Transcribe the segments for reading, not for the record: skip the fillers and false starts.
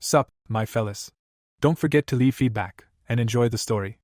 Sup, my fellas. Don't forget to leave feedback, and enjoy the story.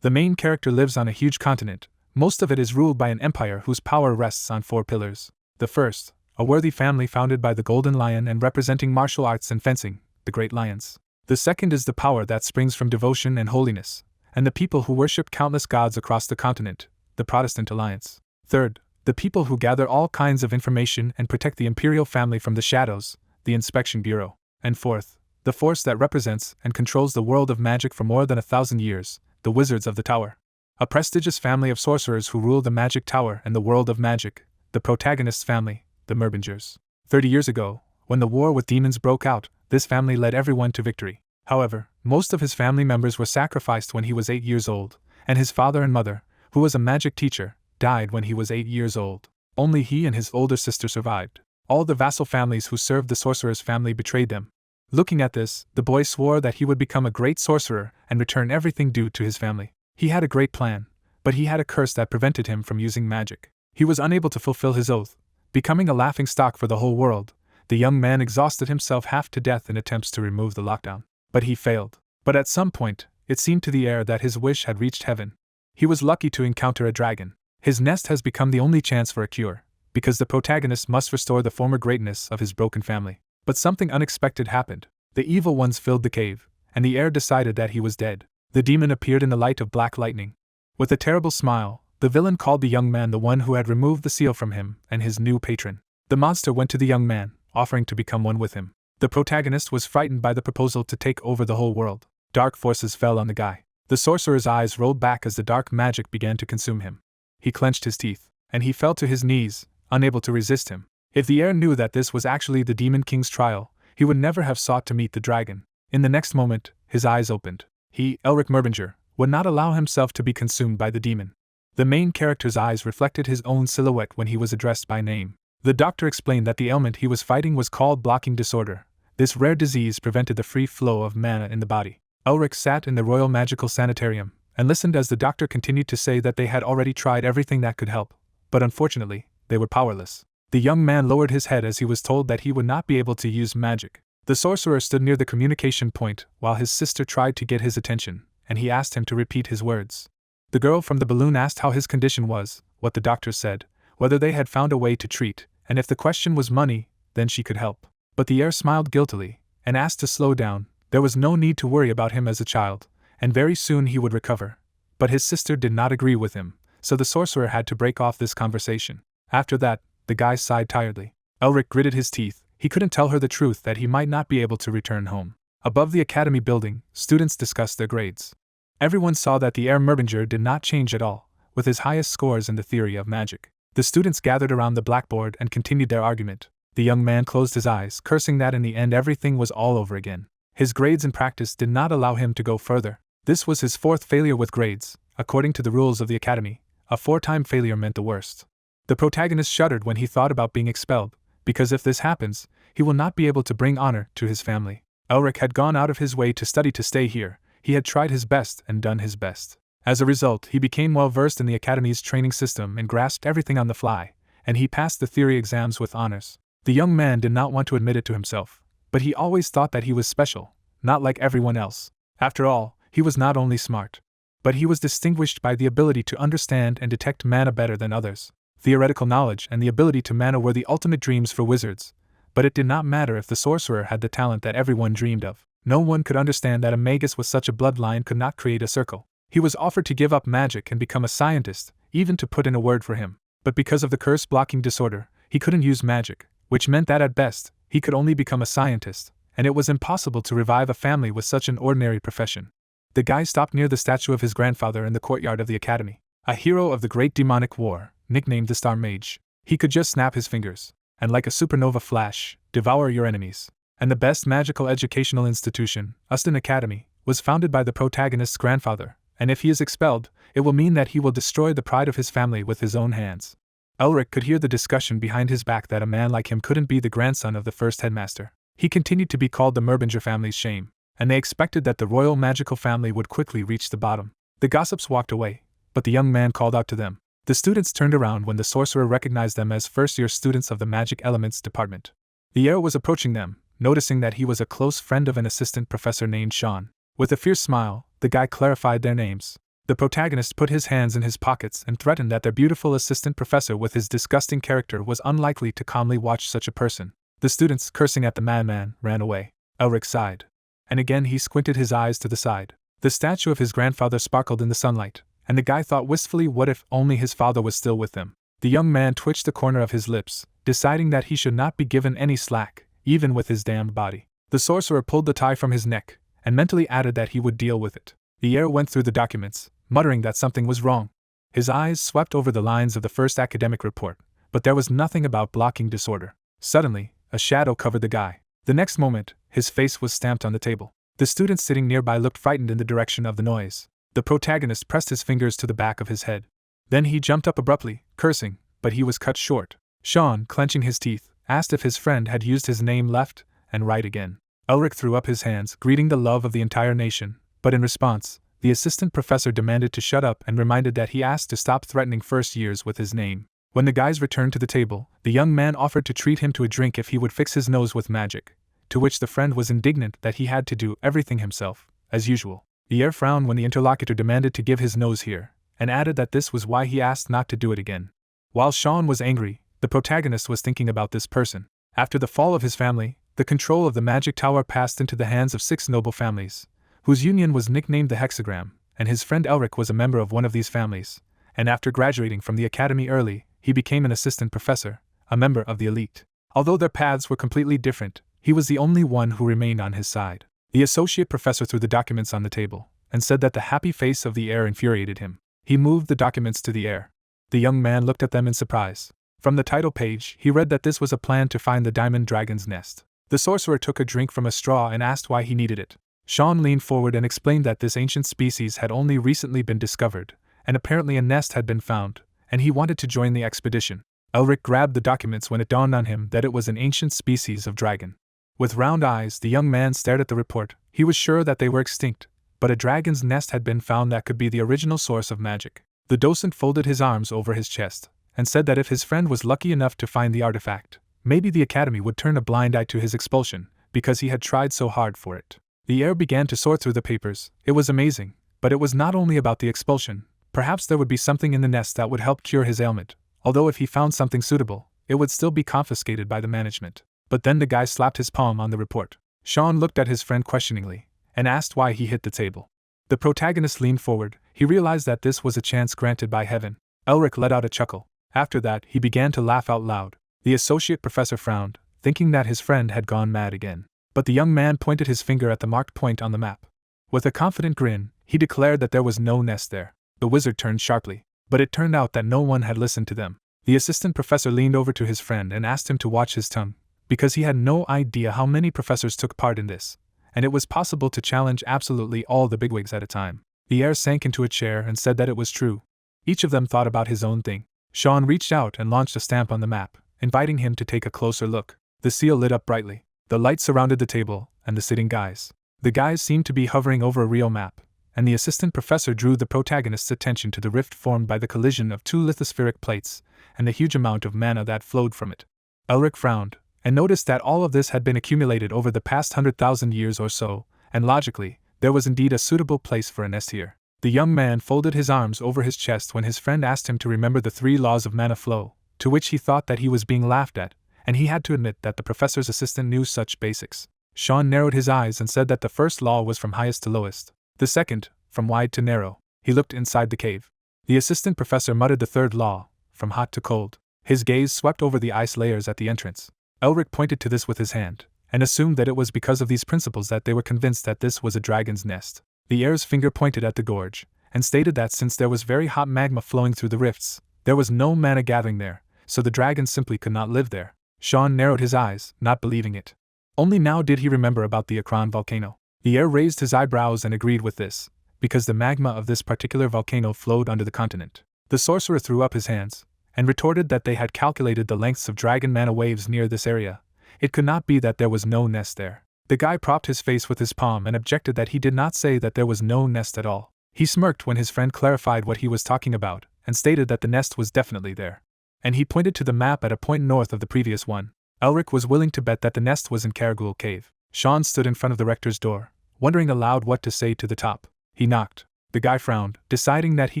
The main character lives on a huge continent. Most of it is ruled by an empire whose power rests on 4 pillars. The first, a worthy family founded by the Golden Lion and representing martial arts and fencing, the Great Lions. The second is the power that springs from devotion and holiness, and the people who worship countless gods across the continent, the Protestant Alliance. Third, the people who gather all kinds of information and protect the imperial family from the shadows, the Inspection Bureau. And fourth, the force that represents and controls the world of magic for more than 1,000 years, the Wizards of the Tower. A prestigious family of sorcerers who rule the Magic Tower and the world of magic, the protagonist's family, the Merbingers. 30 years ago, when the war with demons broke out, this family led everyone to victory. However, most of his family members were sacrificed when he was 8 years old, and his father and mother, who was a magic teacher, died when he was 8 years old. Only he and his older sister survived. All the vassal families who served the sorcerer's family betrayed them. Looking at this, the boy swore that he would become a great sorcerer and return everything due to his family. He had a great plan, but he had a curse that prevented him from using magic. He was unable to fulfill his oath, becoming a laughingstock for the whole world. The young man exhausted himself half to death in attempts to remove the lockdown. But he failed. But at some point, it seemed to the heir that his wish had reached heaven. He was lucky to encounter a dragon. His nest has become the only chance for a cure, because the protagonist must restore the former greatness of his broken family. But something unexpected happened. The evil ones filled the cave, and the heir decided that he was dead. The demon appeared in the light of black lightning. With a terrible smile, the villain called the young man the one who had removed the seal from him and his new patron. The monster went to the young man, offering to become one with him. The protagonist was frightened by the proposal to take over the whole world. Dark forces fell on the guy. The sorcerer's eyes rolled back as the dark magic began to consume him. He clenched his teeth, and he fell to his knees, unable to resist him. If the heir knew that this was actually the Demon King's trial, he would never have sought to meet the dragon. In the next moment, his eyes opened. He, Elric Merbinger, would not allow himself to be consumed by the demon. The main character's eyes reflected his own silhouette when he was addressed by name. The doctor explained that the ailment he was fighting was called blocking disorder. This rare disease prevented the free flow of mana in the body. Elric sat in the Royal Magical Sanitarium and listened as the doctor continued to say that they had already tried everything that could help, but unfortunately, they were powerless. The young man lowered his head as he was told that he would not be able to use magic. The sorcerer stood near the communication point while his sister tried to get his attention, and he asked him to repeat his words. The girl from the balloon asked how his condition was, what the doctor said, whether they had found a way to treat, and if the question was money, then she could help. But the heir smiled guiltily, and asked to slow down. There was no need to worry about him as a child, and very soon he would recover. But his sister did not agree with him, so the sorcerer had to break off this conversation. After that, the guy sighed tiredly. Elric gritted his teeth. He couldn't tell her the truth that he might not be able to return home. Above the academy building, students discussed their grades. Everyone saw that the heir Merbinger did not change at all, with his highest scores in the theory of magic. The students gathered around the blackboard and continued their argument. The young man closed his eyes, cursing that in the end everything was all over again. His grades and practice did not allow him to go further. This was his 4th failure with grades. According to the rules of the academy, a 4-time failure meant the worst. The protagonist shuddered when he thought about being expelled, because if this happens, he will not be able to bring honor to his family. Elric had gone out of his way to study to stay here. He had tried his best and done his best. As a result, he became well versed in the academy's training system and grasped everything on the fly, and he passed the theory exams with honors. The young man did not want to admit it to himself, but he always thought that he was special, not like everyone else. After all, he was not only smart, but he was distinguished by the ability to understand and detect mana better than others. Theoretical knowledge and the ability to mana were the ultimate dreams for wizards, but it did not matter if the sorcerer had the talent that everyone dreamed of. No one could understand that a magus with such a bloodline could not create a circle. He was offered to give up magic and become a scientist, even to put in a word for him. But because of the curse blocking disorder, he couldn't use magic, which meant that at best, he could only become a scientist, and it was impossible to revive a family with such an ordinary profession. The guy stopped near the statue of his grandfather in the courtyard of the academy, a hero of the Great Demonic War, nicknamed the Star Mage. He could just snap his fingers, and like a supernova flash, devour your enemies. And the best magical educational institution, Uston Academy, was founded by the protagonist's grandfather, and if he is expelled, it will mean that he will destroy the pride of his family with his own hands. Elric could hear the discussion behind his back that a man like him couldn't be the grandson of the first headmaster. He continued to be called the Merbinger family's shame, and they expected that the royal magical family would quickly reach the bottom. The gossips walked away, but the young man called out to them. The students turned around when the sorcerer recognized them as first-year students of the Magic Elements department. The heir was approaching them, noticing that he was a close friend of an assistant professor named Sean. With a fierce smile, the guy clarified their names. The protagonist put his hands in his pockets and threatened that their beautiful assistant professor with his disgusting character was unlikely to calmly watch such a person. The students, cursing at the madman, ran away. Elric sighed. And again he squinted his eyes to the side. The statue of his grandfather sparkled in the sunlight, and the guy thought wistfully what if only his father was still with them. The young man twitched the corner of his lips, deciding that he should not be given any slack, even with his damned body. The sorcerer pulled the tie from his neck, and mentally added that he would deal with it. The heir went through the documents, muttering that something was wrong. His eyes swept over the lines of the first academic report, but there was nothing about blocking disorder. Suddenly, a shadow covered the guy. The next moment, his face was stamped on the table. The students sitting nearby looked frightened in the direction of the noise. The protagonist pressed his fingers to the back of his head. Then he jumped up abruptly, cursing, but he was cut short. Sean, clenching his teeth, asked if his friend had used his name left and right again. Elric threw up his hands, greeting the love of the entire nation, but in response, the assistant professor demanded to shut up and reminded that he asked to stop threatening first years with his name. When the guys returned to the table, the young man offered to treat him to a drink if he would fix his nose with magic, to which the friend was indignant that he had to do everything himself, as usual. The heir frowned when the interlocutor demanded to give his nose here, and added that this was why he asked not to do it again. While Sean was angry, the protagonist was thinking about this person. After the fall of his family, the control of the magic tower passed into the hands of 6 noble families, whose union was nicknamed the Hexagram, and his friend Elric was a member of one of these families, and after graduating from the academy early, he became an assistant professor, a member of the elite. Although their paths were completely different, he was the only one who remained on his side. The associate professor threw the documents on the table, and said that the happy face of the heir infuriated him. He moved the documents to the heir. The young man looked at them in surprise. From the title page, he read that this was a plan to find the diamond dragon's nest. The sorcerer took a drink from a straw and asked why he needed it. Sean leaned forward and explained that this ancient species had only recently been discovered, and apparently a nest had been found, and he wanted to join the expedition. Elric grabbed the documents when it dawned on him that it was an ancient species of dragon. With round eyes, the young man stared at the report. He was sure that they were extinct, but a dragon's nest had been found that could be the original source of magic. The docent folded his arms over his chest, and said that if his friend was lucky enough to find the artifact, maybe the academy would turn a blind eye to his expulsion, because he had tried so hard for it. The heir began to sort through the papers. It was amazing, but it was not only about the expulsion. Perhaps there would be something in the nest that would help cure his ailment, although if he found something suitable, it would still be confiscated by the management. But then the guy slapped his palm on the report. Sean looked at his friend questioningly, and asked why he hit the table. The protagonist leaned forward. He realized that this was a chance granted by heaven. Elric let out a chuckle. After that, he began to laugh out loud. The associate professor frowned, thinking that his friend had gone mad again. But the young man pointed his finger at the marked point on the map. With a confident grin, he declared that there was no nest there. The wizard turned sharply, but it turned out that no one had listened to them. The assistant professor leaned over to his friend and asked him to watch his tongue, because he had no idea how many professors took part in this, and it was possible to challenge absolutely all the bigwigs at a time. The heir sank into a chair and said that it was true. Each of them thought about his own thing. Sean reached out and launched a stamp on the map, inviting him to take a closer look. The seal lit up brightly. The light surrounded the table and the sitting guys. The guys seemed to be hovering over a real map, and the assistant professor drew the protagonist's attention to the rift formed by the collision of 2 lithospheric plates and the huge amount of mana that flowed from it. Elric frowned, and noticed that all of this had been accumulated over the past 100,000 years or so, and logically, there was indeed a suitable place for a nest here. The young man folded his arms over his chest when his friend asked him to remember the 3 laws of mana flow, to which he thought that he was being laughed at, and he had to admit that the professor's assistant knew such basics. Sean narrowed his eyes and said that the first law was from highest to lowest, the second, from wide to narrow. He looked inside the cave. The assistant professor muttered the third law, from hot to cold. His gaze swept over the ice layers at the entrance. Elric pointed to this with his hand, and assumed that it was because of these principles that they were convinced that this was a dragon's nest. The heir's finger pointed at the gorge, and stated that since there was very hot magma flowing through the rifts, there was no mana gathering there, so the dragon simply could not live there. Sean narrowed his eyes, not believing it. Only now did he remember about the Akron volcano. The heir raised his eyebrows and agreed with this, because the magma of this particular volcano flowed under the continent. The sorcerer threw up his hands, and retorted that they had calculated the lengths of dragon mana waves near this area. It could not be that there was no nest there. The guy propped his face with his palm and objected that he did not say that there was no nest at all. He smirked when his friend clarified what he was talking about, and stated that the nest was definitely there. And he pointed to the map at a point north of the previous one. Elric was willing to bet that the nest was in Caragul Cave. Sean stood in front of the rector's door, wondering aloud what to say to the top. He knocked. The guy frowned, deciding that he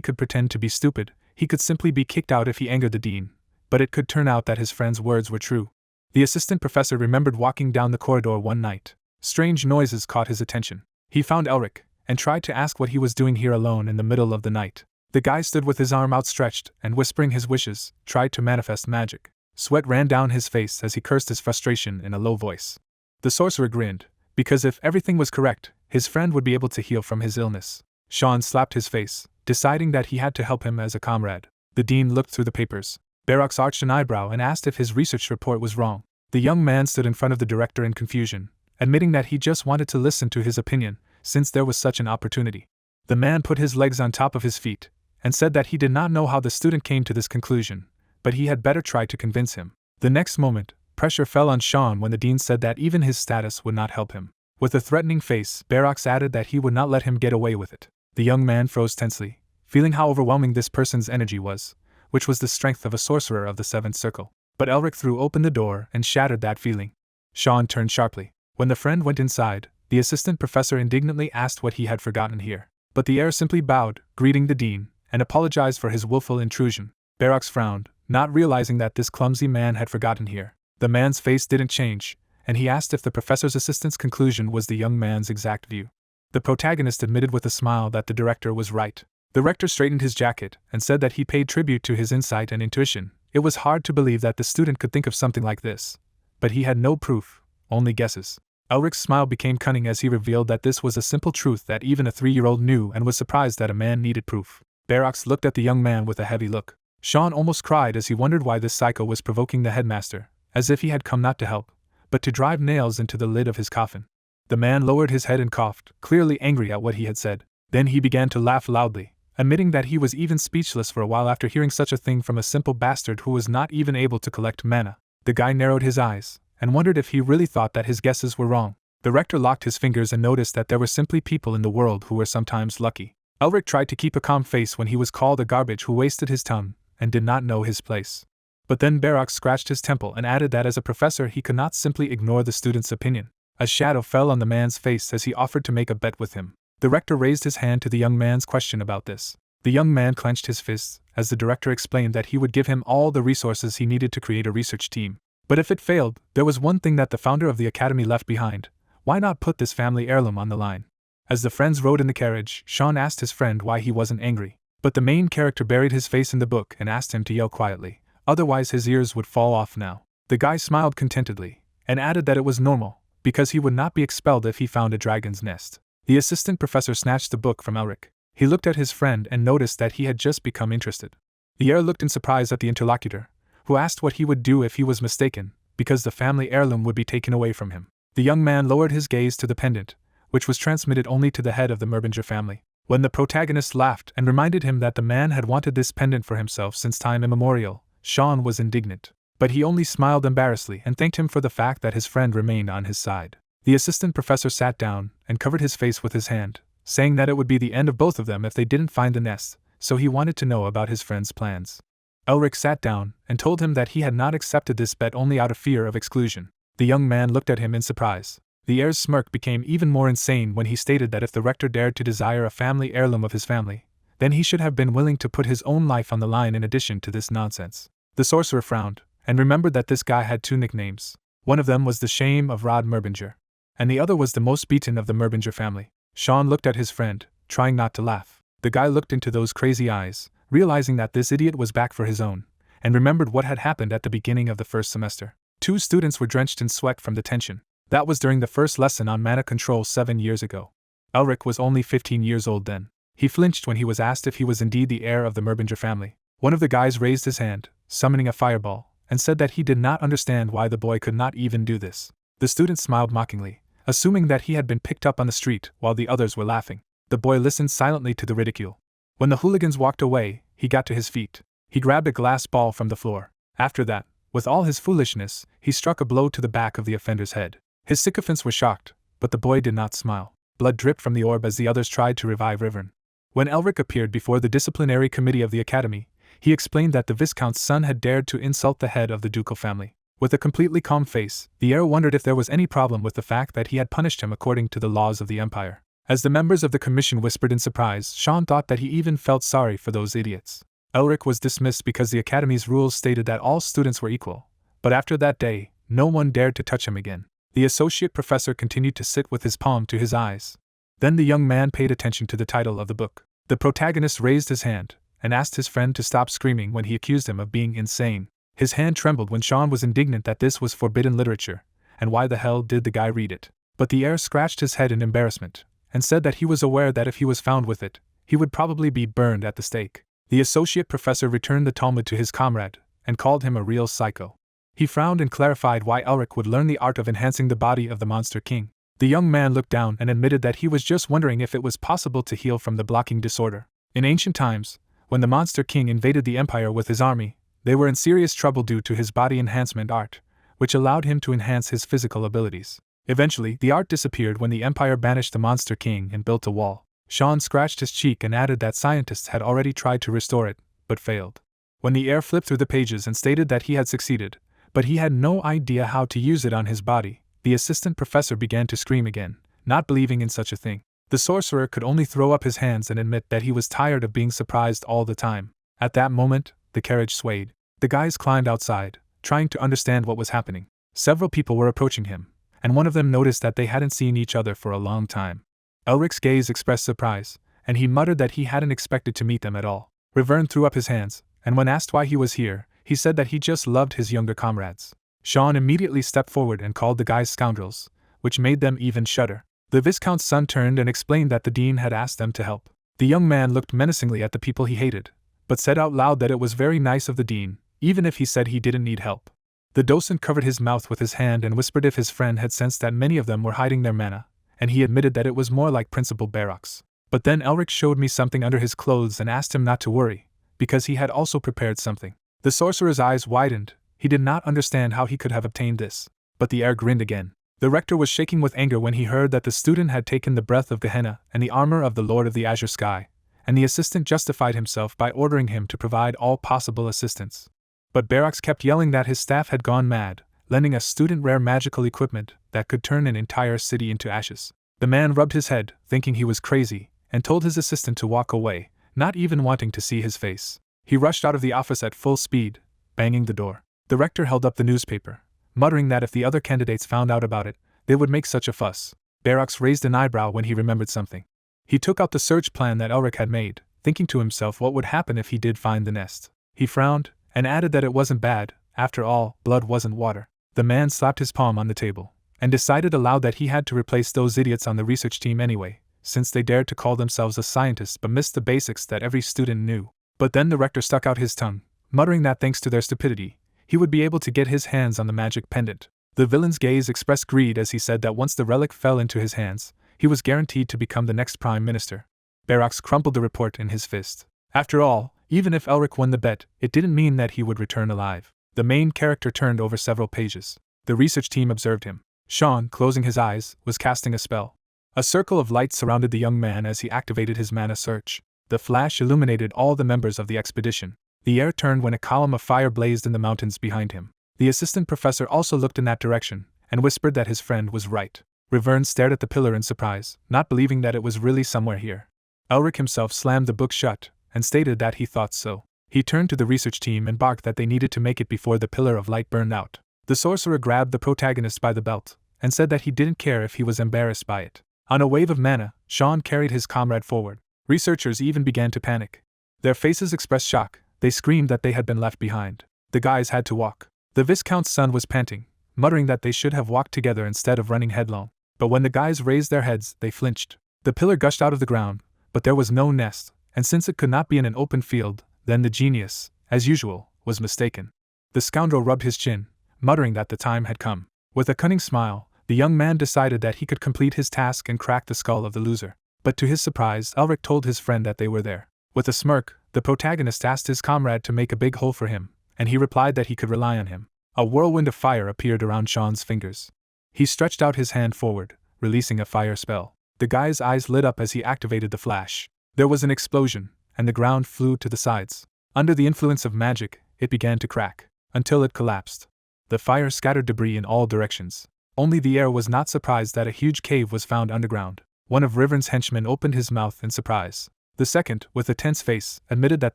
could pretend to be stupid. He could simply be kicked out if he angered the dean, but it could turn out that his friend's words were true. The assistant professor remembered walking down the corridor one night. Strange noises caught his attention. He found Elric, and tried to ask what he was doing here alone in the middle of the night. The guy stood with his arm outstretched and, whispering his wishes, tried to manifest magic. Sweat ran down his face as he cursed his frustration in a low voice. The sorcerer grinned, because if everything was correct, his friend would be able to heal from his illness. Sean slapped his face, deciding that he had to help him as a comrade. The dean looked through the papers. Barox arched an eyebrow and asked if his research report was wrong. The young man stood in front of the director in confusion, admitting that he just wanted to listen to his opinion, since there was such an opportunity. The man put his legs on top of his feet, and said that he did not know how the student came to this conclusion, but he had better try to convince him. The next moment, pressure fell on Sean when the dean said that even his status would not help him. With a threatening face, Barox added that he would not let him get away with it. The young man froze tensely, feeling how overwhelming this person's energy was, which was the strength of a sorcerer of the Seventh Circle. But Elric threw open the door and shattered that feeling. Sean turned sharply. When the friend went inside, the assistant professor indignantly asked what he had forgotten here. But the heir simply bowed, greeting the dean, and apologized for his willful intrusion. Barox frowned, not realizing that this clumsy man had forgotten here. The man's face didn't change, and he asked if the professor's assistant's conclusion was the young man's exact view. The protagonist admitted with a smile that the director was right. The rector straightened his jacket and said that he paid tribute to his insight and intuition. It was hard to believe that the student could think of something like this, but he had no proof, only guesses. Elric's smile became cunning as he revealed that this was a simple truth that even a 3-year-old knew and was surprised that a man needed proof. Barox looked at the young man with a heavy look. Sean almost cried as he wondered why this psycho was provoking the headmaster, as if he had come not to help, but to drive nails into the lid of his coffin. The man lowered his head and coughed, clearly angry at what he had said. Then he began to laugh loudly, admitting that he was even speechless for a while after hearing such a thing from a simple bastard who was not even able to collect mana. The guy narrowed his eyes, and wondered if he really thought that his guesses were wrong. The rector locked his fingers and noticed that there were simply people in the world who were sometimes lucky. Elric tried to keep a calm face when he was called a garbage who wasted his tongue, and did not know his place. But then Barox scratched his temple and added that as a professor he could not simply ignore the student's opinion. A shadow fell on the man's face as he offered to make a bet with him. The rector raised his hand to the young man's question about this. The young man clenched his fists, as the director explained that he would give him all the resources he needed to create a research team. But if it failed, there was one thing that the founder of the academy left behind. Why not put this family heirloom on the line? As the friends rode in the carriage, Sean asked his friend why he wasn't angry. But the main character buried his face in the book and asked him to yell quietly, otherwise his ears would fall off now. The guy smiled contentedly, and added that it was normal, because he would not be expelled if he found a dragon's nest. The assistant professor snatched the book from Elric. He looked at his friend and noticed that he had just become interested. The heir looked in surprise at the interlocutor, who asked what he would do if he was mistaken, because the family heirloom would be taken away from him. The young man lowered his gaze to the pendant, which was transmitted only to the head of the Merbinger family. When the protagonist laughed and reminded him that the man had wanted this pendant for himself since time immemorial, Sean was indignant. But he only smiled embarrassedly and thanked him for the fact that his friend remained on his side. The assistant professor sat down and covered his face with his hand, saying that it would be the end of both of them if they didn't find the nest, so he wanted to know about his friend's plans. Elric sat down and told him that he had not accepted this bet only out of fear of exclusion. The young man looked at him in surprise. The heir's smirk became even more insane when he stated that if the rector dared to desire a family heirloom of his family, then he should have been willing to put his own life on the line in addition to this nonsense. The sorcerer frowned, and remembered that this guy had 2 nicknames. One of them was the Shame of Rod Merbinger, and the other was the Most Beaten of the Merbinger family. Sean looked at his friend, trying not to laugh. The guy looked into those crazy eyes, realizing that this idiot was back for his own, and remembered what had happened at the beginning of the first semester. 2 students were drenched in sweat from the tension. That was during the first lesson on mana control 7 years ago. Elric was only 15 years old then. He flinched when he was asked if he was indeed the heir of the Merbinger family. One of the guys raised his hand, summoning a fireball, and said that he did not understand why the boy could not even do this. The student smiled mockingly, assuming that he had been picked up on the street while the others were laughing. The boy listened silently to the ridicule. When the hooligans walked away, he got to his feet. He grabbed a glass ball from the floor. After that, with all his foolishness, he struck a blow to the back of the offender's head. His sycophants were shocked, but the boy did not smile. Blood dripped from the orb as the others tried to revive Rivern. When Elric appeared before the disciplinary committee of the academy, he explained that the Viscount's son had dared to insult the head of the ducal family. With a completely calm face, the heir wondered if there was any problem with the fact that he had punished him according to the laws of the Empire. As the members of the commission whispered in surprise, Sean thought that he even felt sorry for those idiots. Elric was dismissed because the Academy's rules stated that all students were equal, but after that day, no one dared to touch him again. The associate professor continued to sit with his palm to his eyes. Then the young man paid attention to the title of the book. The protagonist raised his hand and asked his friend to stop screaming when he accused him of being insane. His hand trembled when Sean was indignant that this was forbidden literature, and why the hell did the guy read it? But the heir scratched his head in embarrassment, and said that he was aware that if he was found with it, he would probably be burned at the stake. The associate professor returned the Talmud to his comrade, and called him a real psycho. He frowned and clarified why Elric would learn the art of enhancing the body of the Monster King. The young man looked down and admitted that he was just wondering if it was possible to heal from the blocking disorder. In ancient times, when the Monster King invaded the Empire with his army, they were in serious trouble due to his body enhancement art, which allowed him to enhance his physical abilities. Eventually, the art disappeared when the Empire banished the Monster King and built a wall. Sean scratched his cheek and added that scientists had already tried to restore it, but failed. When the heir flipped through the pages and stated that he had succeeded, but he had no idea how to use it on his body, the assistant professor began to scream again, not believing in such a thing. The sorcerer could only throw up his hands and admit that he was tired of being surprised all the time. At that moment, the carriage swayed. The guys climbed outside, trying to understand what was happening. Several people were approaching him, and one of them noticed that they hadn't seen each other for a long time. Elric's gaze expressed surprise, and he muttered that he hadn't expected to meet them at all. Riverne threw up his hands, and when asked why he was here, he said that he just loved his younger comrades. Sean immediately stepped forward and called the guys scoundrels, which made them even shudder. The Viscount's son turned and explained that the dean had asked them to help. The young man looked menacingly at the people he hated, but said out loud that it was very nice of the dean, even if he said he didn't need help. The docent covered his mouth with his hand and whispered if his friend had sensed that many of them were hiding their mana, and he admitted that it was more like Principal Barrock's. But then Elric showed me something under his clothes and asked him not to worry, because he had also prepared something. The sorcerer's eyes widened. He did not understand how he could have obtained this, but the heir grinned again. The rector was shaking with anger when he heard that the student had taken the breath of Gehenna and the armor of the Lord of the Azure Sky, and the assistant justified himself by ordering him to provide all possible assistance. But Barracks kept yelling that his staff had gone mad, lending a student rare magical equipment that could turn an entire city into ashes. The man rubbed his head, thinking he was crazy, and told his assistant to walk away, not even wanting to see his face. He rushed out of the office at full speed, banging the door. The rector held up the newspaper, muttering that if the other candidates found out about it, they would make such a fuss. Barracks raised an eyebrow when he remembered something. He took out the search plan that Elric had made, thinking to himself what would happen if he did find the nest. He frowned, and added that it wasn't bad. After all, blood wasn't water. The man slapped his palm on the table, and decided aloud that he had to replace those idiots on the research team anyway, since they dared to call themselves a scientist but missed the basics that every student knew. But then the rector stuck out his tongue, muttering that thanks to their stupidity, he would be able to get his hands on the magic pendant. The villain's gaze expressed greed as he said that once the relic fell into his hands, he was guaranteed to become the next prime minister. Barracks crumpled the report in his fist. After all, even if Elric won the bet, it didn't mean that he would return alive. The main character turned over several pages. The research team observed him. Sean, closing his eyes, was casting a spell. A circle of light surrounded the young man as he activated his mana search. The flash illuminated all the members of the expedition. The air turned when a column of fire blazed in the mountains behind him. The assistant professor also looked in that direction, and whispered that his friend was right. Riverne stared at the pillar in surprise, not believing that it was really somewhere here. Elric himself slammed the book shut, and stated that he thought so. He turned to the research team and barked that they needed to make it before the pillar of light burned out. The sorcerer grabbed the protagonist by the belt, and said that he didn't care if he was embarrassed by it. On a wave of mana, Sean carried his comrade forward. Researchers even began to panic. Their faces expressed shock. They screamed that they had been left behind. The guys had to walk. The Viscount's son was panting, muttering that they should have walked together instead of running headlong. But when the guys raised their heads, they flinched. The pillar gushed out of the ground, but there was no nest, and since it could not be in an open field, then the genius, as usual, was mistaken. The scoundrel rubbed his chin, muttering that the time had come. With a cunning smile, the young man decided that he could complete his task and crack the skull of the loser. But to his surprise, Elric told his friend that they were there. With a smirk, the protagonist asked his comrade to make a big hole for him, and he replied that he could rely on him. A whirlwind of fire appeared around Sean's fingers. He stretched out his hand forward, releasing a fire spell. The guy's eyes lit up as he activated the flash. There was an explosion, and the ground flew to the sides. Under the influence of magic, it began to crack, until it collapsed. The fire scattered debris in all directions. Only the heir was not surprised that a huge cave was found underground. One of Riven's henchmen opened his mouth in surprise. The second, with a tense face, admitted that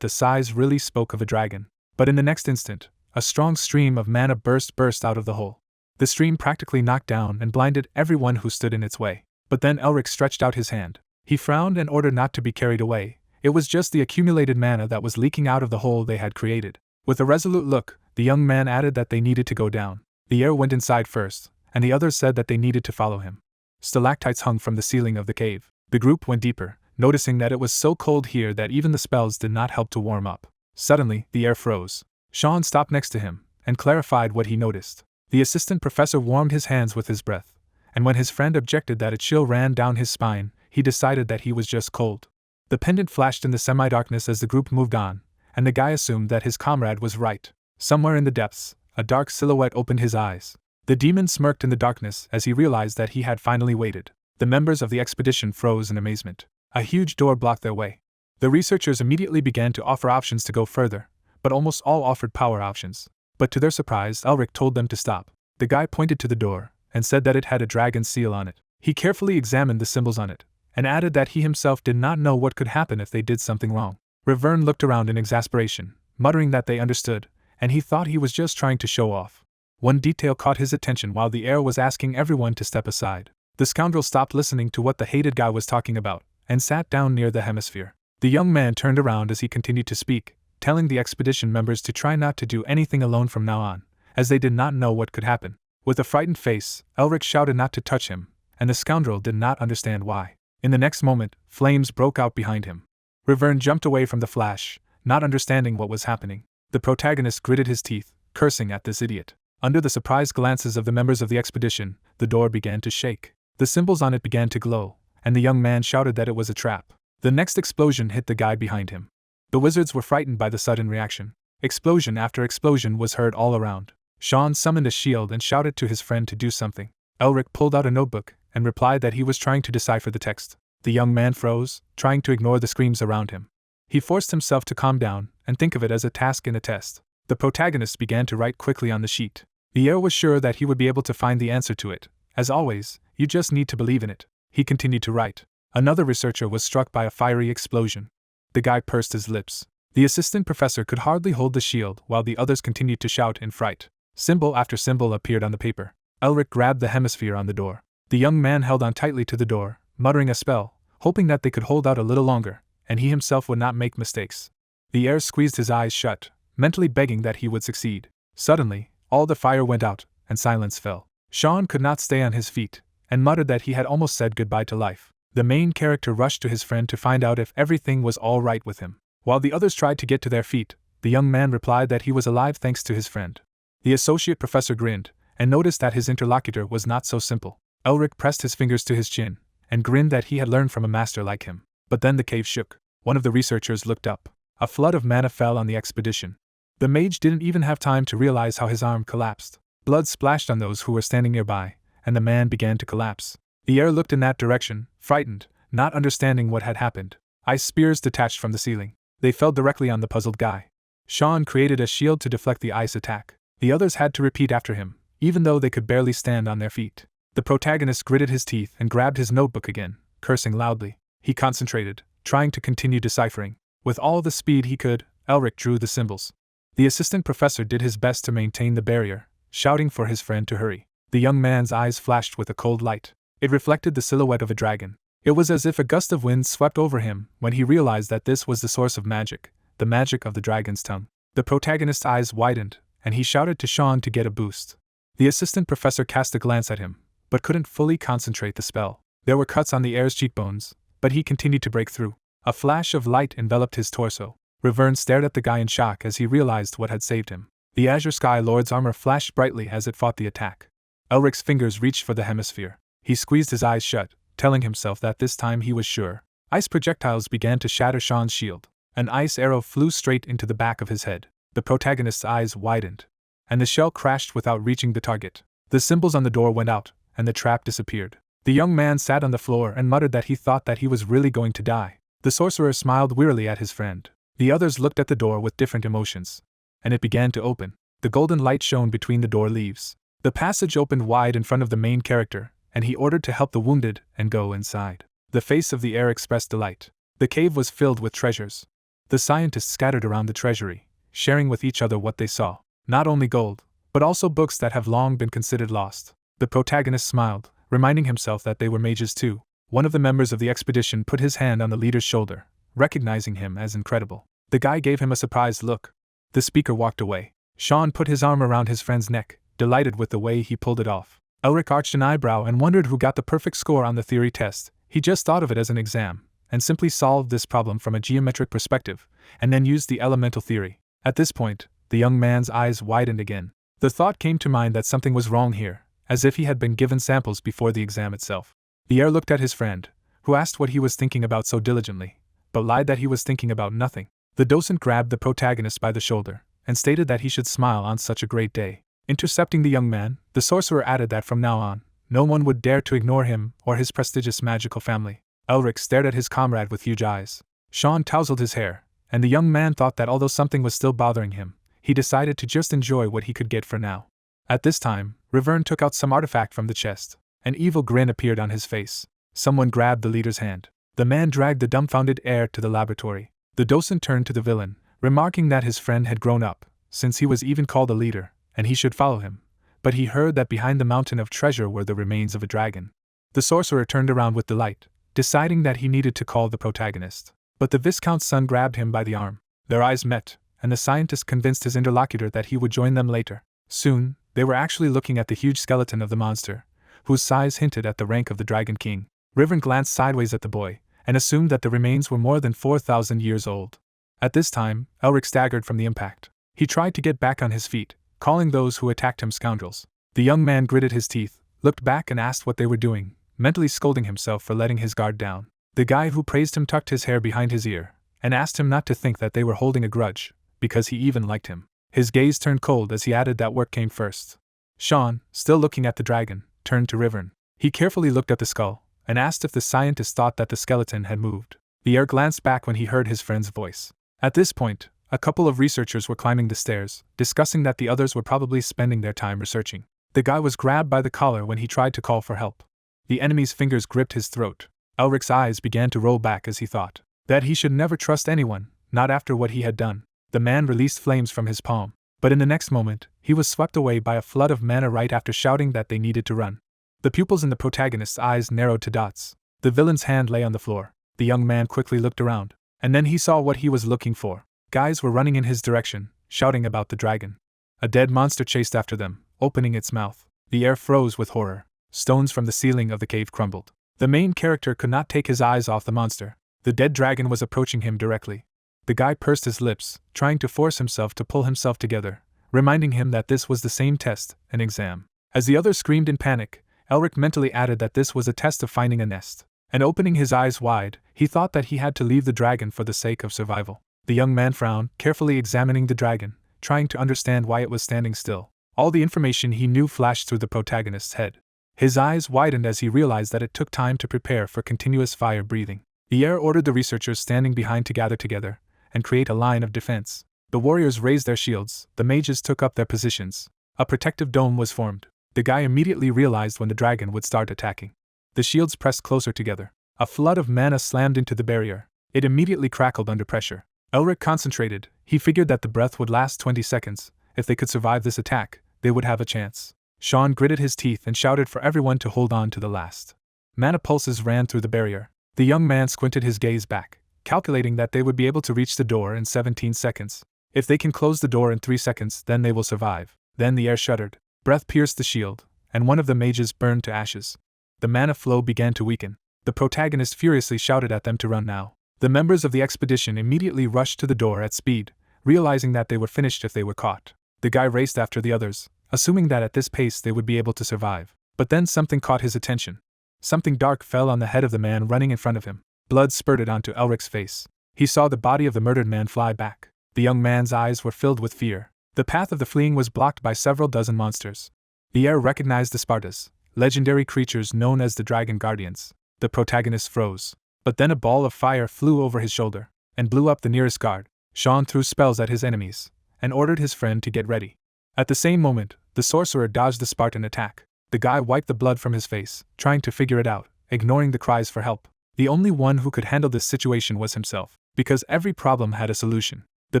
the size really spoke of a dragon. But in the next instant, a strong stream of mana burst out of the hole. The stream practically knocked down and blinded everyone who stood in its way. But then Elric stretched out his hand. He frowned and ordered not to be carried away. It was just the accumulated mana that was leaking out of the hole they had created. With a resolute look, the young man added that they needed to go down. The heir went inside first, and the others said that they needed to follow him. Stalactites hung from the ceiling of the cave. The group went deeper, noticing that it was so cold here that even the spells did not help to warm up. Suddenly, the air froze. Sean stopped next to him, and clarified what he noticed. The assistant professor warmed his hands with his breath, and when his friend objected that a chill ran down his spine, he decided that he was just cold. The pendant flashed in the semi-darkness as the group moved on, and the guy assumed that his comrade was right. Somewhere in the depths, a dark silhouette opened his eyes. The demon smirked in the darkness as he realized that he had finally waited. The members of the expedition froze in amazement. A huge door blocked their way. The researchers immediately began to offer options to go further, but almost all offered power options. But to their surprise, Elric told them to stop. The guy pointed to the door, and said that it had a dragon seal on it. He carefully examined the symbols on it, and added that he himself did not know what could happen if they did something wrong. Riverne looked around in exasperation, muttering that they understood, and he thought he was just trying to show off. One detail caught his attention while the heir was asking everyone to step aside. The scoundrel stopped listening to what the hated guy was talking about, and sat down near the hemisphere. The young man turned around as he continued to speak, telling the expedition members to try not to do anything alone from now on, as they did not know what could happen. With a frightened face, Elric shouted not to touch him, and the scoundrel did not understand why. In the next moment, flames broke out behind him. Riverne jumped away from the flash, not understanding what was happening. The protagonist gritted his teeth, cursing at this idiot. Under the surprised glances of the members of the expedition, the door began to shake. The symbols on it began to glow, and the young man shouted that it was a trap. The next explosion hit the guy behind him. The wizards were frightened by the sudden reaction. Explosion after explosion was heard all around. Sean summoned a shield and shouted to his friend to do something. Elric pulled out a notebook and replied that he was trying to decipher the text. The young man froze, trying to ignore the screams around him. He forced himself to calm down and think of it as a task in a test. The protagonist began to write quickly on the sheet. The heir was sure that he would be able to find the answer to it. As always, you just need to believe in it. He continued to write. Another researcher was struck by a fiery explosion. The guy pursed his lips. The assistant professor could hardly hold the shield while the others continued to shout in fright. Symbol after symbol appeared on the paper. Elric grabbed the hemisphere on the door. The young man held on tightly to the door, muttering a spell, hoping that they could hold out a little longer, and he himself would not make mistakes. The heir squeezed his eyes shut, mentally begging that he would succeed. Suddenly, all the fire went out, and silence fell. Sean could not stay on his feet, and muttered that he had almost said goodbye to life. The main character rushed to his friend to find out if everything was all right with him. While the others tried to get to their feet, the young man replied that he was alive thanks to his friend. The associate professor grinned, and noticed that his interlocutor was not so simple. Elric pressed his fingers to his chin, and grinned that he had learned from a master like him. But then the cave shook. One of the researchers looked up. A flood of mana fell on the expedition. The mage didn't even have time to realize how his arm collapsed. Blood splashed on those who were standing nearby, and the man began to collapse. The heir looked in that direction, frightened, not understanding what had happened. Ice spears detached from the ceiling. They fell directly on the puzzled guy. Sean created a shield to deflect the ice attack. The others had to repeat after him, even though they could barely stand on their feet. The protagonist gritted his teeth and grabbed his notebook again, cursing loudly. He concentrated, trying to continue deciphering. With all the speed he could, Elric drew the symbols. The assistant professor did his best to maintain the barrier, shouting for his friend to hurry. The young man's eyes flashed with a cold light. It reflected the silhouette of a dragon. It was as if a gust of wind swept over him when he realized that this was the source of magic, the magic of the dragon's tongue. The protagonist's eyes widened, and he shouted to Sean to get a boost. The assistant professor cast a glance at him, but couldn't fully concentrate the spell. There were cuts on the heir's cheekbones, but he continued to break through. A flash of light enveloped his torso. Riverne stared at the guy in shock as he realized what had saved him. The Azure Sky Lord's armor flashed brightly as it fought the attack. Elric's fingers reached for the hemisphere. He squeezed his eyes shut, telling himself that this time he was sure. Ice projectiles began to shatter Sean's shield. An ice arrow flew straight into the back of his head. The protagonist's eyes widened, and the shell crashed without reaching the target. The symbols on the door went out, and the trap disappeared. The young man sat on the floor and muttered that he thought that he was really going to die. The sorcerer smiled wearily at his friend. The others looked at the door with different emotions, and it began to open. The golden light shone between the door leaves. The passage opened wide in front of the main character, and he ordered to help the wounded and go inside. The face of the heir expressed delight. The cave was filled with treasures. The scientists scattered around the treasury, sharing with each other what they saw. Not only gold, but also books that have long been considered lost. The protagonist smiled, reminding himself that they were mages too. One of the members of the expedition put his hand on the leader's shoulder, recognizing him as incredible. The guy gave him a surprised look. The speaker walked away. Sean put his arm around his friend's neck, delighted with the way he pulled it off. Elric arched an eyebrow and wondered who got the perfect score on the theory test. He just thought of it as an exam, and simply solved this problem from a geometric perspective, and then used the elemental theory. At this point, the young man's eyes widened again. The thought came to mind that something was wrong here, as if he had been given samples before the exam itself. The heir looked at his friend, who asked what he was thinking about so diligently, but lied that he was thinking about nothing. The docent grabbed the protagonist by the shoulder, and stated that he should smile on such a great day. Intercepting the young man, the sorcerer added that from now on, no one would dare to ignore him or his prestigious magical family. Elric stared at his comrade with huge eyes. Sean tousled his hair, and the young man thought that although something was still bothering him, he decided to just enjoy what he could get for now. At this time, Riverne took out some artifact from the chest. An evil grin appeared on his face. Someone grabbed the leader's hand. The man dragged the dumbfounded heir to the laboratory. The docent turned to the villain, remarking that his friend had grown up, since he was even called a leader, and he should follow him. But he heard that behind the mountain of treasure were the remains of a dragon. The sorcerer turned around with delight, deciding that he needed to call the protagonist. But the Viscount's son grabbed him by the arm. Their eyes met, and the scientist convinced his interlocutor that he would join them later. Soon, they were actually looking at the huge skeleton of the monster, whose size hinted at the rank of the Dragon King. Riverne glanced sideways at the boy, and assumed that the remains were more than 4,000 years old. At this time, Elric staggered from the impact. He tried to get back on his feet, calling those who attacked him scoundrels. The young man gritted his teeth, looked back and asked what they were doing, mentally scolding himself for letting his guard down. The guy who praised him tucked his hair behind his ear, and asked him not to think that they were holding a grudge, because he even liked him. His gaze turned cold as he added that work came first. Sean, still looking at the dragon, turned to Riverne. He carefully looked at the skull, and asked if the scientist thought that the skeleton had moved. The heir glanced back when he heard his friend's voice. At this point, a couple of researchers were climbing the stairs, discussing that the others were probably spending their time researching. The guy was grabbed by the collar when he tried to call for help. The enemy's fingers gripped his throat. Elric's eyes began to roll back as he thought that he should never trust anyone, not after what he had done. The man released flames from his palm, but in the next moment, he was swept away by a flood of mana right after shouting that they needed to run. The pupils in the protagonist's eyes narrowed to dots. The villain's hand lay on the floor. The young man quickly looked around, and then he saw what he was looking for. Guys were running in his direction, shouting about the dragon. A dead monster chased after them, opening its mouth. The air froze with horror. Stones from the ceiling of the cave crumbled. The main character could not take his eyes off the monster. The dead dragon was approaching him directly. The guy pursed his lips, trying to force himself to pull himself together, reminding him that this was the same test, an exam. As the others screamed in panic, Elric mentally added that this was a test of finding a nest. And opening his eyes wide, he thought that he had to leave the dragon for the sake of survival. The young man frowned, carefully examining the dragon, trying to understand why it was standing still. All the information he knew flashed through the protagonist's head. His eyes widened as he realized that it took time to prepare for continuous fire breathing. The heir ordered the researchers standing behind to gather together and create a line of defense. The warriors raised their shields, the mages took up their positions. A protective dome was formed. The guy immediately realized when the dragon would start attacking. The shields pressed closer together. A flood of mana slammed into the barrier. It immediately crackled under pressure. Elric concentrated. He figured that the breath would last 20 seconds. If they could survive this attack, they would have a chance. Sean gritted his teeth and shouted for everyone to hold on to the last. Mana pulses ran through the barrier. The young man squinted his gaze back, calculating that they would be able to reach the door in 17 seconds. If they can close the door in 3 seconds, then they will survive. Then the air shuddered. Breath pierced the shield, and one of the mages burned to ashes. The mana flow began to weaken. The protagonist furiously shouted at them to run now. The members of the expedition immediately rushed to the door at speed, realizing that they were finished if they were caught. The guy raced after the others, assuming that at this pace they would be able to survive. But then something caught his attention. Something dark fell on the head of the man running in front of him. Blood spurted onto Elric's face. He saw the body of the murdered man fly back. The young man's eyes were filled with fear. The path of the fleeing was blocked by several dozen monsters. The heir recognized the Spartas, legendary creatures known as the Dragon Guardians. The protagonist froze. But then a ball of fire flew over his shoulder and blew up the nearest guard. Sean threw spells at his enemies and ordered his friend to get ready. At the same moment, the sorcerer dodged the Spartan attack. The guy wiped the blood from his face, trying to figure it out, ignoring the cries for help. The only one who could handle this situation was himself, because every problem had a solution. The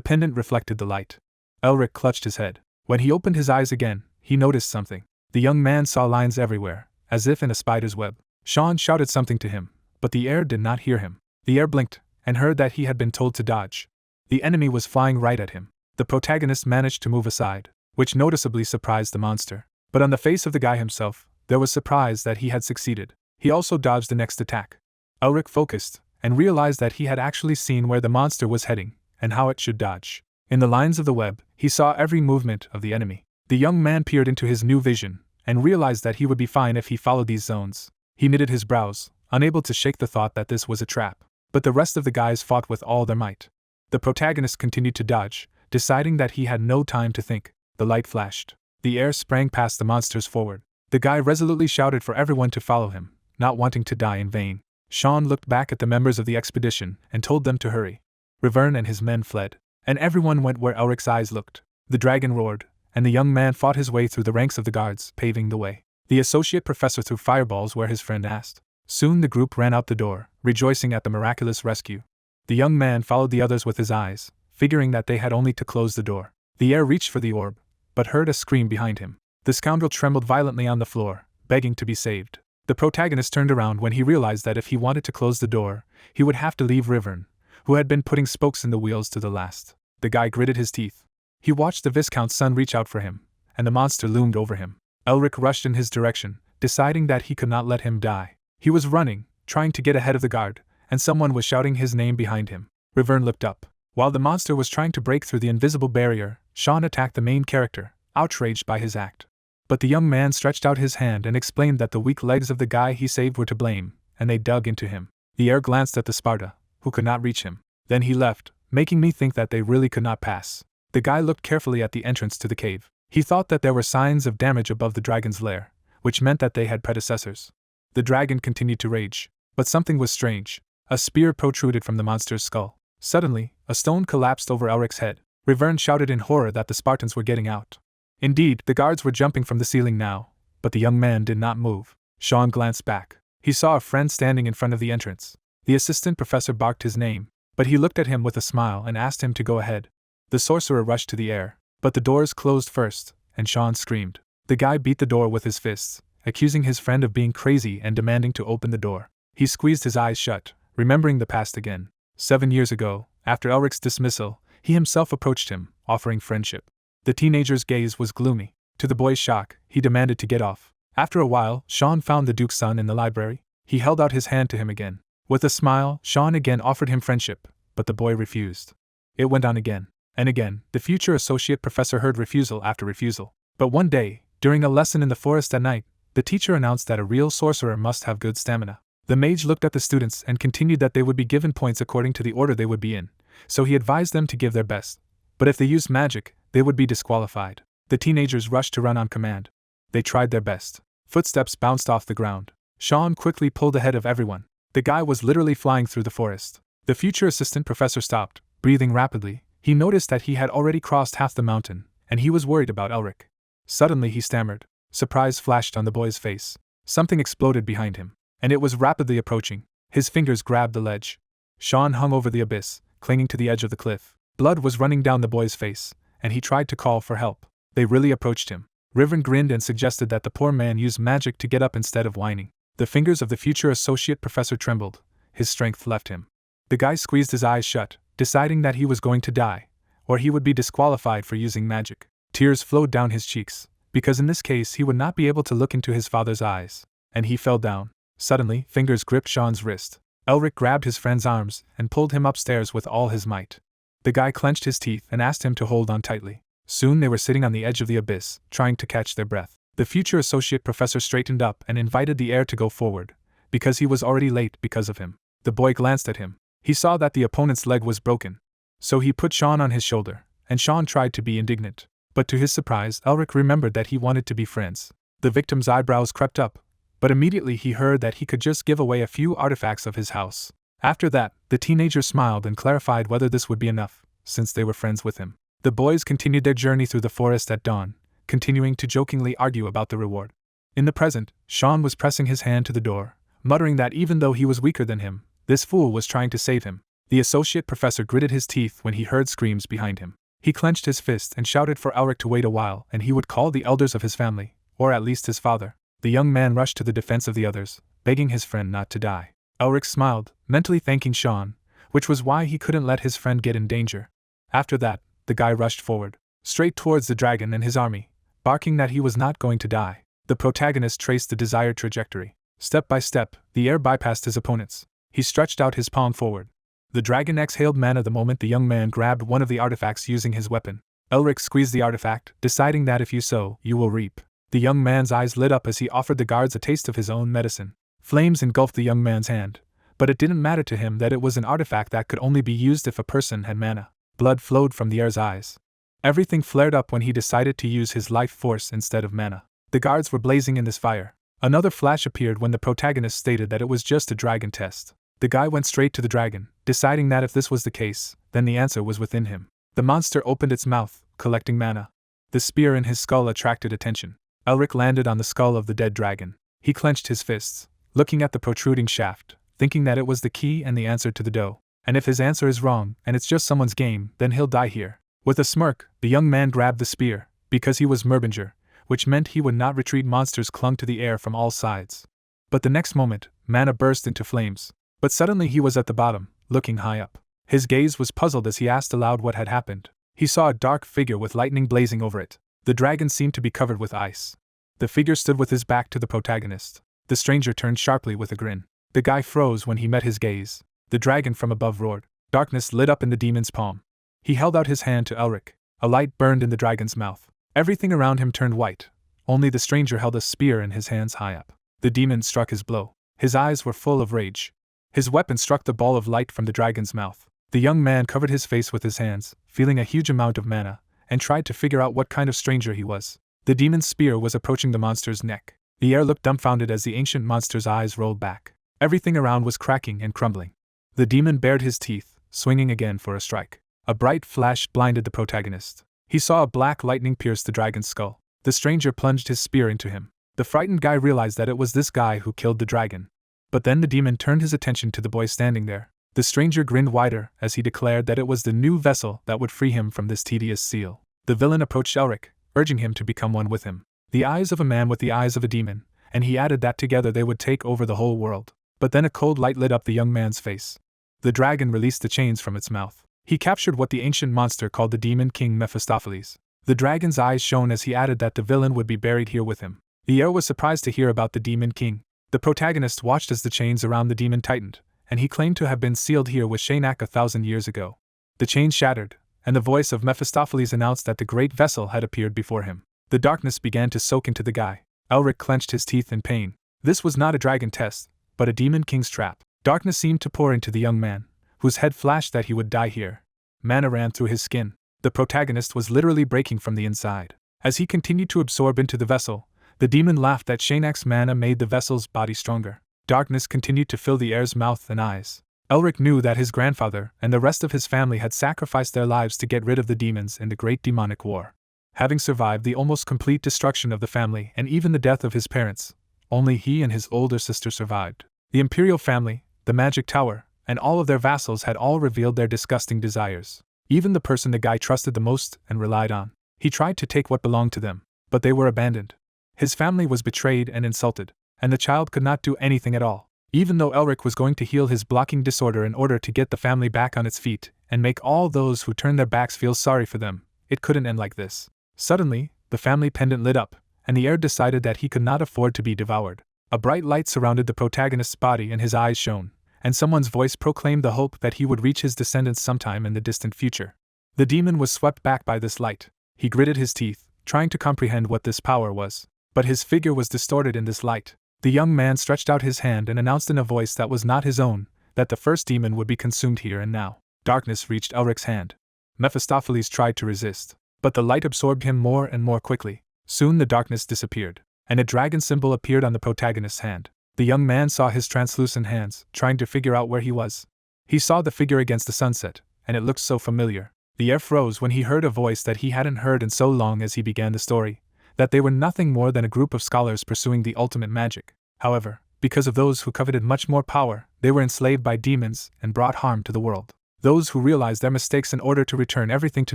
pendant reflected the light. Elric clutched his head. When he opened his eyes again, he noticed something. The young man saw lines everywhere, as if in a spider's web. Sean shouted something to him, but the heir did not hear him. The heir blinked, and heard that he had been told to dodge. The enemy was flying right at him. The protagonist managed to move aside, which noticeably surprised the monster. But on the face of the guy himself, there was surprise that he had succeeded. He also dodged the next attack. Elric focused, and realized that he had actually seen where the monster was heading, and how it should dodge. In the lines of the web, he saw every movement of the enemy. The young man peered into his new vision, and realized that he would be fine if he followed these zones. He knitted his brows, unable to shake the thought that this was a trap. But the rest of the guys fought with all their might. The protagonist continued to dodge, deciding that he had no time to think. The light flashed. The heir sprang past the monsters forward. The guy resolutely shouted for everyone to follow him, not wanting to die in vain. Sean looked back at the members of the expedition and told them to hurry. Rivern and his men fled, and everyone went where Elric's eyes looked. The dragon roared, and the young man fought his way through the ranks of the guards, paving the way. The associate professor threw fireballs where his friend asked. Soon the group ran out the door, rejoicing at the miraculous rescue. The young man followed the others with his eyes, figuring that they had only to close the door. The heir reached for the orb, but heard a scream behind him. The scoundrel trembled violently on the floor, begging to be saved. The protagonist turned around when he realized that if he wanted to close the door, he would have to leave Rivern, who had been putting spokes in the wheels to the last. The guy gritted his teeth. He watched the Viscount's son reach out for him, and the monster loomed over him. Elric rushed in his direction, deciding that he could not let him die. He was running, trying to get ahead of the guard, and someone was shouting his name behind him. Rivern looked up. While the monster was trying to break through the invisible barrier, Sean attacked the main character, outraged by his act. But the young man stretched out his hand and explained that the weak legs of the guy he saved were to blame, and they dug into him. The heir glanced at the Sparta, who could not reach him. Then he left, making me think that they really could not pass. The guy looked carefully at the entrance to the cave. He thought that there were signs of damage above the dragon's lair, which meant that they had predecessors. The dragon continued to rage, but something was strange. A spear protruded from the monster's skull. Suddenly, a stone collapsed over Elric's head. Rivern shouted in horror that the Spartans were getting out. Indeed, the guards were jumping from the ceiling now, but the young man did not move. Sean glanced back. He saw a friend standing in front of the entrance. The assistant professor barked his name, but he looked at him with a smile and asked him to go ahead. The sorcerer rushed to the heir, but the doors closed first, and Sean screamed. The guy beat the door with his fists, accusing his friend of being crazy and demanding to open the door. He squeezed his eyes shut, remembering the past again. 7 years ago, after Elric's dismissal, he himself approached him, offering friendship. The teenager's gaze was gloomy. To the boy's shock, he demanded to get off. After a while, Sean found the Duke's son in the library. He held out his hand to him again. With a smile, Sean again offered him friendship, but the boy refused. It went on again. And again, the future associate professor heard refusal after refusal. But one day, during a lesson in the forest at night, the teacher announced that a real sorcerer must have good stamina. The mage looked at the students and continued that they would be given points according to the order they would be in, so he advised them to give their best. But if they used magic, they would be disqualified. The teenagers rushed to run on command. They tried their best. Footsteps bounced off the ground. Sean quickly pulled ahead of everyone. The guy was literally flying through the forest. The future assistant professor stopped, breathing rapidly. He noticed that he had already crossed half the mountain, and he was worried about Elric. Suddenly he stammered. Surprise flashed on the boy's face. Something exploded behind him, and it was rapidly approaching. His fingers grabbed the ledge. Sean hung over the abyss, clinging to the edge of the cliff. Blood was running down the boy's face, and he tried to call for help. They really approached him. Rivern grinned and suggested that the poor man use magic to get up instead of whining. The fingers of the future associate professor trembled. His strength left him. The guy squeezed his eyes shut, deciding that he was going to die, or he would be disqualified for using magic. Tears flowed down his cheeks, because in this case he would not be able to look into his father's eyes, and he fell down. Suddenly, fingers gripped Sean's wrist. Elric grabbed his friend's arms and pulled him upstairs with all his might. The guy clenched his teeth and asked him to hold on tightly. Soon they were sitting on the edge of the abyss, trying to catch their breath. The future associate professor straightened up and invited the heir to go forward, because he was already late because of him. The boy glanced at him. He saw that the opponent's leg was broken. So he put Sean on his shoulder, and Sean tried to be indignant. But to his surprise, Elric remembered that he wanted to be friends. The victim's eyebrows crept up, but immediately he heard that he could just give away a few artifacts of his house. After that, the teenager smiled and clarified whether this would be enough, since they were friends with him. The boys continued their journey through the forest at dawn, continuing to jokingly argue about the reward. In the present, Sean was pressing his hand to the door, muttering that even though he was weaker than him, this fool was trying to save him. The associate professor gritted his teeth when he heard screams behind him. He clenched his fist and shouted for Elric to wait a while and he would call the elders of his family, or at least his father. The young man rushed to the defense of the others, begging his friend not to die. Elric smiled, mentally thanking Sean, which was why he couldn't let his friend get in danger. After that, the guy rushed forward, straight towards the dragon and his army, barking that he was not going to die. The protagonist traced the desired trajectory. Step by step, the air bypassed his opponents. He stretched out his palm forward. The dragon exhaled mana the moment the young man grabbed one of the artifacts using his weapon. Elric squeezed the artifact, deciding that if you sow, you will reap. The young man's eyes lit up as he offered the guards a taste of his own medicine. Flames engulfed the young man's hand, but it didn't matter to him that it was an artifact that could only be used if a person had mana. Blood flowed from the air's eyes. Everything flared up when he decided to use his life force instead of mana. The guards were blazing in this fire. Another flash appeared when the protagonist stated that it was just a dragon test. The guy went straight to the dragon, deciding that if this was the case, then the answer was within him. The monster opened its mouth, collecting mana. The spear in his skull attracted attention. Elric landed on the skull of the dead dragon. He clenched his fists, looking at the protruding shaft, thinking that it was the key and the answer to the dough. And if his answer is wrong, and it's just someone's game, then he'll die here. With a smirk, the young man grabbed the spear, because he was Merbinger, which meant he would not retreat. Monsters clung to the air from all sides. But the next moment, mana burst into flames. But suddenly he was at the bottom, looking high up. His gaze was puzzled as he asked aloud what had happened. He saw a dark figure with lightning blazing over it. The dragon seemed to be covered with ice. The figure stood with his back to the protagonist. The stranger turned sharply with a grin. The guy froze when he met his gaze. The dragon from above roared. Darkness lit up in the demon's palm. He held out his hand to Elric. A light burned in the dragon's mouth. Everything around him turned white. Only the stranger held a spear in his hands high up. The demon struck his blow. His eyes were full of rage. His weapon struck the ball of light from the dragon's mouth. The young man covered his face with his hands, feeling a huge amount of mana, and tried to figure out what kind of stranger he was. The demon's spear was approaching the monster's neck. The air looked dumbfounded as the ancient monster's eyes rolled back. Everything around was cracking and crumbling. The demon bared his teeth, swinging again for a strike. A bright flash blinded the protagonist. He saw a black lightning pierce the dragon's skull. The stranger plunged his spear into him. The frightened guy realized that it was this guy who killed the dragon. But then the demon turned his attention to the boy standing there. The stranger grinned wider as he declared that it was the new vessel that would free him from this tedious seal. The villain approached Elric, urging him to become one with him. The eyes of a man with the eyes of a demon, and he added that together they would take over the whole world. But then a cold light lit up the young man's face. The dragon released the chains from its mouth. He captured what the ancient monster called the demon king Mephistopheles. The dragon's eyes shone as he added that the villain would be buried here with him. The heir was surprised to hear about the demon king. The protagonist watched as the chains around the demon tightened, and he claimed to have been sealed here with Shainak 1,000 years ago. The chains shattered, and the voice of Mephistopheles announced that the great vessel had appeared before him. The darkness began to soak into the guy. Elric clenched his teeth in pain. This was not a dragon test, but a demon king's trap. Darkness seemed to pour into the young man, whose head flashed that he would die here. Mana ran through his skin. The protagonist was literally breaking from the inside. As he continued to absorb into the vessel, the demon laughed that Shainak's mana made the vessel's body stronger. Darkness continued to fill the heir's mouth and eyes. Elric knew that his grandfather and the rest of his family had sacrificed their lives to get rid of the demons in the Great Demonic War. Having survived the almost complete destruction of the family and even the death of his parents, only he and his older sister survived. The imperial family, the magic tower, and all of their vassals had all revealed their disgusting desires. Even the person the guy trusted the most and relied on. He tried to take what belonged to them, but they were abandoned. His family was betrayed and insulted, and the child could not do anything at all. Even though Elric was going to heal his blocking disorder in order to get the family back on its feet and make all those who turned their backs feel sorry for them, it couldn't end like this. Suddenly, the family pendant lit up, and the heir decided that he could not afford to be devoured. A bright light surrounded the protagonist's body and his eyes shone, and someone's voice proclaimed the hope that he would reach his descendants sometime in the distant future. The demon was swept back by this light. He gritted his teeth, trying to comprehend what this power was. But his figure was distorted in this light. The young man stretched out his hand and announced in a voice that was not his own, that the first demon would be consumed here and now. Darkness reached Elric's hand. Mephistopheles tried to resist, but the light absorbed him more and more quickly. Soon the darkness disappeared, and a dragon symbol appeared on the protagonist's hand. The young man saw his translucent hands, trying to figure out where he was. He saw the figure against the sunset, and it looked so familiar. The heir froze when he heard a voice that he hadn't heard in so long as he began the story, that they were nothing more than a group of scholars pursuing the ultimate magic. However, because of those who coveted much more power, they were enslaved by demons and brought harm to the world. Those who realized their mistakes in order to return everything to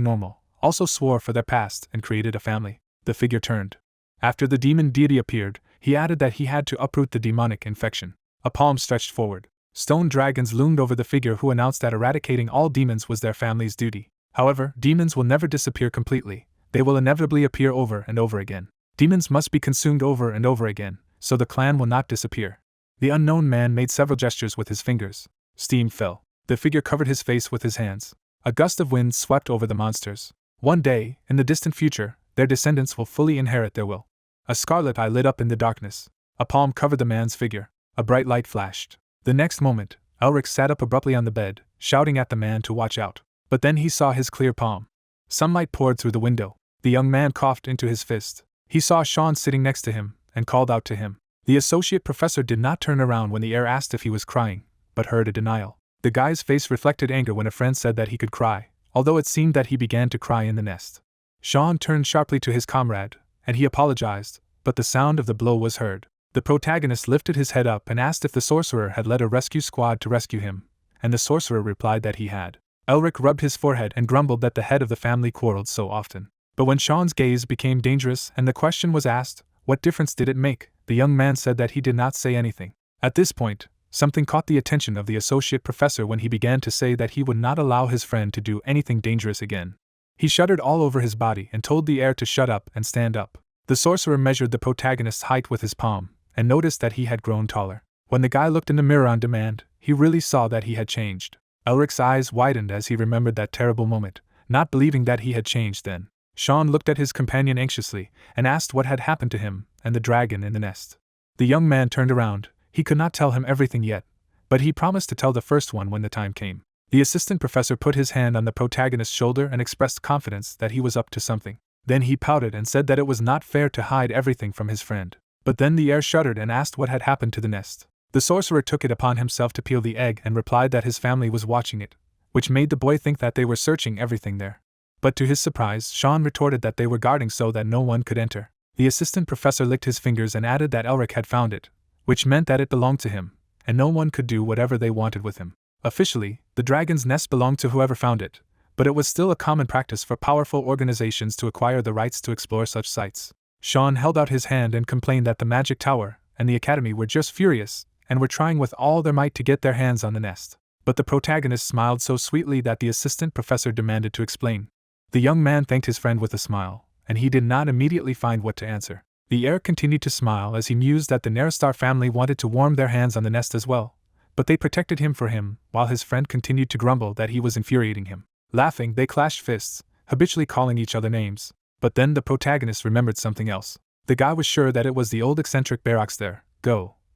normal also swore for their past and created a family. The figure turned. After the demon deity appeared, he added that he had to uproot the demonic infection. A palm stretched forward. Stone dragons loomed over the figure, who announced that eradicating all demons was their family's duty. However, demons will never disappear completely. They will inevitably appear over and over again. Demons must be consumed over and over again, so the clan will not disappear. The unknown man made several gestures with his fingers. Steam fell. The figure covered his face with his hands. A gust of wind swept over the monsters. One day, in the distant future, their descendants will fully inherit their will. A scarlet eye lit up in the darkness. A palm covered the man's figure. A bright light flashed. The next moment, Elric sat up abruptly on the bed, shouting at the man to watch out. But then he saw his clear palm. Sunlight poured through the window. The young man coughed into his fist. He saw Sean sitting next to him, and called out to him. The associate professor did not turn around when the heir asked if he was crying, but heard a denial. The guy's face reflected anger when a friend said that he could cry, although it seemed that he began to cry in the nest. Sean turned sharply to his comrade, and he apologized, but the sound of the blow was heard. The protagonist lifted his head up and asked if the sorcerer had led a rescue squad to rescue him, and the sorcerer replied that he had. Elric rubbed his forehead and grumbled that the head of the family quarreled so often. But when Sean's gaze became dangerous and the question was asked, what difference did it make, the young man said that he did not say anything. At this point, something caught the attention of the associate professor when he began to say that he would not allow his friend to do anything dangerous again. He shuddered all over his body and told the heir to shut up and stand up. The sorcerer measured the protagonist's height with his palm, and noticed that he had grown taller. When the guy looked in the mirror on demand, he really saw that he had changed. Elric's eyes widened as he remembered that terrible moment, not believing that he had changed then. Sean looked at his companion anxiously, and asked what had happened to him and the dragon in the nest. The young man turned around. He could not tell him everything yet, but he promised to tell the first one when the time came. The assistant professor put his hand on the protagonist's shoulder and expressed confidence that he was up to something. Then he pouted and said that it was not fair to hide everything from his friend. But then the heir shuddered and asked what had happened to the nest. The sorcerer took it upon himself to peel the egg and replied that his family was watching it, which made the boy think that they were searching everything there. But to his surprise, Sean retorted that they were guarding so that no one could enter. The assistant professor licked his fingers and added that Elric had found it, which meant that it belonged to him, and no one could do whatever they wanted with him. Officially, the dragon's nest belonged to whoever found it, but it was still a common practice for powerful organizations to acquire the rights to explore such sites. Sean held out his hand and complained that the magic tower and the academy were just furious and were trying with all their might to get their hands on the nest. But the protagonist smiled so sweetly that the assistant professor demanded to explain. The young man thanked his friend with a smile, and he did not immediately find what to answer. The heir continued to smile as he mused that the Neristar family wanted to warm their hands on the nest as well, but they protected him for him, while his friend continued to grumble that he was infuriating him. Laughing, they clashed fists, habitually calling each other names. But then the protagonist remembered something else. The guy was sure that it was the old eccentric Barox there,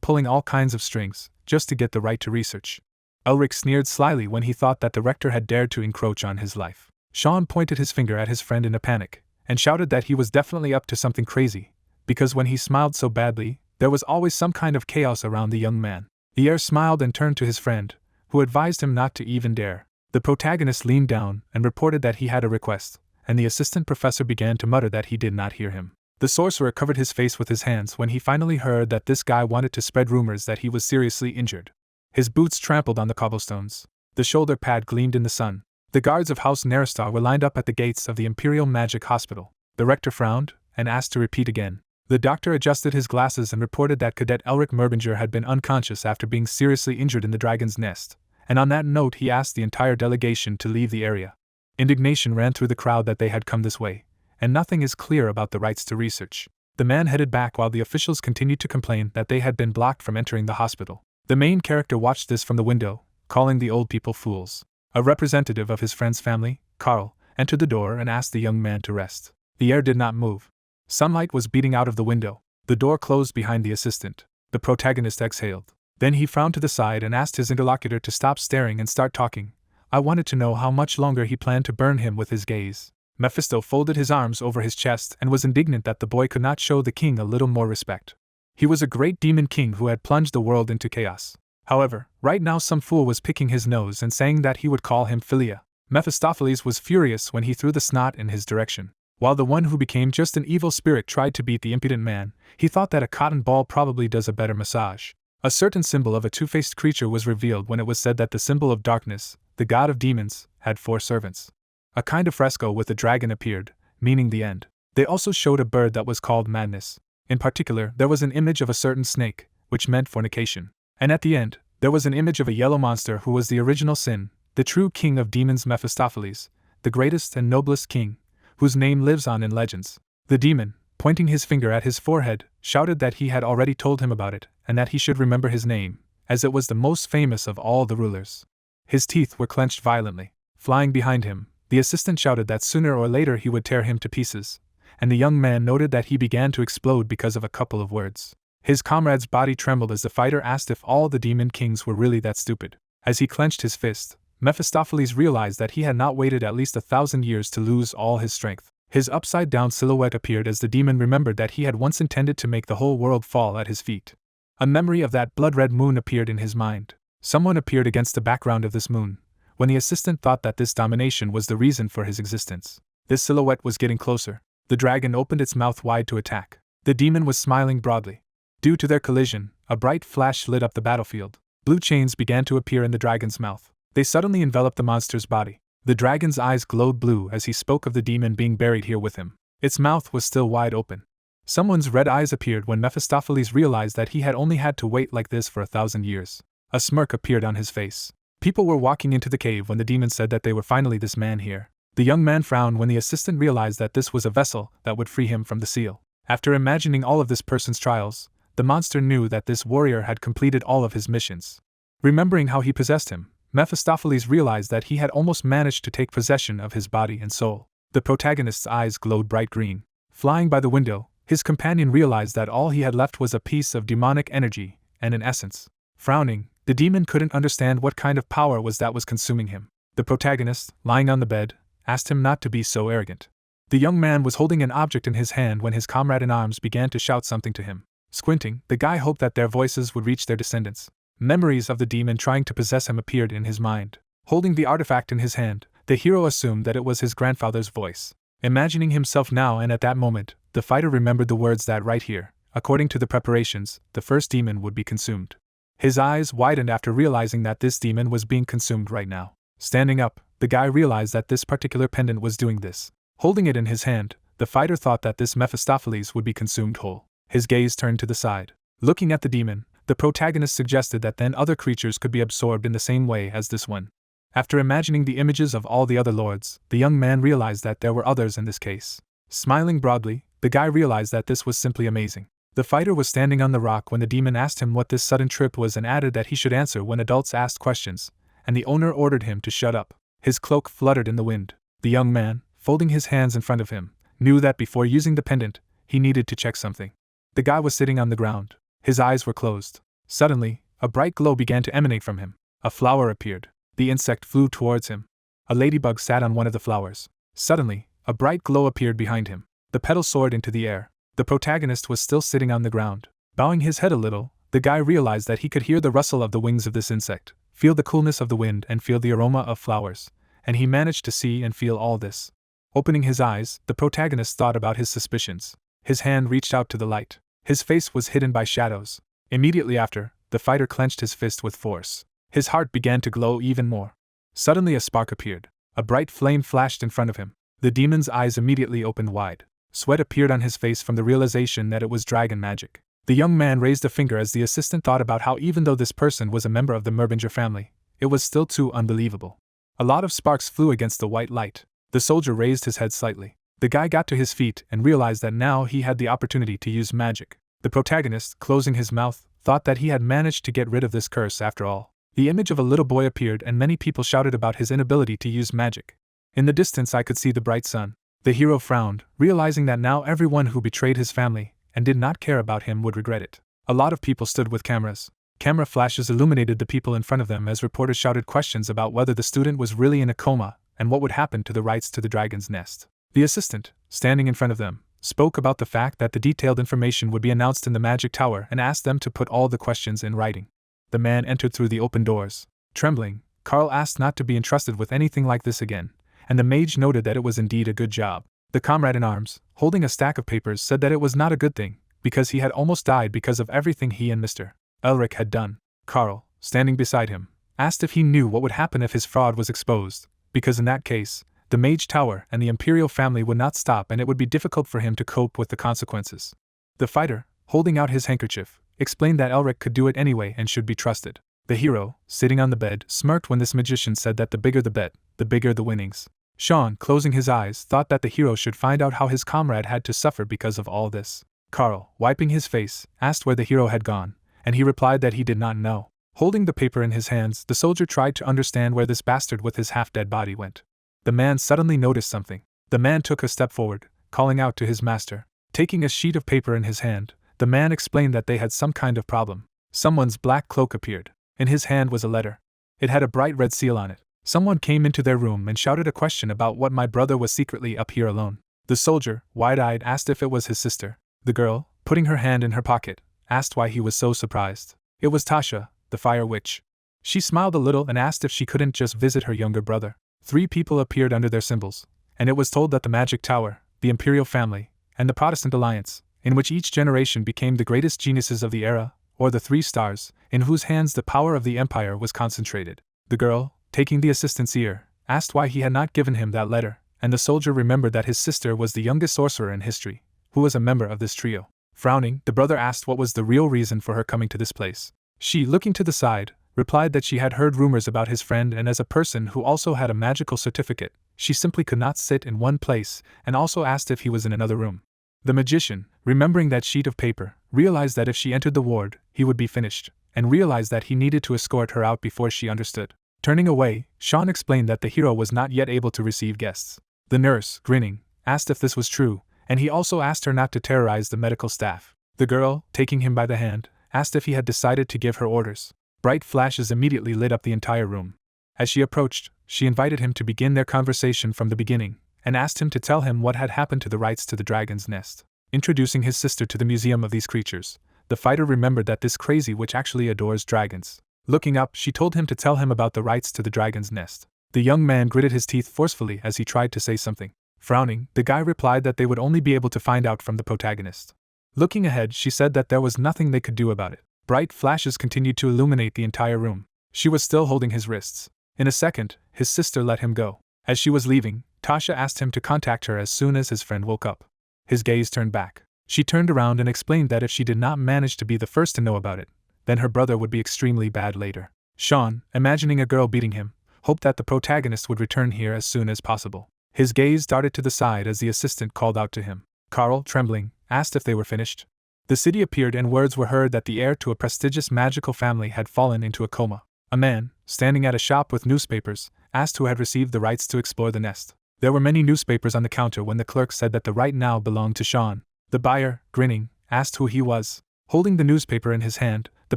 pulling all kinds of strings, just to get the right to research. Elric sneered slyly when he thought that the rector had dared to encroach on his life. Sean pointed his finger at his friend in a panic, and shouted that he was definitely up to something crazy, because when he smiled so badly, there was always some kind of chaos around the young man. The heir smiled and turned to his friend, who advised him not to even dare. The protagonist leaned down and reported that he had a request, and the assistant professor began to mutter that he did not hear him. The sorcerer covered his face with his hands when he finally heard that this guy wanted to spread rumors that he was seriously injured. His boots trampled on the cobblestones. The shoulder pad gleamed in the sun. The guards of House Neristar were lined up at the gates of the Imperial Magic Hospital. The rector frowned and asked to repeat again. The doctor adjusted his glasses and reported that Cadet Elric Merbinger had been unconscious after being seriously injured in the dragon's nest, and on that note he asked the entire delegation to leave the area. Indignation ran through the crowd that they had come this way, and nothing is clear about the rights to research. The man headed back while the officials continued to complain that they had been blocked from entering the hospital. The main character watched this from the window, calling the old people fools. A representative of his friend's family, Carl, entered the door and asked the young man to rest. The heir did not move. Sunlight was beating out of the window. The door closed behind the assistant. The protagonist exhaled. Then he frowned to the side and asked his interlocutor to stop staring and start talking. I wanted to know how much longer he planned to burn him with his gaze. Mephisto folded his arms over his chest and was indignant that the boy could not show the king a little more respect. He was a great demon king who had plunged the world into chaos. However, right now some fool was picking his nose and saying that he would call him Philia. Mephistopheles was furious when he threw the snot in his direction. While the one who became just an evil spirit tried to beat the impudent man, he thought that a cotton ball probably does a better massage. A certain symbol of a two-faced creature was revealed when it was said that the symbol of darkness, the god of demons, had 4 servants. A kind of fresco with a dragon appeared, meaning the end. They also showed a bird that was called madness. In particular, there was an image of a certain snake, which meant fornication. And at the end, there was an image of a yellow monster who was the original sin, the true king of demons Mephistopheles, the greatest and noblest king, whose name lives on in legends. The demon, pointing his finger at his forehead, shouted that he had already told him about it, and that he should remember his name, as it was the most famous of all the rulers. His teeth were clenched violently. Flying behind him, the assistant shouted that sooner or later he would tear him to pieces, and the young man noted that he began to explode because of a couple of words. His comrade's body trembled as the fighter asked if all the demon kings were really that stupid. As he clenched his fist, Mephistopheles realized that he had not waited at least 1,000 years to lose all his strength. His upside-down silhouette appeared as the demon remembered that he had once intended to make the whole world fall at his feet. A memory of that blood-red moon appeared in his mind. Someone appeared against the background of this moon, when the assistant thought that this domination was the reason for his existence. This silhouette was getting closer. The dragon opened its mouth wide to attack. The demon was smiling broadly. Due to their collision, a bright flash lit up the battlefield. Blue chains began to appear in the dragon's mouth. They suddenly enveloped the monster's body. The dragon's eyes glowed blue as he spoke of the demon being buried here with him. Its mouth was still wide open. Someone's red eyes appeared when Mephistopheles realized that he had only had to wait like this for 1,000 years. A smirk appeared on his face. People were walking into the cave when the demon said that they were finally this man here. The young man frowned when the assistant realized that this was a vessel that would free him from the seal. After imagining all of this person's trials, the monster knew that this warrior had completed all of his missions. Remembering how he possessed him, Mephistopheles realized that he had almost managed to take possession of his body and soul. The protagonist's eyes glowed bright green. Flying by the window, his companion realized that all he had left was a piece of demonic energy and an essence. Frowning, the demon couldn't understand what kind of power was consuming him. The protagonist, lying on the bed, asked him not to be so arrogant. The young man was holding an object in his hand when his comrade in arms began to shout something to him. Squinting, the guy hoped that their voices would reach their descendants. Memories of the demon trying to possess him appeared in his mind. Holding the artifact in his hand, the hero assumed that it was his grandfather's voice. Imagining himself now and at that moment, the fighter remembered the words that right here, according to the preparations, the first demon would be consumed. His eyes widened after realizing that this demon was being consumed right now. Standing up, the guy realized that this particular pendant was doing this. Holding it in his hand, the fighter thought that this Mephistopheles would be consumed whole. His gaze turned to the side. Looking at the demon, the protagonist suggested that then other creatures could be absorbed in the same way as this one. After imagining the images of all the other lords, the young man realized that there were others in this case. Smiling broadly, the guy realized that this was simply amazing. The fighter was standing on the rock when the demon asked him what this sudden trip was and added that he should answer when adults asked questions, and the owner ordered him to shut up. His cloak fluttered in the wind. The young man, folding his hands in front of him, knew that before using the pendant, he needed to check something. The guy was sitting on the ground. His eyes were closed. Suddenly, a bright glow began to emanate from him. A flower appeared. The insect flew towards him. A ladybug sat on one of the flowers. Suddenly, a bright glow appeared behind him. The petals soared into the air. The protagonist was still sitting on the ground. Bowing his head a little, the guy realized that he could hear the rustle of the wings of this insect, feel the coolness of the wind and feel the aroma of flowers, and he managed to see and feel all this. Opening his eyes, the protagonist thought about his suspicions. His hand reached out to the light. His face was hidden by shadows. Immediately after, the fighter clenched his fist with force. His heart began to glow even more. Suddenly a spark appeared. A bright flame flashed in front of him. The demon's eyes immediately opened wide. Sweat appeared on his face from the realization that it was dragon magic. The young man raised a finger as the assistant thought about how even though this person was a member of the Merbinger family, it was still too unbelievable. A lot of sparks flew against the white light. The soldier raised his head slightly. The guy got to his feet and realized that now he had the opportunity to use magic. The protagonist, closing his mouth, thought that he had managed to get rid of this curse after all. The image of a little boy appeared and many people shouted about his inability to use magic. In the distance I could see the bright sun. The hero frowned, realizing that now everyone who betrayed his family and did not care about him would regret it. A lot of people stood with cameras. Camera flashes illuminated the people in front of them as reporters shouted questions about whether the student was really in a coma and what would happen to the rights to the dragon's nest. The assistant, standing in front of them, spoke about the fact that the detailed information would be announced in the magic tower and asked them to put all the questions in writing. The man entered through the open doors. Trembling, Carl asked not to be entrusted with anything like this again, and the mage noted that it was indeed a good job. The comrade in arms, holding a stack of papers, said that it was not a good thing, because he had almost died because of everything he and Mr. Elric had done. Carl, standing beside him, asked if he knew what would happen if his fraud was exposed, because in that case, the Mage Tower and the Imperial family would not stop and it would be difficult for him to cope with the consequences. The fighter, holding out his handkerchief, explained that Elric could do it anyway and should be trusted. The hero, sitting on the bed, smirked when this magician said that the bigger the bet, the bigger the winnings. Sean, closing his eyes, thought that the hero should find out how his comrade had to suffer because of all this. Carl, wiping his face, asked where the hero had gone, and he replied that he did not know. Holding the paper in his hands, the soldier tried to understand where this bastard with his half-dead body went. The man suddenly noticed something. The man took a step forward, calling out to his master. Taking a sheet of paper in his hand, the man explained that they had some kind of problem. Someone's black cloak appeared. In his hand was a letter. It had a bright red seal on it. Someone came into their room and shouted a question about what my brother was secretly up here alone. The soldier, wide-eyed, asked if it was his sister. The girl, putting her hand in her pocket, asked why he was so surprised. It was Tasha, the fire witch. She smiled a little and asked if she couldn't just visit her younger brother. 3 people appeared under their symbols, and it was told that the Magic Tower, the Imperial family, and the Protestant Alliance, in which each generation became the greatest geniuses of the era, or the 3 stars, in whose hands the power of the Empire was concentrated. The girl, taking the assistant's ear, asked why he had not given him that letter, and the soldier remembered that his sister was the youngest sorcerer in history, who was a member of this trio. Frowning, the brother asked what was the real reason for her coming to this place. She, looking to the side, replied that she had heard rumors about his friend, and as a person who also had a magical certificate, she simply could not sit in one place, and also asked if he was in another room. The magician, remembering that sheet of paper, realized that if she entered the ward, he would be finished, and realized that he needed to escort her out before she understood. Turning away, Sean explained that the hero was not yet able to receive guests. The nurse, grinning, asked if this was true, and he also asked her not to terrorize the medical staff. The girl, taking him by the hand, asked if he had decided to give her orders. Bright flashes immediately lit up the entire room. As she approached, she invited him to begin their conversation from the beginning, and asked him to tell him what had happened to the rights to the dragon's nest. Introducing his sister to the museum of these creatures, the fighter remembered that this crazy witch actually adores dragons. Looking up, she told him to tell him about the rights to the dragon's nest. The young man gritted his teeth forcefully as he tried to say something. Frowning, the guy replied that they would only be able to find out from the protagonist. Looking ahead, she said that there was nothing they could do about it. Bright flashes continued to illuminate the entire room. She was still holding his wrists. In a second, his sister let him go. As she was leaving, Tasha asked him to contact her as soon as his friend woke up. His gaze turned back. She turned around and explained that if she did not manage to be the first to know about it, then her brother would be extremely bad later. Sean, imagining a girl beating him, hoped that the protagonist would return here as soon as possible. His gaze darted to the side as the assistant called out to him. Carl, trembling, asked if they were finished. The city appeared and words were heard that the heir to a prestigious magical family had fallen into a coma. A man, standing at a shop with newspapers, asked who had received the rights to explore the nest. There were many newspapers on the counter when the clerk said that the right now belonged to Sean. The buyer, grinning, asked who he was. Holding the newspaper in his hand, the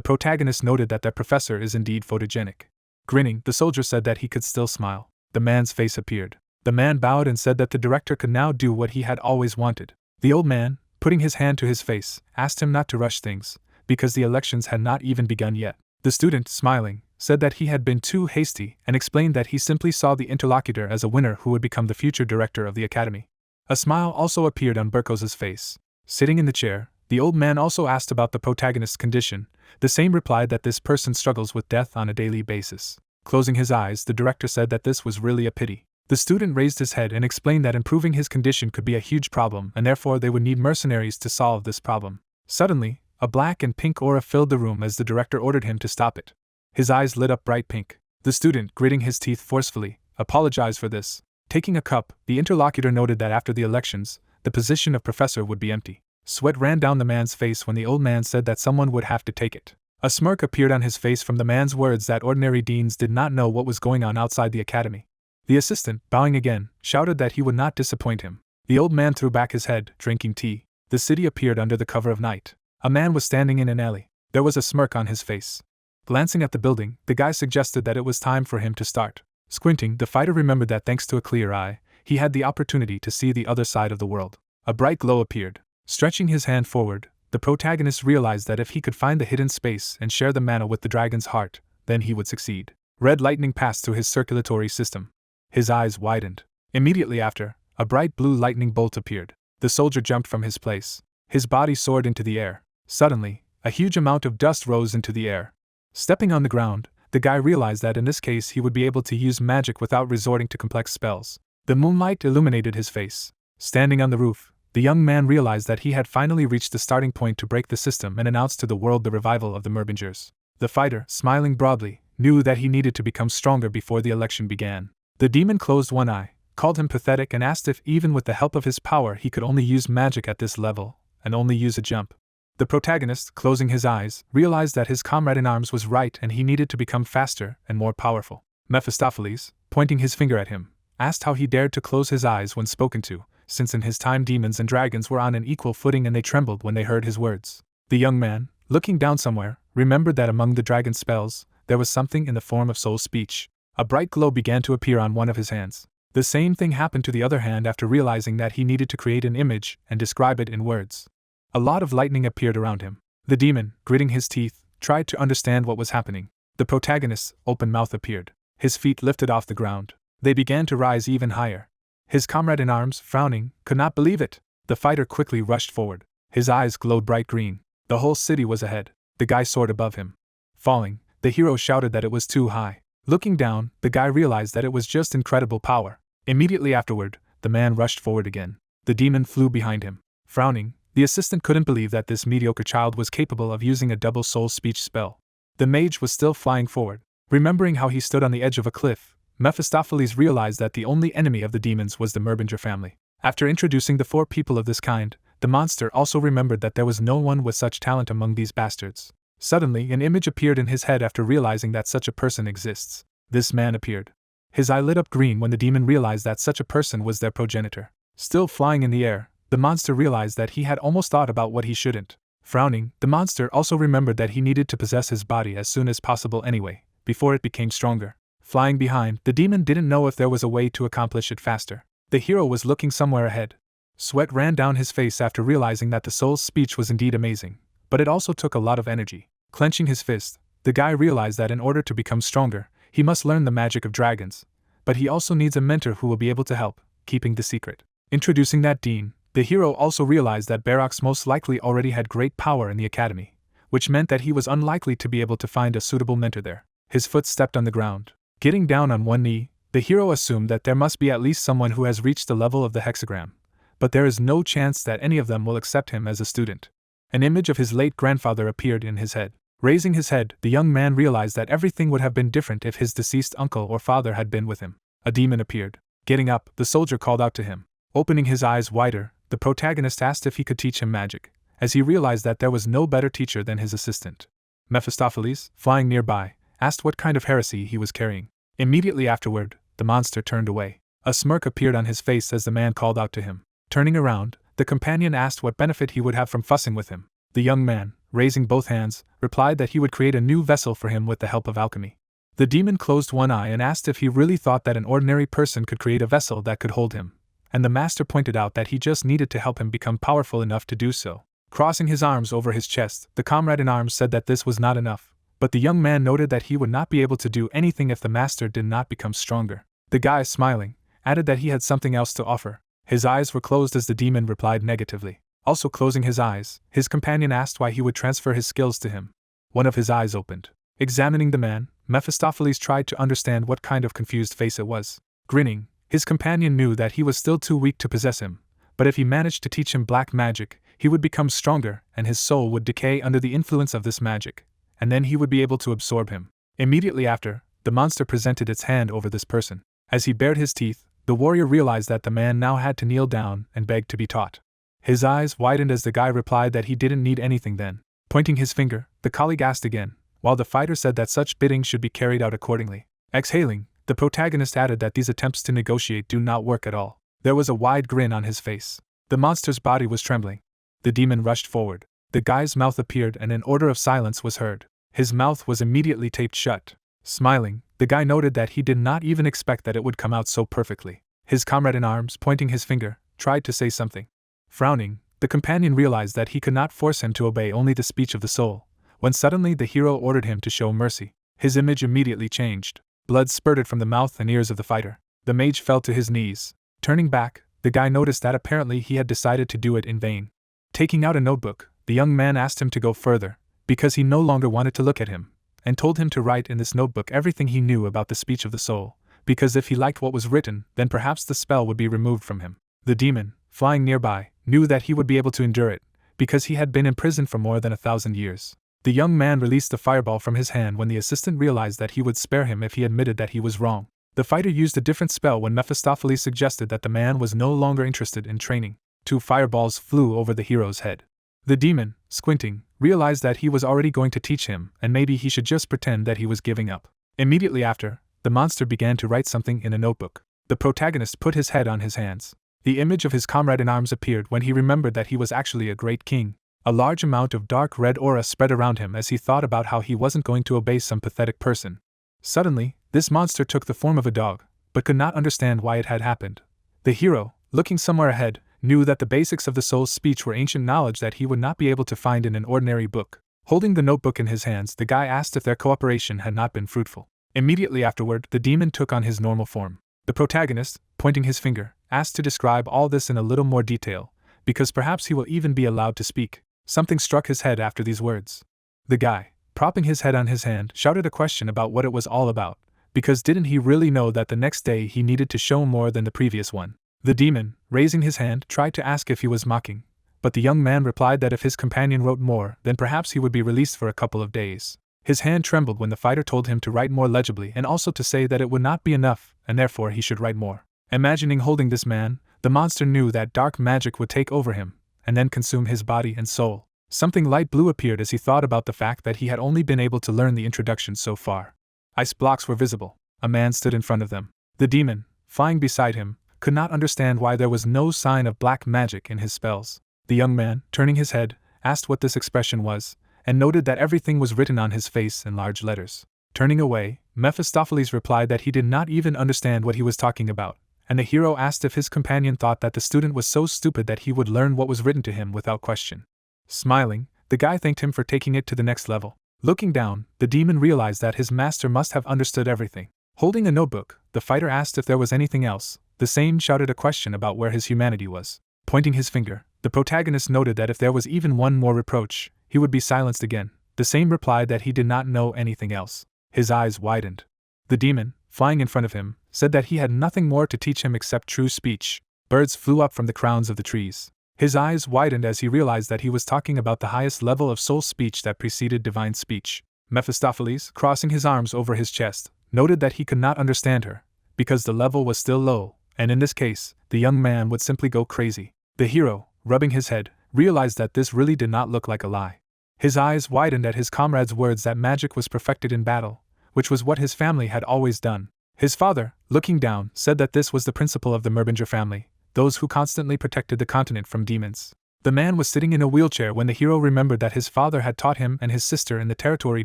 protagonist noted that their professor is indeed photogenic. Grinning, the soldier said that he could still smile. The man's face appeared. The man bowed and said that the director could now do what he had always wanted. The old man, putting his hand to his face, asked him not to rush things, because the elections had not even begun yet. The student, smiling, said that he had been too hasty and explained that he simply saw the interlocutor as a winner who would become the future director of the academy. A smile also appeared on Burkos' face. Sitting in the chair, the old man also asked about the protagonist's condition. The same replied that this person struggles with death on a daily basis. Closing his eyes, the director said that this was really a pity. The student raised his head and explained that improving his condition could be a huge problem and therefore they would need mercenaries to solve this problem. Suddenly, a black and pink aura filled the room as the director ordered him to stop it. His eyes lit up bright pink. The student, gritting his teeth forcefully, apologized for this. Taking a cup, the interlocutor noted that after the elections, the position of professor would be empty. Sweat ran down the man's face when the old man said that someone would have to take it. A smirk appeared on his face from the man's words that ordinary deans did not know what was going on outside the academy. The assistant, bowing again, shouted that he would not disappoint him. The old man threw back his head, drinking tea. The city appeared under the cover of night. A man was standing in an alley. There was a smirk on his face. Glancing at the building, the guy suggested that it was time for him to start. Squinting, the fighter remembered that thanks to a clear eye, he had the opportunity to see the other side of the world. A bright glow appeared. Stretching his hand forward, the protagonist realized that if he could find the hidden space and share the mana with the dragon's heart, then he would succeed. Red lightning passed through his circulatory system. His eyes widened. Immediately after, a bright blue lightning bolt appeared. The soldier jumped from his place. His body soared into the air. Suddenly, a huge amount of dust rose into the air. Stepping on the ground, the guy realized that in this case he would be able to use magic without resorting to complex spells. The moonlight illuminated his face. Standing on the roof, the young man realized that he had finally reached the starting point to break the system and announced to the world the revival of the Merbingers. The fighter, smiling broadly, knew that he needed to become stronger before the election began. The demon closed one eye, called him pathetic, and asked if even with the help of his power he could only use magic at this level, and only use a jump. The protagonist, closing his eyes, realized that his comrade-in-arms was right and he needed to become faster and more powerful. Mephistopheles, pointing his finger at him, asked how he dared to close his eyes when spoken to, since in his time demons and dragons were on an equal footing and they trembled when they heard his words. The young man, looking down somewhere, remembered that among the dragon spells, there was something in the form of soul speech. A bright glow began to appear on one of his hands. The same thing happened to the other hand after realizing that he needed to create an image and describe it in words. A lot of lightning appeared around him. The demon, gritting his teeth, tried to understand what was happening. The protagonist's open mouth appeared. His feet lifted off the ground. They began to rise even higher. His comrade-in-arms, frowning, could not believe it. The fighter quickly rushed forward. His eyes glowed bright green. The whole city was ahead. The guy soared above him. Falling, the hero shouted that it was too high. Looking down, the guy realized that it was just incredible power. Immediately afterward, the man rushed forward again. The demon flew behind him. Frowning, the assistant couldn't believe that this mediocre child was capable of using a double soul speech spell. The mage was still flying forward. Remembering how he stood on the edge of a cliff, Mephistopheles realized that the only enemy of the demons was the Merbinger family. After introducing the 4 people of this kind, the monster also remembered that there was no one with such talent among these bastards. Suddenly, an image appeared in his head after realizing that such a person exists. This man appeared. His eye lit up green when the demon realized that such a person was their progenitor. Still flying in the air, the monster realized that he had almost thought about what he shouldn't. Frowning, the monster also remembered that he needed to possess his body as soon as possible anyway, before it became stronger. Flying behind, the demon didn't know if there was a way to accomplish it faster. The hero was looking somewhere ahead. Sweat ran down his face after realizing that the soul's speech was indeed amazing, but it also took a lot of energy. Clenching his fist, the guy realized that in order to become stronger, he must learn the magic of dragons, but he also needs a mentor who will be able to help, keeping the secret. Introducing that dean, the hero also realized that Barox most likely already had great power in the academy, which meant that he was unlikely to be able to find a suitable mentor there. His foot stepped on the ground. Getting down on one knee, the hero assumed that there must be at least someone who has reached the level of the hexagram, but there is no chance that any of them will accept him as a student. An image of his late grandfather appeared in his head. Raising his head, the young man realized that everything would have been different if his deceased uncle or father had been with him. A demon appeared. Getting up, the soldier called out to him. Opening his eyes wider, the protagonist asked if he could teach him magic, as he realized that there was no better teacher than his assistant. Mephistopheles, flying nearby, asked what kind of heresy he was carrying. Immediately afterward, the monster turned away. A smirk appeared on his face as the man called out to him. Turning around, the companion asked what benefit he would have from fussing with him. The young man, raising both hands, replied that he would create a new vessel for him with the help of alchemy. The demon closed one eye and asked if he really thought that an ordinary person could create a vessel that could hold him, and the master pointed out that he just needed to help him become powerful enough to do so. Crossing his arms over his chest, the comrade-in-arms said that this was not enough, but the young man noted that he would not be able to do anything if the master did not become stronger. The guy, smiling, added that he had something else to offer. His eyes were closed as the demon replied negatively. Also closing his eyes, his companion asked why he would transfer his skills to him. One of his eyes opened. Examining the man, Mephistopheles tried to understand what kind of confused face it was. Grinning, his companion knew that he was still too weak to possess him, but if he managed to teach him black magic, he would become stronger and his soul would decay under the influence of this magic, and then he would be able to absorb him. Immediately after, the monster presented its hand over this person. As he bared his teeth, the warrior realized that the man now had to kneel down and beg to be taught. His eyes widened as the guy replied that he didn't need anything then. Pointing his finger, the colleague asked again, while the fighter said that such bidding should be carried out accordingly. Exhaling, the protagonist added that these attempts to negotiate do not work at all. There was a wide grin on his face. The monster's body was trembling. The demon rushed forward. The guy's mouth appeared and an order of silence was heard. His mouth was immediately taped shut. Smiling, the guy noted that he did not even expect that it would come out so perfectly. His comrade-in-arms, pointing his finger, tried to say something. Frowning, the companion realized that he could not force him to obey only the speech of the soul, when suddenly the hero ordered him to show mercy. His image immediately changed. Blood spurted from the mouth and ears of the fighter. The mage fell to his knees. Turning back, the guy noticed that apparently he had decided to do it in vain. Taking out a notebook, the young man asked him to go further, because he no longer wanted to look at him, and told him to write in this notebook everything he knew about the speech of the soul, because if he liked what was written, then perhaps the spell would be removed from him. The demon, flying nearby, knew that he would be able to endure it, because he had been imprisoned for more than 1,000 years. The young man released the fireball from his hand when the assistant realized that he would spare him if he admitted that he was wrong. The fighter used a different spell when Mephistopheles suggested that the man was no longer interested in training. 2 fireballs flew over the hero's head. The demon, squinting, realized that he was already going to teach him, and maybe he should just pretend that he was giving up. Immediately after, the monster began to write something in a notebook. The protagonist put his head on his hands. The image of his comrade in arms appeared when he remembered that he was actually a great king. A large amount of dark red aura spread around him as he thought about how he wasn't going to obey some pathetic person. Suddenly, this monster took the form of a dog, but could not understand why it had happened. The hero, looking somewhere ahead, knew that the basics of the soul's speech were ancient knowledge that he would not be able to find in an ordinary book. Holding the notebook in his hands, the guy asked if their cooperation had not been fruitful. Immediately afterward, the demon took on his normal form. The protagonist, pointing his finger, asked to describe all this in a little more detail, because perhaps he will even be allowed to speak. Something struck his head after these words. The guy, propping his head on his hand, shouted a question about what it was all about, because didn't he really know that the next day he needed to show more than the previous one? The demon, raising his hand, tried to ask if he was mocking, but the young man replied that if his companion wrote more, then perhaps he would be released for a couple of days. His hand trembled when the fighter told him to write more legibly and also to say that it would not be enough, and therefore he should write more. Imagining holding this man, the monster knew that dark magic would take over him, and then consume his body and soul. Something light blue appeared as he thought about the fact that he had only been able to learn the introduction so far. Ice blocks were visible. A man stood in front of them. The demon, flying beside him, could not understand why there was no sign of black magic in his spells. The young man, turning his head, asked what this expression was, and noted that everything was written on his face in large letters. Turning away, Mephistopheles replied that he did not even understand what he was talking about, and the hero asked if his companion thought that the student was so stupid that he would learn what was written to him without question. Smiling, the guy thanked him for taking it to the next level. Looking down, the demon realized that his master must have understood everything. Holding a notebook, the fighter asked if there was anything else. The same shouted a question about where his humanity was. Pointing his finger, the protagonist noted that if there was even one more reproach, he would be silenced again. The same replied that he did not know anything else. His eyes widened. The demon, flying in front of him, said that he had nothing more to teach him except true speech. Birds flew up from the crowns of the trees. His eyes widened as he realized that he was talking about the highest level of soul speech that preceded divine speech. Mephistopheles, crossing his arms over his chest, noted that he could not understand her, because the level was still low, and in this case, the young man would simply go crazy. The hero, rubbing his head, realized that this really did not look like a lie. His eyes widened at his comrade's words that magic was perfected in battle, which was what his family had always done. His father, looking down, said that this was the principle of the Merbinger family, those who constantly protected the continent from demons. The man was sitting in a wheelchair when the hero remembered that his father had taught him and his sister in the territory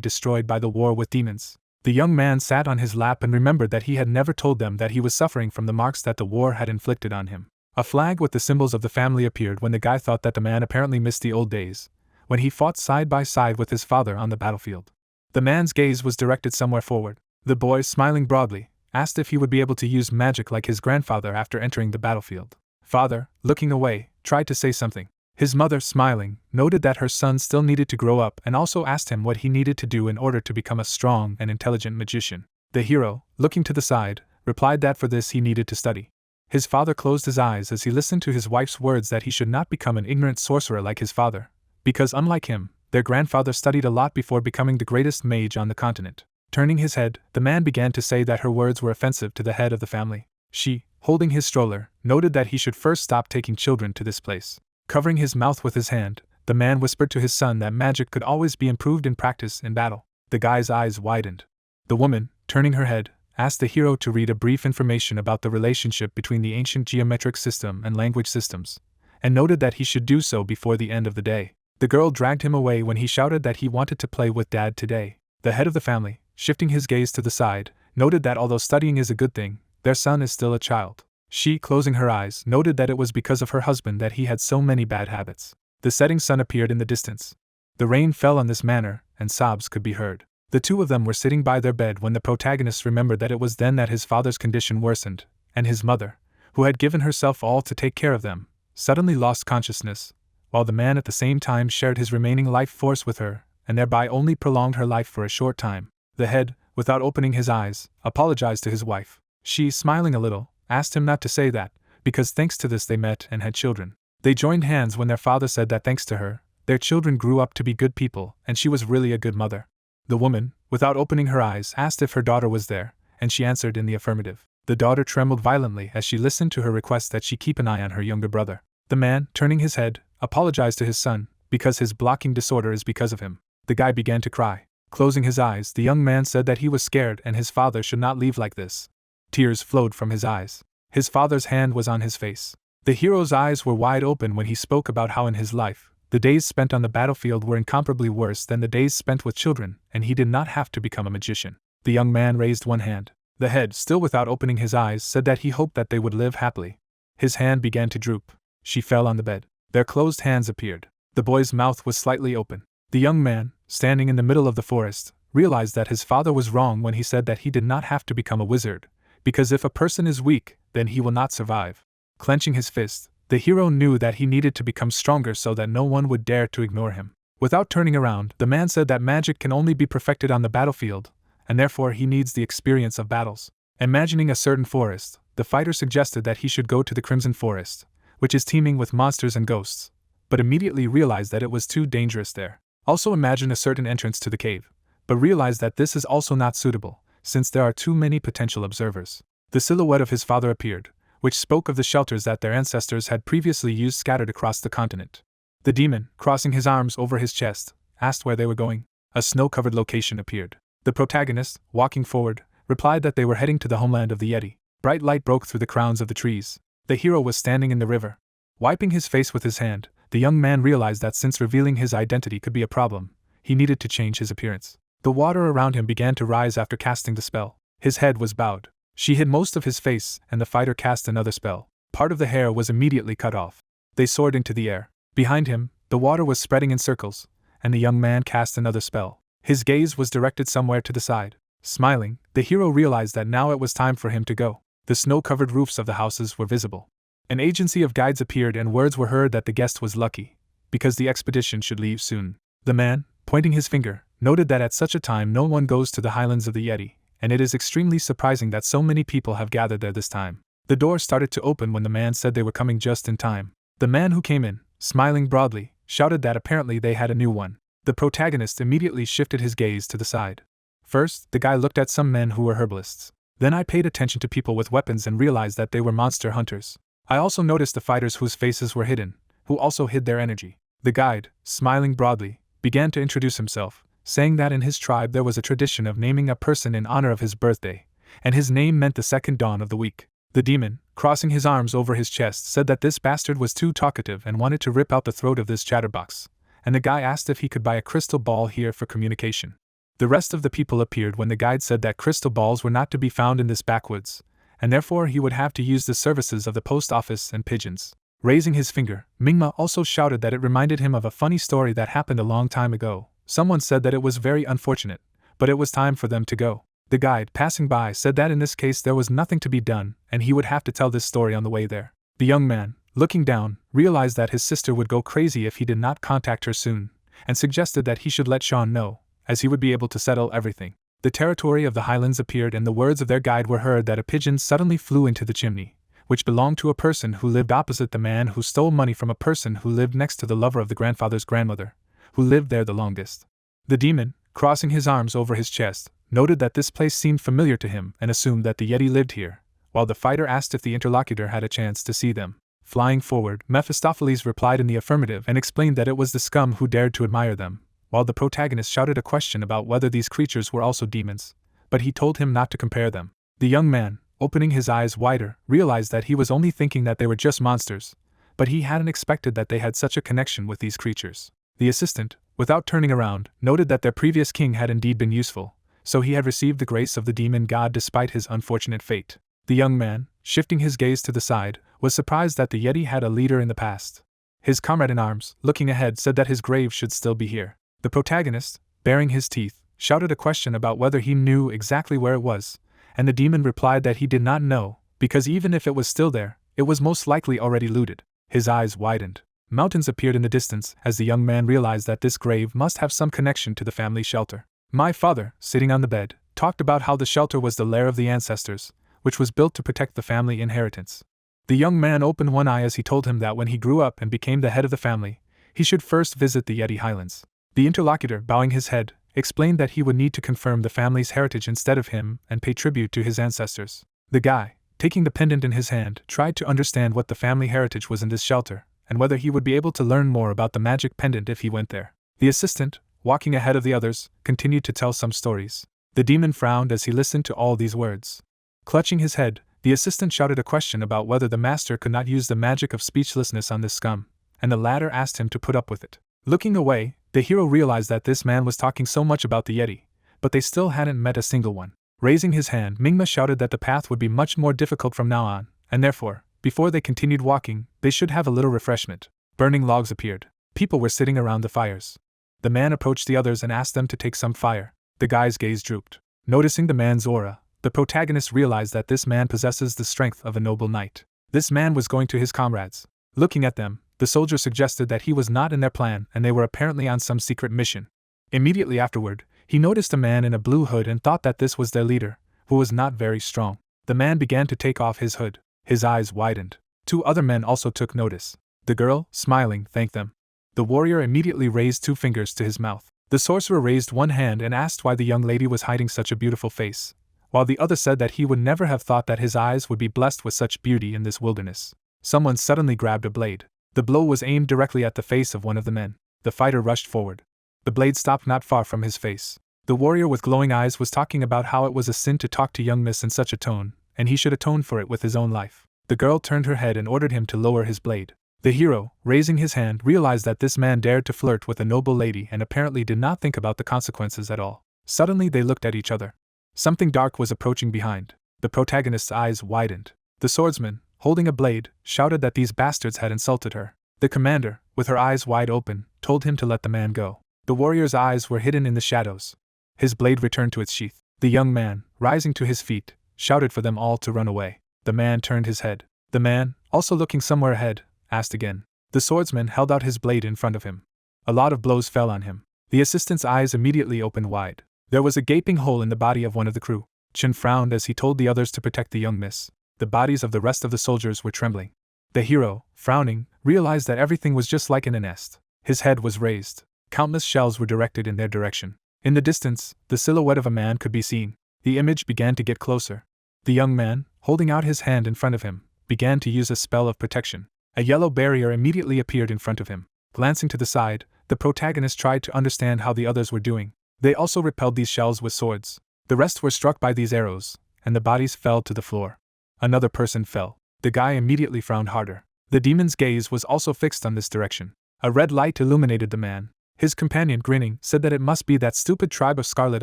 destroyed by the war with demons. The young man sat on his lap and remembered that he had never told them that he was suffering from the marks that the war had inflicted on him. A flag with the symbols of the family appeared when the guy thought that the man apparently missed the old days, when he fought side by side with his father on the battlefield. The man's gaze was directed somewhere forward. The boy, smiling broadly, asked if he would be able to use magic like his grandfather after entering the battlefield. Father, looking away, tried to say something. His mother, smiling, noted that her son still needed to grow up and also asked him what he needed to do in order to become a strong and intelligent magician. The hero, looking to the side, replied that for this he needed to study. His father closed his eyes as he listened to his wife's words that he should not become an ignorant sorcerer like his father, because unlike him, their grandfather studied a lot before becoming the greatest mage on the continent. Turning his head, the man began to say that her words were offensive to the head of the family. She, holding his stroller, noted that he should first stop taking children to this place. Covering his mouth with his hand, the man whispered to his son that magic could always be improved in practice in battle. The guy's eyes widened. The woman, turning her head, asked the hero to read a brief information about the relationship between the ancient geometric system and language systems, and noted that he should do so before the end of the day. The girl dragged him away when he shouted that he wanted to play with Dad today. The head of the family, shifting his gaze to the side, noted that although studying is a good thing, their son is still a child. She, closing her eyes, noted that it was because of her husband that he had so many bad habits. The setting sun appeared in the distance. The rain fell on this manor, and sobs could be heard. The two of them were sitting by their bed when the protagonist remembered that it was then that his father's condition worsened, and his mother, who had given herself all to take care of them, suddenly lost consciousness, while the man at the same time shared his remaining life force with her, and thereby only prolonged her life for a short time. The head, without opening his eyes, apologized to his wife. She, smiling a little, asked him not to say that, because thanks to this they met and had children. They joined hands when their father said that thanks to her, their children grew up to be good people, and she was really a good mother. The woman, without opening her eyes, asked if her daughter was there, and she answered in the affirmative. The daughter trembled violently as she listened to her request that she keep an eye on her younger brother. The man, turning his head, apologized to his son, because his blocking disorder is because of him. The guy began to cry. Closing his eyes, the young man said that he was scared and his father should not leave like this. Tears flowed from his eyes. His father's hand was on his face. The hero's eyes were wide open when he spoke about how in his life, the days spent on the battlefield were incomparably worse than the days spent with children, and he did not have to become a magician. The young man raised one hand. The head, still without opening his eyes, said that he hoped that they would live happily. His hand began to droop. She fell on the bed. Their closed hands appeared. The boy's mouth was slightly open. The young man, standing in the middle of the forest, realized that his father was wrong when he said that he did not have to become a wizard, because if a person is weak, then he will not survive. Clenching his fist, the hero knew that he needed to become stronger so that no one would dare to ignore him. Without turning around, the man said that magic can only be perfected on the battlefield, and therefore he needs the experience of battles. Imagining a certain forest, the fighter suggested that he should go to the Crimson Forest, which is teeming with monsters and ghosts, but immediately realized that it was too dangerous there. Also imagine a certain entrance to the cave, but realized that this is also not suitable, since there are too many potential observers. The silhouette of his father appeared, which spoke of the shelters that their ancestors had previously used scattered across the continent. The demon, crossing his arms over his chest, asked where they were going. A snow-covered location appeared. The protagonist, walking forward, replied that they were heading to the homeland of the Yeti. Bright light broke through the crowns of the trees. The hero was standing in the river. Wiping his face with his hand, the young man realized that since revealing his identity could be a problem, he needed to change his appearance. The water around him began to rise after casting the spell. His head was bowed. She hid most of his face, and the fighter cast another spell. Part of the hair was immediately cut off. They soared into the air. Behind him, the water was spreading in circles, and the young man cast another spell. His gaze was directed somewhere to the side. Smiling, the hero realized that now it was time for him to go. The snow-covered roofs of the houses were visible. An agency of guides appeared and words were heard that the guest was lucky, because the expedition should leave soon. The man, pointing his finger, noted that at such a time no one goes to the highlands of the Yeti, and it is extremely surprising that so many people have gathered there this time. The door started to open when the man said they were coming just in time. The man who came in, smiling broadly, shouted that apparently they had a new one. The protagonist immediately shifted his gaze to the side. First, the guy looked at some men who were herbalists. Then I paid attention to people with weapons and realized that they were monster hunters. I also noticed the fighters whose faces were hidden, who also hid their energy. The guide, smiling broadly, began to introduce himself, saying that in his tribe there was a tradition of naming a person in honor of his birthday, and his name meant the second dawn of the week. The demon, crossing his arms over his chest, said that this bastard was too talkative and wanted to rip out the throat of this chatterbox, and the guy asked if he could buy a crystal ball here for communication. The rest of the people appeared when the guide said that crystal balls were not to be found in this backwoods, and therefore he would have to use the services of the post office and pigeons. Raising his finger, Mingma also shouted that it reminded him of a funny story that happened a long time ago. Someone said that it was very unfortunate, but it was time for them to go. The guide, passing by, said that in this case there was nothing to be done, and he would have to tell this story on the way there. The young man, looking down, realized that his sister would go crazy if he did not contact her soon, and suggested that he should let Sean know, as he would be able to settle everything. The territory of the highlands appeared and the words of their guide were heard that a pigeon suddenly flew into the chimney, which belonged to a person who lived opposite the man who stole money from a person who lived next to the lover of the grandfather's grandmother, who lived there the longest. The demon, crossing his arms over his chest, noted that this place seemed familiar to him and assumed that the Yeti lived here, while the fighter asked if the interlocutor had a chance to see them. Flying forward, Mephistopheles replied in the affirmative and explained that it was the scum who dared to admire them, while the protagonist shouted a question about whether these creatures were also demons, but he told him not to compare them. The young man, opening his eyes wider, realized that he was only thinking that they were just monsters, but he hadn't expected that they had such a connection with these creatures. The assistant, without turning around, noted that their previous king had indeed been useful, so he had received the grace of the demon god despite his unfortunate fate. The young man, shifting his gaze to the side, was surprised that the Yeti had a leader in the past. His comrade in arms, looking ahead, said that his grave should still be here. The protagonist, baring his teeth, shouted a question about whether he knew exactly where it was, and the demon replied that he did not know, because even if it was still there, It was most likely already looted. His eyes widened. Mountains appeared in the distance as the young man realized that this grave must have some connection to the family shelter. My father, sitting on the bed, talked about how the shelter was the lair of the ancestors, which was built to protect the family inheritance. The young man opened one eye as he told him that when he grew up and became the head of the family, he should first visit the Yeti Highlands. The interlocutor, bowing his head, explained that he would need to confirm the family's heritage instead of him and pay tribute to his ancestors. The guy, taking the pendant in his hand, tried to understand what the family heritage was in this shelter, and whether he would be able to learn more about the magic pendant if he went there. The assistant, walking ahead of the others, continued to tell some stories. The demon frowned as he listened to all these words. Clutching his head, the assistant shouted a question about whether the master could not use the magic of speechlessness on this scum, and the latter asked him to put up with it. Looking away, the hero realized that this man was talking so much about the Yeti, but they still hadn't met a single one. Raising his hand, Mingma shouted that the path would be much more difficult from now on, and therefore, before they continued walking, they should have a little refreshment. Burning logs appeared. People were sitting around the fires. The man approached the others and asked them to take some fire. The guy's gaze drooped. Noticing the man's aura, the protagonist realized that this man possesses the strength of a noble knight. This man was going to his comrades. Looking at them, the soldier suggested that he was not in their plan and they were apparently on some secret mission. Immediately afterward, he noticed a man in a blue hood and thought that this was their leader, who was not very strong. The man began to take off his hood. His eyes widened. 2 other men also took notice. The girl, smiling, thanked them. The warrior immediately raised 2 fingers to his mouth. The sorcerer raised one hand and asked why the young lady was hiding such a beautiful face, while the other said that he would never have thought that his eyes would be blessed with such beauty in this wilderness. Someone suddenly grabbed a blade. The blow was aimed directly at the face of one of the men. The fighter rushed forward. The blade stopped not far from his face. The warrior with glowing eyes was talking about how it was a sin to talk to young miss in such a tone, and he should atone for it with his own life. The girl turned her head and ordered him to lower his blade. The hero, raising his hand, realized that this man dared to flirt with a noble lady and apparently did not think about the consequences at all. Suddenly they looked at each other. Something dark was approaching behind. The protagonist's eyes widened. The swordsman, holding a blade, shouted that these bastards had insulted her. The commander, with her eyes wide open, told him to let the man go. The warrior's eyes were hidden in the shadows. His blade returned to its sheath. The young man, rising to his feet, shouted for them all to run away. The man turned his head. The man, also looking somewhere ahead, asked again. The swordsman held out his blade in front of him. A lot of blows fell on him. The assistant's eyes immediately opened wide. There was a gaping hole in the body of one of the crew. Chen frowned as he told the others to protect the young miss. The bodies of the rest of the soldiers were trembling. The hero, frowning, realized that everything was just like in a nest. His head was raised. Countless shells were directed in their direction. In the distance, the silhouette of a man could be seen. The image began to get closer. The young man, holding out his hand in front of him, began to use a spell of protection. A yellow barrier immediately appeared in front of him. Glancing to the side, the protagonist tried to understand how the others were doing. They also repelled these shells with swords. The rest were struck by these arrows, and the bodies fell to the floor. Another person fell. The guy immediately frowned harder. The demon's gaze was also fixed on this direction. A red light illuminated the man. His companion, grinning, said that it must be that stupid tribe of Scarlet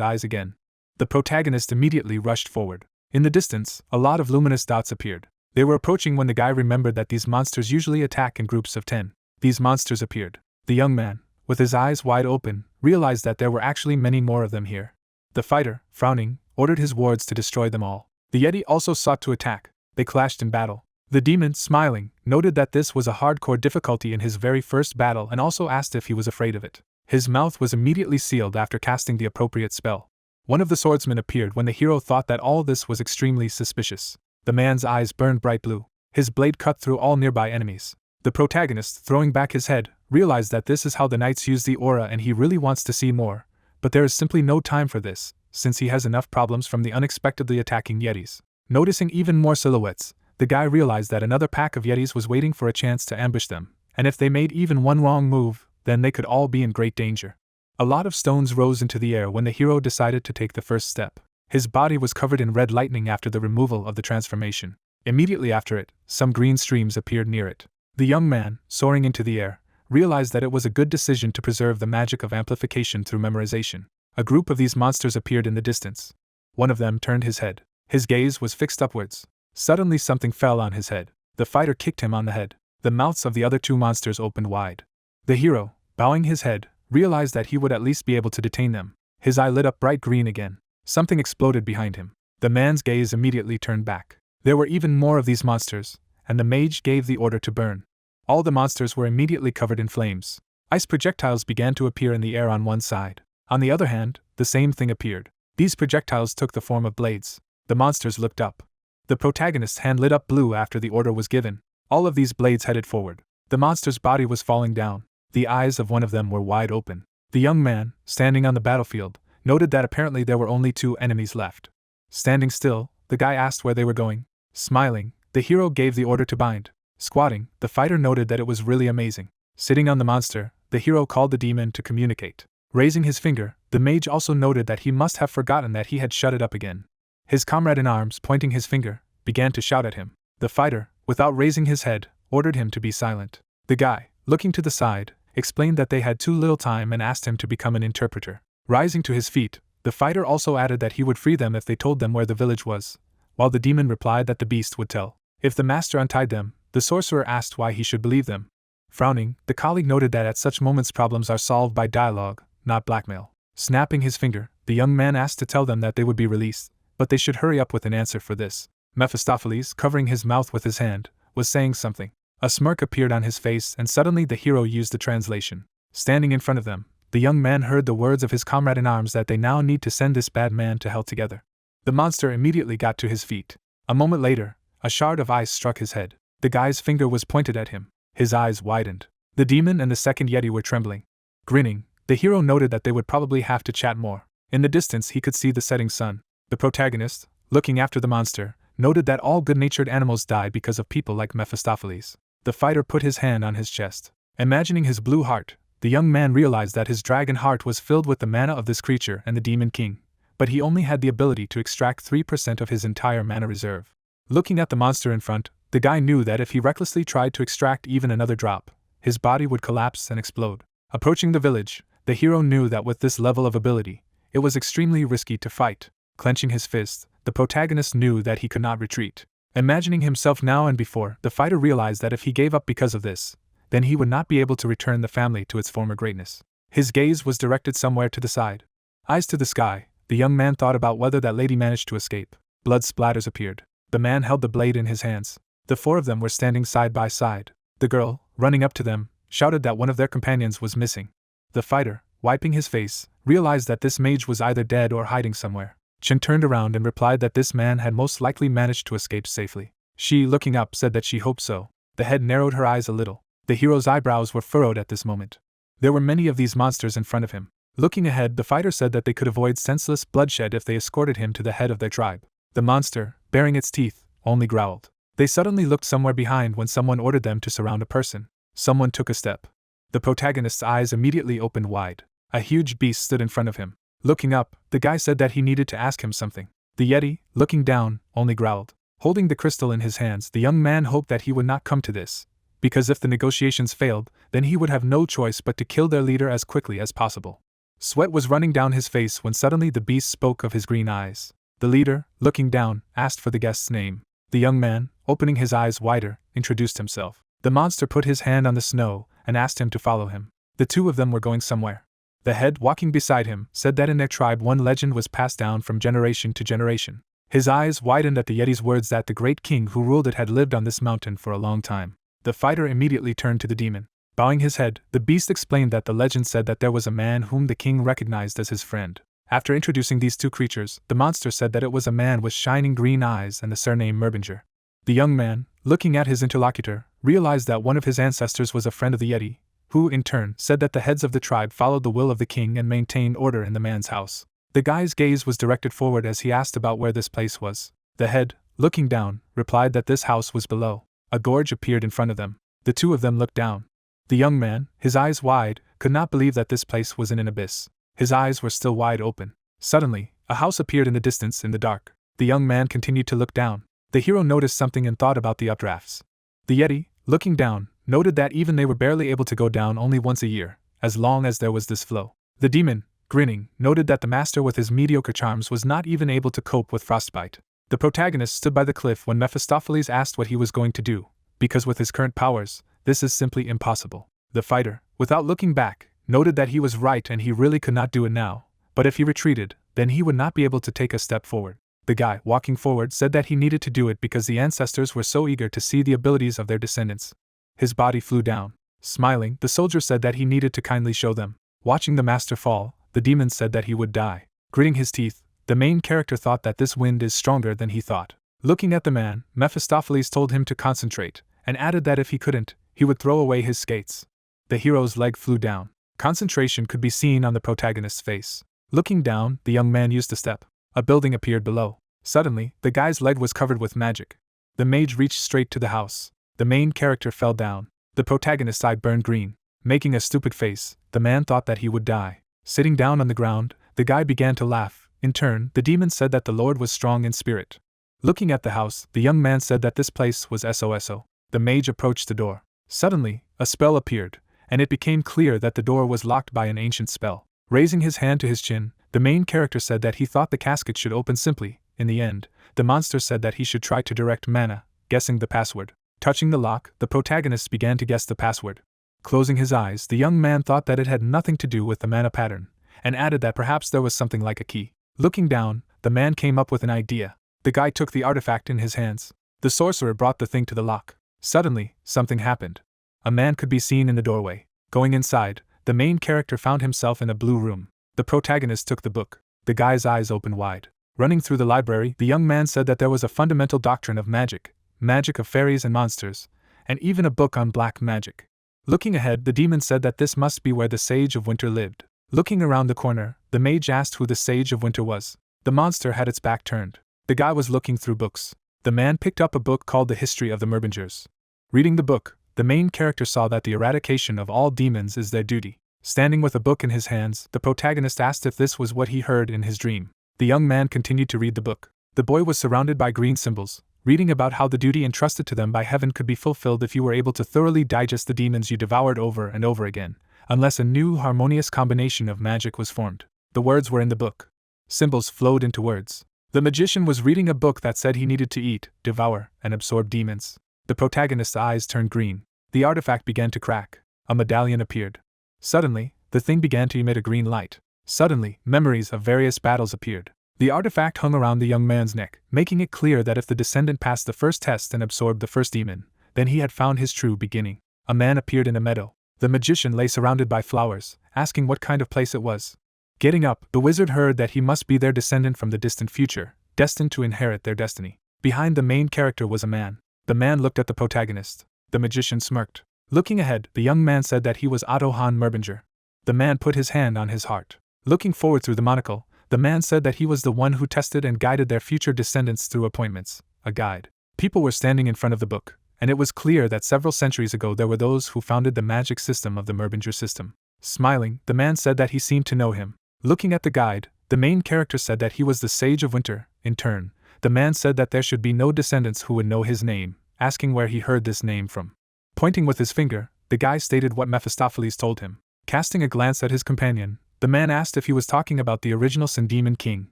Eyes again. The protagonist immediately rushed forward. In the distance, a lot of luminous dots appeared. They were approaching when the guy remembered that these monsters usually attack in groups of 10. These monsters appeared. The young man, with his eyes wide open, realized that there were actually many more of them here. The fighter, frowning, ordered his wards to destroy them all. The Yeti also sought to attack. They clashed in battle. The demon, smiling, noted that this was a hardcore difficulty in his very first battle and also asked if he was afraid of it. His mouth was immediately sealed after casting the appropriate spell. One of the swordsmen appeared when the hero thought that all this was extremely suspicious. The man's eyes burned bright blue. His blade cut through all nearby enemies. The protagonist, throwing back his head, realized that this is how the knights use the aura and he really wants to see more, but there is simply no time for this, since he has enough problems from the unexpectedly attacking yetis. Noticing even more silhouettes, the guy realized that another pack of yetis was waiting for a chance to ambush them, and if they made even one wrong move, then they could all be in great danger. A lot of stones rose into the air when the hero decided to take the first step. His body was covered in red lightning after the removal of the transformation. Immediately after it, some green streams appeared near it. The young man, soaring into the air, realized that it was a good decision to preserve the magic of amplification through memorization. A group of these monsters appeared in the distance. One of them turned his head. His gaze was fixed upwards. Suddenly something fell on his head. The fighter kicked him on the head. The mouths of the other 2 monsters opened wide. The hero, bowing his head, realized that he would at least be able to detain them. His eye lit up bright green again. Something exploded behind him. The man's gaze immediately turned back. There were even more of these monsters, and the mage gave the order to burn. All the monsters were immediately covered in flames. Ice projectiles began to appear in the air on one side. On the other hand, the same thing appeared. These projectiles took the form of blades. The monsters looked up. The protagonist's hand lit up blue after the order was given. All of these blades headed forward. The monster's body was falling down. The eyes of one of them were wide open. The young man, standing on the battlefield, noted that apparently there were only 2 enemies left. Standing still, the guy asked where they were going. Smiling, the hero gave the order to bind. Squatting, the fighter noted that it was really amazing. Sitting on the monster, the hero called the demon to communicate. Raising his finger, the mage also noted that he must have forgotten that he had shut it up again. His comrade in arms, pointing his finger, began to shout at him. The fighter, without raising his head, ordered him to be silent. The guy, looking to the side, explained that they had too little time and asked him to become an interpreter. Rising to his feet, the fighter also added that he would free them if they told them where the village was, while the demon replied that the beast would tell. If the master untied them, the sorcerer asked why he should believe them. Frowning, the colleague noted that at such moments problems are solved by dialogue, not blackmail. Snapping his finger, the young man asked to tell them that they would be released, but they should hurry up with an answer for this. Mephistopheles, covering his mouth with his hand, was saying something. A smirk appeared on his face and suddenly the hero used the translation. Standing in front of them, the young man heard the words of his comrade in arms that they now need to send this bad man to hell together. The monster immediately got to his feet. A moment later, a shard of ice struck his head. The guy's finger was pointed at him. His eyes widened. The demon and the second yeti were trembling. Grinning, the hero noted that they would probably have to chat more. In the distance he could see the setting sun. The protagonist, looking after the monster, noted that all good-natured animals die because of people like Mephistopheles. The fighter put his hand on his chest. Imagining his blue heart, the young man realized that his dragon heart was filled with the mana of this creature and the demon king, but he only had the ability to extract 3% of his entire mana reserve. Looking at the monster in front, the guy knew that if he recklessly tried to extract even another drop, his body would collapse and explode. Approaching the village, the hero knew that with this level of ability, it was extremely risky to fight. Clenching his fist, the protagonist knew that he could not retreat. Imagining himself now and before, the fighter realized that if he gave up because of this, then he would not be able to return the family to its former greatness. His gaze was directed somewhere to the side. Eyes to the sky, the young man thought about whether that lady managed to escape. Blood splatters appeared. The man held the blade in his hands. The 4 of them were standing side by side. The girl, running up to them, shouted that one of their companions was missing. The fighter, wiping his face, realized that this mage was either dead or hiding somewhere. Chen turned around and replied that this man had most likely managed to escape safely. She, looking up, said that she hoped so. The head narrowed her eyes a little. The hero's eyebrows were furrowed at this moment. There were many of these monsters in front of him. Looking ahead, the fighter said that they could avoid senseless bloodshed if they escorted him to the head of their tribe. The monster, baring its teeth, only growled. They suddenly looked somewhere behind when someone ordered them to surround a person. Someone took a step. The protagonist's eyes immediately opened wide. A huge beast stood in front of him. Looking up, the guy said that he needed to ask him something. The yeti, looking down, only growled. Holding the crystal in his hands, the young man hoped that he would not come to this, because if the negotiations failed, then he would have no choice but to kill their leader as quickly as possible. Sweat was running down his face when suddenly the beast spoke of his green eyes. The leader, looking down, asked for the guest's name. The young man, opening his eyes wider, introduced himself. The monster put his hand on the snow and asked him to follow him. The 2 of them were going somewhere. The head, walking beside him, said that in their tribe one legend was passed down from generation to generation. His eyes widened at the yeti's words that the great king who ruled it had lived on this mountain for a long time. The fighter immediately turned to the demon. Bowing his head, the beast explained that the legend said that there was a man whom the king recognized as his friend. After introducing these 2 creatures, the monster said that it was a man with shining green eyes and the surname Merbinger. The young man, looking at his interlocutor, realized that one of his ancestors was a friend of the yeti, who, in turn, said that the heads of the tribe followed the will of the king and maintained order in the man's house. The guy's gaze was directed forward as he asked about where this place was. The head, looking down, replied that this house was below. A gorge appeared in front of them. The 2 of them looked down. The young man, his eyes wide, could not believe that this place was in an abyss. His eyes were still wide open. Suddenly, a house appeared in the distance in the dark. The young man continued to look down. The hero noticed something and thought about the updrafts. The yeti, looking down, noted that even they were barely able to go down only once a year, as long as there was this flow. The demon, grinning, noted that the master with his mediocre charms was not even able to cope with frostbite. The protagonist stood by the cliff when Mephistopheles asked what he was going to do, because with his current powers, this is simply impossible. The fighter, without looking back, noted that he was right and he really could not do it now, but if he retreated, then he would not be able to take a step forward. The guy, walking forward, said that he needed to do it because the ancestors were so eager to see the abilities of their descendants. His body flew down. Smiling, the soldier said that he needed to kindly show them. Watching the master fall, the demon said that he would die. Gritting his teeth, the main character thought that this wind is stronger than he thought. Looking at the man, Mephistopheles told him to concentrate, and added that if he couldn't, he would throw away his skates. The hero's leg flew down. Concentration could be seen on the protagonist's face. Looking down, the young man used a step. A building appeared below. Suddenly, the guy's leg was covered with magic. The mage reached straight to the house. The main character fell down. The protagonist's eye burned green. Making a stupid face, the man thought that he would die. Sitting down on the ground, the guy began to laugh. In turn, the demon said that the Lord was strong in spirit. Looking at the house, the young man said that this place was SOSO. The mage approached the door. Suddenly, a spell appeared, and it became clear that the door was locked by an ancient spell. Raising his hand to his chin, the main character said that he thought the casket should open simply. In the end, the monster said that he should try to direct mana, guessing the password. Touching the lock, the protagonist began to guess the password. Closing his eyes, the young man thought that it had nothing to do with the mana pattern, and added that perhaps there was something like a key. Looking down, the man came up with an idea. The guy took the artifact in his hands. The sorcerer brought the thing to the lock. Suddenly, something happened. A man could be seen in the doorway. Going inside, the main character found himself in a blue room. The protagonist took the book. The guy's eyes opened wide. Running through the library, the young man said that there was a fundamental doctrine of magic of fairies and monsters, and even a book on black magic. Looking ahead, the demon said that this must be where the Sage of Winter lived. Looking around the corner, the mage asked who the Sage of Winter was. The monster had its back turned. The guy was looking through books. The man picked up a book called The History of the Merbingers. Reading the book, the main character saw that the eradication of all demons is their duty. Standing with a book in his hands, the protagonist asked if this was what he heard in his dream. The young man continued to read the book. The boy was surrounded by green symbols, reading about how the duty entrusted to them by heaven could be fulfilled if you were able to thoroughly digest the demons you devoured over and over again, unless a new harmonious combination of magic was formed. The words were in the book. Symbols flowed into words. The magician was reading a book that said he needed to eat, devour, and absorb demons. The protagonist's eyes turned green. The artifact began to crack. A medallion appeared. Suddenly, the thing began to emit a green light. Suddenly, memories of various battles appeared. The artifact hung around the young man's neck, making it clear that if the descendant passed the first test and absorbed the first demon, then he had found his true beginning. A man appeared in a meadow. The magician lay surrounded by flowers, asking what kind of place it was. Getting up, the wizard heard that he must be their descendant from the distant future, destined to inherit their destiny. Behind the main character was a man. The man looked at the protagonist. The magician smirked. Looking ahead, the young man said that he was Otto von Merbinger. The man put his hand on his heart. Looking forward through the monocle, the man said that he was the one who tested and guided their future descendants through appointments, a guide. People were standing in front of the book, and it was clear that several centuries ago there were those who founded the magic system of the Merbinger system. Smiling, the man said that he seemed to know him. Looking at the guide, the main character said that he was the Sage of Winter. In turn, the man said that there should be no descendants who would know his name, asking where he heard this name from. Pointing with his finger, the guy stated what Mephistopheles told him. Casting a glance at his companion, the man asked if he was talking about the original Sin Demon King,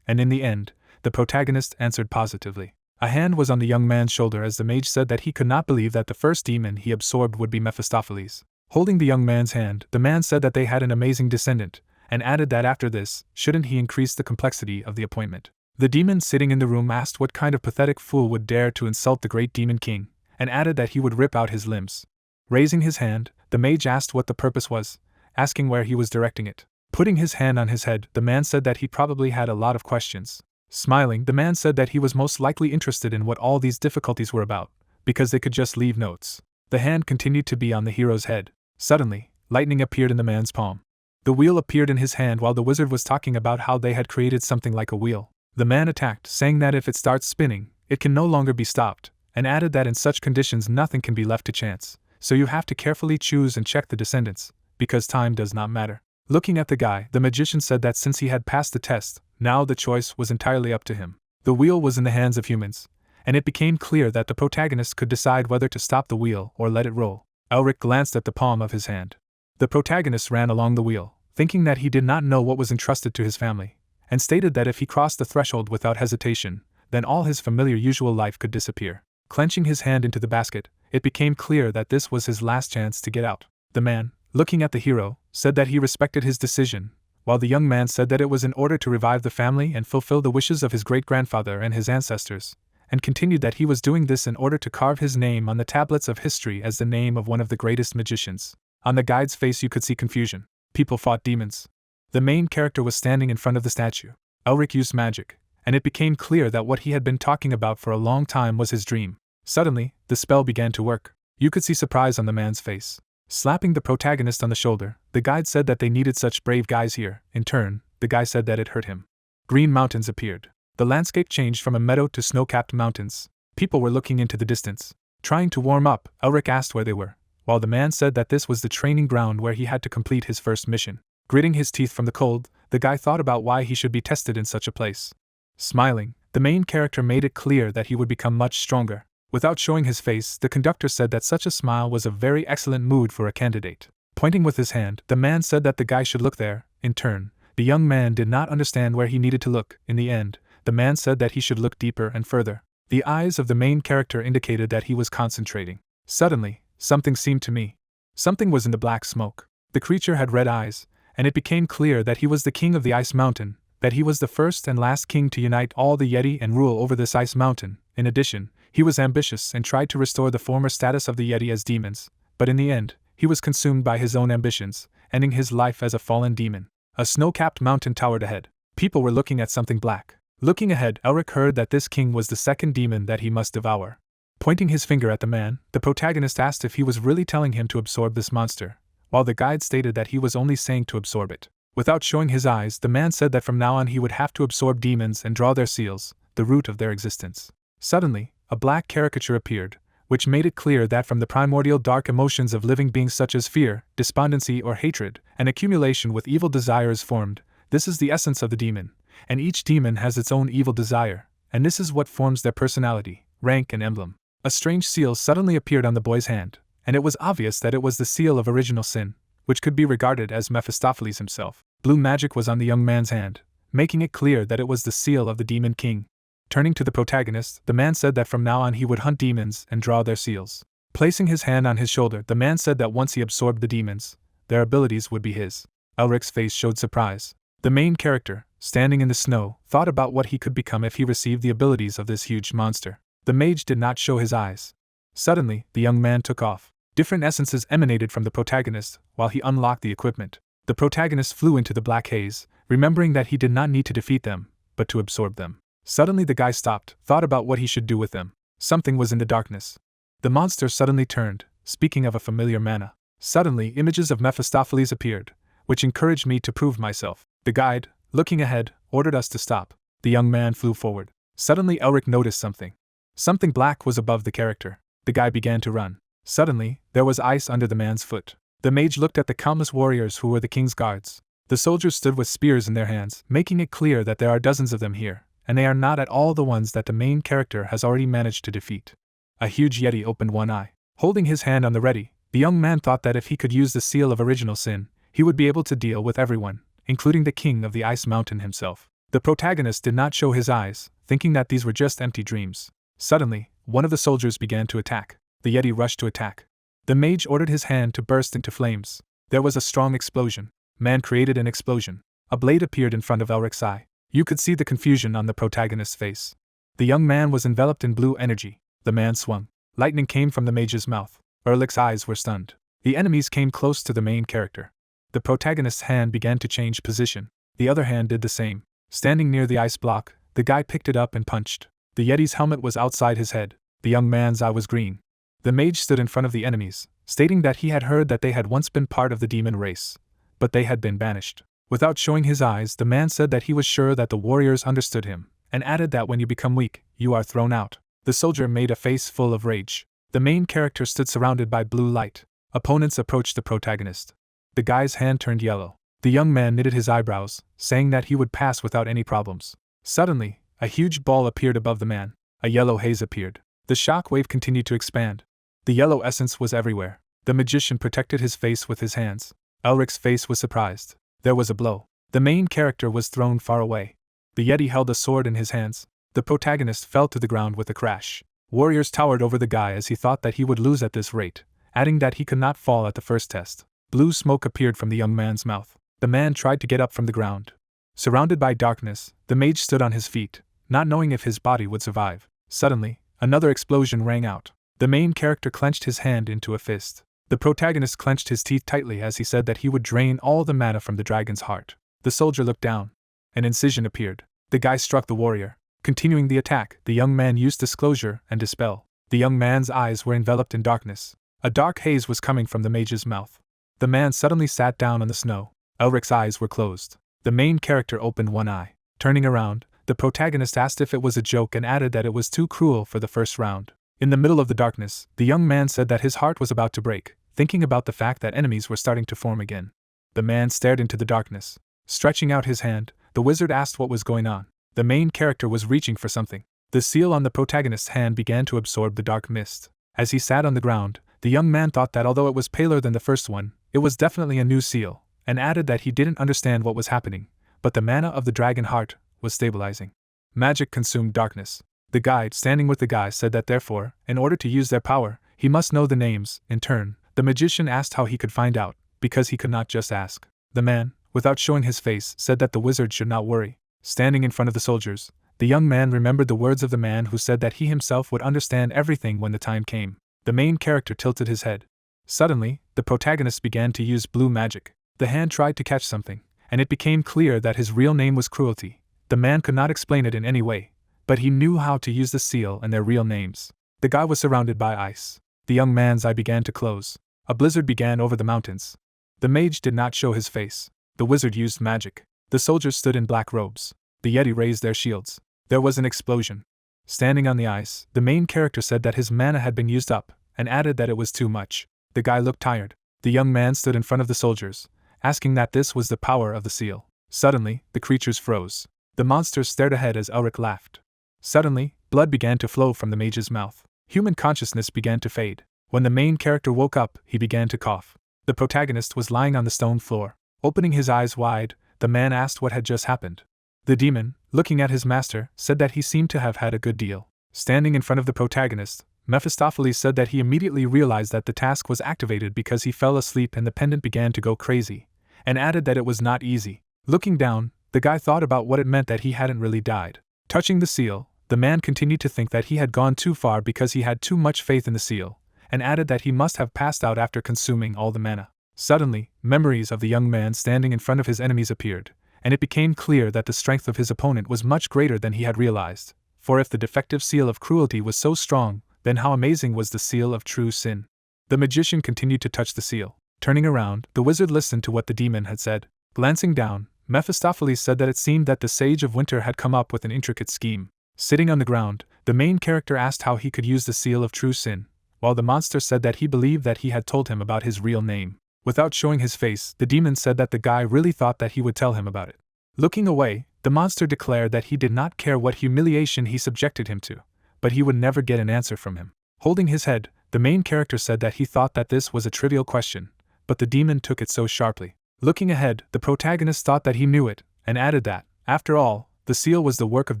and in the end, the protagonist answered positively. A hand was on the young man's shoulder as the mage said that he could not believe that the first demon he absorbed would be Mephistopheles. Holding the young man's hand, the man said that they had an amazing descendant, and added that after this, shouldn't he increase the complexity of the appointment. The demon sitting in the room asked what kind of pathetic fool would dare to insult the great demon king, and added that he would rip out his limbs. Raising his hand, the mage asked what the purpose was, asking where he was directing it. Putting his hand on his head, the man said that he probably had a lot of questions. Smiling, the man said that he was most likely interested in what all these difficulties were about, because they could just leave notes. The hand continued to be on the hero's head. Suddenly, lightning appeared in the man's palm. The wheel appeared in his hand while the wizard was talking about how they had created something like a wheel. The man attacked, saying that if it starts spinning, it can no longer be stopped, and added that in such conditions nothing can be left to chance, so you have to carefully choose and check the descendants, because time does not matter. Looking at the guy, the magician said that since he had passed the test, now the choice was entirely up to him. The wheel was in the hands of humans, and it became clear that the protagonist could decide whether to stop the wheel or let it roll. Elric glanced at the palm of his hand. The protagonist ran along the wheel, thinking that he did not know what was entrusted to his family, and stated that if he crossed the threshold without hesitation, then all his familiar usual life could disappear. Clenching his hand into the basket, it became clear that this was his last chance to get out. The man, looking at the hero, said that he respected his decision, while the young man said that it was in order to revive the family and fulfill the wishes of his great-grandfather and his ancestors, and continued that he was doing this in order to carve his name on the tablets of history as the name of one of the greatest magicians. On the guide's face you could see confusion. People fought demons. The main character was standing in front of the statue. Elric used magic, and it became clear that what he had been talking about for a long time was his dream. Suddenly, the spell began to work. You could see surprise on the man's face. Slapping the protagonist on the shoulder, the guide said that they needed such brave guys here. In turn, the guy said that it hurt him. Green mountains appeared. The landscape changed from a meadow to snow-capped mountains. People were looking into the distance. Trying to warm up, Elric asked where they were, while the man said that this was the training ground where he had to complete his first mission. Gritting his teeth from the cold, the guy thought about why he should be tested in such a place. Smiling, the main character made it clear that he would become much stronger. Without showing his face, the conductor said that such a smile was a very excellent mood for a candidate. Pointing with his hand, the man said that the guy should look there. In turn, the young man did not understand where he needed to look. In the end, the man said that he should look deeper and further. The eyes of the main character indicated that he was concentrating. Suddenly, something seemed to me. Something was in the black smoke. The creature had red eyes, and it became clear that he was the king of the ice mountain, that he was the first and last king to unite all the yeti and rule over this ice mountain. In addition, he was ambitious and tried to restore the former status of the yeti as demons, but in the end, he was consumed by his own ambitions, ending his life as a fallen demon. A snow-capped mountain towered ahead. People were looking at something black. Looking ahead, Elric heard that this king was the second demon that he must devour. Pointing his finger at the man, the protagonist asked if he was really telling him to absorb this monster, while the guide stated that he was only saying to absorb it. Without showing his eyes, the man said that from now on he would have to absorb demons and draw their seals, the root of their existence. Suddenly, a black caricature appeared, which made it clear that from the primordial dark emotions of living beings such as fear, despondency or hatred, an accumulation with evil desires formed. This is the essence of the demon, and each demon has its own evil desire, and this is what forms their personality, rank and emblem. A strange seal suddenly appeared on the boy's hand, and it was obvious that it was the seal of original sin, which could be regarded as Mephistopheles himself. Blue magic was on the young man's hand, making it clear that it was the seal of the demon king. Turning to the protagonist, the man said that from now on he would hunt demons and draw their seals. Placing his hand on his shoulder, the man said that once he absorbed the demons, their abilities would be his. Elric's face showed surprise. The main character, standing in the snow, thought about what he could become if he received the abilities of this huge monster. The mage did not show his eyes. Suddenly, the young man took off. Different essences emanated from the protagonist while he unlocked the equipment. The protagonist flew into the black haze, remembering that he did not need to defeat them, but to absorb them. Suddenly the guy stopped, thought about what he should do with them. Something was in the darkness. The monster suddenly turned, speaking of a familiar manna. Suddenly images of Mephistopheles appeared, which encouraged me to prove myself. The guide, looking ahead, ordered us to stop. The young man flew forward. Suddenly Elric noticed something. Something black was above the character. The guy began to run. Suddenly, there was ice under the man's foot. The mage looked at the countless warriors who were the king's guards. The soldiers stood with spears in their hands, making it clear that there are dozens of them here, and they are not at all the ones that the main character has already managed to defeat. A huge yeti opened one eye. Holding his hand on the ready, the young man thought that if he could use the seal of original sin, he would be able to deal with everyone, including the king of the ice mountain himself. The protagonist did not show his eyes, thinking that these were just empty dreams. Suddenly, one of the soldiers began to attack. The yeti rushed to attack. The mage ordered his hand to burst into flames. There was a strong explosion. Man created an explosion. A blade appeared in front of Elric's eye. You could see the confusion on the protagonist's face. The young man was enveloped in blue energy. The man swung. Lightning came from the mage's mouth. Erlic's eyes were stunned. The enemies came close to the main character. The protagonist's hand began to change position. The other hand did the same. Standing near the ice block, the guy picked it up and punched. The yeti's helmet was outside his head. The young man's eye was green. The mage stood in front of the enemies, stating that he had heard that they had once been part of the demon race, but they had been banished. Without showing his eyes, the man said that he was sure that the warriors understood him, and added that when you become weak, you are thrown out. The soldier made a face full of rage. The main character stood surrounded by blue light. Opponents approached the protagonist. The guy's hand turned yellow. The young man knitted his eyebrows, saying that he would pass without any problems. Suddenly, a huge ball appeared above the man. A yellow haze appeared. The shock wave continued to expand. The yellow essence was everywhere. The magician protected his face with his hands. Elric's face was surprised. There was a blow. The main character was thrown far away. The yeti held a sword in his hands. The protagonist fell to the ground with a crash. Warriors towered over the guy as he thought that he would lose at this rate, adding that he could not fall at the first test. Blue smoke appeared from the young man's mouth. The man tried to get up from the ground. Surrounded by darkness, the mage stood on his feet, not knowing if his body would survive. Suddenly, another explosion rang out. The main character clenched his hand into a fist. The protagonist clenched his teeth tightly as he said that he would drain all the mana from the dragon's heart. The soldier looked down. An incision appeared. The guy struck the warrior. Continuing the attack, the young man used disclosure and dispel. The young man's eyes were enveloped in darkness. A dark haze was coming from the mage's mouth. The man suddenly sat down on the snow. Elric's eyes were closed. The main character opened one eye. Turning around, the protagonist asked if it was a joke and added that it was too cruel for the first round. In the middle of the darkness, the young man said that his heart was about to break, thinking about the fact that enemies were starting to form again. The man stared into the darkness. Stretching out his hand, the wizard asked what was going on. The main character was reaching for something. The seal on the protagonist's hand began to absorb the dark mist. As he sat on the ground, the young man thought that although it was paler than the first one, it was definitely a new seal, and added that he didn't understand what was happening, but the mana of the dragon heart was stabilizing. Magic consumed darkness. The guide standing with the guy said that therefore, in order to use their power, he must know the names. In turn, the magician asked how he could find out, because he could not just ask. The man, without showing his face, said that the wizard should not worry. Standing in front of the soldiers, the young man remembered the words of the man who said that he himself would understand everything when the time came. The main character tilted his head. Suddenly, the protagonist began to use blue magic. The hand tried to catch something, and it became clear that his real name was Cruelty. The man could not explain it in any way, but he knew how to use the seal and their real names. The guy was surrounded by ice. The young man's eye began to close. A blizzard began over the mountains. The mage did not show his face. The wizard used magic. The soldiers stood in black robes. The yeti raised their shields. There was an explosion. Standing on the ice, the main character said that his mana had been used up, and added that it was too much. The guy looked tired. The young man stood in front of the soldiers, asking that this was the power of the seal. Suddenly, the creatures froze. The monsters stared ahead as Elric laughed. Suddenly, blood began to flow from the mage's mouth. Human consciousness began to fade. When the main character woke up, he began to cough. The protagonist was lying on the stone floor. Opening his eyes wide, the man asked what had just happened. The demon, looking at his master, said that he seemed to have had a good deal. Standing in front of the protagonist, Mephistopheles said that he immediately realized that the task was activated because he fell asleep and the pendant began to go crazy, and added that it was not easy. Looking down, the guy thought about what it meant that he hadn't really died. Touching the seal, the man continued to think that he had gone too far because he had too much faith in the seal, and added that he must have passed out after consuming all the mana. Suddenly, memories of the young man standing in front of his enemies appeared, and it became clear that the strength of his opponent was much greater than he had realized. For if the defective seal of cruelty was so strong, then how amazing was the seal of true sin. The magician continued to touch the seal. Turning around, the wizard listened to what the demon had said. Glancing down, Mephistopheles said that it seemed that the Sage of Winter had come up with an intricate scheme. Sitting on the ground, the main character asked how he could use the seal of true sin, while the monster said that he believed that he had told him about his real name. Without showing his face, the demon said that the guy really thought that he would tell him about it. Looking away, the monster declared that he did not care what humiliation he subjected him to, but he would never get an answer from him. Holding his head, the main character said that he thought that this was a trivial question, but the demon took it so sharply. Looking ahead, the protagonist thought that he knew it, and added that, after all, the seal was the work of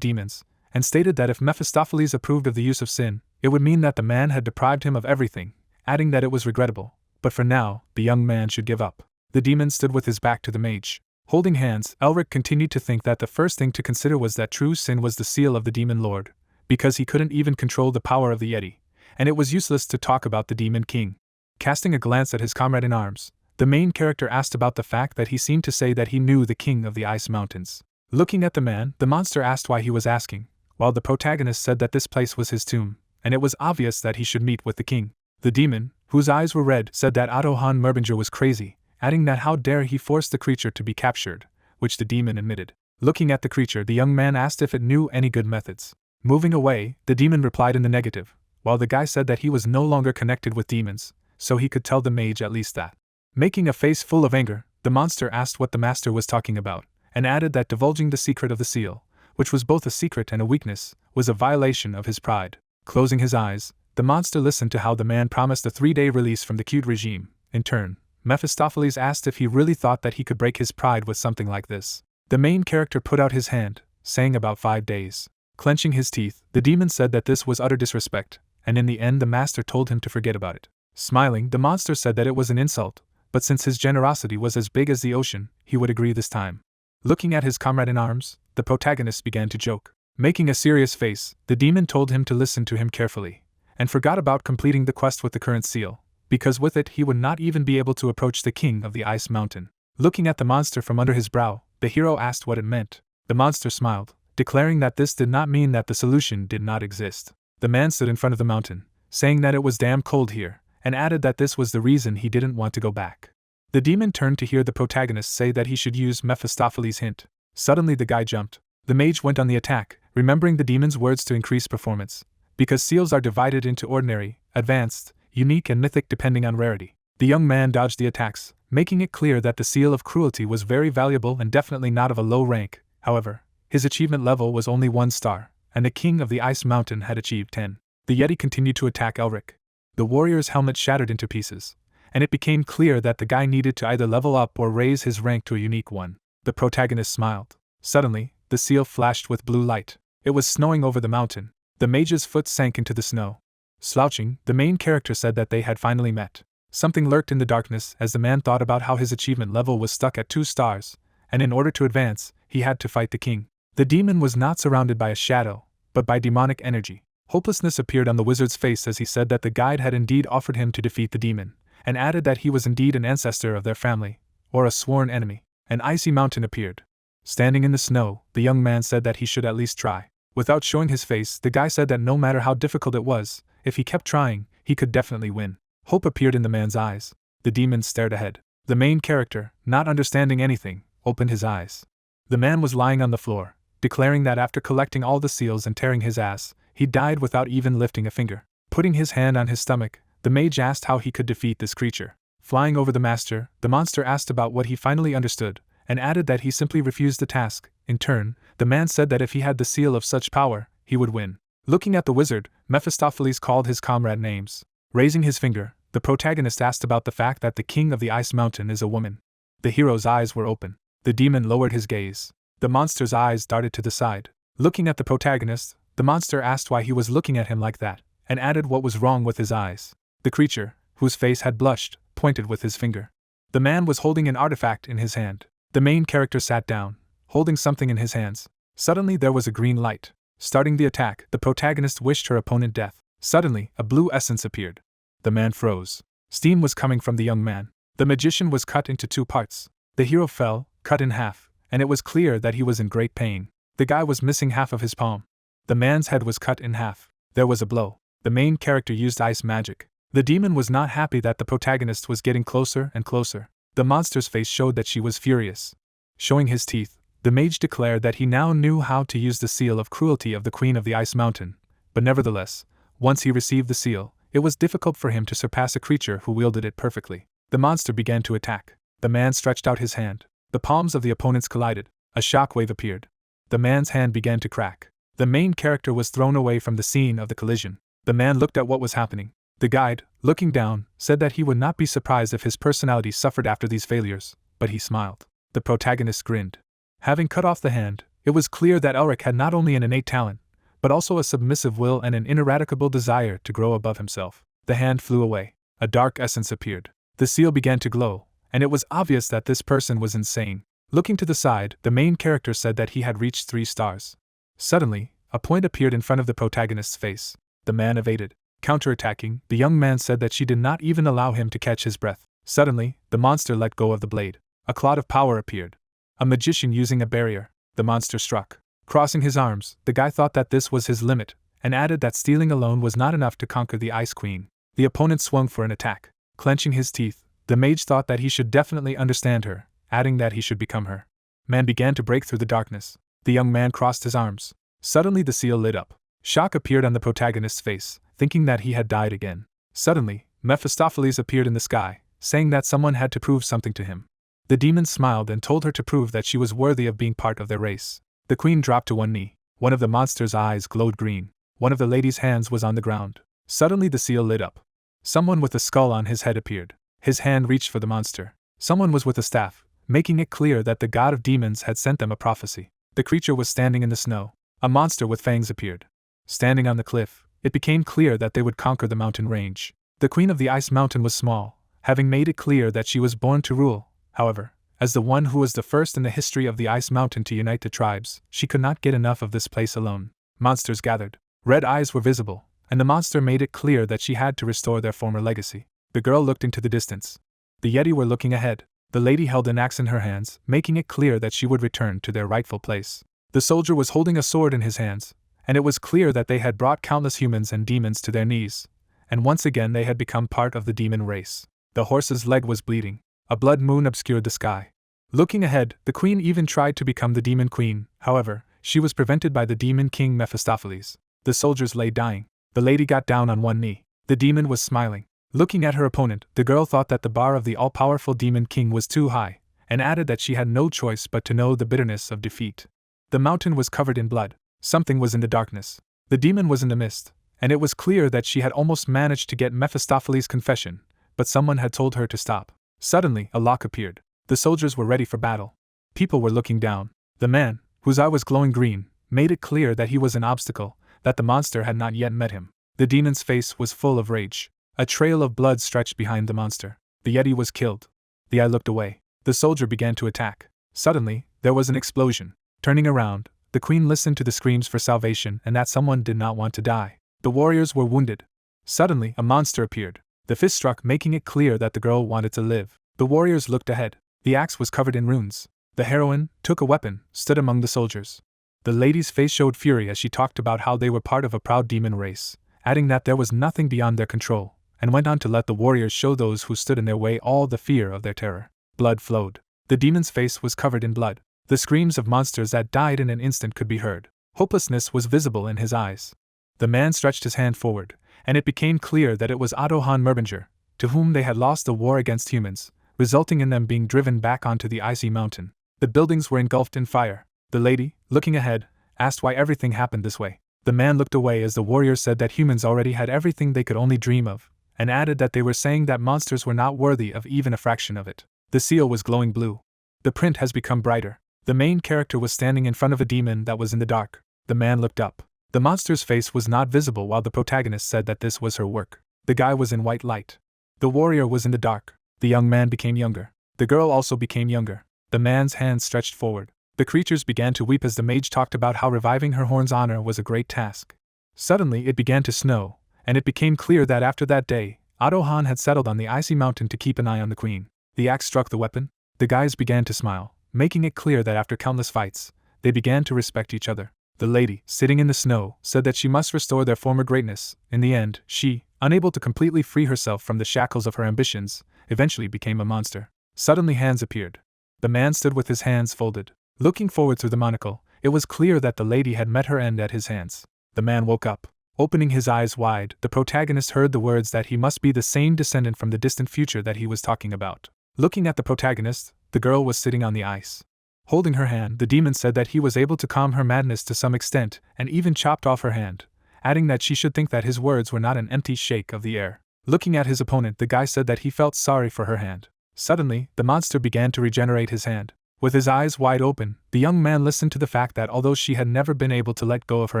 demons, and stated that if Mephistopheles approved of the use of sin, it would mean that the man had deprived him of everything, adding that it was regrettable, but for now, the young man should give up. The demon stood with his back to the mage. Holding hands, Elric continued to think that the first thing to consider was that true sin was the seal of the demon lord, because he couldn't even control the power of the yeti, and it was useless to talk about the demon king. Casting a glance at his comrade in arms, the main character asked about the fact that he seemed to say that he knew the king of the ice mountains. Looking at the man, the monster asked why he was asking, while the protagonist said that this place was his tomb, and it was obvious that he should meet with the king. The demon, whose eyes were red, said that Otto Merbinger was crazy, adding that how dare he force the creature to be captured, which the demon admitted. Looking at the creature, the young man asked if it knew any good methods. Moving away, the demon replied in the negative, while the guy said that he was no longer connected with demons, so he could tell the mage at least that. Making a face full of anger, the monster asked what the master was talking about, and added that divulging the secret of the seal, which was both a secret and a weakness, was a violation of his pride. Closing his eyes, the monster listened to how the man promised a 3-day release from the cute regime. In turn, Mephistopheles asked if he really thought that he could break his pride with something like this. The main character put out his hand, saying about 5 days. Clenching his teeth, the demon said that this was utter disrespect, and in the end the master told him to forget about it. Smiling, the monster said that it was an insult, but since his generosity was as big as the ocean, he would agree this time. Looking at his comrade in arms, the protagonist began to joke. Making a serious face, the demon told him to listen to him carefully, and forgot about completing the quest with the current seal, because with it he would not even be able to approach the king of the ice mountain. Looking at the monster from under his brow, the hero asked what it meant. The monster smiled, declaring that this did not mean that the solution did not exist. The man stood in front of the mountain, saying that it was damn cold here, and added that this was the reason he didn't want to go back. The demon turned to hear the protagonist say that he should use Mephistopheles' hint. Suddenly the guy jumped. The mage went on the attack, remembering the demon's words to increase performance, because seals are divided into ordinary, advanced, unique and mythic depending on rarity. The young man dodged the attacks, making it clear that the seal of cruelty was very valuable and definitely not of a low rank. However, his achievement level was only 1 star, and the king of the ice mountain had achieved 10. The yeti continued to attack Elric. The warrior's helmet shattered into pieces, and it became clear that the guy needed to either level up or raise his rank to a unique one. The protagonist smiled. Suddenly, the seal flashed with blue light. It was snowing over the mountain. The mage's foot sank into the snow. Slouching, the main character said that they had finally met. Something lurked in the darkness as the man thought about how his achievement level was stuck at 2 stars, and in order to advance, he had to fight the king. The demon was not surrounded by a shadow, but by demonic energy. Hopelessness appeared on the wizard's face as he said that the guide had indeed offered him to defeat the demon, and added that he was indeed an ancestor of their family, or a sworn enemy. An icy mountain appeared. Standing in the snow, the young man said that he should at least try. Without showing his face, the guy said that no matter how difficult it was, if he kept trying, he could definitely win. Hope appeared in the man's eyes. The demon stared ahead. The main character, not understanding anything, opened his eyes. The man was lying on the floor, declaring that after collecting all the seals and tearing his ass, he died without even lifting a finger. Putting his hand on his stomach, the mage asked how he could defeat this creature. Flying over the master, the monster asked about what he finally understood, and added that he simply refused the task. In turn, the man said that if he had the seal of such power, he would win. Looking at the wizard, Mephistopheles called his comrade names. Raising his finger, the protagonist asked about the fact that the king of the ice mountain is a woman. The hero's eyes were open. The demon lowered his gaze. The monster's eyes darted to the side. Looking at the protagonist, the monster asked why he was looking at him like that, and added what was wrong with his eyes. The creature, whose face had blushed, pointed with his finger. The man was holding an artifact in his hand. The main character sat down, holding something in his hands. Suddenly there was a green light. Starting the attack, the protagonist wished her opponent death. Suddenly, a blue essence appeared. The man froze. Steam was coming from the young man. The magician was cut into 2 parts. The hero fell, cut in half, and it was clear that he was in great pain. The guy was missing half of his palm. The man's head was cut in half. There was a blow. The main character used ice magic. The demon was not happy that the protagonist was getting closer and closer. The monster's face showed that she was furious. Showing his teeth, the mage declared that he now knew how to use the seal of cruelty of the Queen of the Ice Mountain, but nevertheless, once he received the seal, it was difficult for him to surpass a creature who wielded it perfectly. The monster began to attack. The man stretched out his hand. The palms of the opponents collided. A shockwave appeared. The man's hand began to crack. The main character was thrown away from the scene of the collision. The man looked at what was happening. The guide, looking down, said that he would not be surprised if his personality suffered after these failures, but he smiled. The protagonist grinned. Having cut off the hand, it was clear that Elric had not only an innate talent, but also a submissive will and an ineradicable desire to grow above himself. The hand flew away. A dark essence appeared. The seal began to glow, and it was obvious that this person was insane. Looking to the side, the main character said that he had reached 3 stars. Suddenly, a point appeared in front of the protagonist's face. The man evaded. Counterattacking, the young man said that she did not even allow him to catch his breath. Suddenly, the monster let go of the blade. A cloud of power appeared. A magician using a barrier. The monster struck. Crossing his arms, the guy thought that this was his limit, and added that stealing alone was not enough to conquer the Ice Queen. The opponent swung for an attack. Clenching his teeth, the mage thought that he should definitely understand her, adding that he should become her. Man began to break through the darkness. The young man crossed his arms. Suddenly the seal lit up. Shock appeared on the protagonist's face, thinking that he had died again. Suddenly, Mephistopheles appeared in the sky, saying that someone had to prove something to him. The demon smiled and told her to prove that she was worthy of being part of their race. The queen dropped to one knee. One of the monster's eyes glowed green. One of the lady's hands was on the ground. Suddenly the seal lit up. Someone with a skull on his head appeared. His hand reached for the monster. Someone was with a staff, making it clear that the god of demons had sent them a prophecy. The creature was standing in the snow. A monster with fangs appeared. Standing on the cliff, it became clear that they would conquer the mountain range. The Queen of the Ice Mountain was small, having made it clear that she was born to rule. However, as the one who was the first in the history of the Ice Mountain to unite the tribes, she could not get enough of this place alone. Monsters gathered. Red eyes were visible, and the monster made it clear that she had to restore their former legacy. The girl looked into the distance. The yeti were looking ahead. The lady held an axe in her hands, making it clear that she would return to their rightful place. The soldier was holding a sword in his hands, and it was clear that they had brought countless humans and demons to their knees, and once again they had become part of the demon race. The horse's leg was bleeding. A blood moon obscured the sky. Looking ahead, the queen even tried to become the demon queen. However, she was prevented by the demon king Mephistopheles. The soldiers lay dying. The lady got down on one knee. The demon was smiling. Looking at her opponent, the girl thought that the bar of the all-powerful demon king was too high, and added that she had no choice but to know the bitterness of defeat. The mountain was covered in blood. Something was in the darkness. The demon was in the mist, and it was clear that she had almost managed to get Mephistopheles' confession, but someone had told her to stop. Suddenly, a lock appeared. The soldiers were ready for battle. People were looking down. The man, whose eye was glowing green, made it clear that he was an obstacle, that the monster had not yet met him. The demon's face was full of rage. A trail of blood stretched behind the monster. The yeti was killed. The eye looked away. The soldier began to attack. Suddenly, there was an explosion. Turning around, the queen listened to the screams for salvation and that someone did not want to die. The warriors were wounded. Suddenly, a monster appeared. The fist struck, making it clear that the girl wanted to live. The warriors looked ahead. The axe was covered in runes. The heroine took a weapon, stood among the soldiers. The lady's face showed fury as she talked about how they were part of a proud demon race, adding that there was nothing beyond their control, and went on to let the warriors show those who stood in their way all the fear of their terror. Blood flowed. The demon's face was covered in blood. The screams of monsters that died in an instant could be heard. Hopelessness was visible in his eyes. The man stretched his hand forward, and it became clear that it was Otto von Merbinger, to whom they had lost the war against humans, resulting in them being driven back onto the icy mountain. The buildings were engulfed in fire. The lady, looking ahead, asked why everything happened this way. The man looked away as the warriors said that humans already had everything they could only dream of, and added that they were saying that monsters were not worthy of even a fraction of it. The seal was glowing blue. The print has become brighter. The main character was standing in front of a demon that was in the dark. The man looked up. The monster's face was not visible while the protagonist said that this was her work. The guy was in white light. The warrior was in the dark. The young man became younger. The girl also became younger. The man's hands stretched forward. The creatures began to weep as the mage talked about how reviving her horn's honor was a great task. Suddenly it began to snow, and it became clear that after that day, Otto Hahn had settled on the icy mountain to keep an eye on the queen. The axe struck the weapon. The guys began to smile, making it clear that after countless fights, they began to respect each other. The lady, sitting in the snow, said that she must restore their former greatness. In the end, she, unable to completely free herself from the shackles of her ambitions, eventually became a monster. Suddenly hands appeared. The man stood with his hands folded. Looking forward through the monocle, it was clear that the lady had met her end at his hands. The man woke up. Opening his eyes wide, the protagonist heard the words that he must be the same descendant from the distant future that he was talking about. Looking at the protagonist, the girl was sitting on the ice. Holding her hand, the demon said that he was able to calm her madness to some extent, and even chopped off her hand, adding that she should think that his words were not an empty shake of the air. Looking at his opponent, the guy said that he felt sorry for her hand. Suddenly, the monster began to regenerate his hand. With his eyes wide open, the young man listened to the fact that although she had never been able to let go of her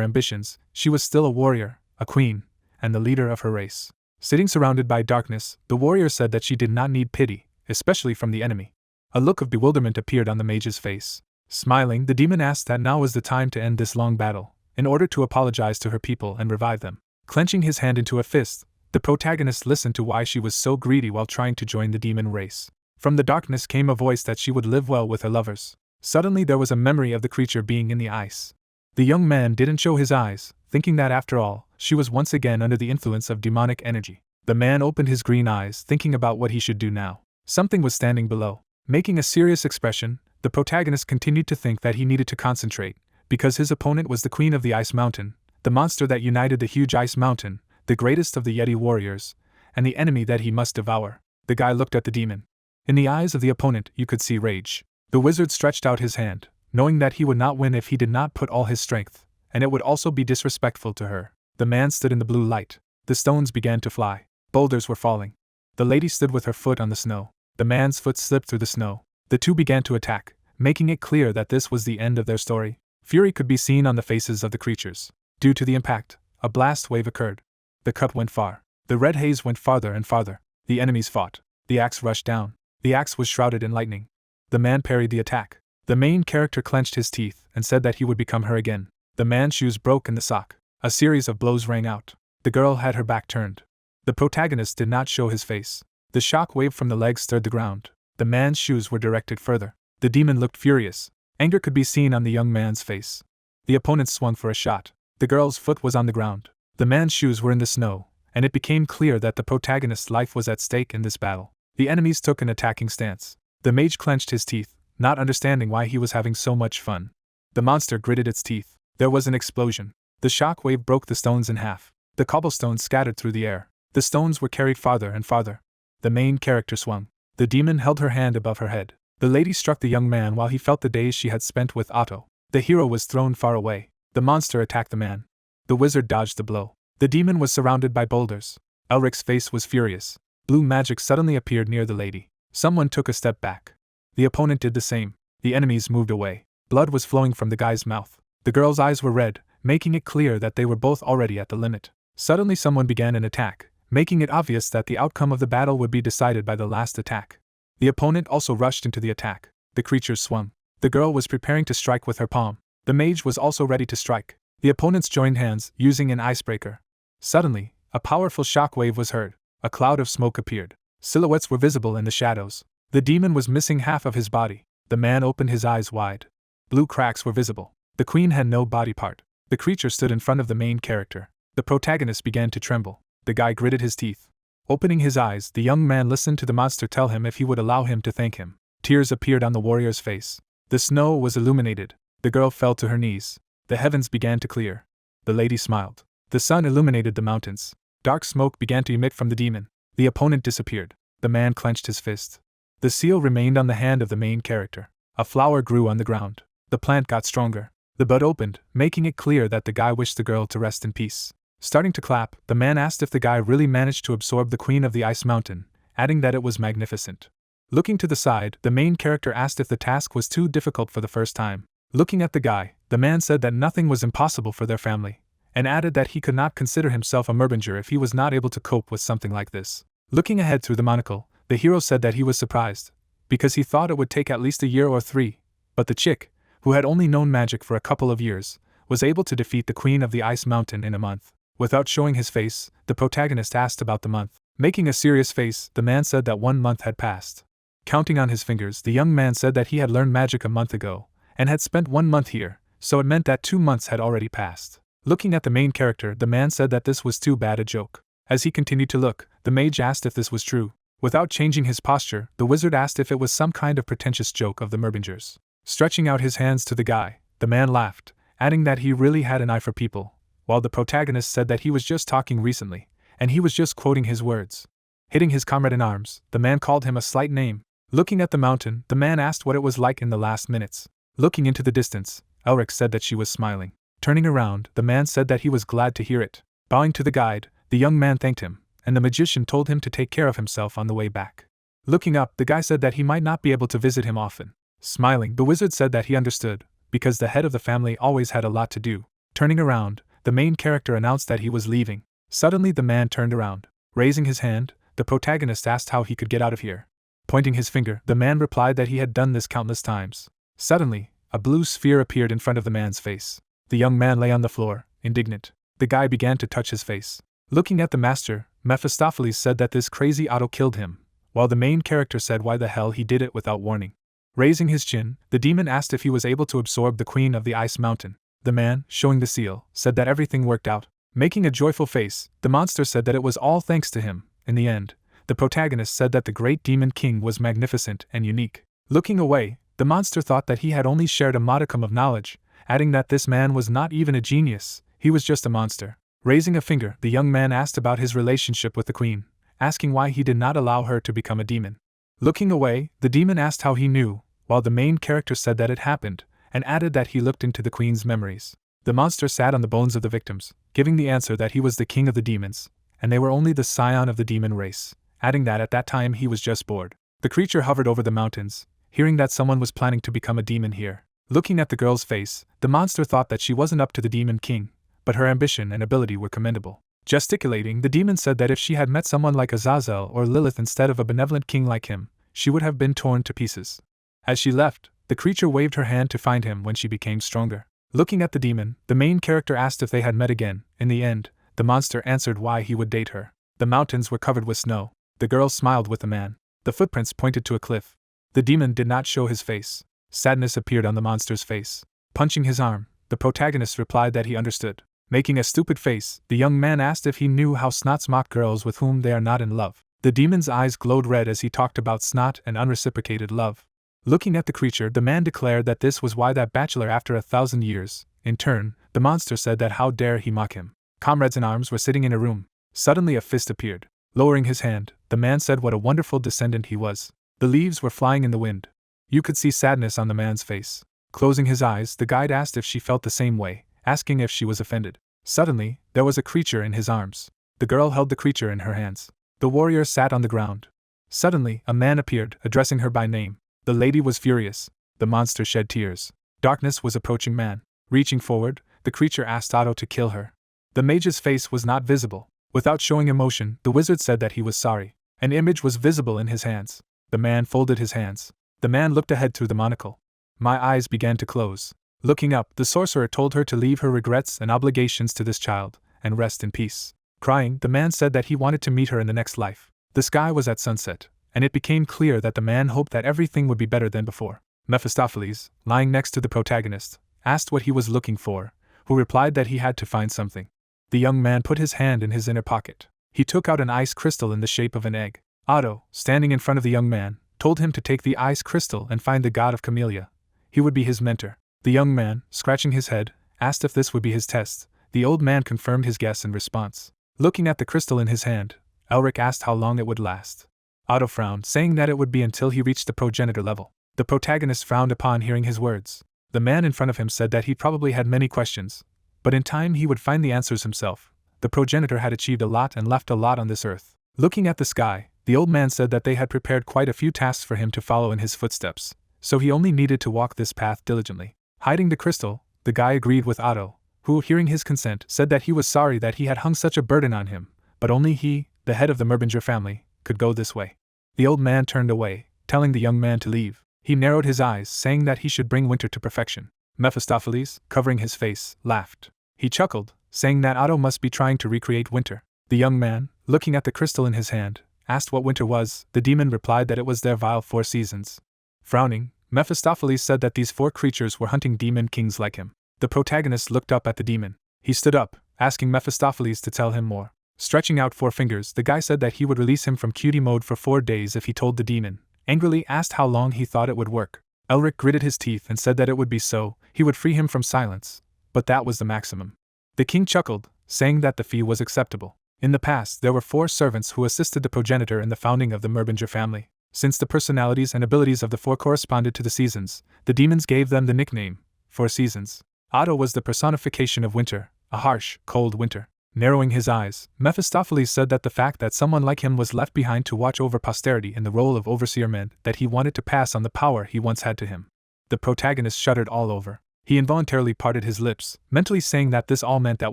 ambitions, she was still a warrior, a queen, and the leader of her race. Sitting surrounded by darkness, the warrior said that she did not need pity, especially from the enemy. A look of bewilderment appeared on the mage's face. Smiling, the demon asked that now was the time to end this long battle, in order to apologize to her people and revive them. Clenching his hand into a fist, the protagonist listened to why she was so greedy while trying to join the demon race. From the darkness came a voice that she would live well with her lovers. Suddenly there was a memory of the creature being in the ice. The young man didn't show his eyes, thinking that after all, she was once again under the influence of demonic energy. The man opened his green eyes, thinking about what he should do now. Something was standing below. Making a serious expression, the protagonist continued to think that he needed to concentrate, because his opponent was the queen of the ice mountain, the monster that united the huge ice mountain, the greatest of the yeti warriors, and the enemy that he must devour. The guy looked at the demon. In the eyes of the opponent, you could see rage. The wizard stretched out his hand, knowing that he would not win if he did not put all his strength, and it would also be disrespectful to her. The man stood in the blue light. The stones began to fly. Boulders were falling. The lady stood with her foot on the snow. The man's foot slipped through the snow. The two began to attack, making it clear that this was the end of their story. Fury could be seen on the faces of the creatures. Due to the impact, a blast wave occurred. The cut went far. The red haze went farther and farther. The enemies fought. The axe rushed down. The axe was shrouded in lightning. The man parried the attack. The main character clenched his teeth and said that he would become her again. The man's shoes broke in the sock. A series of blows rang out. The girl had her back turned. The protagonist did not show his face. The shock wave from the legs stirred the ground. The man's shoes were directed further. The demon looked furious. Anger could be seen on the young man's face. The opponent swung for a shot. The girl's foot was on the ground. The man's shoes were in the snow, and it became clear that the protagonist's life was at stake in this battle. The enemies took an attacking stance. The mage clenched his teeth, not understanding why he was having so much fun. The monster gritted its teeth. There was an explosion. The shock wave broke the stones in half. The cobblestones scattered through the air. The stones were carried farther and farther. The main character swung. The demon held her hand above her head. The lady struck the young man while he felt the days she had spent with Otto. The hero was thrown far away. The monster attacked the man. The wizard dodged the blow. The demon was surrounded by boulders. Elric's face was furious. Blue magic suddenly appeared near the lady. Someone took a step back. The opponent did the same. The enemies moved away. Blood was flowing from the guy's mouth. The girl's eyes were red, making it clear that they were both already at the limit. Suddenly someone began an attack, making it obvious that the outcome of the battle would be decided by the last attack. The opponent also rushed into the attack. The creatures swung. The girl was preparing to strike with her palm. The mage was also ready to strike. The opponents joined hands, using an icebreaker. Suddenly, a powerful shock wave was heard. A cloud of smoke appeared. Silhouettes were visible in the shadows. The demon was missing half of his body. The man opened his eyes wide. Blue cracks were visible. The queen had no body part. The creature stood in front of the main character. The protagonist began to tremble. The guy gritted his teeth. Opening his eyes, the young man listened to the monster tell him if he would allow him to thank him. Tears appeared on the warrior's face. The snow was illuminated. The girl fell to her knees. The heavens began to clear. The lady smiled. The sun illuminated the mountains. Dark smoke began to emit from the demon. The opponent disappeared. The man clenched his fist. The seal remained on the hand of the main character. A flower grew on the ground. The plant got stronger. The bud opened, making it clear that the guy wished the girl to rest in peace. Starting to clap, the man asked if the guy really managed to absorb the queen of the ice mountain, adding that it was magnificent. Looking to the side, the main character asked if the task was too difficult for the first time. Looking at the guy, the man said that nothing was impossible for their family, and added that he could not consider himself a Merbinger if he was not able to cope with something like this. Looking ahead through the monocle, the hero said that he was surprised, because he thought it would take at least a year or 3, but the chick, who had only known magic for a couple of years, was able to defeat the queen of the ice mountain in a month. Without showing his face, the protagonist asked about the month. Making a serious face, the man said that 1 month had passed. Counting on his fingers, the young man said that he had learned magic a month ago, and had spent 1 month here, so it meant that 2 months had already passed. Looking at the main character, the man said that this was too bad a joke. As he continued to look, the mage asked if this was true. Without changing his posture, the wizard asked if it was some kind of pretentious joke of the Merbingers. Stretching out his hands to the guy, the man laughed, adding that he really had an eye for people, while the protagonist said that he was just talking recently, and he was just quoting his words. Hitting his comrade in arms, the man called him a slight name. Looking at the mountain, the man asked what it was like in the last minutes. Looking into the distance, Elric said that she was smiling. Turning around, the man said that he was glad to hear it. Bowing to the guide, the young man thanked him, and the magician told him to take care of himself on the way back. Looking up, the guy said that he might not be able to visit him often. Smiling, the wizard said that he understood, because the head of the family always had a lot to do. Turning around, the main character announced that he was leaving. Suddenly the man turned around. Raising his hand, the protagonist asked how he could get out of here. Pointing his finger, the man replied that he had done this countless times. Suddenly, a blue sphere appeared in front of the man's face. The young man lay on the floor, indignant. The guy began to touch his face. Looking at the master, Mephistopheles said that this crazy Otto killed him, while the main character said why the hell he did it without warning. Raising his chin, the demon asked if he was able to absorb the queen of the ice mountain. The man, showing the seal, said that everything worked out. Making a joyful face, the monster said that it was all thanks to him. In the end, the protagonist said that the great demon king was magnificent and unique. Looking away, the monster thought that he had only shared a modicum of knowledge, adding that this man was not even a genius, he was just a monster. Raising a finger, the young man asked about his relationship with the queen, asking why he did not allow her to become a demon. Looking away, the demon asked how he knew, while the main character said that it happened, and added that he looked into the queen's memories. The monster sat on the bones of the victims, giving the answer that he was the king of the demons, and they were only the scion of the demon race, adding that at that time he was just bored. The creature hovered over the mountains, hearing that someone was planning to become a demon here. Looking at the girl's face, the monster thought that she wasn't up to the demon king, but her ambition and ability were commendable. Gesticulating, the demon said that if she had met someone like Azazel or Lilith instead of a benevolent king like him, she would have been torn to pieces. As she left, the creature waved her hand to find him when she became stronger. Looking at the demon, the main character asked if they had met again. In the end, the monster answered why he would date her. The mountains were covered with snow. The girl smiled with the man. The footprints pointed to a cliff. The demon did not show his face. Sadness appeared on the monster's face. Punching his arm, the protagonist replied that he understood. Making a stupid face, the young man asked if he knew how snots mock girls with whom they are not in love. The demon's eyes glowed red as he talked about snot and unreciprocated love. Looking at the creature, the man declared that this was why that bachelor after 1,000 years. In turn, the monster said that how dare he mock him. Comrades in arms were sitting in a room. Suddenly a fist appeared. Lowering his hand, the man said what a wonderful descendant he was. The leaves were flying in the wind. You could see sadness on the man's face. Closing his eyes, the guide asked if she felt the same way, asking if she was offended. Suddenly, there was a creature in his arms. The girl held the creature in her hands. The warrior sat on the ground. Suddenly, a man appeared, addressing her by name. The lady was furious. The monster shed tears. Darkness was approaching man. Reaching forward, the creature asked Otto to kill her. The mage's face was not visible. Without showing emotion, the wizard said that he was sorry. An image was visible in his hands. The man folded his hands. The man looked ahead through the monocle. My eyes began to close. Looking up, the sorcerer told her to leave her regrets and obligations to this child, and rest in peace. Crying, the man said that he wanted to meet her in the next life. The sky was at sunset, and it became clear that the man hoped that everything would be better than before. Mephistopheles, lying next to the protagonist, asked what he was looking for, who replied that he had to find something. The young man put his hand in his inner pocket. He took out an ice crystal in the shape of an egg. Otto, standing in front of the young man, told him to take the ice crystal and find the god of Camellia. He would be his mentor. The young man, scratching his head, asked if this would be his test. The old man confirmed his guess in response. Looking at the crystal in his hand, Elric asked how long it would last. Otto frowned, saying that it would be until he reached the progenitor level. The protagonist frowned upon hearing his words. The man in front of him said that he probably had many questions, but in time he would find the answers himself. The progenitor had achieved a lot and left a lot on this earth. Looking at the sky, the old man said that they had prepared quite a few tasks for him to follow in his footsteps, so he only needed to walk this path diligently. Hiding the crystal, the guy agreed with Otto, who, hearing his consent, said that he was sorry that he had hung such a burden on him, but only he, the head of the Merbinger family, could go this way. The old man turned away, telling the young man to leave. He narrowed his eyes, saying that he should bring winter to perfection. Mephistopheles, covering his face, laughed. He chuckled, saying that Otto must be trying to recreate winter. The young man, looking at the crystal in his hand, asked what winter was. The demon replied that it was their vile 4 seasons. Frowning, Mephistopheles said that these 4 creatures were hunting demon kings like him. The protagonist looked up at the demon. He stood up, asking Mephistopheles to tell him more. Stretching out 4 fingers, the guy said that he would release him from cutie mode for 4 days if he told the demon. Angrily asked how long he thought it would work. Elric gritted his teeth and said that it would be so, he would free him from silence. But that was the maximum. The king chuckled, saying that the fee was acceptable. In the past, there were 4 servants who assisted the progenitor in the founding of the Merbinger family. Since the personalities and abilities of the 4 corresponded to the seasons, the demons gave them the nickname, 4 Seasons. Otto was the personification of winter, a harsh, cold winter. Narrowing his eyes, Mephistopheles said that the fact that someone like him was left behind to watch over posterity in the role of overseer meant that he wanted to pass on the power he once had to him. The protagonist shuddered all over. He involuntarily parted his lips, mentally saying that this all meant that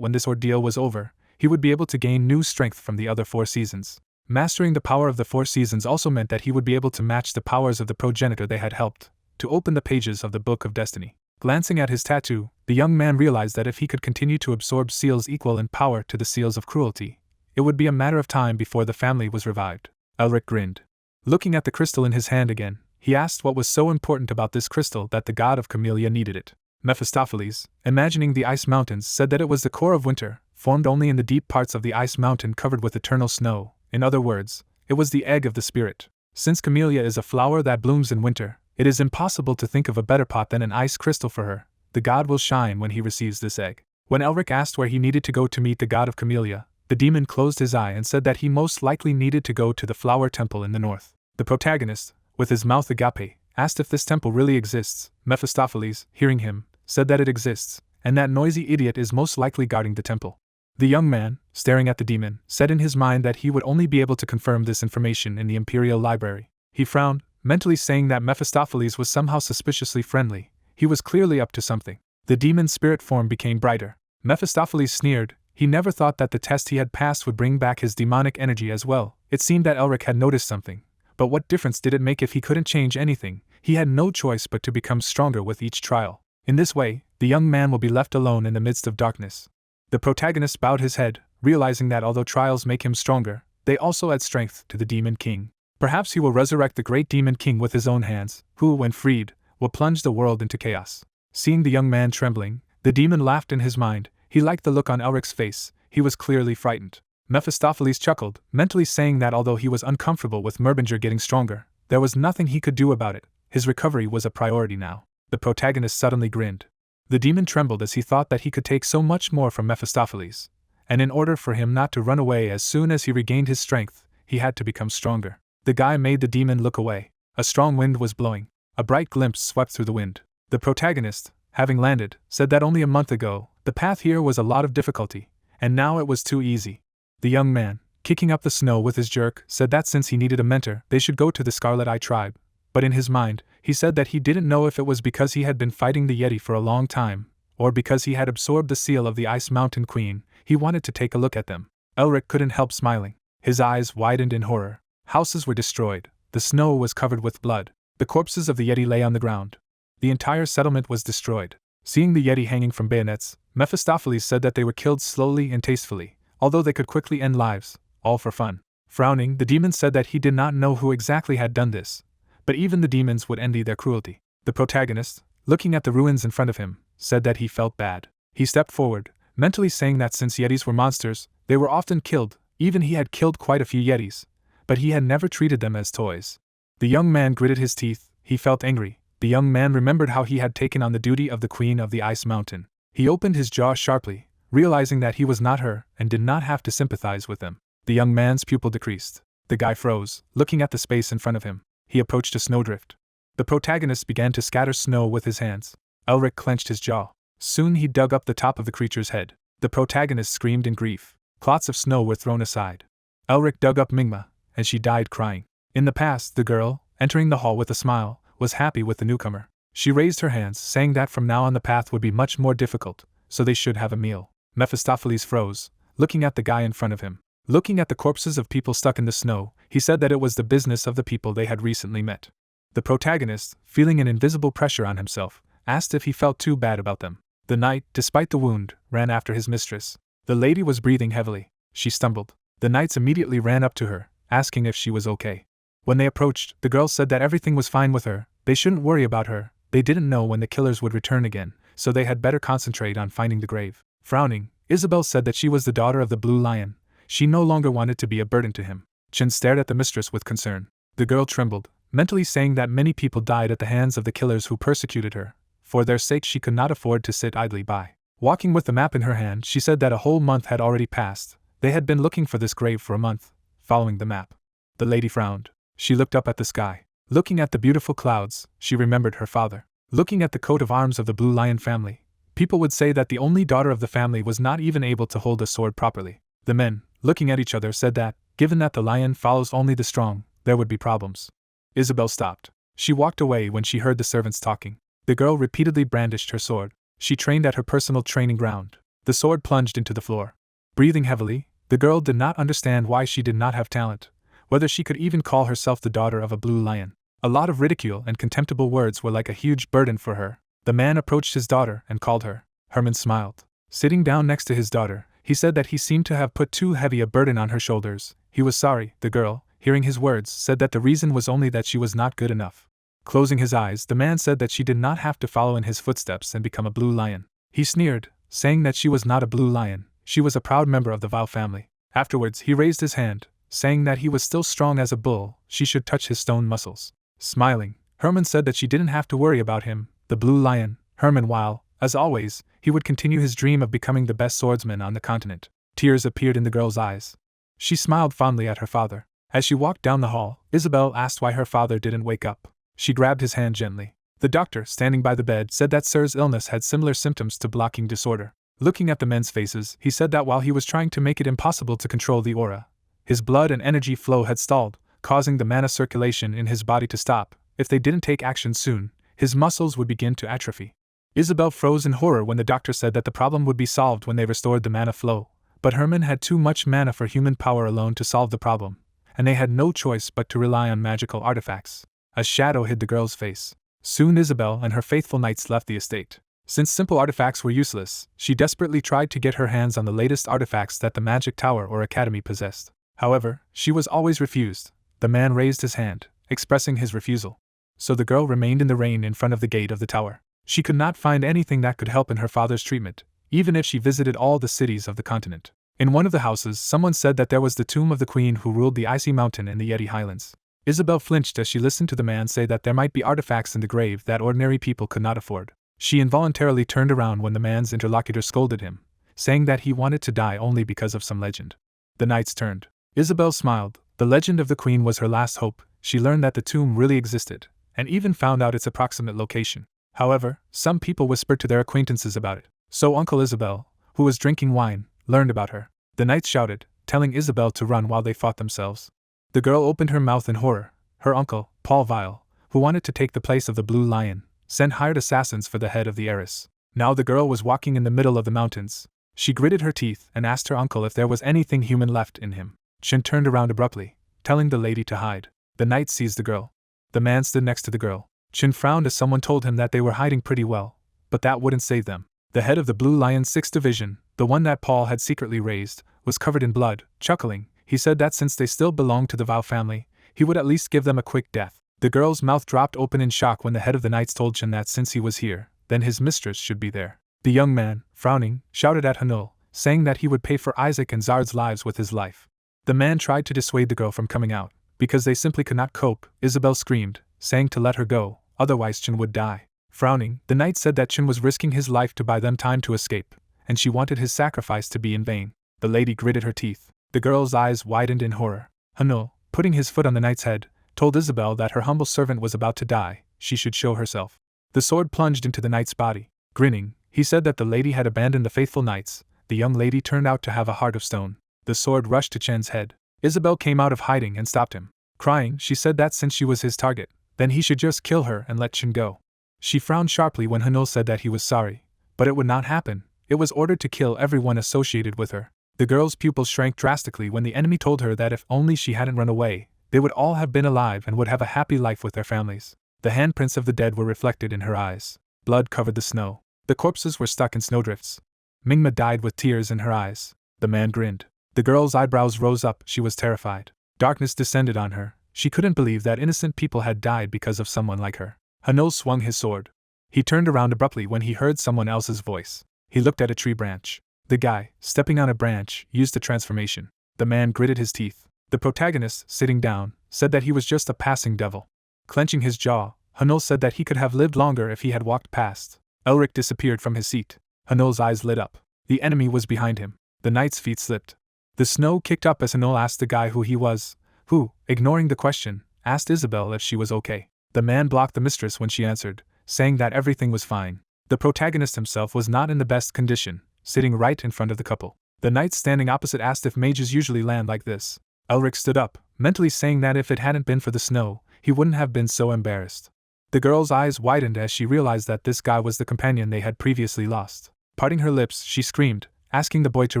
when this ordeal was over, he would be able to gain new strength from the other 4 seasons. Mastering the power of the 4 seasons also meant that he would be able to match the powers of the progenitor they had helped to open the pages of the Book of Destiny. Glancing at his tattoo, the young man realized that if he could continue to absorb seals equal in power to the seals of cruelty, it would be a matter of time before the family was revived. Elric grinned. Looking at the crystal in his hand again, he asked what was so important about this crystal that the god of Camellia needed it. Mephistopheles, imagining the ice mountains, said that it was the core of winter, formed only in the deep parts of the ice mountain covered with eternal snow. In other words, it was the egg of the spirit. Since Camellia is a flower that blooms in winter, it is impossible to think of a better pot than an ice crystal for her. The god will shine when he receives this egg. When Elric asked where he needed to go to meet the god of Camellia, the demon closed his eye and said that he most likely needed to go to the flower temple in the north. The protagonist, with his mouth agape, asked if this temple really exists. Mephistopheles, hearing him, said that it exists, and that noisy idiot is most likely guarding the temple. The young man, staring at the demon, said in his mind that he would only be able to confirm this information in the Imperial Library. He frowned, mentally saying that Mephistopheles was somehow suspiciously friendly. He was clearly up to something. The demon's spirit form became brighter. Mephistopheles sneered, He never thought that the test he had passed would bring back his demonic energy as well. It seemed that Elric had noticed something, but what difference did it make if he couldn't change anything? He had no choice but to become stronger with each trial. In this way, the young man will be left alone in the midst of darkness. The protagonist bowed his head, realizing that although trials make him stronger, they also add strength to the Demon King. Perhaps he will resurrect the great Demon King with his own hands, who, when freed, will plunge the world into chaos. Seeing the young man trembling, the demon laughed in his mind. He liked the look on Elric's face. He was clearly frightened. Mephistopheles chuckled, mentally saying that although he was uncomfortable with Merbinger getting stronger, there was nothing he could do about it. His recovery was a priority now. The protagonist suddenly grinned. The demon trembled as he thought that he could take so much more from Mephistopheles, and in order for him not to run away as soon as he regained his strength, he had to become stronger. The guy made the demon look away. A strong wind was blowing. A bright glimpse swept through the wind. The protagonist, having landed, said that only a month ago, the path here was a lot of difficulty, and now it was too easy. The young man, kicking up the snow with his jerk, said that since he needed a mentor, they should go to the Scarlet Eye tribe. But in his mind, he said that he didn't know if it was because he had been fighting the Yeti for a long time, or because he had absorbed the seal of the Ice Mountain Queen. He wanted to take a look at them. Elric couldn't help smiling. His eyes widened in horror. Houses were destroyed. The snow was covered with blood. The corpses of the Yeti lay on the ground. The entire settlement was destroyed. Seeing the Yeti hanging from bayonets, Mephistopheles said that they were killed slowly and tastefully, although they could quickly end lives, all for fun. Frowning, the demon said that he did not know who exactly had done this, but even the demons would envy their cruelty. The protagonist, looking at the ruins in front of him, said that he felt bad. He stepped forward, mentally saying that since Yetis were monsters, they were often killed. Even he had killed quite a few Yetis, but he had never treated them as toys. The young man gritted his teeth. He felt angry. The young man remembered how he had taken on the duty of the Queen of the Ice Mountain. He opened his jaw sharply, realizing that he was not her and did not have to sympathize with them. The young man's pupil decreased. The guy froze, looking at the space in front of him. He approached a snowdrift. The protagonist began to scatter snow with his hands. Elric clenched his jaw. Soon he dug up the top of the creature's head. The protagonist screamed in grief. Clots of snow were thrown aside. Elric dug up Mingma, and she died crying. In the past, the girl, entering the hall with a smile, was happy with the newcomer. She raised her hands, saying that from now on the path would be much more difficult, so they should have a meal. Mephistopheles froze, looking at the guy in front of him. Looking at the corpses of people stuck in the snow, he said that it was the business of the people they had recently met. The protagonist, feeling an invisible pressure on himself, asked if he felt too bad about them. The knight, despite the wound, ran after his mistress. The lady was breathing heavily. She stumbled. The knights immediately ran up to her, asking if she was okay. When they approached, the girl said that everything was fine with her. They shouldn't worry about her. They didn't know when the killers would return again, so they had better concentrate on finding the grave. Frowning, Isabelle said that she was the daughter of the Blue Lion. She no longer wanted to be a burden to him. Chen stared at the mistress with concern. The girl trembled, mentally saying that many people died at the hands of the killers who persecuted her. For their sake she could not afford to sit idly by. Walking with the map in her hand, she said that a whole month had already passed. They had been looking for this grave for a month, following the map. The lady frowned. She looked up at the sky. Looking at the beautiful clouds, she remembered her father. Looking at the coat of arms of the Blue Lion family, people would say that the only daughter of the family was not even able to hold a sword properly. The men, looking at each other, said that, given that the lion follows only the strong, there would be problems. Isabelle stopped. She walked away when she heard the servants talking. The girl repeatedly brandished her sword. She trained at her personal training ground. The sword plunged into the floor. Breathing heavily, the girl did not understand why she did not have talent, whether she could even call herself the daughter of a blue lion. A lot of ridicule and contemptible words were like a huge burden for her. The man approached his daughter and called her. Herman smiled. Sitting down next to his daughter, he said that he seemed to have put too heavy a burden on her shoulders. He was sorry. The girl, hearing his words, said that the reason was only that she was not good enough. Closing his eyes, the man said that she did not have to follow in his footsteps and become a blue lion. He sneered, saying that she was not a blue lion, she was a proud member of the Val family. Afterwards, he raised his hand, saying that he was still strong as a bull, she should touch his stone muscles. Smiling, Herman said that she didn't have to worry about him, the blue lion, Herman, while, as always, he would continue his dream of becoming the best swordsman on the continent. Tears appeared in the girl's eyes. She smiled fondly at her father. As she walked down the hall, Isabelle asked why her father didn't wake up. She grabbed his hand gently. The doctor, standing by the bed, said that Sir's illness had similar symptoms to blocking disorder. Looking at the men's faces, he said that while he was trying to make it impossible to control the aura, his blood and energy flow had stalled, causing the mana circulation in his body to stop. If they didn't take action soon, his muscles would begin to atrophy. Isabelle froze in horror when the doctor said that the problem would be solved when they restored the mana flow, But Herman had too much mana for human power alone to solve the problem, and they had no choice but to rely on magical artifacts. A shadow hid the girl's face. Soon Isabelle and her faithful knights left the estate. Since simple artifacts were useless, she desperately tried to get her hands on the latest artifacts that the magic tower or academy possessed. However, she was always refused. The man raised his hand, expressing his refusal. So the girl remained in the rain in front of the gate of the tower. She could not find anything that could help in her father's treatment, even if she visited all the cities of the continent. In one of the houses, someone said that there was the tomb of the queen who ruled the icy mountain in the Yeti highlands. Isabelle flinched as she listened to the man say that there might be artifacts in the grave that ordinary people could not afford. She involuntarily turned around when the man's interlocutor scolded him, saying that he wanted to die only because of some legend. The knights turned. Isabelle smiled. The legend of the queen was her last hope. She learned that the tomb really existed, and even found out its approximate location. However, some people whispered to their acquaintances about it. So Uncle Isabelle, who was drinking wine, learned about her. The knights shouted, telling Isabelle to run while they fought themselves. The girl opened her mouth in horror. Her uncle, Paul Vile, who wanted to take the place of the Blue Lion, sent hired assassins for the head of the heiress. Now the girl was walking in the middle of the mountains. She gritted her teeth and asked her uncle if there was anything human left in him. Chen turned around abruptly, telling the lady to hide. The knight seized the girl. The man stood next to the girl. Chen frowned as someone told him that they were hiding pretty well, but that wouldn't save them. The head of the Blue Lion's 6th Division, the one that Paul had secretly raised, was covered in blood. Chuckling, he said that since they still belonged to the Vile family, he would at least give them a quick death. The girl's mouth dropped open in shock when the head of the knights told Chen that since he was here, then his mistress should be there. The young man, frowning, shouted at Hanul, saying that he would pay for Isaac and Zard's lives with his life. The man tried to dissuade the girl from coming out, because they simply could not cope. Isabelle screamed, saying to let her go, otherwise Chen would die. Frowning, the knight said that Chen was risking his life to buy them time to escape, and she wanted his sacrifice to be in vain. The lady gritted her teeth. The girl's eyes widened in horror. Hanul, putting his foot on the knight's head, told Isabelle that her humble servant was about to die. She should show herself. The sword plunged into the knight's body. Grinning, he said that the lady had abandoned the faithful knights. The young lady turned out to have a heart of stone. The sword rushed to Chen's head. Isabelle came out of hiding and stopped him. Crying, she said that since she was his target, then he should just kill her and let Chen go. She frowned sharply when Hanul said that he was sorry, but it would not happen. It was ordered to kill everyone associated with her. The girl's pupils shrank drastically when the enemy told her that if only she hadn't run away, they would all have been alive and would have a happy life with their families. The handprints of the dead were reflected in her eyes. Blood covered the snow. The corpses were stuck in snowdrifts. Mingma died with tears in her eyes. The man grinned. The girl's eyebrows rose up. She was terrified. Darkness descended on her. She couldn't believe that innocent people had died because of someone like her. Hanul swung his sword. He turned around abruptly when he heard someone else's voice. He looked at a tree branch. The guy, stepping on a branch, used the transformation. The man gritted his teeth. The protagonist, sitting down, said that he was just a passing devil. Clenching his jaw, Hanul said that he could have lived longer if he had walked past. Elric disappeared from his seat. Hanul's eyes lit up. The enemy was behind him. The knight's feet slipped. The snow kicked up as Hanul asked the guy who he was, who, ignoring the question, asked Isabelle if she was okay. The man blocked the mistress when she answered, saying that everything was fine. The protagonist himself was not in the best condition, sitting right in front of the couple. The knight standing opposite asked if mages usually land like this. Elric stood up, mentally saying that if it hadn't been for the snow, he wouldn't have been so embarrassed. The girl's eyes widened as she realized that this guy was the companion they had previously lost. Parting her lips, she screamed, asking the boy to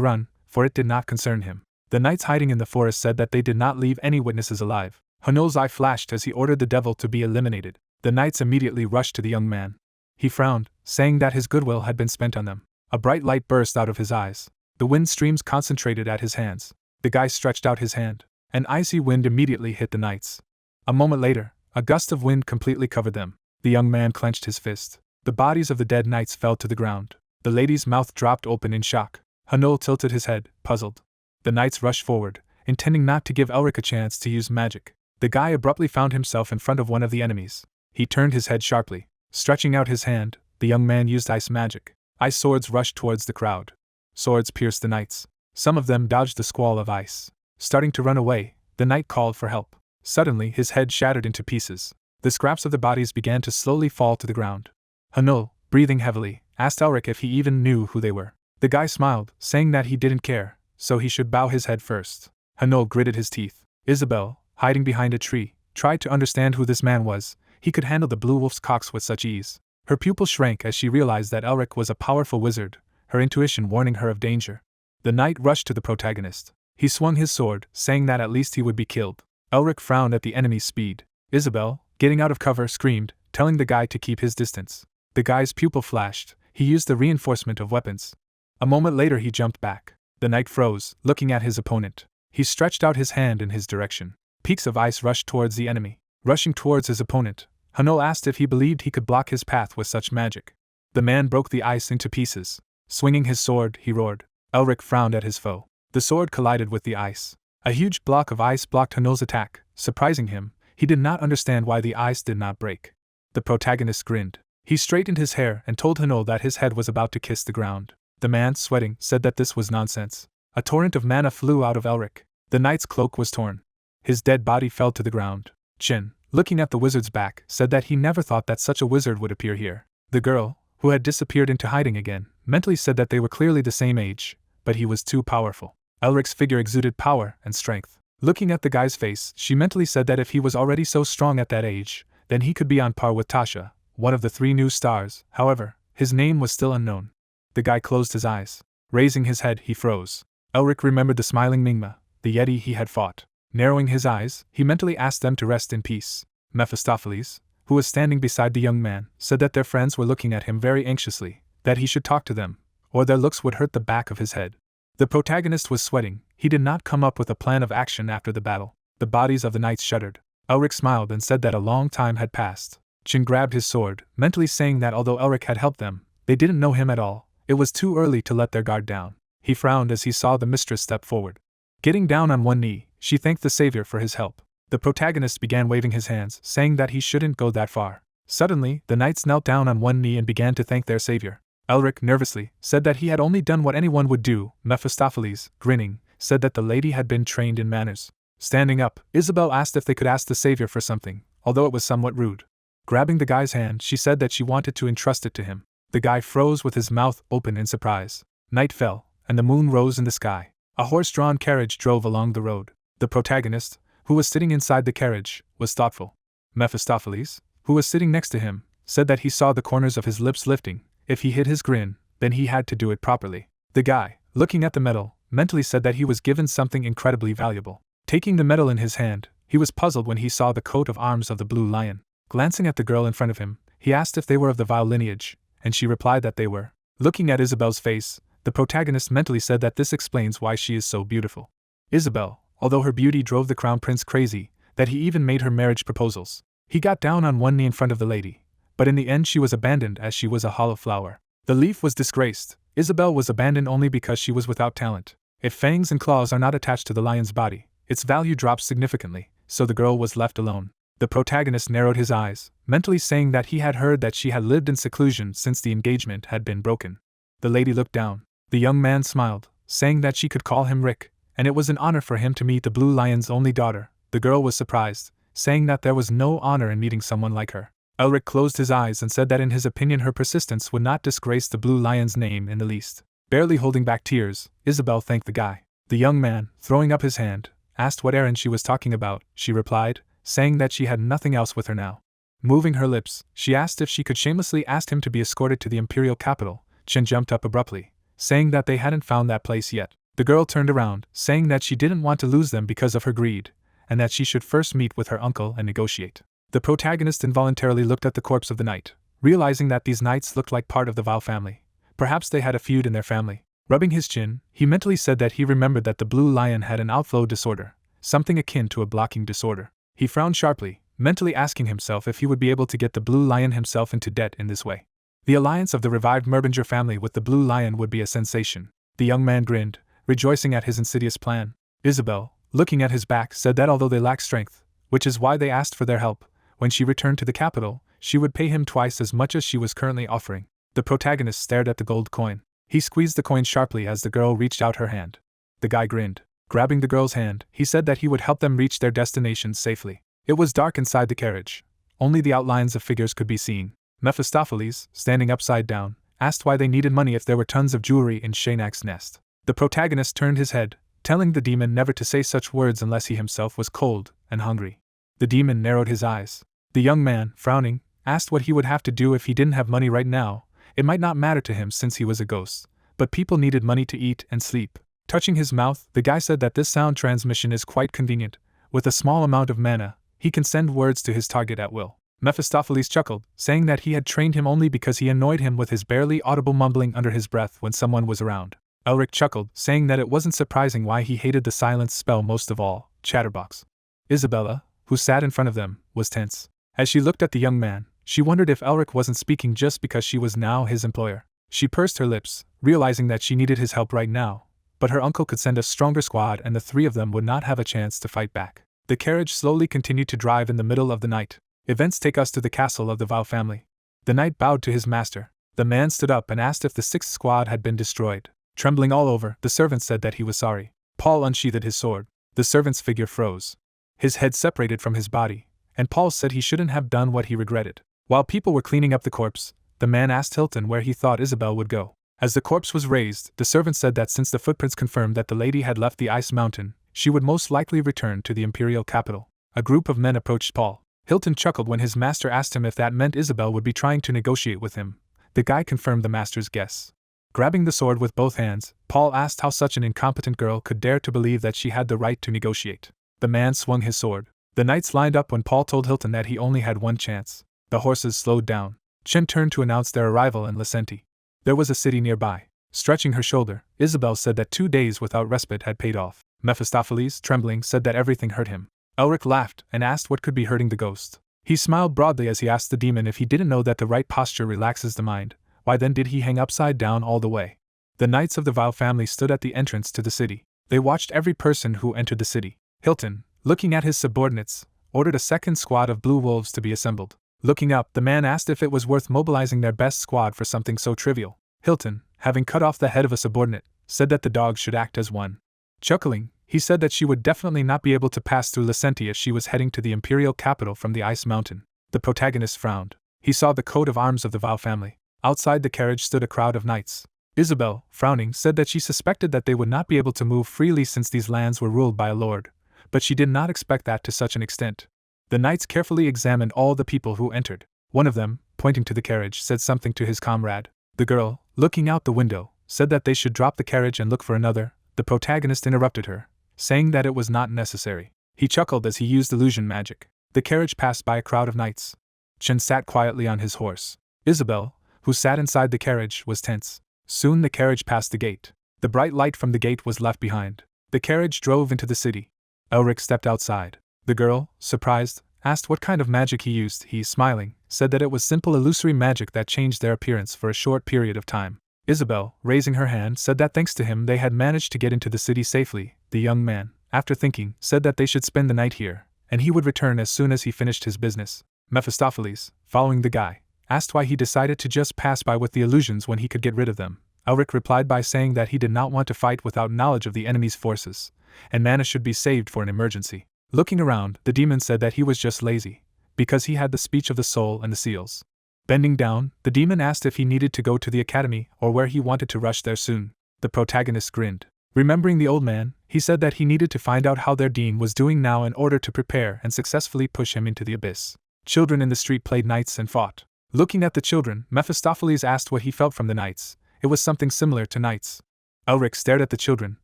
run, for it did not concern him. The knights hiding in the forest said that they did not leave any witnesses alive. Hanul's eye flashed as he ordered the devil to be eliminated. The knights immediately rushed to the young man. He frowned, saying that his goodwill had been spent on them. A bright light burst out of his eyes. The wind streams concentrated at his hands. The guy stretched out his hand. An icy wind immediately hit the knights. A moment later, a gust of wind completely covered them. The young man clenched his fist. The bodies of the dead knights fell to the ground. The lady's mouth dropped open in shock. Hanul tilted his head, puzzled. The knights rushed forward, intending not to give Elric a chance to use magic. The guy abruptly found himself in front of one of the enemies. He turned his head sharply. Stretching out his hand, the young man used ice magic. Ice swords rushed towards the crowd. Swords pierced the knights. Some of them dodged the squall of ice. Starting to run away, the knight called for help. Suddenly his head shattered into pieces. The scraps of the bodies began to slowly fall to the ground. Hanul, breathing heavily, asked Elric if he even knew who they were. The guy smiled, saying that he didn't care, so he should bow his head first. Hanul gritted his teeth. Isabelle, hiding behind a tree, tried to understand who this man was. He could handle the blue wolf's cocks with such ease. Her pupil shrank as she realized that Elric was a powerful wizard, her intuition warning her of danger. The knight rushed to the protagonist. He swung his sword, saying that at least he would be killed. Elric frowned at the enemy's speed. Isabelle, getting out of cover, screamed, telling the guy to keep his distance. The guy's pupil flashed. He used the reinforcement of weapons. A moment later he jumped back. The knight froze, looking at his opponent. He stretched out his hand in his direction. Peaks of ice rushed towards the enemy. Rushing towards his opponent, Hanul asked if he believed he could block his path with such magic. The man broke the ice into pieces. Swinging his sword, he roared. Elric frowned at his foe. The sword collided with the ice. A huge block of ice blocked Hanul's attack. Surprising him, he did not understand why the ice did not break. The protagonist grinned. He straightened his hair and told Hanul that his head was about to kiss the ground. The man, sweating, said that this was nonsense. A torrent of mana flew out of Elric. The knight's cloak was torn. His dead body fell to the ground. Chin, looking at the wizard's back, said that he never thought that such a wizard would appear here. The girl, who had disappeared into hiding again, mentally said that they were clearly the same age, but he was too powerful. Elric's figure exuded power and strength. Looking at the guy's face, she mentally said that if he was already so strong at that age, then he could be on par with Tasha, one of the 3 new stars. However, his name was still unknown. The guy closed his eyes. Raising his head, he froze. Elric remembered the smiling Mingma, the yeti he had fought. Narrowing his eyes, he mentally asked them to rest in peace. Mephistopheles, who was standing beside the young man, said that their friends were looking at him very anxiously, that he should talk to them, or their looks would hurt the back of his head. The protagonist was sweating. He did not come up with a plan of action after the battle. The bodies of the knights shuddered. Elric smiled and said that a long time had passed. Chin grabbed his sword, mentally saying that although Elric had helped them, they didn't know him at all. It was too early to let their guard down. He frowned as he saw the mistress step forward. Getting down on one knee, she thanked the savior for his help. The protagonist began waving his hands, saying that he shouldn't go that far. Suddenly, the knights knelt down on one knee and began to thank their savior. Elric, nervously, said that he had only done what anyone would do. Mephistopheles, grinning, said that the lady had been trained in manners. Standing up, Isabelle asked if they could ask the savior for something, although it was somewhat rude. Grabbing the guy's hand, she said that she wanted to entrust it to him. The guy froze with his mouth open in surprise. Night fell, and the moon rose in the sky. A horse-drawn carriage drove along the road. The protagonist, who was sitting inside the carriage, was thoughtful. Mephistopheles, who was sitting next to him, said that he saw the corners of his lips lifting. If he hid his grin, then he had to do it properly. The guy, looking at the medal, mentally said that he was given something incredibly valuable. Taking the medal in his hand, he was puzzled when he saw the coat of arms of the Blue Lion. Glancing at the girl in front of him, he asked if they were of the Vile lineage, and she replied that they were. Looking at Isabelle's face, the protagonist mentally said that this explains why she is so beautiful. Isabelle, although her beauty drove the crown prince crazy, that he even made her marriage proposals. He got down on one knee in front of the lady, but in the end she was abandoned as she was a hollow flower. The leaf was disgraced. Isabelle was abandoned only because she was without talent. If fangs and claws are not attached to the lion's body, its value drops significantly, so the girl was left alone. The protagonist narrowed his eyes, mentally saying that he had heard that she had lived in seclusion since the engagement had been broken. The lady looked down. The young man smiled, saying that she could call him Rick, and it was an honor for him to meet the Blue Lion's only daughter. The girl was surprised, saying that there was no honor in meeting someone like her. Elric closed his eyes and said that in his opinion her persistence would not disgrace the Blue Lion's name in the least. Barely holding back tears, Isabelle thanked the guy. The young man, throwing up his hand, asked what errand she was talking about. She replied, saying that she had nothing else with her now. Moving her lips, she asked if she could shamelessly ask him to be escorted to the imperial capital. Chen jumped up abruptly, saying that they hadn't found that place yet. The girl turned around, saying that she didn't want to lose them because of her greed, and that she should first meet with her uncle and negotiate. The protagonist involuntarily looked at the corpse of the knight, realizing that these knights looked like part of the Vile family. Perhaps they had a feud in their family. Rubbing his chin, he mentally said that he remembered that the Blue Lion had an outflow disorder, something akin to a blocking disorder. He frowned sharply, mentally asking himself if he would be able to get the Blue Lion himself into debt in this way. The alliance of the revived Merbinger family with the Blue Lion would be a sensation. The young man grinned, rejoicing at his insidious plan. Isabelle, looking at his back, said that although they lacked strength, which is why they asked for their help, when she returned to the capital, she would pay him twice as much as she was currently offering. The protagonist stared at the gold coin. He squeezed the coin sharply as the girl reached out her hand. The guy grinned. Grabbing the girl's hand, he said that he would help them reach their destination safely. It was dark inside the carriage. Only the outlines of figures could be seen. Mephistopheles, standing upside down, asked why they needed money if there were tons of jewelry in Shanak's nest. The protagonist turned his head, telling the demon never to say such words unless he himself was cold and hungry. The demon narrowed his eyes. The young man, frowning, asked what he would have to do if he didn't have money right now. It might not matter to him since he was a ghost, but people needed money to eat and sleep. Touching his mouth, the guy said that this sound transmission is quite convenient. With a small amount of mana, he can send words to his target at will. Mephistopheles chuckled, saying that he had trained him only because he annoyed him with his barely audible mumbling under his breath when someone was around. Elric chuckled, saying that it wasn't surprising why he hated the silence spell most of all. Chatterbox. Isabella, who sat in front of them, was tense. As she looked at the young man, she wondered if Elric wasn't speaking just because she was now his employer. She pursed her lips, realizing that she needed his help right now, but her uncle could send a stronger squad and the three of them would not have a chance to fight back. The carriage slowly continued to drive in the middle of the night. Events take us to the castle of the Val family. The knight bowed to his master. The man stood up and asked if the sixth squad had been destroyed. Trembling all over, the servant said that he was sorry. Paul unsheathed his sword. The servant's figure froze. His head separated from his body, and Paul said he shouldn't have done what he regretted. While people were cleaning up the corpse, the man asked Hilton where he thought Isabelle would go. As the corpse was raised, the servant said that since the footprints confirmed that the lady had left the ice mountain, she would most likely return to the imperial capital. A group of men approached Paul. Hilton chuckled when his master asked him if that meant Isabelle would be trying to negotiate with him. The guy confirmed the master's guess. Grabbing the sword with both hands, Paul asked how such an incompetent girl could dare to believe that she had the right to negotiate. The man swung his sword. The knights lined up when Paul told Hilton that he only had one chance. The horses slowed down. Chen turned to announce their arrival in Licenti. There was a city nearby. Stretching her shoulder, Isabelle said that 2 days without respite had paid off. Mephistopheles, trembling, said that everything hurt him. Elric laughed and asked what could be hurting the ghost. He smiled broadly as he asked the demon if he didn't know that the right posture relaxes the mind. Why then did he hang upside down all the way? The knights of the Val family stood at the entrance to the city. They watched every person who entered the city. Hilton, looking at his subordinates, ordered a second squad of blue wolves to be assembled. Looking up, the man asked if it was worth mobilizing their best squad for something so trivial. Hilton, having cut off the head of a subordinate, said that the dogs should act as one. Chuckling, he said that she would definitely not be able to pass through Licenti as she was heading to the imperial capital from the ice mountain. The protagonist frowned. He saw the coat of arms of the Val family. Outside the carriage stood a crowd of knights. Isabelle, frowning, said that she suspected that they would not be able to move freely since these lands were ruled by a lord, but she did not expect that to such an extent. The knights carefully examined all the people who entered. One of them, pointing to the carriage, said something to his comrade. The girl, looking out the window, said that they should drop the carriage and look for another. The protagonist interrupted her, saying that it was not necessary. He chuckled as he used illusion magic. The carriage passed by a crowd of knights. Chen sat quietly on his horse. Isabelle, who sat inside the carriage, was tense. Soon the carriage passed the gate. The bright light from the gate was left behind. The carriage drove into the city. Elric stepped outside. The girl, surprised, asked what kind of magic he used. He, smiling, said that it was simple illusory magic that changed their appearance for a short period of time. Isabelle, raising her hand, said that thanks to him they had managed to get into the city safely. The young man, after thinking, said that they should spend the night here, and he would return as soon as he finished his business. Mephistopheles, following the guy, asked why he decided to just pass by with the illusions when he could get rid of them. Elric replied by saying that he did not want to fight without knowledge of the enemy's forces, and mana should be saved for an emergency. Looking around, the demon said that he was just lazy, because he had the speech of the soul and the seals. Bending down, the demon asked if he needed to go to the academy or where he wanted to rush there soon. The protagonist grinned. Remembering the old man, he said that he needed to find out how their dean was doing now in order to prepare and successfully push him into the abyss. Children in the street played knights and fought. Looking at the children, Mephistopheles asked what he felt from the knights. It was something similar to knights. Elric stared at the children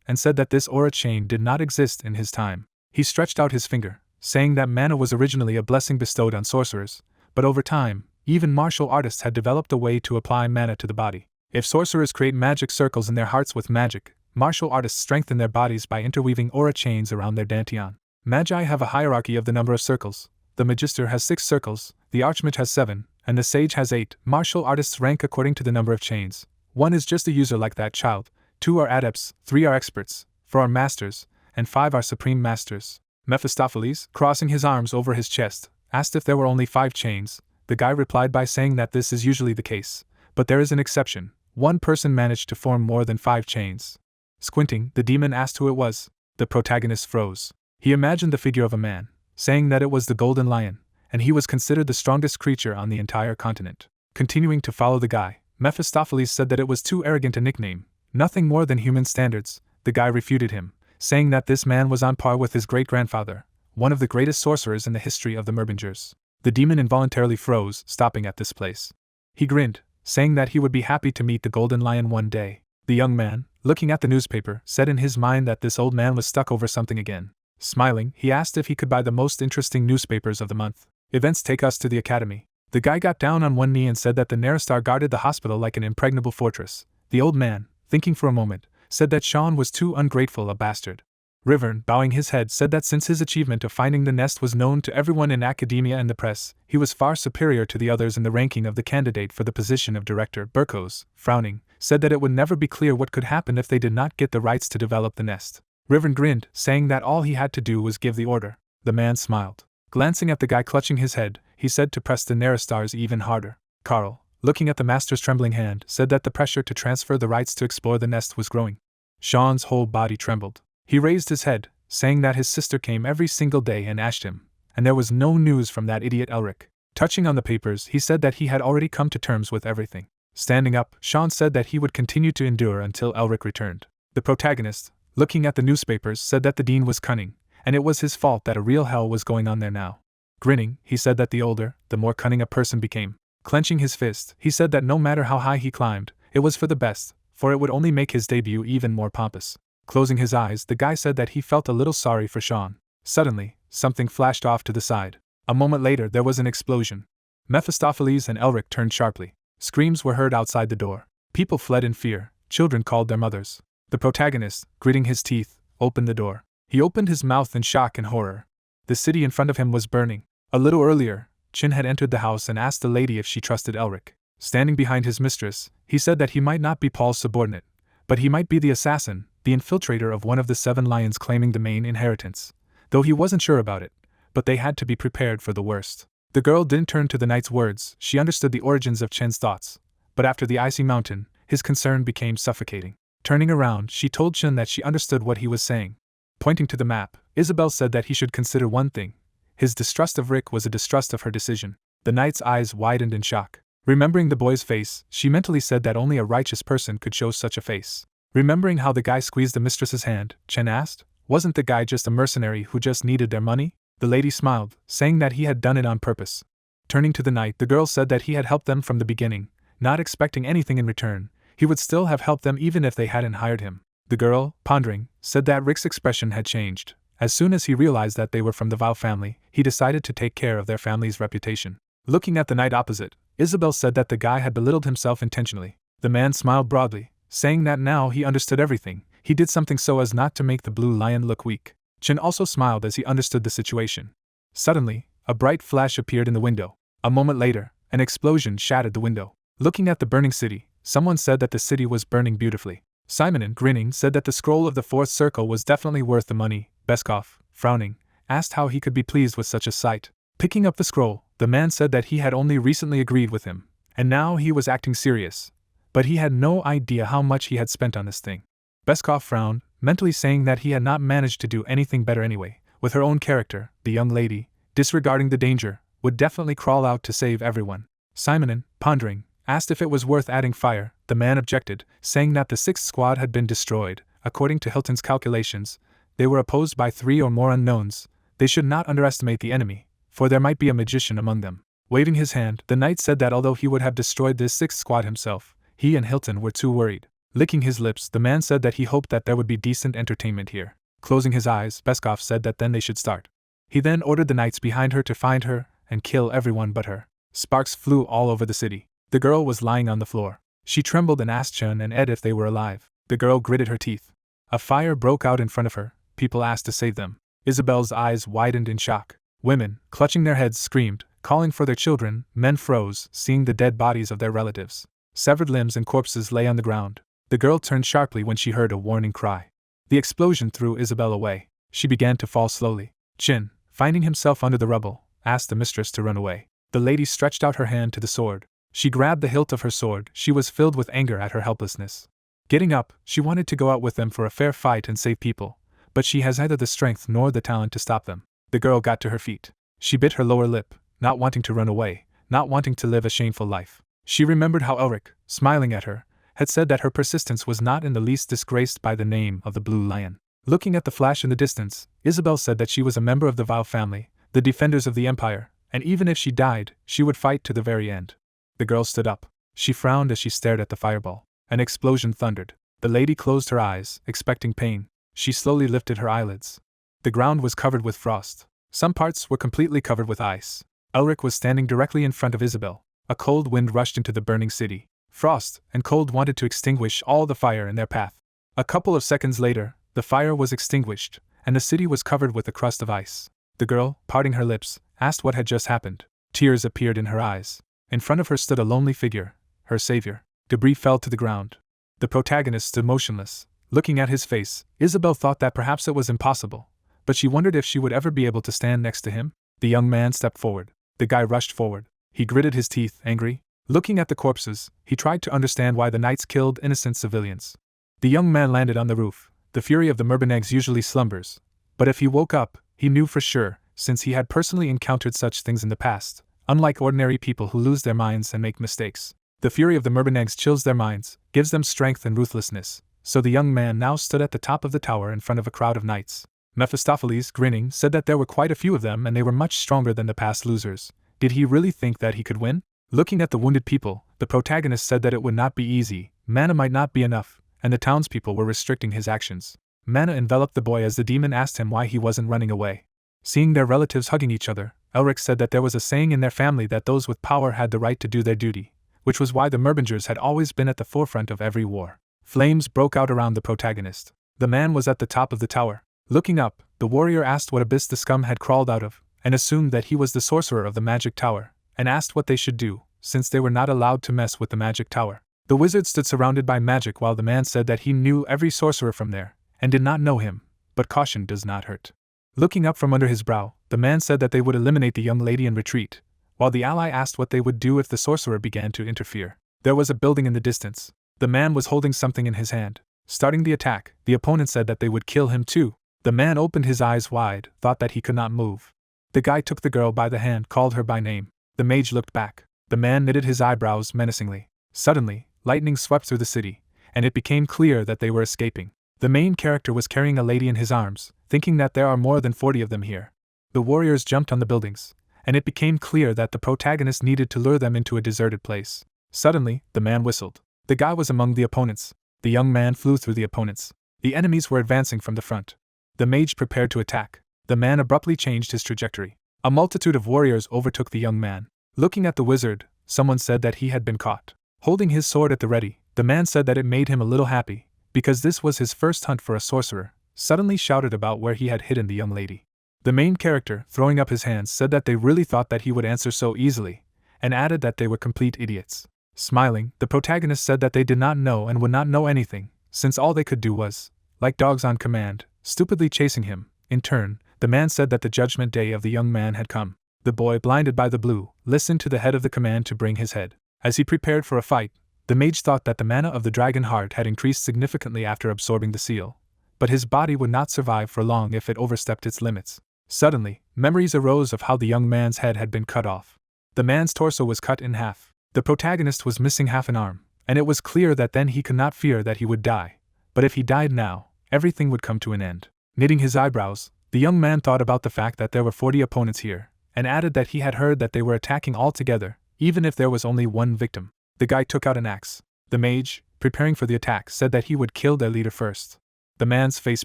and said that this aura chain did not exist in his time. He stretched out his finger, saying that mana was originally a blessing bestowed on sorcerers, but over time, even martial artists had developed a way to apply mana to the body. If sorcerers create magic circles in their hearts with magic, martial artists strengthen their bodies by interweaving aura chains around their dantian. Magi have a hierarchy of the number of circles. The magister has 6 circles, the archmage has 7, and the sage has 8. Martial artists rank according to the number of chains. 1 is just a user like that child, 2 are adepts, 3 are experts, 4 are masters, and 5 are supreme masters. Mephistopheles, crossing his arms over his chest, asked if there were only 5 chains. The guy replied by saying that this is usually the case, but there is an exception. 1 person managed to form more than 5 chains. Squinting, the demon asked who it was. The protagonist froze. He imagined the figure of a man, saying that it was the golden lion, and he was considered the strongest creature on the entire continent. Continuing to follow the guy, Mephistopheles said that it was too arrogant a nickname, nothing more than human standards. The guy refuted him, saying that this man was on par with his great-grandfather, one of the greatest sorcerers in the history of the Merbingers. The demon involuntarily froze, stopping at this place. He grinned, saying that he would be happy to meet the golden lion one day. The young man, looking at the newspaper, said in his mind that this old man was stuck over something again. Smiling, he asked if he could buy the most interesting newspapers of the month. Events take us to the academy. The guy got down on one knee and said that the Naristar guarded the hospital like an impregnable fortress. The old man, thinking for a moment, said that Sean was too ungrateful a bastard. Rivern, bowing his head, said that since his achievement of finding the nest was known to everyone in academia and the press, he was far superior to the others in the ranking of the candidate for the position of director. Burkos, frowning, said that it would never be clear what could happen if they did not get the rights to develop the nest. Rivern grinned, saying that all he had to do was give the order. The man smiled. Glancing at the guy clutching his head, he said to press the Naristars even harder. Carl, looking at the master's trembling hand, said that the pressure to transfer the rights to explore the nest was growing. Sean's whole body trembled. He raised his head, saying that his sister came every single day and asked him, and there was no news from that idiot Elric. Touching on the papers, he said that he had already come to terms with everything. Standing up, Sean said that he would continue to endure until Elric returned. The protagonist, looking at the newspapers, said that the dean was cunning, and it was his fault that a real hell was going on there now. Grinning, he said that the older, the more cunning a person became. Clenching his fist, he said that no matter how high he climbed, it was for the best, for it would only make his debut even more pompous. Closing his eyes, the guy said that he felt a little sorry for Sean. Suddenly, something flashed off to the side. A moment later, there was an explosion. Mephistopheles and Elric turned sharply. Screams were heard outside the door. People fled in fear. Children called their mothers. The protagonist, gritting his teeth, opened the door. He opened his mouth in shock and horror. The city in front of him was burning. A little earlier, Chin had entered the house and asked the lady if she trusted Elric. Standing behind his mistress, he said that he might not be Paul's subordinate, but he might be the assassin, the infiltrator of one of the 7 lions claiming the main inheritance. Though he wasn't sure about it, but they had to be prepared for the worst. The girl didn't turn to the knight's words. She understood the origins of Chen's thoughts, but after the icy mountain, his concern became suffocating. Turning around, she told Chen that she understood what he was saying. Pointing to the map, Isabelle said that he should consider one thing. His distrust of Rick was a distrust of her decision. The knight's eyes widened in shock. Remembering the boy's face, she mentally said that only a righteous person could show such a face. Remembering how the guy squeezed the mistress's hand, Chen asked, "Wasn't the guy just a mercenary who just needed their money?" The lady smiled, saying that he had done it on purpose. Turning to the knight, the girl said that he had helped them from the beginning, not expecting anything in return. He would still have helped them even if they hadn't hired him. The girl, pondering, said that Rick's expression had changed. As soon as he realized that they were from the Val family, he decided to take care of their family's reputation. Looking at the knight opposite, Isabelle said that the guy had belittled himself intentionally. The man smiled broadly, saying that now he understood everything. He did something so as not to make the blue lion look weak. Chen also smiled as he understood the situation. Suddenly, a bright flash appeared in the window. A moment later, an explosion shattered the window. Looking at the burning city, someone said that the city was burning beautifully. Simonin, grinning, said that the scroll of the 4th circle was definitely worth the money. Beskov, frowning, asked how he could be pleased with such a sight. Picking up the scroll, the man said that he had only recently agreed with him, and now he was acting serious. But he had no idea how much he had spent on this thing. Beskov frowned, mentally saying that he had not managed to do anything better anyway. With her own character, the young lady, disregarding the danger, would definitely crawl out to save everyone. Simonin, pondering, asked if it was worth adding fire. The man objected, saying that the 6th squad had been destroyed. According to Hilton's calculations, they were opposed by 3 or more unknowns. They should not underestimate the enemy, for there might be a magician among them. Waving his hand, the knight said that although he would have destroyed this 6th squad himself, he and Hilton were too worried. Licking his lips, the man said that he hoped that there would be decent entertainment here. Closing his eyes, Beskov said that then they should start. He then ordered the knights behind her to find her and kill everyone but her. Sparks flew all over the city. The girl was lying on the floor. She trembled and asked Chen and Ed if they were alive. The girl gritted her teeth. A fire broke out in front of her. People asked to save them. Isabelle's eyes widened in shock. Women, clutching their heads, screamed, calling for their children. Men froze, seeing the dead bodies of their relatives. Severed limbs and corpses lay on the ground. The girl turned sharply when she heard a warning cry. The explosion threw Isabelle away. She began to fall slowly. Chin, finding himself under the rubble, asked the mistress to run away. The lady stretched out her hand to the sword. She grabbed the hilt of her sword. She was filled with anger at her helplessness. Getting up, she wanted to go out with them for a fair fight and save people, but she has neither the strength nor the talent to stop them. The girl got to her feet. She bit her lower lip, not wanting to run away, not wanting to live a shameful life. She remembered how Elric, smiling at her, had said that her persistence was not in the least disgraced by the name of the Blue Lion. Looking at the flash in the distance, Isabelle said that she was a member of the Val family, the defenders of the Empire, and even if she died, she would fight to the very end. The girl stood up. She frowned as she stared at the fireball. An explosion thundered. The lady closed her eyes, expecting pain. She slowly lifted her eyelids. The ground was covered with frost. Some parts were completely covered with ice. Elric was standing directly in front of Isabelle. A cold wind rushed into the burning city. Frost and cold wanted to extinguish all the fire in their path. A couple of seconds later, the fire was extinguished, and the city was covered with a crust of ice. The girl, parting her lips, asked what had just happened. Tears appeared in her eyes. In front of her stood a lonely figure, her savior. Debris fell to the ground. The protagonist stood motionless. Looking at his face, Isabelle thought that perhaps it was impossible, but she wondered if she would ever be able to stand next to him. The young man stepped forward. The guy rushed forward. He gritted his teeth, angry. Looking at the corpses, he tried to understand why the knights killed innocent civilians. The young man landed on the roof. The fury of the Merbinger usually slumbers, but if he woke up, he knew for sure, since he had personally encountered such things in the past, unlike ordinary people who lose their minds and make mistakes. The fury of the Merbinger chills their minds, gives them strength and ruthlessness, so the young man now stood at the top of the tower in front of a crowd of knights. Mephistopheles, grinning, said that there were quite a few of them and they were much stronger than the past losers. Did he really think that he could win? Looking at the wounded people, the protagonist said that it would not be easy, mana might not be enough, and the townspeople were restricting his actions. Mana enveloped the boy as the demon asked him why he wasn't running away. Seeing their relatives hugging each other, Elric said that there was a saying in their family that those with power had the right to do their duty, which was why the Merbingers had always been at the forefront of every war. Flames broke out around the protagonist. The man was at the top of the tower. Looking up, the warrior asked what abyss the scum had crawled out of, and assumed that he was the sorcerer of the magic tower, and asked what they should do, since they were not allowed to mess with the magic tower. The wizard stood surrounded by magic while the man said that he knew every sorcerer from there, and did not know him, but caution does not hurt. Looking up from under his brow, the man said that they would eliminate the young lady and retreat, while the ally asked what they would do if the sorcerer began to interfere. There was a building in the distance. The man was holding something in his hand. Starting the attack, the opponent said that they would kill him too. The man opened his eyes wide, thought that he could not move. The guy took the girl by the hand, called her by name. The mage looked back. The man knitted his eyebrows menacingly. Suddenly, lightning swept through the city, and it became clear that they were escaping. The main character was carrying a lady in his arms, thinking that there are more than 40 of them here. The warriors jumped on the buildings, and it became clear that the protagonist needed to lure them into a deserted place. Suddenly, the man whistled. The guy was among the opponents. The young man flew through the opponents. The enemies were advancing from the front. The mage prepared to attack. The man abruptly changed his trajectory. A multitude of warriors overtook the young man. Looking at the wizard, someone said that he had been caught. Holding his sword at the ready, the man said that it made him a little happy, because this was his first hunt for a sorcerer, suddenly shouted about where he had hidden the young lady. The main character, throwing up his hands, said that they really thought that he would answer so easily, and added that they were complete idiots. Smiling, the protagonist said that they did not know and would not know anything, since all they could do was, like dogs on command, stupidly chasing him. In turn, the man said that the judgment day of the young man had come. The boy, blinded by the blue, listened to the head of the command to bring his head. As he prepared for a fight, the mage thought that the mana of the dragon heart had increased significantly after absorbing the seal, but his body would not survive for long if it overstepped its limits. Suddenly, memories arose of how the young man's head had been cut off. The man's torso was cut in half. The protagonist was missing half an arm, and it was clear that then he could not fear that he would die. But if he died now, everything would come to an end. Knitting his eyebrows, the young man thought about the fact that there were 40 opponents here, and added that he had heard that they were attacking all together, even if there was only one victim. The guy took out an axe. The mage, preparing for the attack, said that he would kill their leader first. The man's face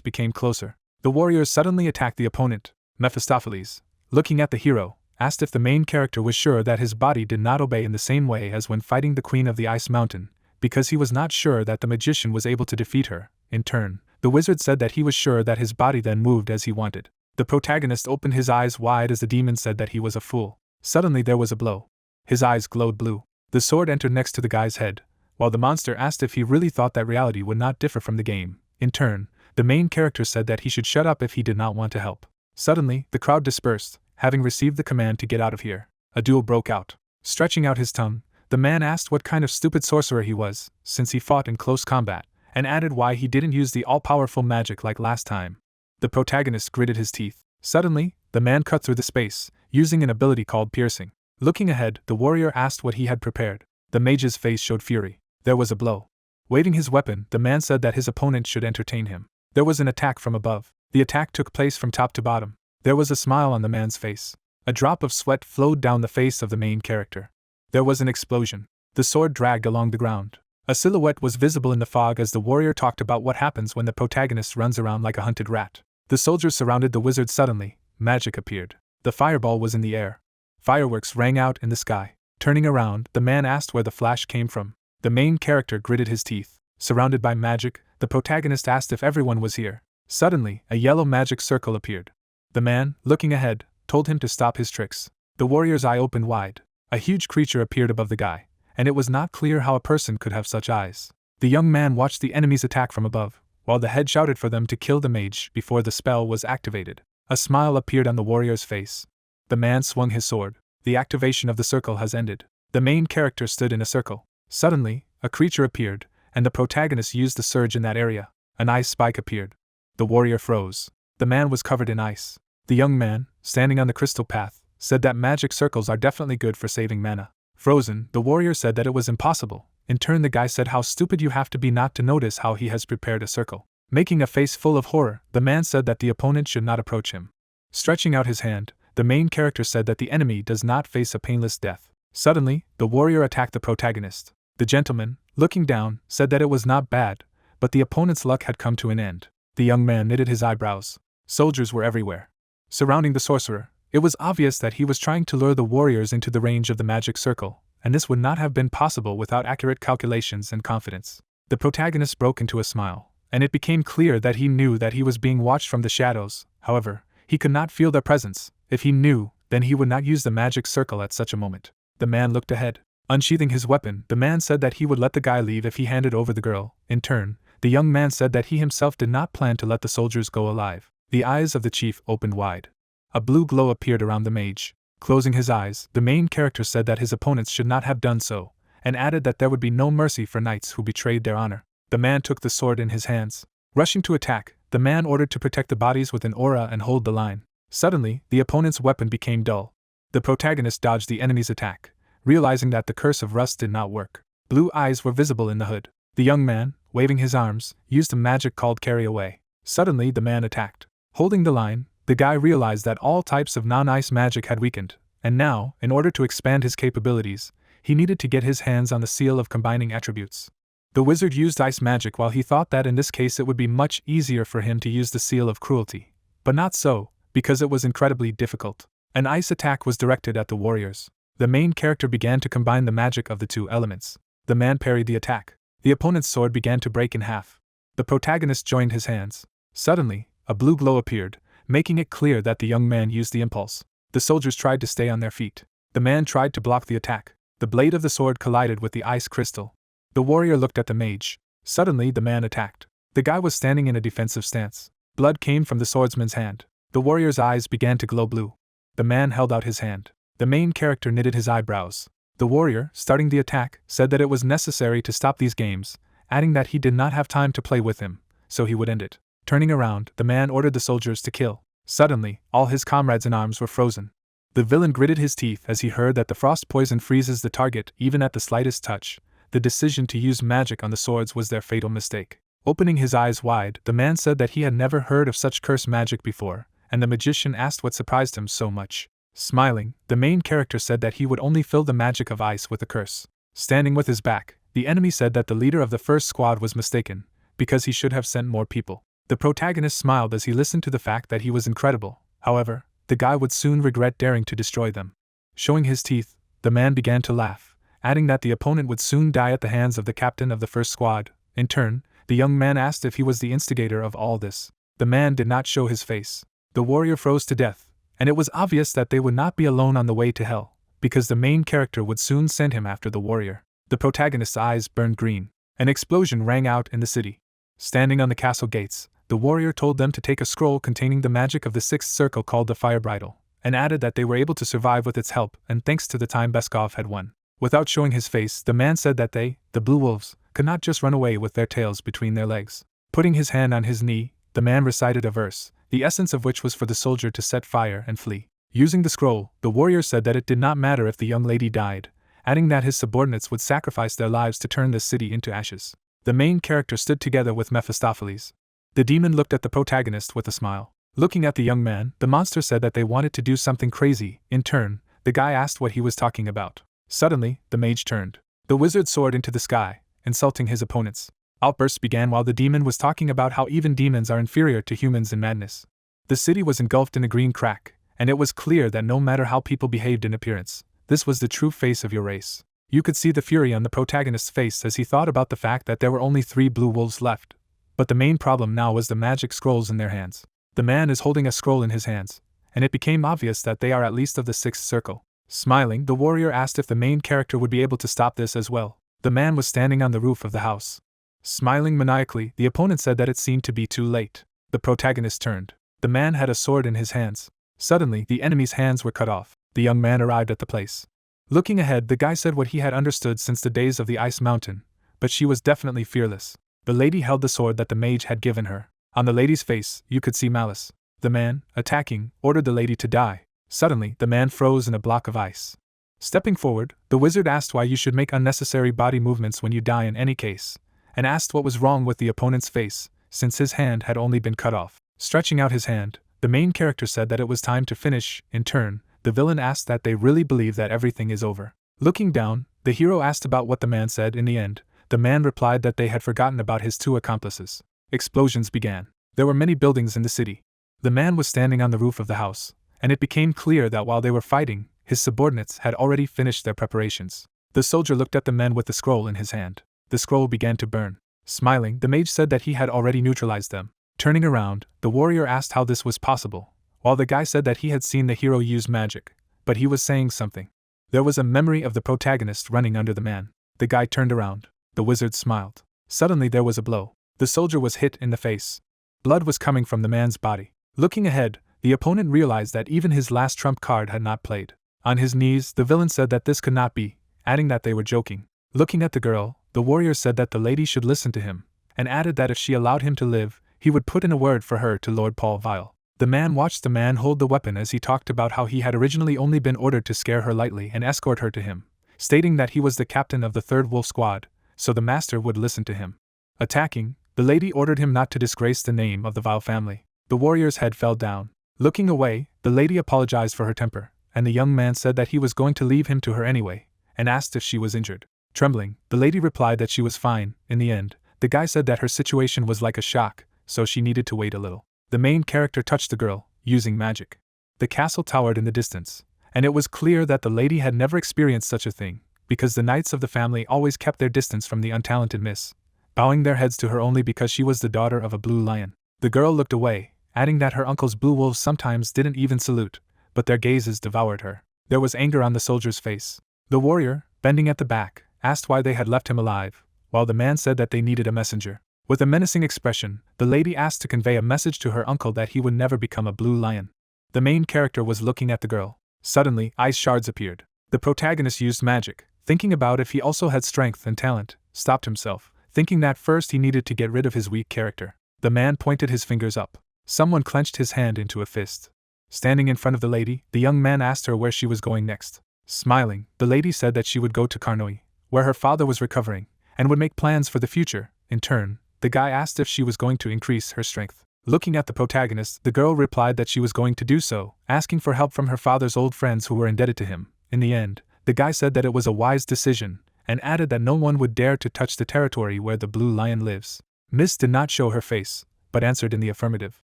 became closer. The warriors suddenly attacked the opponent. Mephistopheles, looking at the hero, asked if the main character was sure that his body did not obey in the same way as when fighting the Queen of the Ice Mountain, because he was not sure that the magician was able to defeat her. In turn, the wizard said that he was sure that his body then moved as he wanted. The protagonist opened his eyes wide as the demon said that he was a fool. Suddenly there was a blow. His eyes glowed blue. The sword entered next to the guy's head, while the monster asked if he really thought that reality would not differ from the game. In turn, the main character said that he should shut up if he did not want to help. Suddenly, the crowd dispersed, having received the command to get out of here. A duel broke out. Stretching out his tongue, the man asked what kind of stupid sorcerer he was, since he fought in close combat, and added why he didn't use the all-powerful magic like last time. The protagonist gritted his teeth. Suddenly, the man cut through the space, using an ability called piercing. Looking ahead, the warrior asked what he had prepared. The mage's face showed fury. There was a blow. Waving his weapon, the man said that his opponent should entertain him. There was an attack from above. The attack took place from top to bottom. There was a smile on the man's face. A drop of sweat flowed down the face of the main character. There was an explosion. The sword dragged along the ground. A silhouette was visible in the fog as the warrior talked about what happens when the protagonist runs around like a hunted rat. The soldiers surrounded the wizard suddenly. Magic appeared. The fireball was in the air. Fireworks rang out in the sky. Turning around, the man asked where the flash came from. The main character gritted his teeth. Surrounded by magic, the protagonist asked if everyone was here. Suddenly, a yellow magic circle appeared. The man, looking ahead, told him to stop his tricks. The warrior's eye opened wide. A huge creature appeared above the guy, and it was not clear how a person could have such eyes. The young man watched the enemies attack from above, while the head shouted for them to kill the mage before the spell was activated. A smile appeared on the warrior's face. The man swung his sword. The activation of the circle has ended. The main character stood in a circle. Suddenly, a creature appeared, and the protagonist used the surge in that area. An ice spike appeared. The warrior froze. The man was covered in ice. The young man, standing on the crystal path, said that magic circles are definitely good for saving mana. Frozen, the warrior said that it was impossible. In turn, the guy said how stupid you have to be not to notice how he has prepared a circle. Making a face full of horror, the man said that the opponent should not approach him. Stretching out his hand, the main character said that the enemy does not face a painless death. Suddenly, the warrior attacked the protagonist. The gentleman, looking down, said that it was not bad, but the opponent's luck had come to an end. The young man knitted his eyebrows. Soldiers were everywhere. Surrounding the sorcerer, it was obvious that he was trying to lure the warriors into the range of the magic circle, and this would not have been possible without accurate calculations and confidence. The protagonist broke into a smile, and it became clear that he knew that he was being watched from the shadows. However, he could not feel their presence. If he knew, then he would not use the magic circle at such a moment. The man looked ahead. Unsheathing his weapon, the man said that he would let the guy leave if he handed over the girl. In turn, the young man said that he himself did not plan to let the soldiers go alive. The eyes of the chief opened wide. A blue glow appeared around the mage. Closing his eyes, the main character said that his opponents should not have done so, and added that there would be no mercy for knights who betrayed their honor. The man took the sword in his hands. Rushing to attack, the man ordered to protect the bodies with an aura and hold the line. Suddenly, the opponent's weapon became dull. The protagonist dodged the enemy's attack, realizing that the curse of rust did not work. Blue eyes were visible in the hood. The young man, waving his arms, used a magic called Carry Away. Suddenly, the man attacked. Holding the line, the guy realized that all types of non-ice magic had weakened, and now, in order to expand his capabilities, he needed to get his hands on the seal of combining attributes. The wizard used ice magic while he thought that in this case it would be much easier for him to use the seal of cruelty. But not so, because it was incredibly difficult. An ice attack was directed at the warriors. The main character began to combine the magic of the two elements. The man parried the attack. The opponent's sword began to break in half. The protagonist joined his hands. Suddenly, a blue glow appeared, making it clear that the young man used the impulse. The soldiers tried to stay on their feet. The man tried to block the attack. The blade of the sword collided with the ice crystal. The warrior looked at the mage. Suddenly, the man attacked. The guy was standing in a defensive stance. Blood came from the swordsman's hand. The warrior's eyes began to glow blue. The man held out his hand. The main character knitted his eyebrows. The warrior, starting the attack, said that it was necessary to stop these games, adding that he did not have time to play with him, so he would end it. Turning around, the man ordered the soldiers to kill. Suddenly, all his comrades in arms were frozen. The villain gritted his teeth as he heard that the frost poison freezes the target even at the slightest touch. The decision to use magic on the swords was their fatal mistake. Opening his eyes wide, the man said that he had never heard of such curse magic before, and the magician asked what surprised him so much. Smiling, the main character said that he would only fill the magic of ice with the curse. Standing with his back, the enemy said that the leader of the first squad was mistaken, because he should have sent more people. The protagonist smiled as he listened to the fact that he was incredible. However, the guy would soon regret daring to destroy them. Showing his teeth, the man began to laugh, adding that the opponent would soon die at the hands of the captain of the first squad. In turn, the young man asked if he was the instigator of all this. The man did not show his face. The warrior froze to death, and it was obvious that they would not be alone on the way to hell, because the main character would soon send him after the warrior. The protagonist's eyes burned green. An explosion rang out in the city. Standing on the castle gates, the warrior told them to take a scroll containing the magic of the sixth circle called the Fire Bridle, and added that they were able to survive with its help and thanks to the time Beskov had won. Without showing his face, the man said that they, the Blue Wolves, could not just run away with their tails between their legs. Putting his hand on his knee, the man recited a verse, the essence of which was for the soldier to set fire and flee. Using the scroll, the warrior said that it did not matter if the young lady died, adding that his subordinates would sacrifice their lives to turn this city into ashes. The main character stood together with Mephistopheles. The demon looked at the protagonist with a smile. Looking at the young man, the monster said that they wanted to do something crazy. In turn, the guy asked what he was talking about. Suddenly, the mage turned the wizard's sword into the sky, insulting his opponents. Outbursts began while the demon was talking about how even demons are inferior to humans in madness. The city was engulfed in a green crack, and it was clear that no matter how people behaved in appearance, this was the true face of your race. You could see the fury on the protagonist's face as he thought about the fact that there were only 3 blue wolves left. But the main problem now was the magic scrolls in their hands. The man is holding a scroll in his hands, and it became obvious that they are at least of the 6th circle. Smiling, the warrior asked if the main character would be able to stop this as well. The man was standing on the roof of the house. Smiling maniacally, the opponent said that it seemed to be too late. The protagonist turned. The man had a sword in his hands. Suddenly, the enemy's hands were cut off. The young man arrived at the place. Looking ahead, the guy said what he had understood since the days of the Ice Mountain, but she was definitely fearless. The lady held the sword that the mage had given her. On the lady's face, you could see malice. The man, attacking, ordered the lady to die. Suddenly, the man froze in a block of ice. Stepping forward, the wizard asked why you should make unnecessary body movements when you die in any case, and asked what was wrong with the opponent's face, since his hand had only been cut off. Stretching out his hand, the main character said that it was time to finish. In turn, the villain asked that they really believe that everything is over. Looking down, the hero asked about what the man said. In the end, the man replied that they had forgotten about his 2 accomplices. Explosions began. There were many buildings in the city. The man was standing on the roof of the house, and it became clear that while they were fighting, his subordinates had already finished their preparations. The soldier looked at the man with the scroll in his hand. The scroll began to burn. Smiling, the mage said that he had already neutralized them. Turning around, the warrior asked how this was possible, while the guy said that he had seen the hero use magic, but he was saying something. There was a memory of the protagonist running under the man. The guy turned around. The wizard smiled. Suddenly there was a blow. The soldier was hit in the face. Blood was coming from the man's body. Looking ahead, the opponent realized that even his last trump card had not played. On his knees, the villain said that this could not be, adding that they were joking. Looking at the girl, the warrior said that the lady should listen to him, and added that if she allowed him to live, he would put in a word for her to Lord Paul Vile. The man watched the man hold the weapon as he talked about how he had originally only been ordered to scare her lightly and escort her to him, stating that he was the captain of the 3rd Wolf Squad, so the master would listen to him. Attacking, the lady ordered him not to disgrace the name of the Vile family. The warrior's head fell down. Looking away, the lady apologized for her temper, and the young man said that he was going to leave him to her anyway, and asked if she was injured. Trembling, the lady replied that she was fine. In the end, the guy said that her situation was like a shock, so she needed to wait a little. The main character touched the girl, using magic. The castle towered in the distance, and it was clear that the lady had never experienced such a thing, because the knights of the family always kept their distance from the untalented miss, bowing their heads to her only because she was the daughter of a blue lion. The girl looked away, adding that her uncle's blue wolves sometimes didn't even salute, but their gazes devoured her. There was anger on the soldier's face. The warrior, bending at the back, asked why they had left him alive, while the man said that they needed a messenger. With a menacing expression, the lady asked to convey a message to her uncle that he would never become a blue lion. The main character was looking at the girl. Suddenly, ice shards appeared. The protagonist used magic, thinking about if he also had strength and talent, stopped himself, thinking that first he needed to get rid of his weak character. The man pointed his fingers up. Someone clenched his hand into a fist. Standing in front of the lady, the young man asked her where she was going next. Smiling, the lady said that she would go to Karnoi, where her father was recovering, and would make plans for the future. In turn, the guy asked if she was going to increase her strength. Looking at the protagonist, the girl replied that she was going to do so, asking for help from her father's old friends who were indebted to him. In the end, the guy said that it was a wise decision, and added that no one would dare to touch the territory where the blue lion lives. Miss did not show her face, but answered in the affirmative.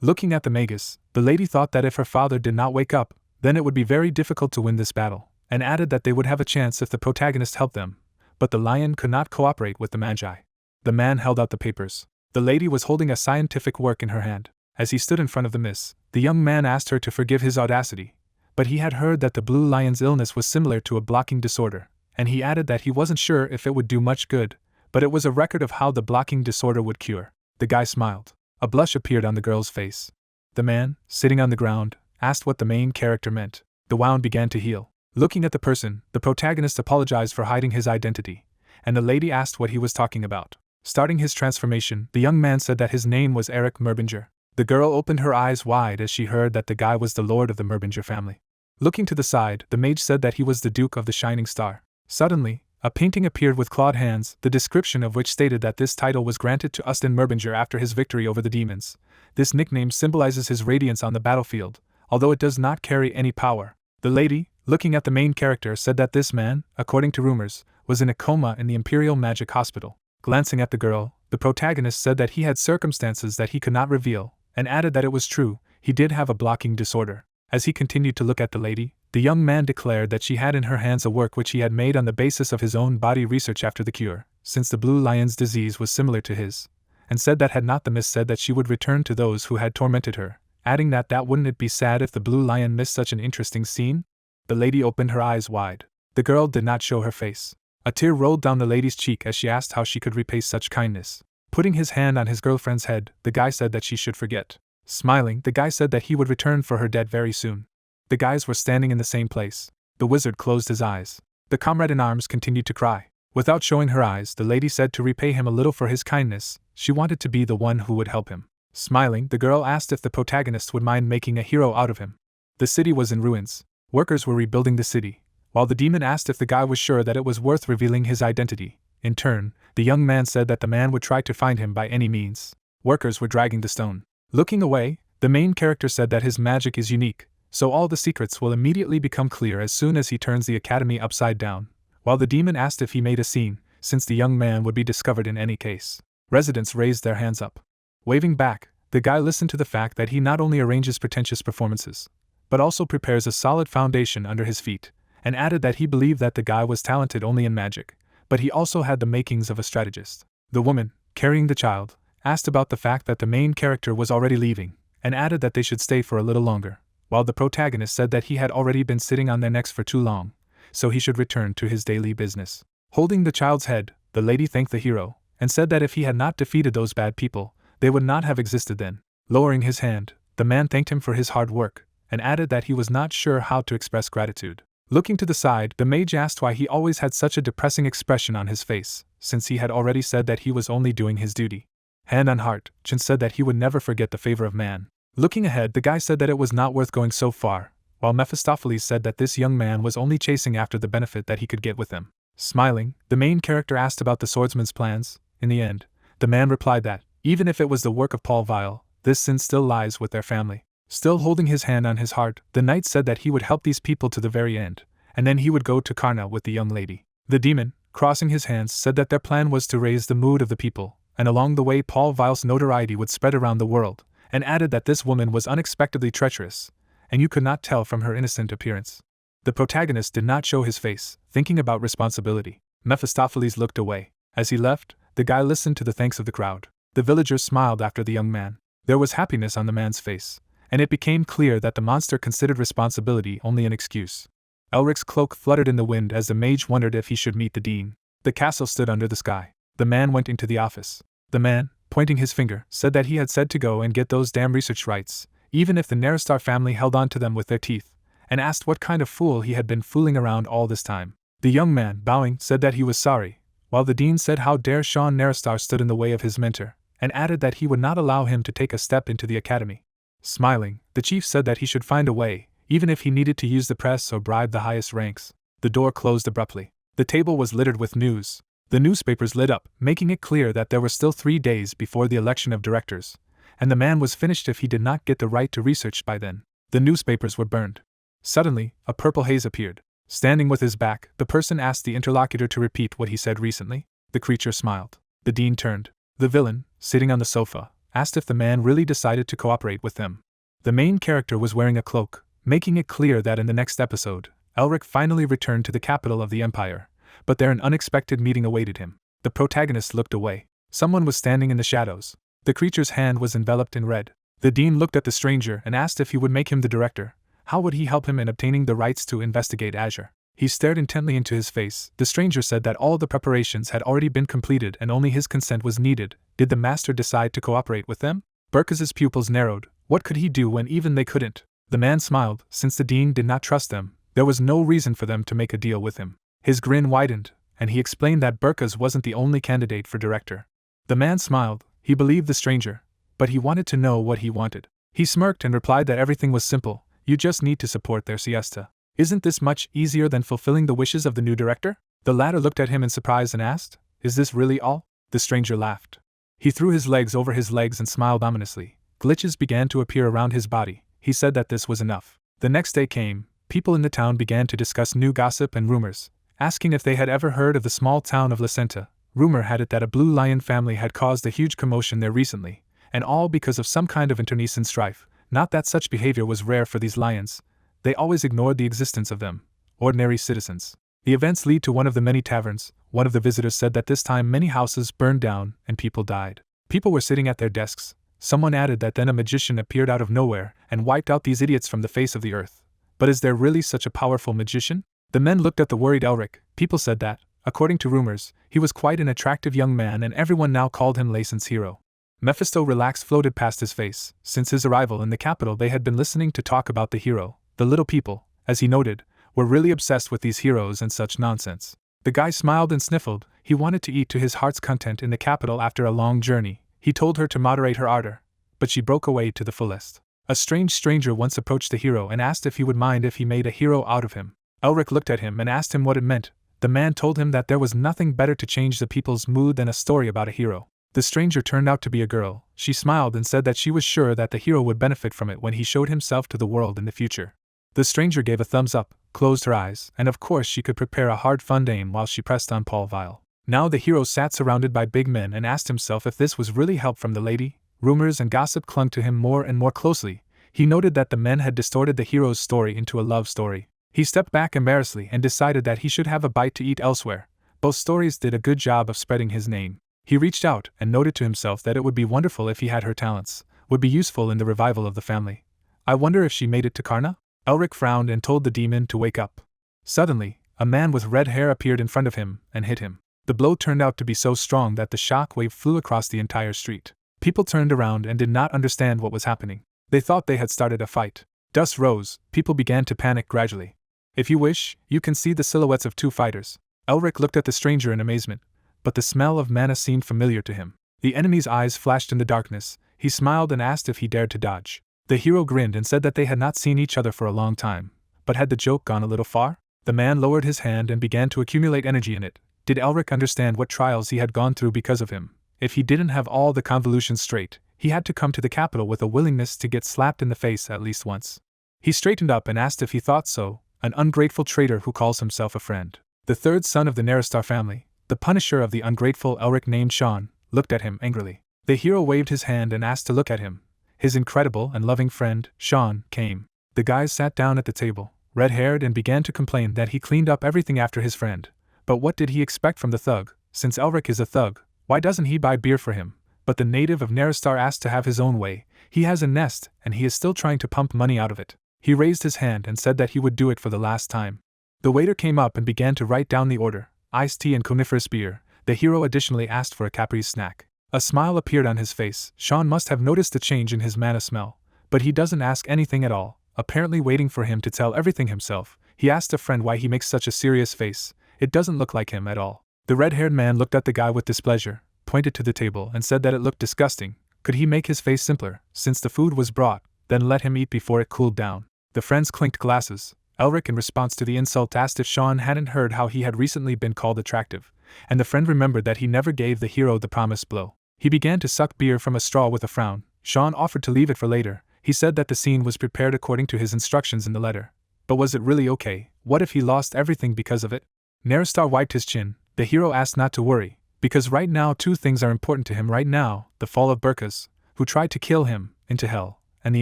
Looking at the magus, the lady thought that if her father did not wake up, then it would be very difficult to win this battle, and added that they would have a chance if the protagonist helped them, but the lion could not cooperate with the magi. The man held out the papers. The lady was holding a scientific work in her hand. As he stood in front of the miss, the young man asked her to forgive his audacity, but he had heard that the blue lion's illness was similar to a blocking disorder, and he added that he wasn't sure if it would do much good, but it was a record of how the blocking disorder would cure. The guy smiled. A blush appeared on the girl's face. The man, sitting on the ground, asked what the main character meant. The wound began to heal. Looking at the person, the protagonist apologized for hiding his identity, and the lady asked what he was talking about. Starting his transformation, the young man said that his name was Eric Merbinger. The girl opened her eyes wide as she heard that the guy was the lord of the Merbinger family. Looking to the side, the mage said that he was the Duke of the Shining Star. Suddenly, a painting appeared with clawed hands, the description of which stated that this title was granted to Ustin Merbinger after his victory over the demons. This nickname symbolizes his radiance on the battlefield, although it does not carry any power. The lady, looking at the main character, said that this man, according to rumors, was in a coma in the Imperial Magic Hospital. Glancing at the girl, the protagonist said that he had circumstances that he could not reveal, and added that it was true, he did have a blocking disorder. As he continued to look at the lady, the young man declared that she had in her hands a work which he had made on the basis of his own body research after the cure, since the blue lion's disease was similar to his, and said that had not the mist said that she would return to those who had tormented her, adding that wouldn't it be sad if the blue lion missed such an interesting scene? The lady opened her eyes wide. The girl did not show her face. A tear rolled down the lady's cheek as she asked how she could repay such kindness. Putting his hand on his girlfriend's head, the guy said that she should forget. Smiling, the guy said that he would return for her dead very soon. The guys were standing in the same place. The wizard closed his eyes. The comrade in arms continued to cry. Without showing her eyes, the lady said to repay him a little for his kindness, she wanted to be the one who would help him. Smiling, the girl asked if the protagonist would mind making a hero out of him. The city was in ruins. Workers were rebuilding the city, while the demon asked if the guy was sure that it was worth revealing his identity. In turn, the young man said that the man would try to find him by any means. Workers were dragging the stone. Looking away, the main character said that his magic is unique, so all the secrets will immediately become clear as soon as he turns the academy upside down, while the demon asked if he made a scene, since the young man would be discovered in any case. Residents raised their hands up. Waving back, the guy listened to the fact that he not only arranges pretentious performances, but also prepares a solid foundation under his feet, and added that he believed that the guy was talented only in magic, but he also had the makings of a strategist. The woman, carrying the child, asked about the fact that the main character was already leaving, and added that they should stay for a little longer, while the protagonist said that he had already been sitting on their necks for too long, so he should return to his daily business. Holding the child's head, the lady thanked the hero, and said that if he had not defeated those bad people, they would not have existed then. Lowering his hand, the man thanked him for his hard work, and added that he was not sure how to express gratitude. Looking to the side, the mage asked why he always had such a depressing expression on his face, since he had already said that he was only doing his duty. Hand on heart, Jin said that he would never forget the favor of man. Looking ahead, the guy said that it was not worth going so far, while Mephistopheles said that this young man was only chasing after the benefit that he could get with him. Smiling, the main character asked about the swordsman's plans. In the end, the man replied that, even if it was the work of Paul Vile, this sin still lies with their family. Still holding his hand on his heart, the knight said that he would help these people to the very end, and then he would go to Karna with the young lady. The demon, crossing his hands, said that their plan was to raise the mood of the people, and along the way Paul Vile's notoriety would spread around the world, and added that this woman was unexpectedly treacherous, and you could not tell from her innocent appearance. The protagonist did not show his face, thinking about responsibility. Mephistopheles looked away. As he left, the guy listened to the thanks of the crowd. The villagers smiled after the young man. There was happiness on the man's face, and it became clear that the monster considered responsibility only an excuse. Elric's cloak fluttered in the wind as the mage wondered if he should meet the dean. The castle stood under the sky. The man went into the office. The man, pointing his finger, said that he had said to go and get those damn research rights, even if the Naristar family held on to them with their teeth, and asked what kind of fool he had been fooling around all this time. The young man, bowing, said that he was sorry, while the dean said how dare Sean Naristar stood in the way of his mentor, and added that he would not allow him to take a step into the academy. Smiling, the chief said that he should find a way, even if he needed to use the press or bribe the highest ranks. The door closed abruptly. The table was littered with news. The newspapers lit up, making it clear that there were still 3 days before the election of directors, and the man was finished if he did not get the right to research by then. The newspapers were burned. Suddenly, a purple haze appeared. Standing with his back, the person asked the interlocutor to repeat what he said recently. The creature smiled. The dean turned. The villain, sitting on the sofa, asked if the man really decided to cooperate with them. The main character was wearing a cloak, making it clear that in the next episode, Elric finally returned to the capital of the Empire, but there an unexpected meeting awaited him. The protagonist looked away. Someone was standing in the shadows. The creature's hand was enveloped in red. The dean looked at the stranger and asked if he would make him the director. How would he help him in obtaining the rights to investigate Azure? He stared intently into his face. The stranger said that all the preparations had already been completed and only his consent was needed. Did the master decide to cooperate with them? Burkas's pupils narrowed. What could he do when even they couldn't? The man smiled. Since the dean did not trust them, there was no reason for them to make a deal with him. His grin widened, and he explained that Burkas wasn't the only candidate for director. The man smiled. He believed the stranger, but he wanted to know what he wanted. He smirked and replied that everything was simple. You just need to support their siesta. Isn't this much easier than fulfilling the wishes of the new director? The latter looked at him in surprise and asked, Is this really all? The stranger laughed. He threw his legs over his legs and smiled ominously. Glitches began to appear around his body. He said that this was enough. The next day came. People in the town began to discuss new gossip and rumors, asking if they had ever heard of the small town of Lacenta, Rumor had it that a blue lion family had caused a huge commotion there recently, and all because of some kind of internecine strife. Not that such behavior was rare for these lions, they always ignored the existence of them, ordinary citizens. The events lead to one of the many taverns. One of the visitors said that this time many houses burned down and people died. People were sitting at their desks. Someone added that then a magician appeared out of nowhere and wiped out these idiots from the face of the earth. But is there really such a powerful magician? The men looked at the worried Elric. People said that, according to rumors, he was quite an attractive young man and everyone now called him Lason's hero. Mephisto relaxed floated past his face. Since his arrival in the capital they had been listening to talk about the hero. The little people, as he noted, were really obsessed with these heroes and such nonsense. The guy smiled and sniffled. He wanted to eat to his heart's content in the capital after a long journey. He told her to moderate her ardor, but she broke away to the fullest. A strange stranger once approached the hero and asked if he would mind if he made a hero out of him. Elric looked at him and asked him what it meant. The man told him that there was nothing better to change the people's mood than a story about a hero. The stranger turned out to be a girl. She smiled and said that she was sure that the hero would benefit from it when he showed himself to the world in the future. The stranger gave a thumbs up, closed her eyes, and of course she could prepare a hard fun aim while she pressed on Paul Vial. Now the hero sat surrounded by big men and asked himself if this was really help from the lady. Rumors and gossip clung to him more and more closely. He noted that the men had distorted the hero's story into a love story. He stepped back embarrassedly and decided that he should have a bite to eat elsewhere. Both stories did a good job of spreading his name. He reached out and noted to himself that it would be wonderful if he had her talents, would be useful in the revival of the family. I wonder if she made it to Karna? Elric frowned and told the demon to wake up. Suddenly, a man with red hair appeared in front of him and hit him. The blow turned out to be so strong that the shock wave flew across the entire street. People turned around and did not understand what was happening. They thought they had started a fight. Dust rose, people began to panic gradually. If you wish, you can see the silhouettes of two fighters. Elric looked at the stranger in amazement, but the smell of mana seemed familiar to him. The enemy's eyes flashed in the darkness. He smiled and asked if he dared to dodge. The hero grinned and said that they had not seen each other for a long time. But had the joke gone a little far? The man lowered his hand and began to accumulate energy in it. Did Elric understand what trials he had gone through because of him? If he didn't have all the convolutions straight, he had to come to the capital with a willingness to get slapped in the face at least once. He straightened up and asked if he thought so. An ungrateful traitor who calls himself a friend. The third son of the Naristar family, the punisher of the ungrateful Elric named Sean, looked at him angrily. The hero waved his hand and asked to look at him. His incredible and loving friend, Sean, came. The guys sat down at the table, red-haired, and began to complain that he cleaned up everything after his friend. But what did he expect from the thug? Since Elric is a thug, why doesn't he buy beer for him? But the native of Naristar asked to have his own way. He has a nest, and he is still trying to pump money out of it. He raised his hand and said that he would do it for the last time. The waiter came up and began to write down the order: iced tea and coniferous beer. The hero additionally asked for a Capri's snack. A smile appeared on his face. Sean must have noticed the change in his mana smell, but he doesn't ask anything at all, apparently waiting for him to tell everything himself. He asked a friend why he makes such a serious face. It doesn't look like him at all. The red-haired man looked at the guy with displeasure, pointed to the table and said that it looked disgusting. Could he make his face simpler, since the food was brought, then let him eat before it cooled down? The friends clinked glasses. Elric, in response to the insult, asked if Sean hadn't heard how he had recently been called attractive, and the friend remembered that he never gave the hero the promised blow. He began to suck beer from a straw with a frown. Sean offered to leave it for later. He said that the scene was prepared according to his instructions in the letter. But was it really okay? What if he lost everything because of it? Naristar wiped his chin. The hero asked not to worry, because right now two things are important to him right now: the fall of Burkas, who tried to kill him, into hell, and the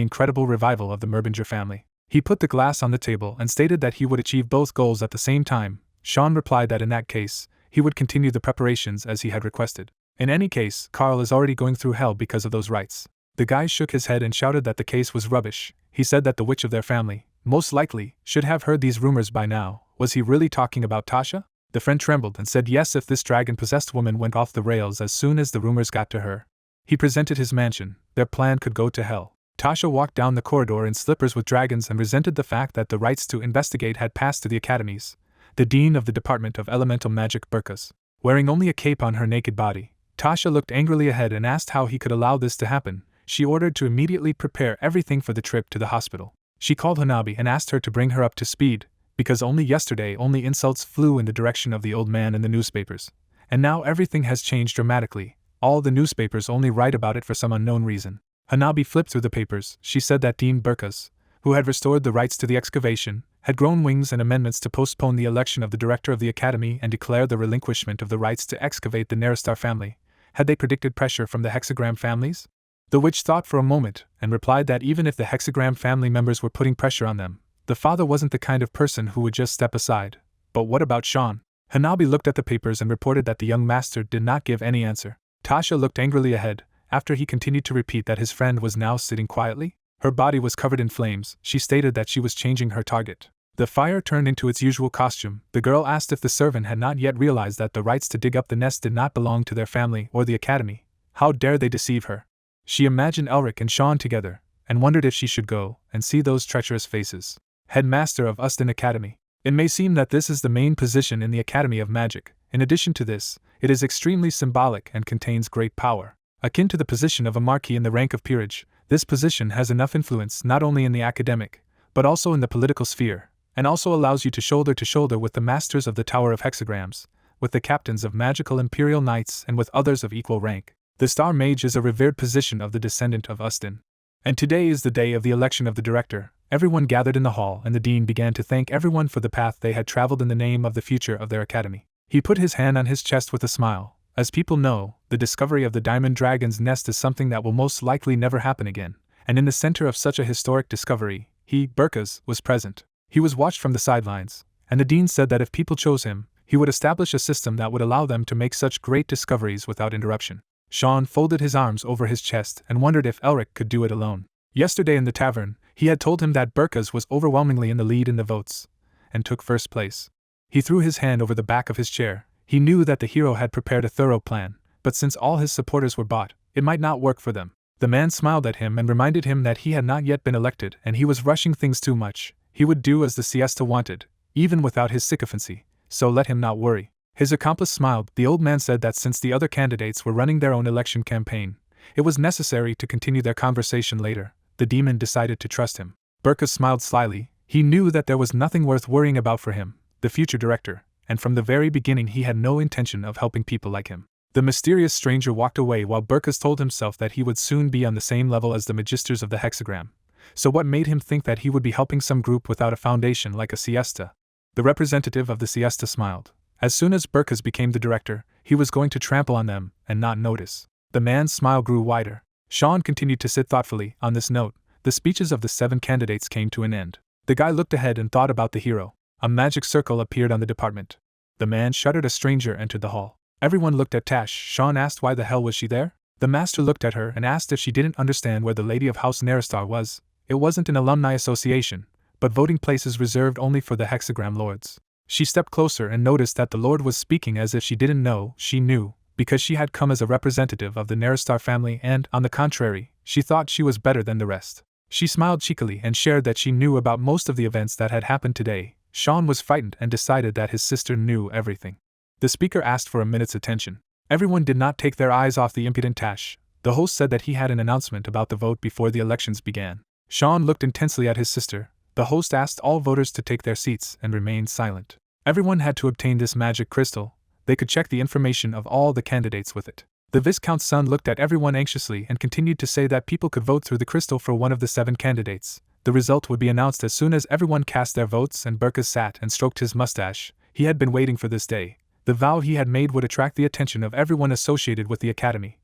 incredible revival of the Merbinger family. He put the glass on the table and stated that he would achieve both goals at the same time. Sean replied that in that case, he would continue the preparations as he had requested. In any case, Carl is already going through hell because of those rites. The guy shook his head and shouted that the case was rubbish. He said that the witch of their family, most likely, should have heard these rumors by now. Was he really talking about Tasha? The friend trembled and said yes, if this dragon-possessed woman went off the rails as soon as the rumors got to her. He presented his mansion. Their plan could go to hell. Tasha walked down the corridor in slippers with dragons and resented the fact that the rights to investigate had passed to the academies. The dean of the Department of Elemental Magic, Burkas, wearing only a cape on her naked body. Tasha looked angrily ahead and asked how he could allow this to happen. She ordered to immediately prepare everything for the trip to the hospital. She called Hanabi and asked her to bring her up to speed, because only yesterday only insults flew in the direction of the old man in the newspapers. And now everything has changed dramatically. All the newspapers only write about it for some unknown reason. Hanabi flipped through the papers. She said that Dean Burkas, who had restored the rights to the excavation, had grown wings and amendments to postpone the election of the director of the academy and declare the relinquishment of the rights to excavate the Neristar family. Had they predicted pressure from the hexagram families? The witch thought for a moment and replied that even if the hexagram family members were putting pressure on them, the father wasn't the kind of person who would just step aside. But what about Sean? Hanabi looked at the papers and reported that the young master did not give any answer. Tasha looked angrily ahead, after he continued to repeat that his friend was now sitting quietly. Her body was covered in flames. She stated that she was changing her target. The fire turned into its usual costume. The girl asked if the servant had not yet realized that the rights to dig up the nest did not belong to their family or the academy. How dare they deceive her? She imagined Elric and Sean together, and wondered if she should go and see those treacherous faces. Headmaster of Uston Academy. It may seem that this is the main position in the Academy of Magic. In addition to this, it is extremely symbolic and contains great power. Akin to the position of a marquis in the rank of peerage, this position has enough influence not only in the academic, but also in the political sphere, and also allows you to shoulder with the masters of the Tower of Hexagrams, with the captains of magical imperial knights and with others of equal rank. The Star Mage is a revered position of the descendant of Uston. And today is the day of the election of the director. Everyone gathered in the hall and the dean began to thank everyone for the path they had traveled in the name of the future of their academy. He put his hand on his chest with a smile. As people know, the discovery of the Diamond Dragon's nest is something that will most likely never happen again, and in the center of such a historic discovery, he, Burkas, was present. He was watched from the sidelines, and the dean said that if people chose him, he would establish a system that would allow them to make such great discoveries without interruption. Sean folded his arms over his chest and wondered if Elric could do it alone. Yesterday in the tavern, he had told him that Burkas was overwhelmingly in the lead in the votes, and took first place. He threw his hand over the back of his chair. He knew that the hero had prepared a thorough plan, but since all his supporters were bought, it might not work for them. The man smiled at him and reminded him that he had not yet been elected and he was rushing things too much. He would do as the siesta wanted, even without his sycophancy, so let him not worry. His accomplice smiled. The old man said that since the other candidates were running their own election campaign, it was necessary to continue their conversation later. The demon decided to trust him. Burkas smiled slyly. He knew that there was nothing worth worrying about for him, the future director, and from the very beginning he had no intention of helping people like him. The mysterious stranger walked away while Burkas told himself that he would soon be on the same level as the magisters of the hexagram. So what made him think that he would be helping some group without a foundation like a siesta? The representative of the siesta smiled. As soon as Burkas became the director, he was going to trample on them and not notice. The man's smile grew wider. Sean continued to sit thoughtfully. On this note, the speeches of the 7 candidates came to an end. The guy looked ahead and thought about the hero. A magic circle appeared on the department. The man shuddered. A stranger entered the hall. Everyone looked at Tash. Sean asked why the hell was she there? The master looked at her and asked if she didn't understand where the Lady of House Neristar was. It wasn't an alumni association, but voting places reserved only for the hexagram lords. She stepped closer and noticed that the lord was speaking as if she didn't know. She knew, because she had come as a representative of the Neristar family and, on the contrary, she thought she was better than the rest. She smiled cheekily and shared that she knew about most of the events that had happened today. Sean was frightened and decided that his sister knew everything. The speaker asked for a minute's attention. Everyone did not take their eyes off the impudent Tash. The host said that he had an announcement about the vote before the elections began. Sean looked intensely at his sister. The host asked all voters to take their seats and remained silent. Everyone had to obtain this magic crystal. They could check the information of all the candidates with it. The Viscount's son looked at everyone anxiously and continued to say that people could vote through the crystal for one of the 7 candidates. The result would be announced as soon as everyone cast their votes, and Burkas sat and stroked his mustache. He had been waiting for this day. The vow he had made would attract the attention of everyone associated with the academy,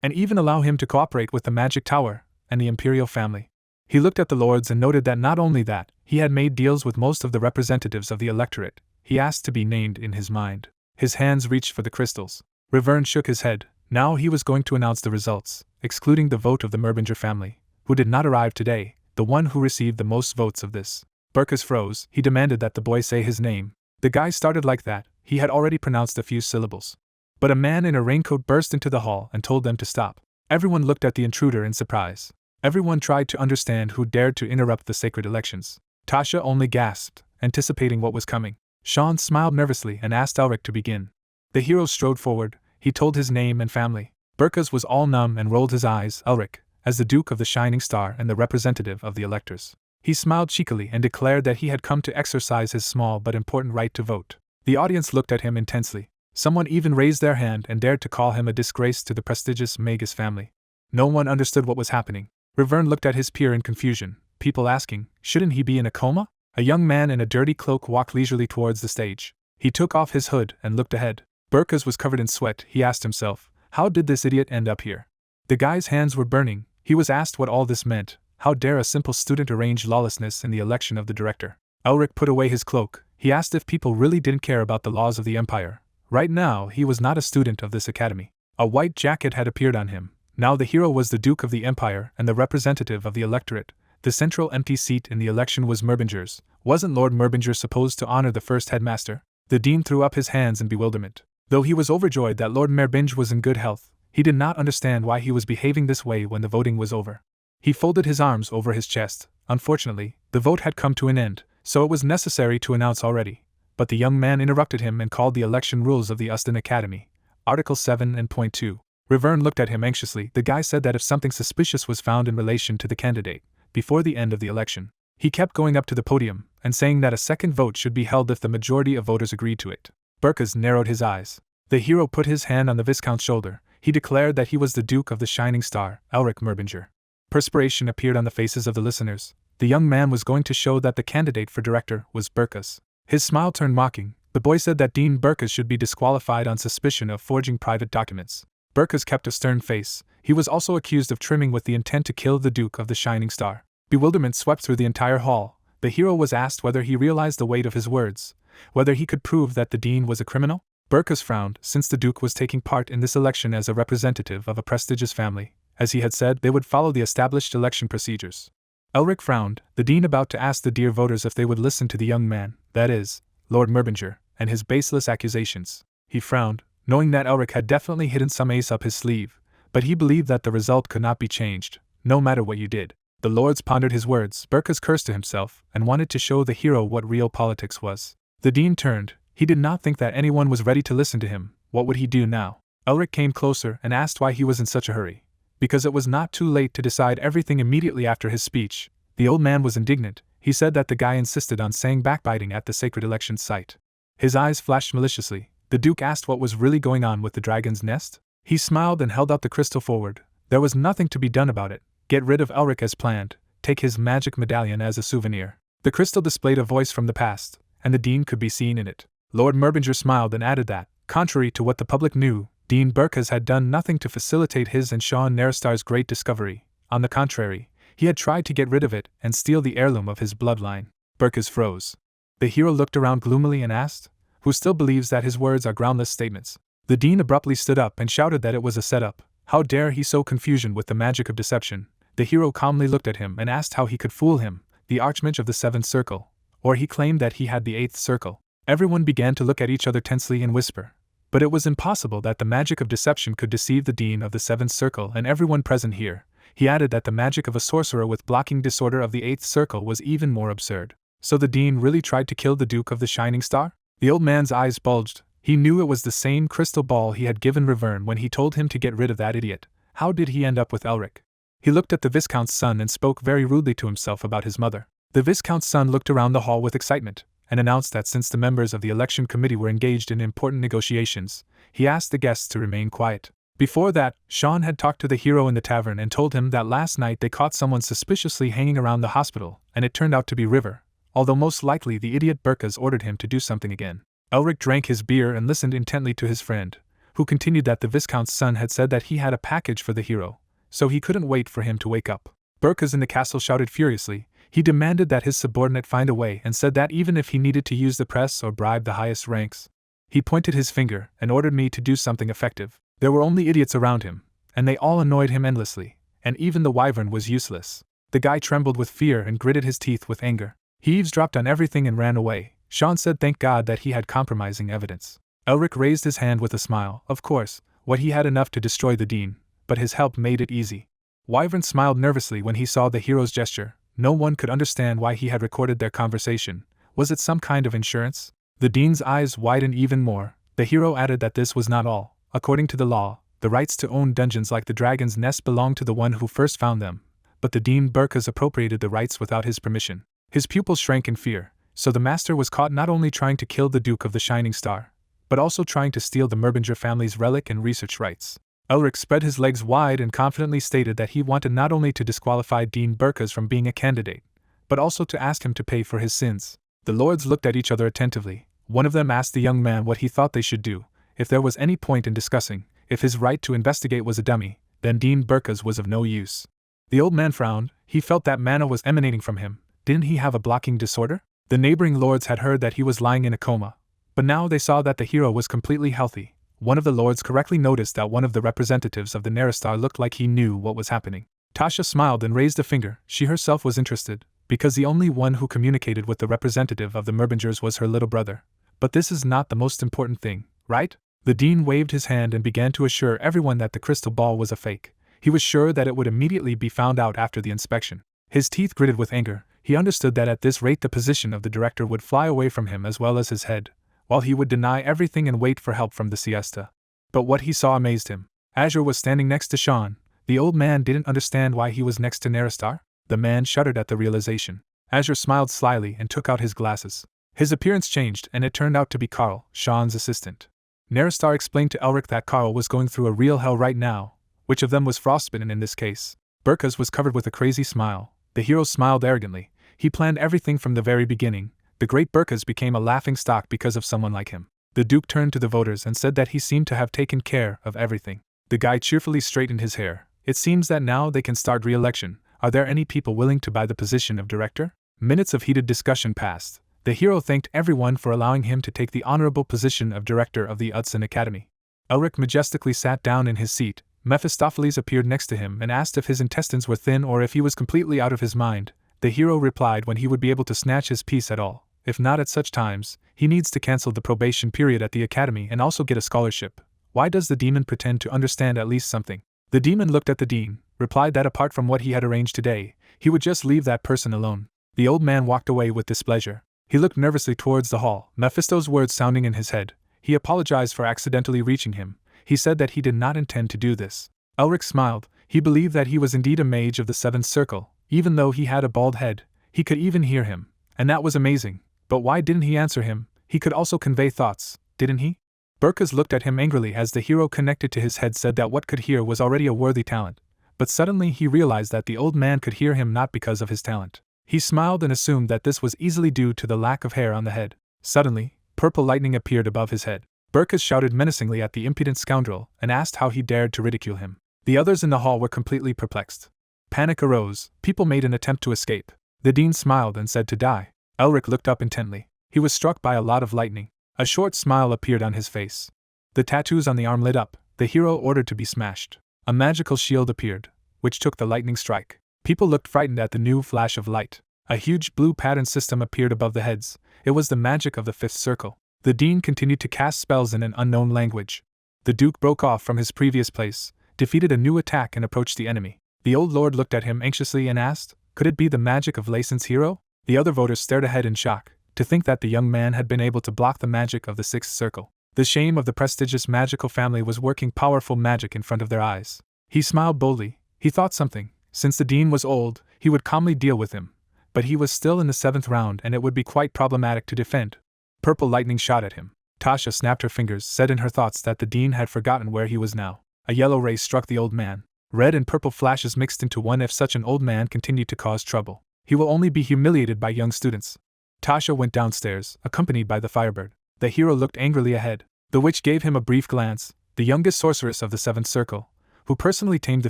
and even allow him to cooperate with the Magic Tower and the Imperial family. He looked at the lords and noted that not only that, he had made deals with most of the representatives of the electorate. He asked to be named in his mind. His hands reached for the crystals. Riverne shook his head. Now he was going to announce the results, excluding the vote of the Merbinger family, who did not arrive today, the one who received the most votes of this. Burkas froze. He demanded that the boy say his name. The guy started like that. He had already pronounced a few syllables. But a man in a raincoat burst into the hall and told them to stop. Everyone looked at the intruder in surprise. Everyone tried to understand who dared to interrupt the sacred elections. Tasha only gasped, anticipating what was coming. Sean smiled nervously and asked Elric to begin. The hero strode forward. He told his name and family. Burkas was all numb and rolled his eyes. Elric, as the Duke of the Shining Star and the representative of the electors. He smiled cheekily and declared that he had come to exercise his small but important right to vote. The audience looked at him intensely. Someone even raised their hand and dared to call him a disgrace to the prestigious Magus family. No one understood what was happening. Riverne looked at his peer in confusion, people asking, shouldn't he be in a coma? A young man in a dirty cloak walked leisurely towards the stage. He took off his hood and looked ahead. Burkus was covered in sweat. He asked himself, how did this idiot end up here? The guy's hands were burning. He was asked what all this meant. How dare a simple student arrange lawlessness in the election of the director? Elric put away his cloak. He asked if people really didn't care about the laws of the Empire. Right now, he was not a student of this academy. A white jacket had appeared on him. Now the hero was the Duke of the Empire and the representative of the electorate. The central empty seat in the election was Merbinger's. Wasn't Lord Merbinger supposed to honor the first headmaster? The dean threw up his hands in bewilderment. Though he was overjoyed that Lord Merbinger was in good health, he did not understand why he was behaving this way when the voting was over. He folded his arms over his chest. Unfortunately, the vote had come to an end, so it was necessary to announce already. But the young man interrupted him and called the election rules of the Uston Academy. Article 7 and Point 2. Riverne looked at him anxiously. The guy said that if something suspicious was found in relation to the candidate, before the end of the election, he kept going up to the podium and saying that a second vote should be held if the majority of voters agreed to it. Burkus narrowed his eyes. The hero put his hand on the Viscount's shoulder. He declared that he was the Duke of the Shining Star, Elric Merbinger. Perspiration appeared on the faces of the listeners. The young man was going to show that the candidate for director was Burkus. His smile turned mocking. The boy said that Dean Burkus should be disqualified on suspicion of forging private documents. Burkus kept a stern face. He was also accused of trimming with the intent to kill the Duke of the Shining Star. Bewilderment swept through the entire hall. The hero was asked whether he realized the weight of his words, whether he could prove that the dean was a criminal. Burkus frowned, since the Duke was taking part in this election as a representative of a prestigious family. As he had said, they would follow the established election procedures. Elric frowned, the dean about to ask the dear voters if they would listen to the young man, that is, Lord Merbinger, and his baseless accusations. He frowned, knowing that Elric had definitely hidden some ace up his sleeve, but he believed that the result could not be changed, no matter what you did. The lords pondered his words. Burkus cursed to himself, and wanted to show the hero what real politics was. The dean turned. He did not think that anyone was ready to listen to him. What would he do now? Elric came closer and asked why he was in such a hurry. Because it was not too late to decide everything immediately after his speech. The old man was indignant. He said that the guy insisted on saying backbiting at the sacred election site. His eyes flashed maliciously. The Duke asked what was really going on with the dragon's nest. He smiled and held out the crystal forward. There was nothing to be done about it. Get rid of Elric as planned. Take his magic medallion as a souvenir. The crystal displayed a voice from the past, and the dean could be seen in it. Lord Merbinger smiled and added that, contrary to what the public knew, Dean Burkus had done nothing to facilitate his and Sean Naristar's great discovery. On the contrary, he had tried to get rid of it and steal the heirloom of his bloodline. Burkus froze. The hero looked around gloomily and asked, who still believes that his words are groundless statements? The dean abruptly stood up and shouted that it was a setup. How dare he sow confusion with the magic of deception? The hero calmly looked at him and asked how he could fool him, the Archmage of the Seventh Circle, or he claimed that he had the Eighth Circle. Everyone began to look at each other tensely and whisper. But it was impossible that the magic of deception could deceive the Dean of the Seventh Circle and everyone present here. He added that the magic of a sorcerer with blocking disorder of the Eighth Circle was even more absurd. So the Dean really tried to kill the Duke of the Shining Star? The old man's eyes bulged. He knew it was the same crystal ball he had given Riverne when he told him to get rid of that idiot. How did he end up with Elric? He looked at the Viscount's son and spoke very rudely to himself about his mother. The Viscount's son looked around the hall with excitement, and announced that since the members of the election committee were engaged in important negotiations, he asked the guests to remain quiet. Before that, Sean had talked to the hero in the tavern and told him that last night they caught someone suspiciously hanging around the hospital, and it turned out to be River, although most likely the idiot Burkus ordered him to do something again. Elric drank his beer and listened intently to his friend, who continued that the Viscount's son had said that he had a package for the hero, so he couldn't wait for him to wake up. Burkus in the castle shouted furiously. He demanded that his subordinate find a way and said that even if he needed to use the press or bribe the highest ranks. He pointed his finger and ordered me to do something effective. There were only idiots around him, and they all annoyed him endlessly, and even the wyvern was useless. The guy trembled with fear and gritted his teeth with anger. He eavesdropped on everything and ran away. Sean said thank God that he had compromising evidence. Elric raised his hand with a smile. Of course, what he had enough to destroy the Dean, but his help made it easy. Wyvern smiled nervously when he saw the hero's gesture. No one could understand why he had recorded their conversation. Was it some kind of insurance? The Dean's eyes widened even more. The hero added that this was not all. According to the law, the rights to own dungeons like the Dragon's Nest belonged to the one who first found them, but the Dean Burkus appropriated the rights without his permission. His pupils shrank in fear, so the master was caught not only trying to kill the Duke of the Shining Star, but also trying to steal the Merbinger family's relic and research rights. Elric spread his legs wide and confidently stated that he wanted not only to disqualify Dean Burkus from being a candidate, but also to ask him to pay for his sins. The lords looked at each other attentively. One of them asked the young man what he thought they should do, if there was any point in discussing. If his right to investigate was a dummy, then Dean Burka's was of no use. The old man frowned. He felt that mana was emanating from him. Didn't he have a blocking disorder? The neighboring lords had heard that he was lying in a coma, but now they saw that the hero was completely healthy. One of the lords correctly noticed that one of the representatives of the Naristar looked like he knew what was happening. Tasha smiled and raised a finger. She herself was interested, because the only one who communicated with the representative of the Merbingers was her little brother. But this is not the most important thing, right? The dean waved his hand and began to assure everyone that the crystal ball was a fake. He was sure that it would immediately be found out after the inspection. His teeth gritted with anger. He understood that at this rate the position of the director would fly away from him as well as his head, while he would deny everything and wait for help from the siesta. But what he saw amazed him. Azure was standing next to Sean. The old man didn't understand why he was next to Naristar. The man shuddered at the realization. Azure smiled slyly and took out his glasses. His appearance changed, and it turned out to be Carl, Sean's assistant. Naristar explained to Elric that Carl was going through a real hell right now. Which of them was frostbitten in this case? Burka's was covered with a crazy smile. The hero smiled arrogantly. He planned everything from the very beginning. The great Burka's became a laughing stock because of someone like him. The Duke turned to the voters and said that he seemed to have taken care of everything. The guy cheerfully straightened his hair. It seems that now they can start re-election. Are there any people willing to buy the position of director? Minutes of heated discussion passed. The hero thanked everyone for allowing him to take the honorable position of director of the Udson Academy. Elric majestically sat down in his seat. Mephistopheles appeared next to him and asked if his intestines were thin or if he was completely out of his mind. The hero replied when he would be able to snatch his piece at all. If not at such times, he needs to cancel the probation period at the academy and also get a scholarship. Why does the demon pretend to understand at least something? The demon looked at the dean, replied that apart from what he had arranged today, he would just leave that person alone. The old man walked away with displeasure. He looked nervously towards the hall, Mephisto's words sounding in his head. He apologized for accidentally reaching him. He said that he did not intend to do this. Elric smiled. He believed that he was indeed a mage of the Seventh Circle. Even though he had a bald head, he could even hear him. And that was amazing. But why didn't he answer him? He could also convey thoughts, didn't he? Burkas looked at him angrily as the hero connected to his head said that what could hear was already a worthy talent. But suddenly he realized that the old man could hear him not because of his talent. He smiled and assumed that this was easily due to the lack of hair on the head. Suddenly, purple lightning appeared above his head. Burkas shouted menacingly at the impudent scoundrel and asked how he dared to ridicule him. The others in the hall were completely perplexed. Panic arose. People made an attempt to escape. The dean smiled and said to die. Elric looked up intently. He was struck by a lot of lightning. A short smile appeared on his face. The tattoos on the arm lit up. The hero ordered to be smashed. A magical shield appeared, which took the lightning strike. People looked frightened at the new flash of light. A huge blue pattern system appeared above the heads. It was the magic of the Fifth Circle. The dean continued to cast spells in an unknown language. The duke broke off from his previous place, defeated a new attack and approached the enemy. The old lord looked at him anxiously and asked, could it be the magic of Lason's hero? The other voters stared ahead in shock, to think that the young man had been able to block the magic of the Sixth Circle. The shame of the prestigious magical family was working powerful magic in front of their eyes. He smiled boldly. He thought something. Since the dean was old, he would calmly deal with him. But he was still in the 7th round and it would be quite problematic to defend. Purple lightning shot at him. Tasha snapped her fingers, said in her thoughts that the dean had forgotten where he was now. A yellow ray struck the old man. Red and purple flashes mixed into one. If such an old man continued to cause trouble, he will only be humiliated by young students. Tasha went downstairs, accompanied by the Firebird. The hero looked angrily ahead. The witch gave him a brief glance, the youngest sorceress of the 7th Circle, who personally tamed the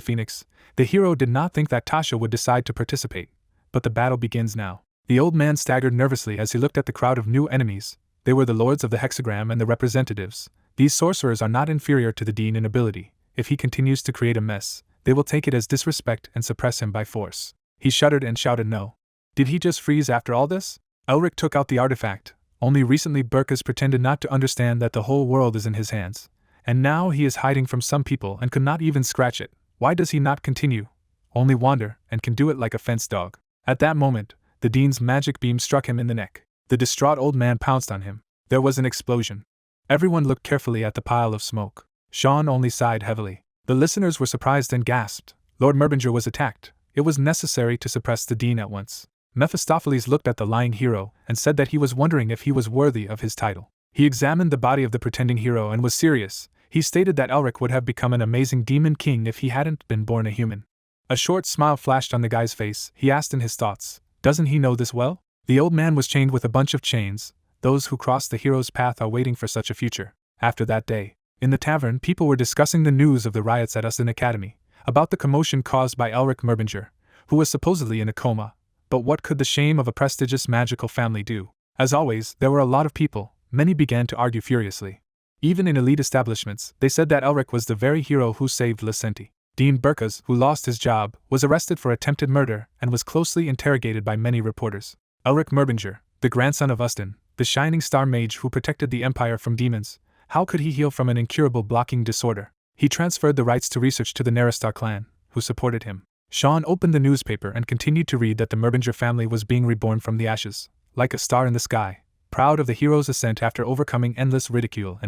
phoenix. The hero did not think that Tasha would decide to participate. But the battle begins now. The old man staggered nervously as he looked at the crowd of new enemies. They were the lords of the hexagram and the representatives. These sorcerers are not inferior to the dean in ability. If he continues to create a mess, they will take it as disrespect and suppress him by force. He shuddered and shouted no. Did he just freeze after all this? Elric took out the artifact. Only recently Burkas pretended not to understand that the whole world is in his hands. And now he is hiding from some people and could not even scratch it. Why does he not continue? Only wander, and can do it like a fence dog. At that moment, the dean's magic beam struck him in the neck. The distraught old man pounced on him. There was an explosion. Everyone looked carefully at the pile of smoke. Sean only sighed heavily. The listeners were surprised and gasped. Lord Merbinger was attacked. It was necessary to suppress the dean at once. Mephistopheles looked at the lying hero and said that he was wondering if he was worthy of his title. He examined the body of the pretending hero and was serious. He stated that Elric would have become an amazing demon king if he hadn't been born a human. A short smile flashed on the guy's face. He asked in his thoughts, Doesn't he know this well? The old man was chained with a bunch of chains. Those who cross the hero's path are waiting for such a future. After that day, in the tavern, people were discussing the news of the riots at Uston Academy, about the commotion caused by Elric Merbinger, who was supposedly in a coma. But what could the shame of a prestigious magical family do? As always, there were a lot of people. Many began to argue furiously. Even in elite establishments, they said that Elric was the very hero who saved Lucenti. Dean Burkas, who lost his job, was arrested for attempted murder and was closely interrogated by many reporters. Elric Merbinger, the grandson of Uston, the shining star mage who protected the Empire from demons, how could he heal from an incurable blocking disorder? He transferred the rights to research to the Naristar clan, who supported him. Sean opened the newspaper and continued to read that the Merbinger family was being reborn from the ashes, like a star in the sky, proud of the hero's ascent after overcoming endless ridicule.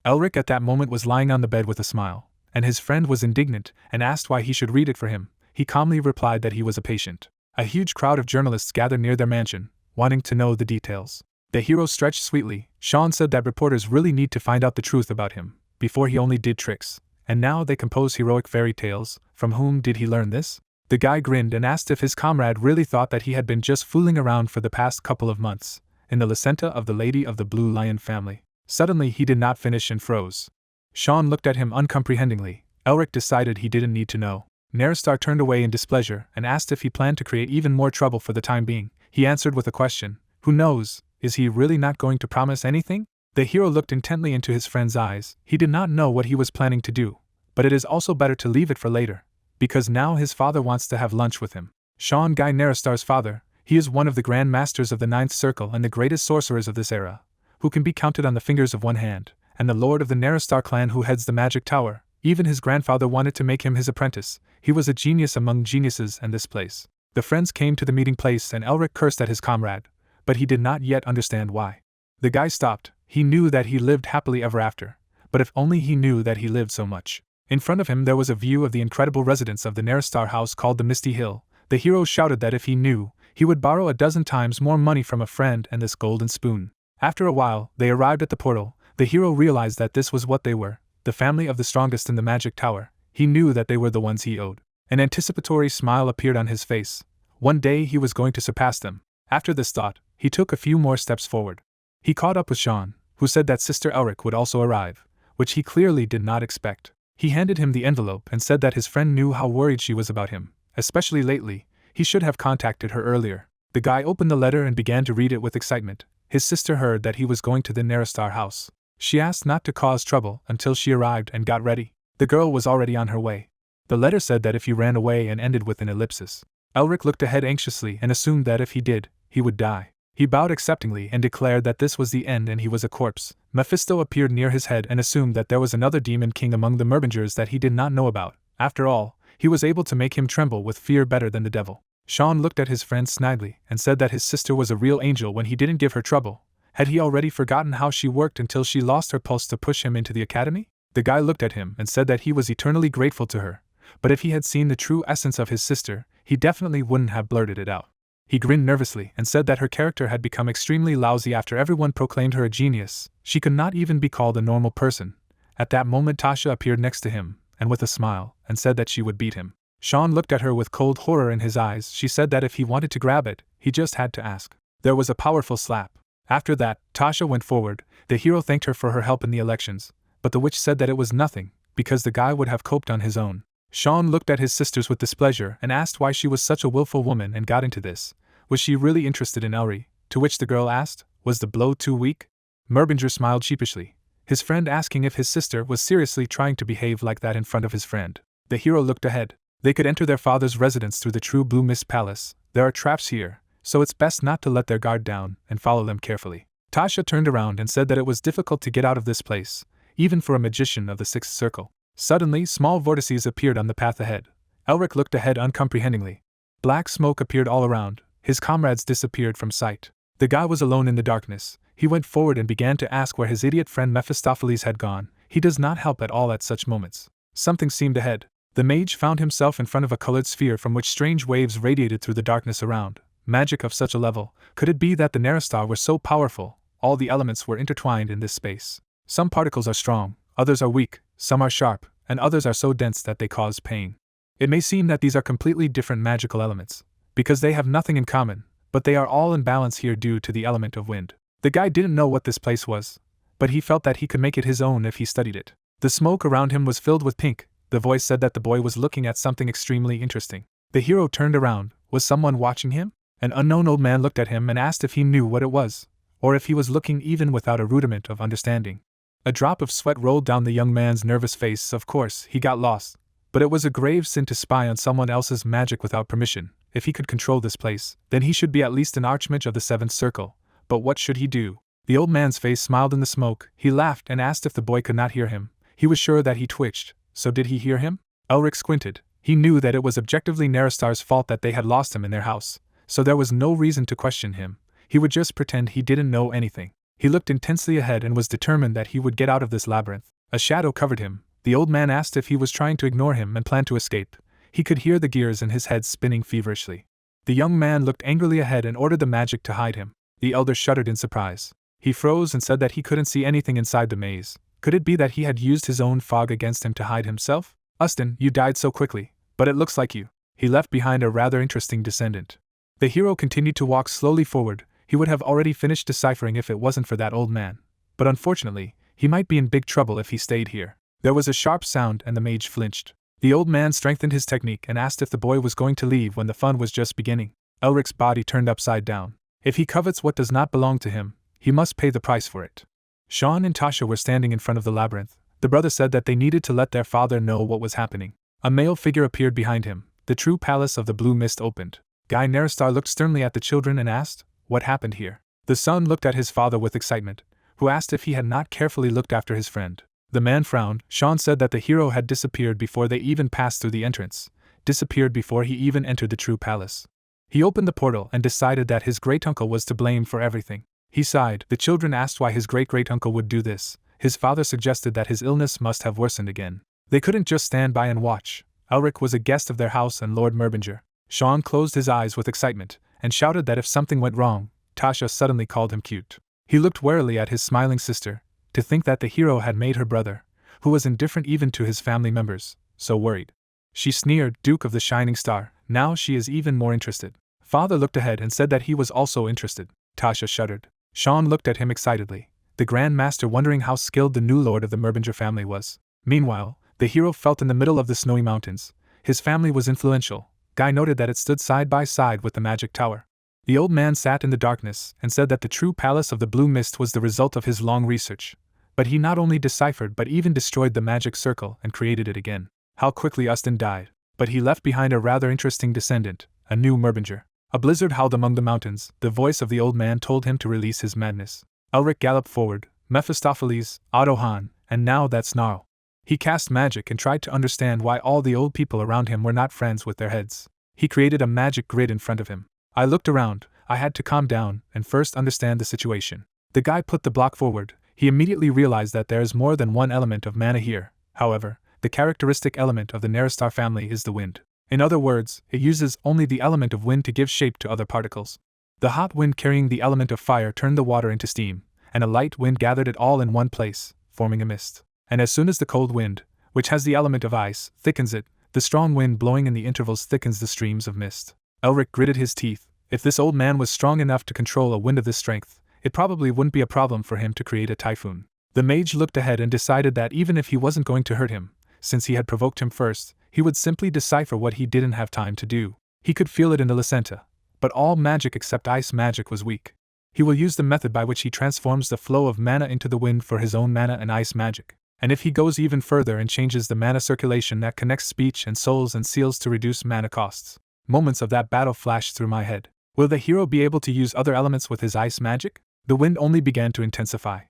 Elric at that moment was lying on the bed with a smile, and his friend was indignant and asked why he should read it for him. He calmly replied that he was a patient. A huge crowd of journalists gathered near their mansion, wanting to know the details. The hero stretched sweetly. Sean said that reporters really need to find out the truth about him. Before he only did tricks, and now they compose heroic fairy tales. From whom did he learn this? The guy grinned and asked if his comrade really thought that he had been just fooling around for the past couple of months, in the Lucenta of the Lady of the Blue Lion family. Suddenly he did not finish and froze. Sean looked at him uncomprehendingly. Elric decided he didn't need to know. Naristar turned away in displeasure and asked if he planned to create even more trouble for the time being. He answered with a question. Who knows? Is he really not going to promise anything? The hero looked intently into his friend's eyes. He did not know what he was planning to do, but it is also better to leave it for later, because now his father wants to have lunch with him. Sean Guy Naristar's father, he is one of the Grand Masters of the Ninth Circle and the greatest sorcerers of this era, who can be counted on the fingers of one hand, and the lord of the Naristar clan who heads the magic tower. Even his grandfather wanted to make him his apprentice. He was a genius among geniuses in this place. The friends came to the meeting place and Elric cursed at his comrade, but he did not yet understand why. The guy stopped. He knew that he lived happily ever after, but if only he knew that he lived so much. In front of him there was a view of the incredible residence of the Naristar house called the Misty Hill. The hero shouted that if he knew, he would borrow 12 times more money from a friend and this golden spoon. After a while, they arrived at the portal. The hero realized that this was what they were, the family of the strongest in the magic tower. He knew that they were the ones he owed. An anticipatory smile appeared on his face. One day he was going to surpass them. After this thought, he took a few more steps forward. He caught up with Sean, who said that Sister Elric would also arrive, which he clearly did not expect. He handed him the envelope and said that his friend knew how worried she was about him, especially lately. He should have contacted her earlier. The guy opened the letter and began to read it with excitement. His sister heard that he was going to the Naristar house. She asked not to cause trouble until she arrived and got ready. The girl was already on her way. The letter said that if he ran away and ended with an ellipsis. Elric looked ahead anxiously and assumed that if he did, he would die. He bowed acceptingly and declared that this was the end and he was a corpse. Mephisto appeared near his head and assumed that there was another demon king among the Merbingers that he did not know about. After all, he was able to make him tremble with fear better than the devil. Sean looked at his friend snidely and said that his sister was a real angel when he didn't give her trouble. Had he already forgotten how she worked until she lost her pulse to push him into the academy? The guy looked at him and said that he was eternally grateful to her, but if he had seen the true essence of his sister, he definitely wouldn't have blurted it out. He grinned nervously and said that her character had become extremely lousy after everyone proclaimed her a genius. She could not even be called a normal person. At that moment Tasha appeared next to him, and with a smile, and said that she would beat him. Sean looked at her with cold horror in his eyes. She said that if he wanted to grab it, he just had to ask. There was a powerful slap. After that, Tasha went forward. The hero thanked her for her help in the elections, but the witch said that it was nothing, because the guy would have coped on his own. Sean looked at his sisters with displeasure and asked why she was such a willful woman and got into this. Was she really interested in Elri? To which the girl asked, was the blow too weak? Merbinger smiled sheepishly, his friend asking if his sister was seriously trying to behave like that in front of his friend. The hero looked ahead. They could enter their father's residence through the True Blue Mist Palace. There are traps here, so it's best not to let their guard down and follow them carefully. Tasha turned around and said that it was difficult to get out of this place, even for a magician of the Sixth Circle. Suddenly, small vortices appeared on the path ahead. Elric looked ahead uncomprehendingly. Black smoke appeared all around. His comrades disappeared from sight. The guy was alone in the darkness. He went forward and began to ask where his idiot friend Mephistopheles had gone. He does not help at all at such moments. Something seemed ahead. The mage found himself in front of a colored sphere from which strange waves radiated through the darkness around. Magic of such a level. Could it be that the Naristar were so powerful? All the elements were intertwined in this space. Some particles are strong, others are weak, some are sharp, and others are so dense that they cause pain. It may seem that these are completely different magical elements, because they have nothing in common, but they are all in balance here due to the element of wind. The guy didn't know what this place was, but he felt that he could make it his own if he studied it. The smoke around him was filled with pink. The voice said that the boy was looking at something extremely interesting. The hero turned around. Was someone watching him? An unknown old man looked at him and asked if he knew what it was, or if he was looking even without a rudiment of understanding. A drop of sweat rolled down the young man's nervous face. Of course, he got lost, but it was a grave sin to spy on someone else's magic without permission. If he could control this place, then he should be at least an archmage of the seventh circle. But what should he do? The old man's face smiled in the smoke. He laughed and asked if the boy could not hear him. He was sure that he twitched. So did he hear him? Elric squinted. He knew that it was objectively Naristar's fault that they had lost him in their house, so there was no reason to question him. He would just pretend he didn't know anything. He looked intensely ahead and was determined that he would get out of this labyrinth. A shadow covered him. The old man asked if he was trying to ignore him and plan to escape. He could hear the gears in his head spinning feverishly. The young man looked angrily ahead and ordered the magic to hide him. The elder shuddered in surprise. He froze and said that he couldn't see anything inside the maze. Could it be that he had used his own fog against him to hide himself? Ustin, you died so quickly, but it looks like you. He left behind a rather interesting descendant. The hero continued to walk slowly forward. He would have already finished deciphering if it wasn't for that old man. But unfortunately, he might be in big trouble if he stayed here. There was a sharp sound and the mage flinched. The old man strengthened his technique and asked if the boy was going to leave when the fun was just beginning. Elric's body turned upside down. If he covets what does not belong to him, he must pay the price for it. Sean and Tasha were standing in front of the labyrinth. The brother said that they needed to let their father know what was happening. A male figure appeared behind him. The true palace of the blue mist opened. Guy Naristar looked sternly at the children and asked, "What happened here?" The son looked at his father with excitement, who asked if he had not carefully looked after his friend. The man frowned. Sean said that the hero had disappeared before they even passed through the entrance, disappeared before he even entered the true palace. He opened the portal and decided that his great-uncle was to blame for everything. He sighed. The children asked why his great-great-uncle would do this. His father suggested that his illness must have worsened again. They couldn't just stand by and watch. Elric was a guest of their house and Lord Merbinger. Sean closed his eyes with excitement and shouted that if something went wrong, Tasha suddenly called him cute. He looked warily at his smiling sister. To think that the hero had made her brother, who was indifferent even to his family members, so worried. She sneered, "Duke of the Shining Star, now she is even more interested." Father looked ahead and said that he was also interested. Tasha shuddered. Sean looked at him excitedly, the Grand Master wondering how skilled the new lord of the Merbinger family was. Meanwhile, the hero felt in the middle of the snowy mountains. His family was influential. Guy noted that it stood side by side with the magic tower. The old man sat in the darkness and said that the true palace of the blue mist was the result of his long research. But he not only deciphered but even destroyed the magic circle and created it again. How quickly Ustin died. But he left behind a rather interesting descendant, a new Merbinger. A blizzard howled among the mountains. The voice of the old man told him to release his madness. Elric galloped forward, Mephistopheles, Ottohan, and now that snarl. He cast magic and tried to understand why all the old people around him were not friends with their heads. He created a magic grid in front of him. I looked around. I had to calm down and first understand the situation. The guy put the block forward. He immediately realized that there is more than one element of mana here. However, the characteristic element of the Naristar family is the wind. In other words, it uses only the element of wind to give shape to other particles. The hot wind carrying the element of fire turned the water into steam, and a light wind gathered it all in one place, forming a mist. And as soon as the cold wind, which has the element of ice, thickens it, the strong wind blowing in the intervals thickens the streams of mist. Elric gritted his teeth. If this old man was strong enough to control a wind of this strength, it probably wouldn't be a problem for him to create a typhoon. The mage looked ahead and decided that even if he wasn't going to hurt him, since he had provoked him first, he would simply decipher what he didn't have time to do. He could feel it in the Lacenta, but all magic except ice magic was weak. He will use the method by which he transforms the flow of mana into the wind for his own mana and ice magic. And if he goes even further and changes the mana circulation that connects speech and souls and seals to reduce mana costs. Moments of that battle flashed through my head. Will the hero be able to use other elements with his ice magic? The wind only began to intensify.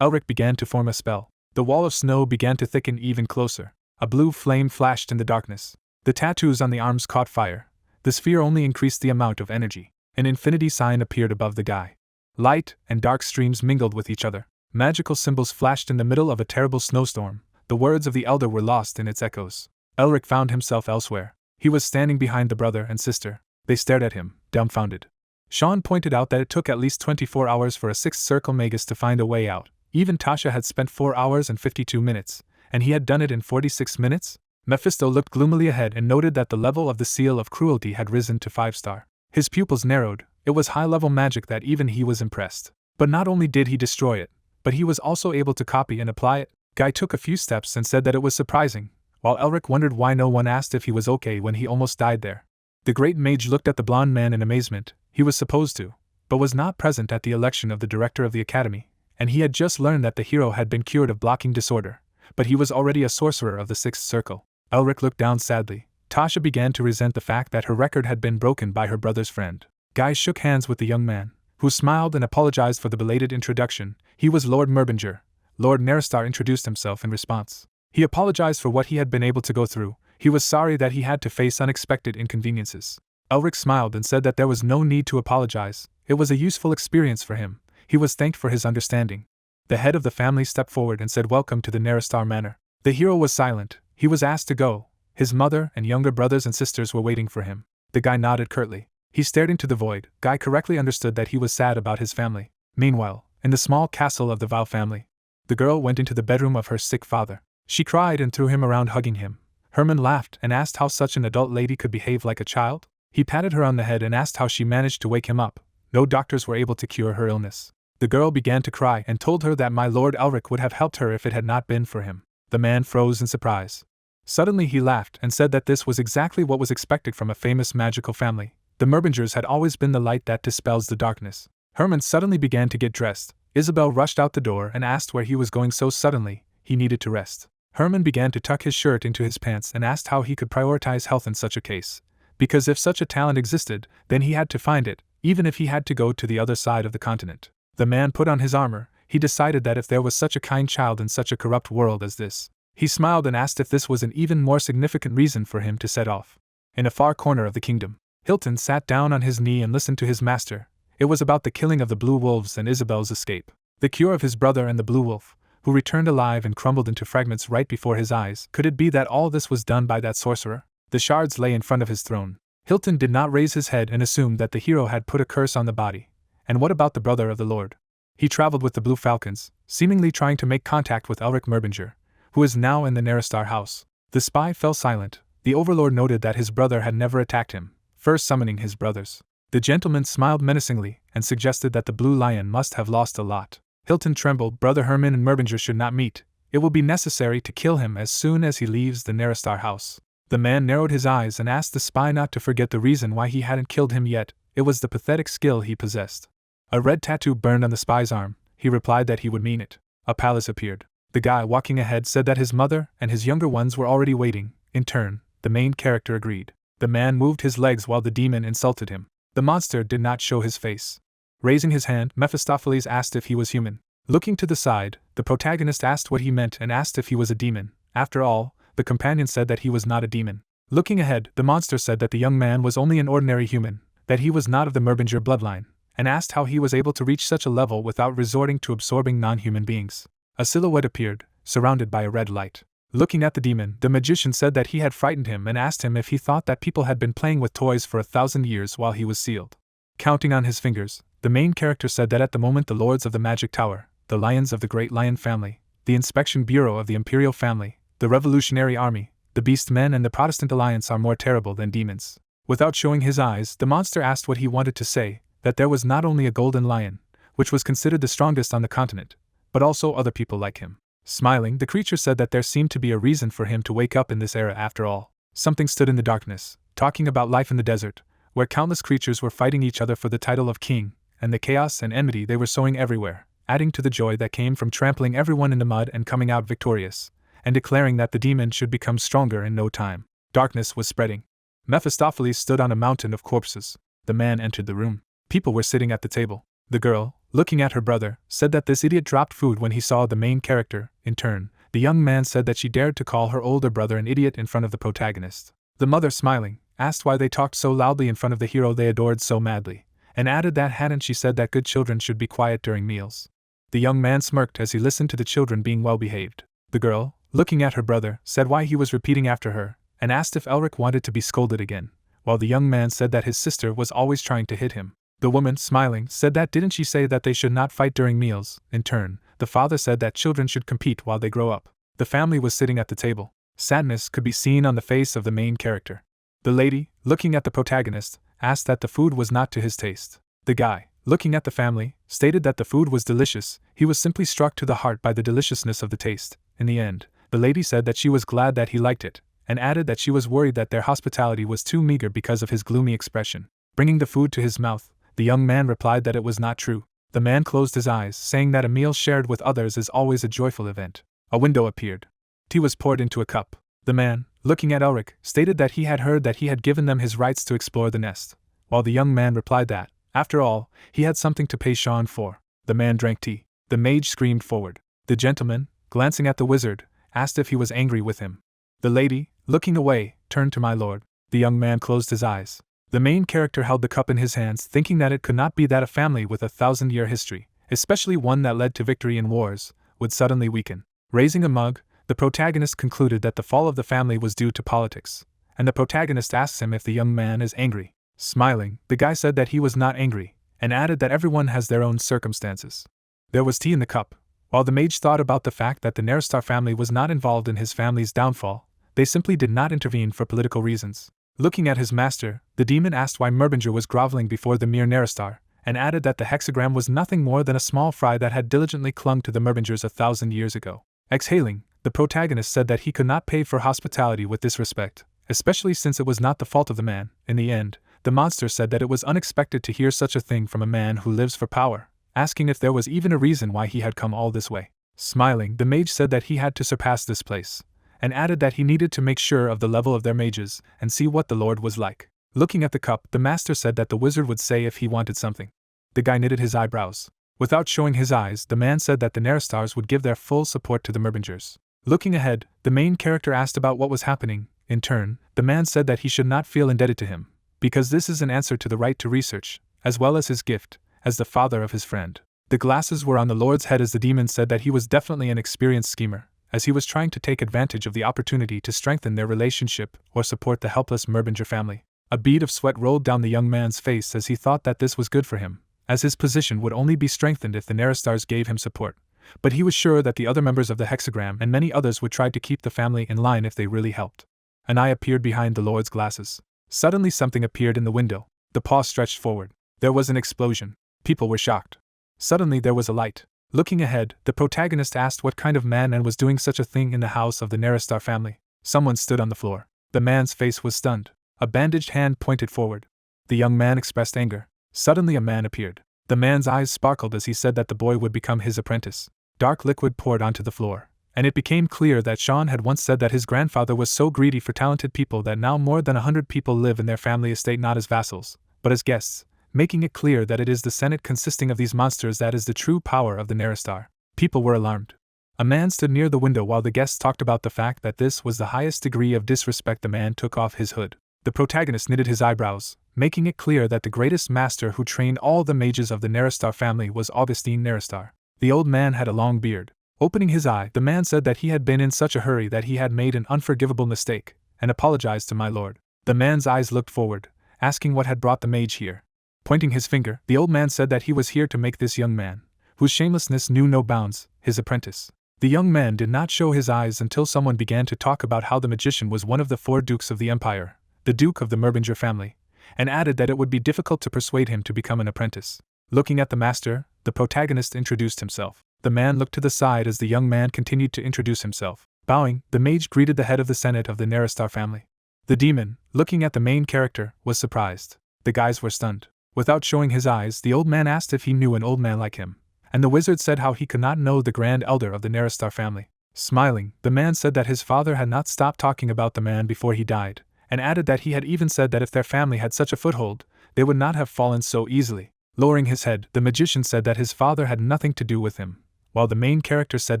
Elric began to form a spell. The wall of snow began to thicken even closer. A blue flame flashed in the darkness. The tattoos on the arms caught fire. The sphere only increased the amount of energy. An infinity sign appeared above the guy. Light and dark streams mingled with each other. Magical symbols flashed in the middle of a terrible snowstorm. The words of the elder were lost in its echoes. Elric found himself elsewhere. He was standing behind the brother and sister. They stared at him, dumbfounded. Sean pointed out that it took at least 24 hours for a sixth circle magus to find a way out. Even Tasha had spent 4 hours and 52 minutes, and he had done it in 46 minutes? Mephisto looked gloomily ahead and noted that the level of the seal of cruelty had risen to 5-star. His pupils narrowed. It was high-level magic that even he was impressed. But not only did he destroy it, but he was also able to copy and apply it. Guy took a few steps and said that it was surprising, while Elric wondered why no one asked if he was okay when he almost died there. The great mage looked at the blonde man in amazement. He was supposed to, but was not present at the election of the director of the academy, and he had just learned that the hero had been cured of blocking disorder, but he was already a sorcerer of the Sixth Circle. Elric looked down sadly. Tasha began to resent the fact that her record had been broken by her brother's friend. Guy shook hands with the young man, who smiled and apologized for the belated introduction. He was Lord Merbinger. Lord Neristar introduced himself in response. He apologized for what he had been able to go through. He was sorry that he had to face unexpected inconveniences. Elric smiled and said that there was no need to apologize. It was a useful experience for him. He was thanked for his understanding. The head of the family stepped forward and said welcome to the Neristar Manor. The hero was silent. He was asked to go. His mother and younger brothers and sisters were waiting for him. The guy nodded curtly. He stared into the void. Guy correctly understood that he was sad about his family. Meanwhile, in the small castle of the Val family, the girl went into the bedroom of her sick father. She cried and threw him around, hugging him. Herman laughed and asked how such an adult lady could behave like a child. He patted her on the head and asked how she managed to wake him up. No doctors were able to cure her illness. The girl began to cry and told her that my Lord Elric would have helped her if it had not been for him. The man froze in surprise. Suddenly he laughed and said that this was exactly what was expected from a famous magical family. The Merbingers had always been the light that dispels the darkness. Herman suddenly began to get dressed. Isabelle rushed out the door and asked where he was going so suddenly. He needed to rest. Herman began to tuck his shirt into his pants and asked how he could prioritize health in such a case. Because if such a talent existed, then he had to find it, even if he had to go to the other side of the continent. The man put on his armor. He decided that if there was such a kind child in such a corrupt world as this, he smiled and asked if this was an even more significant reason for him to set off. In a far corner of the kingdom, Hilton sat down on his knee and listened to his master. It was about the killing of the Blue Wolves and Isabelle's escape. The cure of his brother and the Blue Wolf, who returned alive and crumbled into fragments right before his eyes. Could it be that all this was done by that sorcerer? The shards lay in front of his throne. Hilton did not raise his head and assumed that the hero had put a curse on the body. And what about the brother of the Lord? He traveled with the Blue Falcons, seemingly trying to make contact with Elric Merbinger, who is now in the Neristar house. The spy fell silent. The Overlord noted that his brother had never attacked him, first summoning his brothers. The gentleman smiled menacingly and suggested that the Blue Lion must have lost a lot. Hilton trembled. Brother Herman and Merbinger should not meet. It will be necessary to kill him as soon as he leaves the Neristar house. The man narrowed his eyes and asked the spy not to forget the reason why he hadn't killed him yet. It was the pathetic skill he possessed. A red tattoo burned on the spy's arm. He replied that he would mean it. A palace appeared. The guy walking ahead said that his mother and his younger ones were already waiting. In turn, the main character agreed. The man moved his legs while the demon insulted him. The monster did not show his face. Raising his hand, Mephistopheles asked if he was human. Looking to the side, the protagonist asked what he meant and asked if he was a demon. After all, the companion said that he was not a demon. Looking ahead, the monster said that the young man was only an ordinary human, that he was not of the Merbinger bloodline, and asked how he was able to reach such a level without resorting to absorbing non-human beings. A silhouette appeared, surrounded by a red light. Looking at the demon, the magician said that he had frightened him and asked him if he thought that people had been playing with toys for 1,000 years while he was sealed. Counting on his fingers, the main character said that at the moment the lords of the Magic Tower, the lions of the Great Lion family, the Inspection Bureau of the Imperial family, the Revolutionary Army, the Beast Men and the Protestant Alliance are more terrible than demons. Without showing his eyes, the monster asked what he wanted to say, that there was not only a golden lion, which was considered the strongest on the continent, but also other people like him. Smiling, the creature said that there seemed to be a reason for him to wake up in this era after all. Something stood in the darkness, talking about life in the desert, where countless creatures were fighting each other for the title of king, and the chaos and enmity they were sowing everywhere, adding to the joy that came from trampling everyone in the mud and coming out victorious, and declaring that the demon should become stronger in no time. Darkness was spreading. Mephistopheles stood on a mountain of corpses. The man entered the room. People were sitting at the table. The girl, looking at her brother, said that this idiot dropped food when he saw the main character. In turn, the young man said that she dared to call her older brother an idiot in front of the protagonist. The mother, smiling, asked why they talked so loudly in front of the hero they adored so madly, and added that hadn't she said that good children should be quiet during meals. The young man smirked as he listened to the children being well behaved. The girl, looking at her brother, said why he was repeating after her, and asked if Elric wanted to be scolded again, while the young man said that his sister was always trying to hit him. The woman, smiling, said that didn't she say that they should not fight during meals. In turn, the father said that children should compete while they grow up. The family was sitting at the table. Sadness could be seen on the face of the main character. The lady, looking at the protagonist, asked that the food was not to his taste. The guy, looking at the family, stated that the food was delicious. He was simply struck to the heart by the deliciousness of the taste. In the end, the lady said that she was glad that he liked it, and added that she was worried that their hospitality was too meager because of his gloomy expression. Bringing the food to his mouth, the young man replied that it was not true. The man closed his eyes, saying that a meal shared with others is always a joyful event. A window appeared. Tea was poured into a cup. The man, looking at Elric, stated that he had heard that he had given them his rights to explore the nest, while the young man replied that, after all, he had something to pay Sean for. The man drank tea. The mage screamed forward. The gentleman, glancing at the wizard, asked if he was angry with him. The lady, looking away, turned to my lord. The young man closed his eyes. The main character held the cup in his hands, thinking that it could not be that a family with a 1,000-year history, especially one that led to victory in wars, would suddenly weaken. Raising a mug, the protagonist concluded that the fall of the family was due to politics, and the protagonist asks him if the young man is angry. Smiling, the guy said that he was not angry, and added that everyone has their own circumstances. There was tea in the cup. While the mage thought about the fact that the Nerestar family was not involved in his family's downfall, they simply did not intervene for political reasons. Looking at his master, the demon asked why Merbinger was groveling before the mere Nerestar, and added that the hexagram was nothing more than a small fry that had diligently clung to the Merbingers 1,000 years ago. Exhaling, the protagonist said that he could not pay for hospitality with disrespect, especially since it was not the fault of the man. In the end, the monster said that it was unexpected to hear such a thing from a man who lives for power, asking if there was even a reason why he had come all this way. Smiling, the mage said that he had to surpass this place, and added that he needed to make sure of the level of their mages and see what the lord was like. Looking at the cup, the master said that the wizard would say if he wanted something. The guy knitted his eyebrows. Without showing his eyes, the man said that the Nerestars would give their full support to the Merbingers. Looking ahead, the main character asked about what was happening. In turn, the man said that he should not feel indebted to him, because this is an answer to the right to research, as well as his gift, as the father of his friend. The glasses were on the lord's head as the demon said that he was definitely an experienced schemer, as he was trying to take advantage of the opportunity to strengthen their relationship or support the helpless Merbinger family. A bead of sweat rolled down the young man's face as he thought that this was good for him, as his position would only be strengthened if the Nerestars gave him support. But he was sure that the other members of the hexagram and many others would try to keep the family in line if they really helped. An eye appeared behind the lord's glasses. Suddenly something appeared in the window. The paw stretched forward. There was an explosion. People were shocked. Suddenly there was a light. Looking ahead, the protagonist asked what kind of man and was doing such a thing in the house of the Nerestar family. Someone stood on the floor. The man's face was stunned. A bandaged hand pointed forward. The young man expressed anger. Suddenly a man appeared. The man's eyes sparkled as he said that the boy would become his apprentice. Dark liquid poured onto the floor, and it became clear that Sean had once said that his grandfather was so greedy for talented people that now more than 100 people live in their family estate not as vassals, but as guests, making it clear that it is the Senate consisting of these monsters that is the true power of the Nerestar. People were alarmed. A man stood near the window while the guests talked about the fact that this was the highest degree of disrespect. The man took off his hood. The protagonist knitted his eyebrows, making it clear that the greatest master who trained all the mages of the Nerestar family was Augustine Nerestar. The old man had a long beard. Opening his eye, the man said that he had been in such a hurry that he had made an unforgivable mistake, and apologized to my lord. The man's eyes looked forward, asking what had brought the mage here. Pointing his finger, the old man said that he was here to make this young man, whose shamelessness knew no bounds, his apprentice. The young man did not show his eyes until someone began to talk about how the magician was one of the 4 dukes of the empire, the duke of the Merbinger family, and added that it would be difficult to persuade him to become an apprentice. Looking at the master, the protagonist introduced himself. The man looked to the side as the young man continued to introduce himself. Bowing, the mage greeted the head of the Senate of the Nerestar family. The demon, looking at the main character, was surprised. The guys were stunned. Without showing his eyes, the old man asked if he knew an old man like him, and the wizard said how he could not know the grand elder of the Nerestar family. Smiling, the man said that his father had not stopped talking about the man before he died, and added that he had even said that if their family had such a foothold, they would not have fallen so easily. Lowering his head, the magician said that his father had nothing to do with him, while the main character said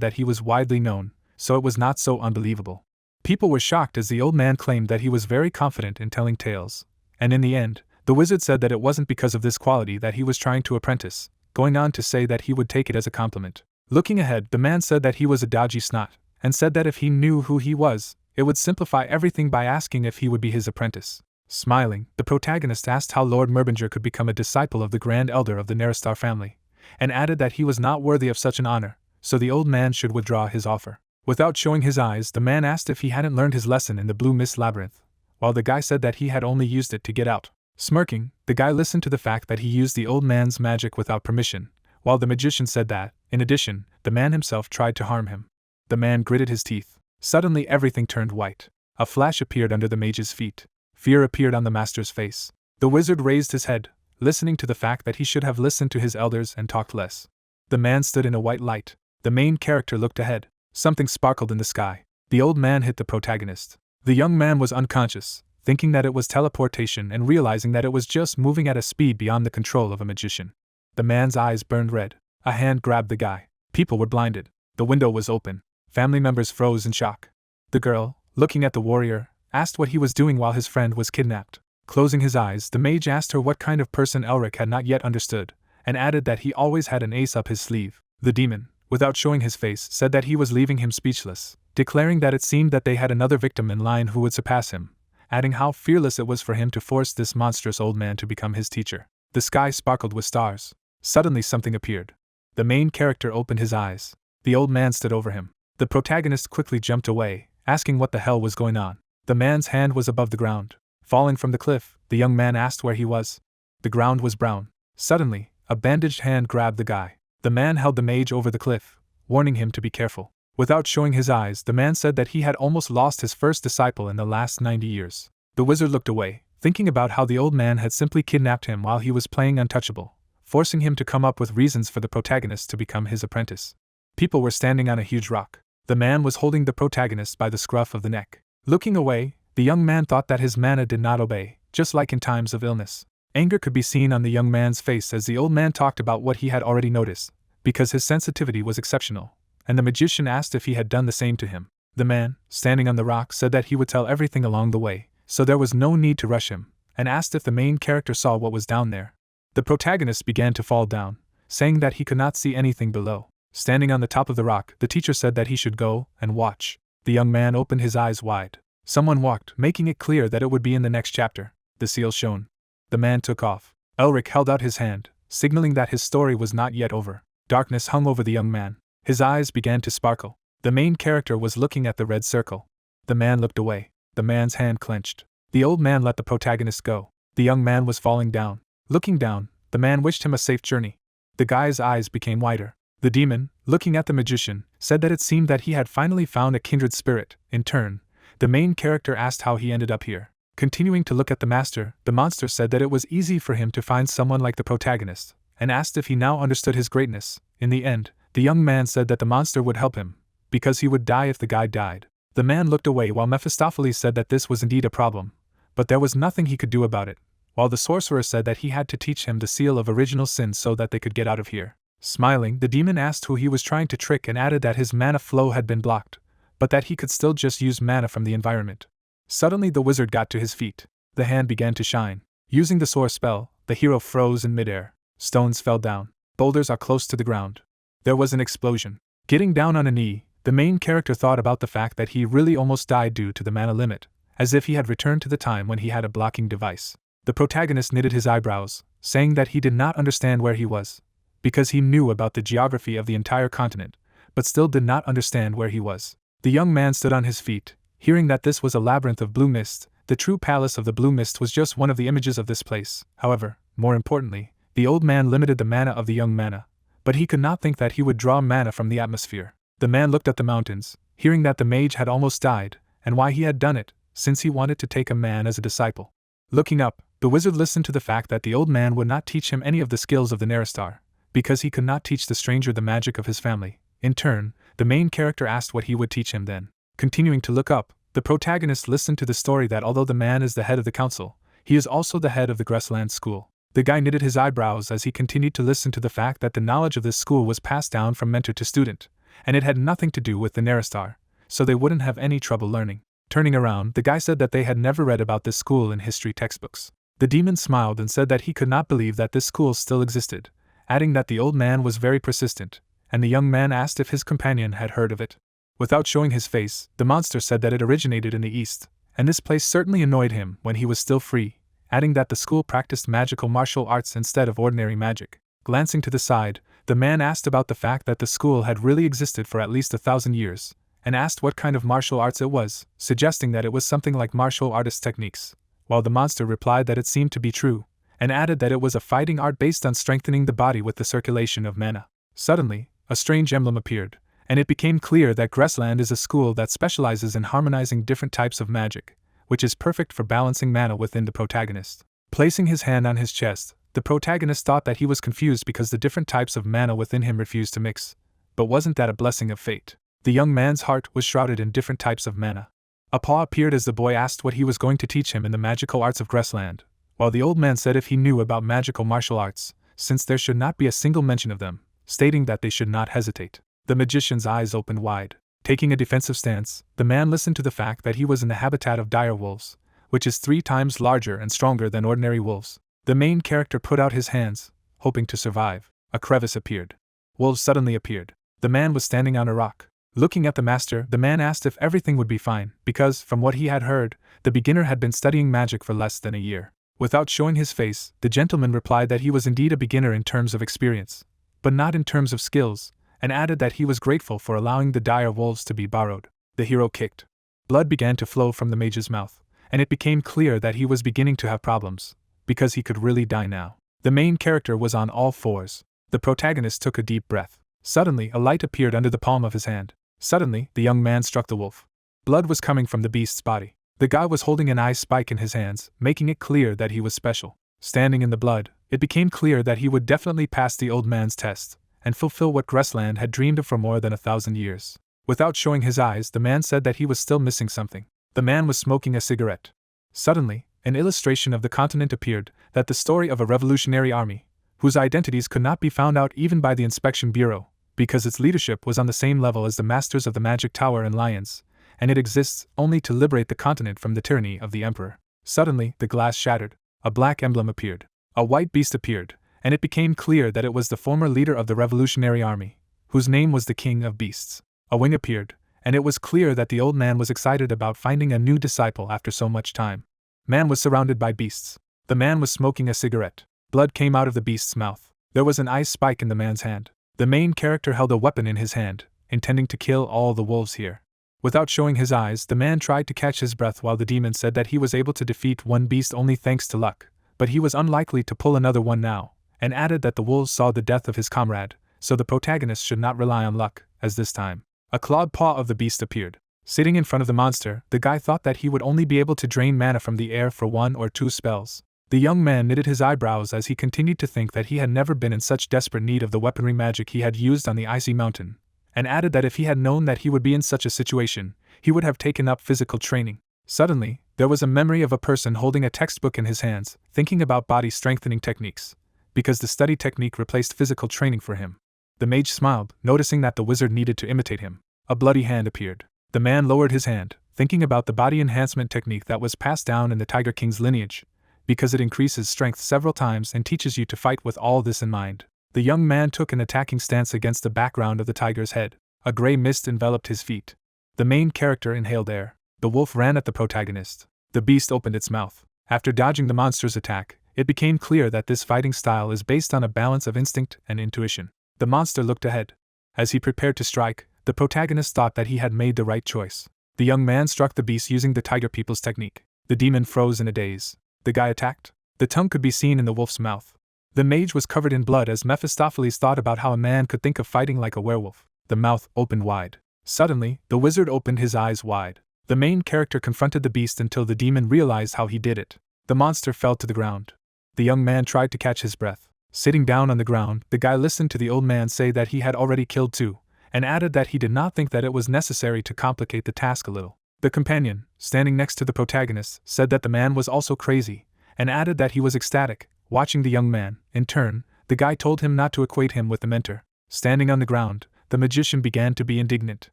that he was widely known, so it was not so unbelievable. People were shocked as the old man claimed that he was very confident in telling tales, and in the end, the wizard said that it wasn't because of this quality that he was trying to apprentice, going on to say that he would take it as a compliment. Looking ahead, the man said that he was a dodgy snot, and said that if he knew who he was, it would simplify everything by asking if he would be his apprentice. Smiling, the protagonist asked how Lord Merbinger could become a disciple of the Grand Elder of the Nerestar family, and added that he was not worthy of such an honor, so the old man should withdraw his offer. Without showing his eyes, the man asked if he hadn't learned his lesson in the Blue Mist Labyrinth, while the guy said that he had only used it to get out. Smirking, the guy listened to the fact that he used the old man's magic without permission, while the magician said that, in addition, the man himself tried to harm him. The man gritted his teeth. Suddenly everything turned white. A flash appeared under the mage's feet. Fear appeared on the master's face. The wizard raised his head, listening to the fact that he should have listened to his elders and talked less. The man stood in a white light. The main character looked ahead. Something sparkled in the sky. The old man hit the protagonist. The young man was unconscious, thinking that it was teleportation and realizing that it was just moving at a speed beyond the control of a magician. The man's eyes burned red. A hand grabbed the guy. People were blinded. The window was open. Family members froze in shock. The girl, looking at the warrior, asked what he was doing while his friend was kidnapped. Closing his eyes, the mage asked her what kind of person Elric had not yet understood, and added that he always had an ace up his sleeve. The demon, without showing his face, said that he was leaving him speechless, declaring that it seemed that they had another victim in line who would surpass him, adding how fearless it was for him to force this monstrous old man to become his teacher. The sky sparkled with stars. Suddenly something appeared. The main character opened his eyes. The old man stood over him. The protagonist quickly jumped away, asking what the hell was going on. The man's hand was above the ground. Falling from the cliff, the young man asked where he was. The ground was brown. Suddenly, a bandaged hand grabbed the guy. The man held the mage over the cliff, warning him to be careful. Without showing his eyes, the man said that he had almost lost his first disciple in the last 90 years. The wizard looked away, thinking about how the old man had simply kidnapped him while he was playing untouchable, forcing him to come up with reasons for the protagonist to become his apprentice. People were standing on a huge rock. The man was holding the protagonist by the scruff of the neck. Looking away, the young man thought that his mana did not obey, just like in times of illness. Anger could be seen on the young man's face as the old man talked about what he had already noticed, because his sensitivity was exceptional, and the magician asked if he had done the same to him. The man, standing on the rock, said that he would tell everything along the way, so there was no need to rush him, and asked if the main character saw what was down there. The protagonist began to fall down, saying that he could not see anything below. Standing on the top of the rock, the teacher said that he should go and watch. The young man opened his eyes wide. Someone walked, making it clear that it would be in the next chapter. The seal shone. The man took off. Elric held out his hand, signaling that his story was not yet over. Darkness hung over the young man. His eyes began to sparkle. The main character was looking at the red circle. The man looked away. The man's hand clenched. The old man let the protagonist go. The young man was falling down. Looking down, the man wished him a safe journey. The guy's eyes became wider. The demon, looking at the magician, said that it seemed that he had finally found a kindred spirit. In turn, the main character asked how he ended up here. Continuing to look at the master, the monster said that it was easy for him to find someone like the protagonist, and asked if he now understood his greatness. In the end, the young man said that the monster would help him, because he would die if the guy died. The man looked away while Mephistopheles said that this was indeed a problem, but there was nothing he could do about it, while the sorcerer said that he had to teach him the seal of original sin so that they could get out of here. Smiling, the demon asked who he was trying to trick and added that his mana flow had been blocked, but that he could still just use mana from the environment. Suddenly the wizard got to his feet. The hand began to shine. Using the soar spell, the hero froze in midair. Stones fell down. Boulders are close to the ground. There was an explosion. Getting down on a knee, the main character thought about the fact that he really almost died due to the mana limit, as if he had returned to the time when he had a blocking device. The protagonist knitted his eyebrows, saying that he did not understand where he was, because he knew about the geography of the entire continent, but still did not understand where he was. The young man stood on his feet, hearing that this was a labyrinth of blue mist. The true palace of the blue mist was just one of the images of this place. However, more importantly, the old man limited the mana of the young mana, but he could not think that he would draw mana from the atmosphere. The man looked at the mountains, hearing that the mage had almost died, and why he had done it, since he wanted to take a man as a disciple. Looking up, the wizard listened to the fact that the old man would not teach him any of the skills of the Neristar, because he could not teach the stranger the magic of his family. In turn, the main character asked what he would teach him then. Continuing to look up, the protagonist listened to the story that although the man is the head of the council, he is also the head of the Gressland school. The guy knitted his eyebrows as he continued to listen to the fact that the knowledge of this school was passed down from mentor to student, and it had nothing to do with the Neristar, so they wouldn't have any trouble learning. Turning around, the guy said that they had never read about this school in history textbooks. The demon smiled and said that he could not believe that this school still existed, adding that the old man was very persistent, and the young man asked if his companion had heard of it. Without showing his face, the monster said that it originated in the east, and this place certainly annoyed him when he was still free, adding that the school practiced magical martial arts instead of ordinary magic. Glancing to the side, the man asked about the fact that the school had really existed for at least 1,000 years, and asked what kind of martial arts it was, suggesting that it was something like martial artist techniques. while the monster replied that it seemed to be true, and added that it was a fighting art based on strengthening the body with the circulation of mana. Suddenly, a strange emblem appeared, and it became clear that Grassland is a school that specializes in harmonizing different types of magic, which is perfect for balancing mana within the protagonist. Placing his hand on his chest, the protagonist thought that he was confused because the different types of mana within him refused to mix. But wasn't that a blessing of fate? The young man's heart was shrouded in different types of mana. A paw appeared as the boy asked what he was going to teach him in the magical arts of Grassland, while the old man said if he knew about magical martial arts, since there should not be a single mention of them, stating that they should not hesitate. The magician's eyes opened wide. Taking a defensive stance, the man listened to the fact that he was in the habitat of dire wolves, which is 3 times larger and stronger than ordinary wolves. The main character put out his hands, hoping to survive. A crevice appeared. Wolves suddenly appeared. The man was standing on a rock. Looking at the master, the man asked if everything would be fine, because, from what he had heard, the beginner had been studying magic for less than a year. Without showing his face, the gentleman replied that he was indeed a beginner in terms of experience, but not in terms of skills, and added that he was grateful for allowing the dire wolves to be borrowed. The hero kicked. Blood began to flow from the mage's mouth, and it became clear that he was beginning to have problems, because he could really die now. The main character was on all fours. The protagonist took a deep breath. Suddenly, a light appeared under the palm of his hand. Suddenly, the young man struck the wolf. Blood was coming from the beast's body. The guy was holding an ice spike in his hands, making it clear that he was special. Standing in the blood, it became clear that he would definitely pass the old man's test, and fulfill what Grassland had dreamed of for more than 1,000 years. Without showing his eyes, the man said that he was still missing something. The man was smoking a cigarette. Suddenly, an illustration of the continent appeared, that the story of a revolutionary army, whose identities could not be found out even by the Inspection Bureau, because its leadership was on the same level as the Masters of the Magic Tower and Lions, and it exists only to liberate the continent from the tyranny of the Emperor. Suddenly, the glass shattered. A black emblem appeared. A white beast appeared, and it became clear that it was the former leader of the Revolutionary Army, whose name was the King of Beasts. A wing appeared, and it was clear that the old man was excited about finding a new disciple after so much time. Man was surrounded by beasts. The man was smoking a cigarette. Blood came out of the beast's mouth. There was an ice spike in the man's hand. The main character held a weapon in his hand, intending to kill all the wolves here. Without showing his eyes, the man tried to catch his breath while the demon said that he was able to defeat one beast only thanks to luck, but he was unlikely to pull another one now, and added that the wolves saw the death of his comrade, so the protagonist should not rely on luck, as this time. A clawed paw of the beast appeared. Sitting in front of the monster, the guy thought that he would only be able to drain mana from the air for 1 or 2 spells. The young man knitted his eyebrows as he continued to think that he had never been in such desperate need of the weaponry magic he had used on the icy mountain, and added that if he had known that he would be in such a situation, he would have taken up physical training. Suddenly, there was a memory of a person holding a textbook in his hands, thinking about body strengthening techniques, because the study technique replaced physical training for him. The mage smiled, noticing that the wizard needed to imitate him. A bloody hand appeared. The man lowered his hand, thinking about the body enhancement technique that was passed down in the Tiger King's lineage, because it increases strength several times and teaches you to fight with all this in mind. The young man took an attacking stance against the background of the tiger's head. A gray mist enveloped his feet. The main character inhaled air. The wolf ran at the protagonist. The beast opened its mouth. After dodging the monster's attack, it became clear that this fighting style is based on a balance of instinct and intuition. The monster looked ahead. As he prepared to strike, the protagonist thought that he had made the right choice. The young man struck the beast using the tiger people's technique. The demon froze in a daze. The guy attacked. The tongue could be seen in the wolf's mouth. The mage was covered in blood as Mephistopheles thought about how a man could think of fighting like a werewolf. The mouth opened wide. Suddenly, the wizard opened his eyes wide. The main character confronted the beast until the demon realized how he did it. The monster fell to the ground. The young man tried to catch his breath. Sitting down on the ground, the guy listened to the old man say that he had already killed 2, and added that he did not think that it was necessary to complicate the task a little. The companion, standing next to the protagonist, said that the man was also crazy, and added that he was ecstatic, watching the young man. In turn, the guy told him not to equate him with the mentor. Standing on the ground, the magician began to be indignant.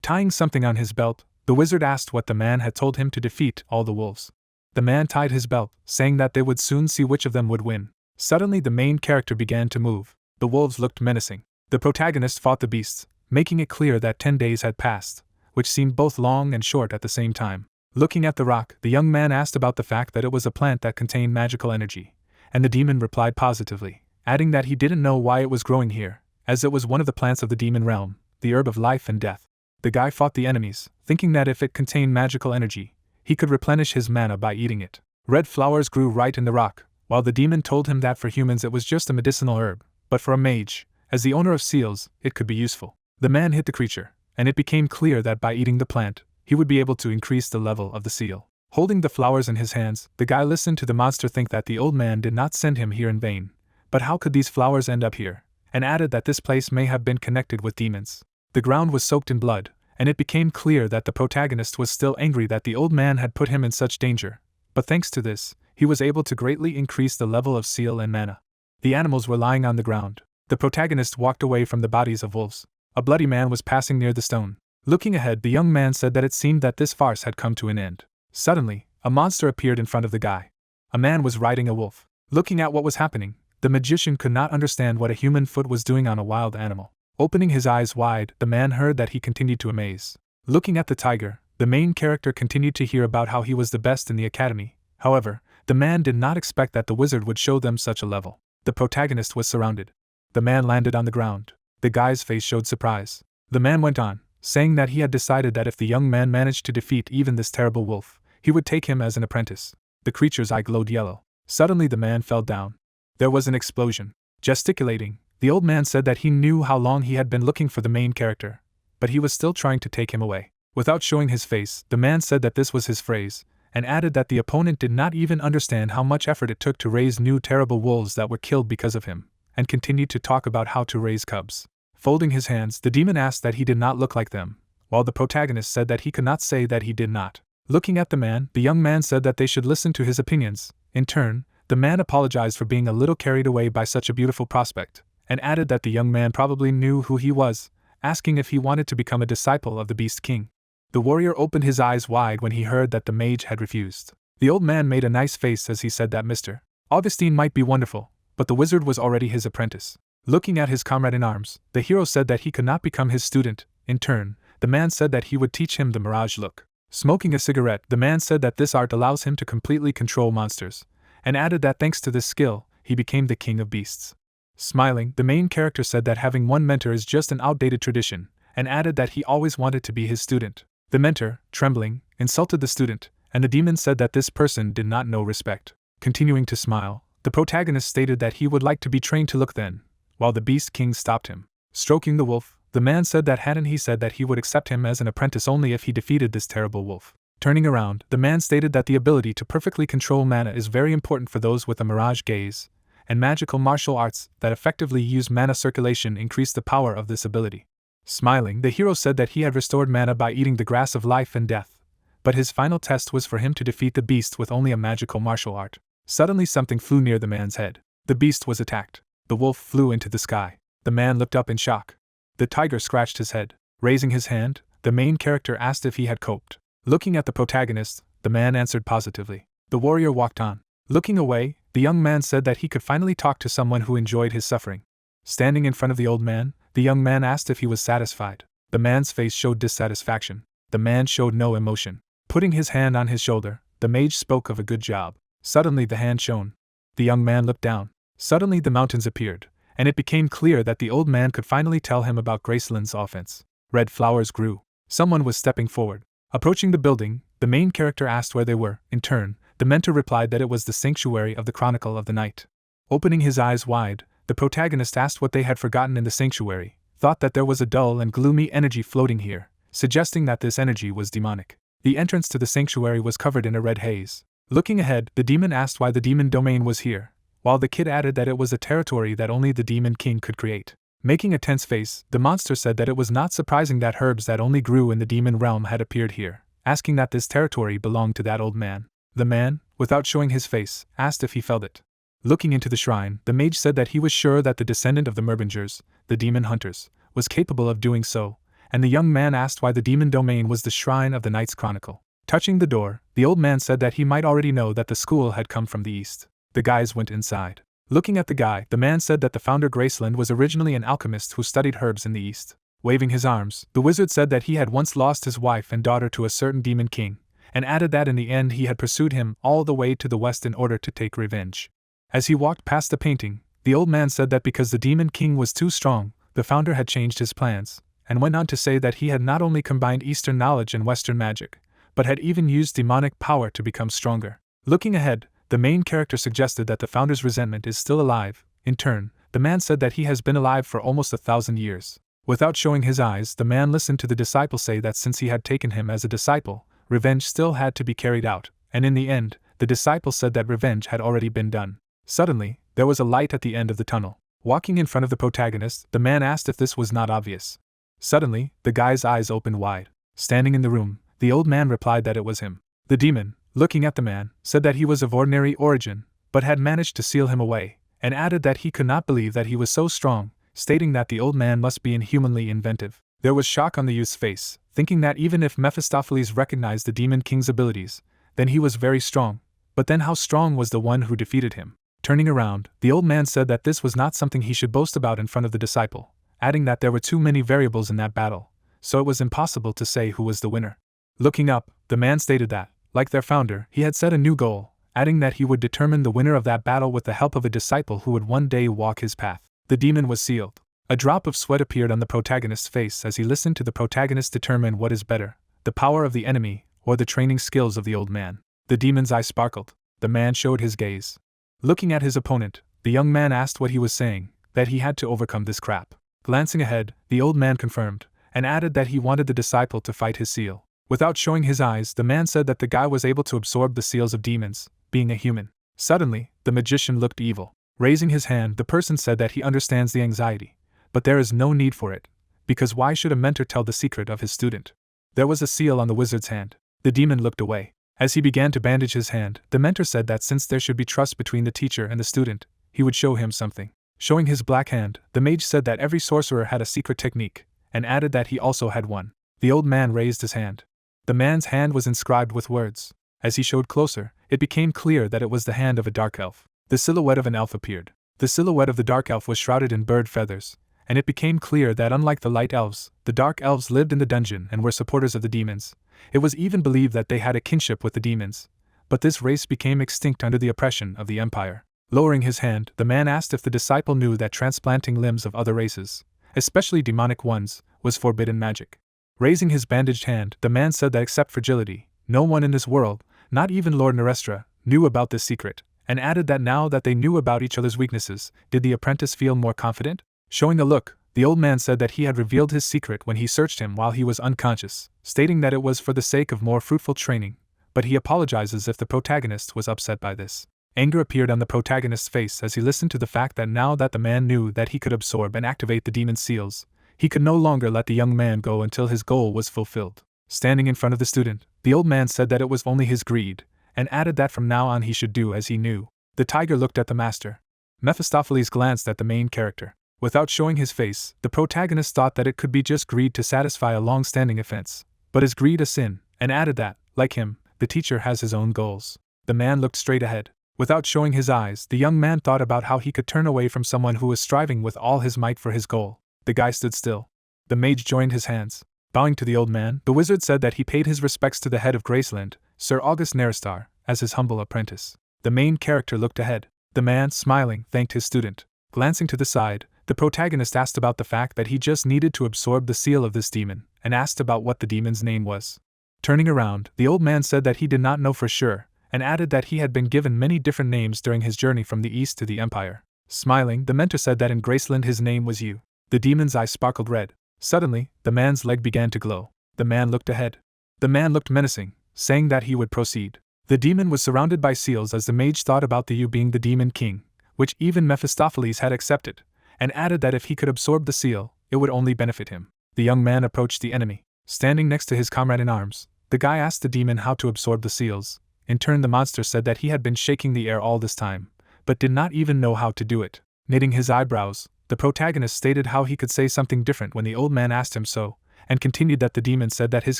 Tying something on his belt, the wizard asked what the man had told him to defeat all the wolves. The man tied his belt, saying that they would soon see which of them would win. Suddenly the main character began to move. The wolves looked menacing. The protagonist fought the beasts, making it clear that 10 days had passed, which seemed both long and short at the same time. Looking at the rock, the young man asked about the fact that it was a plant that contained magical energy, and the demon replied positively, adding that he didn't know why it was growing here, as it was one of the plants of the demon realm, the herb of life and death. The guy fought the enemies, thinking that if it contained magical energy, he could replenish his mana by eating it. Red flowers grew right in the rock, while the demon told him that for humans it was just a medicinal herb, but for a mage, as the owner of seals, it could be useful. The man hit the creature, and it became clear that by eating the plant, he would be able to increase the level of the seal. Holding the flowers in his hands, the guy listened to the monster think that the old man did not send him here in vain. But how could these flowers end up here? And added that this place may have been connected with demons. The ground was soaked in blood, and it became clear that the protagonist was still angry that the old man had put him in such danger. But thanks to this, he was able to greatly increase the level of seal and mana. The animals were lying on the ground. The protagonist walked away from the bodies of wolves. A bloody man was passing near the stone. Looking ahead, the young man said that it seemed that this farce had come to an end. Suddenly, a monster appeared in front of the guy. A man was riding a wolf. Looking at what was happening, the magician could not understand what a human foot was doing on a wild animal. Opening his eyes wide, the man heard that he continued to amaze. Looking at the tiger, the main character continued to hear about how he was the best in the academy. However, the man did not expect that the wizard would show them such a level. The protagonist was surrounded. The man landed on the ground. The guy's face showed surprise. The man went on, saying that he had decided that if the young man managed to defeat even this terrible wolf, he would take him as an apprentice. The creature's eye glowed yellow. Suddenly the man fell down. There was an explosion. Gesticulating, the old man said that he knew how long he had been looking for the main character, but he was still trying to take him away. Without showing his face, the man said that this was his phrase, and added that the opponent did not even understand how much effort it took to raise new terrible wolves that were killed because of him, and continued to talk about how to raise cubs. Folding his hands, the demon asked that he did not look like them, while the protagonist said that he could not say that he did not. Looking at the man, the young man said that they should listen to his opinions. In turn, the man apologized for being a little carried away by such a beautiful prospect, and added that the young man probably knew who he was, asking if he wanted to become a disciple of the Beast King. The warrior opened his eyes wide when he heard that the mage had refused. The old man made a nice face as he said that Mr. Augustine might be wonderful, but the wizard was already his apprentice. Looking at his comrade in arms, the hero said that he could not become his student. In turn, the man said that he would teach him the mirage look. Smoking a cigarette, the man said that this art allows him to completely control monsters, and added that thanks to this skill, he became the king of beasts. Smiling, the main character said that having one mentor is just an outdated tradition, and added that he always wanted to be his student. The mentor, trembling, insulted the student, and the demon said that this person did not know respect. Continuing to smile, the protagonist stated that he would like to be trained to look then, while the Beast King stopped him. Stroking the wolf, the man said that hadn't he said that he would accept him as an apprentice only if he defeated this terrible wolf. Turning around, the man stated that the ability to perfectly control mana is very important for those with a mirage gaze, and magical martial arts that effectively use mana circulation increase the power of this ability. Smiling, the hero said that he had restored mana by eating the grass of life and death, but his final test was for him to defeat the beast with only a magical martial art. Suddenly something flew near the man's head. The beast was attacked. The wolf flew into the sky. The man looked up in shock. The tiger scratched his head. Raising his hand, the main character asked if he had coped. Looking at the protagonist, the man answered positively. The warrior walked on. Looking away, the young man said that he could finally talk to someone who enjoyed his suffering. Standing in front of the old man, the young man asked if he was satisfied. The man's face showed dissatisfaction. The man showed no emotion. Putting his hand on his shoulder, the mage spoke of a good job. Suddenly the hand shone. The young man looked down. Suddenly the mountains appeared, and it became clear that the old man could finally tell him about Graceland's offense. Red flowers grew. Someone was stepping forward. Approaching the building, the main character asked where they were. In turn, the mentor replied that it was the sanctuary of the Chronicle of the Night. Opening his eyes wide, the protagonist asked what they had forgotten in the sanctuary, thought that there was a dull and gloomy energy floating here, suggesting that this energy was demonic. The entrance to the sanctuary was covered in a red haze. Looking ahead, the demon asked why the demon domain was here, while the kid added that it was a territory that only the demon king could create. Making a tense face, the monster said that it was not surprising that herbs that only grew in the demon realm had appeared here, asking that this territory belonged to that old man. The man, without showing his face, asked if he felt it. Looking into the shrine, the mage said that he was sure that the descendant of the Merbingers, the demon hunters, was capable of doing so, and the young man asked why the demon domain was the shrine of the Knight's Chronicle. Touching the door, the old man said that he might already know that the school had come from the east. The guys went inside. Looking at the guy, the man said that the founder Graceland was originally an alchemist who studied herbs in the east. Waving his arms, the wizard said that he had once lost his wife and daughter to a certain demon king, and added that in the end he had pursued him all the way to the west in order to take revenge. As he walked past the painting, the old man said that because the demon king was too strong, the founder had changed his plans, and went on to say that he had not only combined Eastern knowledge and Western magic, but had even used demonic power to become stronger. Looking ahead, the main character suggested that the founder's resentment is still alive. In turn, the man said that he has been alive for almost 1,000 years. Without showing his eyes, the man listened to the disciple say that since he had taken him as a disciple, revenge still had to be carried out, and in the end, the disciple said that revenge had already been done. Suddenly, there was a light at the end of the tunnel. Walking in front of the protagonist, the man asked if this was not obvious. Suddenly, the guy's eyes opened wide. Standing in the room, the old man replied that it was him. The demon, looking at the man, said that he was of ordinary origin, but had managed to seal him away, and added that he could not believe that he was so strong, stating that the old man must be inhumanly inventive. There was shock on the youth's face, thinking that even if Mephistopheles recognized the Demon King's abilities, then he was very strong, but then how strong was the one who defeated him? Turning around, the old man said that this was not something he should boast about in front of the disciple, adding that there were too many variables in that battle, so it was impossible to say who was the winner. Looking up, the man stated that, like their founder, he had set a new goal, adding that he would determine the winner of that battle with the help of a disciple who would one day walk his path. The demon was sealed. A drop of sweat appeared on the protagonist's face as he listened to the protagonist determine what is better, the power of the enemy, or the training skills of the old man. The demon's eye sparkled. The man showed his gaze. Looking at his opponent, the young man asked what he was saying, that he had to overcome this crap. Glancing ahead, the old man confirmed, and added that he wanted the disciple to fight his seal. Without showing his eyes, the man said that the guy was able to absorb the seals of demons, being a human. Suddenly, the magician looked evil. Raising his hand, the person said that he understands the anxiety, but there is no need for it, because why should a mentor tell the secret of his student? There was a seal on the wizard's hand. The demon looked away. As he began to bandage his hand, the mentor said that since there should be trust between the teacher and the student, he would show him something. Showing his black hand, the mage said that every sorcerer had a secret technique, and added that he also had one. The old man raised his hand. The man's hand was inscribed with words. As he showed closer, it became clear that it was the hand of a dark elf. The silhouette of an elf appeared. The silhouette of the dark elf was shrouded in bird feathers, and it became clear that unlike the light elves, the dark elves lived in the dungeon and were supporters of the demons. It was even believed that they had a kinship with the demons, but this race became extinct under the oppression of the empire. Lowering his hand, the man asked if the disciple knew that transplanting limbs of other races, especially demonic ones, was forbidden magic. Raising his bandaged hand, the man said that except fragility, no one in this world, not even Lord Nerestra, knew about this secret, and added that now that they knew about each other's weaknesses, did the apprentice feel more confident? Showing a look, the old man said that he had revealed his secret when he searched him while he was unconscious, stating that it was for the sake of more fruitful training, but he apologizes if the protagonist was upset by this. Anger appeared on the protagonist's face as he listened to the fact that now that the man knew that he could absorb and activate the demon's seals, he could no longer let the young man go until his goal was fulfilled. Standing in front of the student, the old man said that it was only his greed, and added that from now on he should do as he knew. The tiger looked at the master. Mephistopheles glanced at the main character. Without showing his face, the protagonist thought that it could be just greed to satisfy a long-standing offense. But is greed a sin? And added that, like him, the teacher has his own goals. The man looked straight ahead. Without showing his eyes, the young man thought about how he could turn away from someone who was striving with all his might for his goal. The guy stood still. The mage joined his hands. Bowing to the old man, the wizard said that he paid his respects to the head of Graceland, Sir August Nerestar, as his humble apprentice. The main character looked ahead. The man, smiling, thanked his student. Glancing to the side, the protagonist asked about the fact that he just needed to absorb the seal of this demon, and asked about what the demon's name was. Turning around, the old man said that he did not know for sure, and added that he had been given many different names during his journey from the east to the empire. Smiling, the mentor said that in Graceland his name was Yu. The demon's eye sparkled red. Suddenly, the man's leg began to glow. The man looked ahead. The man looked menacing, saying that he would proceed. The demon was surrounded by seals as the mage thought about the Yu being the demon king, which even Mephistopheles had accepted, and added that if he could absorb the seal, it would only benefit him. The young man approached the enemy. Standing next to his comrade in arms, the guy asked the demon how to absorb the seals. In turn, the monster said that he had been shaking the air all this time, but did not even know how to do it. Knitting his eyebrows, the protagonist stated how he could say something different when the old man asked him so, and continued that the demon said that his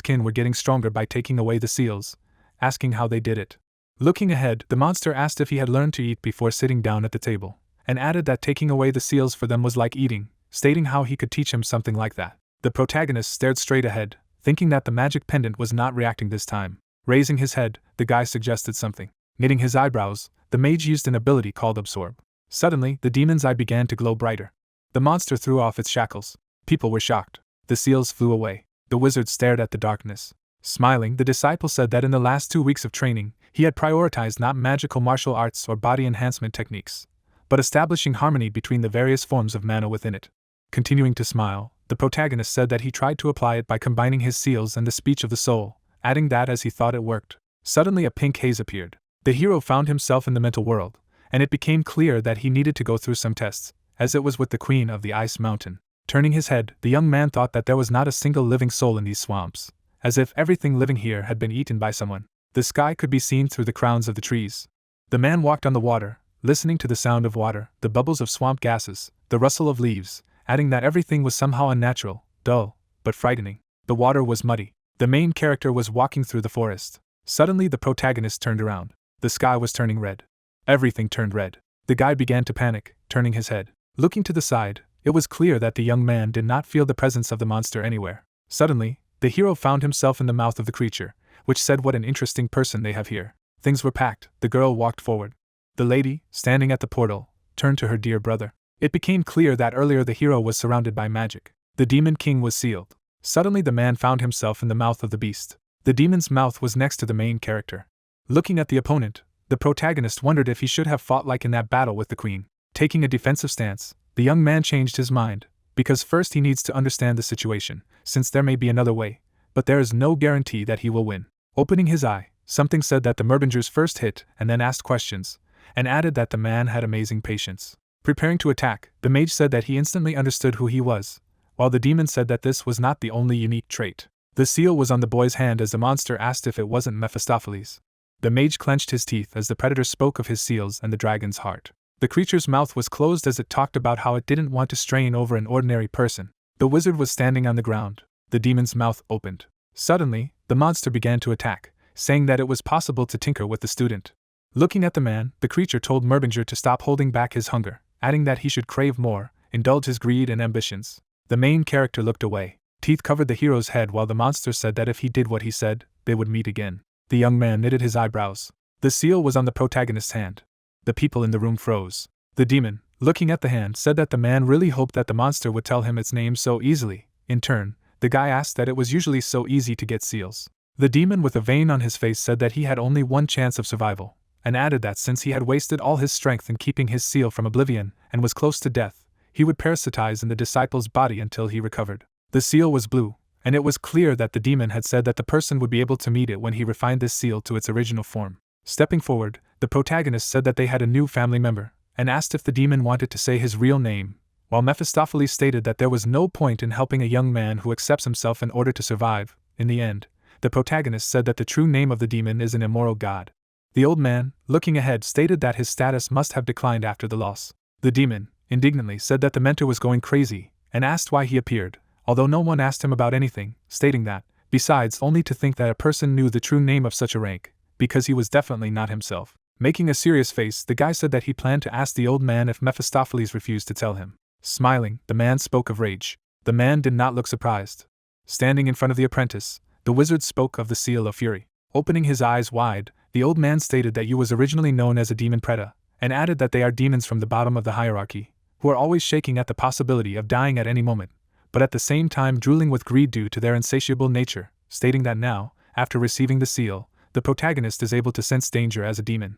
kin were getting stronger by taking away the seals, asking how they did it. Looking ahead, the monster asked if he had learned to eat before sitting down at the table, and added that taking away the seals for them was like eating, stating how he could teach him something like that. The protagonist stared straight ahead, thinking that the magic pendant was not reacting this time. Raising his head, the guy suggested something. Knitting his eyebrows, the mage used an ability called Absorb. Suddenly, the demon's eye began to glow brighter. The monster threw off its shackles. People were shocked. The seals flew away. The wizard stared at the darkness. Smiling, the disciple said that in the last 2 weeks of training, He had prioritized not magical martial arts or body enhancement techniques, but establishing harmony between the various forms of mana within it. Continuing to smile, the protagonist said that he tried to apply it by combining his seals and the speech of the soul, adding that as he thought it worked. Suddenly a pink haze appeared. The hero found himself in the mental world, and it became clear that he needed to go through some tests, as it was with the Queen of the Ice Mountain. Turning his head, the young man thought that there was not a single living soul in these swamps, as if everything living here had been eaten by someone. The sky could be seen through the crowns of the trees. The man walked on the water, listening to the sound of water, the bubbles of swamp gases, the rustle of leaves, adding that everything was somehow unnatural, dull, but frightening. The water was muddy. The main character was walking through the forest. Suddenly the protagonist turned around. The sky was turning red. Everything turned red. The guy began to panic, turning his head. Looking to the side, it was clear that the young man did not feel the presence of the monster anywhere. Suddenly, the hero found himself in the mouth of the creature, which said, "What an interesting person they have here." Things were packed. The girl walked forward. The lady, standing at the portal, turned to her dear brother. It became clear that earlier the hero was surrounded by magic. The Demon King was sealed. Suddenly the man found himself in the mouth of the beast. The demon's mouth was next to the main character. Looking at the opponent, the protagonist wondered if he should have fought like in that battle with the queen. Taking a defensive stance, the young man changed his mind, because first he needs to understand the situation, since there may be another way, but there is no guarantee that he will win. Opening his eye, something said that the Merbingers first hit and then asked questions, and added that the man had amazing patience. Preparing to attack, the mage said that he instantly understood who he was, while the demon said that this was not the only unique trait. The seal was on the boy's hand as the monster asked if it wasn't Mephistopheles. The mage clenched his teeth as the predator spoke of his seals and the dragon's heart. The creature's mouth was closed as it talked about how it didn't want to strain over an ordinary person. The wizard was standing on the ground. The demon's mouth opened. Suddenly, the monster began to attack, saying that it was possible to tinker with the student. Looking at the man, the creature told Merbinger to stop holding back his hunger, adding that he should crave more, indulge his greed and ambitions. The main character looked away. Teeth covered the hero's head while the monster said that if he did what he said, they would meet again. The young man knitted his eyebrows. The seal was on the protagonist's hand. The people in the room froze. The demon, looking at the hand, said that the man really hoped that the monster would tell him its name so easily. In turn, the guy asked that it was usually so easy to get seals. The demon with a vein on his face said that he had only one chance of survival, and added that since he had wasted all his strength in keeping his seal from oblivion and was close to death, he would parasitize in the disciple's body until he recovered. The seal was blue, and it was clear that the demon had said that the person would be able to meet it when he refined this seal to its original form. Stepping forward, the protagonist said that they had a new family member, and asked if the demon wanted to say his real name, while Mephistopheles stated that there was no point in helping a young man who accepts himself in order to survive. In the end, the protagonist said that the true name of the demon is an immoral god. The old man, looking ahead, stated that his status must have declined after the loss. The demon, indignantly, said that the mentor was going crazy, and asked why he appeared, although no one asked him about anything, stating that, besides, only to think that a person knew the true name of such a rank, because he was definitely not himself. Making a serious face, the guy said that he planned to ask the old man if Mephistopheles refused to tell him. Smiling, the man spoke of rage. The man did not look surprised. Standing in front of the apprentice, the wizard spoke of the seal of fury. Opening his eyes wide, the old man stated that you was originally known as a demon preda, and added that they are demons from the bottom of the hierarchy, who are always shaking at the possibility of dying at any moment, but at the same time drooling with greed due to their insatiable nature, stating that now, after receiving the seal, the protagonist is able to sense danger as a demon.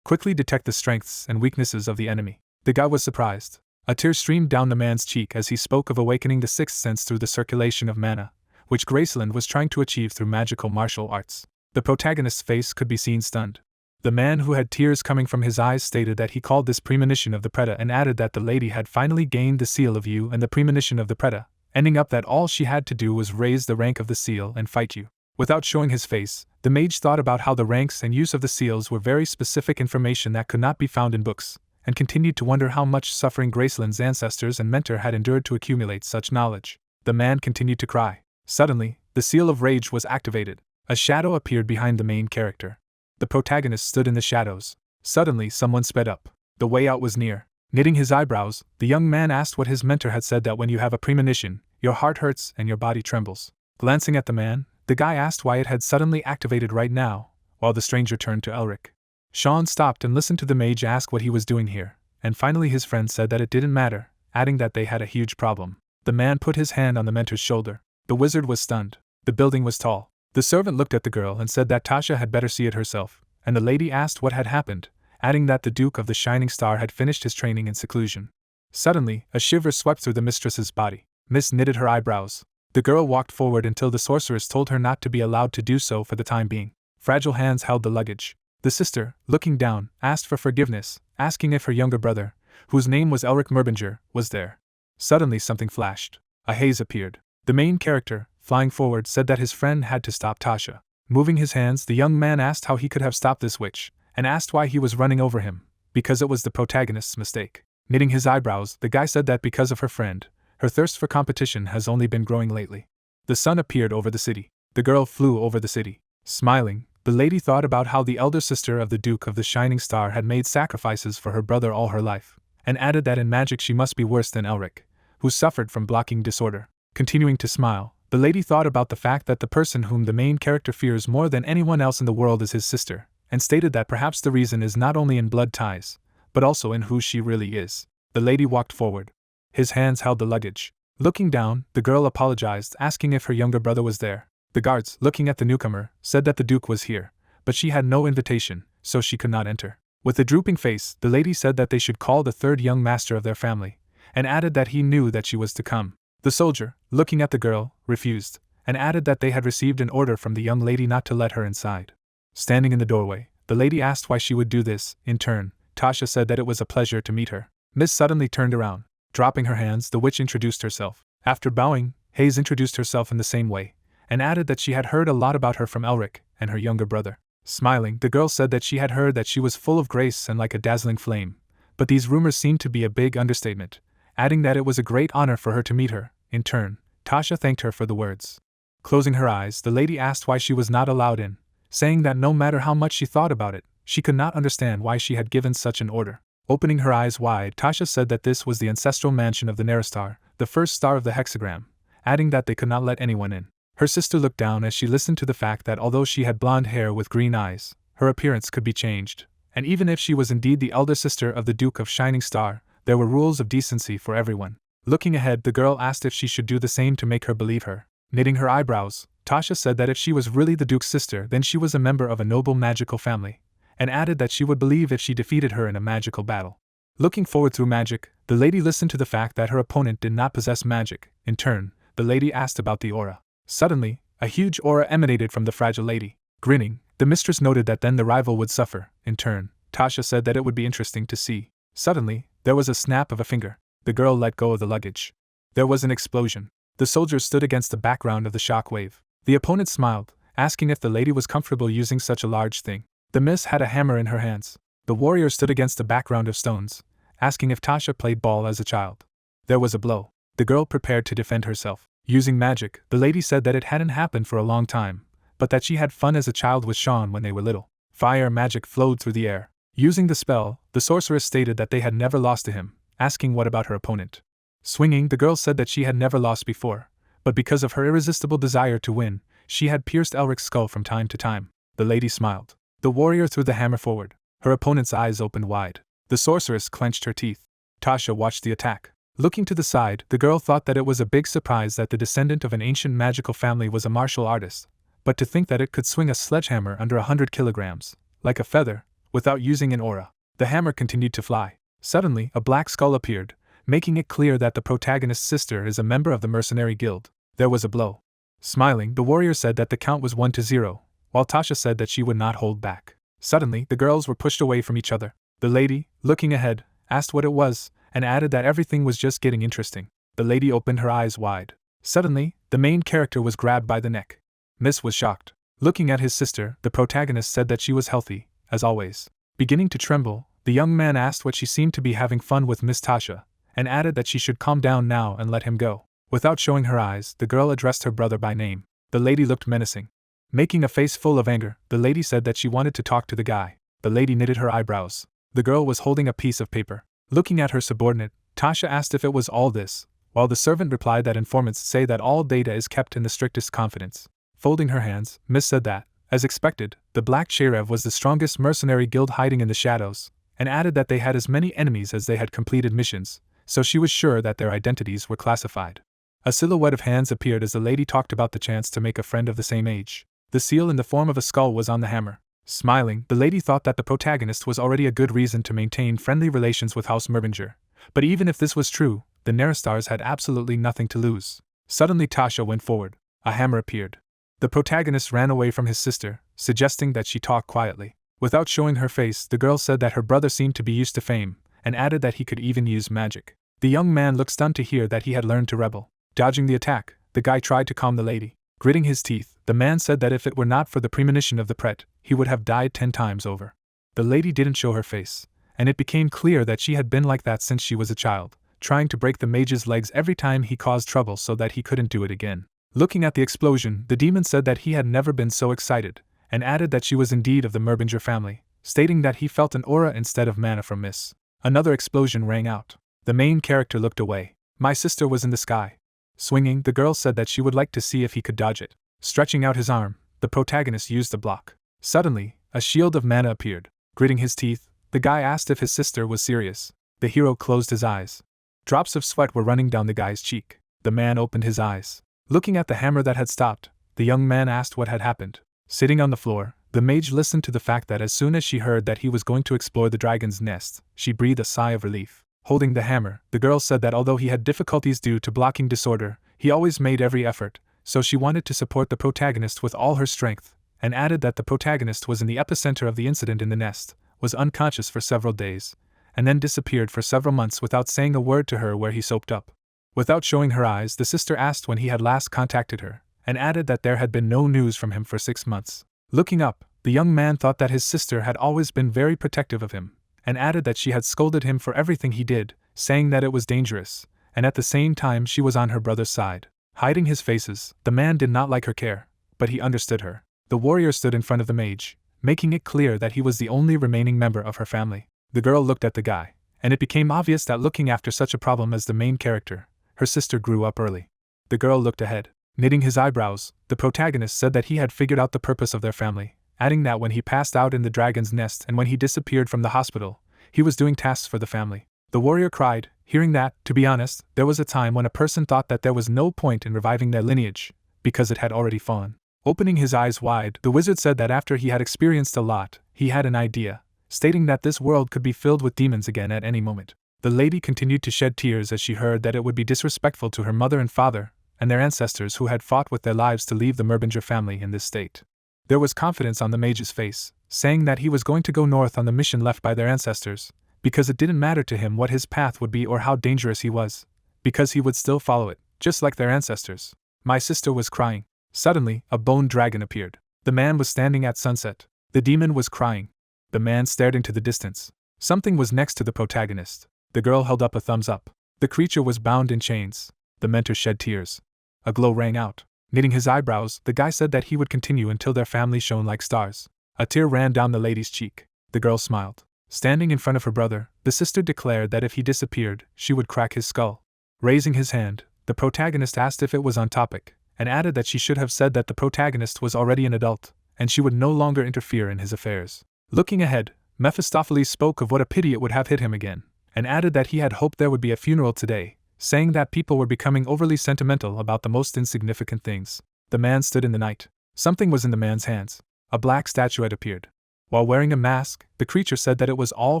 Quickly detect the strengths and weaknesses of the enemy. The guy was surprised. A tear streamed down the man's cheek as he spoke of awakening the sixth sense through the circulation of mana, which Graceland was trying to achieve through magical martial arts. The protagonist's face could be seen stunned. The man who had tears coming from his eyes stated that he called this premonition of the Preda and added that the lady had finally gained the seal of you and the premonition of the Preda, ending up that all she had to do was raise the rank of the seal and fight you. Without showing his face, the mage thought about how the ranks and use of the seals were very specific information that could not be found in books, and continued to wonder how much suffering Graceland's ancestors and mentor had endured to accumulate such knowledge. The man continued to cry. Suddenly, the seal of rage was activated. A shadow appeared behind the main character. The protagonist stood in the shadows. Suddenly, someone sped up. The way out was near. Knitting his eyebrows, the young man asked what his mentor had said, that when you have a premonition, your heart hurts and your body trembles. Glancing at the man, the guy asked why it had suddenly activated right now, while the stranger turned to Elric. Sean stopped and listened to the mage ask what he was doing here, and finally his friend said that it didn't matter, adding that they had a huge problem. The man put his hand on the mentor's shoulder. The wizard was stunned. The building was tall. The servant looked at the girl and said that Tasha had better see it herself, and the lady asked what had happened, adding that the Duke of the Shining Star had finished his training in seclusion. Suddenly, a shiver swept through the mistress's body. Miss knitted her eyebrows. The girl walked forward until the sorceress told her not to be allowed to do so for the time being. Fragile hands held the luggage. The sister, looking down, asked for forgiveness, asking if her younger brother, whose name was Merbinger, was there. Suddenly something flashed. A haze appeared. The main character, flying forward, said that his friend had to stop Tasha. Moving his hands, the young man asked how he could have stopped this witch, and asked why he was running over him, because it was the protagonist's mistake. Knitting his eyebrows, the guy said that because of her friend, her thirst for competition has only been growing lately. The sun appeared over the city. The girl flew over the city. Smiling, the lady thought about how the elder sister of the Duke of the Shining Star had made sacrifices for her brother all her life, and added that in magic she must be worse than Elric, who suffered from blocking disorder. Continuing to smile, the lady thought about the fact that the person whom the main character fears more than anyone else in the world is his sister, and stated that perhaps the reason is not only in blood ties, but also in who she really is. The lady walked forward. His hands held the luggage. Looking down, the girl apologized, asking if her younger brother was there. The guards, looking at the newcomer, said that the Duke was here, but she had no invitation, so she could not enter. With a drooping face, the lady said that they should call the third young master of their family, and added that he knew that she was to come. The soldier, looking at the girl, refused, and added that they had received an order from the young lady not to let her inside. Standing in the doorway, the lady asked why she would do this. In turn, Tasha said that it was a pleasure to meet her. Miss suddenly turned around. Dropping her hands, the witch introduced herself. After bowing, Hayes introduced herself in the same way, and added that she had heard a lot about her from Elric and her younger brother. Smiling, the girl said that she had heard that she was full of grace and like a dazzling flame, but these rumors seemed to be a big understatement, adding that it was a great honor for her to meet her. In turn, Tasha thanked her for the words. Closing her eyes, the lady asked why she was not allowed in, saying that no matter how much she thought about it, she could not understand why she had given such an order. Opening her eyes wide, Tasha said that this was the ancestral mansion of the Neristar, the first star of the hexagram, adding that they could not let anyone in. Her sister looked down as she listened to the fact that although she had blonde hair with green eyes, her appearance could be changed, and even if she was indeed the elder sister of the Duke of Shining Star, there were rules of decency for everyone. Looking ahead, the girl asked if she should do the same to make her believe her. Knitting her eyebrows, Tasha said that if she was really the Duke's sister, then she was a member of a noble magical family, and added that she would believe if she defeated her in a magical battle. Looking forward through magic, the lady listened to the fact that her opponent did not possess magic. In turn, the lady asked about the aura. Suddenly, a huge aura emanated from the fragile lady. Grinning, the mistress noted that then the rival would suffer. In turn, Tasha said that it would be interesting to see. Suddenly, there was a snap of a finger. The girl let go of the luggage. There was an explosion. The soldiers stood against the background of the shock wave. The opponent smiled, asking if the lady was comfortable using such a large thing. The miss had a hammer in her hands. The warrior stood against a background of stones, asking if Tasha played ball as a child. There was a blow. The girl prepared to defend herself. Using magic, the lady said that it hadn't happened for a long time, but that she had fun as a child with Sean when they were little. Fire magic flowed through the air. Using the spell, the sorceress stated that they had never lost to him, asking what about her opponent. Swinging, the girl said that she had never lost before, but because of her irresistible desire to win, she had pierced Elric's skull from time to time. The lady smiled. The warrior threw the hammer forward. Her opponent's eyes opened wide. The sorceress clenched her teeth. Tasha watched the attack. Looking to the side, the girl thought that it was a big surprise that the descendant of an ancient magical family was a martial artist, but to think that it could swing a sledgehammer under 100 kilograms, like a feather, without using an aura. The hammer continued to fly. Suddenly, a black skull appeared, making it clear that the protagonist's sister is a member of the mercenary guild. There was a blow. Smiling, the warrior said that the count was 1-0, while Tasha said that she would not hold back. Suddenly, the girls were pushed away from each other. The lady, looking ahead, asked what it was, and added that everything was just getting interesting. The lady opened her eyes wide. Suddenly, the main character was grabbed by the neck. Miss was shocked. Looking at his sister, the protagonist said that she was healthy, as always. Beginning to tremble, the young man asked what she seemed to be having fun with Miss Tasha, and added that she should calm down now and let him go. Without showing her eyes, the girl addressed her brother by name. The lady looked menacing. Making a face full of anger, the lady said that she wanted to talk to the guy. The lady knitted her eyebrows. The girl was holding a piece of paper. Looking at her subordinate, Tasha asked if it was all this, while the servant replied that informants say that all data is kept in the strictest confidence. Folding her hands, Miss said that, as expected, the Black Sherev was the strongest mercenary guild hiding in the shadows, and added that they had as many enemies as they had completed missions, so she was sure that their identities were classified. A silhouette of hands appeared as the lady talked about the chance to make a friend of the same age. The seal in the form of a skull was on the hammer. Smiling, the lady thought that the protagonist was already a good reason to maintain friendly relations with House Merbinger. But even if this was true, the Neristars had absolutely nothing to lose. Suddenly Tasha went forward. A hammer appeared. The protagonist ran away from his sister, suggesting that she talk quietly. Without showing her face, the girl said that her brother seemed to be used to fame, and added that he could even use magic. The young man looked stunned to hear that he had learned to rebel. Dodging the attack, the guy tried to calm the lady. Gritting his teeth, the man said that if it were not for the premonition of the pret, he would have died 10 times over. The lady didn't show her face, and it became clear that she had been like that since she was a child, trying to break the mage's legs every time he caused trouble so that he couldn't do it again. Looking at the explosion, the demon said that he had never been so excited, and added that she was indeed of the Merbinger family, stating that he felt an aura instead of mana from Miss. Another explosion rang out. The main character looked away. My sister was in the sky. Swinging, the girl said that she would like to see if he could dodge it. Stretching out his arm, the protagonist used a block. Suddenly, a shield of mana appeared. Gritting his teeth, the guy asked if his sister was serious. The hero closed his eyes. Drops of sweat were running down the guy's cheek. The man opened his eyes. Looking at the hammer that had stopped, the young man asked what had happened. Sitting on the floor, the mage listened to the fact that as soon as she heard that he was going to explore the dragon's nest, she breathed a sigh of relief. Holding the hammer, the girl said that although he had difficulties due to blocking disorder, he always made every effort, so she wanted to support the protagonist with all her strength, and added that the protagonist was in the epicenter of the incident in the nest, was unconscious for several days, and then disappeared for several months without saying a word to her where he soaked up. Without showing her eyes, the sister asked when he had last contacted her, and added that there had been no news from him for 6 months. Looking up, the young man thought that his sister had always been very protective of him, and added that she had scolded him for everything he did, saying that it was dangerous, and at the same time she was on her brother's side. Hiding his faces, the man did not like her care, but he understood her. The warrior stood in front of the mage, making it clear that he was the only remaining member of her family. The girl looked at the guy, and it became obvious that looking after such a problem as the main character, her sister grew up early. The girl looked ahead. Knitting his eyebrows, the protagonist said that he had figured out the purpose of their family, adding that when he passed out in the dragon's nest and when he disappeared from the hospital, he was doing tasks for the family. The warrior cried, hearing that, to be honest, there was a time when a person thought that there was no point in reviving their lineage, because it had already fallen. Opening his eyes wide, the wizard said that after he had experienced a lot, he had an idea, stating that this world could be filled with demons again at any moment. The lady continued to shed tears as she heard that it would be disrespectful to her mother and father, and their ancestors who had fought with their lives to leave the Merbinger family in this state. There was confidence on the mage's face, saying that he was going to go north on the mission left by their ancestors, because it didn't matter to him what his path would be or how dangerous he was, because he would still follow it, just like their ancestors. My sister was crying. Suddenly, a bone dragon appeared. The man was standing at sunset. The demon was crying. The man stared into the distance. Something was next to the protagonist. The girl held up a thumbs up. The creature was bound in chains. The mentor shed tears. A glow rang out. Knitting his eyebrows, the guy said that he would continue until their family shone like stars. A tear ran down the lady's cheek. The girl smiled. Standing in front of her brother, the sister declared that if he disappeared, she would crack his skull. Raising his hand, the protagonist asked if it was on topic, and added that she should have said that the protagonist was already an adult, and she would no longer interfere in his affairs. Looking ahead, Mephistopheles spoke of what a pity it would have hit him again, and added that he had hoped there would be a funeral today, saying that people were becoming overly sentimental about the most insignificant things. The man stood in the night. Something was in the man's hands. A black statuette appeared. While wearing a mask, the creature said that it was all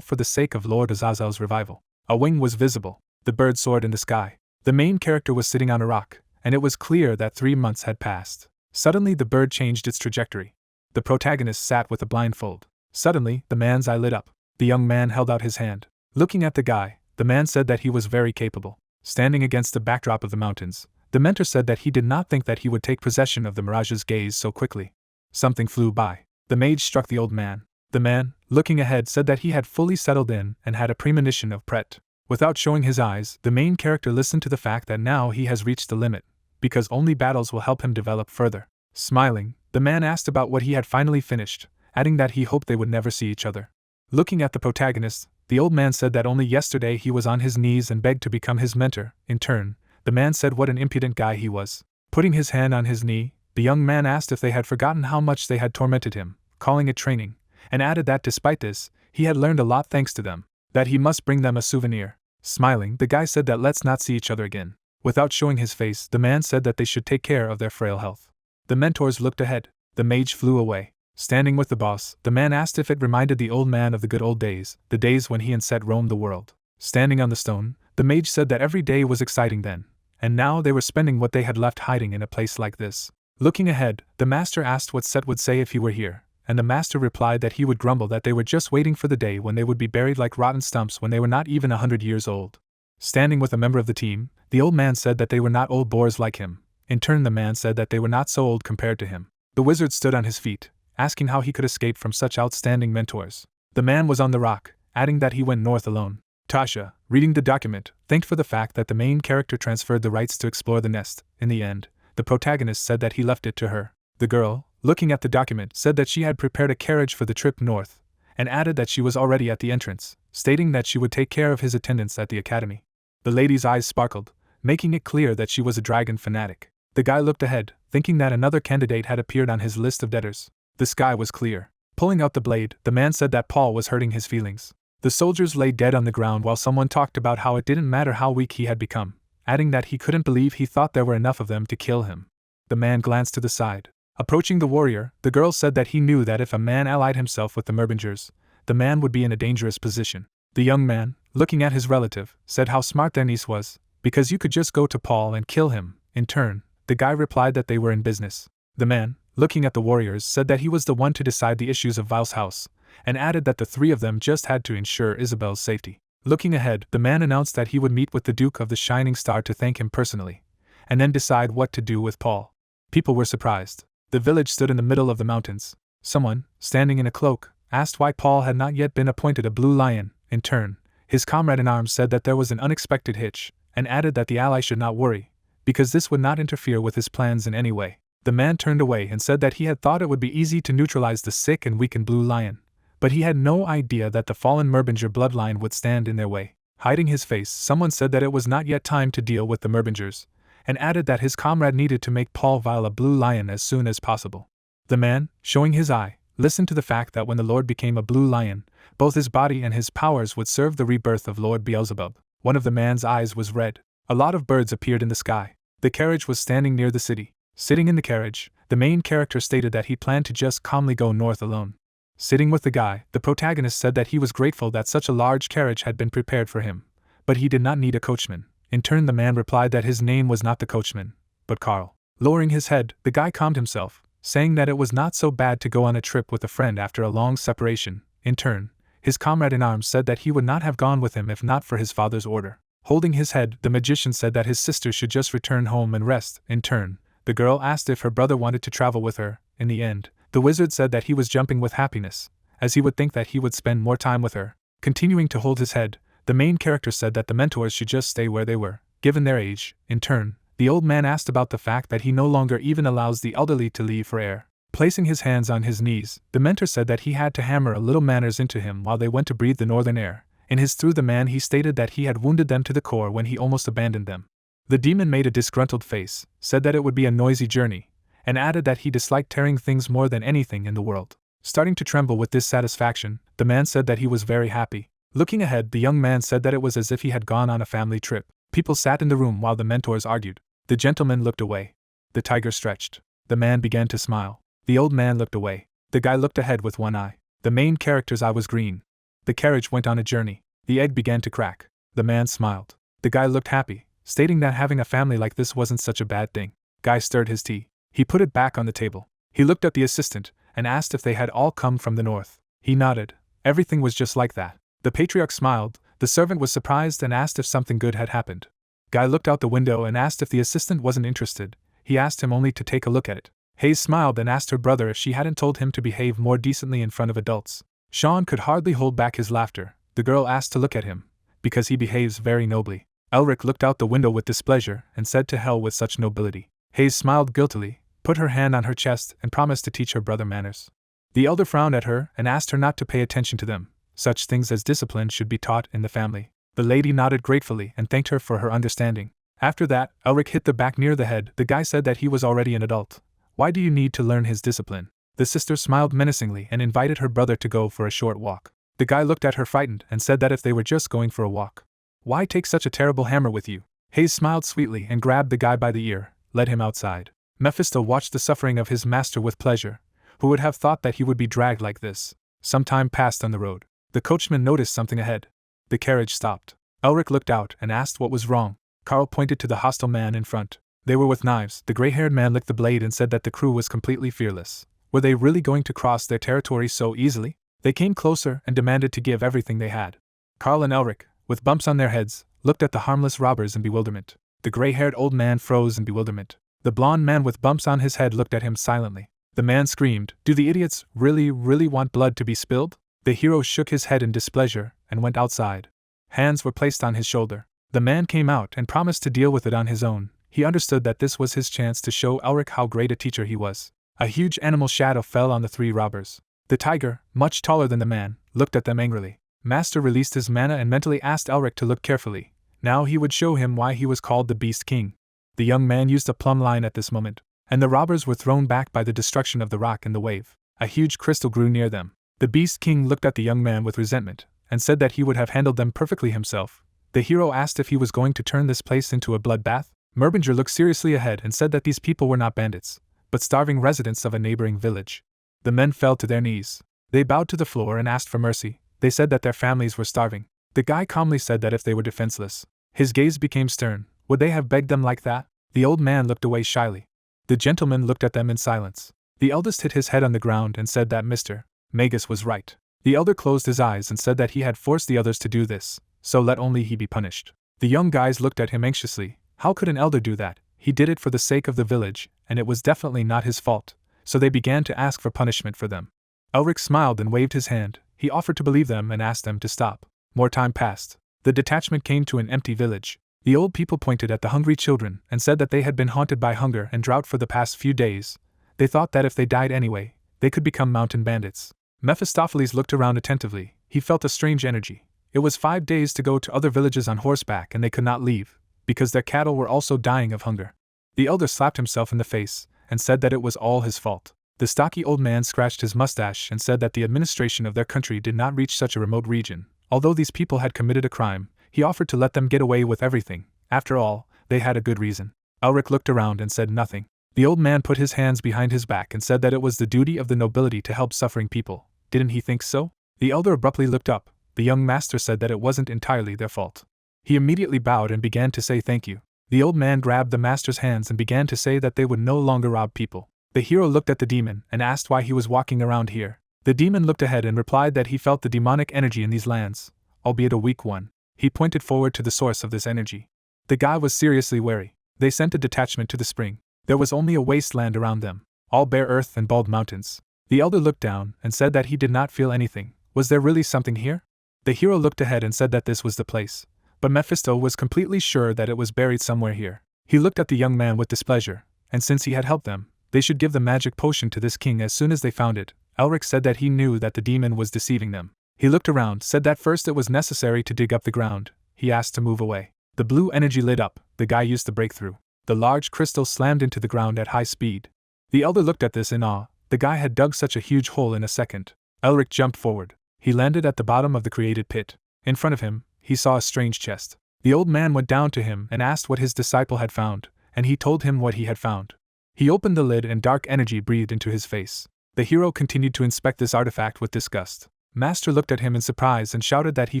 for the sake of Lord Azazel's revival. A wing was visible. The bird soared in the sky. The main character was sitting on a rock, and it was clear that 3 months had passed. Suddenly the bird changed its trajectory. The protagonist sat with a blindfold. Suddenly, the man's eye lit up. The young man held out his hand. Looking at the guy, the man said that he was very capable. Standing against the backdrop of the mountains, the mentor said that he did not think that he would take possession of the Mirage's gaze so quickly. Something flew by. The mage struck the old man. The man, looking ahead, said that he had fully settled in and had a premonition of Pret. Without showing his eyes, the main character listened to the fact that now he has reached the limit, because only battles will help him develop further. Smiling, the man asked about what he had finally finished, adding that he hoped they would never see each other. Looking at the protagonist, the old man said that only yesterday he was on his knees and begged to become his mentor. In turn, the man said what an impudent guy he was. Putting his hand on his knee, the young man asked if they had forgotten how much they had tormented him, calling it training, and added that despite this, he had learned a lot thanks to them, that he must bring them a souvenir. Smiling, the guy said that let's not see each other again. Without showing his face, the man said that they should take care of their frail health. The mentors looked ahead. The mage flew away. Standing with the boss, the man asked if it reminded the old man of the good old days, the days when he and Set roamed the world. Standing on the stone, the mage said that every day was exciting then, and now they were spending what they had left hiding in a place like this. Looking ahead, the master asked what Set would say if he were here, and the master replied that he would grumble that they were just waiting for the day when they would be buried like rotten stumps when they were not even 100 years old. Standing with a member of the team, the old man said that they were not old bores like him. In turn, the man said that they were not so old compared to him. The wizard stood on his feet, asking how he could escape from such outstanding mentors. The man was on the rock, adding that he went north alone. Tasha, reading the document, thanked for the fact that the main character transferred the rights to explore the nest. In the end, the protagonist said that he left it to her. The girl, looking at the document, said that she had prepared a carriage for the trip north, and added that she was already at the entrance, stating that she would take care of his attendance at the academy. The lady's eyes sparkled, making it clear that she was a dragon fanatic. The guy looked ahead, thinking that another candidate had appeared on his list of debtors. The sky was clear. Pulling out the blade, the man said that Paul was hurting his feelings. The soldiers lay dead on the ground while someone talked about how it didn't matter how weak he had become, adding that he couldn't believe he thought there were enough of them to kill him. The man glanced to the side. Approaching the warrior, the girl said that he knew that if a man allied himself with the Merbingers, the man would be in a dangerous position. The young man, looking at his relative, said how smart their niece was, because you could just go to Paul and kill him. In turn, the guy replied that they were in business. The man, looking at the warriors, said that he was the one to decide the issues of Vile's house, and added that the three of them just had to ensure Isabelle's safety. Looking ahead, the man announced that he would meet with the Duke of the Shining Star to thank him personally, and then decide what to do with Paul. People were surprised. The village stood in the middle of the mountains. Someone, standing in a cloak, asked why Paul had not yet been appointed a Blue Lion. In turn, his comrade-in-arms said that there was an unexpected hitch, and added that the ally should not worry, because this would not interfere with his plans in any way. The man turned away and said that he had thought it would be easy to neutralize the sick and weakened Blue Lion, but he had no idea that the fallen Merbinger bloodline would stand in their way. Hiding his face, someone said that it was not yet time to deal with the Merbingers, and added that his comrade needed to make Paul Vile a Blue Lion as soon as possible. The man, showing his eye, listened to the fact that when the Lord became a Blue Lion, both his body and his powers would serve the rebirth of Lord Beelzebub. One of the man's eyes was red. A lot of birds appeared in the sky. The carriage was standing near the city. Sitting in the carriage, the main character stated that he planned to just calmly go north alone. Sitting with the guy, the protagonist said that he was grateful that such a large carriage had been prepared for him, but he did not need a coachman. In turn, the man replied that his name was not the coachman, but Carl. Lowering his head, the guy calmed himself, saying that it was not so bad to go on a trip with a friend after a long separation. In turn, his comrade-in-arms said that he would not have gone with him if not for his father's order. Holding his head, the magician said that his sister should just return home and rest. In turn, the girl asked if her brother wanted to travel with her. In the end, the wizard said that he was jumping with happiness, as he would think that he would spend more time with her. Continuing to hold his head, the main character said that the mentors should just stay where they were, given their age. In turn, the old man asked about the fact that he no longer even allows the elderly to leave for air. Placing his hands on his knees, the mentor said that he had to hammer a little manners into him while they went to breathe the northern air. In his Through the Man, he stated that he had wounded them to the core when he almost abandoned them. The demon made a disgruntled face, said that it would be a noisy journey, and added that he disliked tearing things more than anything in the world. Starting to tremble with dissatisfaction, the man said that he was very happy. Looking ahead, the young man said that it was as if he had gone on a family trip. People sat in the room while the mentors argued. The gentleman looked away. The tiger stretched. The man began to smile. The old man looked away. The guy looked ahead with one eye. The main character's eye was green. The carriage went on a journey. The egg began to crack. The man smiled. The guy looked happy, stating that having a family like this wasn't such a bad thing. Guy stirred his tea. He put it back on the table. He looked at the assistant and asked if they had all come from the north. He nodded. Everything was just like that. The patriarch smiled. The servant was surprised and asked if something good had happened. Guy looked out the window and asked if the assistant wasn't interested. He asked him only to take a look at it. Hayes smiled and asked her brother if she hadn't told him to behave more decently in front of adults. Sean could hardly hold back his laughter. The girl asked to look at him, because he behaves very nobly. Elric looked out the window with displeasure and said to hell with such nobility. Hayes smiled guiltily, put her hand on her chest and promised to teach her brother manners. The elder frowned at her and asked her not to pay attention to them. Such things as discipline should be taught in the family. The lady nodded gratefully and thanked her for her understanding. After that, Elric hit the back near the head. The guy said that he was already an adult. Why do you need to learn his discipline? The sister smiled menacingly and invited her brother to go for a short walk. The guy looked at her frightened and said that if they were just going for a walk, why take such a terrible hammer with you? Hayes smiled sweetly and grabbed the guy by the ear, led him outside. Mephisto watched the suffering of his master with pleasure, Who would have thought that he would be dragged like this? Some time passed on the road. The coachman noticed something ahead. The carriage stopped. Elric looked out and asked what was wrong. Carl pointed to the hostile man in front. They were with knives. The gray-haired man licked the blade and said that the crew was completely fearless. Were they really going to cross their territory so easily? They came closer and demanded to give everything they had. Carl and Elric, with bumps on their heads, looked at the harmless robbers in bewilderment. The gray-haired old man froze in bewilderment. The blond man with bumps on his head looked at him silently. The man screamed, "Do the idiots really want blood to be spilled?" The hero shook his head in displeasure and went outside. Hands were placed on his shoulder. The man came out and promised to deal with it on his own. He understood that this was his chance to show Elric how great a teacher he was. A huge animal shadow fell on the three robbers. The tiger, much taller than the man, looked at them angrily. Master released his mana and mentally asked Elric to look carefully. Now he would show him why he was called the Beast King. The young man used a plumb line at this moment, and the robbers were thrown back by the destruction of the rock and the wave. A huge crystal grew near them. The Beast King looked at the young man with resentment, and said that he would have handled them perfectly himself. The hero asked if he was going to turn this place into a bloodbath. Merbinger looked seriously ahead and said that these people were not bandits, but starving residents of a neighboring village. The men fell to their knees. They bowed to the floor and asked for mercy. They said that their families were starving. The guy calmly said that if they were defenseless. His gaze became stern. Would they have begged them like that? The old man looked away shyly. The gentleman looked at them in silence. The eldest hit his head on the ground and said that Mr. Magus was right. The elder closed his eyes and said that he had forced the others to do this, so let only he be punished. The young guys looked at him anxiously. How could an elder do that? He did it for the sake of the village, and it was definitely not his fault, so they began to ask for punishment for them. Elric smiled and waved his hand. He offered to believe them and asked them to stop. More time passed. The detachment came to an empty village. The old people pointed at the hungry children and said that they had been haunted by hunger and drought for the past few days. They thought that if they died anyway, they could become mountain bandits. Mephistopheles looked around attentively. He felt a strange energy. It was 5 days to go to other villages on horseback and they could not leave, because their cattle were also dying of hunger. The elder slapped himself in the face and said that it was all his fault. The stocky old man scratched his mustache and said that the administration of their country did not reach such a remote region. Although these people had committed a crime, he offered to let them get away with everything. After all, they had a good reason. Elric looked around and said nothing. The old man put his hands behind his back and said that it was the duty of the nobility to help suffering people. Didn't he think so? The elder abruptly looked up. The young master said that it wasn't entirely their fault. He immediately bowed and began to say thank you. The old man grabbed the master's hands and began to say that they would no longer rob people. The hero looked at the demon and asked why he was walking around here. The demon looked ahead and replied that he felt the demonic energy in these lands, albeit a weak one. He pointed forward to the source of this energy. The guy was seriously wary. They sent a detachment to the spring. There was only a wasteland around them, all bare earth and bald mountains. The elder looked down and said that he did not feel anything. Was there really something here? The hero looked ahead and said that this was the place. But Mephisto was completely sure that it was buried somewhere here. He looked at the young man with displeasure, and since he had helped them, they should give the magic potion to this king as soon as they found it. Elric said that he knew that the demon was deceiving them. He looked around, said that first it was necessary to dig up the ground. He asked to move away. The blue energy lit up. The guy used the breakthrough. The large crystal slammed into the ground at high speed. The elder looked at this in awe. The guy had dug such a huge hole in a second. Elric jumped forward. He landed at the bottom of the created pit. In front of him, he saw a strange chest. The old man went down to him and asked what his disciple had found, and he told him what he had found. He opened the lid and dark energy breathed into his face. The hero continued to inspect this artifact with disgust. Master looked at him in surprise and shouted that he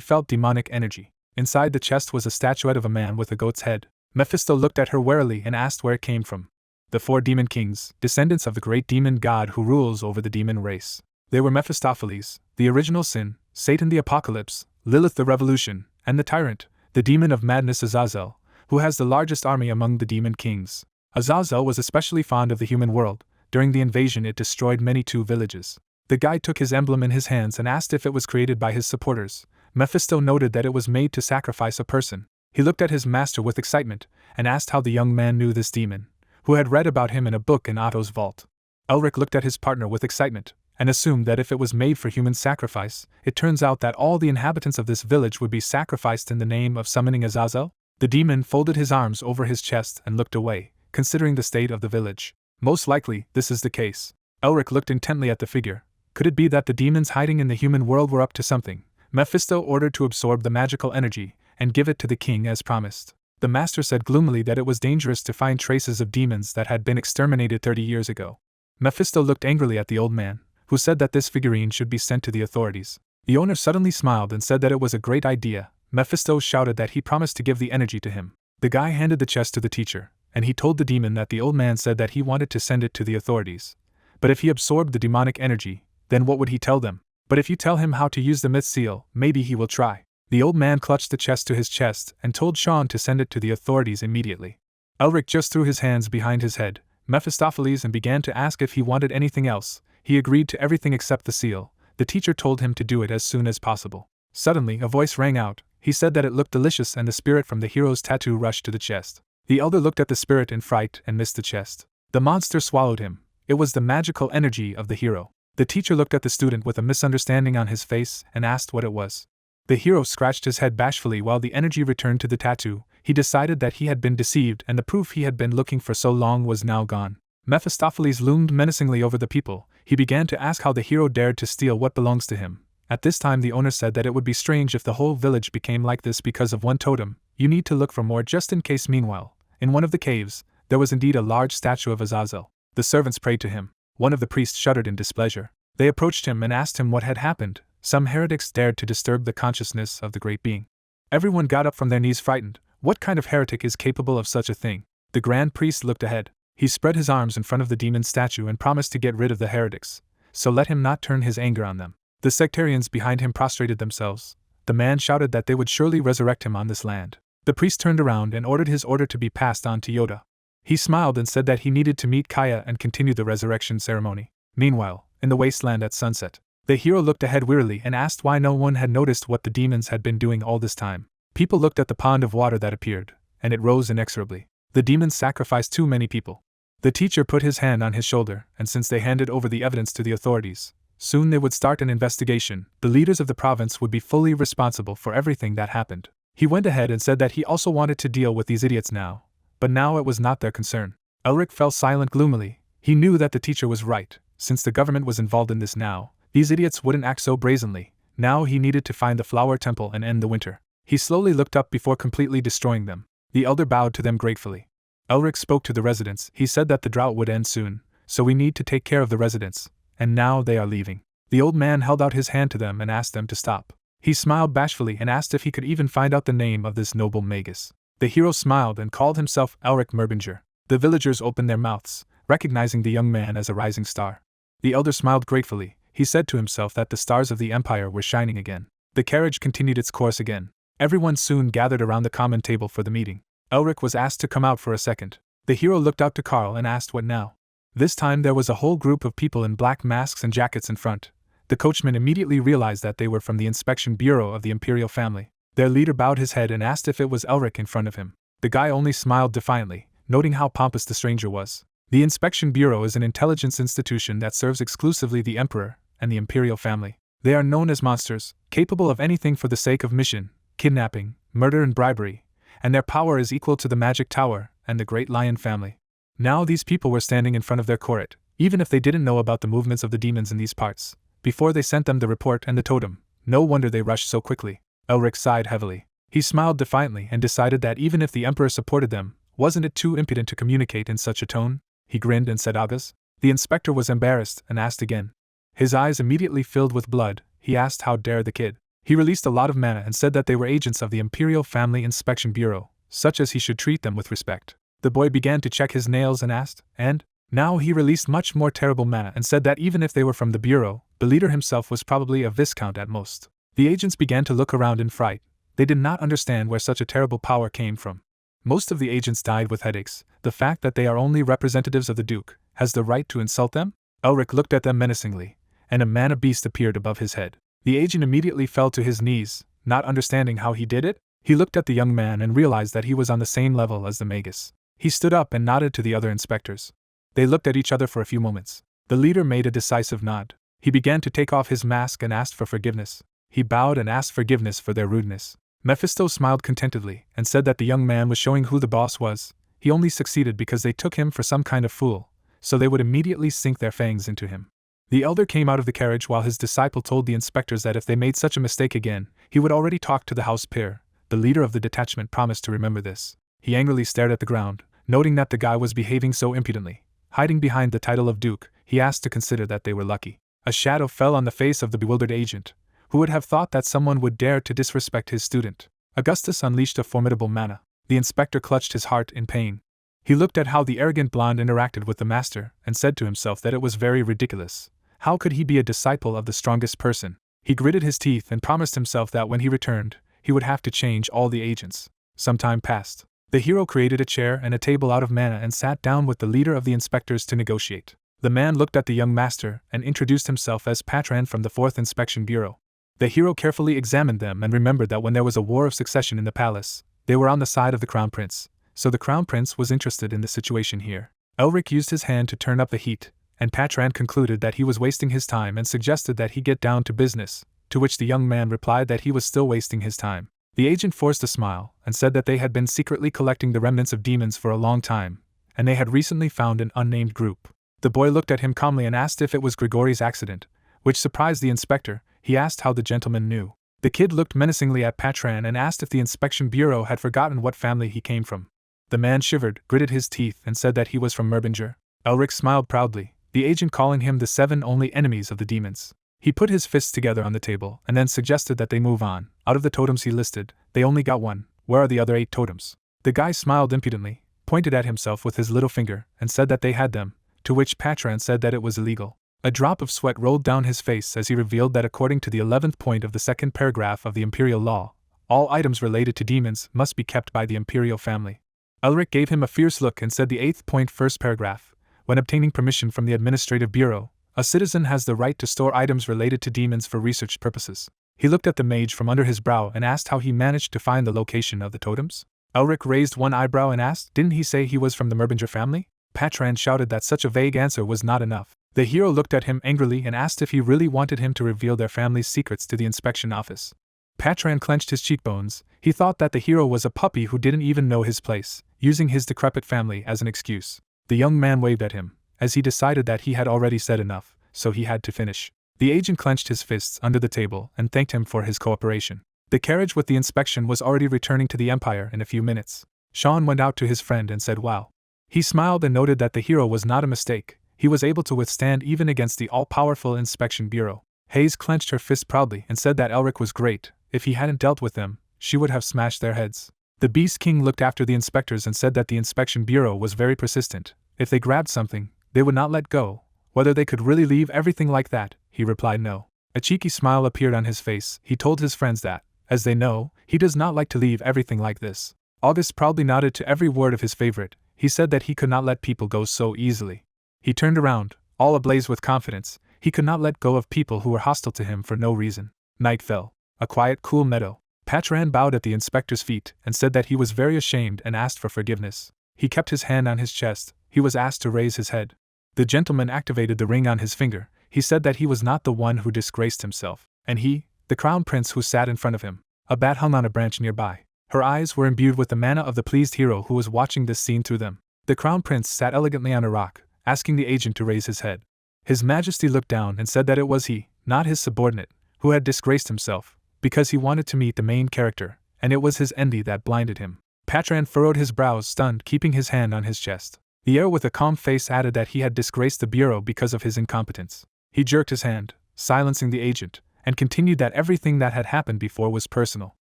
felt demonic energy. Inside the chest was a statuette of a man with a goat's head. Mephisto looked at her warily and asked where it came from. The 4 demon kings, descendants of the great demon god who rules over the demon race. They were Mephistopheles, the original sin, Satan the apocalypse, Lilith the revolution, and the tyrant, the demon of madness Azazel, who has the largest army among the demon kings. Azazel was especially fond of the human world. During the invasion it destroyed many 2 villages. The guy took his emblem in his hands and asked if it was created by his supporters. Mephisto noted that it was made to sacrifice a person. He looked at his master with excitement, and asked how the young man knew this demon, who had read about him in a book in Otto's vault. Elric looked at his partner with excitement, and assumed that if it was made for human sacrifice, it turns out that all the inhabitants of this village would be sacrificed in the name of summoning Azazel? The demon folded his arms over his chest and looked away, considering the state of the village. Most likely, this is the case. Elric looked intently at the figure. Could it be that the demons hiding in the human world were up to something? Mephisto ordered to absorb the magical energy and give it to the king as promised. The master said gloomily that it was dangerous to find traces of demons that had been exterminated 30 years ago. Mephisto looked angrily at the old man, who said that this figurine should be sent to the authorities. The owner suddenly smiled and said that it was a great idea. Mephisto shouted that he promised to give the energy to him. The guy handed the chest to the teacher, and he told the demon that the old man said that he wanted to send it to the authorities. But if he absorbed the demonic energy, then what would he tell them? But if you tell him how to use the myth seal, maybe he will try. The old man clutched the chest to his chest and told Sean to send it to the authorities immediately. Elric just threw his hands behind his head, Mephistopheles, and began to ask if he wanted anything else. He agreed to everything except the seal. The teacher told him to do it as soon as possible. Suddenly, a voice rang out. He said that it looked delicious, and the spirit from the hero's tattoo rushed to the chest. The elder looked at the spirit in fright and missed the chest. The monster swallowed him. It was the magical energy of the hero. The teacher looked at the student with a misunderstanding on his face and asked what it was. The hero scratched his head bashfully while the energy returned to the tattoo. He decided that he had been deceived and the proof he had been looking for so long was now gone. Mephistopheles loomed menacingly over the people. He began to ask how the hero dared to steal what belongs to him. At this time the owner said that it would be strange if the whole village became like this because of one totem. You need to look for more just in case. Meanwhile, in one of the caves, there was indeed a large statue of Azazel. The servants prayed to him. One of the priests shuddered in displeasure. They approached him and asked him what had happened. Some heretics dared to disturb the consciousness of the great being. Everyone got up from their knees frightened. What kind of heretic is capable of such a thing? The grand priest looked ahead. He spread his arms in front of the demon statue and promised to get rid of the heretics, so let him not turn his anger on them. The sectarians behind him prostrated themselves. The man shouted that they would surely resurrect him on this land. The priest turned around and ordered his order to be passed on to Yoda. He smiled and said that he needed to meet Kaya and continue the resurrection ceremony. Meanwhile, in the wasteland at sunset, the hero looked ahead wearily and asked why no one had noticed what the demons had been doing all this time. People looked at the pond of water that appeared, and it rose inexorably. The demons sacrificed too many people. The teacher put his hand on his shoulder, and since they handed over the evidence to the authorities, soon they would start an investigation. The leaders of the province would be fully responsible for everything that happened. He went ahead and said that he also wanted to deal with these idiots now, but now it was not their concern. Elric fell silent gloomily. He knew that the teacher was right. Since the government was involved in this now, these idiots wouldn't act so brazenly. Now he needed to find the flower temple and end the winter. He slowly looked up before completely destroying them. The elder bowed to them gratefully. Elric spoke to the residents. He said that the drought would end soon, so we need to take care of the residents, and now they are leaving. The old man held out his hand to them and asked them to stop. He smiled bashfully and asked if he could even find out the name of this noble magus. The hero smiled and called himself Elric Merbinger. The villagers opened their mouths, recognizing the young man as a rising star. The elder smiled gratefully. He said to himself that the stars of the empire were shining again. The carriage continued its course again. Everyone soon gathered around the common table for the meeting. Elric was asked to come out for a second. The hero looked out to Carl and asked what now. This time there was a whole group of people in black masks and jackets in front. The coachman immediately realized that they were from the inspection bureau of the imperial family. Their leader bowed his head and asked if it was Elric in front of him. The guy only smiled defiantly, noting how pompous the stranger was. The inspection bureau is an intelligence institution that serves exclusively the emperor and the imperial family. They are known as monsters, capable of anything for the sake of mission, kidnapping, murder and bribery, and their power is equal to the magic tower and the great lion family. Now these people were standing in front of their court, even if they didn't know about the movements of the demons in these parts. Before they sent them the report and the totem, no wonder they rushed so quickly. Elric sighed heavily. He smiled defiantly and decided that even if the emperor supported them, wasn't it too impudent to communicate in such a tone? He grinned and said Agas. The inspector was embarrassed and asked again. His eyes immediately filled with blood. He asked how dare the kid. He released a lot of mana and said that they were agents of the Imperial Family Inspection Bureau, such as he should treat them with respect. The boy began to check his nails and asked, and? Now he released much more terrible mana and said that even if they were from the bureau, the leader himself was probably a viscount at most. The agents began to look around in fright. They did not understand where such a terrible power came from. Most of the agents died with headaches. The fact that they are only representatives of the Duke has the right to insult them? Elric looked at them menacingly, and a mana beast appeared above his head. The agent immediately fell to his knees, not understanding how he did it. He looked at the young man and realized that he was on the same level as the magus. He stood up and nodded to the other inspectors. They looked at each other for a few moments. The leader made a decisive nod. He began to take off his mask and asked for forgiveness. He bowed and asked forgiveness for their rudeness. Mephisto smiled contentedly and said that the young man was showing who the boss was. He only succeeded because they took him for some kind of fool, so they would immediately sink their fangs into him. The elder came out of the carriage while his disciple told the inspectors that if they made such a mistake again, he would already talk to the house peer. The leader of the detachment promised to remember this. He angrily stared at the ground, noting that the guy was behaving so impudently. Hiding behind the title of Duke, he asked to consider that they were lucky. A shadow fell on the face of the bewildered agent, who would have thought that someone would dare to disrespect his student. Augustus unleashed a formidable mana. The inspector clutched his heart in pain. He looked at how the arrogant blonde interacted with the master and said to himself that it was very ridiculous. How could he be a disciple of the strongest person? He gritted his teeth and promised himself that when he returned, he would have to change all the agents. Some time passed. The hero created a chair and a table out of mana and sat down with the leader of the inspectors to negotiate. The man looked at the young master and introduced himself as Patran from the 4th Inspection Bureau. The hero carefully examined them and remembered that when there was a war of succession in the palace, they were on the side of the crown prince, so the crown prince was interested in the situation here. Elric used his hand to turn up the heat, and Patran concluded that he was wasting his time and suggested that he get down to business, to which the young man replied that he was still wasting his time. The agent forced a smile and said that they had been secretly collecting the remnants of demons for a long time, and they had recently found an unnamed group. The boy looked at him calmly and asked if it was Grigori's accident, which surprised the inspector. He asked how the gentleman knew. The kid looked menacingly at Patran and asked if the inspection bureau had forgotten what family he came from. The man shivered, gritted his teeth, and said that he was from Merbinger. Elric smiled proudly, the agent calling him the 7 only enemies of the demons. He put his fists together on the table and then suggested that they move on. Out of the totems he listed, they only got 1. Where are the other 8 totems? The guy smiled impudently, pointed at himself with his little finger, and said that they had them, to which Patran said that it was illegal. A drop of sweat rolled down his face as he revealed that according to the 11th point of the 2nd paragraph of the Imperial Law, all items related to demons must be kept by the Imperial family. Elric gave him a fierce look and said the 8th point 1st paragraph, when obtaining permission from the Administrative Bureau, a citizen has the right to store items related to demons for research purposes. He looked at the mage from under his brow and asked how he managed to find the location of the totems. Elric raised one eyebrow and asked, didn't he say he was from the Merbinger family? Patran shouted that such a vague answer was not enough. The hero looked at him angrily and asked if he really wanted him to reveal their family's secrets to the inspection office. Patran clenched his cheekbones. He thought that the hero was a puppy who didn't even know his place, using his decrepit family as an excuse. The young man waved at him, as he decided that he had already said enough, so he had to finish. The agent clenched his fists under the table and thanked him for his cooperation. The carriage with the inspection was already returning to the Empire in a few minutes. Sean went out to his friend and said wow. He smiled and noted that the hero was not a mistake. He was able to withstand even against the all-powerful Inspection Bureau. Hayes clenched her fist proudly and said that Elric was great. If he hadn't dealt with them, she would have smashed their heads. The Beast King looked after the inspectors and said that the Inspection Bureau was very persistent. If they grabbed something, they would not let go. Whether they could really leave everything like that, he replied no. A cheeky smile appeared on his face. He told his friends that, as they know, he does not like to leave everything like this. August proudly nodded to every word of his favorite. He said that he could not let people go so easily. He turned around, all ablaze with confidence. He could not let go of people who were hostile to him for no reason. Night fell. A quiet, cool meadow. Patran bowed at the inspector's feet and said that he was very ashamed and asked for forgiveness. He kept his hand on his chest. He was asked to raise his head. The gentleman activated the ring on his finger. He said that he was not the one who disgraced himself, and he, the crown prince who sat in front of him. A bat hung on a branch nearby. Her eyes were imbued with the mana of the pleased hero who was watching this scene through them. The crown prince sat elegantly on a rock, asking the agent to raise his head. His Majesty looked down and said that it was he, not his subordinate, who had disgraced himself, because he wanted to meet the main character, and it was his envy that blinded him. Patran furrowed his brows, stunned, keeping his hand on his chest. The heir with a calm face added that he had disgraced the bureau because of his incompetence. He jerked his hand, silencing the agent, and continued that everything that had happened before was personal.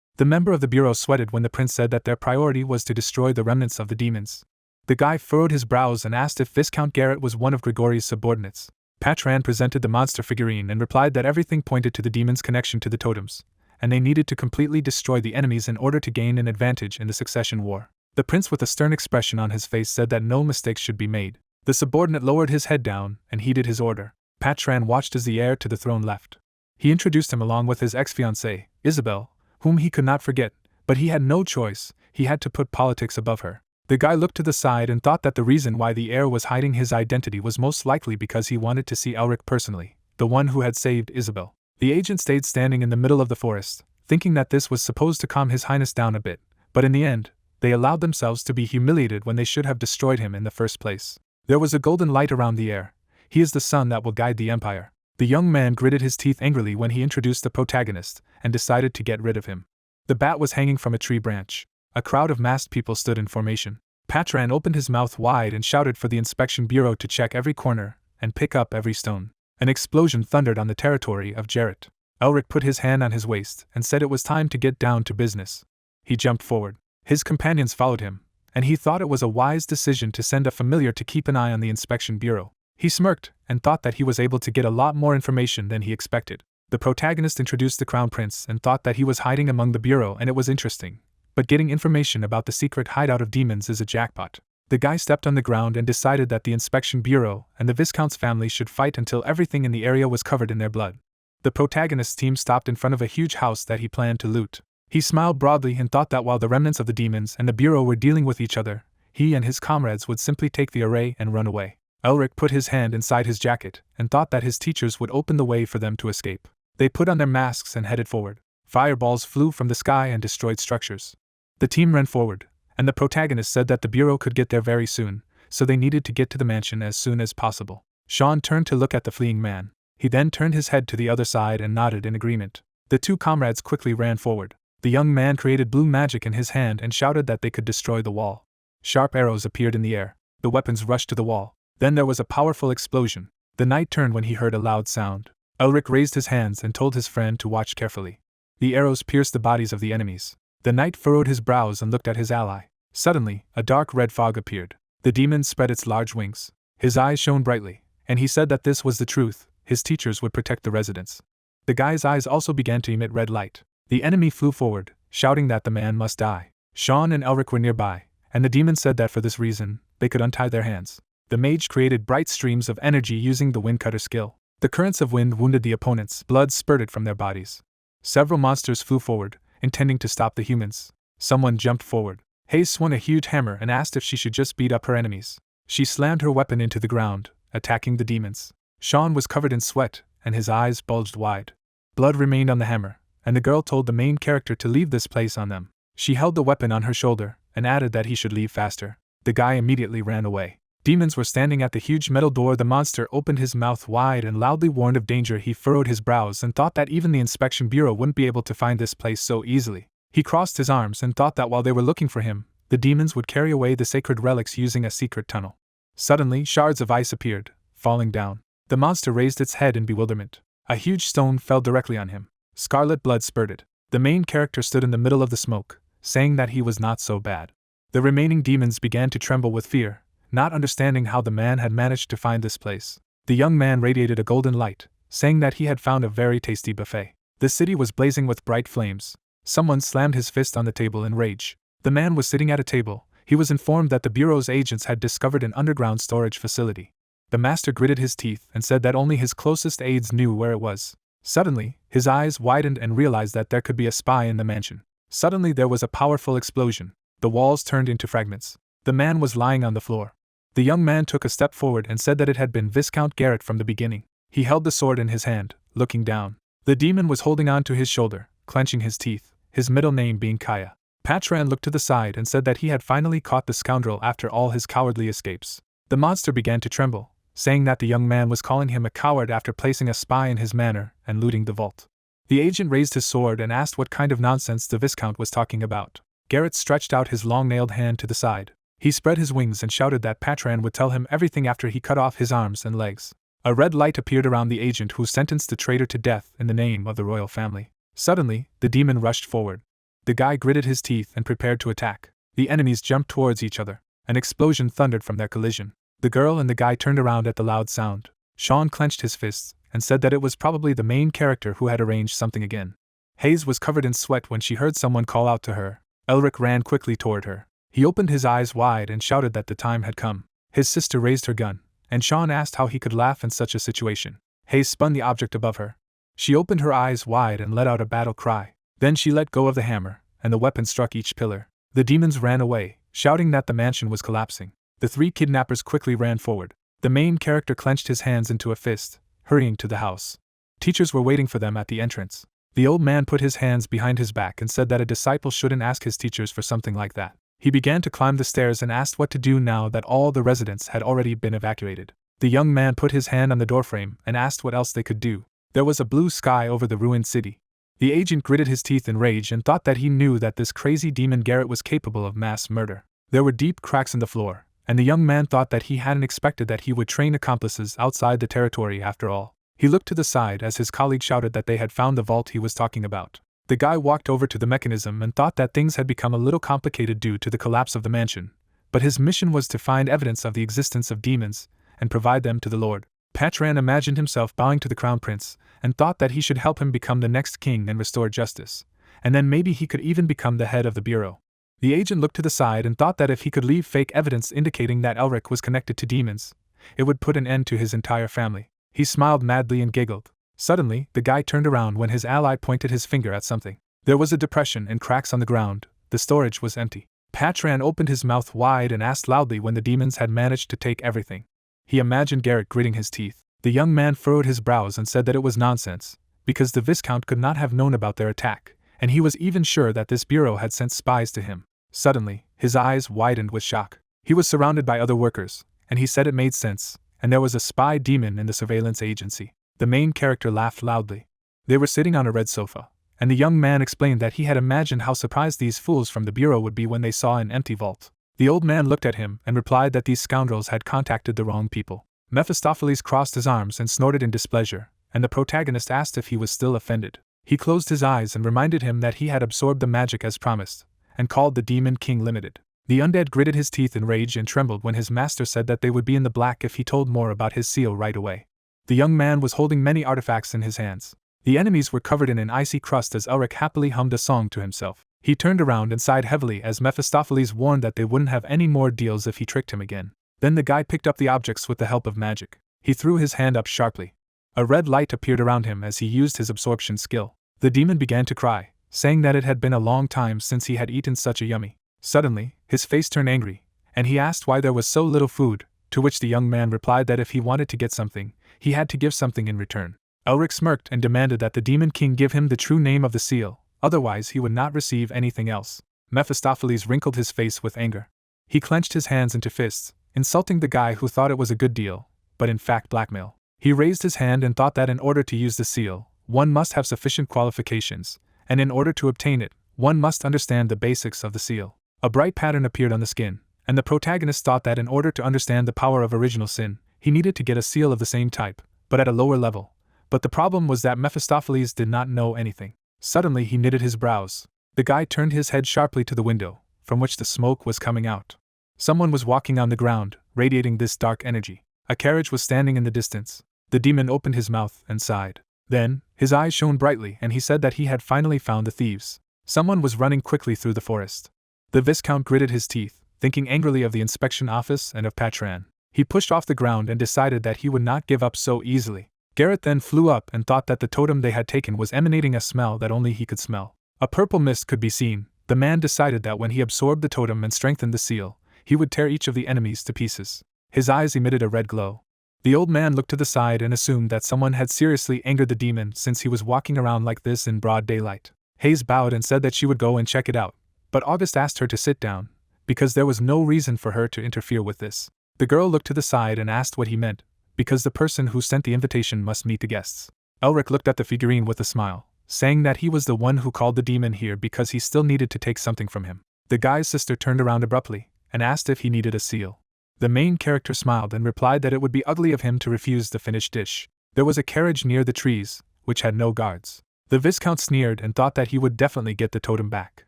The member of the bureau sweated when the prince said that their priority was to destroy the remnants of the demons. The guy furrowed his brows and asked if Viscount Garrett was one of Grigori's subordinates. Patran presented the monster figurine and replied that everything pointed to the demons' connection to the totems, and they needed to completely destroy the enemies in order to gain an advantage in the succession war. The prince with a stern expression on his face said that no mistakes should be made. The subordinate lowered his head down and heeded his order. Patran watched as the heir to the throne left. He introduced him along with his ex-fiancée, Isabelle, whom he could not forget, but he had no choice. He had to put politics above her. The guy looked to the side and thought that the reason why the heir was hiding his identity was most likely because he wanted to see Elric personally, the one who had saved Isabelle. The agent stayed standing in the middle of the forest, thinking that this was supposed to calm His Highness down a bit, but in the end, they allowed themselves to be humiliated when they should have destroyed him in the first place. There was a golden light around the air. He is the sun that will guide the Empire. The young man gritted his teeth angrily when he introduced the protagonist and decided to get rid of him. The bat was hanging from a tree branch. A crowd of masked people stood in formation. Patran opened his mouth wide and shouted for the inspection bureau to check every corner and pick up every stone. An explosion thundered on the territory of Jarrett. Elric put his hand on his waist and said it was time to get down to business. He jumped forward. His companions followed him, and he thought it was a wise decision to send a familiar to keep an eye on the inspection bureau. He smirked and thought that he was able to get a lot more information than he expected. The protagonist introduced the Crown Prince and thought that he was hiding among the bureau, and it was interesting. But getting information about the secret hideout of demons is a jackpot. The guy stepped on the ground and decided that the inspection bureau and the Viscount's family should fight until everything in the area was covered in their blood. The protagonist's team stopped in front of a huge house that he planned to loot. He smiled broadly and thought that while the remnants of the demons and the bureau were dealing with each other, he and his comrades would simply take the array and run away. Elric put his hand inside his jacket and thought that his teachers would open the way for them to escape. They put on their masks and headed forward. Fireballs flew from the sky and destroyed structures. The team ran forward, and the protagonist said that the bureau could get there very soon, so they needed to get to the mansion as soon as possible. Sean turned to look at the fleeing man. He then turned his head to the other side and nodded in agreement. The two comrades quickly ran forward. The young man created blue magic in his hand and shouted that they could destroy the wall. Sharp arrows appeared in the air. The weapons rushed to the wall. Then there was a powerful explosion. The knight turned when he heard a loud sound. Elric raised his hands and told his friend to watch carefully. The arrows pierced the bodies of the enemies. The knight furrowed his brows and looked at his ally. Suddenly, a dark red fog appeared. The demon spread its large wings. His eyes shone brightly, and he said that this was the truth. His teachers would protect the residents. The guy's eyes also began to emit red light. The enemy flew forward, shouting that the man must die. Sean and Elric were nearby, and the demon said that for this reason, they could untie their hands. The mage created bright streams of energy using the windcutter skill. The currents of wind wounded the opponents. Blood spurted from their bodies. Several monsters flew forward, intending to stop the humans. Someone jumped forward. Hayes swung a huge hammer and asked if she should just beat up her enemies. She slammed her weapon into the ground, attacking the demons. Sean was covered in sweat, and his eyes bulged wide. Blood remained on the hammer, and the girl told the main character to leave this place on them. She held the weapon on her shoulder, and added that he should leave faster. The guy immediately ran away. Demons were standing at the huge metal door. The monster opened his mouth wide and loudly warned of danger. He furrowed his brows and thought that even the inspection bureau wouldn't be able to find this place so easily. He crossed his arms and thought that while they were looking for him, the demons would carry away the sacred relics using a secret tunnel. Suddenly, shards of ice appeared, falling down. The monster raised its head in bewilderment. A huge stone fell directly on him. Scarlet blood spurted. The main character stood in the middle of the smoke, saying that he was not so bad. The remaining demons began to tremble with fear, not understanding how the man had managed to find this place. The young man radiated a golden light, saying that he had found a very tasty buffet. The city was blazing with bright flames. Someone slammed his fist on the table in rage. The man was sitting at a table. He was informed that the Bureau's agents had discovered an underground storage facility. The master gritted his teeth and said that only his closest aides knew where it was. Suddenly, his eyes widened and realized that there could be a spy in the mansion. Suddenly there was a powerful explosion. The walls turned into fragments. The man was lying on the floor. The young man took a step forward and said that it had been Viscount Garrett from the beginning. He held the sword in his hand, looking down. The demon was holding on to his shoulder, clenching his teeth, his middle name being Kaya. Patran looked to the side and said that he had finally caught the scoundrel after all his cowardly escapes. The monster began to tremble, saying that the young man was calling him a coward after placing a spy in his manor and looting the vault. The agent raised his sword and asked what kind of nonsense the Viscount was talking about. Garrett stretched out his long-nailed hand to the side. He spread his wings and shouted that Patran would tell him everything after he cut off his arms and legs. A red light appeared around the agent who sentenced the traitor to death in the name of the royal family. Suddenly, the demon rushed forward. The guy gritted his teeth and prepared to attack. The enemies jumped towards each other. An explosion thundered from their collision. The girl and the guy turned around at the loud sound. Sean clenched his fists and said that it was probably the main character who had arranged something again. Hayes was covered in sweat when she heard someone call out to her. Elric ran quickly toward her. He opened his eyes wide and shouted that the time had come. His sister raised her gun, and Sean asked how he could laugh in such a situation. Hayes spun the object above her. She opened her eyes wide and let out a battle cry. Then she let go of the hammer, and the weapon struck each pillar. The demons ran away, shouting that the mansion was collapsing. The three kidnappers quickly ran forward. The main character clenched his hands into a fist, hurrying to the house. Teachers were waiting for them at the entrance. The old man put his hands behind his back and said that a disciple shouldn't ask his teachers for something like that. He began to climb the stairs and asked what to do now that all the residents had already been evacuated. The young man put his hand on the doorframe and asked what else they could do. There was a blue sky over the ruined city. The agent gritted his teeth in rage and thought that he knew that this crazy demon Garrett was capable of mass murder. There were deep cracks in the floor, and the young man thought that he hadn't expected that he would train accomplices outside the territory after all. He looked to the side as his colleague shouted that they had found the vault he was talking about. The guy walked over to the mechanism and thought that things had become a little complicated due to the collapse of the mansion, but his mission was to find evidence of the existence of demons and provide them to the Lord. Patran imagined himself bowing to the crown prince and thought that he should help him become the next king and restore justice, and then maybe he could even become the head of the bureau. The agent looked to the side and thought that if he could leave fake evidence indicating that Elric was connected to demons, it would put an end to his entire family. He smiled madly and giggled. Suddenly, the guy turned around when his ally pointed his finger at something. There was a depression and cracks on the ground. The storage was empty. Patran opened his mouth wide and asked loudly when the demons had managed to take everything. He imagined Garrett gritting his teeth. The young man furrowed his brows and said that it was nonsense, because the Viscount could not have known about their attack, and he was even sure that this bureau had sent spies to him. Suddenly, his eyes widened with shock. He was surrounded by other workers, and he said it made sense, and there was a spy demon in the surveillance agency. The main character laughed loudly. They were sitting on a red sofa, and the young man explained that he had imagined how surprised these fools from the bureau would be when they saw an empty vault. The old man looked at him and replied that these scoundrels had contacted the wrong people. Mephistopheles crossed his arms and snorted in displeasure, and the protagonist asked if he was still offended. He closed his eyes and reminded him that he had absorbed the magic as promised, and called the Demon King Limited. The undead gritted his teeth in rage and trembled when his master said that they would be in the black if he told more about his seal right away. The young man was holding many artifacts in his hands. The enemies were covered in an icy crust as Elric happily hummed a song to himself. He turned around and sighed heavily as Mephistopheles warned that they wouldn't have any more deals if he tricked him again. Then the guy picked up the objects with the help of magic. He threw his hand up sharply. A red light appeared around him as he used his absorption skill. The demon began to cry, saying that it had been a long time since he had eaten such a yummy. Suddenly, his face turned angry, and he asked why there was so little food, to which the young man replied that if he wanted to get something, he had to give something in return. Elric smirked and demanded that the Demon King give him the true name of the seal, otherwise he would not receive anything else. Mephistopheles wrinkled his face with anger. He clenched his hands into fists, insulting the guy who thought it was a good deal, but in fact blackmail. He raised his hand and thought that in order to use the seal, one must have sufficient qualifications, and in order to obtain it, one must understand the basics of the seal. A bright pattern appeared on the skin, and the protagonist thought that in order to understand the power of original sin, he needed to get a seal of the same type, but at a lower level. But the problem was that Mephistopheles did not know anything. Suddenly he knitted his brows. The guy turned his head sharply to the window, from which the smoke was coming out. Someone was walking on the ground, radiating this dark energy. A carriage was standing in the distance. The demon opened his mouth and sighed. Then, his eyes shone brightly and he said that he had finally found the thieves. Someone was running quickly through the forest. The Viscount gritted his teeth, thinking angrily of the inspection office and of Patran. He pushed off the ground and decided that he would not give up so easily. Garrett then flew up and thought that the totem they had taken was emanating a smell that only he could smell. A purple mist could be seen. The man decided that when he absorbed the totem and strengthened the seal, he would tear each of the enemies to pieces. His eyes emitted a red glow. The old man looked to the side and assumed that someone had seriously angered the demon since he was walking around like this in broad daylight. Hayes bowed and said that she would go and check it out, but August asked her to sit down, because there was no reason for her to interfere with this. The girl looked to the side and asked what he meant, because the person who sent the invitation must meet the guests. Elric looked at the figurine with a smile, saying that he was the one who called the demon here because he still needed to take something from him. The guy's sister turned around abruptly and asked if he needed a seal. The main character smiled and replied that it would be ugly of him to refuse the finished dish. There was a carriage near the trees, which had no guards. The Viscount sneered and thought that he would definitely get the totem back.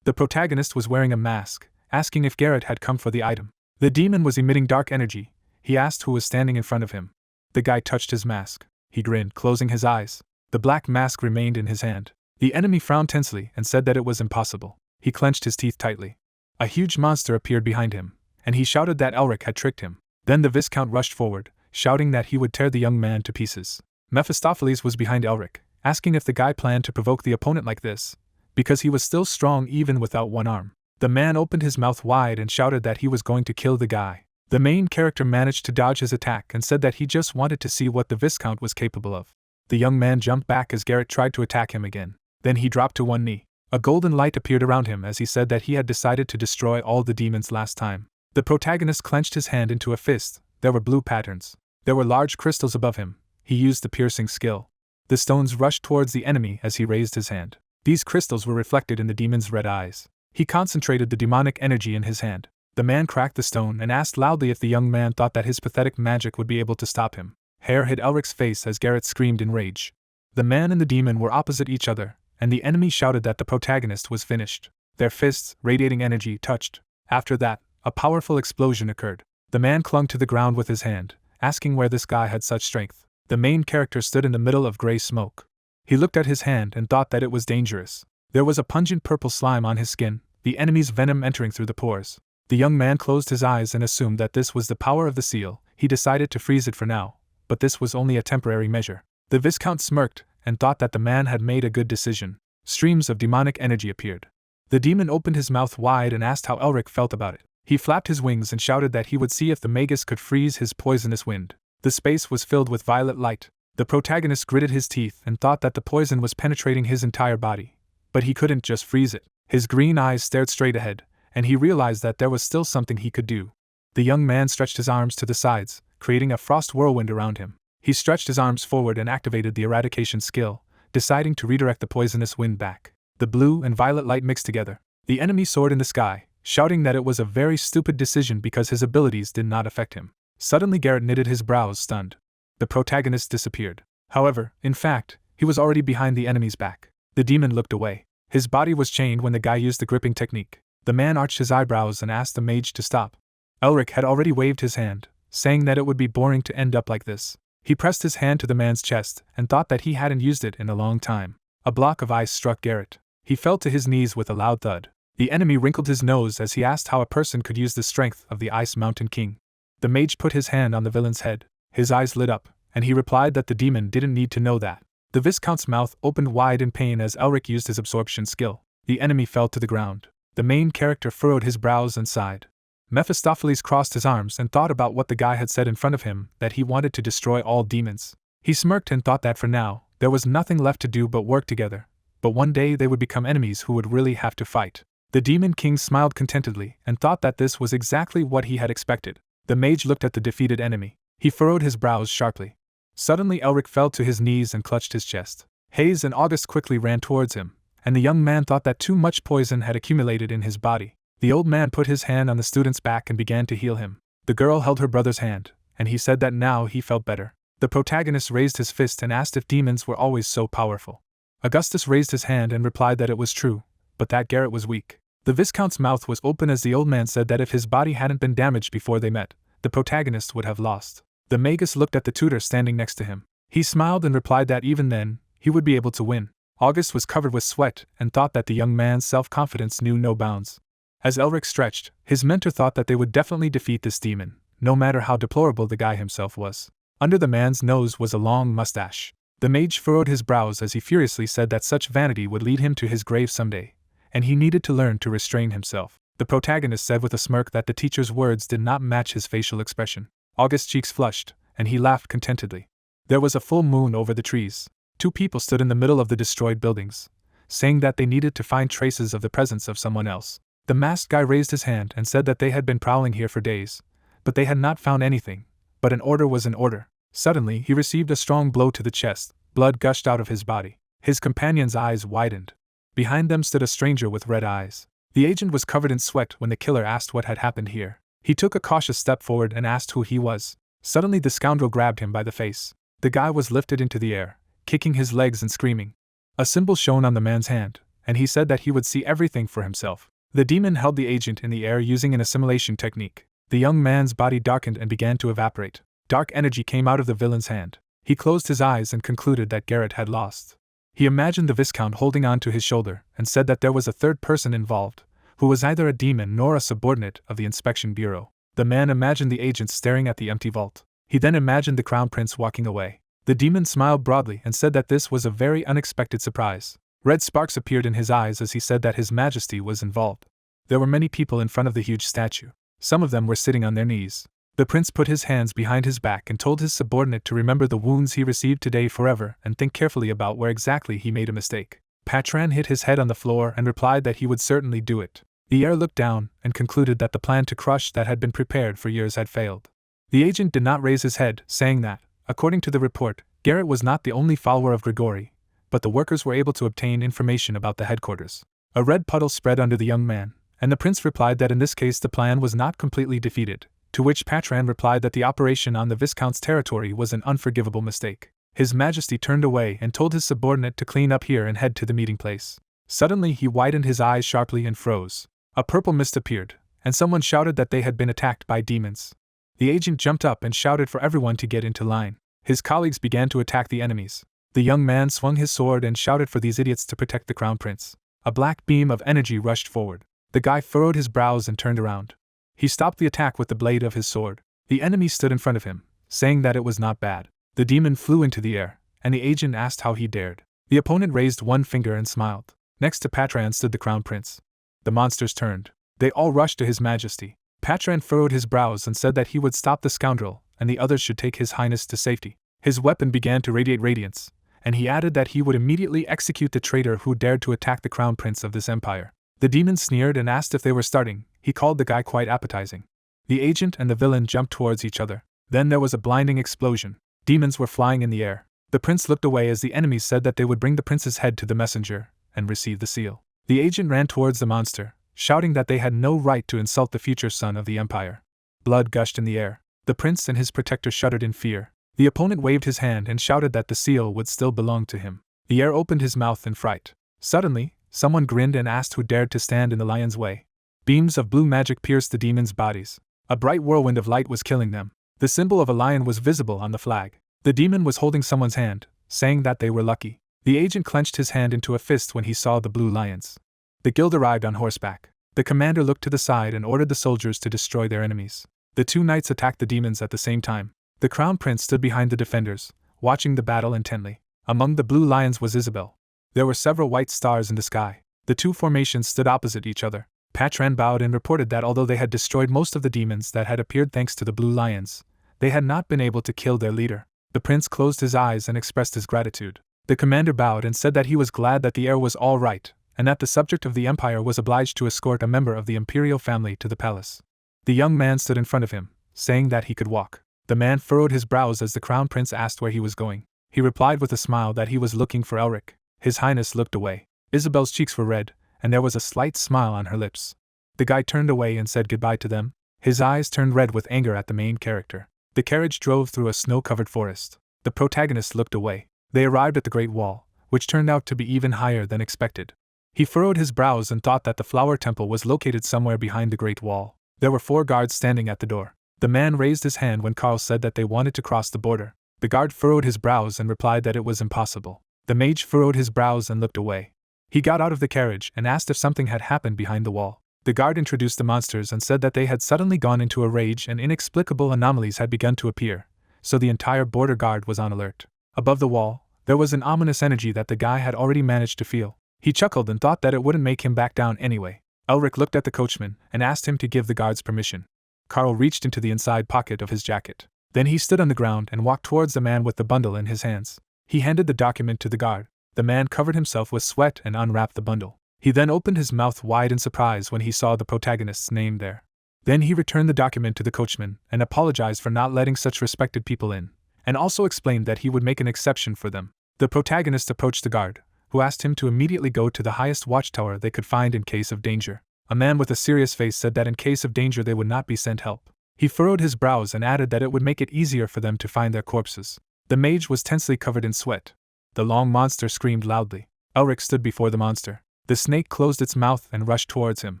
The protagonist was wearing a mask, asking if Garrett had come for the item. The demon was emitting dark energy. He asked who was standing in front of him. The guy touched his mask. He grinned, closing his eyes. The black mask remained in his hand. The enemy frowned tensely and said that it was impossible. He clenched his teeth tightly. A huge monster appeared behind him, and he shouted that Elric had tricked him. Then the Viscount rushed forward, shouting that he would tear the young man to pieces. Mephistopheles was behind Elric, asking if the guy planned to provoke the opponent like this, because he was still strong even without one arm. The man opened his mouth wide and shouted that he was going to kill the guy. The main character managed to dodge his attack and said that he just wanted to see what the Viscount was capable of. The young man jumped back as Garrett tried to attack him again. Then he dropped to one knee. A golden light appeared around him as he said that he had decided to destroy all the demons last time. The protagonist clenched his hand into a fist. There were blue patterns. There were large crystals above him. He used the piercing skill. The stones rushed towards the enemy as he raised his hand. These crystals were reflected in the demon's red eyes. He concentrated the demonic energy in his hand. The man cracked the stone and asked loudly if the young man thought that his pathetic magic would be able to stop him. Hair hid Elric's face as Garrett screamed in rage. The man and the demon were opposite each other, and the enemy shouted that the protagonist was finished. Their fists, radiating energy, touched. After that, a powerful explosion occurred. The man clung to the ground with his hand, asking where this guy had such strength. The main character stood in the middle of gray smoke. He looked at his hand and thought that it was dangerous. There was a pungent purple slime on his skin, the enemy's venom entering through the pores. The young man closed his eyes and assumed that this was the power of the seal. He decided to freeze it for now, but this was only a temporary measure. The Viscount smirked and thought that the man had made a good decision. Streams of demonic energy appeared. The demon opened his mouth wide and asked how Elric felt about it. He flapped his wings and shouted that he would see if the magus could freeze his poisonous wind. The space was filled with violet light. The protagonist gritted his teeth and thought that the poison was penetrating his entire body. But he couldn't just freeze it. His green eyes stared straight ahead, and he realized that there was still something he could do. The young man stretched his arms to the sides, creating a frost whirlwind around him. He stretched his arms forward and activated the eradication skill, deciding to redirect the poisonous wind back. The blue and violet light mixed together. The enemy soared in the sky, shouting that it was a very stupid decision because his abilities did not affect him. Suddenly Garrett knitted his brows, stunned. The protagonist disappeared. However, in fact, he was already behind the enemy's back. The demon looked away. His body was chained when the guy used the gripping technique. The man arched his eyebrows and asked the mage to stop. Elric had already waved his hand, saying that it would be boring to end up like this. He pressed his hand to the man's chest and thought that he hadn't used it in a long time. A block of ice struck Garrett. He fell to his knees with a loud thud. The enemy wrinkled his nose as he asked how a person could use the strength of the Ice Mountain King. The mage put his hand on the villain's head. His eyes lit up, and he replied that the demon didn't need to know that. The Viscount's mouth opened wide in pain as Elric used his absorption skill. The enemy fell to the ground. The main character furrowed his brows and sighed. Mephistopheles crossed his arms and thought about what the guy had said in front of him, that he wanted to destroy all demons. He smirked and thought that for now, there was nothing left to do but work together. But one day they would become enemies who would really have to fight. The Demon King smiled contentedly and thought that this was exactly what he had expected. The mage looked at the defeated enemy. He furrowed his brows sharply. Suddenly Elric fell to his knees and clutched his chest. Hayes and August quickly ran towards him, and the young man thought that too much poison had accumulated in his body. The old man put his hand on the student's back and began to heal him. The girl held her brother's hand, and he said that now he felt better. The protagonist raised his fist and asked if demons were always so powerful. Augustus raised his hand and replied that it was true, but that Garrett was weak. The Viscount's mouth was open as the old man said that if his body hadn't been damaged before they met, the protagonist would have lost. The magus looked at the tutor standing next to him. He smiled and replied that even then, he would be able to win. August was covered with sweat and thought that the young man's self-confidence knew no bounds. As Elric stretched, his mentor thought that they would definitely defeat this demon, no matter how deplorable the guy himself was. Under the man's nose was a long mustache. The mage furrowed his brows as he furiously said that such vanity would lead him to his grave someday, and he needed to learn to restrain himself. The protagonist said with a smirk that the teacher's words did not match his facial expression. August's cheeks flushed, and he laughed contentedly. There was a full moon over the trees. Two people stood in the middle of the destroyed buildings, saying that they needed to find traces of the presence of someone else. The masked guy raised his hand and said that they had been prowling here for days, but they had not found anything. But an order was an order. Suddenly, he received a strong blow to the chest. Blood gushed out of his body. His companion's eyes widened. Behind them stood a stranger with red eyes. The agent was covered in sweat when the killer asked what had happened here. He took a cautious step forward and asked who he was. Suddenly the scoundrel grabbed him by the face. The guy was lifted into the air, kicking his legs and screaming. A symbol shone on the man's hand, and he said that he would see everything for himself. The demon held the agent in the air using an assimilation technique. The young man's body darkened and began to evaporate. Dark energy came out of the villain's hand. He closed his eyes and concluded that Garrett had lost. He imagined the Viscount holding on to his shoulder and said that there was a third person involved, who was neither a demon nor a subordinate of the Inspection Bureau. The man imagined the agent staring at the empty vault. He then imagined the Crown Prince walking away. The demon smiled broadly and said that this was a very unexpected surprise. Red sparks appeared in his eyes as he said that His Majesty was involved. There were many people in front of the huge statue. Some of them were sitting on their knees. The prince put his hands behind his back and told his subordinate to remember the wounds he received today forever and think carefully about where exactly he made a mistake. Patran hit his head on the floor and replied that he would certainly do it. The heir looked down and concluded that the plan to crush that had been prepared for years had failed. The agent did not raise his head, saying that, according to the report, Garrett was not the only follower of Grigori, but the workers were able to obtain information about the headquarters. A red puddle spread under the young man, and the prince replied that in this case the plan was not completely defeated, to which Patran replied that the operation on the Viscount's territory was an unforgivable mistake. His Majesty turned away and told his subordinate to clean up here and head to the meeting place. Suddenly he widened his eyes sharply and froze. A purple mist appeared, and someone shouted that they had been attacked by demons. The agent jumped up and shouted for everyone to get into line. His colleagues began to attack the enemies. The young man swung his sword and shouted for these idiots to protect the crown prince. A black beam of energy rushed forward. The guy furrowed his brows and turned around. He stopped the attack with the blade of his sword. The enemy stood in front of him, saying that it was not bad. The demon flew into the air, and the agent asked how he dared. The opponent raised one finger and smiled. Next to Patran stood the crown prince. The monsters turned. They all rushed to his majesty. Patran furrowed his brows and said that he would stop the scoundrel, and the others should take his highness to safety. His weapon began to radiate radiance, and he added that he would immediately execute the traitor who dared to attack the crown prince of this empire. The demon sneered and asked if they were starting. He called the guy quite appetizing. The agent and the villain jumped towards each other. Then there was a blinding explosion. Demons were flying in the air. The prince looked away as the enemies said that they would bring the prince's head to the messenger and receive the seal. The agent ran towards the monster, shouting that they had no right to insult the future son of the empire. Blood gushed in the air. The prince and his protector shuddered in fear. The opponent waved his hand and shouted that the seal would still belong to him. The heir opened his mouth in fright. Suddenly, someone grinned and asked who dared to stand in the lion's way. Beams of blue magic pierced the demons' bodies. A bright whirlwind of light was killing them. The symbol of a lion was visible on the flag. The demon was holding someone's hand, saying that they were lucky. The agent clenched his hand into a fist when he saw the blue lions. The guild arrived on horseback. The commander looked to the side and ordered the soldiers to destroy their enemies. The two knights attacked the demons at the same time. The crown prince stood behind the defenders, watching the battle intently. Among the blue lions was Isabelle. There were several white stars in the sky. The two formations stood opposite each other. Patran bowed and reported that although they had destroyed most of the demons that had appeared thanks to the blue lions, they had not been able to kill their leader. The prince closed his eyes and expressed his gratitude. The commander bowed and said that he was glad that the heir was all right, and that the subject of the empire was obliged to escort a member of the imperial family to the palace. The young man stood in front of him, saying that he could walk. The man furrowed his brows as the crown prince asked where he was going. He replied with a smile that he was looking for Elric. His highness looked away. Isabelle's cheeks were red, and there was a slight smile on her lips. The guy turned away and said goodbye to them. His eyes turned red with anger at the main character. The carriage drove through a snow-covered forest. The protagonist looked away. They arrived at the Great Wall, which turned out to be even higher than expected. He furrowed his brows and thought that the flower temple was located somewhere behind the Great Wall. There were 4 guards standing at the door. The man raised his hand when Carl said that they wanted to cross the border. The guard furrowed his brows and replied that it was impossible. The mage furrowed his brows and looked away. He got out of the carriage and asked if something had happened behind the wall. The guard introduced the monsters and said that they had suddenly gone into a rage and inexplicable anomalies had begun to appear, so the entire border guard was on alert. Above the wall, there was an ominous energy that the guy had already managed to feel. He chuckled and thought that it wouldn't make him back down anyway. Elric looked at the coachman and asked him to give the guards permission. Carl reached into the inside pocket of his jacket. Then he stood on the ground and walked towards the man with the bundle in his hands. He handed the document to the guard. The man covered himself with sweat and unwrapped the bundle. He then opened his mouth wide in surprise when he saw the protagonist's name there. Then he returned the document to the coachman and apologized for not letting such respected people in, and also explained that he would make an exception for them. The protagonist approached the guard, who asked him to immediately go to the highest watchtower they could find in case of danger. A man with a serious face said that in case of danger they would not be sent help. He furrowed his brows and added that it would make it easier for them to find their corpses. The mage was tensely covered in sweat. The long monster screamed loudly. Elric stood before the monster. The snake closed its mouth and rushed towards him.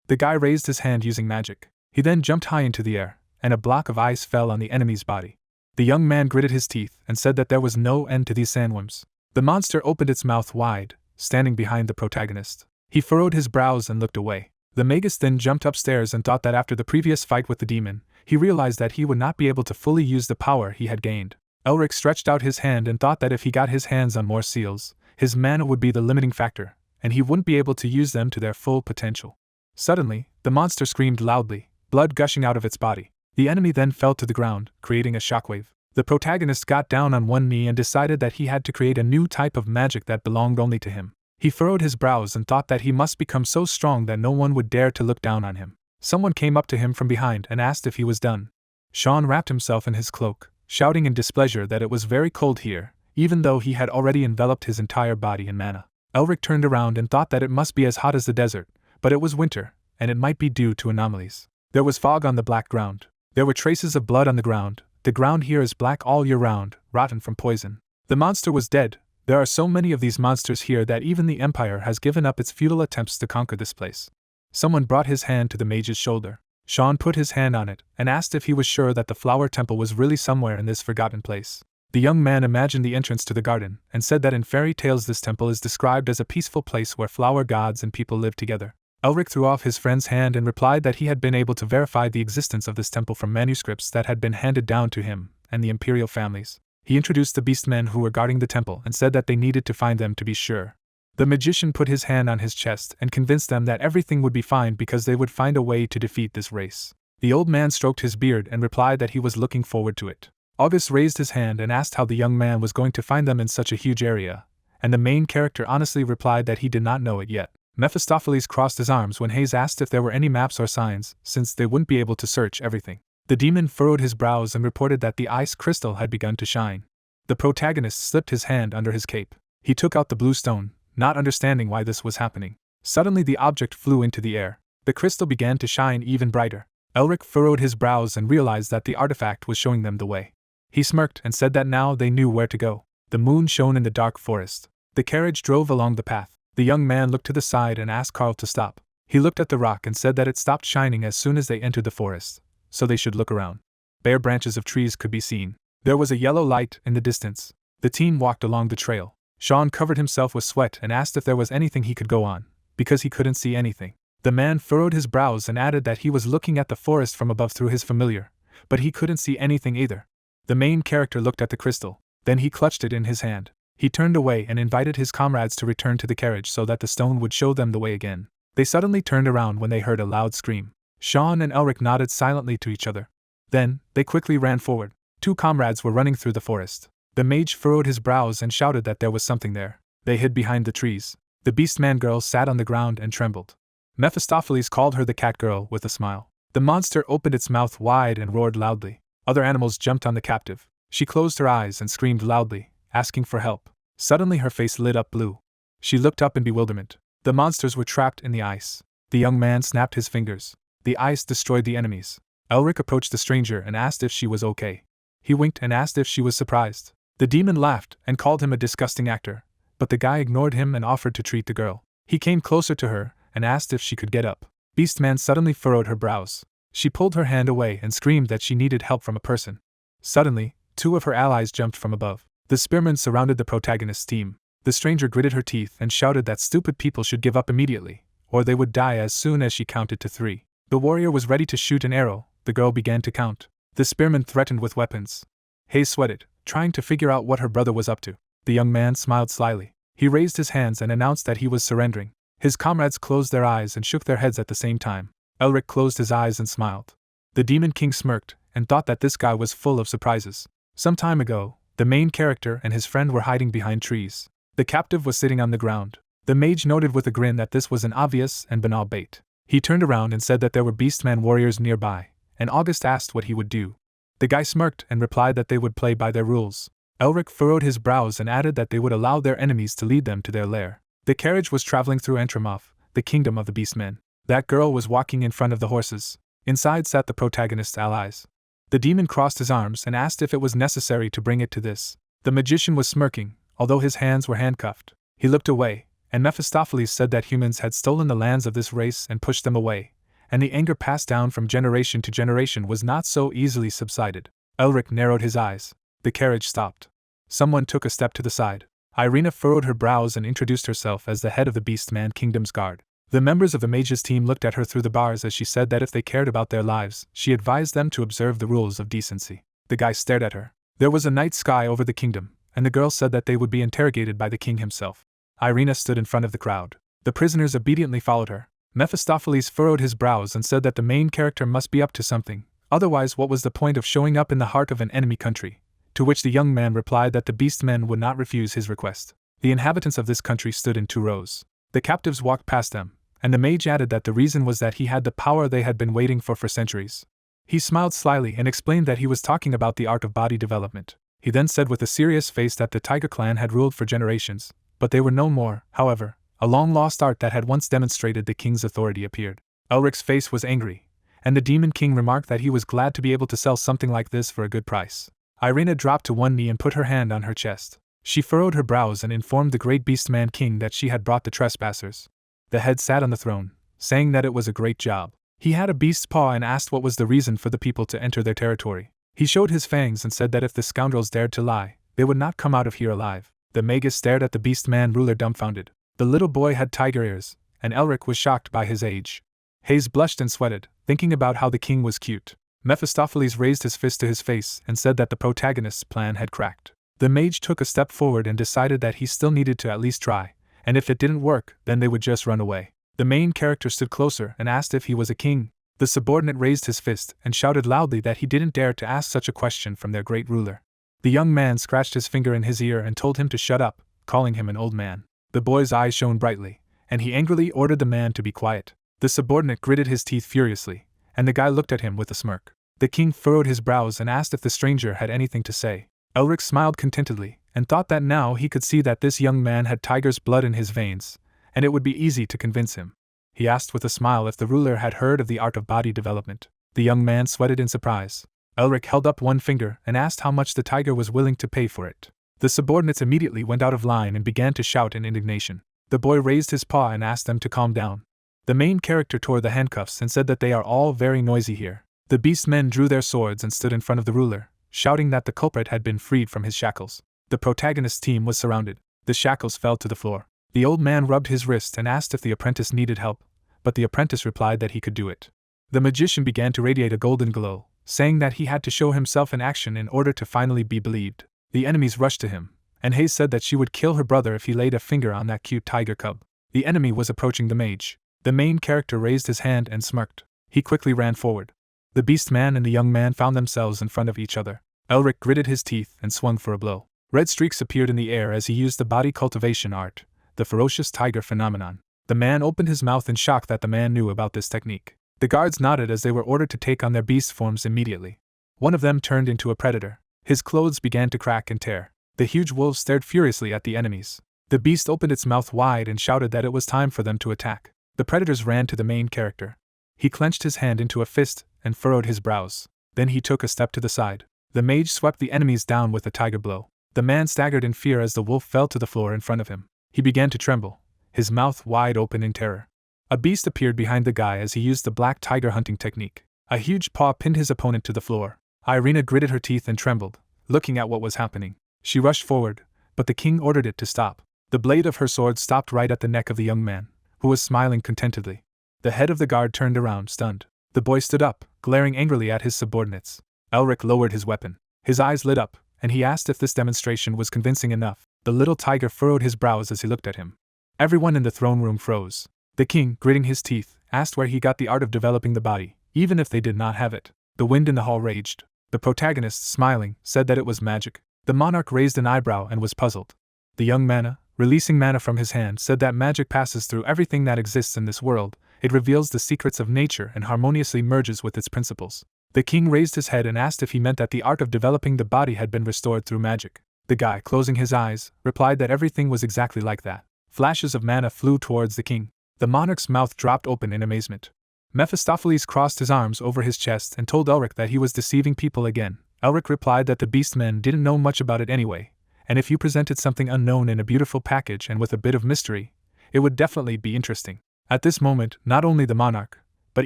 The guy raised his hand using magic. He then jumped high into the air, and a block of ice fell on the enemy's body. The young man gritted his teeth and said that there was no end to these sandworms. The monster opened its mouth wide, standing behind the protagonist. He furrowed his brows and looked away. The magus then jumped upstairs and thought that after the previous fight with the demon, he realized that he would not be able to fully use the power he had gained. Elric stretched out his hand and thought that if he got his hands on more seals, his mana would be the limiting factor, and he wouldn't be able to use them to their full potential. Suddenly, the monster screamed loudly, blood gushing out of its body. The enemy then fell to the ground, creating a shockwave. The protagonist got down on one knee and decided that he had to create a new type of magic that belonged only to him. He furrowed his brows and thought that he must become so strong that no one would dare to look down on him. Someone came up to him from behind and asked if he was done. Sean wrapped himself in his cloak, shouting in displeasure that it was very cold here, even though he had already enveloped his entire body in mana. Elric turned around and thought that it must be as hot as the desert, but it was winter, and it might be due to anomalies. There was fog on the black ground. There were traces of blood on the ground. The ground here is black all year round, rotten from poison. The monster was dead. There are so many of these monsters here that even the Empire has given up its futile attempts to conquer this place. Someone brought his hand to the mage's shoulder. Sean put his hand on it and asked if he was sure that the flower temple was really somewhere in this forgotten place. The young man imagined the entrance to the garden and said that in fairy tales this temple is described as a peaceful place where flower gods and people live together. Elric threw off his friend's hand and replied that he had been able to verify the existence of this temple from manuscripts that had been handed down to him and the imperial families. He introduced the beastmen who were guarding the temple and said that they needed to find them to be sure. The magician put his hand on his chest and convinced them that everything would be fine because they would find a way to defeat this race. The old man stroked his beard and replied that he was looking forward to it. August raised his hand and asked how the young man was going to find them in such a huge area, and the main character honestly replied that he did not know it yet. Mephistopheles crossed his arms when Hayes asked if there were any maps or signs, since they wouldn't be able to search everything. The demon furrowed his brows and reported that the ice crystal had begun to shine. The protagonist slipped his hand under his cape. He took out the blue stone, not understanding why this was happening. Suddenly the object flew into the air. The crystal began to shine even brighter. Elric furrowed his brows and realized that the artifact was showing them the way. He smirked and said that now they knew where to go. The moon shone in the dark forest. The carriage drove along the path. The young man looked to the side and asked Carl to stop. He looked at the rock and said that it stopped shining as soon as they entered the forest, so they should look around. Bare branches of trees could be seen. There was a yellow light in the distance. The team walked along the trail. Sean covered himself with sweat and asked if there was anything he could go on, because he couldn't see anything. The man furrowed his brows and added that he was looking at the forest from above through his familiar, but he couldn't see anything either. The main character looked at the crystal, then he clutched it in his hand. He turned away and invited his comrades to return to the carriage so that the stone would show them the way again. They suddenly turned around when they heard a loud scream. Sean and Elric nodded silently to each other. Then, they quickly ran forward. 2 comrades were running through the forest. The mage furrowed his brows and shouted that there was something there. They hid behind the trees. The beastman girl sat on the ground and trembled. Mephistopheles called her the cat girl with a smile. The monster opened its mouth wide and roared loudly. Other animals jumped on the captive. She closed her eyes and screamed loudly, asking for help. Suddenly her face lit up blue. She looked up in bewilderment. The monsters were trapped in the ice. The young man snapped his fingers. The ice destroyed the enemies. Elric approached the stranger and asked if she was okay. He winked and asked if she was surprised. The demon laughed and called him a disgusting actor, but the guy ignored him and offered to treat the girl. He came closer to her and asked if she could get up. Beastman suddenly furrowed her brows. She pulled her hand away and screamed that she needed help from a person. Suddenly, 2 of her allies jumped from above. The spearmen surrounded the protagonist's team. The stranger gritted her teeth and shouted that stupid people should give up immediately, or they would die as soon as she counted to 3. The warrior was ready to shoot an arrow. The girl began to count. The spearmen threatened with weapons. Hayes sweated, trying to figure out what her brother was up to. The young man smiled slyly. He raised his hands and announced that he was surrendering. His comrades closed their eyes and shook their heads at the same time. Elric closed his eyes and smiled. The demon king smirked and thought that this guy was full of surprises. Some time ago, the main character and his friend were hiding behind trees. The captive was sitting on the ground. The mage noted with a grin that this was an obvious and banal bait. He turned around and said that there were beastman warriors nearby, and August asked what he would do. The guy smirked and replied that they would play by their rules. Elric furrowed his brows and added that they would allow their enemies to lead them to their lair. The carriage was traveling through Entramoth, the kingdom of the beastmen. That girl was walking in front of the horses. Inside sat the protagonist's allies. The demon crossed his arms and asked if it was necessary to bring it to this. The magician was smirking, although his hands were handcuffed. He looked away, and Mephistopheles said that humans had stolen the lands of this race and pushed them away, and the anger passed down from generation to generation was not so easily subsided. Elric narrowed his eyes. The carriage stopped. Someone took a step to the side. Irina furrowed her brows and introduced herself as the head of the Beastman Kingdom's guard. The members of the mage's team looked at her through the bars as she said that if they cared about their lives, she advised them to observe the rules of decency. The guy stared at her. There was a night sky over the kingdom, and the girl said that they would be interrogated by the king himself. Irina stood in front of the crowd. The prisoners obediently followed her. Mephistopheles furrowed his brows and said that the main character must be up to something, otherwise what was the point of showing up in the heart of an enemy country? To which the young man replied that the beastmen would not refuse his request. The inhabitants of this country stood in 2 rows. The captives walked past them, and the mage added that the reason was that he had the power they had been waiting for centuries. He smiled slyly and explained that he was talking about the art of body development. He then said with a serious face that the Tiger clan had ruled for generations, but they were no more. However, a long-lost art that had once demonstrated the king's authority appeared. Elric's face was angry, and the Demon King remarked that he was glad to be able to sell something like this for a good price. Irina dropped to one knee and put her hand on her chest. She furrowed her brows and informed the great Beastman King that she had brought the trespassers. The head sat on the throne, saying that it was a great job. He had a beast's paw and asked what was the reason for the people to enter their territory. He showed his fangs and said that if the scoundrels dared to lie, they would not come out of here alive. The Magus stared at the Beastman ruler dumbfounded. The little boy had tiger ears, and Elric was shocked by his age. Hayes blushed and sweated, thinking about how the king was cute. Mephistopheles raised his fist to his face and said that the protagonist's plan had cracked. The mage took a step forward and decided that he still needed to at least try, and if it didn't work, then they would just run away. The main character stood closer and asked if he was a king. The subordinate raised his fist and shouted loudly that he didn't dare to ask such a question from their great ruler. The young man scratched his finger in his ear and told him to shut up, calling him an old man. The boy's eyes shone brightly, and he angrily ordered the man to be quiet. The subordinate gritted his teeth furiously, and the guy looked at him with a smirk. The king furrowed his brows and asked if the stranger had anything to say. Elric smiled contentedly, and thought that now he could see that this young man had tiger's blood in his veins, and it would be easy to convince him. He asked with a smile if the ruler had heard of the art of body development. The young man sweated in surprise. Elric held up one finger and asked how much the tiger was willing to pay for it. The subordinates immediately went out of line and began to shout in indignation. The boy raised his paw and asked them to calm down. The main character tore the handcuffs and said that they are all very noisy here. The beast men drew their swords and stood in front of the ruler, shouting that the culprit had been freed from his shackles. The protagonist's team was surrounded. The shackles fell to the floor. The old man rubbed his wrist and asked if the apprentice needed help, but the apprentice replied that he could do it. The magician began to radiate a golden glow, saying that he had to show himself in action in order to finally be believed. The enemies rushed to him, and Hayes said that she would kill her brother if he laid a finger on that cute tiger cub. The enemy was approaching the mage. The main character raised his hand and smirked. He quickly ran forward. The beast man and the young man found themselves in front of each other. Elric gritted his teeth and swung for a blow. Red streaks appeared in the air as he used the body cultivation art, the ferocious tiger phenomenon. The man opened his mouth in shock that the man knew about this technique. The guards nodded as they were ordered to take on their beast forms immediately. One of them turned into a predator. His clothes began to crack and tear. The huge wolf stared furiously at the enemies. The beast opened its mouth wide and shouted that it was time for them to attack. The predators ran to the main character. He clenched his hand into a fist and furrowed his brows. Then he took a step to the side. The mage swept the enemies down with a tiger blow. The man staggered in fear as the wolf fell to the floor in front of him. He began to tremble, his mouth wide open in terror. A beast appeared behind the guy as he used the black tiger hunting technique. A huge paw pinned his opponent to the floor. Irina gritted her teeth and trembled, looking at what was happening. She rushed forward, but the king ordered it to stop. The blade of her sword stopped right at the neck of the young man, who was smiling contentedly. The head of the guard turned around, stunned. The boy stood up, glaring angrily at his subordinates. Elric lowered his weapon. His eyes lit up, and he asked if this demonstration was convincing enough. The little tiger furrowed his brows as he looked at him. Everyone in the throne room froze. The king, gritting his teeth, asked where he got the art of developing the body, even if they did not have it. The wind in the hall raged. The protagonist, smiling, said that it was magic. The monarch raised an eyebrow and was puzzled. The young mana, releasing mana from his hand, said that magic passes through everything that exists in this world. It reveals the secrets of nature and harmoniously merges with its principles. The king raised his head and asked if he meant that the art of developing the body had been restored through magic. The guy, closing his eyes, replied that everything was exactly like that. Flashes of mana flew towards the king. The monarch's mouth dropped open in amazement. Mephistopheles crossed his arms over his chest and told Elric that he was deceiving people again. Elric replied that the beastmen didn't know much about it anyway, and if you presented something unknown in a beautiful package and with a bit of mystery, it would definitely be interesting. At this moment, not only the monarch, but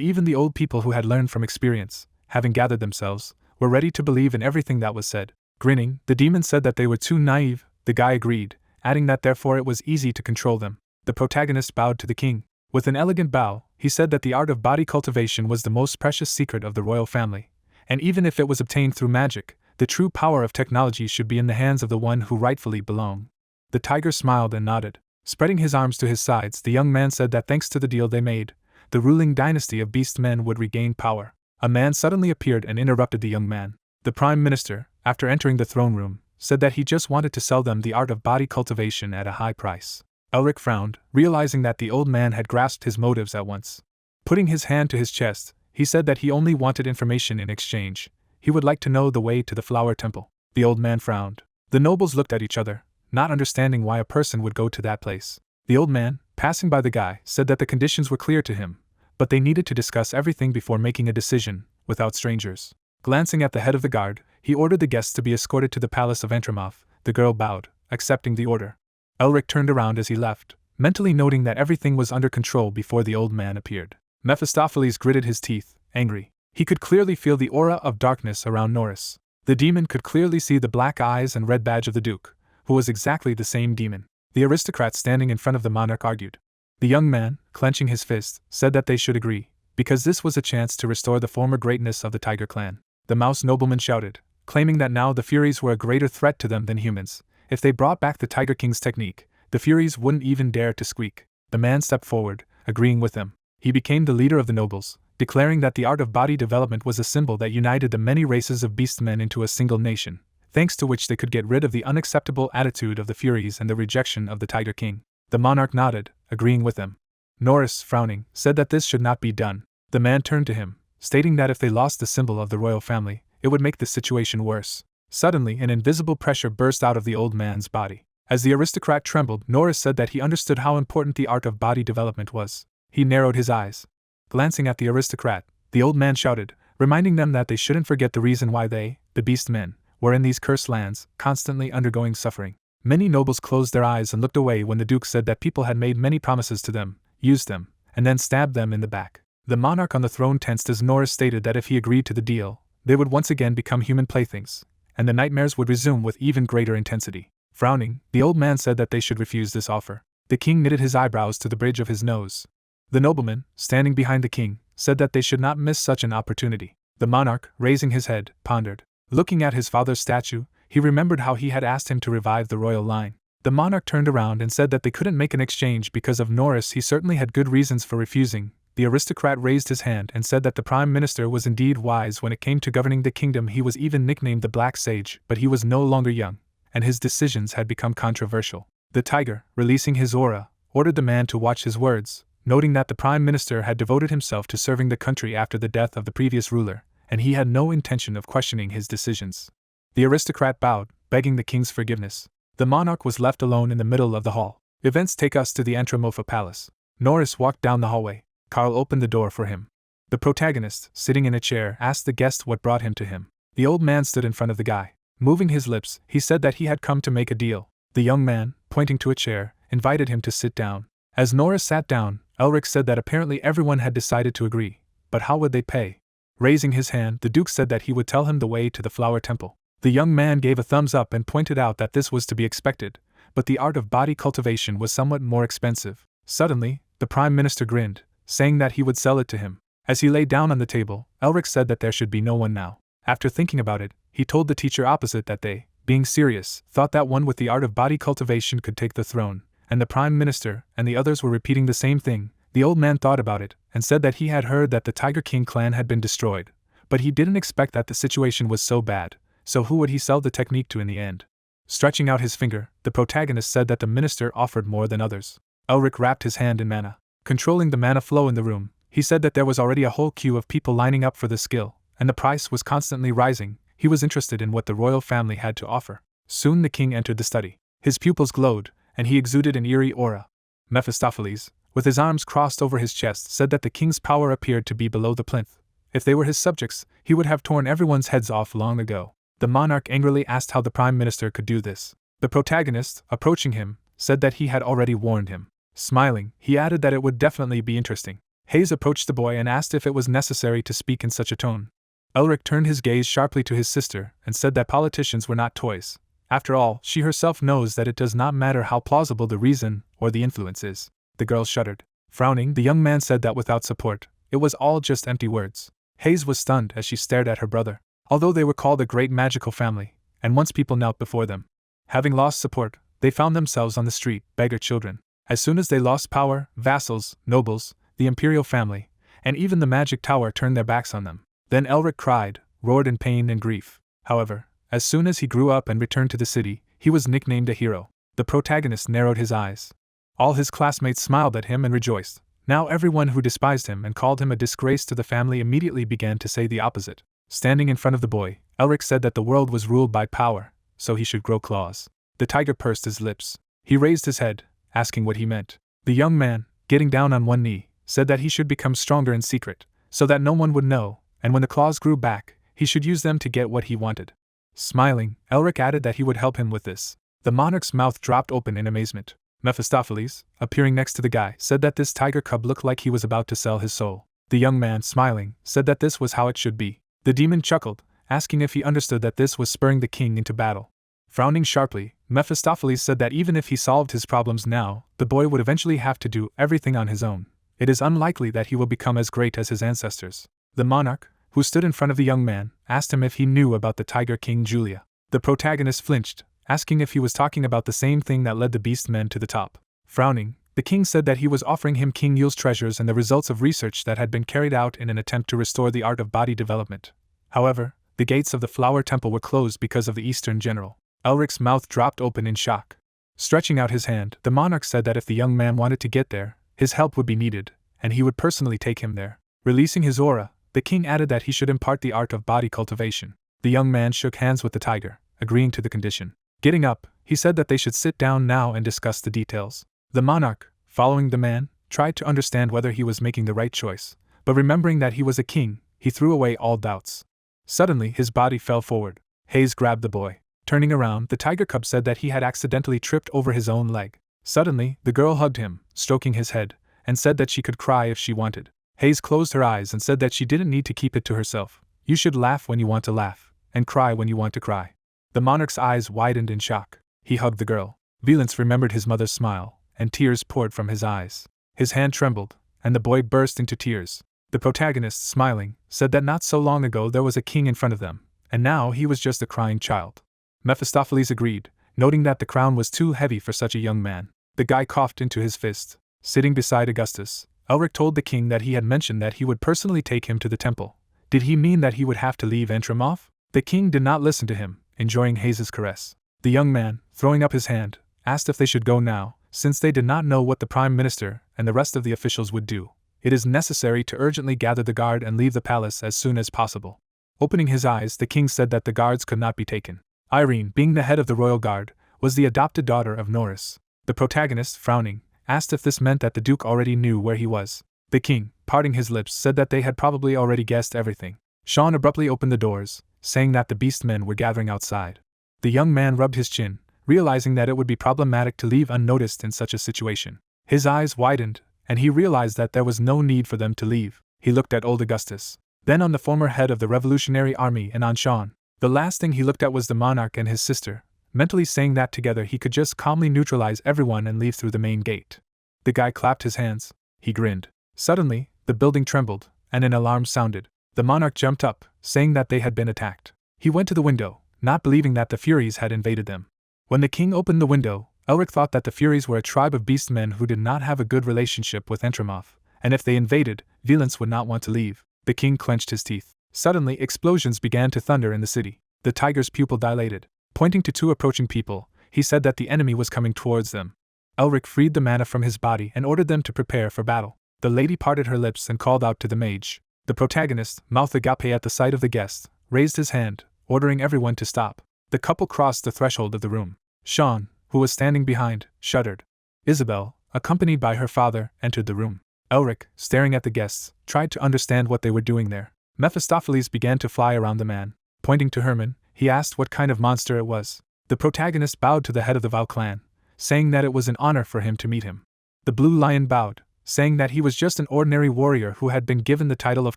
even the old people who had learned from experience, having gathered themselves, were ready to believe in everything that was said. Grinning, the demon said that they were too naive. The guy agreed, adding that therefore it was easy to control them. The protagonist bowed to the king. With an elegant bow, he said that the art of body cultivation was the most precious secret of the royal family, and even if it was obtained through magic, the true power of technology should be in the hands of the one who rightfully belonged. The tiger smiled and nodded. Spreading his arms to his sides, the young man said that thanks to the deal they made, the ruling dynasty of beast men would regain power. A man suddenly appeared and interrupted the young man. The prime minister, after entering the throne room, said that he just wanted to sell them the art of body cultivation at a high price. Elric frowned, realizing that the old man had grasped his motives at once. Putting his hand to his chest, he said that he only wanted information in exchange. He would like to know the way to the flower temple. The old man frowned. The nobles looked at each other, not understanding why a person would go to that place. The old man, passing by the guy, said that the conditions were clear to him, but they needed to discuss everything before making a decision, without strangers. Glancing at the head of the guard, he ordered the guests to be escorted to the palace of Entramov. The girl bowed, accepting the order. Elric turned around as he left, mentally noting that everything was under control before the old man appeared. Mephistopheles gritted his teeth, angry. He could clearly feel the aura of darkness around Norris. The demon could clearly see the black eyes and red badge of the Duke, who was exactly the same demon. The aristocrat standing in front of the monarch argued. The young man, clenching his fist, said that they should agree, because this was a chance to restore the former greatness of the Tiger clan. The mouse nobleman shouted, claiming that now the Furies were a greater threat to them than humans. If they brought back the Tiger King's technique, the Furies wouldn't even dare to squeak. The man stepped forward, agreeing with them. He became the leader of the nobles, declaring that the art of body development was a symbol that united the many races of beastmen into a single nation, thanks to which they could get rid of the unacceptable attitude of the Furies and the rejection of the Tiger King. The monarch nodded, agreeing with them. Norris, frowning, said that this should not be done. The man turned to him, stating that if they lost the symbol of the royal family, it would make the situation worse. Suddenly, an invisible pressure burst out of the old man's body. As the aristocrat trembled, Norris said that he understood how important the art of body development was. He narrowed his eyes. Glancing at the aristocrat, the old man shouted, reminding them that they shouldn't forget the reason why they, the beast men, were in these cursed lands, constantly undergoing suffering. Many nobles closed their eyes and looked away when the Duke said that people had made many promises to them, used them, and then stabbed them in the back. The monarch on the throne tensed as Norris stated that if he agreed to the deal, they would once again become human playthings, and the nightmares would resume with even greater intensity. Frowning, the old man said that they should refuse this offer. The king knitted his eyebrows to the bridge of his nose. The nobleman, standing behind the king, said that they should not miss such an opportunity. The monarch, raising his head, pondered. Looking at his father's statue, he remembered how he had asked him to revive the royal line. The monarch turned around and said that they couldn't make an exchange because of Norris. He certainly had good reasons for refusing. The aristocrat raised his hand and said that the prime minister was indeed wise when it came to governing the kingdom. He was even nicknamed the Black Sage, but he was no longer young, and his decisions had become controversial. The tiger, releasing his aura, ordered the man to watch his words, noting that the prime minister had devoted himself to serving the country after the death of the previous ruler, and he had no intention of questioning his decisions. The aristocrat bowed, begging the king's forgiveness. The monarch was left alone in the middle of the hall. Events take us to the Entramova Palace. Norris walked down the hallway. Carl opened the door for him. The protagonist, sitting in a chair, asked the guest what brought him to him. The old man stood in front of the guy. Moving his lips, he said that he had come to make a deal. The young man, pointing to a chair, invited him to sit down. As Norris sat down, Elric said that apparently everyone had decided to agree, but how would they pay? Raising his hand, the Duke said that he would tell him the way to the Flower Temple. The young man gave a thumbs up and pointed out that this was to be expected, but the art of body cultivation was somewhat more expensive. Suddenly, the Prime Minister grinned, saying that he would sell it to him. As he lay down on the table, Elric said that there should be no one now. After thinking about it, he told the teacher opposite that they, being serious, thought that one with the art of body cultivation could take the throne, and the Prime Minister and the others were repeating the same thing. The old man thought about it, and said that he had heard that the Tiger King clan had been destroyed, but he didn't expect that the situation was so bad, so who would he sell the technique to in the end? Stretching out his finger, the protagonist said that the minister offered more than others. Elric wrapped his hand in mana. Controlling the mana flow in the room, he said that there was already a whole queue of people lining up for the skill, and the price was constantly rising. He was interested in what the royal family had to offer. Soon the king entered the study. His pupils glowed, and he exuded an eerie aura. Mephistopheles, with his arms crossed over his chest, said that the king's power appeared to be below the plinth. If they were his subjects, he would have torn everyone's heads off long ago. The monarch angrily asked how the prime minister could do this. The protagonist, approaching him, said that he had already warned him. Smiling, he added that it would definitely be interesting. Hayes approached the boy and asked if it was necessary to speak in such a tone. Elric turned his gaze sharply to his sister and said that politicians were not toys. After all, she herself knows that it does not matter how plausible the reason or the influence is. The girl shuddered. Frowning, the young man said that without support, it was all just empty words. Hayes was stunned as she stared at her brother. Although they were called a great magical family, and once people knelt before them, having lost support, they found themselves on the street, beggar children. As soon as they lost power, vassals, nobles, the imperial family, and even the magic tower turned their backs on them. Then Elric cried, roared in pain and grief. However, as soon as he grew up and returned to the city, he was nicknamed a hero. The protagonist narrowed his eyes. All his classmates smiled at him and rejoiced. Now everyone who despised him and called him a disgrace to the family immediately began to say the opposite. Standing in front of the boy, Elric said that the world was ruled by power, so he should grow claws. The tiger pursed his lips. He raised his head, asking what he meant. The young man, getting down on one knee, said that he should become stronger in secret, so that no one would know, and when the claws grew back, he should use them to get what he wanted. Smiling, Elric added that he would help him with this. The monarch's mouth dropped open in amazement. Mephistopheles, appearing next to the guy, said that this tiger cub looked like he was about to sell his soul. The young man, smiling, said that this was how it should be. The demon chuckled, asking if he understood that this was spurring the king into battle. Frowning sharply, Mephistopheles said that even if he solved his problems now, the boy would eventually have to do everything on his own. It is unlikely that he will become as great as his ancestors. The monarch, who stood in front of the young man, asked him if he knew about the Tiger King Julia. The protagonist flinched, asking if he was talking about the same thing that led the beast men to the top. Frowning, the king said that he was offering him King Yule's treasures and the results of research that had been carried out in an attempt to restore the art of body development. However, the gates of the Flower Temple were closed because of the Eastern general. Elric's mouth dropped open in shock. Stretching out his hand, the monarch said that if the young man wanted to get there, his help would be needed, and he would personally take him there. Releasing his aura, the king added that he should impart the art of body cultivation. The young man shook hands with the tiger, agreeing to the condition. Getting up, he said that they should sit down now and discuss the details. The monarch, following the man, tried to understand whether he was making the right choice, but remembering that he was a king, he threw away all doubts. Suddenly, his body fell forward. Hayes grabbed the boy. Turning around, the tiger cub said that he had accidentally tripped over his own leg. Suddenly, the girl hugged him, stroking his head, and said that she could cry if she wanted. Hayes closed her eyes and said that she didn't need to keep it to herself. You should laugh when you want to laugh, and cry when you want to cry. The monarch's eyes widened in shock. He hugged the girl. Valence remembered his mother's smile, and tears poured from his eyes. His hand trembled, and the boy burst into tears. The protagonist, smiling, said that not so long ago there was a king in front of them, and now he was just a crying child. Mephistopheles agreed, noting that the crown was too heavy for such a young man. The guy coughed into his fist. Sitting beside Augustus, Elric told the king that he had mentioned that he would personally take him to the temple. Did he mean that he would have to leave Antrim off? The king did not listen to him, enjoying Hayes' caress. The young man, throwing up his hand, asked if they should go now, since they did not know what the prime minister and the rest of the officials would do. It is necessary to urgently gather the guard and leave the palace as soon as possible. Opening his eyes, the king said that the guards could not be taken. Irene, being the head of the royal guard, was the adopted daughter of Norris. The protagonist, frowning, asked if this meant that the duke already knew where he was. The king, parting his lips, said that they had probably already guessed everything. Sean abruptly opened the doors, saying that the beastmen were gathering outside. The young man rubbed his chin, realizing that it would be problematic to leave unnoticed in such a situation. His eyes widened, and he realized that there was no need for them to leave. He looked at old Augustus, then on the former head of the Revolutionary Army and on Sean. The last thing he looked at was the monarch and his sister, mentally saying that together he could just calmly neutralize everyone and leave through the main gate. The guy clapped his hands. He grinned. Suddenly, the building trembled, and an alarm sounded. The monarch jumped up, saying that they had been attacked. He went to the window, not believing that the Furies had invaded them. When the king opened the window, Elric thought that the Furies were a tribe of beastmen who did not have a good relationship with Entramoth, and if they invaded, Valence would not want to leave. The king clenched his teeth. Suddenly, explosions began to thunder in the city. The tiger's pupil dilated. Pointing to two approaching people, he said that the enemy was coming towards them. Elric freed the mana from his body and ordered them to prepare for battle. The lady parted her lips and called out to the mage. The protagonist, mouth agape at the sight of the guest, raised his hand, ordering everyone to stop. The couple crossed the threshold of the room. Sean, who was standing behind, shuddered. Isabelle, accompanied by her father, entered the room. Elric, staring at the guests, tried to understand what they were doing there. Mephistopheles began to fly around the man. Pointing to Herman, he asked what kind of monster it was. The protagonist bowed to the head of the Val clan, saying that it was an honor for him to meet him. The blue lion bowed, saying that he was just an ordinary warrior who had been given the title of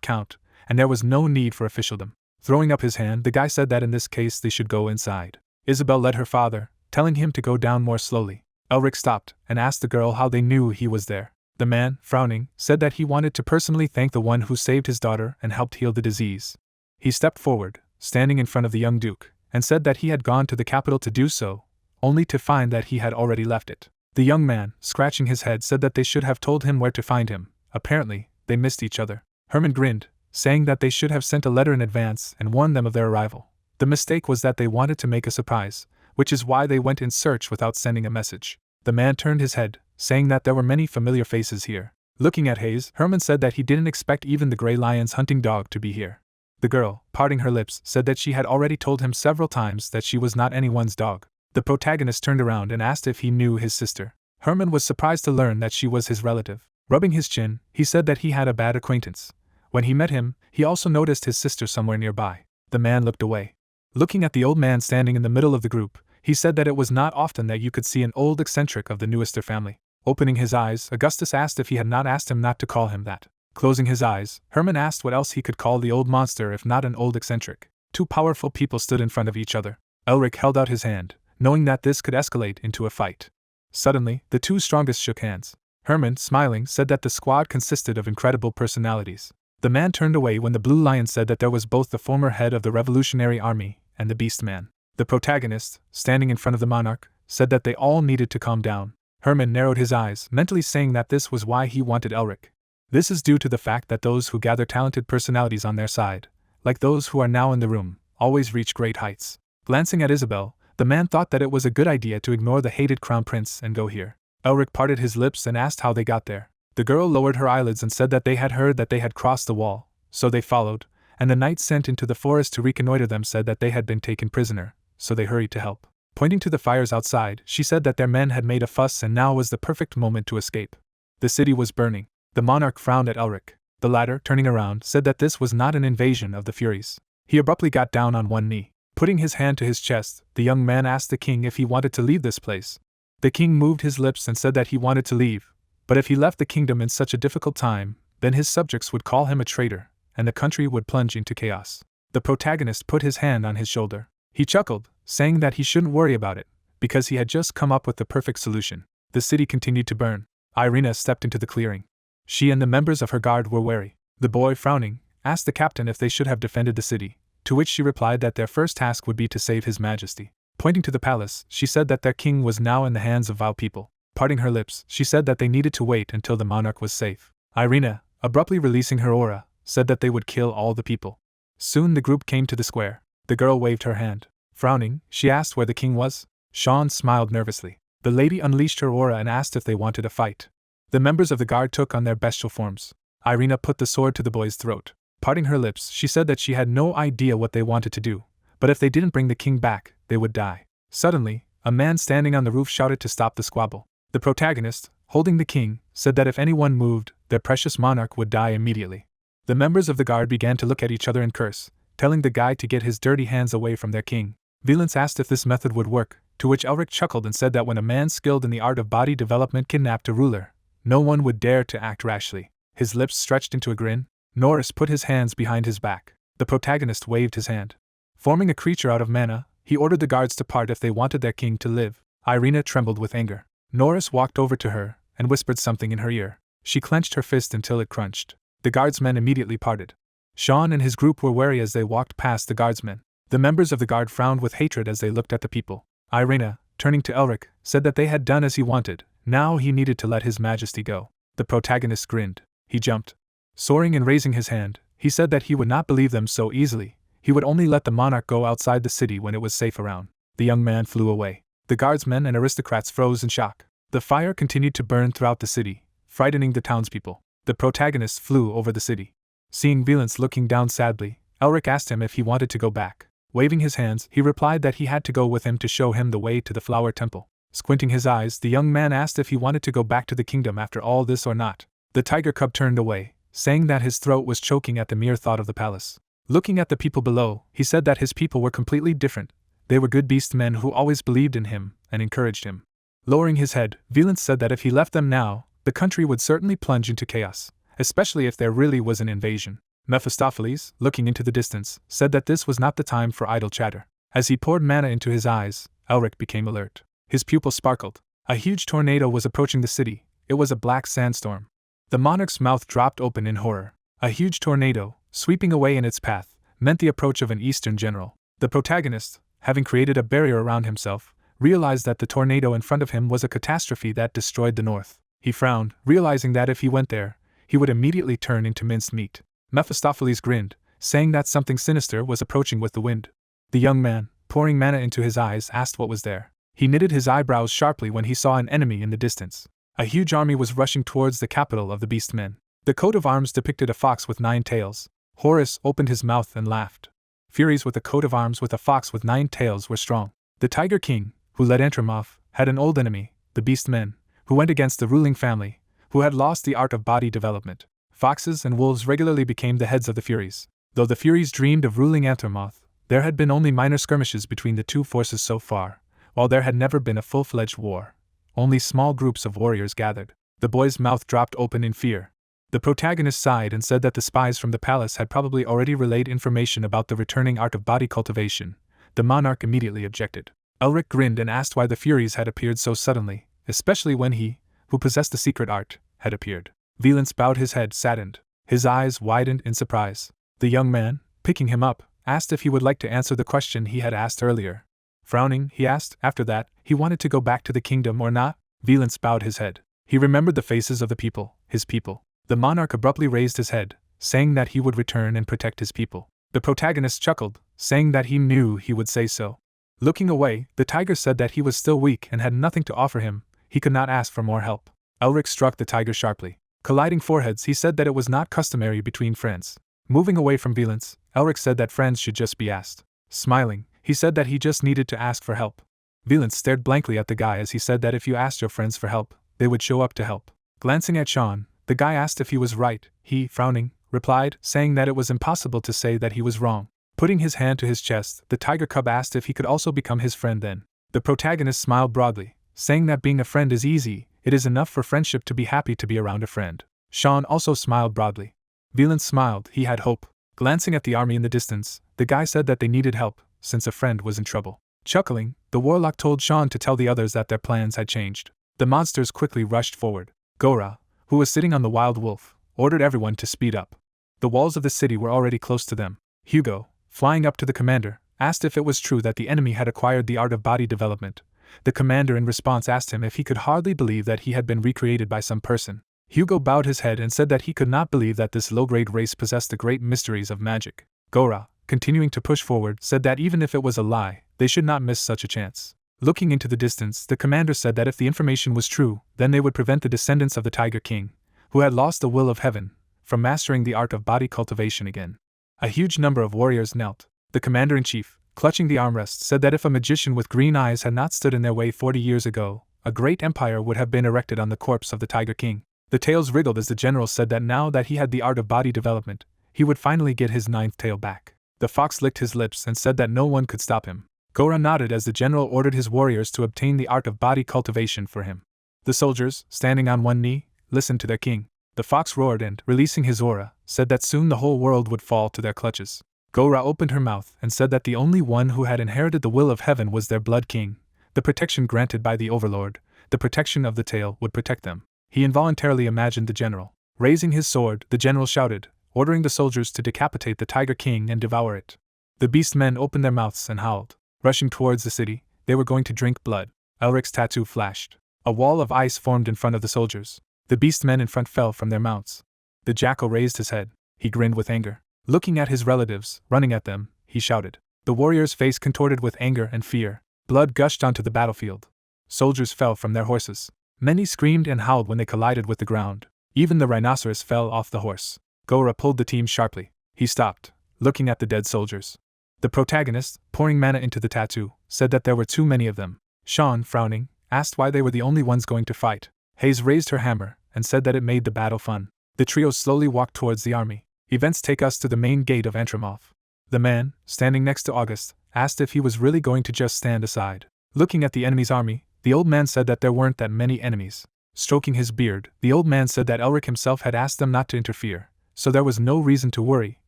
count, and there was no need for officialdom. Throwing up his hand, the guy said that in this case they should go inside. Isabelle led her father, telling him to go down more slowly. Elric stopped and asked the girl how they knew he was there. The man, frowning, said that he wanted to personally thank the one who saved his daughter and helped heal the disease. He stepped forward, standing in front of the young duke, and said that he had gone to the capital to do so, only to find that he had already left it. The young man, scratching his head, said that they should have told him where to find him. Apparently, they missed each other. Herman grinned, saying that they should have sent a letter in advance and warned them of their arrival. The mistake was that they wanted to make a surprise, which is why they went in search without sending a message. The man turned his head, saying that there were many familiar faces here. Looking at Hayes, Herman said that he didn't expect even the Grey Lion's hunting dog to be here. The girl, parting her lips, said that she had already told him several times that she was not anyone's dog. The protagonist turned around and asked if he knew his sister. Herman was surprised to learn that she was his relative. Rubbing his chin, he said that he had a bad acquaintance. When he met him, he also noticed his sister somewhere nearby. The man looked away. Looking at the old man standing in the middle of the group, he said that it was not often that you could see an old eccentric of the Newester family. Opening his eyes, Augustus asked if he had not asked him not to call him that. Closing his eyes, Herman asked what else he could call the old monster if not an old eccentric. Two powerful people stood in front of each other. Elric held out his hand, knowing that this could escalate into a fight. Suddenly, the two strongest shook hands. Herman, smiling, said that the squad consisted of incredible personalities. The man turned away when the Blue Lion said that there was both the former head of the Revolutionary Army and the Beast Man. The protagonist, standing in front of the monarch, said that they all needed to calm down. Herman narrowed his eyes, mentally saying that this was why he wanted Elric. This is due to the fact that those who gather talented personalities on their side, like those who are now in the room, always reach great heights. Glancing at Isabelle, the man thought that it was a good idea to ignore the hated crown prince and go here. Elric parted his lips and asked how they got there. The girl lowered her eyelids and said that they had heard that they had crossed the wall, so they followed, and the knight sent into the forest to reconnoiter them said that they had been taken prisoner, so they hurried to help. Pointing to the fires outside, she said that their men had made a fuss and now was the perfect moment to escape. The city was burning. The monarch frowned at Elric. The latter, turning around, said that this was not an invasion of the Furies. He abruptly got down on one knee. Putting his hand to his chest, the young man asked the king if he wanted to leave this place. The king moved his lips and said that he wanted to leave, but if he left the kingdom in such a difficult time, then his subjects would call him a traitor, and the country would plunge into chaos. The protagonist put his hand on his shoulder. He chuckled, saying that he shouldn't worry about it, because he had just come up with the perfect solution. The city continued to burn. Irina stepped into the clearing. She and the members of her guard were wary. The boy, frowning, asked the captain if they should have defended the city, to which she replied that their first task would be to save his majesty. Pointing to the palace, she said that their king was now in the hands of vile people. Parting her lips, she said that they needed to wait until the monarch was safe. Irina, abruptly releasing her aura, said that they would kill all the people. Soon the group came to the square. The girl waved her hand. Frowning, she asked where the king was. Sean smiled nervously. The lady unleashed her aura and asked if they wanted a fight. The members of the guard took on their bestial forms. Irina put the sword to the boy's throat. Parting her lips, she said that she had no idea what they wanted to do, but if they didn't bring the king back, they would die. Suddenly, a man standing on the roof shouted to stop the squabble. The protagonist, holding the king, said that if anyone moved, their precious monarch would die immediately. The members of the guard began to look at each other and curse, telling the guy to get his dirty hands away from their king. Valence asked if this method would work, to which Elric chuckled and said that when a man skilled in the art of body development kidnapped a ruler, no one would dare to act rashly. His lips stretched into a grin. Norris put his hands behind his back. The protagonist waved his hand. Forming a creature out of mana, he ordered the guards to part if they wanted their king to live. Irina trembled with anger. Norris walked over to her and whispered something in her ear. She clenched her fist until it crunched. The guardsmen immediately parted. Sean and his group were wary as they walked past the guardsmen. The members of the guard frowned with hatred as they looked at the people. Irina, turning to Elric, said that they had done as he wanted. Now he needed to let his majesty go. The protagonist grinned. He jumped. Soaring and raising his hand, he said that he would not believe them so easily. He would only let the monarch go outside the city when it was safe around. The young man flew away. The guardsmen and aristocrats froze in shock. The fire continued to burn throughout the city, frightening the townspeople. The protagonist flew over the city. Seeing Valence looking down sadly, Elric asked him if he wanted to go back. Waving his hands, he replied that he had to go with him to show him the way to the flower temple. Squinting his eyes, the young man asked if he wanted to go back to the kingdom after all this or not. The tiger cub turned away, saying that his throat was choking at the mere thought of the palace. Looking at the people below, he said that his people were completely different. They were good beast men who always believed in him and encouraged him. Lowering his head, Valence said that if he left them now, the country would certainly plunge into chaos, especially if there really was an invasion. Mephistopheles, looking into the distance, said that this was not the time for idle chatter. As he poured mana into his eyes, Elric became alert. His pupils sparkled. A huge tornado was approaching the city. It was a black sandstorm. The monarch's mouth dropped open in horror. A huge tornado, sweeping away in its path, meant the approach of an Eastern general. The protagonist, having created a barrier around himself, realized that the tornado in front of him was a catastrophe that destroyed the north. He frowned, realizing that if he went there, he would immediately turn into minced meat. Mephistopheles grinned, saying that something sinister was approaching with the wind. The young man, pouring mana into his eyes, asked what was there. He knitted his eyebrows sharply when he saw an enemy in the distance. A huge army was rushing towards the capital of the beast men. The coat of arms depicted a fox with 9 tails. Horus opened his mouth and laughed. Furies with a coat of arms with a fox with 9 tails were strong. The Tiger King, who led Antrim off, had an old enemy, the beast men, who went against the ruling family, who had lost the art of body development. Foxes and wolves regularly became the heads of the Furies. Though the Furies dreamed of ruling Anthromoth, there had been only minor skirmishes between the two forces so far, while there had never been a full-fledged war. Only small groups of warriors gathered. The boy's mouth dropped open in fear. The protagonist sighed and said that the spies from the palace had probably already relayed information about the returning art of body cultivation. The monarch immediately objected. Elric grinned and asked why the Furies had appeared so suddenly, especially when he, who possessed the secret art, had appeared. Valence bowed his head, saddened. His eyes widened in surprise. The young man, picking him up, asked if he would like to answer the question he had asked earlier. Frowning, he asked, after that, he wanted to go back to the kingdom or not? Valence bowed his head. He remembered the faces of the people, his people. The monarch abruptly raised his head, saying that he would return and protect his people. The protagonist chuckled, saying that he knew he would say so. Looking away, the tiger said that he was still weak and had nothing to offer him. He could not ask for more help. Elric struck the tiger sharply. Colliding foreheads, he said that it was not customary between friends. Moving away from Valence, Elric said that friends should just be asked. Smiling, he said that he just needed to ask for help. Valence stared blankly at the guy as he said that if you asked your friends for help, they would show up to help. Glancing at Sean, the guy asked if he was right. He, frowning, replied, saying that it was impossible to say that he was wrong. Putting his hand to his chest, the tiger cub asked if he could also become his friend then. The protagonist smiled broadly, saying that being a friend is easy. It is enough for friendship to be happy to be around a friend. Sean also smiled broadly. Valence smiled, he had hope. Glancing at the army in the distance, the guy said that they needed help, since a friend was in trouble. Chuckling, the warlock told Sean to tell the others that their plans had changed. The monsters quickly rushed forward. Gora, who was sitting on the wild wolf, ordered everyone to speed up. The walls of the city were already close to them. Hugo, flying up to the commander, asked if it was true that the enemy had acquired the art of body development. The commander in response asked him if he could hardly believe that he had been recreated by some person. Hugo bowed his head and said that he could not believe that this low-grade race possessed the great mysteries of magic. Gora, continuing to push forward, said that even if it was a lie, they should not miss such a chance. Looking into the distance, the commander said that if the information was true, then they would prevent the descendants of the Tiger King, who had lost the will of heaven, from mastering the art of body cultivation again. A huge number of warriors knelt. The commander-in-chief, clutching the armrest, said that if a magician with green eyes had not stood in their way 40 years ago, a great empire would have been erected on the corpse of the Tiger King. The tails wriggled as the general said that now that he had the art of body development, he would finally get his 9th tail back. The fox licked his lips and said that no one could stop him. Gora nodded as the general ordered his warriors to obtain the art of body cultivation for him. The soldiers, standing on one knee, listened to their king. The fox roared and, releasing his aura, said that soon the whole world would fall to their clutches. Gora opened her mouth and said that the only one who had inherited the will of heaven was their blood king. The protection granted by the overlord, the protection of the tail, would protect them. He involuntarily imagined the general. Raising his sword, the general shouted, ordering the soldiers to decapitate the Tiger King and devour it. The beast men opened their mouths and howled. Rushing towards the city, they were going to drink blood. Elric's tattoo flashed. A wall of ice formed in front of the soldiers. The beast men in front fell from their mounts. The jackal raised his head. He grinned with anger. Looking at his relatives, running at them, he shouted. The warrior's face contorted with anger and fear. Blood gushed onto the battlefield. Soldiers fell from their horses. Many screamed and howled when they collided with the ground. Even the rhinoceros fell off the horse. Gora pulled the team sharply. He stopped, looking at the dead soldiers. The protagonist, pouring mana into the tattoo, said that there were too many of them. Sean, frowning, asked why they were the only ones going to fight. Hayes raised her hammer and said that it made the battle fun. The trio slowly walked towards the army. Events take us to the main gate of Anthromoth. The man, standing next to August, asked if he was really going to just stand aside. Looking at the enemy's army, the old man said that there weren't that many enemies. Stroking his beard, the old man said that Elric himself had asked them not to interfere, so there was no reason to worry.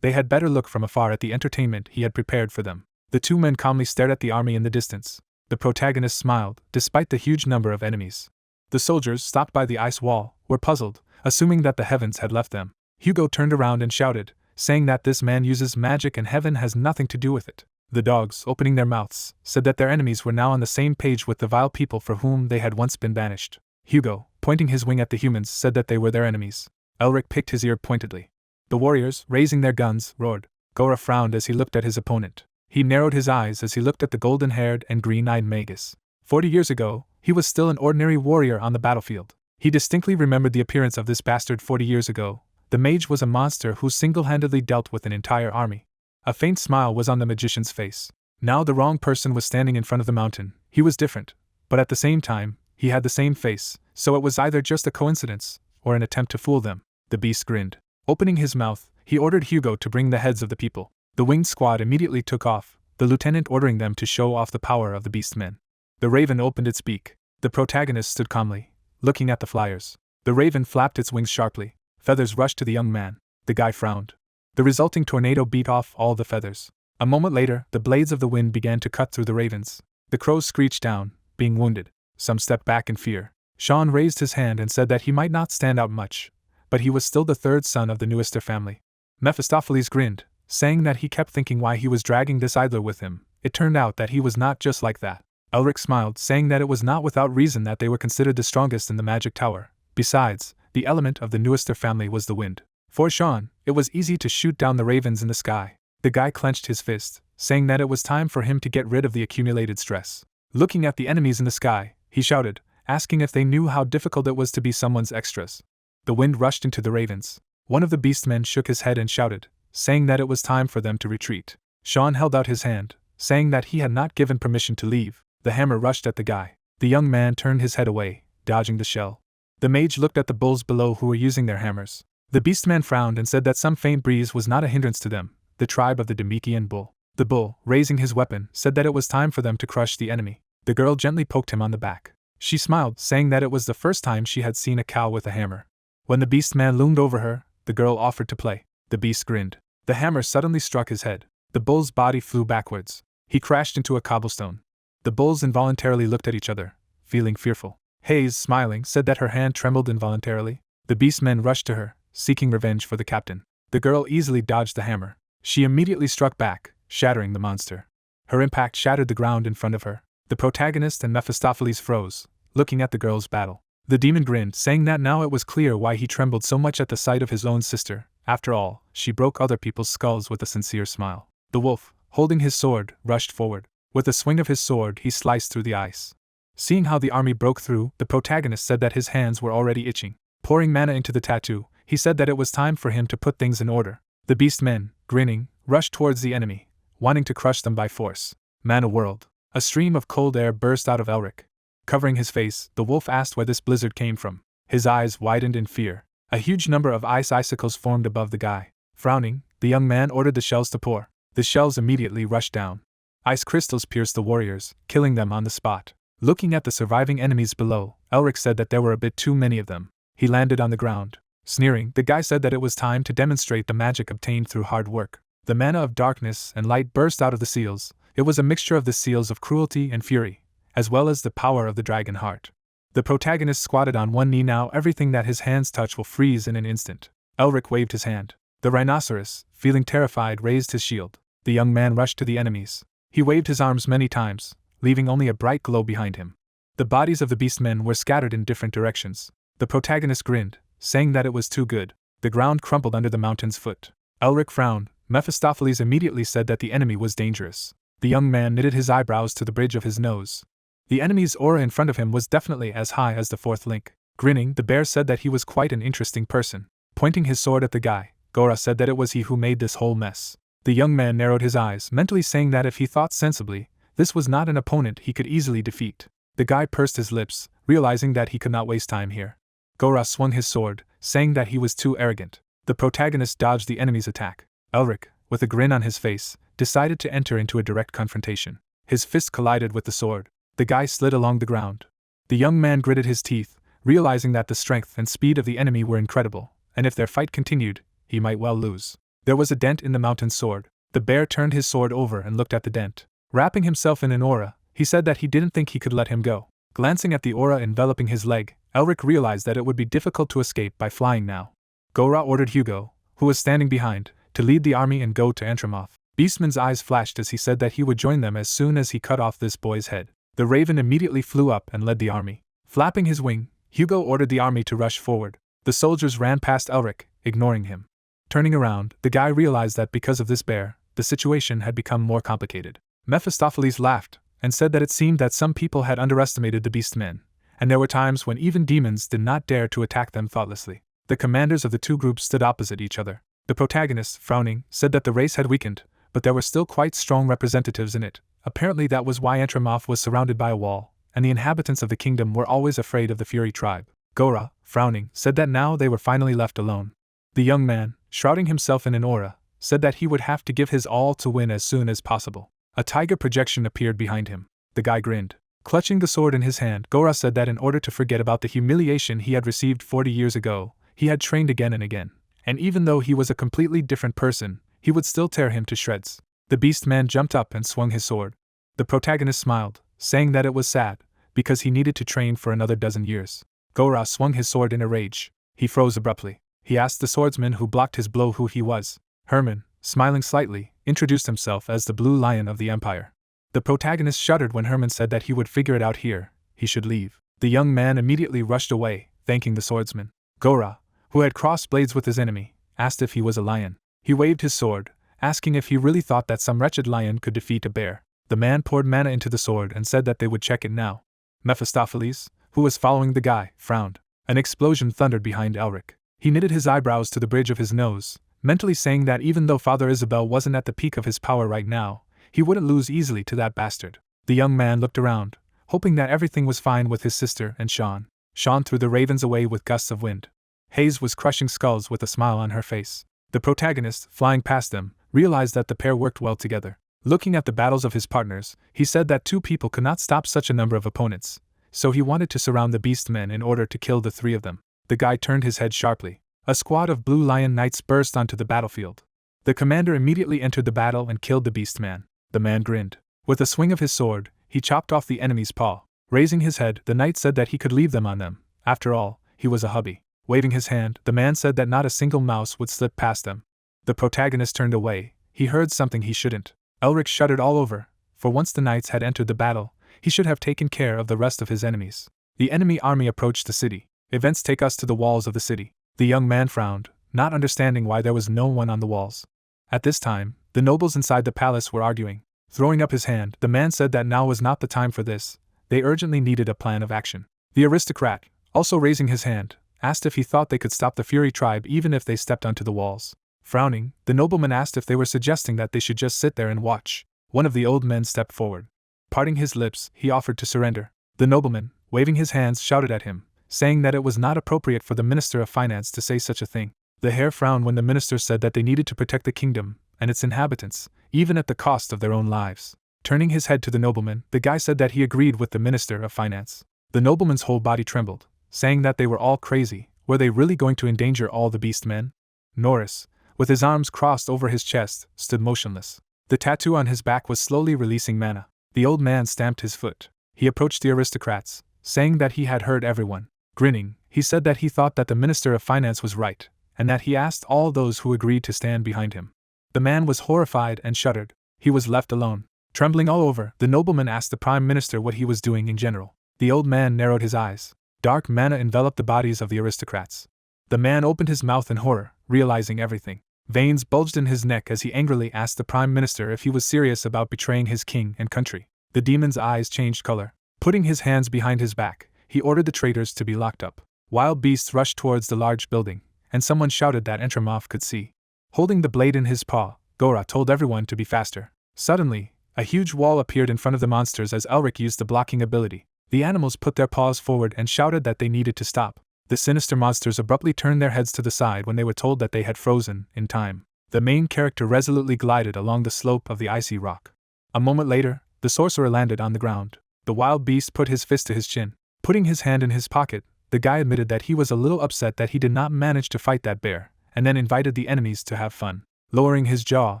They had better look from afar at the entertainment he had prepared for them. The two men calmly stared at the army in the distance. The protagonist smiled, despite the huge number of enemies. The soldiers, stopped by the ice wall, were puzzled, assuming that the heavens had left them. Hugo turned around and shouted, saying that this man uses magic and heaven has nothing to do with it. The dogs, opening their mouths, said that their enemies were now on the same page with the vile people for whom they had once been banished. Hugo, pointing his wing at the humans, said that they were their enemies. Elric picked his ear pointedly. The warriors, raising their guns, roared. Gora frowned as he looked at his opponent. He narrowed his eyes as he looked at the golden-haired and green-eyed magus. 40 years ago, he was still an ordinary warrior on the battlefield. He distinctly remembered the appearance of this bastard 40 years ago. The mage was a monster who single-handedly dealt with an entire army. A faint smile was on the magician's face. Now the wrong person was standing in front of the mountain. He was different, but at the same time, he had the same face, so it was either just a coincidence, or an attempt to fool them. The beast grinned. Opening his mouth, he ordered Hugo to bring the heads of the people. The winged squad immediately took off, the lieutenant ordering them to show off the power of the beastmen. The raven opened its beak. The protagonist stood calmly, looking at the flyers. The raven flapped its wings sharply. Feathers rushed to the young man. The guy frowned. The resulting tornado beat off all the feathers. A moment later, the blades of the wind began to cut through the ravens. The crows screeched down, being wounded. Some stepped back in fear. Sean raised his hand and said that he might not stand out much, but he was still the third son of the Newester family. Mephistopheles grinned, saying that he kept thinking why he was dragging this idler with him. It turned out that he was not just like that. Elric smiled, saying that it was not without reason that they were considered the strongest in the magic tower. Besides, the element of the Newester family was the wind. For Sean, it was easy to shoot down the ravens in the sky. The guy clenched his fist, saying that it was time for him to get rid of the accumulated stress. Looking at the enemies in the sky, he shouted, asking if they knew how difficult it was to be someone's extras. The wind rushed into the ravens. One of the beastmen shook his head and shouted, saying that it was time for them to retreat. Sean held out his hand, saying that he had not given permission to leave. The hammer rushed at the guy. The young man turned his head away, dodging the shell. The mage looked at the bulls below who were using their hammers. The beastman frowned and said that some faint breeze was not a hindrance to them, the tribe of the Demikian bull. The bull, raising his weapon, said that it was time for them to crush the enemy. The girl gently poked him on the back. She smiled, saying that it was the first time she had seen a cow with a hammer. When the beastman loomed over her, the girl offered to play. The beast grinned. The hammer suddenly struck his head. The bull's body flew backwards. He crashed into a cobblestone. The bulls involuntarily looked at each other, feeling fearful. Hayes, smiling, said that her hand trembled involuntarily. The beastmen rushed to her, seeking revenge for the captain. The girl easily dodged the hammer. She immediately struck back, shattering the monster. Her impact shattered the ground in front of her. The protagonist and Mephistopheles froze, looking at the girl's battle. The demon grinned, saying that now it was clear why he trembled so much at the sight of his own sister. After all, she broke other people's skulls with a sincere smile. The wolf, holding his sword, rushed forward. With a swing of his sword, he sliced through the ice. Seeing how the army broke through, the protagonist said that his hands were already itching. Pouring mana into the tattoo, he said that it was time for him to put things in order. The beastmen, grinning, rushed towards the enemy, wanting to crush them by force. Mana whirled. A stream of cold air burst out of Elric. Covering his face, the wolf asked where this blizzard came from. His eyes widened in fear. A huge number of ice icicles formed above the guy. Frowning, the young man ordered the shells to pour. The shells immediately rushed down. Ice crystals pierced the warriors, killing them on the spot. Looking at the surviving enemies below, Elric said that there were a bit too many of them. He landed on the ground. Sneering, the guy said that it was time to demonstrate the magic obtained through hard work. The mana of darkness and light burst out of the seals. It was a mixture of the seals of cruelty and fury, as well as the power of the dragon heart. The protagonist squatted on one knee. Now everything that his hands touch will freeze in an instant. Elric waved his hand. The rhinoceros, feeling terrified, raised his shield. The young man rushed to the enemies. He waved his arms many times, leaving only a bright glow behind him. The bodies of the beastmen were scattered in different directions. The protagonist grinned, saying that it was too good. The ground crumpled under the mountain's foot. Elric frowned. Mephistopheles immediately said that the enemy was dangerous. The young man knitted his eyebrows to the bridge of his nose. The enemy's aura in front of him was definitely as high as the fourth link. Grinning, the bear said that he was quite an interesting person. Pointing his sword at the guy, Gora said that it was he who made this whole mess. The young man narrowed his eyes, mentally saying that if he thought sensibly, this was not an opponent he could easily defeat. The guy pursed his lips, realizing that he could not waste time here. Gora swung his sword, saying that he was too arrogant. The protagonist dodged the enemy's attack. Elric, with a grin on his face, decided to enter into a direct confrontation. His fist collided with the sword. The guy slid along the ground. The young man gritted his teeth, realizing that the strength and speed of the enemy were incredible, and if their fight continued, he might well lose. There was a dent in the mountain's sword. The bear turned his sword over and looked at the dent. Wrapping himself in an aura, he said that he didn't think he could let him go. Glancing at the aura enveloping his leg, Elric realized that it would be difficult to escape by flying now. Gora ordered Hugo, who was standing behind, to lead the army and go to Antramoth. Beastman's eyes flashed as he said that he would join them as soon as he cut off this boy's head. The raven immediately flew up and led the army. Flapping his wing, Hugo ordered the army to rush forward. The soldiers ran past Elric, ignoring him. Turning around, the guy realized that because of this bear, the situation had become more complicated. Mephistopheles laughed, and said that it seemed that some people had underestimated the beastmen, and there were times when even demons did not dare to attack them thoughtlessly. The commanders of the two groups stood opposite each other. The protagonist, frowning, said that the race had weakened, but there were still quite strong representatives in it. Apparently that was why Antramoth was surrounded by a wall, and the inhabitants of the kingdom were always afraid of the Fury tribe. Gora, frowning, said that now they were finally left alone. The young man, shrouding himself in an aura, said that he would have to give his all to win as soon as possible. A tiger projection appeared behind him. The guy grinned. Clutching the sword in his hand, Gora said that in order to forget about the humiliation he had received 40 years ago, he had trained again and again, and even though he was a completely different person, he would still tear him to shreds. The beast man jumped up and swung his sword. The protagonist smiled, saying that it was sad, because he needed to train for another dozen years. Gora swung his sword in a rage. He froze abruptly. He asked the swordsman who blocked his blow who he was. Herman, smiling slightly, introduced himself as the Blue Lion of the Empire. The protagonist shuddered when Herman said that he would figure it out here, he should leave. The young man immediately rushed away, thanking the swordsman. Gora, who had crossed blades with his enemy, asked if he was a lion. He waved his sword, asking if he really thought that some wretched lion could defeat a bear. The man poured mana into the sword and said that they would check it now. Mephistopheles, who was following the guy, frowned. An explosion thundered behind Elric. He knitted his eyebrows to the bridge of his nose, mentally saying that even though Father Isabelle wasn't at the peak of his power right now, he wouldn't lose easily to that bastard. The young man looked around, hoping that everything was fine with his sister and Sean. Sean threw the ravens away with gusts of wind. Hayes was crushing skulls with a smile on her face. The protagonist, flying past them, realized that the pair worked well together. Looking at the battles of his partners, he said that two people could not stop such a number of opponents, so he wanted to surround the beast men in order to kill the three of them. The guy turned his head sharply. A squad of Blue Lion Knights burst onto the battlefield. The commander immediately entered the battle and killed the beast man. The man grinned. With a swing of his sword, he chopped off the enemy's paw. Raising his head, the knight said that he could leave them on them. After all, he was a hubby. Waving his hand, the man said that not a single mouse would slip past them. The protagonist turned away. He heard something he shouldn't. Elric shuddered all over, for once the knights had entered the battle, he should have taken care of the rest of his enemies. The enemy army approached the city. Events take us to the walls of the city. The young man frowned, not understanding why there was no one on the walls. At this time, the nobles inside the palace were arguing. Throwing up his hand, the man said that now was not the time for this. They urgently needed a plan of action. The aristocrat, also raising his hand, asked if he thought they could stop the Fury tribe even if they stepped onto the walls. Frowning, the nobleman asked if they were suggesting that they should just sit there and watch. One of the old men stepped forward. Parting his lips, he offered to surrender. The nobleman, waving his hands, shouted at him, saying that it was not appropriate for the Minister of Finance to say such a thing. The Hare frowned when the minister said that they needed to protect the kingdom and its inhabitants, even at the cost of their own lives. Turning his head to the nobleman, the guy said that he agreed with the Minister of Finance. The nobleman's whole body trembled, saying that they were all crazy. Were they really going to endanger all the beast men? Norris, with his arms crossed over his chest, stood motionless. The tattoo on his back was slowly releasing mana. The old man stamped his foot. He approached the aristocrats, saying that he had heard everyone. Grinning, he said that he thought that the Minister of Finance was right, and that he asked all those who agreed to stand behind him. The man was horrified and shuddered. He was left alone. Trembling all over, the nobleman asked the Prime Minister what he was doing in general. The old man narrowed his eyes. Dark mana enveloped the bodies of the aristocrats. The man opened his mouth in horror, realizing everything. Veins bulged in his neck as he angrily asked the Prime Minister if he was serious about betraying his king and country. The demon's eyes changed color. Putting his hands behind his back, he ordered the traitors to be locked up. Wild beasts rushed towards the large building, and someone shouted that Entramov could see. Holding the blade in his paw, Gora told everyone to be faster. Suddenly, a huge wall appeared in front of the monsters as Elric used the blocking ability. The animals put their paws forward and shouted that they needed to stop. The sinister monsters abruptly turned their heads to the side when they were told that they had frozen in time. The main character resolutely glided along the slope of the icy rock. A moment later, the sorcerer landed on the ground. The wild beast put his fist to his chin. Putting his hand in his pocket, the guy admitted that he was a little upset that he did not manage to fight that bear, and then invited the enemies to have fun. Lowering his jaw,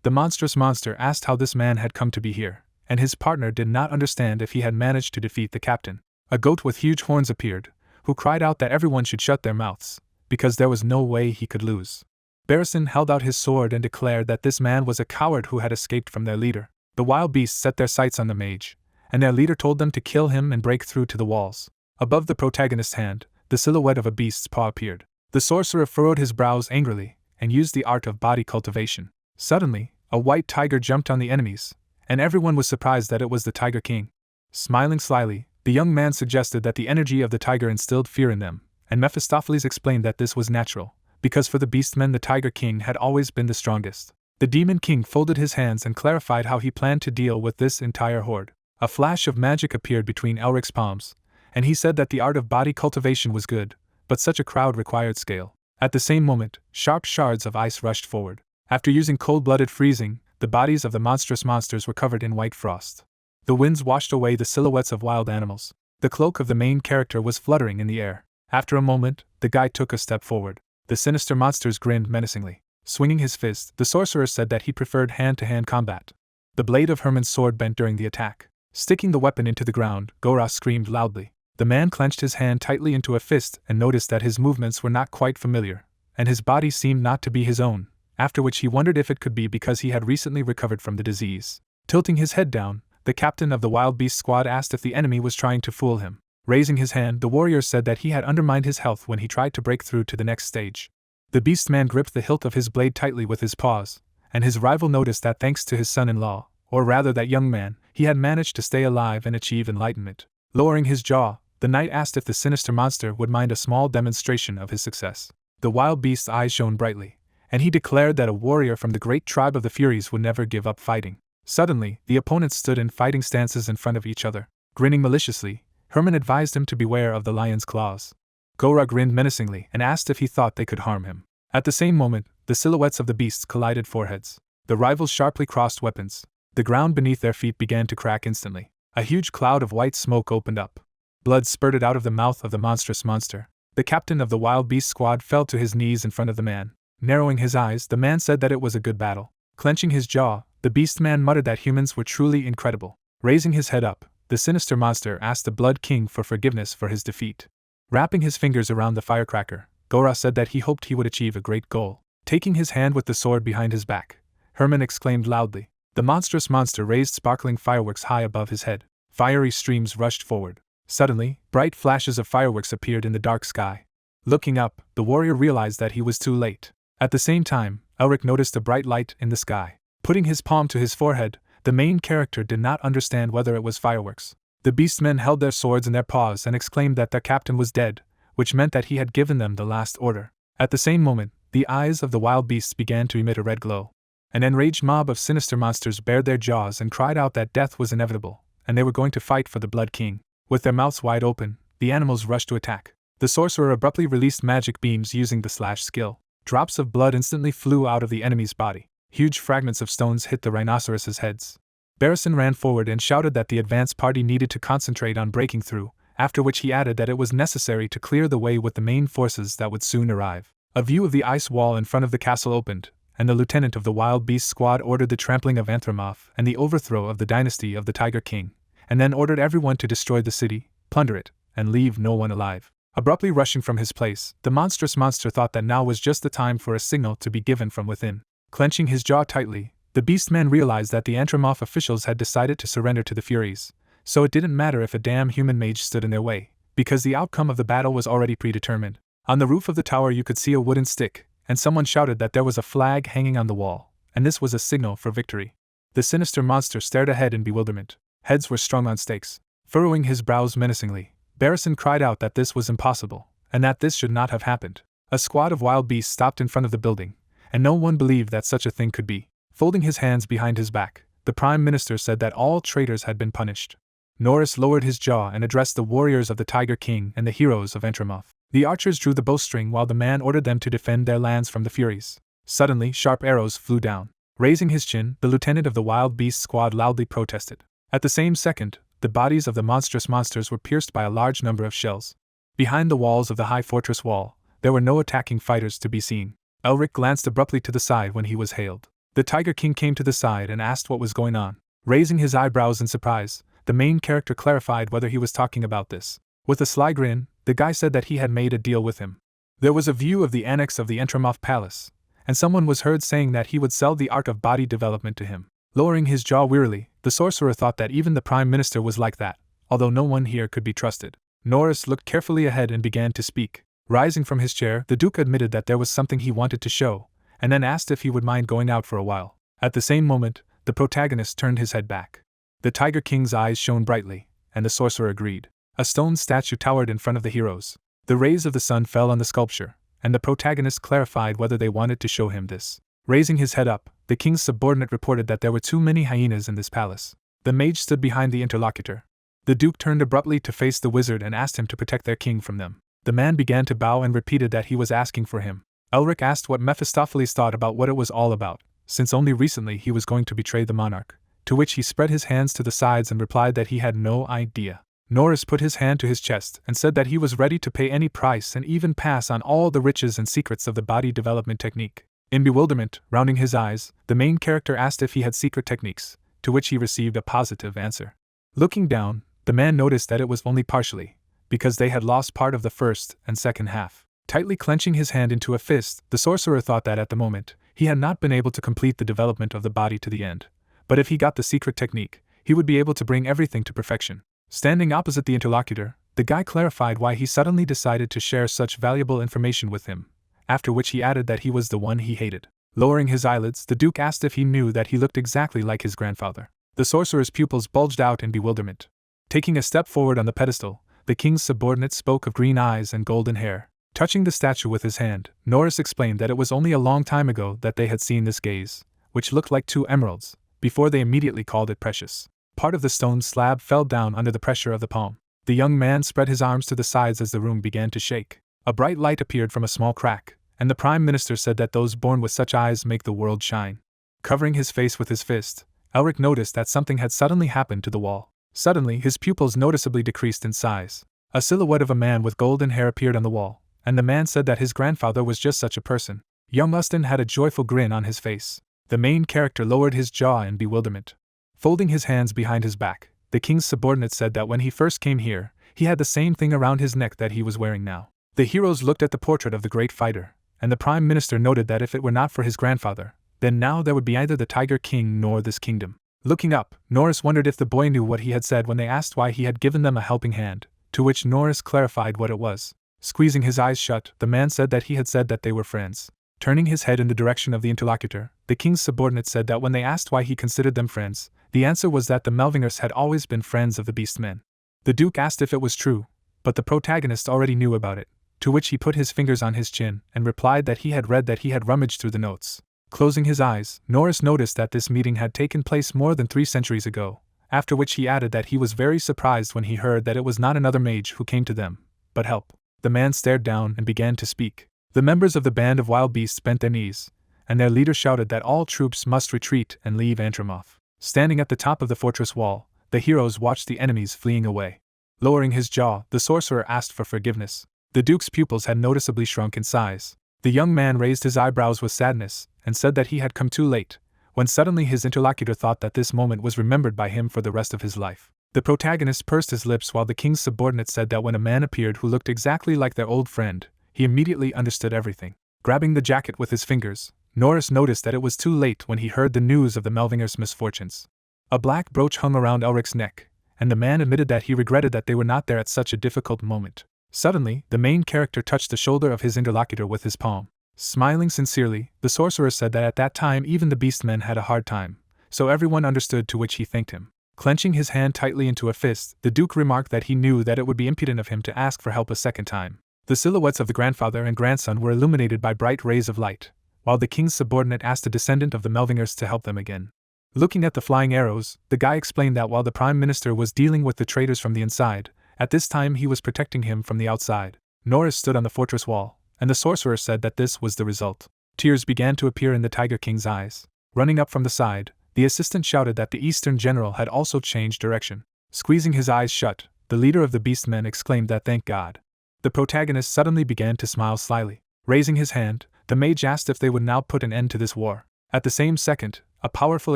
the monstrous monster asked how this man had come to be here, and his partner did not understand if he had managed to defeat the captain. A goat with huge horns appeared, who cried out that everyone should shut their mouths, because there was no way he could lose. Barrison held out his sword and declared that this man was a coward who had escaped from their leader. The wild beasts set their sights on the mage, and their leader told them to kill him and break through to the walls. Above the protagonist's hand, the silhouette of a beast's paw appeared. The sorcerer furrowed his brows angrily, and used the art of body cultivation. Suddenly, a white tiger jumped on the enemies, and everyone was surprised that it was the Tiger King. Smiling slyly, the young man suggested that the energy of the tiger instilled fear in them, and Mephistopheles explained that this was natural, because for the beastmen the Tiger King had always been the strongest. The Demon King folded his hands and clarified how he planned to deal with this entire horde. A flash of magic appeared between Elric's palms, and he said that the art of body cultivation was good, but such a crowd required scale. At the same moment, sharp shards of ice rushed forward. After using cold-blooded freezing, the bodies of the monstrous monsters were covered in white frost. The winds washed away the silhouettes of wild animals. The cloak of the main character was fluttering in the air. After a moment, the guide took a step forward. The sinister monsters grinned menacingly. Swinging his fist, the sorcerer said that he preferred hand-to-hand combat. The blade of Herman's sword bent during the attack. Sticking the weapon into the ground, Gora screamed loudly. The man clenched his hand tightly into a fist and noticed that his movements were not quite familiar, and his body seemed not to be his own, after which he wondered if it could be because he had recently recovered from the disease. Tilting his head down, the captain of the wild beast squad asked if the enemy was trying to fool him. Raising his hand, the warrior said that he had undermined his health when he tried to break through to the next stage. The beast man gripped the hilt of his blade tightly with his paws, and his rival noticed that thanks to his son-in-law, or rather that young man, he had managed to stay alive and achieve enlightenment. Lowering his jaw, the knight asked if the sinister monster would mind a small demonstration of his success. The wild beast's eyes shone brightly, and he declared that a warrior from the great tribe of the Furies would never give up fighting. Suddenly, the opponents stood in fighting stances in front of each other. Grinning maliciously, Herman advised him to beware of the lion's claws. Gora grinned menacingly and asked if he thought they could harm him. At the same moment, the silhouettes of the beasts collided foreheads. The rivals sharply crossed weapons. The ground beneath their feet began to crack instantly. A huge cloud of white smoke opened up. Blood spurted out of the mouth of the monstrous monster. The captain of the wild beast squad fell to his knees in front of the man. Narrowing his eyes, the man said that it was a good battle. Clenching his jaw, the beast man muttered that humans were truly incredible. Raising his head up, the sinister monster asked the Blood King for forgiveness for his defeat. Wrapping his fingers around the firecracker, Gora said that he hoped he would achieve a great goal. Taking his hand with the sword behind his back, Herman exclaimed loudly. The monstrous monster raised sparkling fireworks high above his head. Fiery streams rushed forward. Suddenly, bright flashes of fireworks appeared in the dark sky. Looking up, the warrior realized that he was too late. At the same time, Elric noticed a bright light in the sky. Putting his palm to his forehead, the main character did not understand whether it was fireworks. The beastmen held their swords in their paws and exclaimed that their captain was dead, which meant that he had given them the last order. At the same moment, the eyes of the wild beasts began to emit a red glow. An enraged mob of sinister monsters bared their jaws and cried out that death was inevitable, and they were going to fight for the Blood King. With their mouths wide open, the animals rushed to attack. The sorcerer abruptly released magic beams using the slash skill. Drops of blood instantly flew out of the enemy's body. Huge fragments of stones hit the rhinoceroses' heads. Barrison ran forward and shouted that the advance party needed to concentrate on breaking through, after which he added that it was necessary to clear the way with the main forces that would soon arrive. A view of the ice wall in front of the castle opened, and the lieutenant of the wild beast squad ordered the trampling of Anthromoth and the overthrow of the dynasty of the Tiger King, and then ordered everyone to destroy the city, plunder it, and leave no one alive. Abruptly rushing from his place, the monstrous monster thought that now was just the time for a signal to be given from within. Clenching his jaw tightly, the beastman realized that the Anthromoth officials had decided to surrender to the Furies, so it didn't matter if a damn human mage stood in their way, because the outcome of the battle was already predetermined. On the roof of the tower you could see a wooden stick, and someone shouted that there was a flag hanging on the wall, and this was a signal for victory. The sinister monster stared ahead in bewilderment. Heads were strung on stakes. Furrowing his brows menacingly, Barrison cried out that this was impossible, and that this should not have happened. A squad of wild beasts stopped in front of the building, and no one believed that such a thing could be. Folding his hands behind his back, the Prime Minister said that all traitors had been punished. Norris lowered his jaw and addressed the warriors of the Tiger King and the heroes of Anthromoth. The archers drew the bowstring while the man ordered them to defend their lands from the Furies. Suddenly, sharp arrows flew down. Raising his chin, the lieutenant of the wild beast squad loudly protested. At the same second, the bodies of the monstrous monsters were pierced by a large number of shells. Behind the walls of the high fortress wall, there were no attacking fighters to be seen. Elric glanced abruptly to the side when he was hailed. The Tiger King came to the side and asked what was going on. Raising his eyebrows in surprise, the main character clarified whether he was talking about this. With a sly grin, the guy said that he had made a deal with him. There was a view of the annex of the Anthromoth Palace, and someone was heard saying that he would sell the art of body development to him. Lowering his jaw wearily, the sorcerer thought that even the Prime Minister was like that, although no one here could be trusted. Norris looked carefully ahead and began to speak. Rising from his chair, the Duke admitted that there was something he wanted to show, and then asked if he would mind going out for a while. At the same moment, the protagonist turned his head back. The Tiger King's eyes shone brightly, and the sorcerer agreed. A stone statue towered in front of the heroes. The rays of the sun fell on the sculpture, and the protagonist clarified whether they wanted to show him this. Raising his head up, the king's subordinate reported that there were too many hyenas in this palace. The mage stood behind the interlocutor. The Duke turned abruptly to face the wizard and asked him to protect their king from them. The man began to bow and repeated that he was asking for him. Elric asked what Mephistopheles thought about what it was all about, since only recently he was going to betray the monarch, to which he spread his hands to the sides and replied that he had no idea. Norris put his hand to his chest and said that he was ready to pay any price and even pass on all the riches and secrets of the body development technique. In bewilderment, rounding his eyes, the main character asked if he had secret techniques, to which he received a positive answer. Looking down, the man noticed that it was only partially, because they had lost part of the first and second half. Tightly clenching his hand into a fist, the sorcerer thought that at the moment, he had not been able to complete the development of the body to the end. But if he got the secret technique, he would be able to bring everything to perfection. Standing opposite the interlocutor, the guy clarified why he suddenly decided to share such valuable information with him, after which he added that he was the one he hated. Lowering his eyelids, the Duke asked if he knew that he looked exactly like his grandfather. The sorcerer's pupils bulged out in bewilderment. Taking a step forward on the pedestal, the king's subordinate spoke of green eyes and golden hair. Touching the statue with his hand, Norris explained that it was only a long time ago that they had seen this gaze, which looked like 2 emeralds, before they immediately called it precious. Part of the stone slab fell down under the pressure of the palm. The young man spread his arms to the sides as the room began to shake. A bright light appeared from a small crack, and the Prime Minister said that those born with such eyes make the world shine. Covering his face with his fist, Elric noticed that something had suddenly happened to the wall. Suddenly, his pupils noticeably decreased in size. A silhouette of a man with golden hair appeared on the wall, and the man said that his grandfather was just such a person. Young Uston had a joyful grin on his face. The main character lowered his jaw in bewilderment. Folding his hands behind his back, the king's subordinate said that when he first came here, he had the same thing around his neck that he was wearing now. The heroes looked at the portrait of the great fighter, and the Prime Minister noted that if it were not for his grandfather, then now there would be neither the Tiger King nor this kingdom. Looking up, Norris wondered if the boy knew what he had said when they asked why he had given them a helping hand, to which Norris clarified what it was. Squeezing his eyes shut, the man said that he had said that they were friends. Turning his head in the direction of the interlocutor, the king's subordinate said that when they asked why he considered them friends, the answer was that the Mervingers had always been friends of the Beastmen. The Duke asked if it was true, but the protagonist already knew about it, to which he put his fingers on his chin and replied that he had read that he had rummaged through the notes. Closing his eyes, Norris noticed that this meeting had taken place more than 3 centuries ago, after which he added that he was very surprised when he heard that it was not another mage who came to them, but help. The man stared down and began to speak. The members of the band of wild beasts bent their knees, and their leader shouted that all troops must retreat and leave Antrim off. Standing at the top of the fortress wall, the heroes watched the enemies fleeing away. Lowering his jaw, the sorcerer asked for forgiveness. The Duke's pupils had noticeably shrunk in size. The young man raised his eyebrows with sadness and said that he had come too late, when suddenly his interlocutor thought that this moment was remembered by him for the rest of his life. The protagonist pursed his lips while the king's subordinate said that when a man appeared who looked exactly like their old friend, he immediately understood everything. Grabbing the jacket with his fingers, Norris noticed that it was too late when he heard the news of the Mervingers' misfortunes. A black brooch hung around Elric's neck, and the man admitted that he regretted that they were not there at such a difficult moment. Suddenly, the main character touched the shoulder of his interlocutor with his palm. Smiling sincerely, the sorcerer said that at that time even the Beastmen had a hard time, so everyone understood, to which he thanked him. Clenching his hand tightly into a fist, the Duke remarked that he knew that it would be impudent of him to ask for help a second time. The silhouettes of the grandfather and grandson were illuminated by bright rays of light, while the king's subordinate asked a descendant of the Mervingers to help them again. Looking at the flying arrows, the guy explained that while the Prime Minister was dealing with the traitors from the inside, at this time he was protecting him from the outside. Norris stood on the fortress wall, and the sorcerer said that this was the result. Tears began to appear in the Tiger King's eyes. Running up from the side, the assistant shouted that the Eastern general had also changed direction. Squeezing his eyes shut, the leader of the Beastmen exclaimed that thank God. The protagonist suddenly began to smile slyly. Raising his hand, the mage asked if they would now put an end to this war. At the same second, a powerful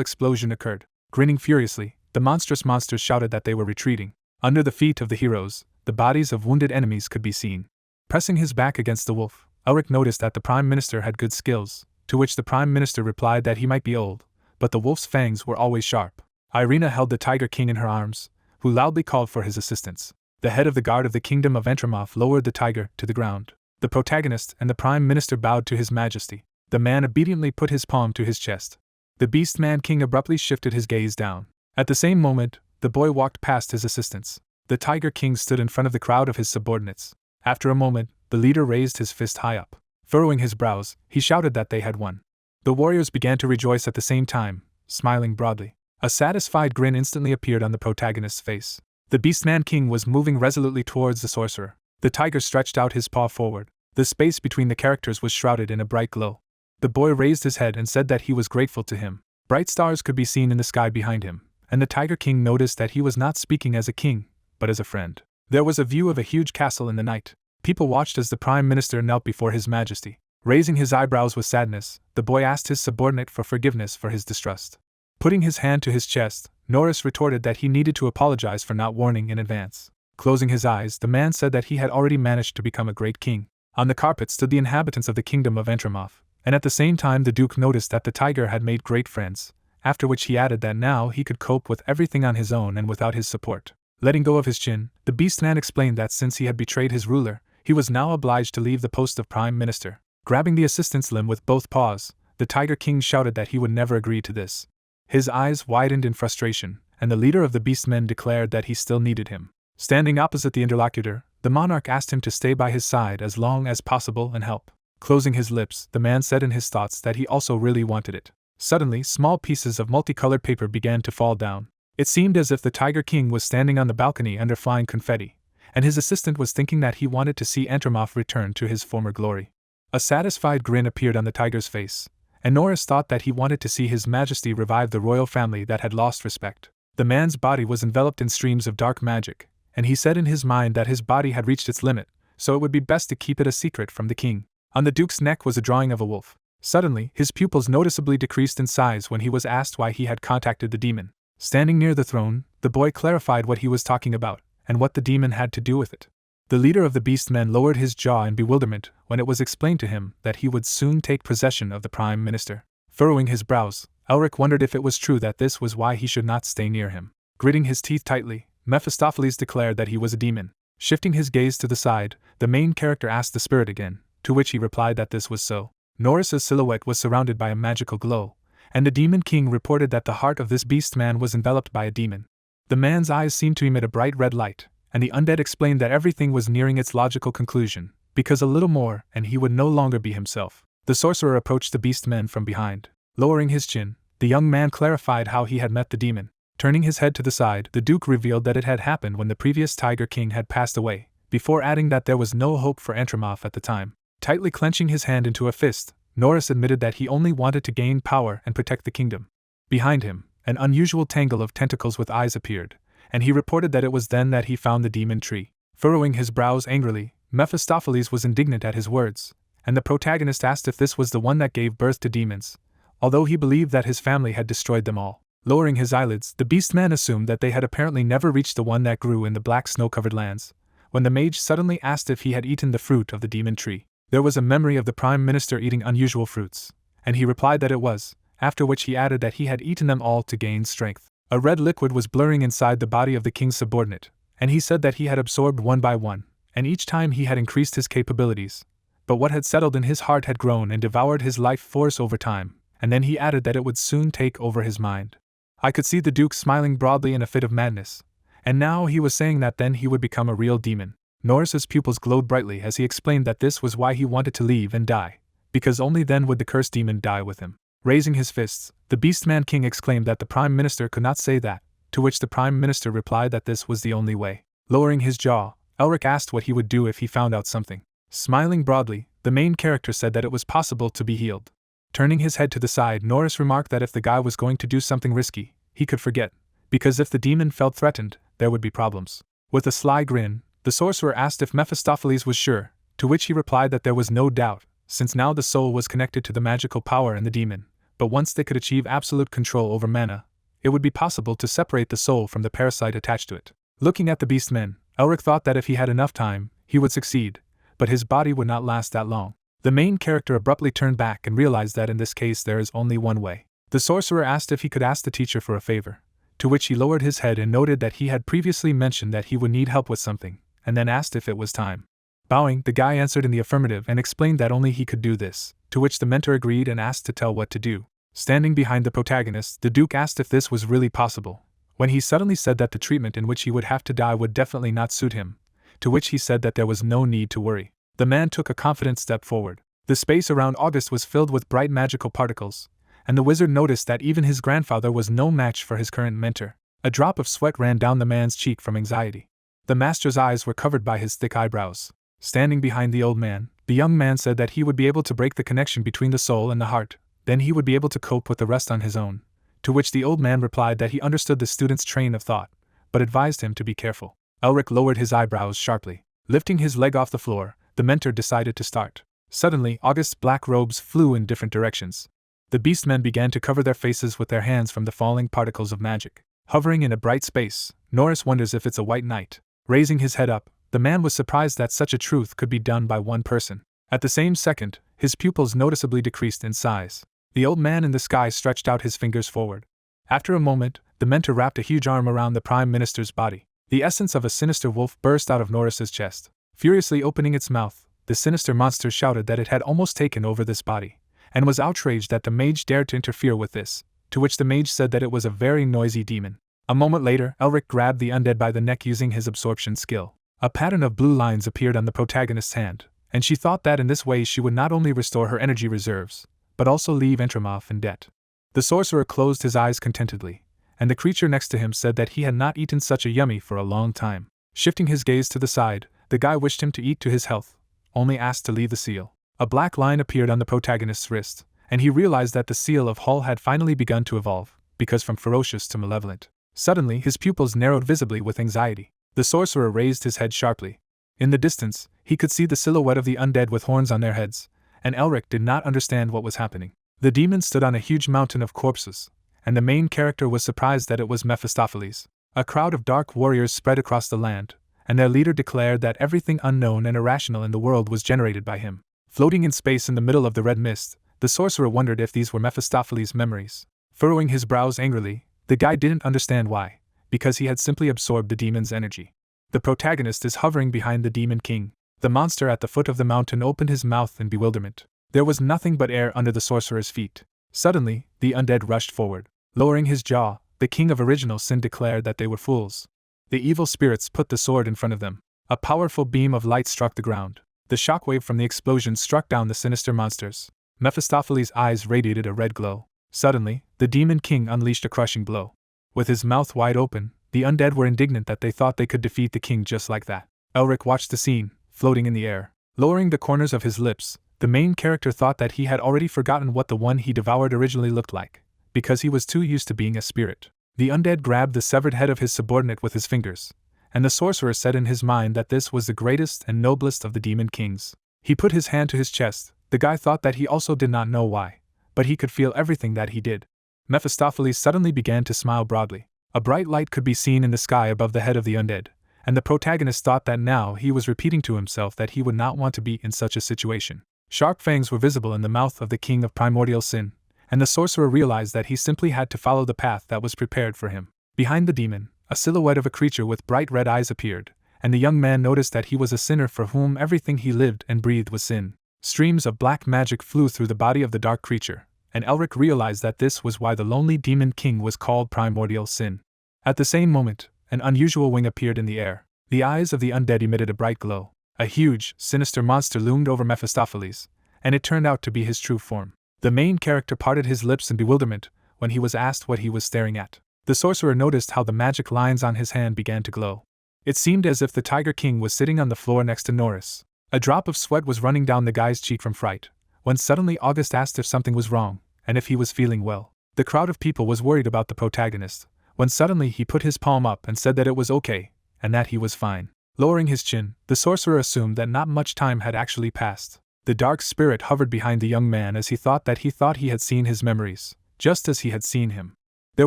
explosion occurred. Grinning furiously, the monstrous monsters shouted that they were retreating. Under the feet of the heroes, the bodies of wounded enemies could be seen. Pressing his back against the wolf, Elric noticed that the Prime Minister had good skills, to which the Prime Minister replied that he might be old, but the wolf's fangs were always sharp. Irina held the Tiger King in her arms, who loudly called for his assistance. The head of the guard of the kingdom of Entramoth lowered the tiger to the ground. The protagonist and the Prime Minister bowed to his majesty. The man obediently put his palm to his chest. The Beastman King abruptly shifted his gaze down. At the same moment, the boy walked past his assistants. The Tiger King stood in front of the crowd of his subordinates. After a moment, the leader raised his fist high up. Furrowing his brows, he shouted that they had won. The warriors began to rejoice at the same time, smiling broadly. A satisfied grin instantly appeared on the protagonist's face. The Beastman King was moving resolutely towards the sorcerer. The tiger stretched out his paw forward. The space between the characters was shrouded in a bright glow. The boy raised his head and said that he was grateful to him. Bright stars could be seen in the sky behind him, and the Tiger King noticed that he was not speaking as a king, but as a friend. There was a view of a huge castle in the night. People watched as the Prime Minister knelt before His Majesty. Raising his eyebrows with sadness, the boy asked his subordinate for forgiveness for his distrust. Putting his hand to his chest, Norris retorted that he needed to apologize for not warning in advance. Closing his eyes, the man said that he had already managed to become a great king. On the carpet stood the inhabitants of the kingdom of Entramoth, and at the same time the Duke noticed that the tiger had made great friends, after which he added that now he could cope with everything on his own and without his support. Letting go of his chin, the Beastman explained that since he had betrayed his ruler, he was now obliged to leave the post of Prime Minister. Grabbing the assistant's limb with both paws, the Tiger King shouted that he would never agree to this. His eyes widened in frustration, and the leader of the Beastmen declared that he still needed him. Standing opposite the interlocutor, the monarch asked him to stay by his side as long as possible and help. Closing his lips, the man said in his thoughts that he also really wanted it. Suddenly, small pieces of multicolored paper began to fall down. It seemed as if the Tiger King was standing on the balcony under flying confetti, and his assistant was thinking that he wanted to see Entramoth return to his former glory. A satisfied grin appeared on the tiger's face, and Norris thought that he wanted to see His Majesty revive the royal family that had lost respect. The man's body was enveloped in streams of dark magic, and he said in his mind that his body had reached its limit, so it would be best to keep it a secret from the king. On the Duke's neck was a drawing of a wolf. Suddenly, his pupils noticeably decreased in size when he was asked why he had contacted the demon. Standing near the throne, the boy clarified what he was talking about, and what the demon had to do with it. The leader of the Beastmen lowered his jaw in bewilderment when it was explained to him that he would soon take possession of the Prime Minister. Furrowing his brows, Elric wondered if it was true that this was why he should not stay near him. Gritting his teeth tightly, Mephistopheles declared that he was a demon. Shifting his gaze to the side, the main character asked the spirit again, to which he replied that this was so. Norris's silhouette was surrounded by a magical glow, and the Demon King reported that the heart of this beast man was enveloped by a demon. The man's eyes seemed to emit a bright red light, and the undead explained that everything was nearing its logical conclusion, because a little more and he would no longer be himself. The sorcerer approached the beast man from behind. Lowering his chin, the young man clarified how he had met the demon. Turning his head to the side, the Duke revealed that it had happened when the previous Tiger King had passed away, before adding that there was no hope for Entramoth at the time. Tightly clenching his hand into a fist, Norris admitted that he only wanted to gain power and protect the kingdom. Behind him, an unusual tangle of tentacles with eyes appeared, and he reported that it was then that he found the demon tree. Furrowing his brows angrily, Mephistopheles was indignant at his words, and the protagonist asked if this was the one that gave birth to demons, although he believed that his family had destroyed them all. Lowering his eyelids, the beastman assumed that they had apparently never reached the one that grew in the black snow-covered lands, when the mage suddenly asked if he had eaten the fruit of the demon tree. There was a memory of the Prime Minister eating unusual fruits, and he replied that it was, after which he added that he had eaten them all to gain strength. A red liquid was blurring inside the body of the king's subordinate, and he said that he had absorbed one by one, and each time he had increased his capabilities. But what had settled in his heart had grown and devoured his life force over time, and then he added that it would soon take over his mind. I could see the Duke smiling broadly in a fit of madness, and now he was saying that then he would become a real demon. Norris's pupils glowed brightly as he explained that this was why he wanted to leave and die, because only then would the cursed demon die with him. Raising his fists, the Beastman King exclaimed that the Prime Minister could not say that, to which the Prime Minister replied that this was the only way. Lowering his jaw, Elric asked what he would do if he found out something. Smiling broadly, the main character said that it was possible to be healed. Turning his head to the side, Norris remarked that if the guy was going to do something risky, he could forget, because if the demon felt threatened, there would be problems. With a sly grin, the sorcerer asked if Mephistopheles was sure, to which he replied that there was no doubt, since now the soul was connected to the magical power in the demon, but once they could achieve absolute control over mana, it would be possible to separate the soul from the parasite attached to it. Looking at the beastmen, Elric thought that if he had enough time, he would succeed, but his body would not last that long. The main character abruptly turned back and realized that in this case there is only one way. The sorcerer asked if he could ask the teacher for a favor, to which he lowered his head and noted that he had previously mentioned that he would need help with something, and then asked if it was time. Bowing, the guy answered in the affirmative and explained that only he could do this, to which the mentor agreed and asked to tell what to do. Standing behind the protagonist, the Duke asked if this was really possible, when he suddenly said that the treatment in which he would have to die would definitely not suit him, to which he said that there was no need to worry. The man took a confident step forward. The space around August was filled with bright magical particles, and the wizard noticed that even his grandfather was no match for his current mentor. A drop of sweat ran down the man's cheek from anxiety. The master's eyes were covered by his thick eyebrows. Standing behind the old man, the young man said that he would be able to break the connection between the soul and the heart, then he would be able to cope with the rest on his own. To which the old man replied that he understood the student's train of thought, but advised him to be careful. Elric lowered his eyebrows sharply. Lifting his leg off the floor, the mentor decided to start. Suddenly, August's black robes flew in different directions. The beastmen began to cover their faces with their hands from the falling particles of magic. Hovering in a bright space, Norris wonders if it's a white knight. Raising his head up, the man was surprised that such a truth could be done by one person. At the same second, his pupils noticeably decreased in size. The old man in the sky stretched out his fingers forward. After a moment, the mentor wrapped a huge arm around the Prime Minister's body. The essence of a sinister wolf burst out of Norris's chest. Furiously opening its mouth, the sinister monster shouted that it had almost taken over this body, and was outraged that the mage dared to interfere with this, to which the mage said that it was a very noisy demon. A moment later, Elric grabbed the undead by the neck using his absorption skill. A pattern of blue lines appeared on the protagonist's hand, and she thought that in this way she would not only restore her energy reserves, but also leave Entramov in debt. The sorcerer closed his eyes contentedly, and the creature next to him said that he had not eaten such a yummy for a long time. Shifting his gaze to the side, the guy wished him to eat to his health, only asked to leave the seal. A black line appeared on the protagonist's wrist, and he realized that the seal of Hull had finally begun to evolve, because from ferocious to malevolent. Suddenly, his pupils narrowed visibly with anxiety. The sorcerer raised his head sharply. In the distance, he could see the silhouette of the undead with horns on their heads, and Elric did not understand what was happening. The demon stood on a huge mountain of corpses, and the main character was surprised that it was Mephistopheles. A crowd of dark warriors spread across the land, and their leader declared that everything unknown and irrational in the world was generated by him. Floating in space in the middle of the red mist, the sorcerer wondered if these were Mephistopheles' memories. Furrowing his brows angrily, the guy didn't understand why, because he had simply absorbed the demon's energy. The protagonist is hovering behind the demon king. The monster at the foot of the mountain opened his mouth in bewilderment. There was nothing but air under the sorcerer's feet. Suddenly, the undead rushed forward. Lowering his jaw, the king of original sin declared that they were fools. The evil spirits put the sword in front of them. A powerful beam of light struck the ground. The shockwave from the explosion struck down the sinister monsters. Mephistopheles' eyes radiated a red glow. Suddenly, the demon king unleashed a crushing blow. With his mouth wide open, the undead were indignant that they thought they could defeat the king just like that. Elric watched the scene, floating in the air. Lowering the corners of his lips, the main character thought that he had already forgotten what the one he devoured originally looked like, because he was too used to being a spirit. The undead grabbed the severed head of his subordinate with his fingers, and the sorcerer said in his mind that this was the greatest and noblest of the demon kings. He put his hand to his chest. The guy thought that he also did not know why, but he could feel everything that he did. Mephistopheles suddenly began to smile broadly. A bright light could be seen in the sky above the head of the undead, and the protagonist thought that now he was repeating to himself that he would not want to be in such a situation. Sharp fangs were visible in the mouth of the king of primordial sin, and the sorcerer realized that he simply had to follow the path that was prepared for him. Behind the demon, a silhouette of a creature with bright red eyes appeared, and the young man noticed that he was a sinner for whom everything he lived and breathed was sin. Streams of black magic flew through the body of the dark creature, and Elric realized that this was why the lonely demon king was called primordial sin. At the same moment, an unusual wing appeared in the air. The eyes of the undead emitted a bright glow. A huge, sinister monster loomed over Mephistopheles, and it turned out to be his true form. The main character parted his lips in bewilderment when he was asked what he was staring at. The sorcerer noticed how the magic lines on his hand began to glow. It seemed as if the Tiger King was sitting on the floor next to Norris. A drop of sweat was running down the guy's cheek from fright, when suddenly August asked if something was wrong, and if he was feeling well. The crowd of people was worried about the protagonist, when suddenly he put his palm up and said that it was okay, and that he was fine. Lowering his chin, the sorcerer assumed that not much time had actually passed. The dark spirit hovered behind the young man as he thought he had seen his memories, just as he had seen him. There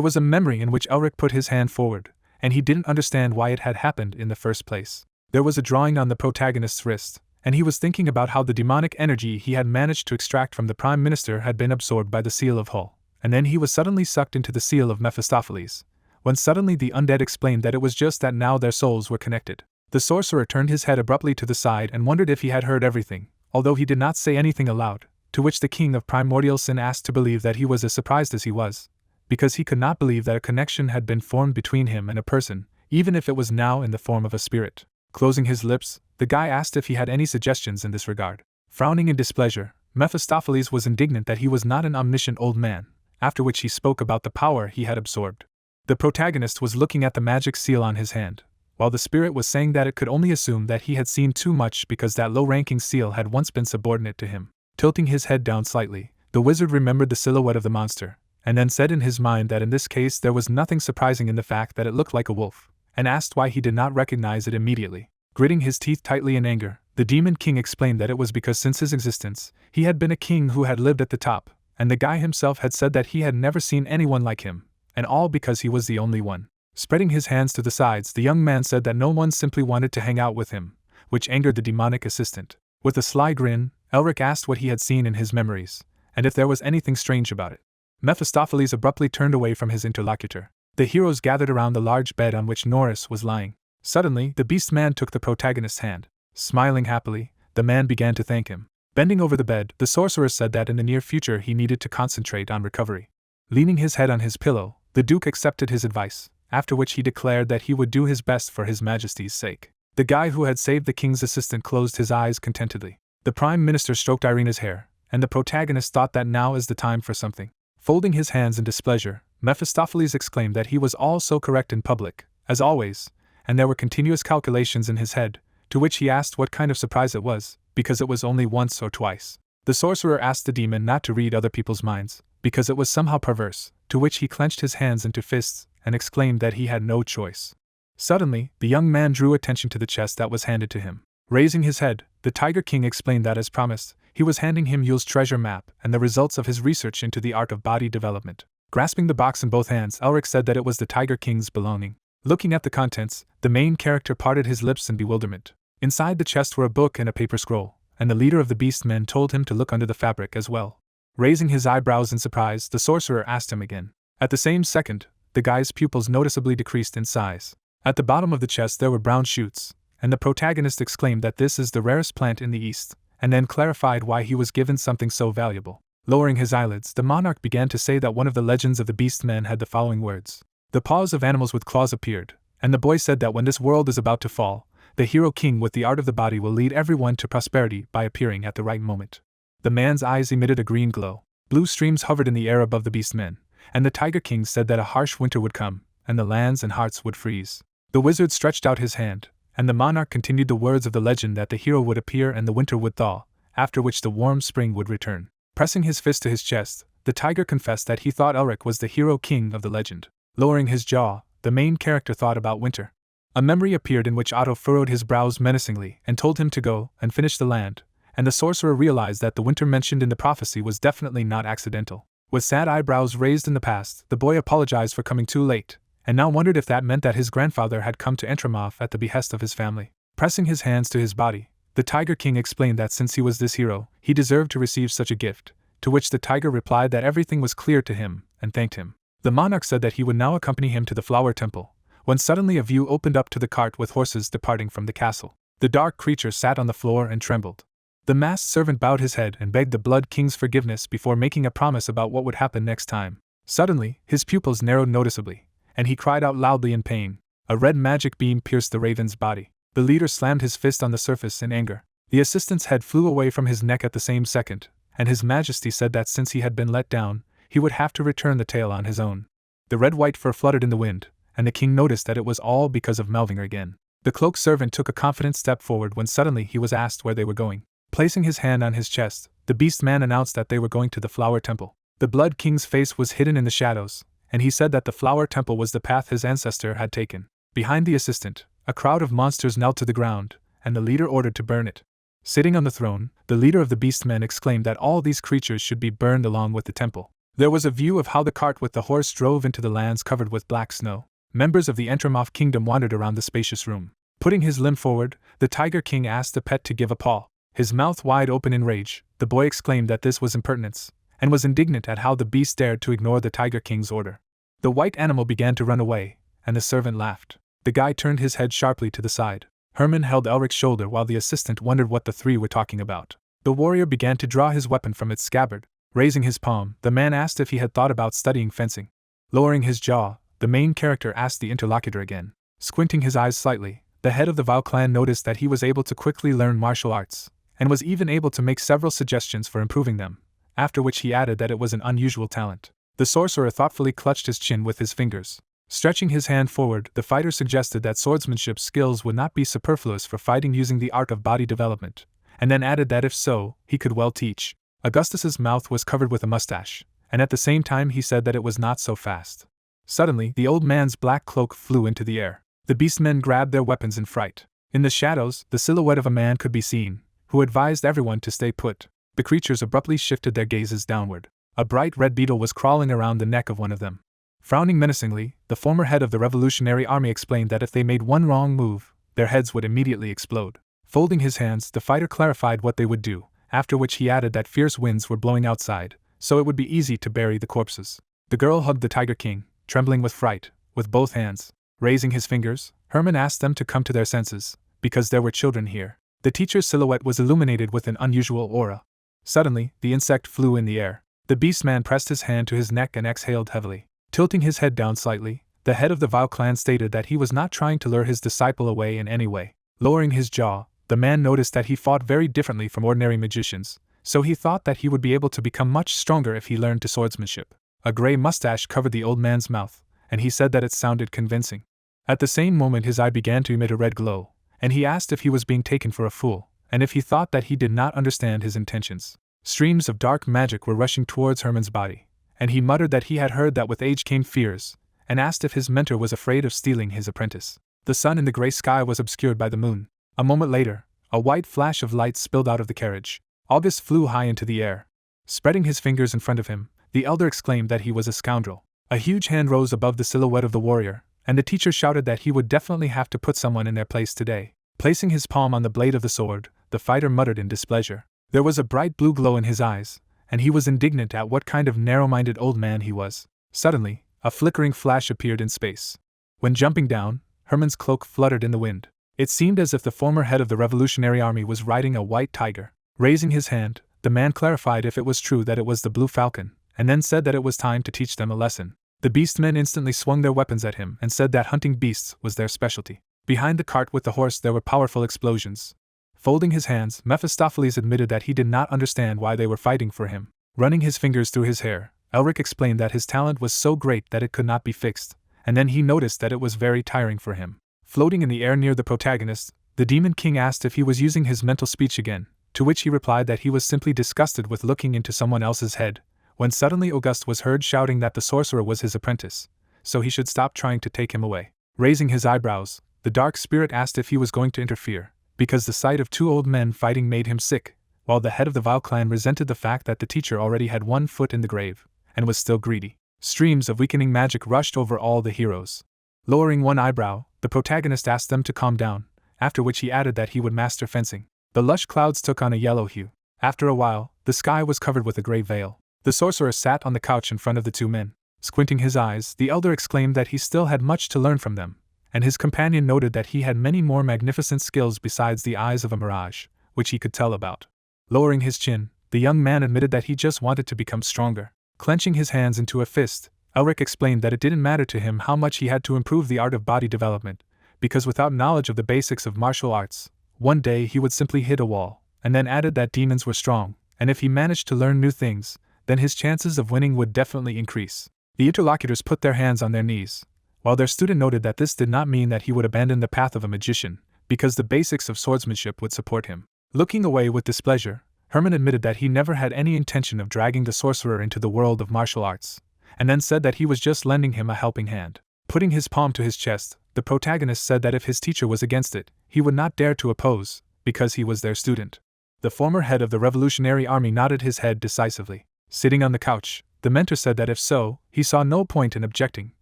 was a memory in which Elric put his hand forward, and he didn't understand why it had happened in the first place. There was a drawing on the protagonist's wrist, and he was thinking about how the demonic energy he had managed to extract from the Prime Minister had been absorbed by the seal of Hull, and then he was suddenly sucked into the seal of Mephistopheles, when suddenly the undead explained that it was just that now their souls were connected. The sorcerer turned his head abruptly to the side and wondered if he had heard everything, although he did not say anything aloud, to which the king of primordial sin asked to believe that he was as surprised as he was, because he could not believe that a connection had been formed between him and a person, even if it was now in the form of a spirit. Closing his lips, the guy asked if he had any suggestions in this regard. Frowning in displeasure, Mephistopheles was indignant that he was not an omniscient old man, after which he spoke about the power he had absorbed. The protagonist was looking at the magic seal on his hand, while the spirit was saying that it could only assume that he had seen too much because that low-ranking seal had once been subordinate to him. Tilting his head down slightly, the wizard remembered the silhouette of the monster, and then said in his mind that in this case there was nothing surprising in the fact that it looked like a wolf, and asked why he did not recognize it immediately. Gritting his teeth tightly in anger, the Demon King explained that it was because since his existence, he had been a king who had lived at the top, and the guy himself had said that he had never seen anyone like him, and all because he was the only one. Spreading his hands to the sides, the young man said that no one simply wanted to hang out with him, which angered the demonic assistant. With a sly grin, Elric asked what he had seen in his memories, and if there was anything strange about it. Mephistopheles abruptly turned away from his interlocutor. The heroes gathered around the large bed on which Norris was lying. Suddenly, the beast man took the protagonist's hand. Smiling happily, the man began to thank him. Bending over the bed, the sorcerer said that in the near future he needed to concentrate on recovery. Leaning his head on his pillow, the Duke accepted his advice, after which he declared that he would do his best for His Majesty's sake. The guy who had saved the king's assistant closed his eyes contentedly. The Prime Minister stroked Irina's hair, and the protagonist thought that now is the time for something. Folding his hands in displeasure, Mephistopheles exclaimed that he was all so correct in public, as always, and there were continuous calculations in his head, to which he asked what kind of surprise it was, because it was only once or twice. The sorcerer asked the demon not to read other people's minds, because it was somehow perverse, to which he clenched his hands into fists and exclaimed that he had no choice. Suddenly, the young man drew attention to the chest that was handed to him. Raising his head, the Tiger King explained that as promised, he was handing him Yule's treasure map and the results of his research into the art of body development. Grasping the box in both hands, Elric said that it was the Tiger King's belonging. Looking at the contents, the main character parted his lips in bewilderment. Inside the chest were a book and a paper scroll, and the leader of the beast men told him to look under the fabric as well. Raising his eyebrows in surprise, the sorcerer asked him again. At the same second, the guy's pupils noticeably decreased in size. At the bottom of the chest there were brown shoots, and the protagonist exclaimed that this is the rarest plant in the East, and then clarified why he was given something so valuable. Lowering his eyelids, the monarch began to say that one of the legends of the beast men had the following words. The paws of animals with claws appeared, and the boy said that when this world is about to fall, the hero king with the art of the body will lead everyone to prosperity by appearing at the right moment. The man's eyes emitted a green glow. Blue streams hovered in the air above the beast men, and the Tiger King said that a harsh winter would come, and the lands and hearts would freeze. The wizard stretched out his hand, and the monarch continued the words of the legend that the hero would appear and the winter would thaw, after which the warm spring would return. Pressing his fist to his chest, the tiger confessed that he thought Elric was the hero king of the legend. Lowering his jaw, the main character thought about winter. A memory appeared in which Otto furrowed his brows menacingly and told him to go and finish the land, and the sorcerer realized that the winter mentioned in the prophecy was definitely not accidental. With sad eyebrows raised in the past, the boy apologized for coming too late, and now wondered if that meant that his grandfather had come to Entramoth at the behest of his family. Pressing his hands to his body, the Tiger King explained that since he was this hero, he deserved to receive such a gift, to which the tiger replied that everything was clear to him, and thanked him. The monarch said that he would now accompany him to the flower temple, when suddenly a view opened up to the cart with horses departing from the castle. The dark creature sat on the floor and trembled. The masked servant bowed his head and begged the Blood King's forgiveness before making a promise about what would happen next time. Suddenly, his pupils narrowed noticeably, and he cried out loudly in pain. A red magic beam pierced the raven's body. The leader slammed his fist on the surface in anger. The assistant's head flew away from his neck at the same second, and His Majesty said that since he had been let down, he would have to return the tail on his own. The red-white fur fluttered in the wind, and the king noticed that it was all because of Merbinger again. The cloaked servant took a confident step forward when suddenly he was asked where they were going. Placing his hand on his chest, the beast man announced that they were going to the flower temple. The Blood King's face was hidden in the shadows, and he said that the flower temple was the path his ancestor had taken. Behind the assistant, a crowd of monsters knelt to the ground, and the leader ordered to burn it. Sitting on the throne, the leader of the beastmen exclaimed that all these creatures should be burned along with the temple. There was a view of how the cart with the horse drove into the lands covered with black snow. Members of the Entramoth kingdom wandered around the spacious room. Putting his limb forward, the Tiger King asked the pet to give a paw. His mouth wide open in rage, the boy exclaimed that this was impertinence, and was indignant at how the beast dared to ignore the Tiger King's order. The white animal began to run away, and the servant laughed. The guy turned his head sharply to the side. Herman held Elric's shoulder while the assistant wondered what the three were talking about. The warrior began to draw his weapon from its scabbard. Raising his palm, the man asked if he had thought about studying fencing. Lowering his jaw, the main character asked the interlocutor again. Squinting his eyes slightly, the head of the Vile clan noticed that he was able to quickly learn martial arts, and was even able to make several suggestions for improving them, after which he added that it was an unusual talent. The sorcerer thoughtfully clutched his chin with his fingers. Stretching his hand forward, the fighter suggested that swordsmanship skills would not be superfluous for fighting using the art of body development, and then added that if so, he could well teach. Augustus's mouth was covered with a mustache, and at the same time he said that it was not so fast. Suddenly, the old man's black cloak flew into the air. The beastmen grabbed their weapons in fright. In the shadows, the silhouette of a man could be seen, who advised everyone to stay put. The creatures abruptly shifted their gazes downward. A bright red beetle was crawling around the neck of one of them. Frowning menacingly, the former head of the Revolutionary Army explained that if they made one wrong move, their heads would immediately explode. Folding his hands, the fighter clarified what they would do, after which he added that fierce winds were blowing outside, so it would be easy to bury the corpses. The girl hugged the Tiger King, trembling with fright, with both hands. Raising his fingers, Herman asked them to come to their senses, because there were children here. The teacher's silhouette was illuminated with an unusual aura. Suddenly, the insect flew in the air. The beastman pressed his hand to his neck and exhaled heavily. Tilting his head down slightly, the head of the Vile clan stated that he was not trying to lure his disciple away in any way. Lowering his jaw, the man noticed that he fought very differently from ordinary magicians, so he thought that he would be able to become much stronger if he learned to swordsmanship. A gray mustache covered the old man's mouth, and he said that it sounded convincing. At the same moment his eye began to emit a red glow, and he asked if he was being taken for a fool, and if he thought that he did not understand his intentions. Streams of dark magic were rushing towards Herman's body, and he muttered that he had heard that with age came fears, and asked if his mentor was afraid of stealing his apprentice. The sun in the gray sky was obscured by the moon. A moment later, a white flash of light spilled out of the carriage. August flew high into the air. Spreading his fingers in front of him, the elder exclaimed that he was a scoundrel. A huge hand rose above the silhouette of the warrior, and the teacher shouted that he would definitely have to put someone in their place today. Placing his palm on the blade of the sword, the fighter muttered in displeasure. There was a bright blue glow in his eyes, and he was indignant at what kind of narrow-minded old man he was. Suddenly, a flickering flash appeared in space. When jumping down, Herman's cloak fluttered in the wind. It seemed as if the former head of the Revolutionary Army was riding a white tiger. Raising his hand, the man clarified if it was true that it was the Blue Falcon, and then said that it was time to teach them a lesson. The beastmen instantly swung their weapons at him and said that hunting beasts was their specialty. Behind the cart with the horse there were powerful explosions. Folding his hands, Mephistopheles admitted that he did not understand why they were fighting for him. Running his fingers through his hair, Elric explained that his talent was so great that it could not be fixed, and then he noticed that it was very tiring for him. Floating in the air near the protagonist, the Demon King asked if he was using his mental speech again, to which he replied that he was simply disgusted with looking into someone else's head, when suddenly Auguste was heard shouting that the sorcerer was his apprentice, so he should stop trying to take him away. Raising his eyebrows, the dark spirit asked if he was going to interfere, because the sight of two old men fighting made him sick, while the head of the Vile clan resented the fact that the teacher already had one foot in the grave, and was still greedy. Streams of weakening magic rushed over all the heroes. Lowering one eyebrow, the protagonist asked them to calm down, after which he added that he would master fencing. The lush clouds took on a yellow hue. After a while, the sky was covered with a gray veil. The sorcerer sat on the couch in front of the two men. Squinting his eyes, the elder exclaimed that he still had much to learn from them, and his companion noted that he had many more magnificent skills besides the eyes of a mirage, which he could tell about. Lowering his chin, the young man admitted that he just wanted to become stronger. Clenching his hands into a fist, Elric explained that it didn't matter to him how much he had to improve the art of body development, because without knowledge of the basics of martial arts, one day he would simply hit a wall, and then added that demons were strong, and if he managed to learn new things, then his chances of winning would definitely increase. The interlocutors put their hands on their knees, while their student noted that this did not mean that he would abandon the path of a magician, because the basics of swordsmanship would support him. Looking away with displeasure, Herman admitted that he never had any intention of dragging the sorcerer into the world of martial arts, and then said that he was just lending him a helping hand. Putting his palm to his chest, the protagonist said that if his teacher was against it, he would not dare to oppose, because he was their student. The former head of the Revolutionary Army nodded his head decisively. Sitting on the couch, the mentor said that if so, he saw no point in objecting,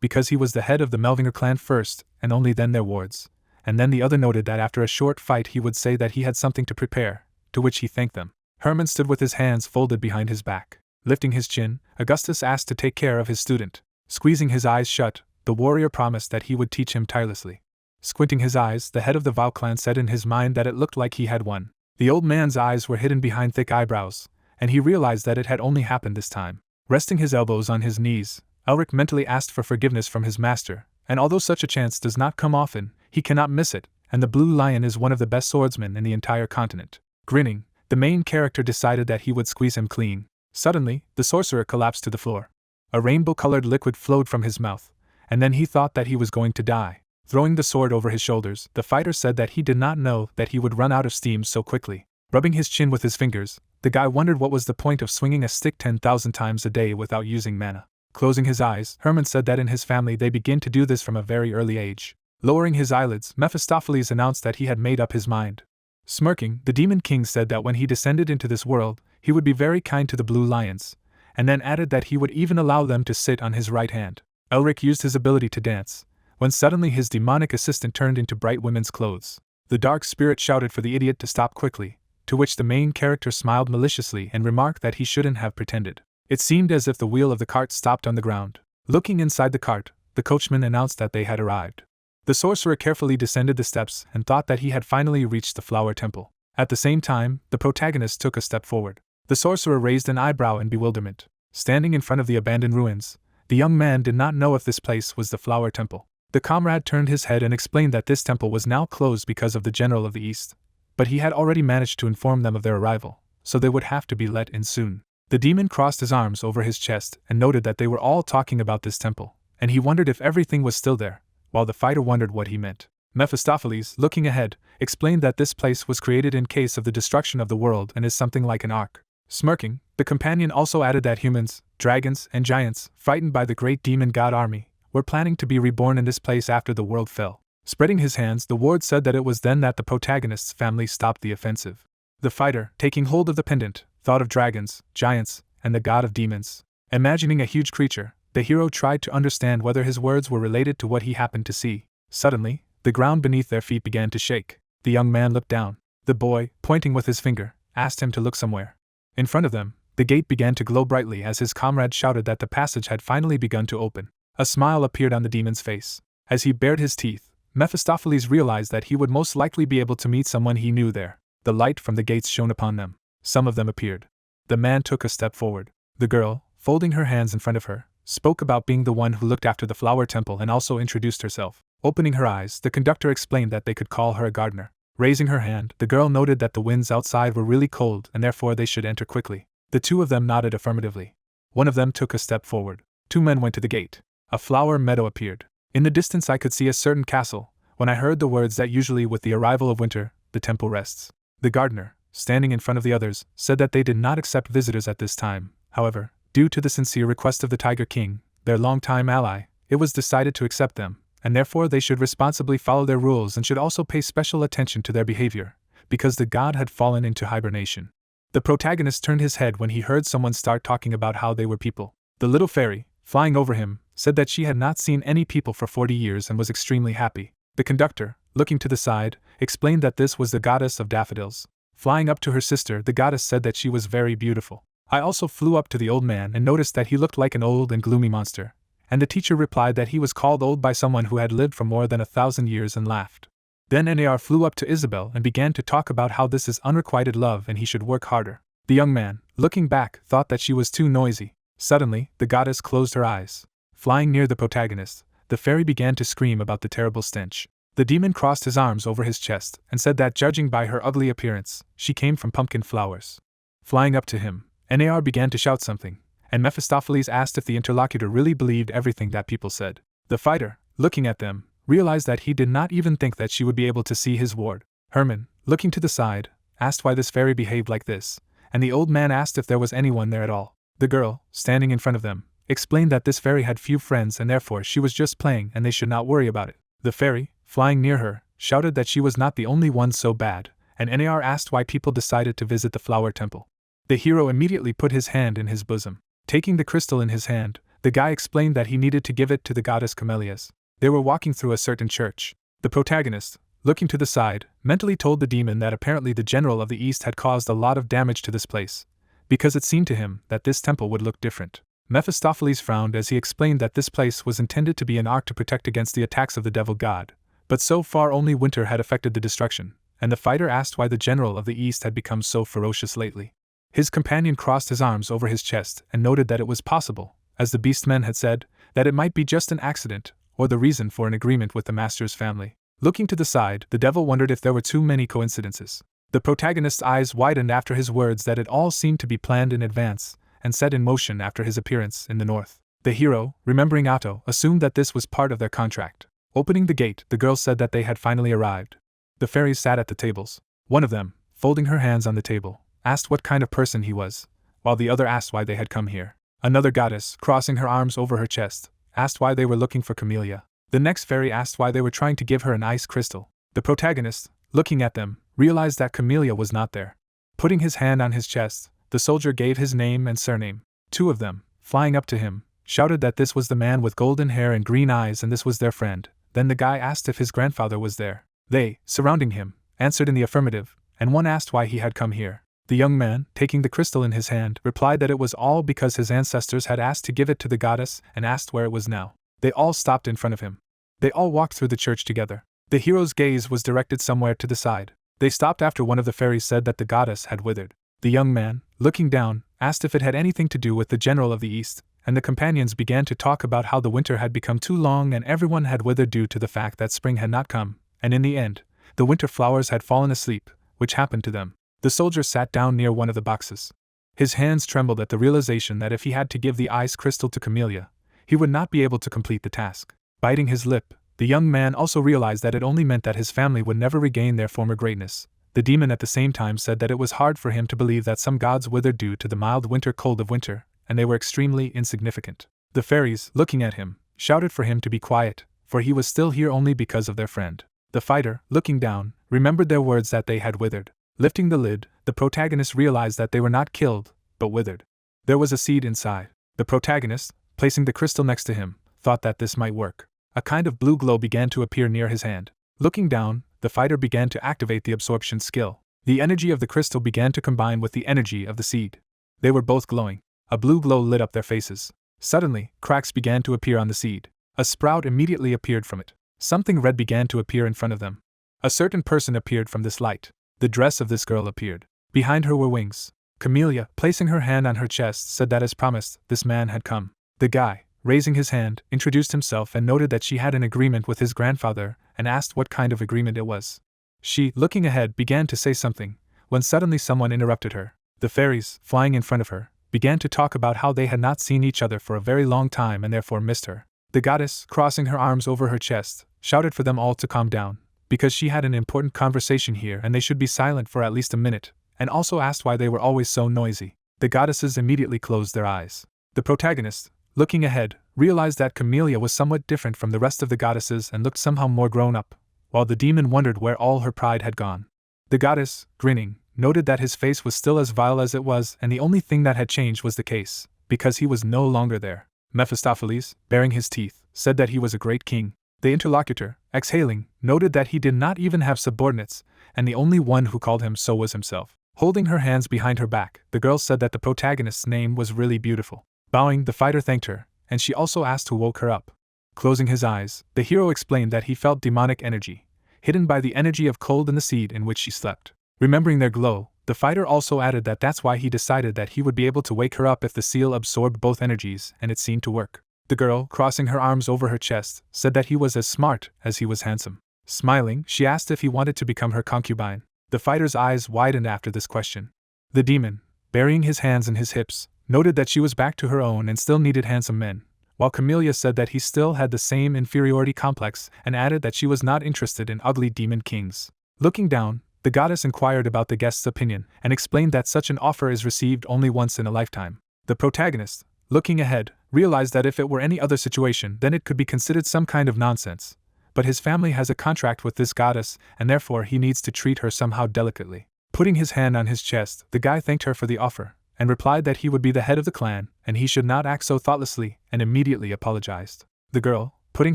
because he was the head of the Merbinger clan first, and only then their wards. And then the other noted that after a short fight he would say that he had something to prepare, to which he thanked them. Herman stood with his hands folded behind his back. Lifting his chin, Augustus asked to take care of his student. Squeezing his eyes shut, the warrior promised that he would teach him tirelessly. Squinting his eyes, the head of the Vile clan said in his mind that it looked like he had won. The old man's eyes were hidden behind thick eyebrows, and he realized that it had only happened this time. Resting his elbows on his knees, Elric mentally asked for forgiveness from his master, and although such a chance does not come often, he cannot miss it, and the Blue Lion is one of the best swordsmen in the entire continent. Grinning, the main character decided that he would squeeze him clean. Suddenly, the sorcerer collapsed to the floor. A rainbow-colored liquid flowed from his mouth, and then he thought that he was going to die. Throwing the sword over his shoulders, the fighter said that he did not know that he would run out of steam so quickly. Rubbing his chin with his fingers, the guy wondered what was the point of swinging a stick 10,000 times a day without using mana. Closing his eyes, Herman said that in his family they begin to do this from a very early age. Lowering his eyelids, Mephistopheles announced that he had made up his mind. Smirking, the Demon King said that when he descended into this world, he would be very kind to the blue lions, and then added that he would even allow them to sit on his right hand. Elric used his ability to dance, when suddenly his demonic assistant turned into bright women's clothes. The dark spirit shouted for the idiot to stop quickly, to which the main character smiled maliciously and remarked that he shouldn't have pretended. It seemed as if the wheel of the cart stopped on the ground. Looking inside the cart, the coachman announced that they had arrived. The sorcerer carefully descended the steps and thought that he had finally reached the flower temple. At the same time, the protagonist took a step forward. The sorcerer raised an eyebrow in bewilderment. Standing in front of the abandoned ruins, the young man did not know if this place was the flower temple. The comrade turned his head and explained that this temple was now closed because of the general of the East, but he had already managed to inform them of their arrival, so they would have to be let in soon. The demon crossed his arms over his chest and noted that they were all talking about this temple, and he wondered if everything was still there, while the fighter wondered what he meant. Mephistopheles, looking ahead, explained that this place was created in case of the destruction of the world and is something like an ark. Smirking, the companion also added that humans, dragons, and giants, frightened by the great demon god army, were planning to be reborn in this place after the world fell. Spreading his hands, the ward said that it was then that the protagonist's family stopped the offensive. The fighter, taking hold of the pendant, thought of dragons, giants, and the god of demons. Imagining a huge creature, the hero tried to understand whether his words were related to what he happened to see. Suddenly, the ground beneath their feet began to shake. The young man looked down. The boy, pointing with his finger, asked him to look somewhere. In front of them, the gate began to glow brightly as his comrade shouted that the passage had finally begun to open. A smile appeared on the demon's face. As he bared his teeth, Mephistopheles realized that he would most likely be able to meet someone he knew there. The light from the gates shone upon them. Some of them appeared. The man took a step forward. The girl, folding her hands in front of her, spoke about being the one who looked after the flower temple and also introduced herself. Opening her eyes, the conductor explained that they could call her a gardener. Raising her hand, the girl noted that the winds outside were really cold and therefore they should enter quickly. The two of them nodded affirmatively. One of them took a step forward. Two men went to the gate. A flower meadow appeared. In the distance I could see a certain castle. When I heard the words that usually with the arrival of winter, the temple rests. The gardener, standing in front of the others, said that they did not accept visitors at this time. However, due to the sincere request of the Tiger King, their longtime ally, it was decided to accept them, and therefore they should responsibly follow their rules and should also pay special attention to their behavior, because the god had fallen into hibernation. The protagonist turned his head when he heard someone start talking about how they were people. The little fairy, flying over him, said that she had not seen any people for 40 years and was extremely happy. The conductor, looking to the side, explained that this was the goddess of daffodils. Flying up to her sister, the goddess said that she was very beautiful. I also flew up to the old man and noticed that he looked like an old and gloomy monster, and the teacher replied that he was called old by someone who had lived for more than 1,000 years and laughed. Then Nar flew up to Isabelle and began to talk about how this is unrequited love and he should work harder. The young man, looking back, thought that she was too noisy. Suddenly, the goddess closed her eyes. Flying near the protagonist, the fairy began to scream about the terrible stench. The demon crossed his arms over his chest and said that judging by her ugly appearance, she came from pumpkin flowers. Flying up to him, Nar began to shout something, and Mephistopheles asked if the interlocutor really believed everything that people said. The fighter, looking at them, realized that he did not even think that she would be able to see his ward. Herman, looking to the side, asked why this fairy behaved like this, and the old man asked if there was anyone there at all. The girl, standing in front of them, explained that this fairy had few friends and therefore she was just playing and they should not worry about it. The fairy, flying near her, shouted that she was not the only one so bad, and Nar asked why people decided to visit the flower temple. The hero immediately put his hand in his bosom. Taking the crystal in his hand, the guy explained that he needed to give it to the goddess Camellias. They were walking through a certain church. The protagonist, looking to the side, mentally told the demon that apparently the general of the East had caused a lot of damage to this place, because it seemed to him that this temple would look different. Mephistopheles frowned as he explained that this place was intended to be an ark to protect against the attacks of the devil god, but so far only winter had affected the destruction, and the fighter asked why the general of the East had become so ferocious lately. His companion crossed his arms over his chest and noted that it was possible, as the beastmen had said, that it might be just an accident, or the reason for an agreement with the master's family. Looking to the side, the devil wondered if there were too many coincidences. The protagonist's eyes widened after his words that it all seemed to be planned in advance, and set in motion after his appearance in the north. The hero, remembering Otto, assumed that this was part of their contract. Opening the gate, the girl said that they had finally arrived. The fairies sat at the tables. One of them, folding her hands on the table, asked what kind of person he was, while the other asked why they had come here. Another goddess, crossing her arms over her chest, asked why they were looking for Camellia. The next fairy asked why they were trying to give her an ice crystal. The protagonist, looking at them, realized that Camellia was not there. Putting his hand on his chest, the soldier gave his name and surname. Two of them, flying up to him, shouted that this was the man with golden hair and green eyes and this was their friend. Then the guy asked if his grandfather was there. They, surrounding him, answered in the affirmative, and one asked why he had come here. The young man, taking the crystal in his hand, replied that it was all because his ancestors had asked to give it to the goddess and asked where it was now. They all stopped in front of him. They all walked through the church together. The hero's gaze was directed somewhere to the side. They stopped after one of the fairies said that the goddess had withered. The young man, looking down, asked if it had anything to do with the general of the East, and the companions began to talk about how the winter had become too long and everyone had withered due to the fact that spring had not come, and in the end, the winter flowers had fallen asleep, which happened to them. The soldier sat down near one of the boxes. His hands trembled at the realization that if he had to give the ice crystal to Camellia, he would not be able to complete the task. Biting his lip, the young man also realized that it only meant that his family would never regain their former greatness. The demon at the same time said that it was hard for him to believe that some gods withered due to the mild winter cold of winter, and they were extremely insignificant. The fairies, looking at him, shouted for him to be quiet, for he was still here only because of their friend. The fighter, looking down, remembered their words that they had withered. Lifting the lid, the protagonist realized that they were not killed, but withered. There was a seed inside. The protagonist, placing the crystal next to him, thought that this might work. A kind of blue glow began to appear near his hand. Looking down, the fighter began to activate the absorption skill. The energy of the crystal began to combine with the energy of the seed. They were both glowing. A blue glow lit up their faces. Suddenly, cracks began to appear on the seed. A sprout immediately appeared from it. Something red began to appear in front of them. A certain person appeared from this light. The dress of this girl appeared. Behind her were wings. Camellia, placing her hand on her chest, said that as promised, this man had come. The guy, raising his hand, introduced himself and noted that she had an agreement with his grandfather and asked what kind of agreement it was. She, looking ahead, began to say something, when suddenly someone interrupted her. The fairies, flying in front of her, began to talk about how they had not seen each other for a very long time and therefore missed her. The goddess, crossing her arms over her chest, shouted for them all to calm down, because she had an important conversation here and they should be silent for at least a minute, and also asked why they were always so noisy. The goddesses immediately closed their eyes. The protagonist, looking ahead, realized that Camellia was somewhat different from the rest of the goddesses and looked somehow more grown up, while the demon wondered where all her pride had gone. The goddess, grinning, noted that his face was still as vile as it was and the only thing that had changed was the case, because he was no longer there. Mephistopheles, baring his teeth, said that he was a great king. The interlocutor, exhaling, noted that he did not even have subordinates, and the only one who called him so was himself. Holding her hands behind her back, the girl said that the protagonist's name was really beautiful. Bowing, the fighter thanked her, and she also asked who woke her up. Closing his eyes, the hero explained that he felt demonic energy, hidden by the energy of cold in the seed in which she slept. Remembering their glow, the fighter also added that that's why he decided that he would be able to wake her up if the seal absorbed both energies, and it seemed to work. The girl, crossing her arms over her chest, said that he was as smart as he was handsome. Smiling, she asked if he wanted to become her concubine. The fighter's eyes widened after this question. The demon, burying his hands in his hips, noted that she was back to her own and still needed handsome men, while Camellia said that he still had the same inferiority complex and added that she was not interested in ugly demon kings. Looking down, the goddess inquired about the guest's opinion and explained that such an offer is received only once in a lifetime. The protagonist, looking ahead, realized that if it were any other situation then it could be considered some kind of nonsense, but his family has a contract with this goddess and therefore he needs to treat her somehow delicately. Putting his hand on his chest, the guy thanked her for the offer, and replied that he would be the head of the clan and he should not act so thoughtlessly, and immediately apologized. The girl, putting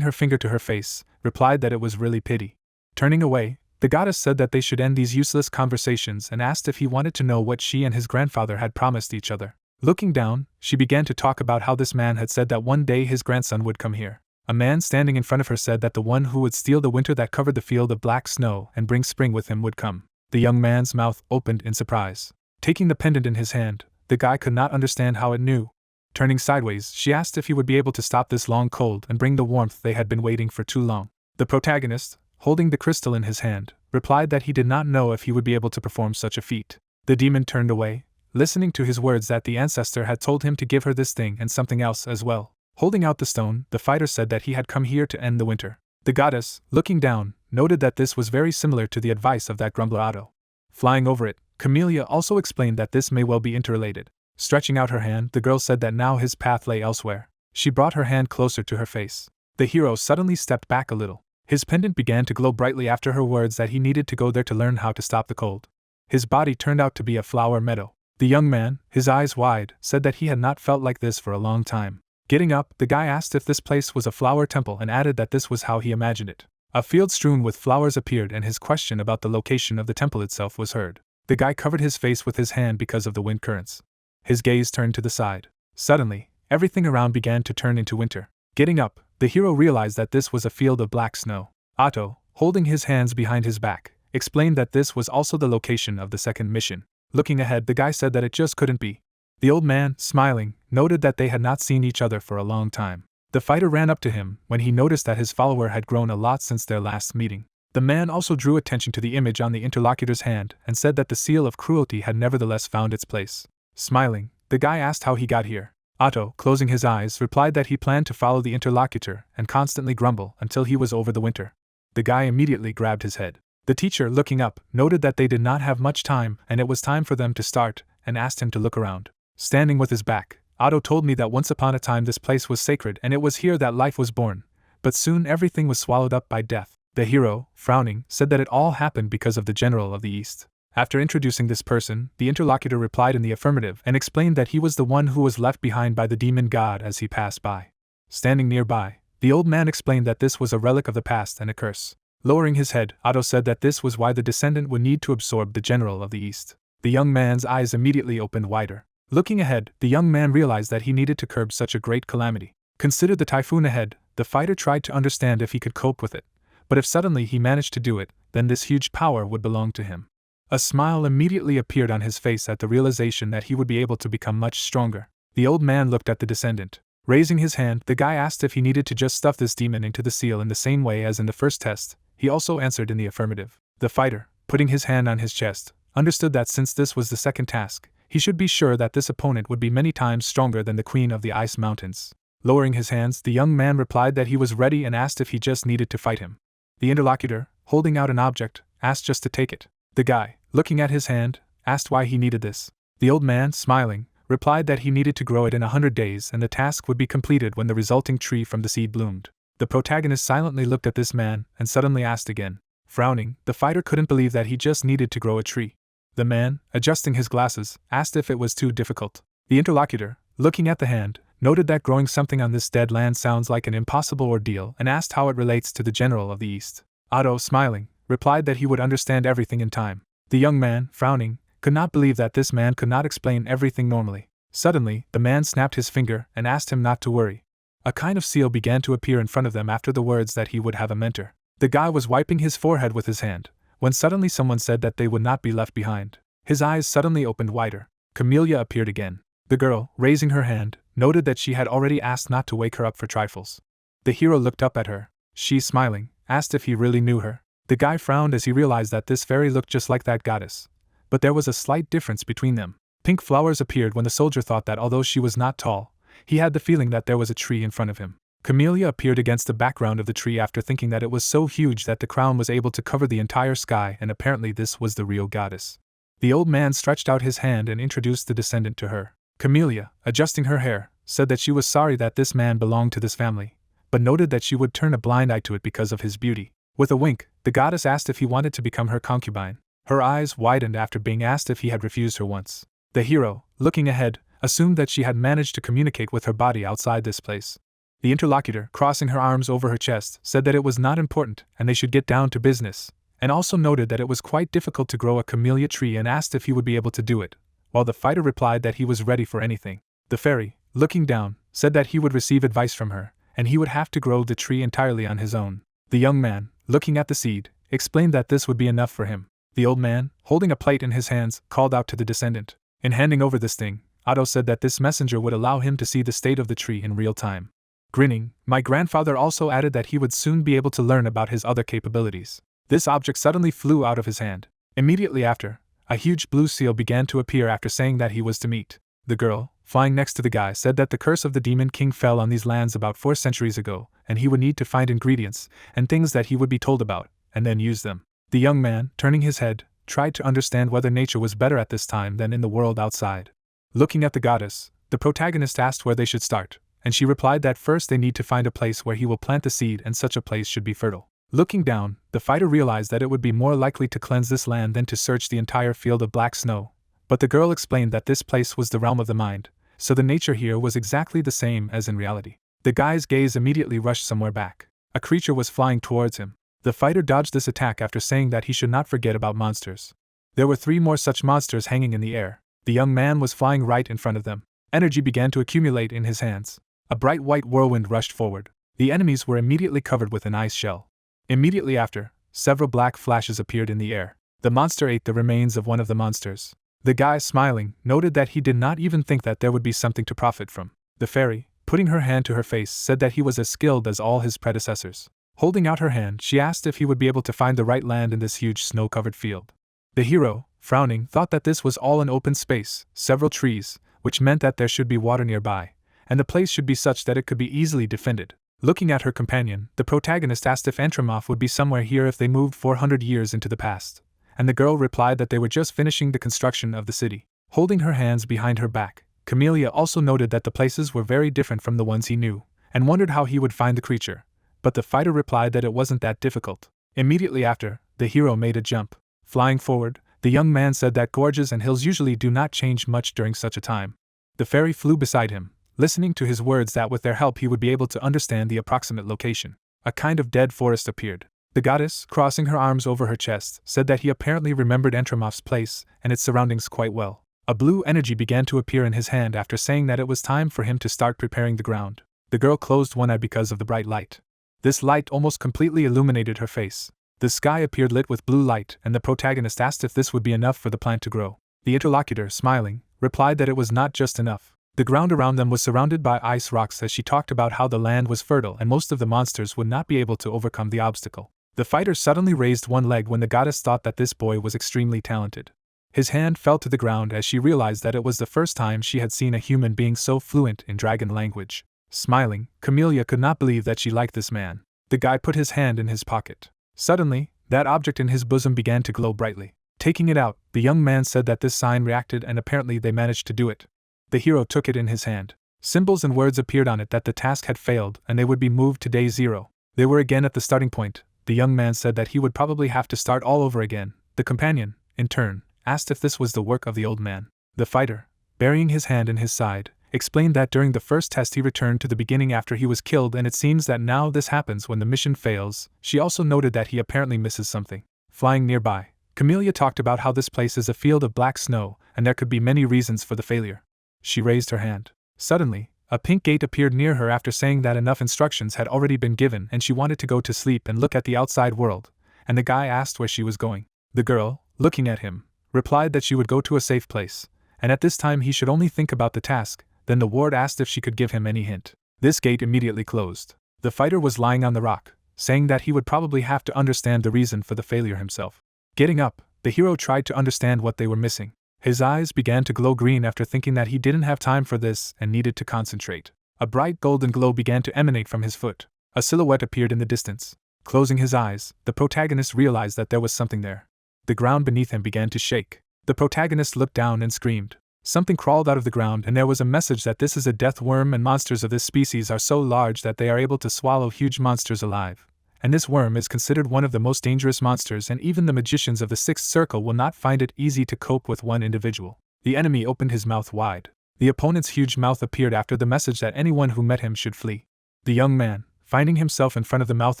her finger to her face, replied that it was really pity. Turning away, the goddess said that they should end these useless conversations and asked if he wanted to know what she and his grandfather had promised each other. Looking down, she began to talk about how this man had said that one day his grandson would come here. A man standing in front of her said that the one who would steal the winter that covered the field of black snow and bring spring with him would come. The young man's mouth opened in surprise. Taking the pendant in his hand, the guy could not understand how it knew. Turning sideways, she asked if he would be able to stop this long cold and bring the warmth they had been waiting for too long. The protagonist, holding the crystal in his hand, replied that he did not know if he would be able to perform such a feat. The demon turned away, listening to his words that the ancestor had told him to give her this thing and something else as well. Holding out the stone, the fighter said that he had come here to end the winter. The goddess, looking down, noted that this was very similar to the advice of that grumbler Otto. Flying over it, Camellia also explained that this may well be interrelated. Stretching out her hand, the girl said that now his path lay elsewhere. She brought her hand closer to her face. The hero suddenly stepped back a little. His pendant began to glow brightly after her words that he needed to go there to learn how to stop the cold. His body turned out to be a flower meadow. The young man, his eyes wide, said that he had not felt like this for a long time. Getting up, the guy asked if this place was a flower temple and added that this was how he imagined it. A field strewn with flowers appeared and his question about the location of the temple itself was heard. The guy covered his face with his hand because of the wind currents. His gaze turned to the side. Suddenly, everything around began to turn into winter. Getting up, the hero realized that this was a field of black snow. Otto, holding his hands behind his back, explained that this was also the location of the second mission. Looking ahead, the guy said that it just couldn't be. The old man, smiling, noted that they had not seen each other for a long time. The fighter ran up to him when he noticed that his follower had grown a lot since their last meeting. The man also drew attention to the image on the interlocutor's hand and said that the seal of cruelty had nevertheless found its place. Smiling, the guy asked how he got here. Otto, closing his eyes, replied that he planned to follow the interlocutor and constantly grumble until he was over the winter. The guy immediately grabbed his head. The teacher, looking up, noted that they did not have much time and it was time for them to start, and asked him to look around. Standing with his back, Otto told me that once upon a time this place was sacred and it was here that life was born, but soon everything was swallowed up by death. The hero, frowning, said that it all happened because of the general of the East. After introducing this person, the interlocutor replied in the affirmative and explained that he was the one who was left behind by the demon god as he passed by. Standing nearby, the old man explained that this was a relic of the past and a curse. Lowering his head, Otto said that this was why the descendant would need to absorb the general of the East. The young man's eyes immediately opened wider. Looking ahead, the young man realized that he needed to curb such a great calamity. Consider the typhoon ahead. The fighter tried to understand if he could cope with it, but if suddenly he managed to do it, then this huge power would belong to him. A smile immediately appeared on his face at the realization that he would be able to become much stronger. The old man looked at the descendant. Raising his hand, the guy asked if he needed to just stuff this demon into the seal in the same way as in the first test. He also answered in the affirmative. The fighter, putting his hand on his chest, understood that since this was the second task, he should be sure that this opponent would be many times stronger than the Queen of the Ice Mountains. Lowering his hands, the young man replied that he was ready and asked if he just needed to fight him. The interlocutor, holding out an object, asked just to take it. The guy, looking at his hand, asked why he needed this. The old man, smiling, replied that he needed to grow it in 100 days and the task would be completed when the resulting tree from the seed bloomed. The protagonist silently looked at this man and suddenly asked again. Frowning, the fighter couldn't believe that he just needed to grow a tree. The man, adjusting his glasses, asked if it was too difficult. The interlocutor, looking at the hand, noted that growing something on this dead land sounds like an impossible ordeal and asked how it relates to the general of the East. Otto, smiling, replied that he would understand everything in time. The young man, frowning, could not believe that this man could not explain everything normally. Suddenly, the man snapped his finger and asked him not to worry. A kind of seal began to appear in front of them after the words that he would have a mentor. The guy was wiping his forehead with his hand, when suddenly someone said that they would not be left behind. His eyes suddenly opened wider. Camellia appeared again. The girl, raising her hand, noted that she had already asked not to wake her up for trifles. The hero looked up at her. She, smiling, asked if he really knew her. The guy frowned as he realized that this fairy looked just like that goddess. But there was a slight difference between them. Pink flowers appeared when the soldier thought that although she was not tall, he had the feeling that there was a tree in front of him. Camellia appeared against the background of the tree after thinking that it was so huge that the crown was able to cover the entire sky and apparently this was the real goddess. The old man stretched out his hand and introduced the descendant to her. Camellia, adjusting her hair, said that she was sorry that this man belonged to this family, but noted that she would turn a blind eye to it because of his beauty. With a wink, the goddess asked if he wanted to become her concubine. Her eyes widened after being asked if he had refused her once. The hero, looking ahead, assumed that she had managed to communicate with her body outside this place. The interlocutor, crossing her arms over her chest, said that it was not important and they should get down to business, and also noted that it was quite difficult to grow a camellia tree and asked if he would be able to do it, while the fighter replied that he was ready for anything. The fairy, looking down, said that he would receive advice from her, and he would have to grow the tree entirely on his own. The young man, looking at the seed, explained that this would be enough for him. The old man, holding a plate in his hands, called out to the descendant. In handing over this thing, Otto said that this messenger would allow him to see the state of the tree in real time. Grinning, my grandfather also added that he would soon be able to learn about his other capabilities. This object suddenly flew out of his hand. Immediately after, a huge blue seal began to appear after saying that he was to meet. The girl, flying next to the guy, said that the curse of the Demon King fell on these lands about 4 centuries ago, and he would need to find ingredients and things that he would be told about, and then use them. The young man, turning his head, tried to understand whether nature was better at this time than in the world outside. Looking at the goddess, the protagonist asked where they should start, and she replied that first they need to find a place where he will plant the seed, and such a place should be fertile. Looking down, the fighter realized that it would be more likely to cleanse this land than to search the entire field of black snow, but the girl explained that this place was the realm of the mind, so the nature here was exactly the same as in reality. The guy's gaze immediately rushed somewhere back. A creature was flying towards him. The fighter dodged this attack after saying that he should not forget about monsters. There were 3 more such monsters hanging in the air. The young man was flying right in front of them. Energy began to accumulate in his hands. A bright white whirlwind rushed forward. The enemies were immediately covered with an ice shell. Immediately after, several black flashes appeared in the air. The monster ate the remains of one of the monsters. The guy, smiling, noted that he did not even think that there would be something to profit from. The fairy, putting her hand to her face, said that he was as skilled as all his predecessors. Holding out her hand, she asked if he would be able to find the right land in this huge snow-covered field. The hero, frowning, thought that this was all an open space, several trees, which meant that there should be water nearby, and the place should be such that it could be easily defended. Looking at her companion, the protagonist asked if Entramoff would be somewhere here if they moved 400 years into the past, and the girl replied that they were just finishing the construction of the city. Holding her hands behind her back, Camellia also noted that the places were very different from the ones he knew, and wondered how he would find the creature, but the fighter replied that it wasn't that difficult. Immediately after, the hero made a jump. Flying forward, the young man said that gorges and hills usually do not change much during such a time. The fairy flew beside him, listening to his words that with their help he would be able to understand the approximate location. A kind of dead forest appeared. The goddess, crossing her arms over her chest, said that he apparently remembered Entramoff's place and its surroundings quite well. A blue energy began to appear in his hand after saying that it was time for him to start preparing the ground. The girl closed one eye because of the bright light. This light almost completely illuminated her face. The sky appeared lit with blue light, and the protagonist asked if this would be enough for the plant to grow. The interlocutor, smiling, replied that it was not just enough. The ground around them was surrounded by ice rocks as she talked about how the land was fertile and most of the monsters would not be able to overcome the obstacle. The fighter suddenly raised one leg when the goddess thought that this boy was extremely talented. His hand fell to the ground as she realized that it was the first time she had seen a human being so fluent in dragon language. Smiling, Camellia could not believe that she liked this man. The guy put his hand in his pocket. Suddenly, that object in his bosom began to glow brightly. Taking it out, the young man said that this sign reacted and apparently they managed to do it. The hero took it in his hand. Symbols and words appeared on it that the task had failed and they would be moved to day 0. They were again at the starting point. The young man said that he would probably have to start all over again. The companion, in turn, asked if this was the work of the old man. The fighter, burying his hand in his side, explained that during the first test he returned to the beginning after he was killed and it seems that now this happens when the mission fails. She also noted that he apparently misses something. Flying nearby, Camellia talked about how this place is a field of black snow and there could be many reasons for the failure. She raised her hand. Suddenly, a pink gate appeared near her after saying that enough instructions had already been given and she wanted to go to sleep and look at the outside world, and the guy asked where she was going. The girl, looking at him, replied that she would go to a safe place, and at this time he should only think about the task. Then the ward asked if she could give him any hint. This gate immediately closed. The fighter was lying on the rock, saying that he would probably have to understand the reason for the failure himself. Getting up, the hero tried to understand what they were missing. His eyes began to glow green after thinking that he didn't have time for this and needed to concentrate. A bright golden glow began to emanate from his foot. A silhouette appeared in the distance. Closing his eyes, the protagonist realized that there was something there. The ground beneath him began to shake. The protagonist looked down and screamed. Something crawled out of the ground and there was a message that this is a death worm and monsters of this species are so large that they are able to swallow huge monsters alive. And this worm is considered one of the most dangerous monsters and even the magicians of the Sixth Circle will not find it easy to cope with one individual. The enemy opened his mouth wide. The opponent's huge mouth appeared after the message that anyone who met him should flee. The young man, finding himself in front of the mouth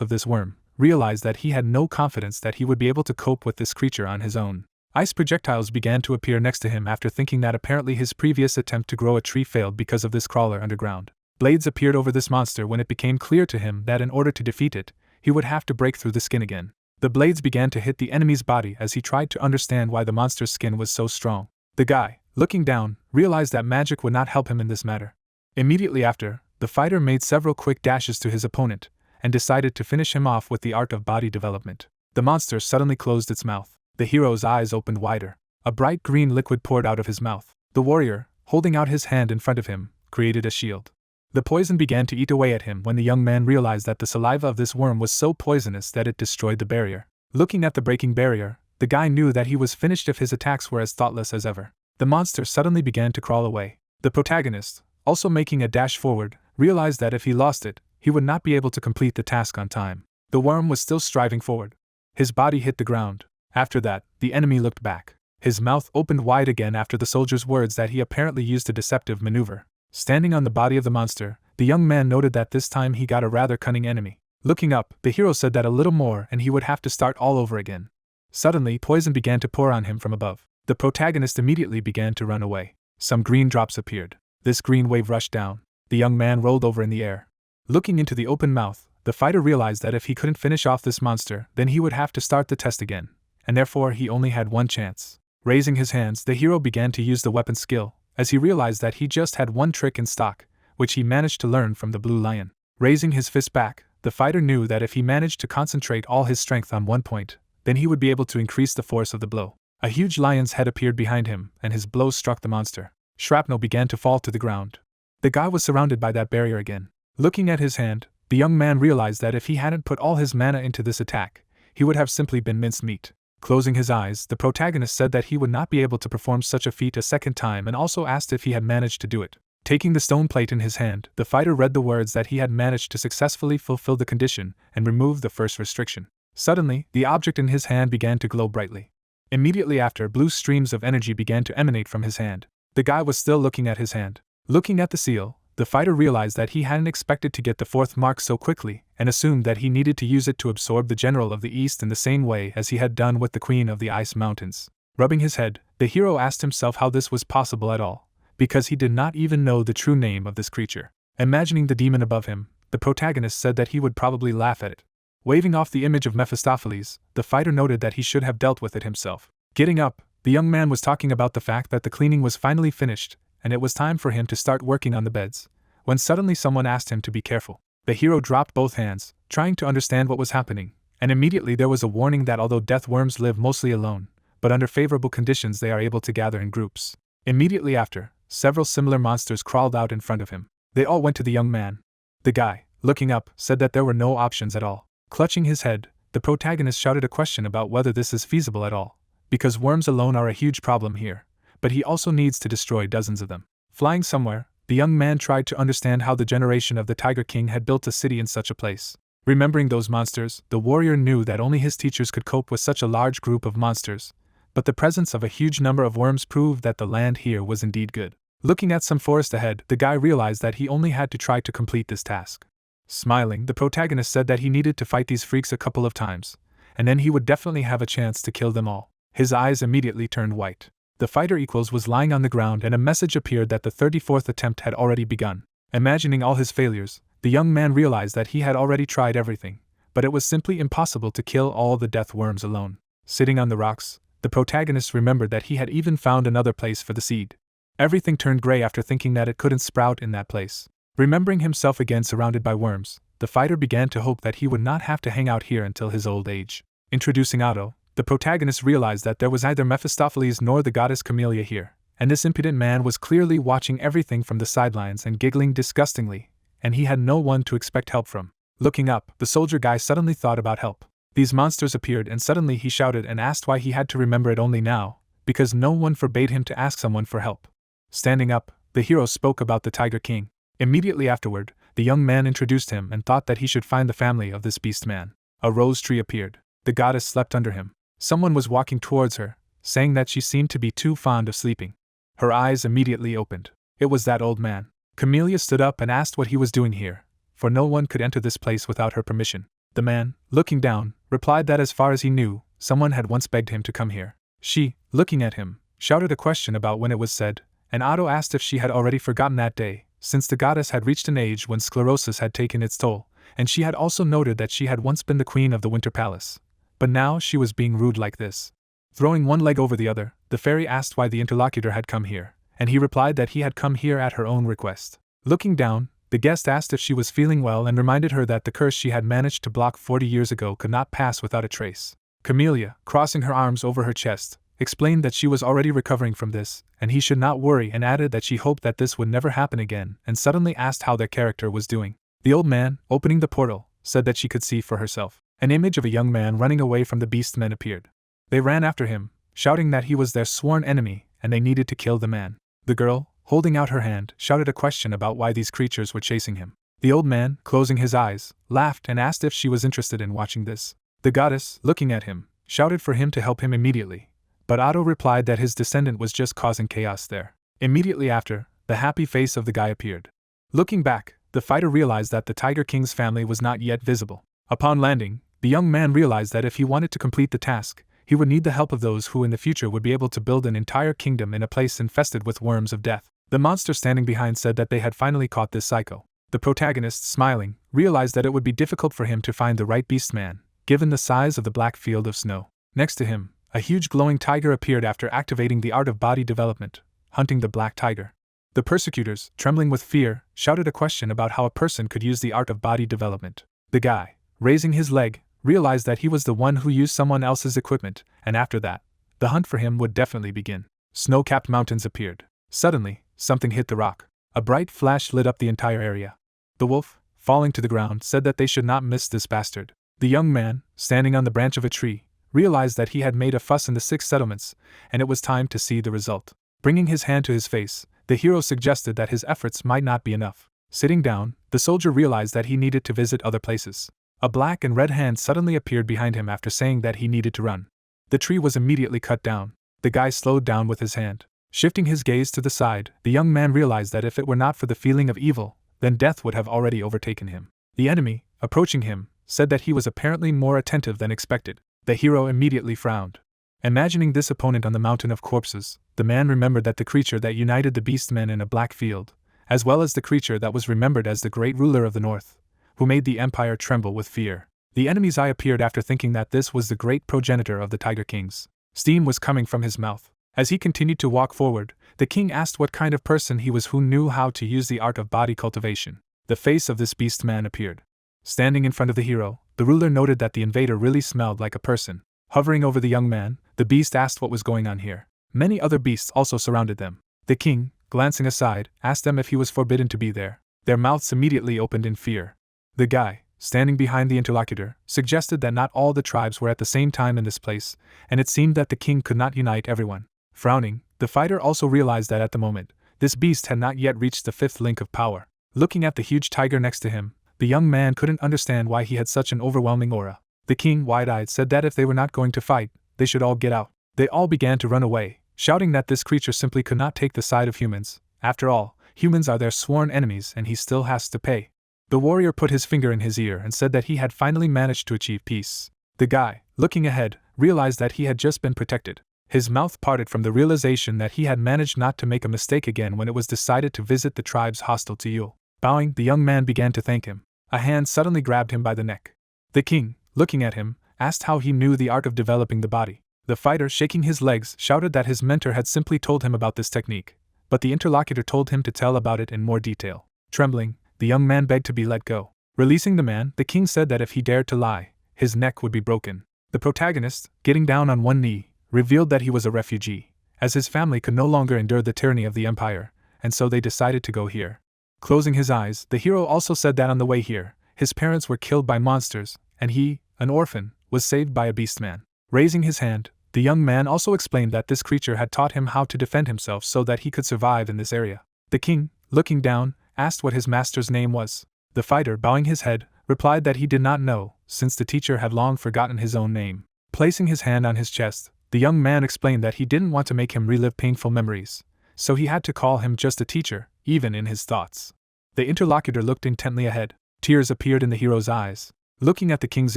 of this worm, realized that he had no confidence that he would be able to cope with this creature on his own. Ice projectiles began to appear next to him after thinking that apparently his previous attempt to grow a tree failed because of this crawler underground. Blades appeared over this monster when it became clear to him that in order to defeat it, he would have to break through the skin again. The blades began to hit the enemy's body as he tried to understand why the monster's skin was so strong. The guy, looking down, realized that magic would not help him in this matter. Immediately after, the fighter made several quick dashes to his opponent, and decided to finish him off with the art of body development. The monster suddenly closed its mouth. The hero's eyes opened wider. A bright green liquid poured out of his mouth. The warrior, holding out his hand in front of him, created a shield. The poison began to eat away at him when the young man realized that the saliva of this worm was so poisonous that it destroyed the barrier. Looking at the breaking barrier, the guy knew that he was finished if his attacks were as thoughtless as ever. The monster suddenly began to crawl away. The protagonist, also making a dash forward, realized that if he lost it, he would not be able to complete the task on time. The worm was still striving forward. His body hit the ground. After that, the enemy looked back. His mouth opened wide again after the soldier's words that he apparently used a deceptive maneuver. Standing on the body of the monster, the young man noted that this time he got a rather cunning enemy. Looking up, the hero said that a little more and he would have to start all over again. Suddenly, poison began to pour on him from above. The protagonist immediately began to run away. Some green drops appeared. This green wave rushed down. The young man rolled over in the air. Looking into the open mouth, the fighter realized that if he couldn't finish off this monster, then he would have to start the test again, and therefore he only had one chance. Raising his hands, the hero began to use the weapon skill, as he realized that he just had one trick in stock, which he managed to learn from the blue lion. Raising his fist back, the fighter knew that if he managed to concentrate all his strength on one point, then he would be able to increase the force of the blow. A huge lion's head appeared behind him, and his blow struck the monster. Shrapnel began to fall to the ground. The guy was surrounded by that barrier again. Looking at his hand, the young man realized that if he hadn't put all his mana into this attack, he would have simply been minced meat. Closing his eyes, the protagonist said that he would not be able to perform such a feat a second time and also asked if he had managed to do it. Taking the stone plate in his hand, the fighter read the words that he had managed to successfully fulfill the condition and remove the first restriction. Suddenly, the object in his hand began to glow brightly. Immediately after, blue streams of energy began to emanate from his hand. The guy was still looking at his hand. Looking at the seal, the fighter realized that he hadn't expected to get the fourth mark so quickly, and assumed that he needed to use it to absorb the General of the East in the same way as he had done with the Queen of the Ice Mountains. Rubbing his head, the hero asked himself how this was possible at all, because he did not even know the true name of this creature. Imagining the demon above him, the protagonist said that he would probably laugh at it. Waving off the image of Mephistopheles, the fighter noted that he should have dealt with it himself. Getting up, the young man was talking about the fact that the cleaning was finally finished, and it was time for him to start working on the beds, when suddenly someone asked him to be careful. The hero dropped both hands, trying to understand what was happening, and immediately there was a warning that although death worms live mostly alone, but under favorable conditions they are able to gather in groups. Immediately after, several similar monsters crawled out in front of him. They all went to the young man. The guy, looking up, said that there were no options at all. Clutching his head, the protagonist shouted a question about whether this is feasible at all, because worms alone are a huge problem here, but he also needs to destroy dozens of them. Flying somewhere, the young man tried to understand how the generation of the Tiger King had built a city in such a place. Remembering those monsters, the warrior knew that only his teachers could cope with such a large group of monsters, but the presence of a huge number of worms proved that the land here was indeed good. Looking at some forest ahead, the guy realized that he only had to try to complete this task. Smiling, the protagonist said that he needed to fight these freaks a couple of times, and then he would definitely have a chance to kill them all. His eyes immediately turned white. The fighter equals was lying on the ground and a message appeared that the 34th attempt had already begun. Imagining all his failures, the young man realized that he had already tried everything, but it was simply impossible to kill all the death worms alone. Sitting on the rocks, the protagonist remembered that he had even found another place for the seed. Everything turned gray after thinking that it couldn't sprout in that place. Remembering himself again surrounded by worms, the fighter began to hope that he would not have to hang out here until his old age. Introducing Otto, the protagonist realized that there was neither Mephistopheles nor the goddess Camellia here, and this impudent man was clearly watching everything from the sidelines and giggling disgustingly, and he had no one to expect help from. Looking up, the soldier guy suddenly thought about help. These monsters appeared and suddenly he shouted and asked why he had to remember it only now, because no one forbade him to ask someone for help. Standing up, the hero spoke about the Tiger King. Immediately afterward, the young man introduced him and thought that he should find the family of this beast man. A rose tree appeared. The goddess slept under him. Someone was walking towards her, saying that she seemed to be too fond of sleeping. Her eyes immediately opened. It was that old man. Camellia stood up and asked what he was doing here, for no one could enter this place without her permission. The man, looking down, replied that as far as he knew, someone had once begged him to come here. She, looking at him, shouted a question about when it was said, and Otto asked if she had already forgotten that day, since the goddess had reached an age when sclerosis had taken its toll, and she had also noted that she had once been the queen of the Winter Palace. But now she was being rude like this. Throwing one leg over the other, the fairy asked why the interlocutor had come here, and he replied that he had come here at her own request. Looking down, the guest asked if she was feeling well and reminded her that the curse she had managed to block 40 years ago could not pass without a trace. Camellia, crossing her arms over her chest, explained that she was already recovering from this, and he should not worry, and added that she hoped that this would never happen again, and suddenly asked how their character was doing. The old man, opening the portal, said that she could see for herself. An image of a young man running away from the beastmen appeared. They ran after him, shouting that he was their sworn enemy, and they needed to kill the man. The girl, holding out her hand, shouted a question about why these creatures were chasing him. The old man, closing his eyes, laughed and asked if she was interested in watching this. The goddess, looking at him, shouted for him to help him immediately, but Otto replied that his descendant was just causing chaos there. Immediately after, the happy face of the guy appeared. Looking back, the fighter realized that the Tiger King's family was not yet visible. Upon landing, the young man realized that if he wanted to complete the task, he would need the help of those who in the future would be able to build an entire kingdom in a place infested with worms of death. The monster standing behind said that they had finally caught this psycho. The protagonist, smiling, realized that it would be difficult for him to find the right beastman, given the size of the black field of snow. Next to him, a huge glowing tiger appeared after activating the art of body development, hunting the black tiger. The persecutors, trembling with fear, shouted a question about how a person could use the art of body development. The guy, raising his leg, realized that he was the one who used someone else's equipment, and after that, the hunt for him would definitely begin. Snow-capped mountains appeared. Suddenly, something hit the rock. A bright flash lit up the entire area. The wolf, falling to the ground, said that they should not miss this bastard. The young man, standing on the branch of a tree, realized that he had made a fuss in the 6 settlements, and it was time to see the result. Bringing his hand to his face, the hero suggested that his efforts might not be enough. Sitting down, the soldier realized that he needed to visit other places. A black and red hand suddenly appeared behind him after saying that he needed to run. The tree was immediately cut down. The guy slowed down with his hand. Shifting his gaze to the side, the young man realized that if it were not for the feeling of evil, then death would have already overtaken him. The enemy, approaching him, said that he was apparently more attentive than expected. The hero immediately frowned. Imagining this opponent on the mountain of corpses, the man remembered that the creature that united the beastmen in a black field, as well as the creature that was remembered as the great ruler of the north, who made the empire tremble with fear. The enemy's eye appeared after thinking that this was the great progenitor of the Tiger Kings. Steam was coming from his mouth. As he continued to walk forward, the king asked what kind of person he was who knew how to use the art of body cultivation. The face of this beast man appeared. Standing in front of the hero, the ruler noted that the invader really smelled like a person. Hovering over the young man, the beast asked what was going on here. Many other beasts also surrounded them. The king, glancing aside, asked them if he was forbidden to be there. Their mouths immediately opened in fear. The guy, standing behind the interlocutor, suggested that not all the tribes were at the same time in this place, and it seemed that the king could not unite everyone. Frowning, the fighter also realized that at the moment, this beast had not yet reached the 5th link of power. Looking at the huge tiger next to him, the young man couldn't understand why he had such an overwhelming aura. The king, wide-eyed, said that if they were not going to fight, they should all get out. They all began to run away, shouting that this creature simply could not take the side of humans. After all, humans are their sworn enemies and he still has to pay. The warrior put his finger in his ear and said that he had finally managed to achieve peace. The guy, looking ahead, realized that he had just been protected. His mouth parted from the realization that he had managed not to make a mistake again when it was decided to visit the tribes hostile to Yule. Bowing, the young man began to thank him. A hand suddenly grabbed him by the neck. The king, looking at him, asked how he knew the art of developing the body. The fighter, shaking his legs, shouted that his mentor had simply told him about this technique, but the interlocutor told him to tell about it in more detail. Trembling, the young man begged to be let go. Releasing the man, the king said that if he dared to lie, his neck would be broken. The protagonist, getting down on one knee, revealed that he was a refugee, as his family could no longer endure the tyranny of the empire, and so they decided to go here. Closing his eyes, the hero also said that on the way here, his parents were killed by monsters, and he, an orphan, was saved by a beastman. Raising his hand, the young man also explained that this creature had taught him how to defend himself so that he could survive in this area. The king, looking down, asked what his master's name was. The fighter, bowing his head, replied that he did not know, since the teacher had long forgotten his own name. Placing his hand on his chest, the young man explained that he didn't want to make him relive painful memories, so he had to call him just a teacher, even in his thoughts. The interlocutor looked intently ahead. Tears appeared in the hero's eyes. Looking at the king's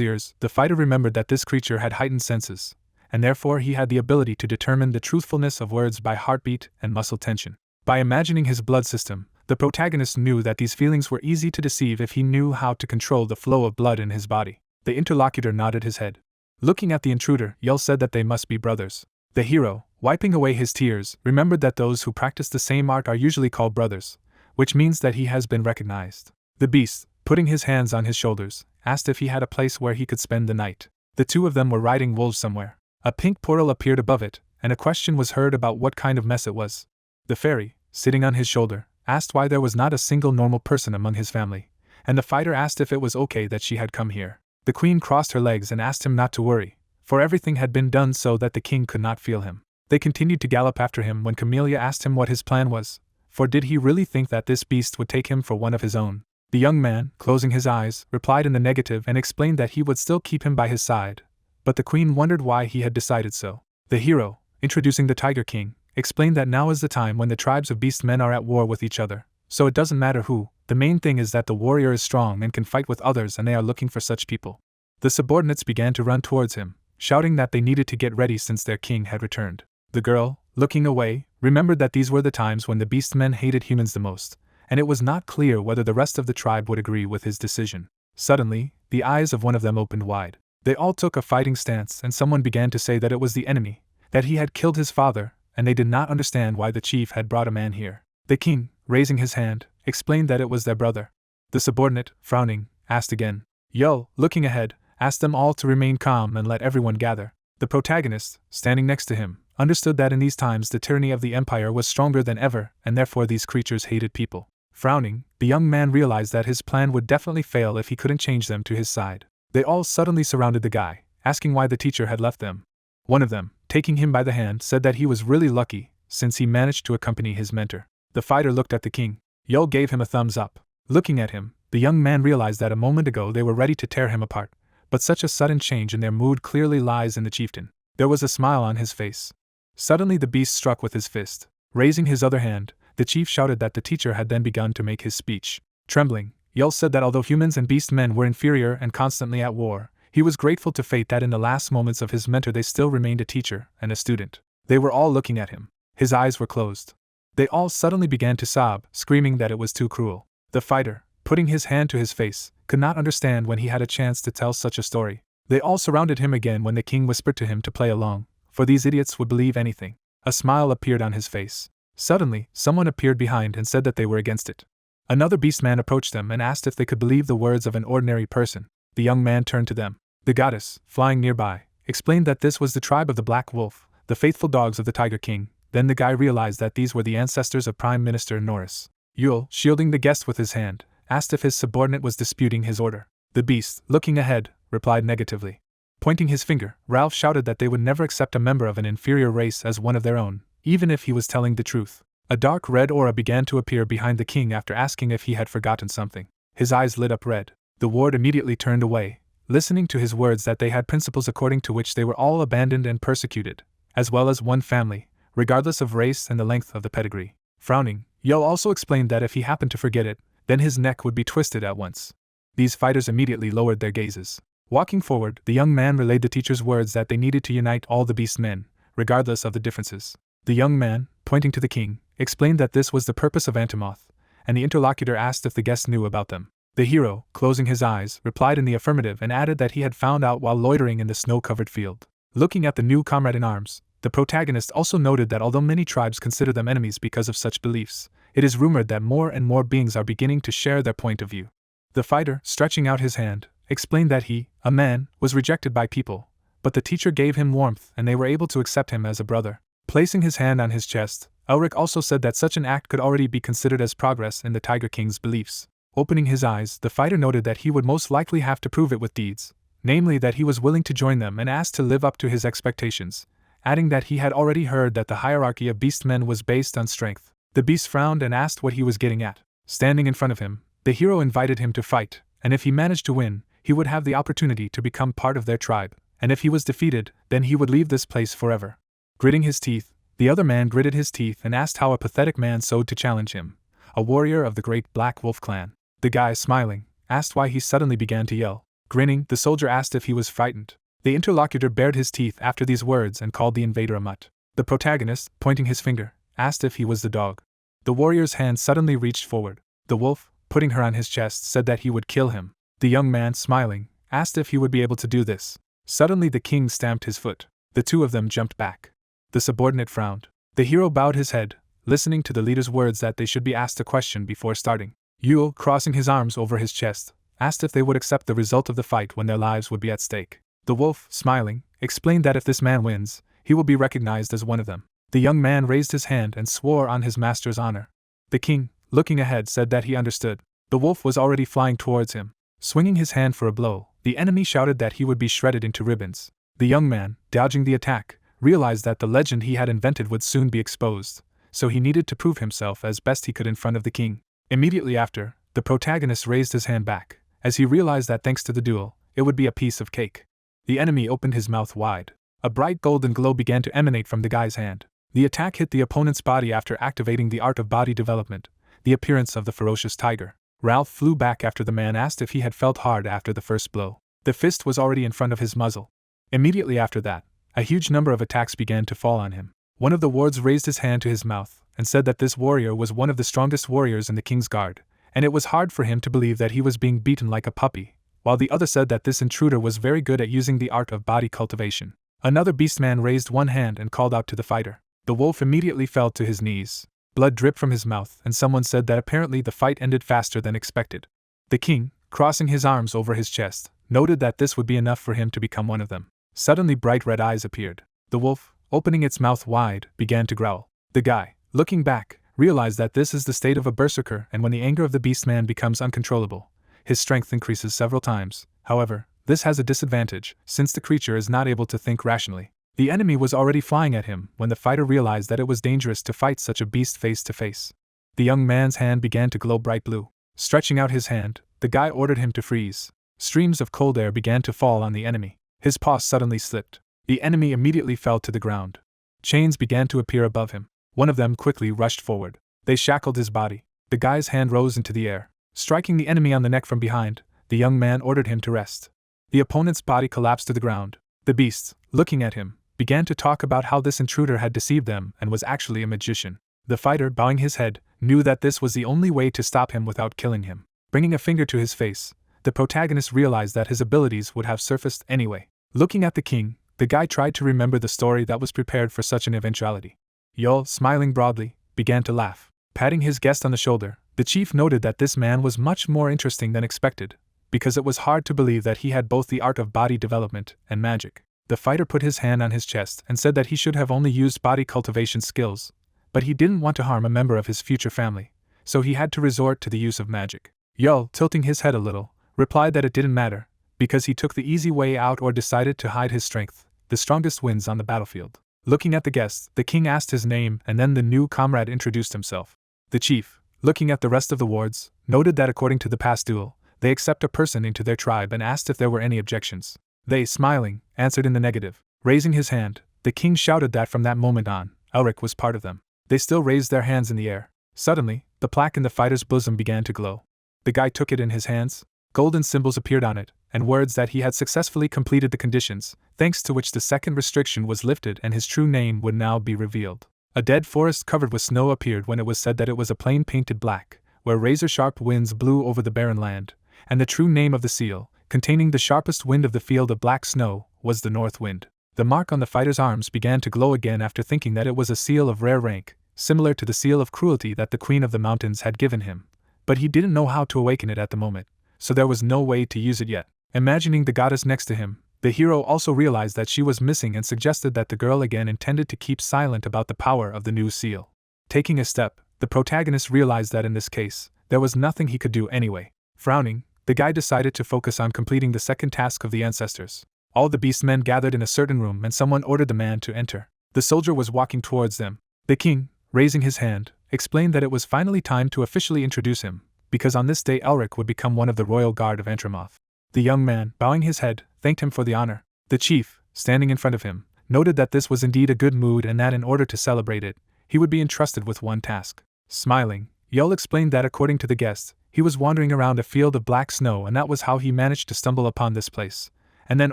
ears, the fighter remembered that this creature had heightened senses, and therefore he had the ability to determine the truthfulness of words by heartbeat and muscle tension. By imagining his blood system, the protagonist knew that these feelings were easy to deceive if he knew how to control the flow of blood in his body. The interlocutor nodded his head. Looking at the intruder, Yell said that they must be brothers. The hero, wiping away his tears, remembered that those who practice the same art are usually called brothers, which means that he has been recognized. The beast, putting his hands on his shoulders, asked if he had a place where he could spend the night. The two of them were riding wolves somewhere. A pink portal appeared above it, and a question was heard about what kind of mess it was. The fairy, sitting on his shoulder, asked why there was not a single normal person among his family, and the fighter asked if it was okay that she had come here. The queen crossed her legs and asked him not to worry, for everything had been done so that the king could not feel him. They continued to gallop after him when Camellia asked him what his plan was, for did he really think that this beast would take him for one of his own? The young man, closing his eyes, replied in the negative and explained that he would still keep him by his side, but the queen wondered why he had decided so. The hero, introducing the Tiger King, explained that now is the time when the tribes of beast men are at war with each other, so it doesn't matter who, the main thing is that the warrior is strong and can fight with others, and they are looking for such people. The subordinates began to run towards him, shouting that they needed to get ready since their king had returned. The girl, looking away, remembered that these were the times when the beast men hated humans the most, and it was not clear whether the rest of the tribe would agree with his decision. Suddenly, the eyes of one of them opened wide. They all took a fighting stance, and someone began to say that it was the enemy, that he had killed his father, and they did not understand why the chief had brought a man here. The king, raising his hand, explained that it was their brother. The subordinate, frowning, asked again. Yo, looking ahead, asked them all to remain calm and let everyone gather. The protagonist, standing next to him, understood that in these times the tyranny of the empire was stronger than ever, and therefore these creatures hated people. Frowning, the young man realized that his plan would definitely fail if he couldn't change them to his side. They all suddenly surrounded the guy, asking why the teacher had left them. One of them, taking him by the hand, said that he was really lucky, since he managed to accompany his mentor. The fighter looked at the king. Yo gave him a thumbs up. Looking at him, the young man realized that a moment ago they were ready to tear him apart, but such a sudden change in their mood clearly lies in the chieftain. There was a smile on his face. Suddenly the beast struck with his fist. Raising his other hand, the chief shouted that the teacher had then begun to make his speech. Trembling, Yul said that although humans and beast men were inferior and constantly at war, he was grateful to fate that in the last moments of his mentor they still remained a teacher and a student. They were all looking at him. His eyes were closed. They all suddenly began to sob, screaming that it was too cruel. The fighter, putting his hand to his face, could not understand when he had a chance to tell such a story. They all surrounded him again when the king whispered to him to play along, for these idiots would believe anything. A smile appeared on his face. Suddenly, someone appeared behind and said that they were against it. Another beastman approached them and asked if they could believe the words of an ordinary person. The young man turned to them. The goddess, flying nearby, explained that this was the tribe of the Black Wolf, the faithful dogs of the Tiger King. Then the guy realized that these were the ancestors of Prime Minister Norris. Yul, shielding the guest with his hand, asked if his subordinate was disputing his order. The beast, looking ahead, replied negatively. Pointing his finger, Ralph shouted that they would never accept a member of an inferior race as one of their own, even if he was telling the truth. A dark red aura began to appear behind the king after asking if he had forgotten something. His eyes lit up red. The ward immediately turned away, listening to his words that they had principles according to which they were all abandoned and persecuted, as well as one family, regardless of race and the length of the pedigree. Frowning, Yo also explained that if he happened to forget it, then his neck would be twisted at once. These fighters immediately lowered their gazes. Walking forward, the young man relayed the teacher's words that they needed to unite all the beast men, regardless of the differences. The young man, pointing to the king, explained that this was the purpose of Antimonth, and the interlocutor asked if the guest knew about them. The hero, closing his eyes, replied in the affirmative and added that he had found out while loitering in the snow-covered field. Looking at the new comrade in arms, the protagonist also noted that although many tribes consider them enemies because of such beliefs, it is rumored that more and more beings are beginning to share their point of view. The fighter, stretching out his hand, explained that he, a man, was rejected by people, but the teacher gave him warmth and they were able to accept him as a brother. Placing his hand on his chest, Elric also said that such an act could already be considered as progress in the Tiger King's beliefs. Opening his eyes, the fighter noted that he would most likely have to prove it with deeds, namely that he was willing to join them and asked to live up to his expectations, adding that he had already heard that the hierarchy of beastmen was based on strength. The beast frowned and asked what he was getting at. Standing in front of him, the hero invited him to fight, and if he managed to win, he would have the opportunity to become part of their tribe, and if he was defeated, then he would leave this place forever. Gritting his teeth, the other man gritted his teeth and asked how a pathetic man sowed to challenge him, a warrior of the great Black Wolf clan. The guy, smiling, asked why he suddenly began to yell. Grinning, the soldier asked if he was frightened. The interlocutor bared his teeth after these words and called the invader a mutt. The protagonist, pointing his finger, asked if he was the dog. The warrior's hand suddenly reached forward. The wolf, putting her on his chest, said that he would kill him. The young man, smiling, asked if he would be able to do this. Suddenly the king stamped his foot. The two of them jumped back. The subordinate frowned. The hero bowed his head, listening to the leader's words that they should be asked a question before starting. Yul, crossing his arms over his chest, asked if they would accept the result of the fight when their lives would be at stake. The wolf, smiling, explained that if this man wins, he will be recognized as one of them. The young man raised his hand and swore on his master's honor. The king, looking ahead, said that he understood. The wolf was already flying towards him. Swinging his hand for a blow, the enemy shouted that he would be shredded into ribbons. The young man, dodging the attack, realized that the legend he had invented would soon be exposed, so he needed to prove himself as best he could in front of the king. Immediately after, the protagonist raised his hand back, as he realized that thanks to the duel, it would be a piece of cake. The enemy opened his mouth wide. A bright golden glow began to emanate from the guy's hand. The attack hit the opponent's body after activating the art of body development, the appearance of the ferocious tiger. Ralph flew back after the man asked if he had felt hard after the first blow. The fist was already in front of his muzzle. Immediately after that, a huge number of attacks began to fall on him. One of the wards raised his hand to his mouth and said that this warrior was one of the strongest warriors in the king's guard, and it was hard for him to believe that he was being beaten like a puppy, while the other said that this intruder was very good at using the art of body cultivation. Another beastman raised one hand and called out to the fighter. The wolf immediately fell to his knees. Blood dripped from his mouth, and someone said that apparently the fight ended faster than expected. The king, crossing his arms over his chest, noted that this would be enough for him to become one of them. Suddenly bright red eyes appeared. The wolf, opening its mouth wide, began to growl. The guy, looking back, realized that this is the state of a berserker, and when the anger of the beastman becomes uncontrollable, his strength increases several times. However, this has a disadvantage, since the creature is not able to think rationally. The enemy was already flying at him when the fighter realized that it was dangerous to fight such a beast face to face. The young man's hand began to glow bright blue. Stretching out his hand, the guy ordered him to freeze. Streams of cold air began to fall on the enemy. His paw suddenly slipped. The enemy immediately fell to the ground. Chains began to appear above him. One of them quickly rushed forward. They shackled his body. The guy's hand rose into the air. Striking the enemy on the neck from behind, the young man ordered him to rest. The opponent's body collapsed to the ground. The beast, looking at him, began to talk about how this intruder had deceived them and was actually a magician. The fighter, bowing his head, knew that this was the only way to stop him without killing him. Bringing a finger to his face, the protagonist realized that his abilities would have surfaced anyway. Looking at the king, the guy tried to remember the story that was prepared for such an eventuality. Yul, smiling broadly, began to laugh. Patting his guest on the shoulder, the chief noted that this man was much more interesting than expected, because it was hard to believe that he had both the art of body development and magic. The fighter put his hand on his chest and said that he should have only used body cultivation skills, but he didn't want to harm a member of his future family, so he had to resort to the use of magic. Yul, tilting his head a little, replied that it didn't matter, because he took the easy way out or decided to hide his strength. The strongest wins on the battlefield. Looking at the guest, the king asked his name and then the new comrade introduced himself. The chief, looking at the rest of the wards, noted that according to the past duel, they accept a person into their tribe and asked if there were any objections. They, smiling, answered in the negative. Raising his hand, the king shouted that from that moment on, Elric was part of them. They still raised their hands in the air. Suddenly, the plaque in the fighter's bosom began to glow. The guy took it in his hands. Golden symbols appeared on it, and words that he had successfully completed the conditions, thanks to which the second restriction was lifted and his true name would now be revealed. A dead forest covered with snow appeared when it was said that it was a plain painted black, where razor-sharp winds blew over the barren land, and the true name of the seal, containing the sharpest wind of the field of black snow, was the north wind. The mark on the fighter's arms began to glow again after thinking that it was a seal of rare rank, similar to the seal of cruelty that the Queen of the Mountains had given him, but he didn't know how to awaken it at the moment, so there was no way to use it yet. Imagining the goddess next to him, the hero also realized that she was missing and suggested that the girl again intended to keep silent about the power of the new seal. Taking a step, the protagonist realized that in this case, there was nothing he could do anyway. Frowning, the guy decided to focus on completing the second task of the ancestors. All the beastmen gathered in a certain room and someone ordered the man to enter. The soldier was walking towards them. The king, raising his hand, explained that it was finally time to officially introduce him, because on this day Elric would become one of the royal guard of Antramoth. The young man, bowing his head, thanked him for the honor. The chief, standing in front of him, noted that this was indeed a good mood and that in order to celebrate it, he would be entrusted with one task. Smiling, Yul explained that according to the guest, he was wandering around a field of black snow and that was how he managed to stumble upon this place, and then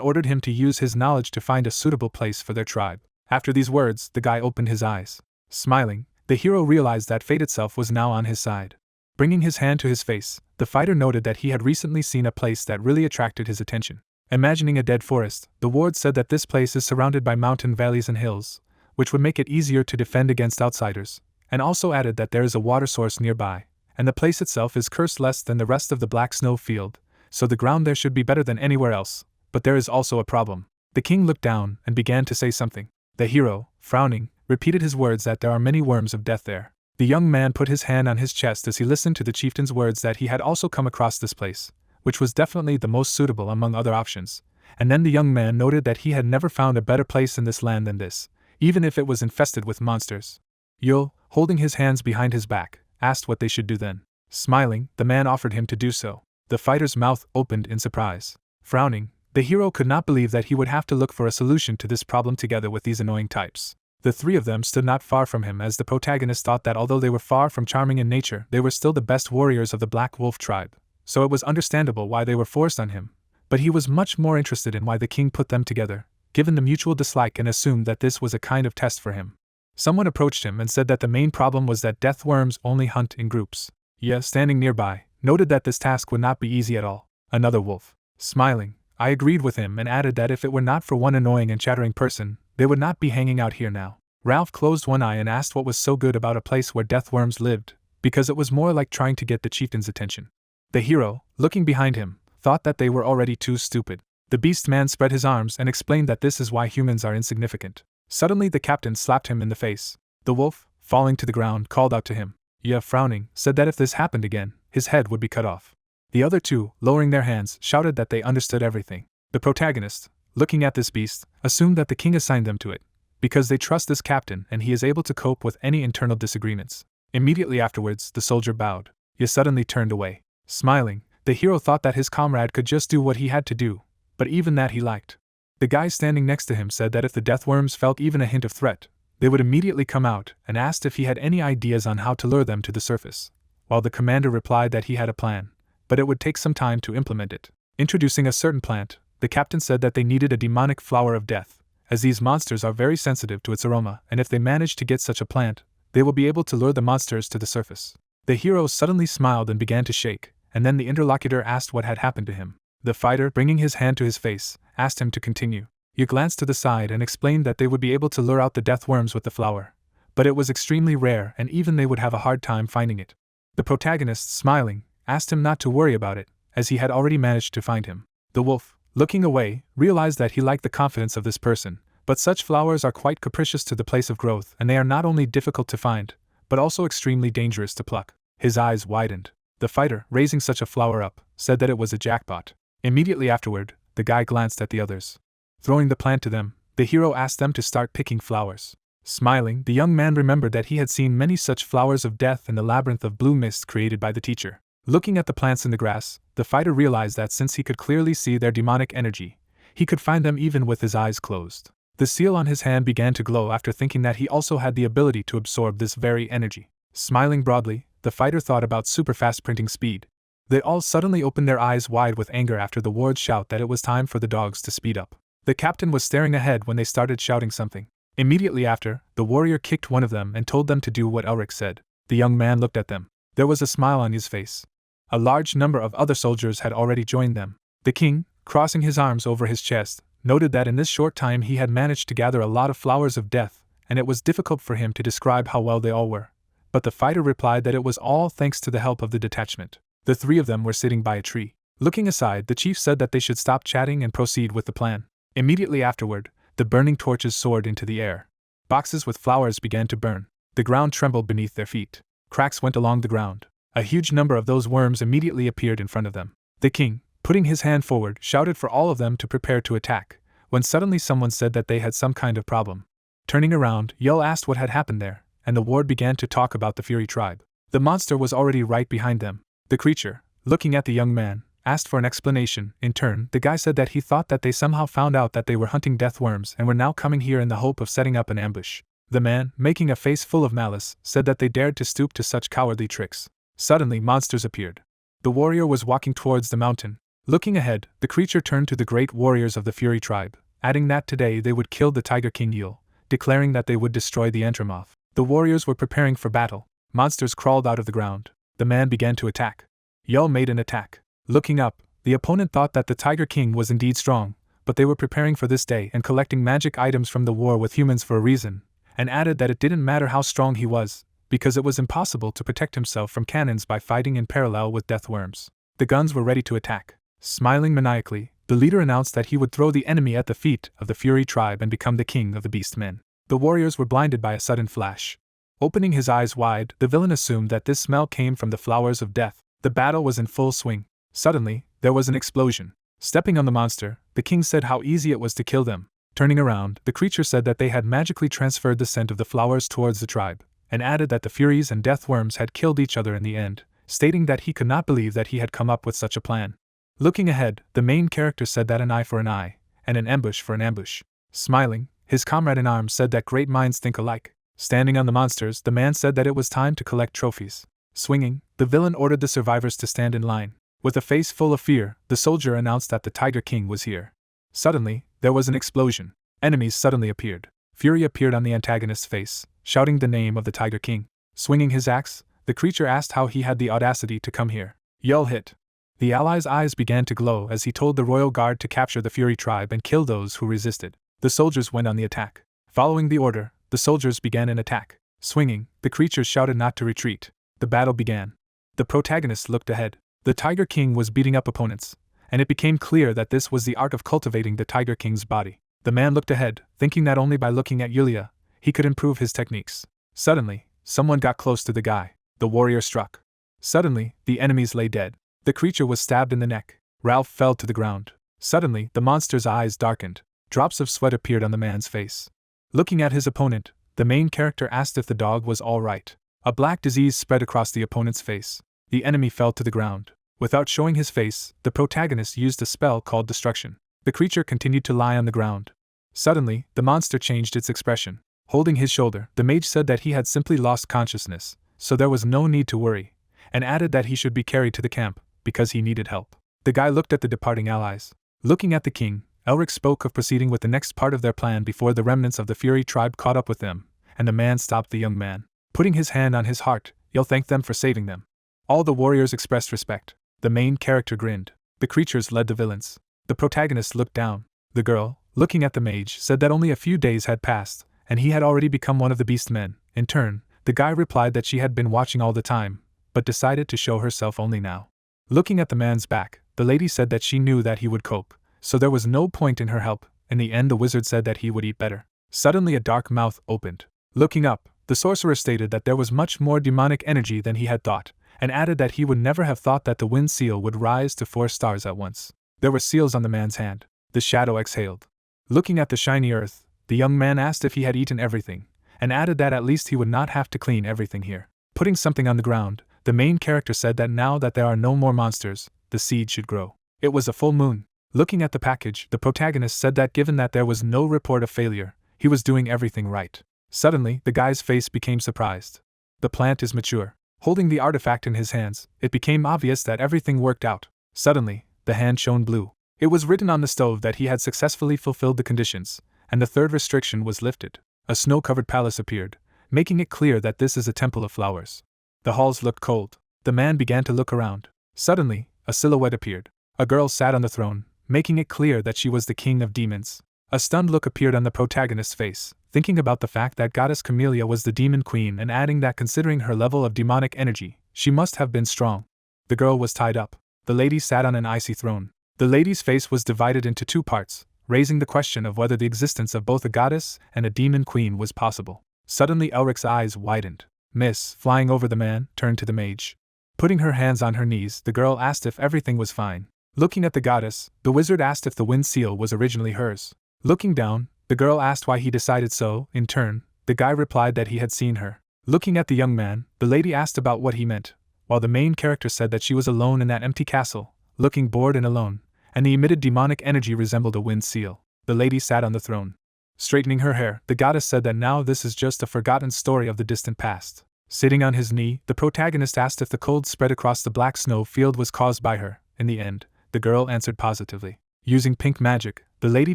ordered him to use his knowledge to find a suitable place for their tribe. After these words, the guy opened his eyes. Smiling, the hero realized that fate itself was now on his side. Bringing his hand to his face, the fighter noted that he had recently seen a place that really attracted his attention. Imagining a dead forest, the ward said that this place is surrounded by mountain valleys and hills, which would make it easier to defend against outsiders, and also added that there is a water source nearby, and the place itself is cursed less than the rest of the black snow field, so the ground there should be better than anywhere else, but there is also a problem. The king looked down and began to say something. The hero, frowning, repeated his words that there are many worms of death there. The young man put his hand on his chest as he listened to the chieftain's words that he had also come across this place, which was definitely the most suitable among other options, and then the young man noted that he had never found a better place in this land than this, even if it was infested with monsters. Yul, holding his hands behind his back, asked what they should do then. Smiling, the man offered him to do so. The fighter's mouth opened in surprise. Frowning, the hero could not believe that he would have to look for a solution to this problem together with these annoying types. The three of them stood not far from him, as the protagonist thought that although they were far from charming in nature, they were still the best warriors of the Black Wolf tribe, so it was understandable why they were forced on him, but he was much more interested in why the king put them together, given the mutual dislike, and assumed that this was a kind of test for him. Someone approached him and said that the main problem was that death worms only hunt in groups. Ye, standing nearby, noted that this task would not be easy at all. Another wolf. Smiling, I agreed with him and added that if it were not for one annoying and chattering person, they would not be hanging out here now. Ralph closed one eye and asked what was so good about a place where death worms lived, because it was more like trying to get the chieftain's attention. The hero, looking behind him, thought that they were already too stupid. The beast man spread his arms and explained that this is why humans are insignificant. Suddenly the captain slapped him in the face. The wolf, falling to the ground, called out to him. Ye, frowning, said that if this happened again, his head would be cut off. The other two, lowering their hands, shouted that they understood everything. The protagonist, looking at this beast, assumed that the king assigned them to it, because they trust this captain and he is able to cope with any internal disagreements. Immediately afterwards, the soldier bowed. Ye suddenly turned away. Smiling, the hero thought that his comrade could just do what he had to do, but even that he liked. The guy standing next to him said that if the death worms felt even a hint of threat, they would immediately come out, and asked if he had any ideas on how to lure them to the surface, while the commander replied that he had a plan, but it would take some time to implement it. Introducing a certain plant, the captain said that they needed a demonic flower of death, as these monsters are very sensitive to its aroma, and if they manage to get such a plant, they will be able to lure the monsters to the surface. The hero suddenly smiled and began to shake, and then the interlocutor asked what had happened to him. The fighter, bringing his hand to his face, asked him to continue. He glanced to the side and explained that they would be able to lure out the death worms with the flower, but it was extremely rare and even they would have a hard time finding it. The protagonist, smiling, asked him not to worry about it, as he had already managed to find him. The wolf, looking away, realized that he liked the confidence of this person, but such flowers are quite capricious to the place of growth, and they are not only difficult to find, but also extremely dangerous to pluck. His eyes widened. The fighter, raising such a flower up, said that it was a jackpot. Immediately afterward, the guy glanced at the others. Throwing the plant to them, the hero asked them to start picking flowers. Smiling, the young man remembered that he had seen many such flowers of death in the labyrinth of blue mist created by the teacher. Looking at the plants in the grass, the fighter realized that since he could clearly see their demonic energy, he could find them even with his eyes closed. The seal on his hand began to glow after thinking that he also had the ability to absorb this very energy. Smiling broadly, the fighter thought about super-fast printing speed. They all suddenly opened their eyes wide with anger after the ward's shout that it was time for the dogs to speed up. The captain was staring ahead when they started shouting something. Immediately after, the warrior kicked one of them and told them to do what Elric said. The young man looked at them. There was a smile on his face. A large number of other soldiers had already joined them. The king, crossing his arms over his chest, noted that in this short time he had managed to gather a lot of flowers of death, and it was difficult for him to describe how well they all were. But the fighter replied that it was all thanks to the help of the detachment. The three of them were sitting by a tree. Looking aside, the chief said that they should stop chatting and proceed with the plan. Immediately afterward, the burning torches soared into the air. Boxes with flowers began to burn. The ground trembled beneath their feet. Cracks went along the ground. A huge number of those worms immediately appeared in front of them. The king, putting his hand forward, shouted for all of them to prepare to attack, when suddenly someone said that they had some kind of problem. Turning around, Yell asked what had happened there, and the ward began to talk about the Fury tribe. The monster was already right behind them. The creature, looking at the young man, asked for an explanation. In turn, the guy said that he thought that they somehow found out that they were hunting death worms and were now coming here in the hope of setting up an ambush. The man, making a face full of malice, said that they dared to stoop to such cowardly tricks. Suddenly, monsters appeared. The warrior was walking towards the mountain. Looking ahead, the creature turned to the great warriors of the Fury tribe, adding that today they would kill the Tiger King Yule, declaring that they would destroy the Entramoth. The warriors were preparing for battle. Monsters crawled out of the ground. The man began to attack. Yul made an attack. Looking up, the opponent thought that the Tiger King was indeed strong, but they were preparing for this day and collecting magic items from the war with humans for a reason, and added that it didn't matter how strong he was, because it was impossible to protect himself from cannons by fighting in parallel with death worms. The guns were ready to attack. Smiling maniacally, the leader announced that he would throw the enemy at the feet of the Fury tribe and become the king of the beast men. The warriors were blinded by a sudden flash. Opening his eyes wide, the villain assumed that this smell came from the flowers of death. The battle was in full swing. Suddenly, there was an explosion. Stepping on the monster, the king said how easy it was to kill them. Turning around, the creature said that they had magically transferred the scent of the flowers towards the tribe, and added that the Furies and Death Worms had killed each other in the end, stating that he could not believe that he had come up with such a plan. Looking ahead, the main character said that an eye for an eye, and an ambush for an ambush. Smiling, his comrade in arms said that great minds think alike. Standing on the monsters, the man said that it was time to collect trophies. Swinging, the villain ordered the survivors to stand in line. With a face full of fear, the soldier announced that the Tiger King was here. Suddenly, there was an explosion. Enemies suddenly appeared. Fury appeared on the antagonist's face, shouting the name of the Tiger King. Swinging his axe, the creature asked how he had the audacity to come here. Yell hit. The allies' eyes began to glow as he told the royal guard to capture the Fury tribe and kill those who resisted. The soldiers went on the attack. Following the order, the soldiers began an attack. Swinging, the creatures shouted not to retreat. The battle began. The protagonist looked ahead. The Tiger King was beating up opponents, and it became clear that this was the art of cultivating the Tiger King's body. The man looked ahead, thinking that only by looking at Yulia, he could improve his techniques. Suddenly, someone got close to the guy. The warrior struck. Suddenly, the enemies lay dead. The creature was stabbed in the neck. Ralph fell to the ground. Suddenly, the monster's eyes darkened. Drops of sweat appeared on the man's face. Looking at his opponent, the main character asked if the dog was all right. A black disease spread across the opponent's face. The enemy fell to the ground. Without showing his face, the protagonist used a spell called Destruction. The creature continued to lie on the ground. Suddenly, the monster changed its expression. Holding his shoulder, the mage said that he had simply lost consciousness, so there was no need to worry, and added that he should be carried to the camp, because he needed help. The guy looked at the departing allies. Looking at the king, Elric spoke of proceeding with the next part of their plan before the remnants of the Fury tribe caught up with them, and the man stopped the young man. Putting his hand on his heart, he'll thank them for saving them. All the warriors expressed respect. The main character grinned. The creatures led the villains. The protagonist looked down. The girl, looking at the mage, said that only a few days had passed, and he had already become one of the beast men. In turn, the guy replied that she had been watching all the time, but decided to show herself only now. Looking at the man's back, the lady said that she knew that he would cope, so there was no point in her help. In the end, the wizard said that he would eat better. Suddenly a dark mouth opened. Looking up, the sorcerer stated that there was much more demonic energy than he had thought, and added that he would never have thought that the wind seal would rise to 4 stars at once. There were seals on the man's hand. The shadow exhaled. Looking at the shiny earth, the young man asked if he had eaten everything, and added that at least he would not have to clean everything here. Putting something on the ground, the main character said that now that there are no more monsters, the seed should grow. It was a full moon. Looking at the package, the protagonist said that given that there was no report of failure, he was doing everything right. Suddenly, the guy's face became surprised. The plant is mature. Holding the artifact in his hands, it became obvious that everything worked out. Suddenly, the hand shone blue. It was written on the stove that he had successfully fulfilled the conditions, and the third restriction was lifted. A snow-covered palace appeared, making it clear that this is a temple of flowers. The halls looked cold. The man began to look around. Suddenly, a silhouette appeared. A girl sat on the throne, making it clear that she was the king of demons. A stunned look appeared on the protagonist's face, thinking about the fact that goddess Camellia was the demon queen and adding that considering her level of demonic energy, she must have been strong. The girl was tied up. The lady sat on an icy throne. The lady's face was divided into 2 parts, raising the question of whether the existence of both a goddess and a demon queen was possible. Suddenly Elric's eyes widened. Miss, flying over the man, turned to the mage. Putting her hands on her knees, the girl asked if everything was fine. Looking at the goddess, the wizard asked if the wind seal was originally hers. Looking down, the girl asked why he decided so. In turn, the guy replied that he had seen her. Looking at the young man, the lady asked about what he meant, while the main character said that she was alone in that empty castle, looking bored and alone, and the emitted demonic energy resembled a wind seal. The lady sat on the throne. Straightening her hair, the goddess said that now this is just a forgotten story of the distant past. Sitting on his knee, the protagonist asked if the cold spread across the black snow field was caused by her. In the end, the girl answered positively. Using pink magic, the lady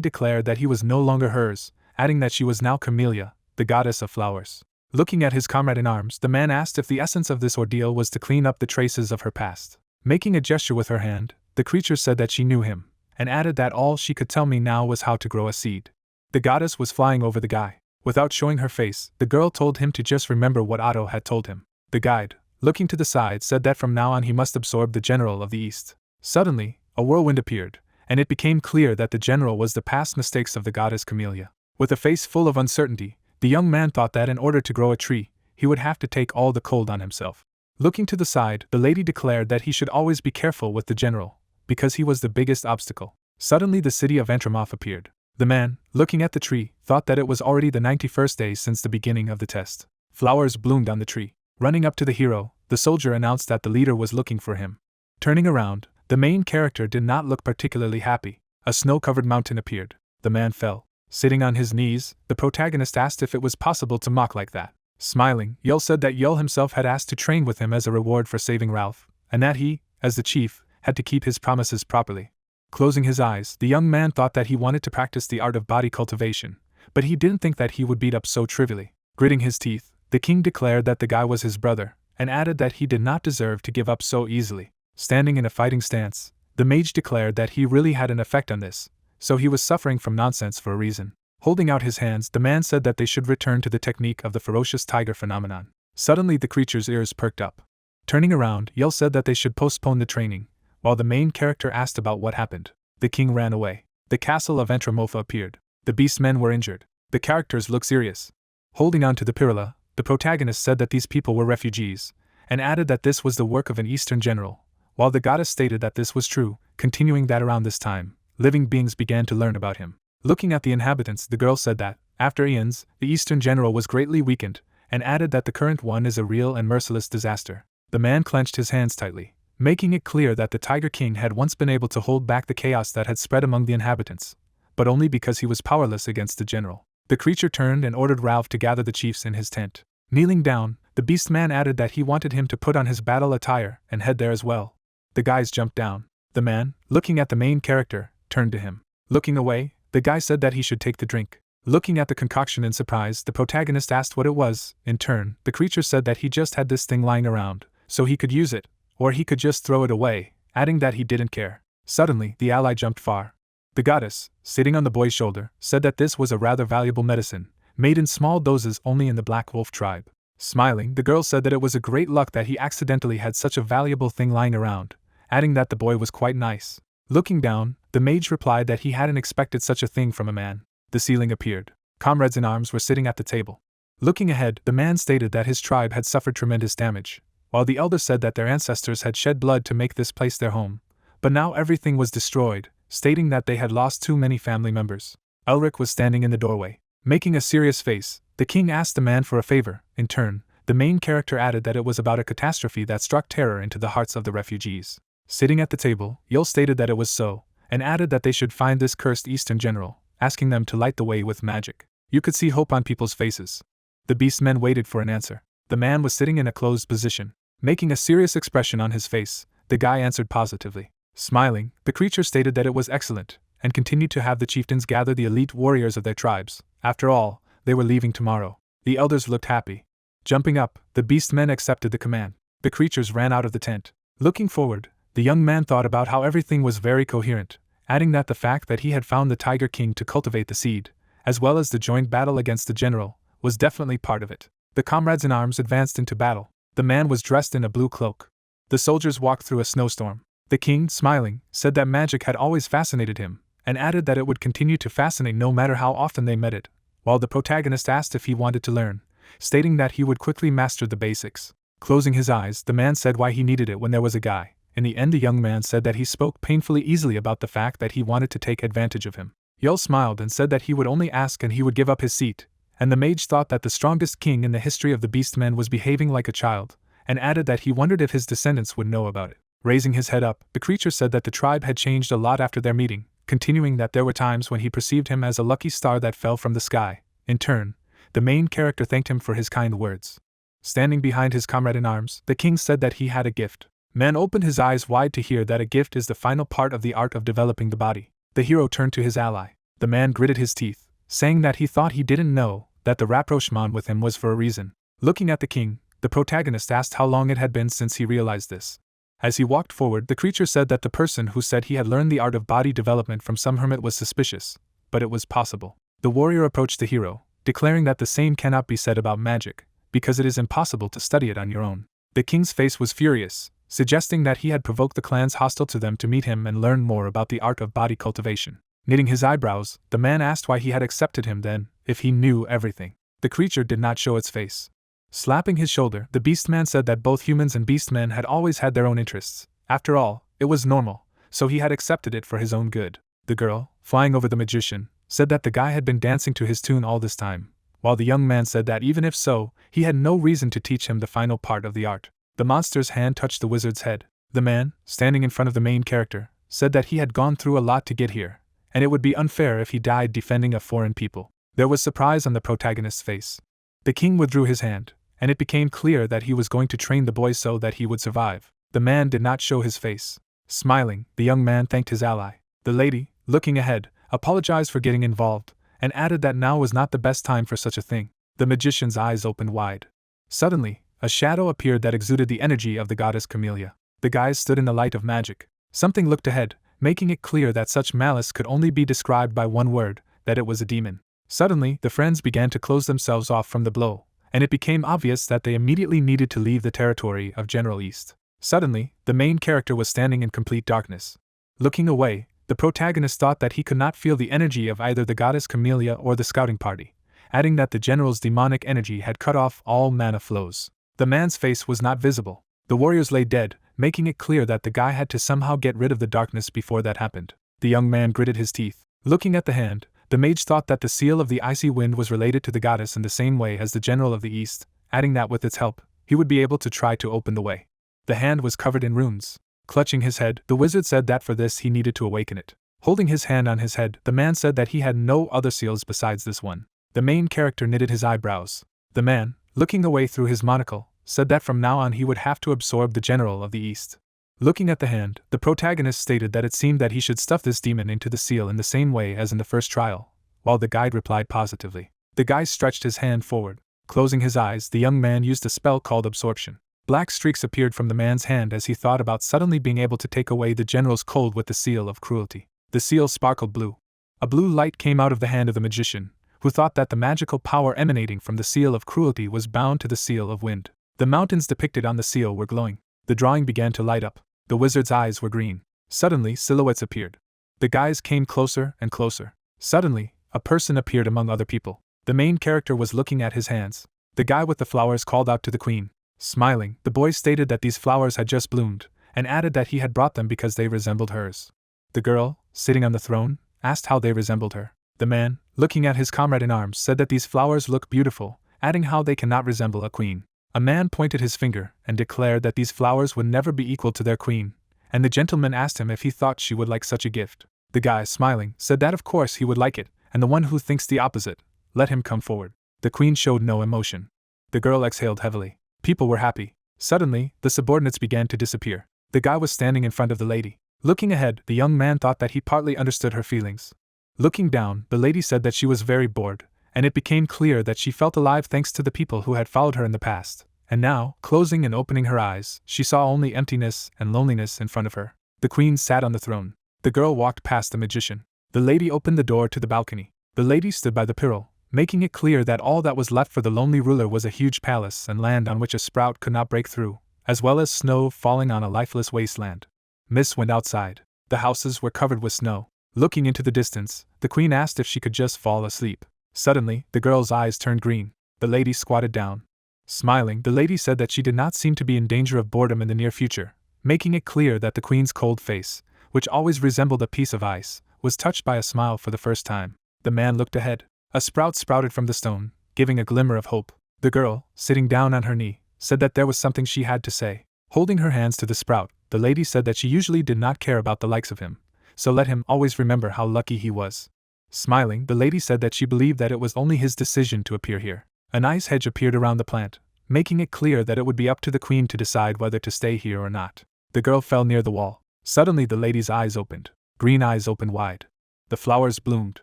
declared that he was no longer hers, adding that she was now Camellia, the goddess of flowers. Looking at his comrade in arms, the man asked if the essence of this ordeal was to clean up the traces of her past. Making a gesture with her hand, the creature said that she knew him, and added that all she could tell me now was how to grow a seed. The goddess was flying over the guy. Without showing her face, the girl told him to just remember what Otto had told him. The guide, looking to the side, said that from now on he must absorb the general of the East. Suddenly, a whirlwind appeared, and it became clear that the general was the past mistakes of the goddess Camellia. With a face full of uncertainty, The young man thought that in order to grow a tree, he would have to take all the cold on himself. Looking to the side, the lady declared that he should always be careful with the general, because he was the biggest obstacle. Suddenly the city of Entramoth appeared. The man, looking at the tree, thought that it was already the 91st day since the beginning of the test. Flowers bloomed on the tree. Running up to the hero, the soldier announced that the leader was looking for him. Turning around, the main character did not look particularly happy. A snow-covered mountain appeared. The man fell. Sitting on his knees, the protagonist asked if it was possible to mock like that. Smiling, Yul said that Yul himself had asked to train with him as a reward for saving Ralph, and that he, as the chief, had to keep his promises properly. Closing his eyes, the young man thought that he wanted to practice the art of body cultivation, but he didn't think that he would beat up so trivially. Gritting his teeth, the king declared that the guy was his brother, and added that he did not deserve to give up so easily. Standing in a fighting stance, the mage declared that he really had an effect on this, so he was suffering from nonsense for a reason. Holding out his hands, the man said that they should return to the technique of the ferocious tiger phenomenon. Suddenly the creature's ears perked up. Turning around, Yul said that they should postpone the training, while the main character asked about what happened. The king ran away. The castle of Entramoth appeared. The beastmen were injured. The characters looked serious. Holding on to the Pirula, the protagonist said that these people were refugees, and added that this was the work of an Eastern general, while the goddess stated that this was true, continuing that around this time, living beings began to learn about him. Looking at the inhabitants, the girl said that, after eons, the Eastern general was greatly weakened, and added that the current one is a real and merciless disaster. The man clenched his hands tightly, making it clear that the Tiger King had once been able to hold back the chaos that had spread among the inhabitants, but only because he was powerless against the general. The creature turned and ordered Ralph to gather the chiefs in his tent. Kneeling down, the beast-man added that he wanted him to put on his battle attire and head there as well. The guys jumped down. The man, looking at the main character, turned to him. Looking away, the guy said that he should take the drink. Looking at the concoction in surprise, the protagonist asked what it was. In turn, the creature said that he just had this thing lying around, so he could use it, or he could just throw it away, adding that he didn't care. Suddenly, the ally jumped far. The goddess, sitting on the boy's shoulder, said that this was a rather valuable medicine, made in small doses only in the Black Wolf tribe. Smiling, the girl said that it was a great luck that he accidentally had such a valuable thing lying around, adding that the boy was quite nice. Looking down, the mage replied that he hadn't expected such a thing from a man. The ceiling appeared. Comrades in arms were sitting at the table. Looking ahead, the man stated that his tribe had suffered tremendous damage, while the elder said that their ancestors had shed blood to make this place their home, but now everything was destroyed, stating that they had lost too many family members. Elric was standing in the doorway. Making a serious face, the king asked the man for a favor. In turn, the main character added that it was about a catastrophe that struck terror into the hearts of the refugees. Sitting at the table, Yul stated that it was so, and added that they should find this cursed Eastern general, asking them to light the way with magic. You could see hope on people's faces. The beastmen waited for an answer. The man was sitting in a closed position. Making a serious expression on his face, the guy answered positively. Smiling, the creature stated that it was excellent, and continued to have the chieftains gather the elite warriors of their tribes. After all, they were leaving tomorrow. The elders looked happy. Jumping up, the beastmen accepted the command. The creatures ran out of the tent. Looking forward, the young man thought about how everything was very coherent, adding that the fact that he had found the Tiger King to cultivate the seed, as well as the joint battle against the general, was definitely part of it. The comrades in arms advanced into battle. The man was dressed in a blue cloak. The soldiers walked through a snowstorm. The king, smiling, said that magic had always fascinated him, and added that it would continue to fascinate no matter how often they met it, while the protagonist asked if he wanted to learn, stating that he would quickly master the basics. Closing his eyes, the man said why he needed it when there was a guy. In the end, the young man said that he spoke painfully easily about the fact that he wanted to take advantage of him. Yul smiled and said that he would only ask and he would give up his seat, and the mage thought that the strongest king in the history of the beastmen was behaving like a child, and added that he wondered if his descendants would know about it. Raising his head up, the creature said that the tribe had changed a lot after their meeting, continuing that there were times when he perceived him as a lucky star that fell from the sky. In turn, the main character thanked him for his kind words. Standing behind his comrade in arms, the king said that he had a gift. Man opened his eyes wide to hear that a gift is the final part of the art of developing the body. The hero turned to his ally. The man gritted his teeth, saying that he thought he didn't know that the rapprochement with him was for a reason. Looking at the king, the protagonist asked how long it had been since he realized this. As he walked forward, the creature said that the person who said he had learned the art of body development from some hermit was suspicious, but it was possible. The warrior approached the hero, declaring that the same cannot be said about magic, because it is impossible to study it on your own. The king's face was furious, suggesting that he had provoked the clans hostile to them to meet him and learn more about the art of body cultivation. Knitting his eyebrows, the man asked why he had accepted him then, if he knew everything. The creature did not show its face. Slapping his shoulder, the beastman said that both humans and beastmen had always had their own interests. After all, it was normal, so he had accepted it for his own good. The girl, flying over the magician, said that the guy had been dancing to his tune all this time, while the young man said that even if so, he had no reason to teach him the final part of the art. The monster's hand touched the wizard's head. The man, standing in front of the main character, said that he had gone through a lot to get here, and it would be unfair if he died defending a foreign people. There was surprise on the protagonist's face. The king withdrew his hand, and it became clear that he was going to train the boy so that he would survive. The man did not show his face. Smiling, the young man thanked his ally. The lady, looking ahead, apologized for getting involved, and added that now was not the best time for such a thing. The magician's eyes opened wide. Suddenly, a shadow appeared that exuded the energy of the goddess Camellia. The guys stood in the light of magic. Something looked ahead, making it clear that such malice could only be described by one word, that it was a demon. Suddenly, the friends began to close themselves off from the blow, and it became obvious that they immediately needed to leave the territory of General East. Suddenly, the main character was standing in complete darkness. Looking away, the protagonist thought that he could not feel the energy of either the goddess Camellia or the scouting party, adding that the general's demonic energy had cut off all mana flows. The man's face was not visible. The warriors lay dead, making it clear that the guy had to somehow get rid of the darkness before that happened. The young man gritted his teeth. Looking at the hand, the mage thought that the seal of the icy wind was related to the goddess in the same way as the general of the east, adding that with its help, he would be able to try to open the way. The hand was covered in runes. Clutching his head, the wizard said that for this he needed to awaken it. Holding his hand on his head, the man said that he had no other seals besides this one. The main character knitted his eyebrows. The man, looking away through his monocle, said that from now on he would have to absorb the general of the east. Looking at the hand, the protagonist stated that it seemed that he should stuff this demon into the seal in the same way as in the first trial, while the guide replied positively. The guy stretched his hand forward. Closing his eyes, the young man used a spell called absorption. Black streaks appeared from the man's hand as he thought about suddenly being able to take away the general's cold with the seal of cruelty. The seal sparkled blue. A blue light came out of the hand of the magician, who thought that the magical power emanating from the seal of cruelty was bound to the seal of wind. The mountains depicted on the seal were glowing. The drawing began to light up. The wizard's eyes were green. Suddenly, silhouettes appeared. The guys came closer and closer. Suddenly, a person appeared among other people. The main character was looking at his hands. The guy with the flowers called out to the queen. Smiling, the boy stated that these flowers had just bloomed, and added that he had brought them because they resembled hers. The girl, sitting on the throne, asked how they resembled her. The man, looking at his comrade in arms, said that these flowers look beautiful, adding how they cannot resemble a queen. A man pointed his finger and declared that these flowers would never be equal to their queen, and the gentleman asked him if he thought she would like such a gift. The guy, smiling, said that of course he would like it, and the one who thinks the opposite, let him come forward. The queen showed no emotion. The girl exhaled heavily. People were happy. Suddenly, the subordinates began to disappear. The guy was standing in front of the lady. Looking ahead, the young man thought that he partly understood her feelings. Looking down, the lady said that she was very bored, and it became clear that she felt alive thanks to the people who had followed her in the past. And now, closing and opening her eyes, she saw only emptiness and loneliness in front of her. The queen sat on the throne. The girl walked past the magician. The lady opened the door to the balcony. The lady stood by the pillar, making it clear that all that was left for the lonely ruler was a huge palace and land on which a sprout could not break through, as well as snow falling on a lifeless wasteland. Mist went outside. The houses were covered with snow. Looking into the distance, the queen asked if she could just fall asleep. Suddenly, the girl's eyes turned green. The lady squatted down. Smiling, the lady said that she did not seem to be in danger of boredom in the near future, making it clear that the queen's cold face, which always resembled a piece of ice, was touched by a smile for the first time. The man looked ahead. A sprout sprouted from the stone, giving a glimmer of hope. The girl, sitting down on her knee, said that there was something she had to say. Holding her hands to the sprout, the lady said that she usually did not care about the likes of him, so let him always remember how lucky he was. Smiling, the lady said that she believed that it was only his decision to appear here. An ice hedge appeared around the plant, making it clear that it would be up to the queen to decide whether to stay here or not. The girl fell near the wall. Suddenly the lady's eyes opened. Green eyes opened wide. The flowers bloomed.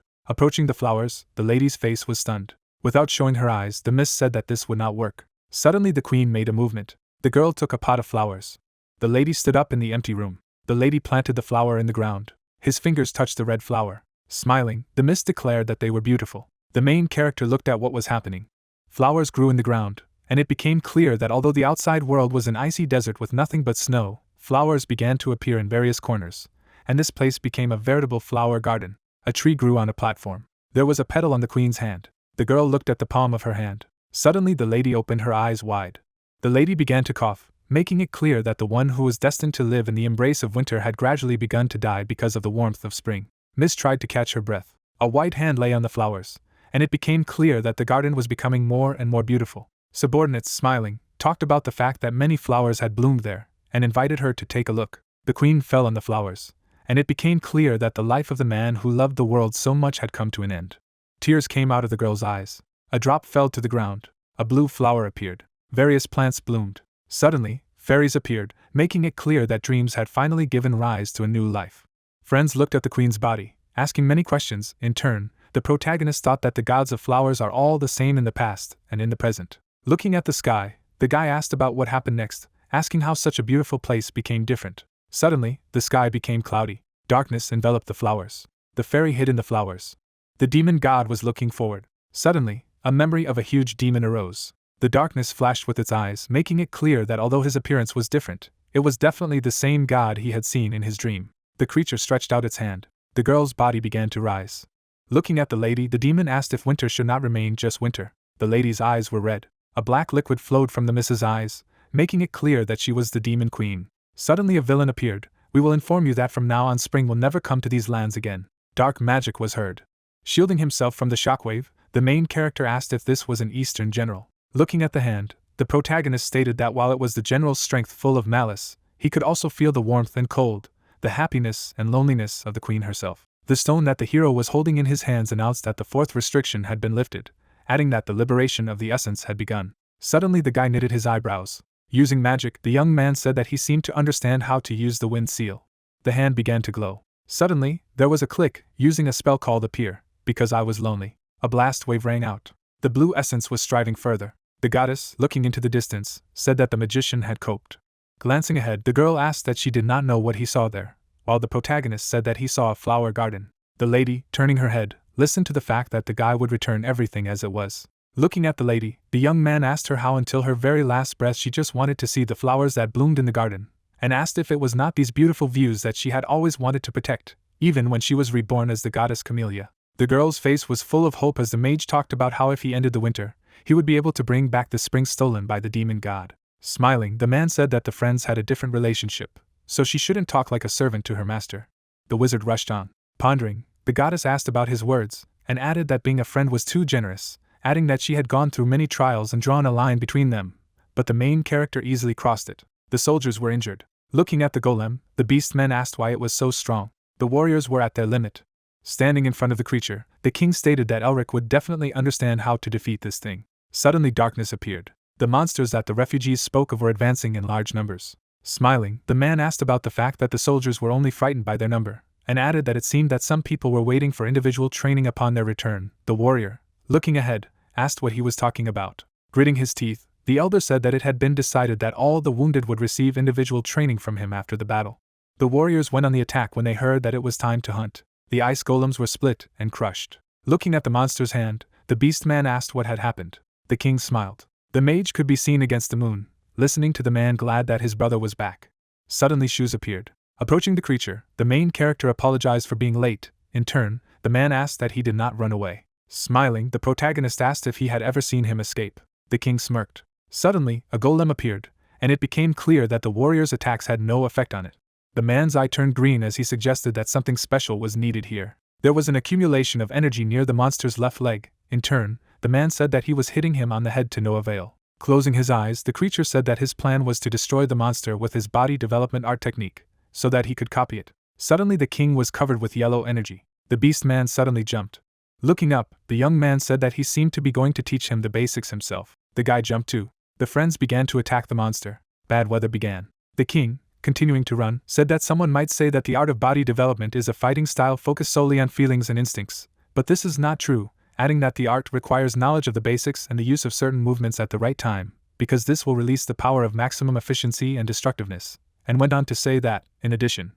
Approaching the flowers, the lady's face was stunned. Without showing her eyes, the mist said that this would not work. Suddenly the queen made a movement. The girl took a pot of flowers. The lady stood up in the empty room. The lady planted the flower in the ground. His fingers touched the red flower. Smiling, the mist declared that they were beautiful. The main character looked at what was happening. Flowers grew in the ground, and it became clear that although the outside world was an icy desert with nothing but snow, flowers began to appear in various corners, and this place became a veritable flower garden. A tree grew on a platform. There was a petal on the queen's hand. The girl looked at the palm of her hand. Suddenly the lady opened her eyes wide. The lady began to cough, making it clear that the one who was destined to live in the embrace of winter had gradually begun to die because of the warmth of spring. Miss tried to catch her breath. A white hand lay on the flowers, and it became clear that the garden was becoming more and more beautiful. Subordinates, smiling, talked about the fact that many flowers had bloomed there, and invited her to take a look. The queen fell on the flowers, and it became clear that the life of the man who loved the world so much had come to an end. Tears came out of the girl's eyes. A drop fell to the ground. A blue flower appeared. Various plants bloomed. Suddenly, fairies appeared, making it clear that dreams had finally given rise to a new life. Friends looked at the queen's body, asking many questions. In turn, the protagonist thought that the gods of flowers are all the same in the past and in the present. Looking at the sky, the guy asked about what happened next, asking how such a beautiful place became different. Suddenly, the sky became cloudy. Darkness enveloped the flowers. The fairy hid in the flowers. The demon god was looking forward. Suddenly, a memory of a huge demon arose. The darkness flashed with its eyes, making it clear that although his appearance was different, it was definitely the same god he had seen in his dream. The creature stretched out its hand. The girl's body began to rise. Looking at the lady, the demon asked if winter should not remain just winter. The lady's eyes were red. A black liquid flowed from the miss's eyes, making it clear that she was the demon queen. Suddenly a villain appeared. We will inform you that from now on spring will never come to these lands again. Dark magic was heard. Shielding himself from the shockwave, the main character asked if this was an Eastern general. Looking at the hand, the protagonist stated that while it was the general's strength full of malice, he could also feel the warmth and cold, the happiness and loneliness of the queen herself. The stone that the hero was holding in his hands announced that the fourth restriction had been lifted, adding that the liberation of the essence had begun. Suddenly the guy knitted his eyebrows. Using magic, the young man said that he seemed to understand how to use the wind seal. The hand began to glow. Suddenly, there was a click, using a spell called Appear, because I was lonely. A blast wave rang out. The blue essence was striving further. The goddess, looking into the distance, said that the magician had coped. Glancing ahead, the girl asked that she did not know what he saw there, while the protagonist said that he saw a flower garden. The lady, turning her head, listened to the fact that the guy would return everything as it was. Looking at the lady, the young man asked her how until her very last breath she just wanted to see the flowers that bloomed in the garden, and asked if it was not these beautiful views that she had always wanted to protect, even when she was reborn as the goddess Camellia. The girl's face was full of hope as the mage talked about how if he ended the winter, he would be able to bring back the spring stolen by the demon god. Smiling, the man said that the friends had a different relationship, so she shouldn't talk like a servant to her master. The wizard rushed on. Pondering, the goddess asked about his words, and added that being a friend was too generous, adding that she had gone through many trials and drawn a line between them, but the main character easily crossed it. The soldiers were injured. Looking at the golem, the beastmen asked why it was so strong. The warriors were at their limit. Standing in front of the creature, the king stated that Elric would definitely understand how to defeat this thing. Suddenly darkness appeared. The monsters that the refugees spoke of were advancing in large numbers. Smiling, the man asked about the fact that the soldiers were only frightened by their number, and added that it seemed that some people were waiting for individual training upon their return. The warrior, looking ahead, asked what he was talking about. Gritting his teeth, the elder said that it had been decided that all the wounded would receive individual training from him after the battle. The warriors went on the attack when they heard that it was time to hunt. The ice golems were split and crushed. Looking at the monster's hand, the beastman asked what had happened. The king smiled. The mage could be seen against the moon, listening to the man glad that his brother was back. Suddenly shoes appeared. Approaching the creature, the main character apologized for being late. In turn, the man asked that he did not run away. Smiling, the protagonist asked if he had ever seen him escape. The king smirked. Suddenly, a golem appeared, and it became clear that the warrior's attacks had no effect on it. The man's eye turned green as he suggested that something special was needed here. There was an accumulation of energy near the monster's left leg. In turn, the man said that he was hitting him on the head to no avail. Closing his eyes, the creature said that his plan was to destroy the monster with his body development art technique, so that he could copy it. Suddenly the king was covered with yellow energy. The beast man suddenly jumped. Looking up, the young man said that he seemed to be going to teach him the basics himself. The guy jumped too. The friends began to attack the monster. Bad weather began. The king, continuing to run, said that someone might say that the art of body development is a fighting style focused solely on feelings and instincts, but this is not true, adding that the art requires knowledge of the basics and the use of certain movements at the right time, because this will release the power of maximum efficiency and destructiveness, and went on to say that, in addition,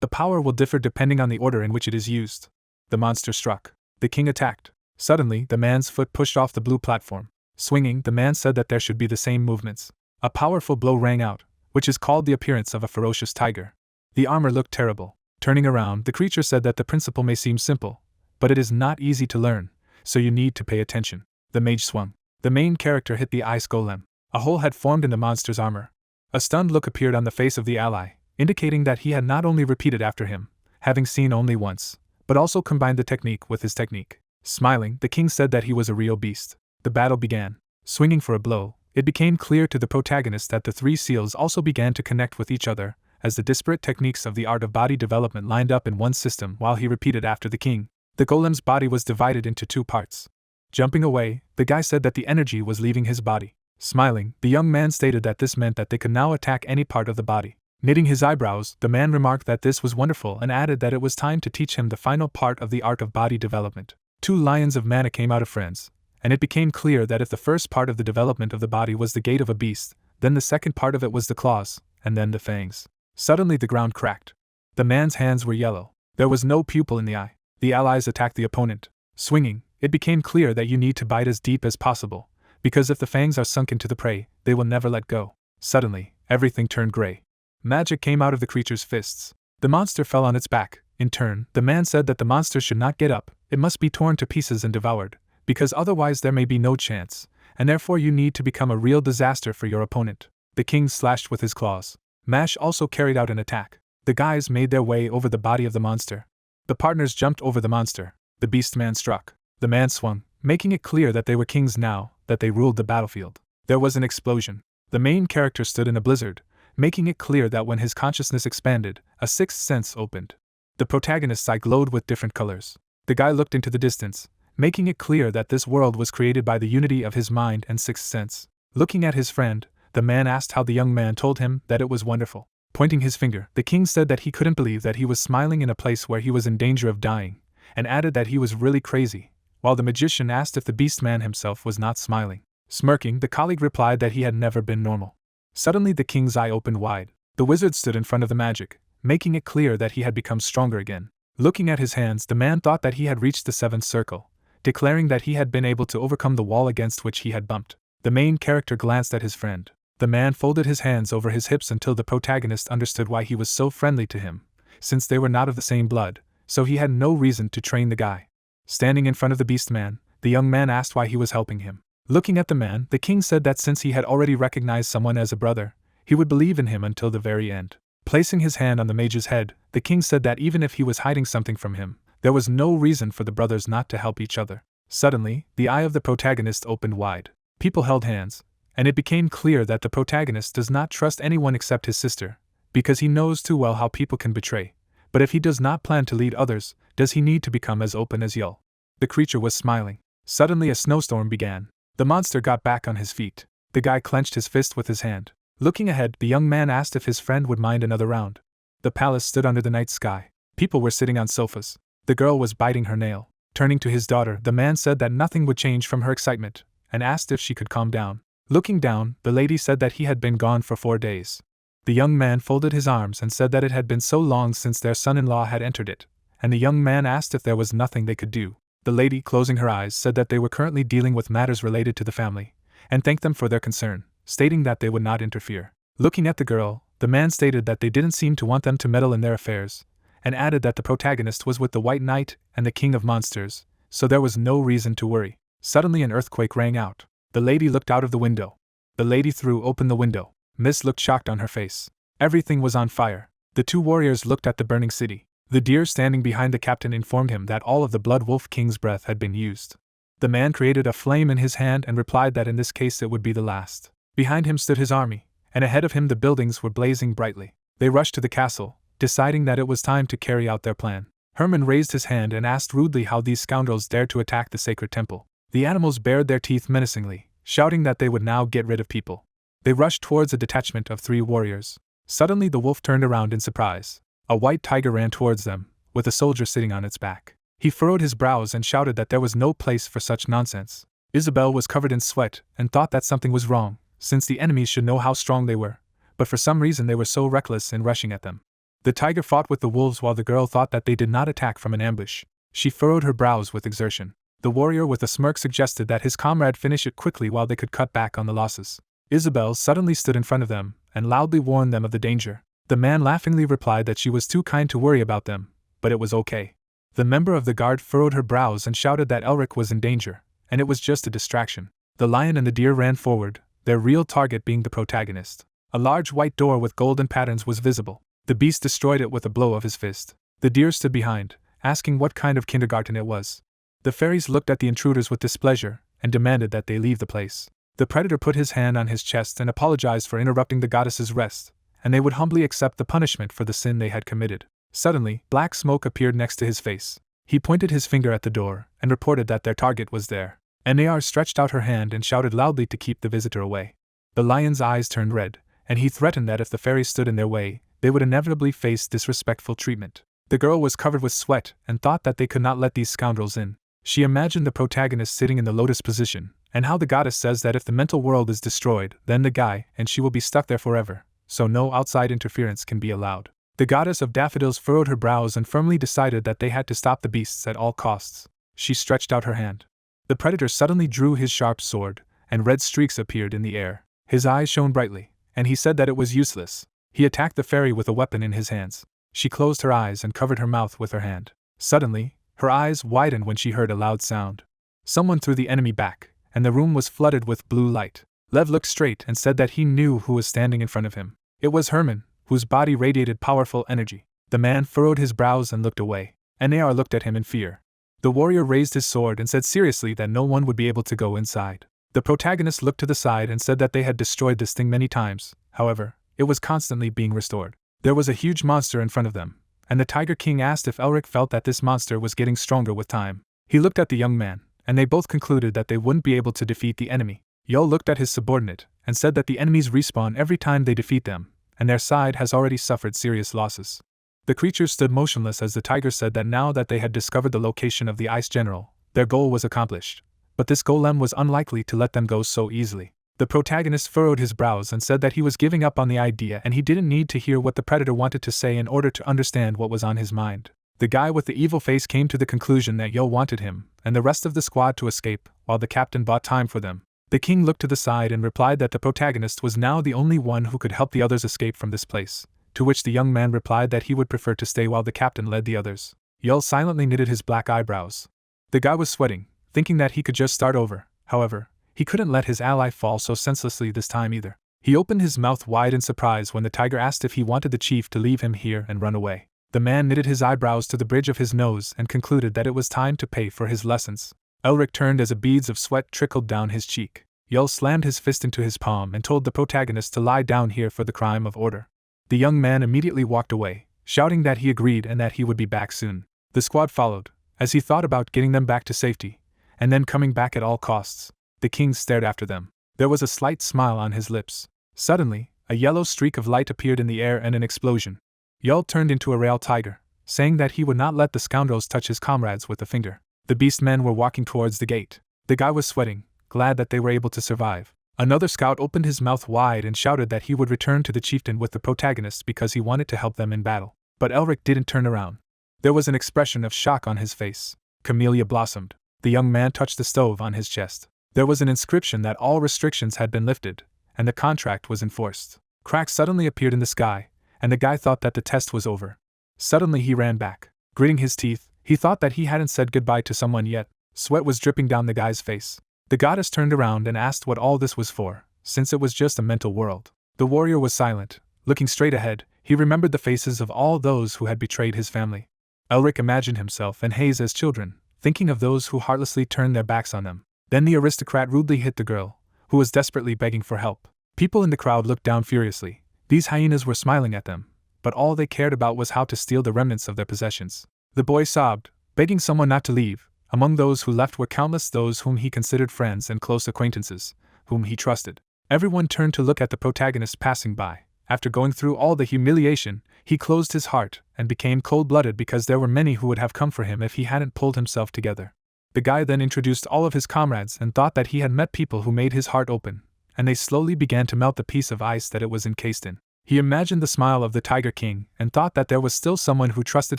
the power will differ depending on the order in which it is used. The monster struck. The king attacked. Suddenly, the man's foot pushed off the blue platform. Swinging, the man said that there should be the same movements. A powerful blow rang out, which is called the appearance of a ferocious tiger. The armor looked terrible. Turning around, the creature said that the principle may seem simple, but it is not easy to learn, so you need to pay attention. The mage swung. The main character hit the ice golem. A hole had formed in the monster's armor. A stunned look appeared on the face of the ally, indicating that he had not only repeated after him, having seen only once, but also combined the technique with his technique. Smiling, the king said that he was a real beast. The battle began. Swinging for a blow, it became clear to the protagonist that the three seals also began to connect with each other, as the disparate techniques of the art of body development lined up in one system while he repeated after the king. The golem's body was divided into two parts. Jumping away, the guy said that the energy was leaving his body. Smiling, the young man stated that this meant that they could now attack any part of the body. Knitting his eyebrows, the man remarked that this was wonderful and added that it was time to teach him the final part of the art of body development. 2 lions of mana came out of friends, and it became clear that if the first part of the development of the body was the gait of a beast, then the second part of it was the claws, and then the fangs. Suddenly the ground cracked. The man's hands were yellow. There was no pupil in the eye. The allies attacked the opponent. Swinging, it became clear that you need to bite as deep as possible, because if the fangs are sunk into the prey, they will never let go. Suddenly, everything turned gray. Magic came out of the creature's fists. The monster fell on its back. In turn, the man said that the monster should not get up, it must be torn to pieces and devoured, because otherwise there may be no chance, and therefore you need to become a real disaster for your opponent. The king slashed with his claws. Mash also carried out an attack. The guys made their way over the body of the monster. The partners jumped over the monster. The beastman struck. The man swung, making it clear that they were kings now, that they ruled the battlefield. There was an explosion. The main character stood in a blizzard, making it clear that when his consciousness expanded, a sixth sense opened. The protagonist's eye glowed with different colors. The guy looked into the distance, making it clear that this world was created by the unity of his mind and sixth sense. Looking at his friend, the man asked how the young man told him that it was wonderful. Pointing his finger, the king said that he couldn't believe that he was smiling in a place where he was in danger of dying, and added that he was really crazy, while the magician asked if the beastman himself was not smiling. Smirking, the colleague replied that he had never been normal. Suddenly the king's eye opened wide. The wizard stood in front of the magic, making it clear that he had become stronger again. Looking at his hands, the man thought that he had reached the seventh circle, declaring that he had been able to overcome the wall against which he had bumped. The main character glanced at his friend. The man folded his hands over his hips until the protagonist understood why he was so friendly to him, since they were not of the same blood, so he had no reason to train the guy. Standing in front of the beastman, the young man asked why he was helping him. Looking at the man, the king said that since he had already recognized someone as a brother, he would believe in him until the very end. Placing his hand on the mage's head, the king said that even if he was hiding something from him, there was no reason for the brothers not to help each other. Suddenly, the eye of the protagonist opened wide. People held hands, and it became clear that the protagonist does not trust anyone except his sister, because he knows too well how people can betray. But if he does not plan to lead others, does he need to become as open as Yul? The creature was smiling. Suddenly a snowstorm began. The monster got back on his feet. The guy clenched his fist with his hand. Looking ahead, the young man asked if his friend would mind another round. The palace stood under the night sky. People were sitting on sofas. The girl was biting her nail. Turning to his daughter, the man said that nothing would change from her excitement, and asked if she could calm down. Looking down, the lady said that he had been gone for 4 days. The young man folded his arms and said that it had been so long since their son-in-law had entered it, and the young man asked if there was nothing they could do. The lady, closing her eyes, said that they were currently dealing with matters related to the family, and thanked them for their concern, stating that they would not interfere. Looking at the girl, the man stated that they didn't seem to want them to meddle in their affairs, and added that the protagonist was with the White Knight and the King of Monsters, so there was no reason to worry. Suddenly an earthquake rang out. The lady looked out of the window. The lady threw open the window. Mist looked shocked on her face. Everything was on fire. The 2 warriors looked at the burning city. The deer standing behind the captain informed him that all of the Blood Wolf King's breath had been used. The man created a flame in his hand and replied that in this case it would be the last. Behind him stood his army, and ahead of him the buildings were blazing brightly. They rushed to the castle, deciding that it was time to carry out their plan. Herman raised his hand and asked rudely how these scoundrels dared to attack the sacred temple. The animals bared their teeth menacingly, shouting that they would now get rid of people. They rushed towards a detachment of 3 warriors. Suddenly the wolf turned around in surprise. A white tiger ran towards them, with a soldier sitting on its back. He furrowed his brows and shouted that there was no place for such nonsense. Isabelle was covered in sweat and thought that something was wrong, since the enemies should know how strong they were, but for some reason they were so reckless in rushing at them. The tiger fought with the wolves while the girl thought that they did not attack from an ambush. She furrowed her brows with exertion. The warrior with a smirk suggested that his comrade finish it quickly while they could cut back on the losses. Isabelle suddenly stood in front of them and loudly warned them of the danger. The man laughingly replied that she was too kind to worry about them, but it was okay. The member of the guard furrowed her brows and shouted that Elric was in danger, and it was just a distraction. The lion and the deer ran forward, their real target being the protagonist. A large white door with golden patterns was visible. The beast destroyed it with a blow of his fist. The deer stood behind, asking what kind of kindergarten it was. The fairies looked at the intruders with displeasure, and demanded that they leave the place. The predator put his hand on his chest and apologized for interrupting the goddess's rest, and they would humbly accept the punishment for the sin they had committed. Suddenly, black smoke appeared next to his face. He pointed his finger at the door, and reported that their target was there. Nair stretched out her hand and shouted loudly to keep the visitor away. The lion's eyes turned red, and he threatened that if the fairies stood in their way, they would inevitably face disrespectful treatment. The girl was covered with sweat and thought that they could not let these scoundrels in. She imagined the protagonist sitting in the lotus position, and how the goddess says that if the mental world is destroyed, then the guy and she will be stuck there forever, so no outside interference can be allowed. The goddess of daffodils furrowed her brows and firmly decided that they had to stop the beasts at all costs. She stretched out her hand. The predator suddenly drew his sharp sword, and red streaks appeared in the air. His eyes shone brightly, and he said that it was useless. He attacked the fairy with a weapon in his hands. She closed her eyes and covered her mouth with her hand. Suddenly, her eyes widened when she heard a loud sound. Someone threw the enemy back, and the room was flooded with blue light. Lev looked straight and said that he knew who was standing in front of him. It was Herman, whose body radiated powerful energy. The man furrowed his brows and looked away. Nair looked at him in fear. The warrior raised his sword and said seriously that no one would be able to go inside. The protagonist looked to the side and said that they had destroyed this thing many times, however, it was constantly being restored. There was a huge monster in front of them, and the Tiger King asked if Elric felt that this monster was getting stronger with time. He looked at the young man, and they both concluded that they wouldn't be able to defeat the enemy. Yo looked at his subordinate, and said that the enemies respawn every time they defeat them, and their side has already suffered serious losses. The creatures stood motionless as the tiger said that now that they had discovered the location of the Ice General, their goal was accomplished. But this golem was unlikely to let them go so easily. The protagonist furrowed his brows and said that he was giving up on the idea and he didn't need to hear what the predator wanted to say in order to understand what was on his mind. The guy with the evil face came to the conclusion that Yo wanted him and the rest of the squad to escape, while the captain bought time for them. The king looked to the side and replied that the protagonist was now the only one who could help the others escape from this place, to which the young man replied that he would prefer to stay while the captain led the others. Yo silently knitted his black eyebrows. The guy was sweating, thinking that he could just start over. However, he couldn't let his ally fall so senselessly this time either. He opened his mouth wide in surprise when the tiger asked if he wanted the chief to leave him here and run away. The man knitted his eyebrows to the bridge of his nose and concluded that it was time to pay for his lessons. Elric turned as beads of sweat trickled down his cheek. Yul slammed his fist into his palm and told the protagonist to lie down here for the crime of order. The young man immediately walked away, shouting that he agreed and that he would be back soon. The squad followed, as he thought about getting them back to safety, and then coming back at all costs. The king stared after them. There was a slight smile on his lips. Suddenly, a yellow streak of light appeared in the air and an explosion. Yul turned into a real tiger, saying that he would not let the scoundrels touch his comrades with a finger. The beast men were walking towards the gate. The guy was sweating, glad that they were able to survive. Another scout opened his mouth wide and shouted that he would return to the chieftain with the protagonist because he wanted to help them in battle. But Elric didn't turn around. There was an expression of shock on his face. Camellia blossomed. The young man touched the stove on his chest. There was an inscription that all restrictions had been lifted, and the contract was enforced. Cracks suddenly appeared in the sky, and the guy thought that the test was over. Suddenly he ran back. Gritting his teeth, he thought that he hadn't said goodbye to someone yet. Sweat was dripping down the guy's face. The goddess turned around and asked what all this was for, since it was just a mental world. The warrior was silent. Looking straight ahead, he remembered the faces of all those who had betrayed his family. Elric imagined himself and Hayes as children, thinking of those who heartlessly turned their backs on them. Then the aristocrat rudely hit the girl, who was desperately begging for help. People in the crowd looked down furiously. These hyenas were smiling at them, but all they cared about was how to steal the remnants of their possessions. The boy sobbed, begging someone not to leave. Among those who left were countless those whom he considered friends and close acquaintances, whom he trusted. Everyone turned to look at the protagonist passing by. After going through all the humiliation, he closed his heart and became cold-blooded because there were many who would have come for him if he hadn't pulled himself together. The guy then introduced all of his comrades and thought that he had met people who made his heart open, and they slowly began to melt the piece of ice that it was encased in. He imagined the smile of the Tiger King and thought that there was still someone who trusted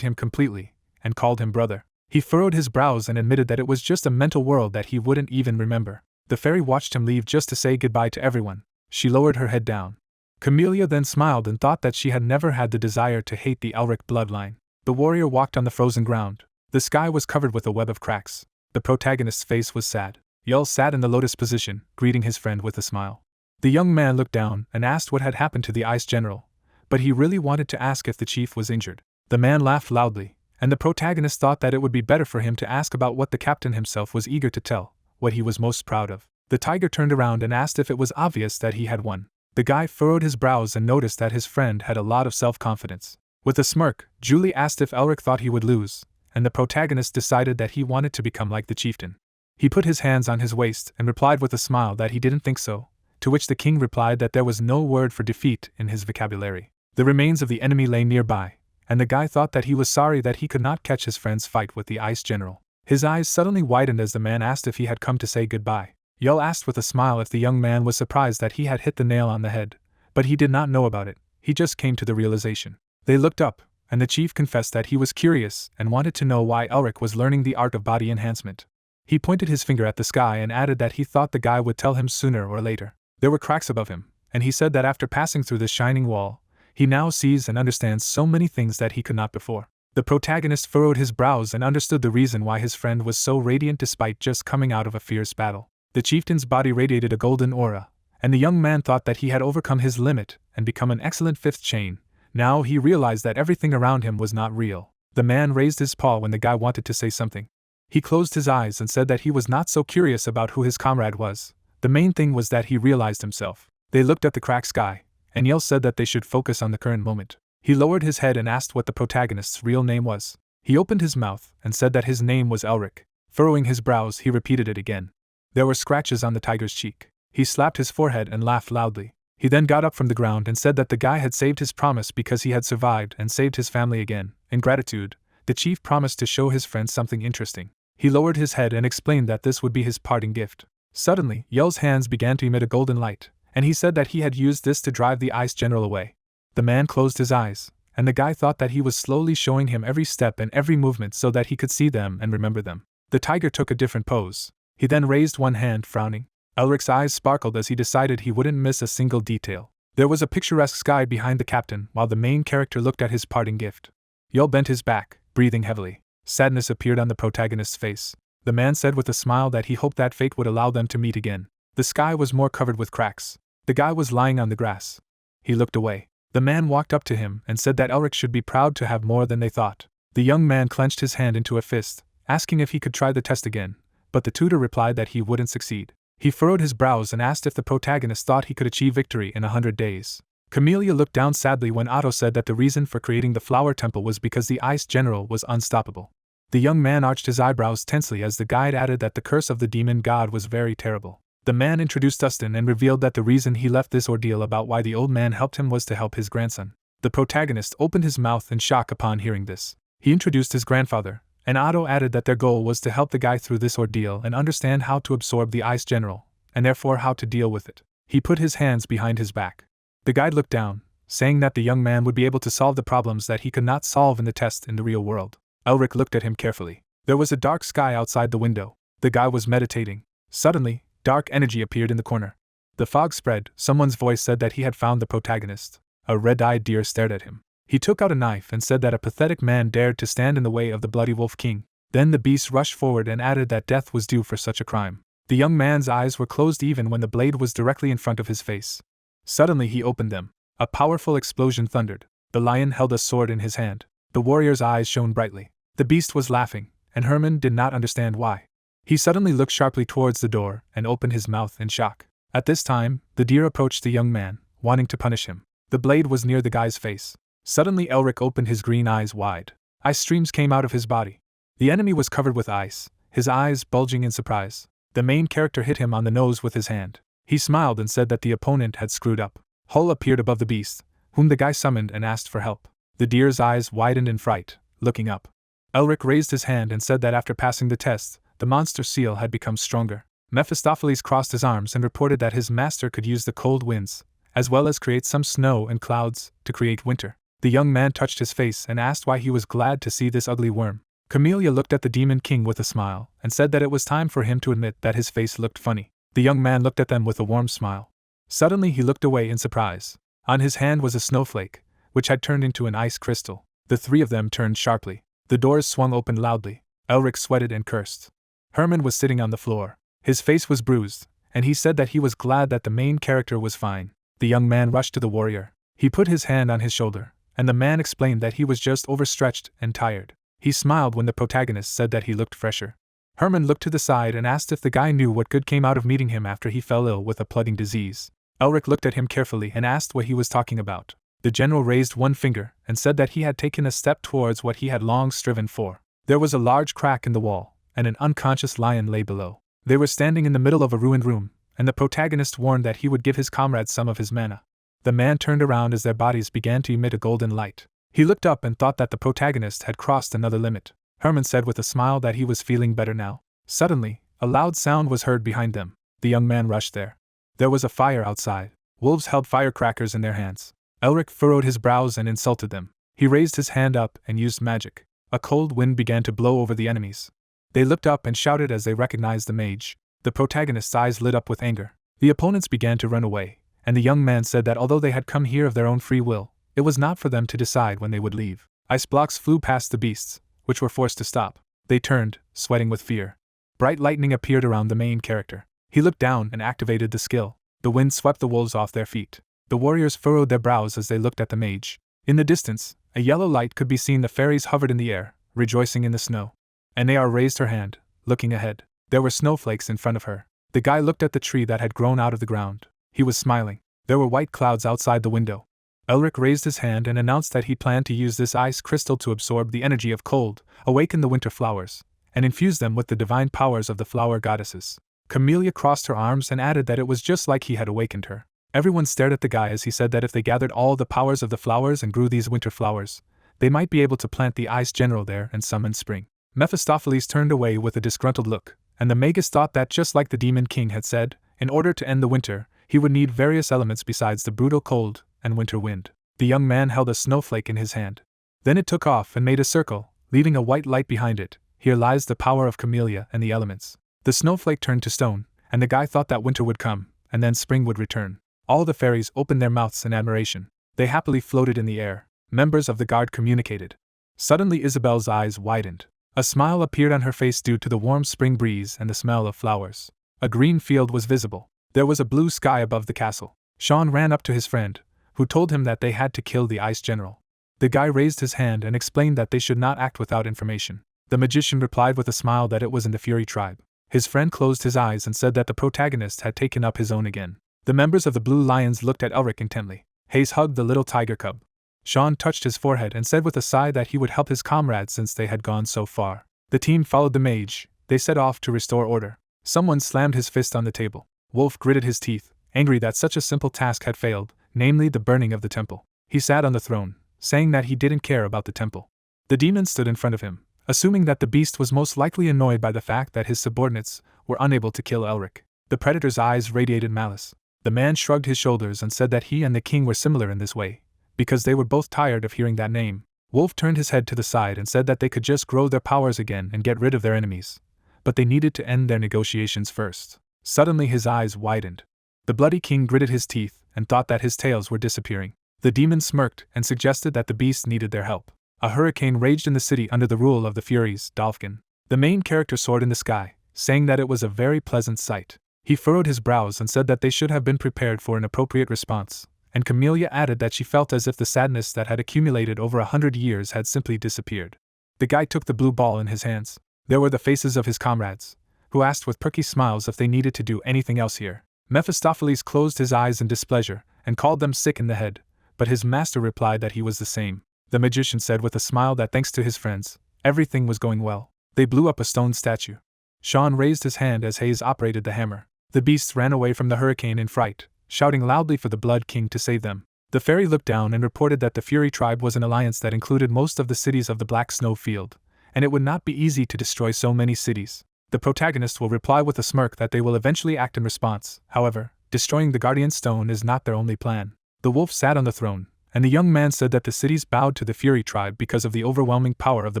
him completely, and called him brother. He furrowed his brows and admitted that it was just a mental world that he wouldn't even remember. The fairy watched him leave just to say goodbye to everyone. She lowered her head down. Camellia then smiled and thought that she had never had the desire to hate the Elric bloodline. The warrior walked on the frozen ground. The sky was covered with a web of cracks. The protagonist's face was sad. Yul sat in the lotus position, greeting his friend with a smile. The young man looked down and asked what had happened to the ice general, but he really wanted to ask if the chief was injured. The man laughed loudly, and the protagonist thought that it would be better for him to ask about what the captain himself was eager to tell, what he was most proud of. The tiger turned around and asked if it was obvious that he had won. The guy furrowed his brows and noticed that his friend had a lot of self-confidence. With a smirk, Julie asked if Elric thought he would lose, and the protagonist decided that he wanted to become like the chieftain. He put his hands on his waist and replied with a smile that he didn't think so, to which the king replied that there was no word for defeat in his vocabulary. The remains of the enemy lay nearby, and the guy thought that he was sorry that he could not catch his friend's fight with the ice general. His eyes suddenly widened as the man asked if he had come to say goodbye. Yul asked with a smile if the young man was surprised that he had hit the nail on the head, but he did not know about it, he just came to the realization. They looked up, and the chief confessed that he was curious and wanted to know why Elric was learning the art of body enhancement. He pointed his finger at the sky and added that he thought the guy would tell him sooner or later. There were cracks above him, and he said that after passing through this shining wall, he now sees and understands so many things that he could not before. The protagonist furrowed his brows and understood the reason why his friend was so radiant despite just coming out of a fierce battle. The chieftain's body radiated a golden aura, and the young man thought that he had overcome his limit and become an excellent fifth chain. Now he realized that everything around him was not real. The man raised his paw when the guy wanted to say something. He closed his eyes and said that he was not so curious about who his comrade was. The main thing was that he realized himself. They looked at the cracked sky, and Yul said that they should focus on the current moment. He lowered his head and asked what the protagonist's real name was. He opened his mouth and said that his name was Elric. Furrowing his brows, he repeated it again. There were scratches on the tiger's cheek. He slapped his forehead and laughed loudly. He then got up from the ground and said that the guy had saved his promise because he had survived and saved his family again. In gratitude, the chief promised to show his friend something interesting. He lowered his head and explained that this would be his parting gift. Suddenly, Yul's hands began to emit a golden light, and he said that he had used this to drive the ice general away. The man closed his eyes, and the guy thought that he was slowly showing him every step and every movement so that he could see them and remember them. The tiger took a different pose. He then raised one hand, frowning. Elric's eyes sparkled as he decided he wouldn't miss a single detail. There was a picturesque sky behind the captain while the main character looked at his parting gift. Yul bent his back, breathing heavily. Sadness appeared on the protagonist's face. The man said with a smile that he hoped that fate would allow them to meet again. The sky was more covered with cracks. The guy was lying on the grass. He looked away. The man walked up to him and said that Elric should be proud to have more than they thought. The young man clenched his hand into a fist, asking if he could try the test again, but the tutor replied that he wouldn't succeed. He furrowed his brows and asked if the protagonist thought he could achieve victory in 100 days. Camellia looked down sadly when Otto said that the reason for creating the flower temple was because the ice general was unstoppable. The young man arched his eyebrows tensely as the guide added that the curse of the demon god was very terrible. The man introduced Dustin and revealed that the reason he left this ordeal about why the old man helped him was to help his grandson. The protagonist opened his mouth in shock upon hearing this. He introduced his grandfather, and Otto added that their goal was to help the guy through this ordeal and understand how to absorb the ice general, and therefore how to deal with it. He put his hands behind his back. The guide looked down, saying that the young man would be able to solve the problems that he could not solve in the test in the real world. Elric looked at him carefully. There was a dark sky outside the window. The guy was meditating. Suddenly, dark energy appeared in the corner. The fog spread. Someone's voice said that he had found the protagonist. A red-eyed deer stared at him. He took out a knife and said that a pathetic man dared to stand in the way of the bloody wolf king. Then the beast rushed forward and added that death was due for such a crime. The young man's eyes were closed even when the blade was directly in front of his face. Suddenly he opened them. A powerful explosion thundered. The lion held a sword in his hand. The warrior's eyes shone brightly. The beast was laughing, and Herman did not understand why. He suddenly looked sharply towards the door and opened his mouth in shock. At this time, the deer approached the young man, wanting to punish him. The blade was near the guy's face. Suddenly Elric opened his green eyes wide. Ice streams came out of his body. The enemy was covered with ice, his eyes bulging in surprise. The main character hit him on the nose with his hand. He smiled and said that the opponent had screwed up. Hull appeared above the beast, whom the guy summoned and asked for help. The deer's eyes widened in fright, looking up. Elric raised his hand and said that after passing the test, the monster seal had become stronger. Mephistopheles crossed his arms and reported that his master could use the cold winds, as well as create some snow and clouds, to create winter. The young man touched his face and asked why he was glad to see this ugly worm. Camellia looked at the demon king with a smile, and said that it was time for him to admit that his face looked funny. The young man looked at them with a warm smile. Suddenly he looked away in surprise. On his hand was a snowflake, which had turned into an ice crystal. The three of them turned sharply. The doors swung open loudly. Elric sweated and cursed. Herman was sitting on the floor. His face was bruised, and he said that he was glad that the main character was fine. The young man rushed to the warrior. He put his hand on his shoulder, and the man explained that he was just overstretched and tired. He smiled when the protagonist said that he looked fresher. Herman looked to the side and asked if the guy knew what good came out of meeting him after he fell ill with a plaguing disease. Elric looked at him carefully and asked what he was talking about. The general raised one finger and said that he had taken a step towards what he had long striven for. There was a large crack in the wall, and an unconscious lion lay below. They were standing in the middle of a ruined room, and the protagonist warned that he would give his comrades some of his mana. The man turned around as their bodies began to emit a golden light. He looked up and thought that the protagonist had crossed another limit. Herman said with a smile that he was feeling better now. Suddenly, a loud sound was heard behind them. The young man rushed there. There was a fire outside. Wolves held firecrackers in their hands. Elric furrowed his brows and insulted them. He raised his hand up and used magic. A cold wind began to blow over the enemies. They looked up and shouted as they recognized the mage. The protagonist's eyes lit up with anger. The opponents began to run away, and the young man said that although they had come here of their own free will, it was not for them to decide when they would leave. Ice blocks flew past the beasts, which were forced to stop. They turned, sweating with fear. Bright lightning appeared around the main character. He looked down and activated the skill. The wind swept the wolves off their feet. The warriors furrowed their brows as they looked at the mage. In the distance, a yellow light could be seen. The fairies hovered in the air, rejoicing in the snow. Anea raised her hand, looking ahead. There were snowflakes in front of her. The guy looked at the tree that had grown out of the ground. He was smiling. There were white clouds outside the window. Elric raised his hand and announced that he planned to use this ice crystal to absorb the energy of cold, awaken the winter flowers, and infuse them with the divine powers of the flower goddesses. Camellia crossed her arms and added that it was just like he had awakened her. Everyone stared at the guy as he said that if they gathered all the powers of the flowers and grew these winter flowers, they might be able to plant the ice general there and summon spring. Mephistopheles turned away with a disgruntled look, and the magus thought that just like the demon king had said, in order to end the winter, he would need various elements besides the brutal cold and winter wind. The young man held a snowflake in his hand. Then it took off and made a circle, leaving a white light behind it. Here lies the power of Camellia and the elements. The snowflake turned to stone, and the guy thought that winter would come, and then spring would return. All the fairies opened their mouths in admiration. They happily floated in the air. Members of the guard communicated. Suddenly Isabelle's eyes widened. A smile appeared on her face due to the warm spring breeze and the smell of flowers. A green field was visible. There was a blue sky above the castle. Sean ran up to his friend, who told him that they had to kill the ice general. The guy raised his hand and explained that they should not act without information. The magician replied with a smile that it was in the Fury tribe. His friend closed his eyes and said that the protagonist had taken up his own again. The members of the Blue Lions looked at Elric intently. Hayes hugged the little tiger cub. Sean touched his forehead and said with a sigh that he would help his comrades since they had gone so far. The team followed the mage. They set off to restore order. Someone slammed his fist on the table. Wolf gritted his teeth, angry that such a simple task had failed, namely the burning of the temple. He sat on the throne, saying that he didn't care about the temple. The demon stood in front of him, assuming that the beast was most likely annoyed by the fact that his subordinates were unable to kill Elric. The predator's eyes radiated malice. The man shrugged his shoulders and said that he and the king were similar in this way, because they were both tired of hearing that name. Wolf turned his head to the side and said that they could just grow their powers again and get rid of their enemies, but they needed to end their negotiations first. Suddenly his eyes widened. The bloody king gritted his teeth and thought that his tails were disappearing. The demon smirked and suggested that the beast needed their help. A hurricane raged in the city under the rule of the Furies, Dolphkin. The main character soared in the sky, saying that it was a very pleasant sight. He furrowed his brows and said that they should have been prepared for an appropriate response, and Camellia added that she felt as if the sadness that had accumulated over 100 years had simply disappeared. The guy took the blue ball in his hands. There were the faces of his comrades, who asked with perky smiles if they needed to do anything else here. Mephistopheles closed his eyes in displeasure and called them sick in the head, but his master replied that he was the same. The magician said with a smile that thanks to his friends, everything was going well. They blew up a stone statue. Sean raised his hand as Hayes operated the hammer. The beasts ran away from the hurricane in fright, shouting loudly for the Blood King to save them. The fairy looked down and reported that the Fury tribe was an alliance that included most of the cities of the Black Snow Field, and it would not be easy to destroy so many cities. The protagonist will reply with a smirk that they will eventually act in response. However, destroying the Guardian Stone is not their only plan. The wolf sat on the throne, and the young man said that the cities bowed to the Fury tribe because of the overwhelming power of the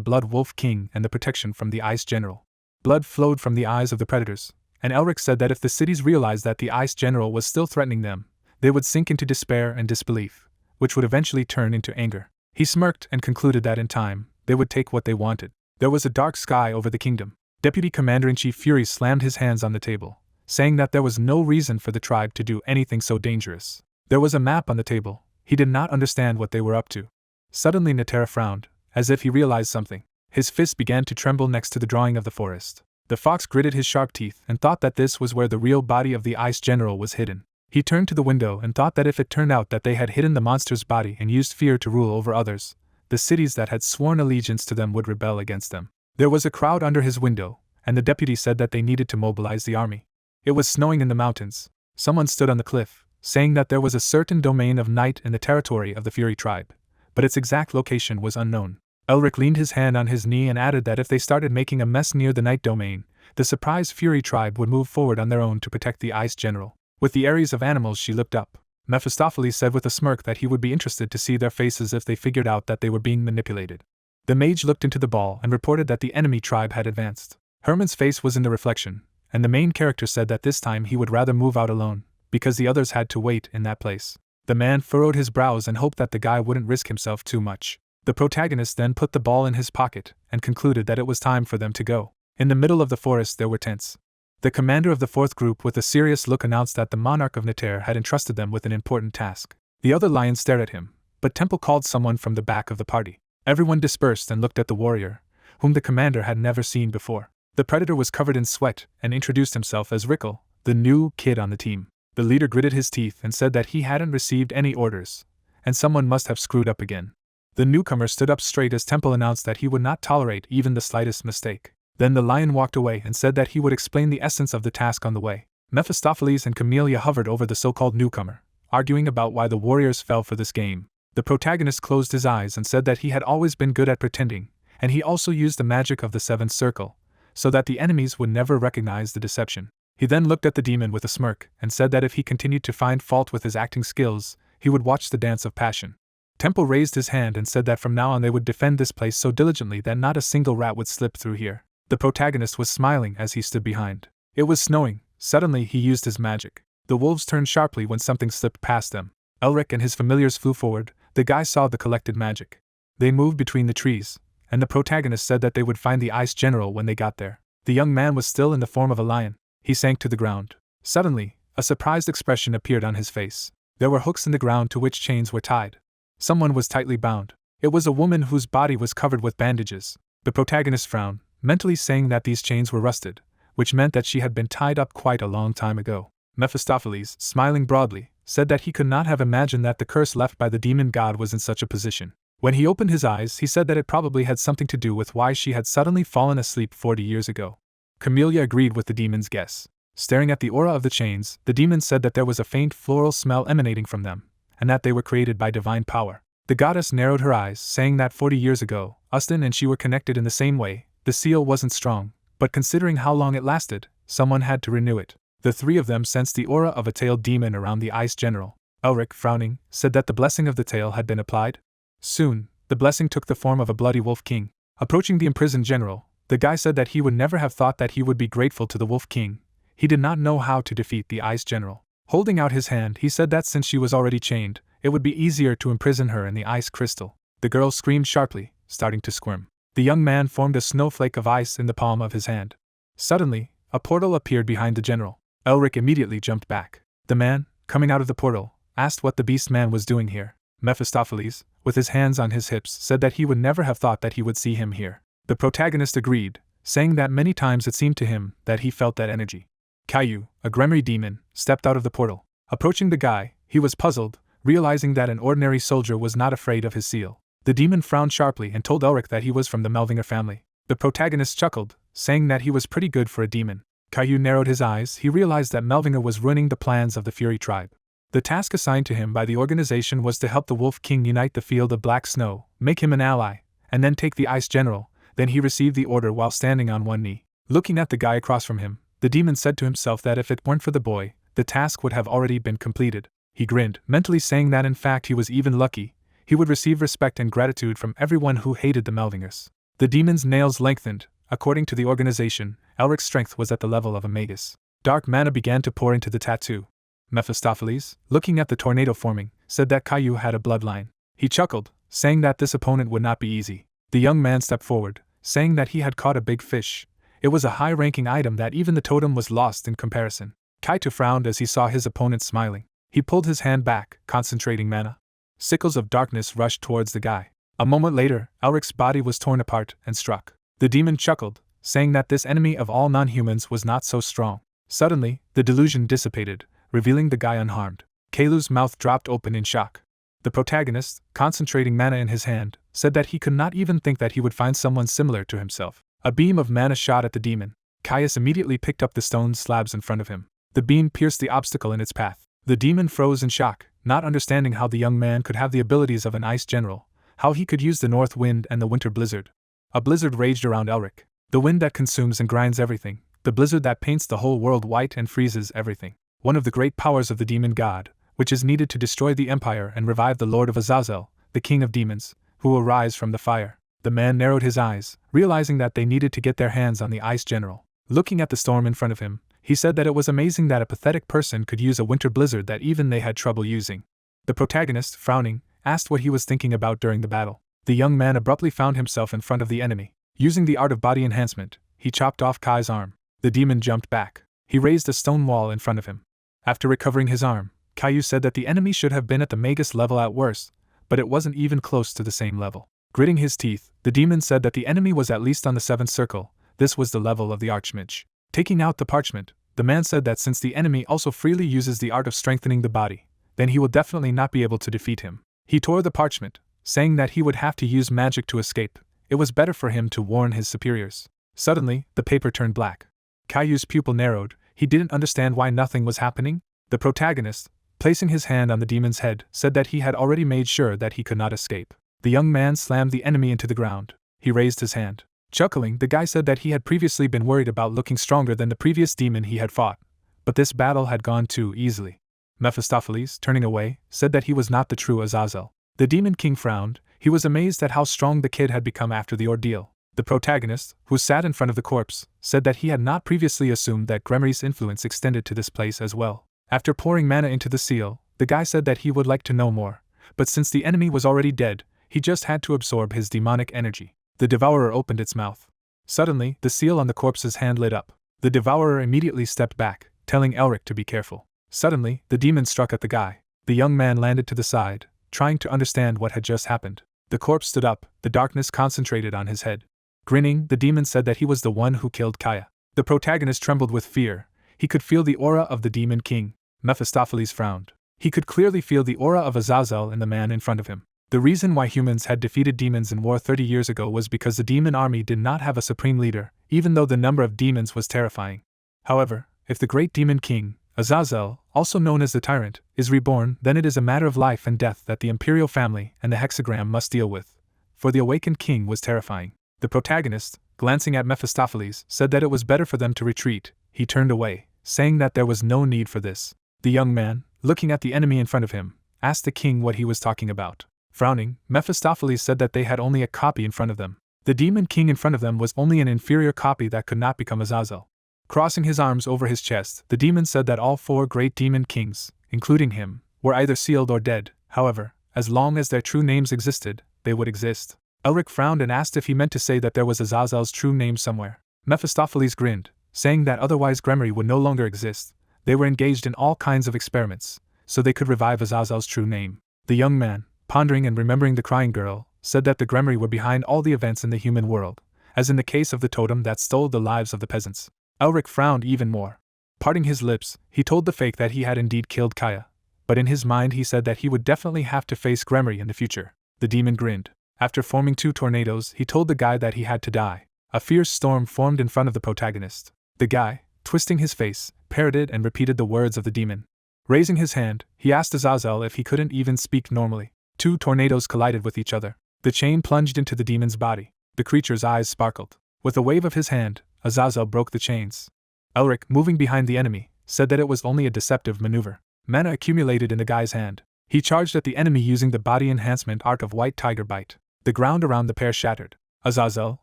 Blood Wolf King and the protection from the Ice General. Blood flowed from the eyes of the predators, and Elric said that if the cities realized that the Ice General was still threatening them, they would sink into despair and disbelief, which would eventually turn into anger. He smirked and concluded that in time, they would take what they wanted. There was a dark sky over the kingdom. Deputy Commander-in-Chief Fury slammed his hands on the table, saying that there was no reason for the tribe to do anything so dangerous. There was a map on the table. He did not understand what they were up to. Suddenly Natera frowned, as if he realized something. His fist began to tremble next to the drawing of the forest. The fox gritted his sharp teeth and thought that this was where the real body of the Ice General was hidden. He turned to the window and thought that if it turned out that they had hidden the monster's body and used fear to rule over others, the cities that had sworn allegiance to them would rebel against them. There was a crowd under his window, and the deputy said that they needed to mobilize the army. It was snowing in the mountains. Someone stood on the cliff, saying that there was a certain domain of night in the territory of the Fury tribe, but its exact location was unknown. Elric leaned his hand on his knee and added that if they started making a mess near the night domain, the surprise Fury tribe would move forward on their own to protect the Ice General. With the aries of animals she looked up. Mephistopheles said with a smirk that he would be interested to see their faces if they figured out that they were being manipulated. The mage looked into the ball and reported that the enemy tribe had advanced. Herman's face was in the reflection, and the main character said that this time he would rather move out alone, because the others had to wait in that place. The man furrowed his brows and hoped that the guy wouldn't risk himself too much. The protagonist then put the ball in his pocket and concluded that it was time for them to go. In the middle of the forest there were tents. The commander of the fourth group with a serious look announced that the monarch of Nater had entrusted them with an important task. The other lions stared at him, but Temple called someone from the back of the party. Everyone dispersed and looked at the warrior, whom the commander had never seen before. The predator was covered in sweat and introduced himself as Rickle, the new kid on the team. The leader gritted his teeth and said that he hadn't received any orders, and someone must have screwed up again. The newcomer stood up straight as Temple announced that he would not tolerate even the slightest mistake. Then the lion walked away and said that he would explain the essence of the task on the way. Mephistopheles and Camellia hovered over the so-called newcomer, arguing about why the warriors fell for this game. The protagonist closed his eyes and said that he had always been good at pretending, and he also used the magic of the seventh circle, so that the enemies would never recognize the deception. He then looked at the demon with a smirk and said that if he continued to find fault with his acting skills, he would watch the dance of passion. Temple raised his hand and said that from now on they would defend this place so diligently that not a single rat would slip through here. The protagonist was smiling as he stood behind. It was snowing. Suddenly he used his magic. The wolves turned sharply when something slipped past them. Elric and his familiars flew forward. The guy saw the collected magic. They moved between the trees, and the protagonist said that they would find the Ice General when they got there. The young man was still in the form of a lion. He sank to the ground. Suddenly, a surprised expression appeared on his face. There were hooks in the ground to which chains were tied. Someone was tightly bound. It was a woman whose body was covered with bandages. The protagonist frowned, mentally saying that these chains were rusted, which meant that she had been tied up quite a long time ago. Mephistopheles, smiling broadly, said that he could not have imagined that the curse left by the demon god was in such a position. When he opened his eyes, he said that it probably had something to do with why she had suddenly fallen asleep 40 years ago. Camellia agreed with the demon's guess. Staring at the aura of the chains, the demon said that there was a faint floral smell emanating from them, and that they were created by divine power. The goddess narrowed her eyes, saying that 40 years ago, Ustin and she were connected in the same way. The seal wasn't strong, but considering how long it lasted, someone had to renew it. The three of them sensed the aura of a tailed demon around the Ice General. Elric, frowning, said that the blessing of the tail had been applied. Soon, the blessing took the form of a bloody wolf king. Approaching the imprisoned general, the guy said that he would never have thought that he would be grateful to the wolf king. He did not know how to defeat the Ice General. Holding out his hand, he said that since she was already chained, it would be easier to imprison her in the ice crystal. The girl screamed sharply, starting to squirm. The young man formed a snowflake of ice in the palm of his hand. Suddenly, a portal appeared behind the general. Elric immediately jumped back. The man, coming out of the portal, asked what the beast man was doing here. Mephistopheles, with his hands on his hips, said that he would never have thought that he would see him here. The protagonist agreed, saying that many times it seemed to him that he felt that energy. Caillou, a Gremry demon, stepped out of the portal. Approaching the guy, he was puzzled, realizing that an ordinary soldier was not afraid of his seal. The demon frowned sharply and told Elric that he was from the Merbinger family. The protagonist chuckled, saying that he was pretty good for a demon. Caillou narrowed his eyes. He realized that Merbinger was ruining the plans of the Fury tribe. The task assigned to him by the organization was to help the Wolf King unite the field of black snow, make him an ally, and then take the Ice General. Then he received the order while standing on one knee. Looking at the guy across from him, the demon said to himself that if it weren't for the boy, the task would have already been completed. He grinned, mentally saying that in fact he was even lucky. He would receive respect and gratitude from everyone who hated the Merbingers. The demon's nails lengthened. According to the organization, Elric's strength was at the level of a magus. Dark mana began to pour into the tattoo. Mephistopheles, looking at the tornado forming, said that Caillou had a bloodline. He chuckled, saying that this opponent would not be easy. The young man stepped forward, saying that he had caught a big fish. It was a high-ranking item that even the totem was lost in comparison. Kaito frowned as he saw his opponent smiling. He pulled his hand back, concentrating mana. Sickles of darkness rushed towards the guy. A moment later, Elric's body was torn apart and struck. The demon chuckled, saying that this enemy of all non-humans was not so strong. Suddenly, the delusion dissipated, revealing the guy unharmed. Kalu's mouth dropped open in shock. The protagonist, concentrating mana in his hand, said that he could not even think that he would find someone similar to himself. A beam of mana shot at the demon. Caius immediately picked up the stone slabs in front of him. The beam pierced the obstacle in its path. The demon froze in shock, not understanding how the young man could have the abilities of an ice general, how he could use the north wind and the winter blizzard. A blizzard raged around Elric. The wind that consumes and grinds everything, the blizzard that paints the whole world white and freezes everything. One of the great powers of the demon god, which is needed to destroy the empire and revive the Lord of Azazel, the king of demons, who will rise from the fire. The man narrowed his eyes, realizing that they needed to get their hands on the ice general. Looking at the storm in front of him, he said that it was amazing that a pathetic person could use a winter blizzard that even they had trouble using. The protagonist, frowning, asked what he was thinking about during the battle. The young man abruptly found himself in front of the enemy. Using the art of body enhancement, he chopped off Kai's arm. The demon jumped back. He raised a stone wall in front of him. After recovering his arm, Caillou said that the enemy should have been at the Magus level at worst, but it wasn't even close to the same level. Gritting his teeth, the demon said that the enemy was at least on the 7th circle. This was the level of the Archmage. Taking out the parchment, the man said that since the enemy also freely uses the art of strengthening the body, then he will definitely not be able to defeat him. He tore the parchment, saying that he would have to use magic to escape. It was better for him to warn his superiors. Suddenly, the paper turned black. Caillou's pupil narrowed. He didn't understand why nothing was happening. The protagonist, placing his hand on the demon's head, said that he had already made sure that he could not escape. The young man slammed the enemy into the ground. He raised his hand. Chuckling, the guy said that he had previously been worried about looking stronger than the previous demon he had fought, but this battle had gone too easily. Mephistopheles, turning away, said that he was not the true Azazel. The demon king frowned. He was amazed at how strong the kid had become after the ordeal. The protagonist, who sat in front of the corpse, said that he had not previously assumed that Gremry's influence extended to this place as well. After pouring mana into the seal, the guy said that he would like to know more, but since the enemy was already dead, he just had to absorb his demonic energy. The Devourer opened its mouth. Suddenly, the seal on the corpse's hand lit up. The Devourer immediately stepped back, telling Elric to be careful. Suddenly, the demon struck at the guy. The young man landed to the side, trying to understand what had just happened. The corpse stood up, the darkness concentrated on his head. Grinning, the demon said that he was the one who killed Kaya. The protagonist trembled with fear. He could feel the aura of the demon king. Mephistopheles frowned. He could clearly feel the aura of Azazel in the man in front of him. The reason why humans had defeated demons in war 30 years ago was because the demon army did not have a supreme leader, even though the number of demons was terrifying. However, if the great demon king, Azazel, also known as the Tyrant, is reborn, then it is a matter of life and death that the imperial family and the hexagram must deal with. For the awakened king was terrifying. The protagonist, glancing at Mephistopheles, said that it was better for them to retreat. He turned away, saying that there was no need for this. The young man, looking at the enemy in front of him, asked the king what he was talking about. Frowning, Mephistopheles said that they had only a copy in front of them. The demon king in front of them was only an inferior copy that could not become Azazel. Crossing his arms over his chest, the demon said that all 4 great demon kings, including him, were either sealed or dead. However, as long as their true names existed, they would exist. Elric frowned and asked if he meant to say that there was Azazel's true name somewhere. Mephistopheles grinned, saying that otherwise Gremry would no longer exist. They were engaged in all kinds of experiments, so they could revive Azazel's true name. The young man, pondering and remembering the crying girl, said that the Gremry were behind all the events in the human world, as in the case of the totem that stole the lives of the peasants. Elric frowned even more. Parting his lips, he told the fake that he had indeed killed Kaya, but in his mind he said that he would definitely have to face Gremry in the future. The demon grinned. After forming 2 tornadoes, he told the guy that he had to die. A fierce storm formed in front of the protagonist. The guy, twisting his face, parroted and repeated the words of the demon. Raising his hand, he asked Azazel if he couldn't even speak normally. 2 tornadoes collided with each other. The chain plunged into the demon's body. The creature's eyes sparkled. With a wave of his hand, Azazel broke the chains. Elric, moving behind the enemy, said that it was only a deceptive maneuver. Mana accumulated in the guy's hand. He charged at the enemy using the body enhancement art of White Tiger Bite. The ground around the pair shattered. Azazel,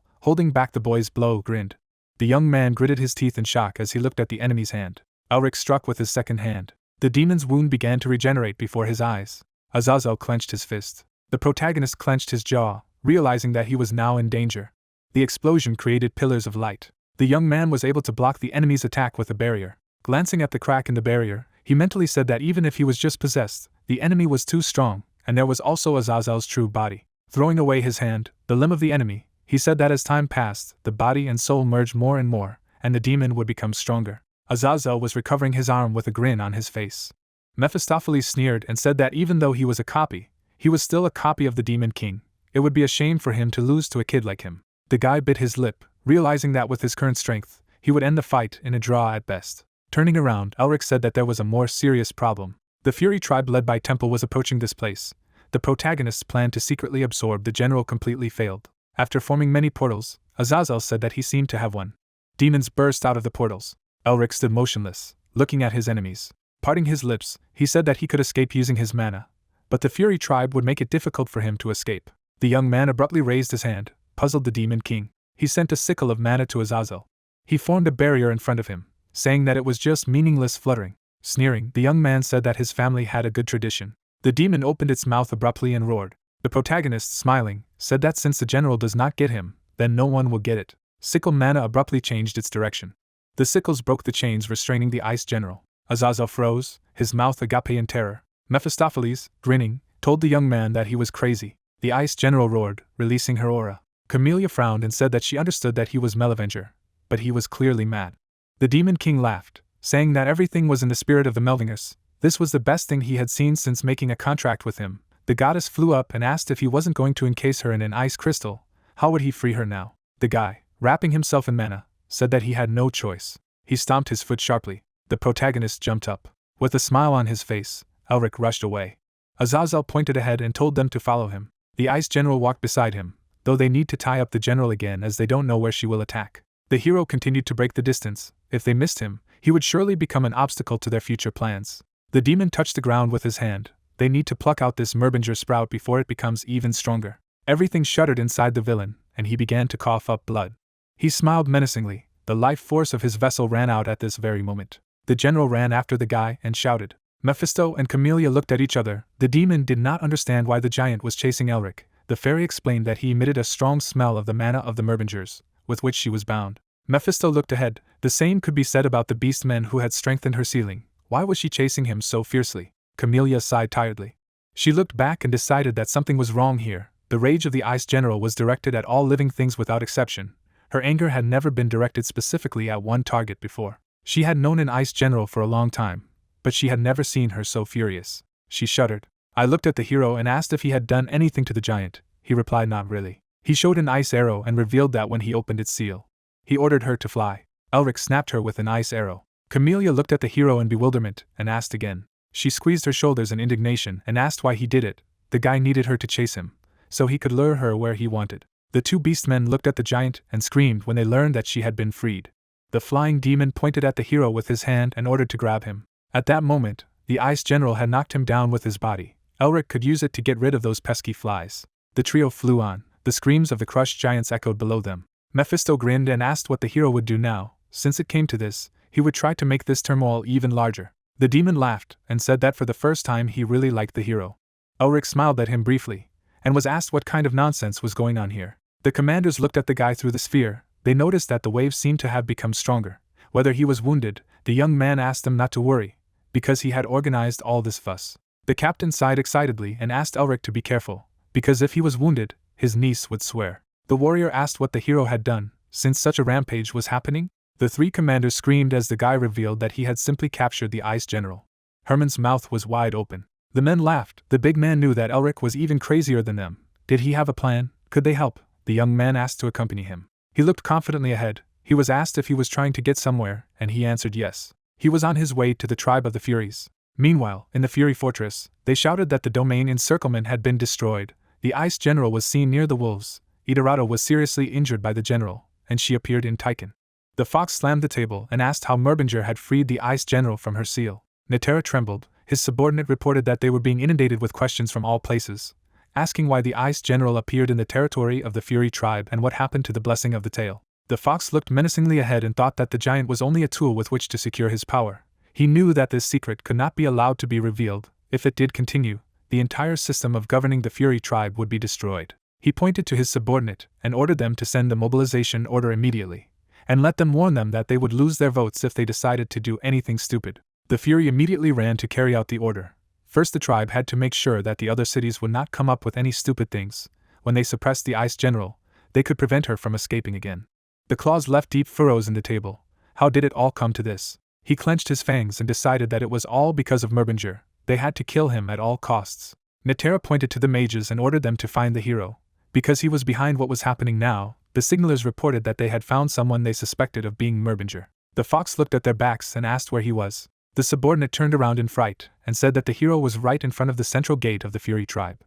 holding back the boy's blow, grinned. The young man gritted his teeth in shock as he looked at the enemy's hand. Elric struck with his second hand. The demon's wound began to regenerate before his eyes. Azazel clenched his fist. The protagonist clenched his jaw, realizing that he was now in danger. The explosion created pillars of light. The young man was able to block the enemy's attack with a barrier. Glancing at the crack in the barrier, he mentally said that even if he was just possessed, the enemy was too strong, and there was also Azazel's true body. Throwing away his hand, the limb of the enemy, he said that as time passed, the body and soul merged more and more, and the demon would become stronger. Azazel was recovering his arm with a grin on his face. Mephistopheles sneered and said that even though he was a copy, he was still a copy of the Demon King. It would be a shame for him to lose to a kid like him. The guy bit his lip, realizing that with his current strength, he would end the fight in a draw at best. Turning around, Elric said that there was a more serious problem. The Fury tribe led by Temple was approaching this place. The protagonist's plan to secretly absorb the general completely failed. After forming many portals, Azazel said that he seemed to have one. Demons burst out of the portals. Elric stood motionless, looking at his enemies. Parting his lips, he said that he could escape using his mana, but the Fury tribe would make it difficult for him to escape. The young man abruptly raised his hand, puzzled the Demon King. He sent a sickle of mana to Azazel. He formed a barrier in front of him, saying that it was just meaningless fluttering. Sneering, the young man said that his family had a good tradition. The demon opened its mouth abruptly and roared. The protagonist, smiling, said that since the general does not get him, then no one will get it. Sickle mana abruptly changed its direction. The sickles broke the chains restraining the ice general. Azazel froze, his mouth agape in terror. Mephistopheles, grinning, told the young man that he was crazy. The ice general roared, releasing her aura. Camellia frowned and said that she understood that he was Merbinger, but he was clearly mad. The Demon King laughed, saying that everything was in the spirit of the Mervingers. This was the best thing he had seen since making a contract with him. The goddess flew up and asked if he wasn't going to encase her in an ice crystal. How would he free her now? The guy, wrapping himself in mana, said that he had no choice. He stomped his foot sharply. The protagonist jumped up. With a smile on his face, Elric rushed away. Azazel pointed ahead and told them to follow him. The ice general walked beside him, though they need to tie up the general again as they don't know where she will attack. The hero continued to break the distance. If they missed him, he would surely become an obstacle to their future plans. The demon touched the ground with his hand. They need to pluck out this Merbinger sprout before it becomes even stronger. Everything shuddered inside the villain, and he began to cough up blood. He smiled menacingly. The life force of his vessel ran out at this very moment. The general ran after the guy and shouted. Mephisto and Camellia looked at each other. The demon did not understand why the giant was chasing Elric. The fairy explained that he emitted a strong smell of the mana of the Merbingers, with which she was bound. Mephisto looked ahead. The same could be said about the beastmen who had strengthened her ceiling. Why was she chasing him so fiercely? Camellia sighed tiredly. She looked back and decided that something was wrong here. The rage of the ice general was directed at all living things without exception. Her anger had never been directed specifically at one target before. She had known an ice general for a long time, but she had never seen her so furious. She shuddered. I looked at the hero and asked if he had done anything to the giant. He replied not really. He showed an ice arrow and revealed that when he opened its seal. He ordered her to fly. Elric snapped her with an ice arrow. Camellia looked at the hero in bewilderment and asked again. She squeezed her shoulders in indignation and asked why he did it. The guy needed her to chase him, so he could lure her where he wanted. The two beastmen looked at the giant and screamed when they learned that she had been freed. The flying demon pointed at the hero with his hand and ordered to grab him. At that moment, the ice general had knocked him down with his body. Elric could use it to get rid of those pesky flies. The trio flew on. The screams of the crushed giants echoed below them. Mephisto grinned and asked what the hero would do now. Since it came to this, he would try to make this turmoil even larger. The demon laughed and said that for the first time he really liked the hero. Elric smiled at him briefly, and was asked what kind of nonsense was going on here. The commanders looked at the guy through the sphere. They noticed that the waves seemed to have become stronger. Whether he was wounded, the young man asked them not to worry, because he had organized all this fuss. The captain sighed excitedly and asked Elric to be careful, because if he was wounded, his niece would swear. The warrior asked what the hero had done, since such a rampage was happening. The three commanders screamed as the guy revealed that he had simply captured the ice general. Herman's mouth was wide open. The men laughed. The big man knew that Elric was even crazier than them. Did he have a plan? Could they help? The young man asked to accompany him. He looked confidently ahead. He was asked if he was trying to get somewhere, and he answered yes. He was on his way to the tribe of the Furies. Meanwhile, in the Fury Fortress, they shouted that the domain encirclement had been destroyed. The ice general was seen near the wolves. Idorado was seriously injured by the general, and she appeared in Tychon. The fox slammed the table and asked how Merbinger had freed the ice general from her seal. Netera trembled. His subordinate reported that they were being inundated with questions from all places, asking why the ice general appeared in the territory of the Fury tribe and what happened to the blessing of the tail. The fox looked menacingly ahead and thought that the giant was only a tool with which to secure his power. He knew that this secret could not be allowed to be revealed. If it did continue, the entire system of governing the Fury tribe would be destroyed. He pointed to his subordinate and ordered them to send the mobilization order immediately, and let them warn them that they would lose their votes if they decided to do anything stupid. The Fury immediately ran to carry out the order. First, the tribe had to make sure that the other cities would not come up with any stupid things. When they suppressed the Ice General, they could prevent her from escaping again. The claws left deep furrows in the table. How did it all come to this? He clenched his fangs and decided that it was all because of Merbinger. They had to kill him at all costs. Netera pointed to the mages and ordered them to find the hero. Because he was behind what was happening now, the signalers reported that they had found someone they suspected of being Merbinger. The fox looked at their backs and asked where he was. The subordinate turned around in fright and said that the hero was right in front of the central gate of the Fury tribe.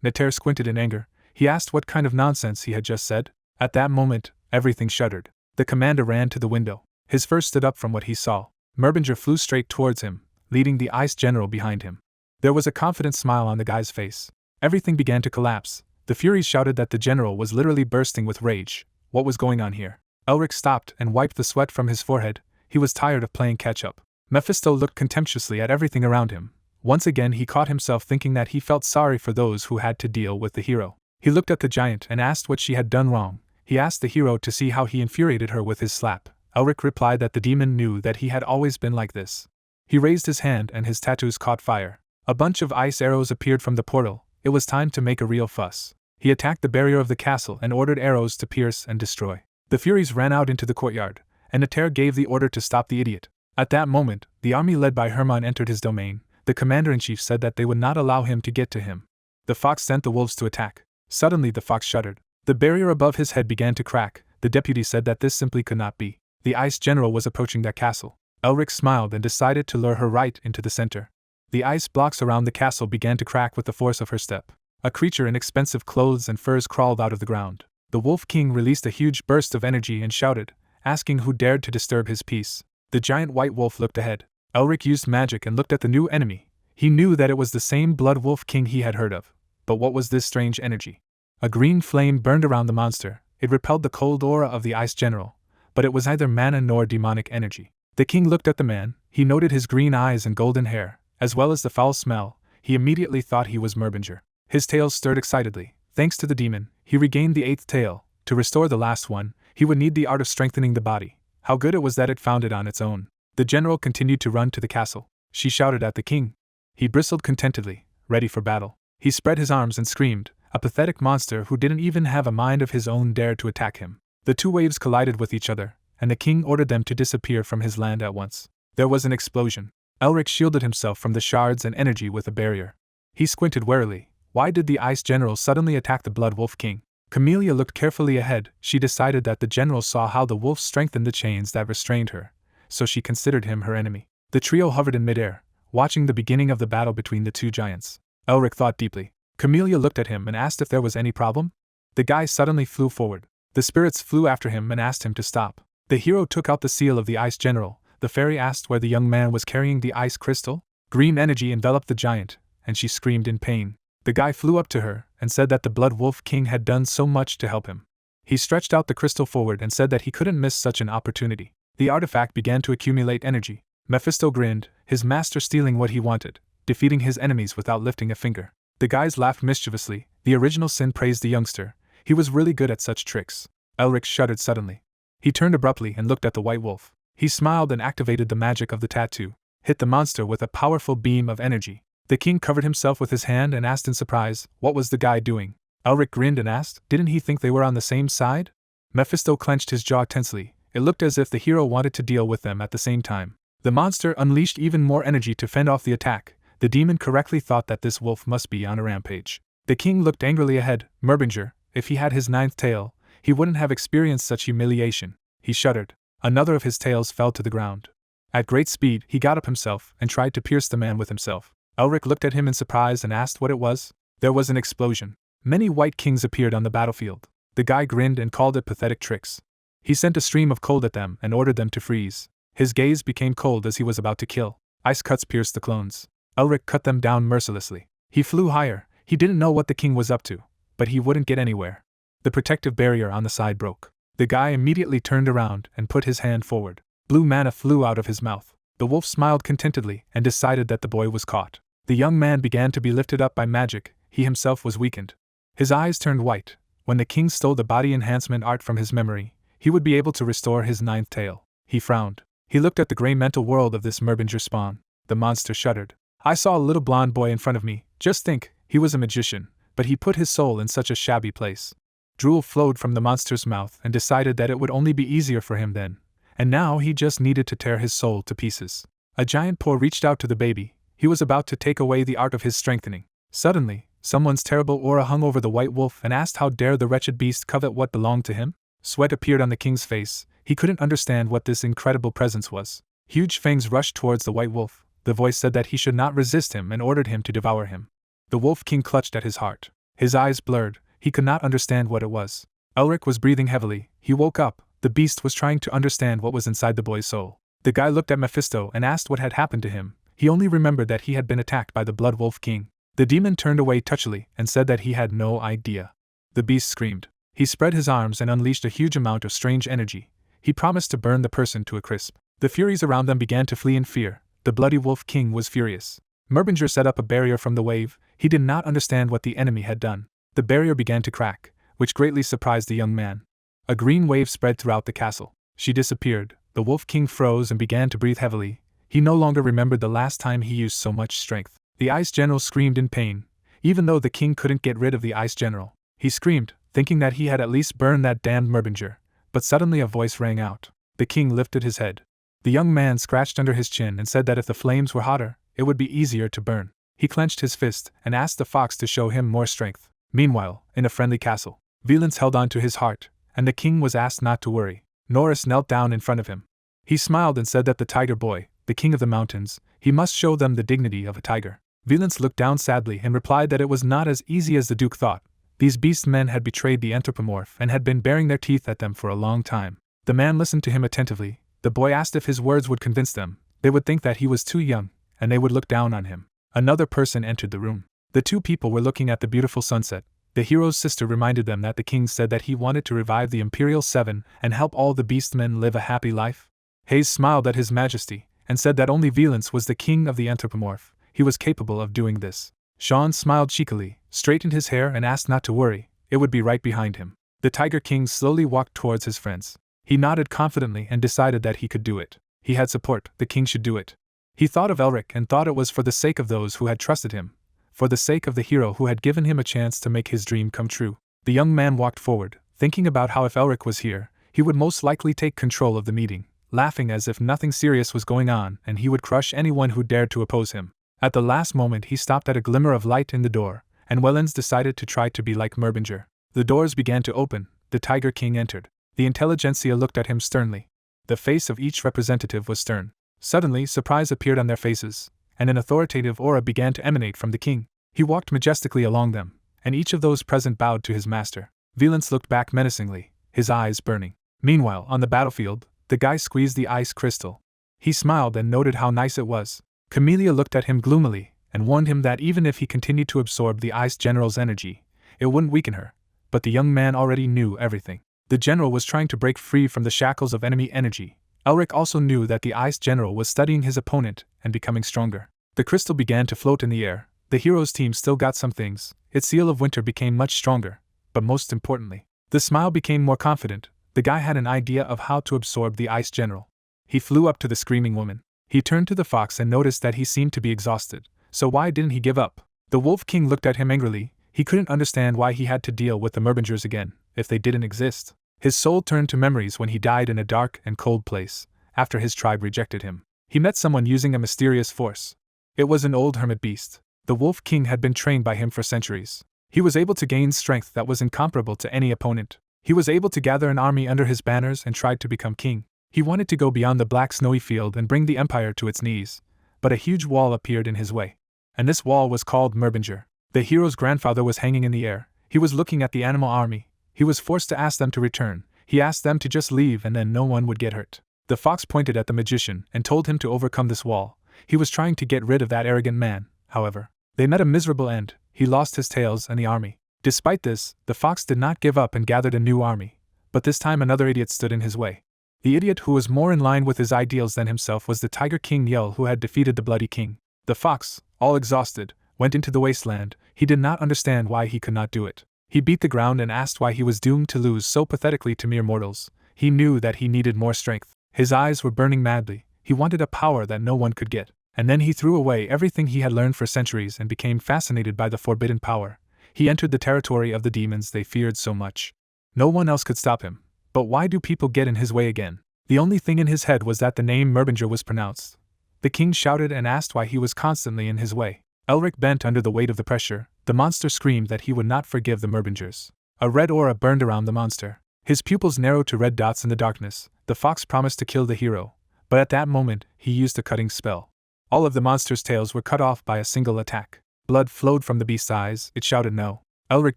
Netera squinted in anger. He asked what kind of nonsense he had just said. At that moment, everything shuddered. The commander ran to the window. His fur stood up from what he saw. Merbinger flew straight towards him, leading the Ice General behind him. There was a confident smile on the guy's face. Everything began to collapse. The Furies shouted that the general was literally bursting with rage. What was going on here? Elric stopped and wiped the sweat from his forehead. He was tired of playing catch-up. Mephisto looked contemptuously at everything around him. Once again he caught himself thinking that he felt sorry for those who had to deal with the hero. He looked at the giant and asked what she had done wrong. He asked the hero to see how he infuriated her with his slap. Elric replied that the demon knew that he had always been like this. He raised his hand and his tattoos caught fire. A bunch of ice arrows appeared from the portal. It was time to make a real fuss. He attacked the barrier of the castle and ordered arrows to pierce and destroy. The Furies ran out into the courtyard, and Netera gave the order to stop the idiot. At that moment, the army led by Hermann entered his domain. The commander-in-chief said that they would not allow him to get to him. The fox sent the wolves to attack. Suddenly the fox shuddered. The barrier above his head began to crack. The deputy said that this simply could not be. The Ice General was approaching that castle. Elric smiled and decided to lure her right into the center. The ice blocks around the castle began to crack with the force of her step. A creature in expensive clothes and furs crawled out of the ground. The Wolf King released a huge burst of energy and shouted, asking who dared to disturb his peace. The giant white wolf looked ahead. Elric used magic and looked at the new enemy. He knew that it was the same Blood Wolf King he had heard of. But what was this strange energy? A green flame burned around the monster. It repelled the cold aura of the Ice General. But it was neither mana nor demonic energy. The king looked at the man. He noted his green eyes and golden hair, as well as the foul smell. He immediately thought he was Merbinger. His tail stirred excitedly. Thanks to the demon, he regained the 8th tail. To restore the last one, he would need the art of strengthening the body. How good it was that it found it on its own. The general continued to run to the castle. She shouted at the king. He bristled contentedly, ready for battle. He spread his arms and screamed. A pathetic monster who didn't even have a mind of his own dared to attack him. The two waves collided with each other, and the king ordered them to disappear from his land at once. There was an explosion. Elric shielded himself from the shards and energy with a barrier. He squinted warily. Why did the Ice General suddenly attack the Blood Wolf King? Camellia looked carefully ahead. She decided that the general saw how the wolf strengthened the chains that restrained her, so she considered him her enemy. The trio hovered in midair, watching the beginning of the battle between the two giants. Elric thought deeply. Camellia looked at him and asked if there was any problem. The guy suddenly flew forward. The spirits flew after him and asked him to stop. The hero took out the seal of the Ice General. The fairy asked where the young man was carrying the ice crystal. Green energy enveloped the giant, and she screamed in pain. The guy flew up to her and said that the Blood Wolf King had done so much to help him. He stretched out the crystal forward and said that he couldn't miss such an opportunity. The artifact began to accumulate energy. Mephisto grinned, his master stealing what he wanted, defeating his enemies without lifting a finger. The guys laughed mischievously. The original Sin praised the youngster. He was really good at such tricks. Elric shuddered suddenly. He turned abruptly and looked at the white wolf. He smiled and activated the magic of the tattoo, hit the monster with a powerful beam of energy. The king covered himself with his hand and asked in surprise, what was the guy doing? Elric grinned and asked, didn't he think they were on the same side? Mephisto clenched his jaw tensely. It looked as if the hero wanted to deal with them at the same time. The monster unleashed even more energy to fend off the attack. The demon correctly thought that this wolf must be on a rampage. The king looked angrily ahead. Merbinger, if he had his 9th tail, he wouldn't have experienced such humiliation. He shuddered. Another of his tails fell to the ground. At great speed, he got up himself and tried to pierce the man with himself. Elric looked at him in surprise and asked what it was. There was an explosion. Many white kings appeared on the battlefield. The guy grinned and called it pathetic tricks. He sent a stream of cold at them and ordered them to freeze. His gaze became cold as he was about to kill. Ice cuts pierced the clones. Elric cut them down mercilessly. He flew higher. He didn't know what the king was up to, but he wouldn't get anywhere. The protective barrier on the side broke. The guy immediately turned around and put his hand forward. Blue mana flew out of his mouth. The wolf smiled contentedly and decided that the boy was caught. The young man began to be lifted up by magic. He himself was weakened. His eyes turned white. When the king stole the body enhancement art from his memory, he would be able to restore his ninth tail. He frowned. He looked at the gray mental world of this Merbinger spawn. The monster shuddered. I saw a little blonde boy in front of me. Just think, he was a magician, but he put his soul in such a shabby place. Drool flowed from the monster's mouth and decided that it would only be easier for him then, and now he just needed to tear his soul to pieces. A giant paw reached out to the baby. He was about to take away the art of his strengthening. Suddenly, someone's terrible aura hung over the white wolf and asked how dare the wretched beast covet what belonged to him? Sweat appeared on the king's face. He couldn't understand what this incredible presence was. Huge fangs rushed towards the white wolf. The voice said that he should not resist him and ordered him to devour him. The wolf king clutched at his heart. His eyes blurred. He could not understand what it was. Elric was breathing heavily. He woke up. The beast was trying to understand what was inside the boy's soul. The guy looked at Mephisto and asked what had happened to him. He only remembered that he had been attacked by the Blood Wolf King. The demon turned away touchily and said that he had no idea. The beast screamed. He spread his arms and unleashed a huge amount of strange energy. He promised to burn the person to a crisp. The Furies around them began to flee in fear. The Bloody Wolf King was furious. Merbinger set up a barrier from the wave. He did not understand what the enemy had done. The barrier began to crack, which greatly surprised the young man. A green wave spread throughout the castle. She disappeared. The Wolf King froze and began to breathe heavily. He no longer remembered the last time he used so much strength. The Ice General screamed in pain. Even though the king couldn't get rid of the Ice General, he screamed, thinking that he had at least burned that damned Merbinger. But suddenly a voice rang out. The king lifted his head. The young man scratched under his chin and said that if the flames were hotter, it would be easier to burn. He clenched his fist and asked the fox to show him more strength. Meanwhile, in a friendly castle, Valence held on to his heart, and the king was asked not to worry. Norris knelt down in front of him. He smiled and said that the tiger boy, the king of the mountains, he must show them the dignity of a tiger. Valence looked down sadly and replied that it was not as easy as the duke thought. These beast men had betrayed the anthropomorph and had been baring their teeth at them for a long time. The man listened to him attentively. The boy asked if his words would convince them. They would think that he was too young, and they would look down on him. Another person entered the room. The two people were looking at the beautiful sunset. The hero's sister reminded them that the king said that he wanted to revive the Imperial Seven and help all the beastmen live a happy life. Hayes smiled at his majesty and said that only Valence was the king of the anthropomorph. He was capable of doing this. Sean smiled cheekily, straightened his hair and asked not to worry, it would be right behind him. The Tiger King slowly walked towards his friends. He nodded confidently and decided that he could do it. He had support, the king should do it. He thought of Elric and thought it was for the sake of those who had trusted him, for the sake of the hero who had given him a chance to make his dream come true. The young man walked forward, thinking about how if Elric was here, he would most likely take control of the meeting, laughing as if nothing serious was going on and he would crush anyone who dared to oppose him. At the last moment he stopped at a glimmer of light in the door, and Wellens decided to try to be like Merbinger. The doors began to open. The Tiger King entered. The intelligentsia looked at him sternly. The face of each representative was stern. Suddenly surprise appeared on their faces, and an authoritative aura began to emanate from the king. He walked majestically along them, and each of those present bowed to his master. Valence looked back menacingly, his eyes burning. Meanwhile, on the battlefield, the guy squeezed the ice crystal. He smiled and noted how nice it was. Camellia looked at him gloomily, and warned him that even if he continued to absorb the Ice General's energy, it wouldn't weaken her. But the young man already knew everything. The general was trying to break free from the shackles of enemy energy. Elric also knew that the Ice General was studying his opponent and becoming stronger. The crystal began to float in the air. The hero's team still got some things. Its seal of winter became much stronger, but most importantly, the smile became more confident. The guy had an idea of how to absorb the Ice General. He flew up to the screaming woman. He turned to the fox and noticed that he seemed to be exhausted. So why didn't he give up? The Wolf King looked at him angrily. He couldn't understand why he had to deal with the Merbingers again, if they didn't exist. His soul turned to memories when he died in a dark and cold place, after his tribe rejected him. He met someone using a mysterious force. It was an old hermit beast. The Wolf King had been trained by him for centuries. He was able to gain strength that was incomparable to any opponent. He was able to gather an army under his banners and tried to become king. He wanted to go beyond the black snowy field and bring the empire to its knees, but a huge wall appeared in his way. And this wall was called Merbinger. The hero's grandfather was hanging in the air. He was looking at the animal army. He was forced to ask them to return. He asked them to just leave and then no one would get hurt. The fox pointed at the magician and told him to overcome this wall. He was trying to get rid of that arrogant man, however. They met a miserable end. He lost his tails and the army. Despite this, the fox did not give up and gathered a new army. But this time another idiot stood in his way. The idiot who was more in line with his ideals than himself was the Tiger King Yell who had defeated the Bloody King. The fox, all exhausted, went into the wasteland. He did not understand why he could not do it. He beat the ground and asked why he was doomed to lose so pathetically to mere mortals. He knew that he needed more strength. His eyes were burning madly. He wanted a power that no one could get. And then he threw away everything he had learned for centuries and became fascinated by the forbidden power. He entered the territory of the demons they feared so much. No one else could stop him. But why do people get in his way again? The only thing in his head was that the name Merbinger was pronounced. The king shouted and asked why he was constantly in his way. Elric bent under the weight of the pressure. The monster screamed that he would not forgive the Merbingers. A red aura burned around the monster. His pupils narrowed to red dots in the darkness. The fox promised to kill the hero, but at that moment, he used a cutting spell. All of the monster's tails were cut off by a single attack. Blood flowed from the beast's eyes. It shouted no. Elric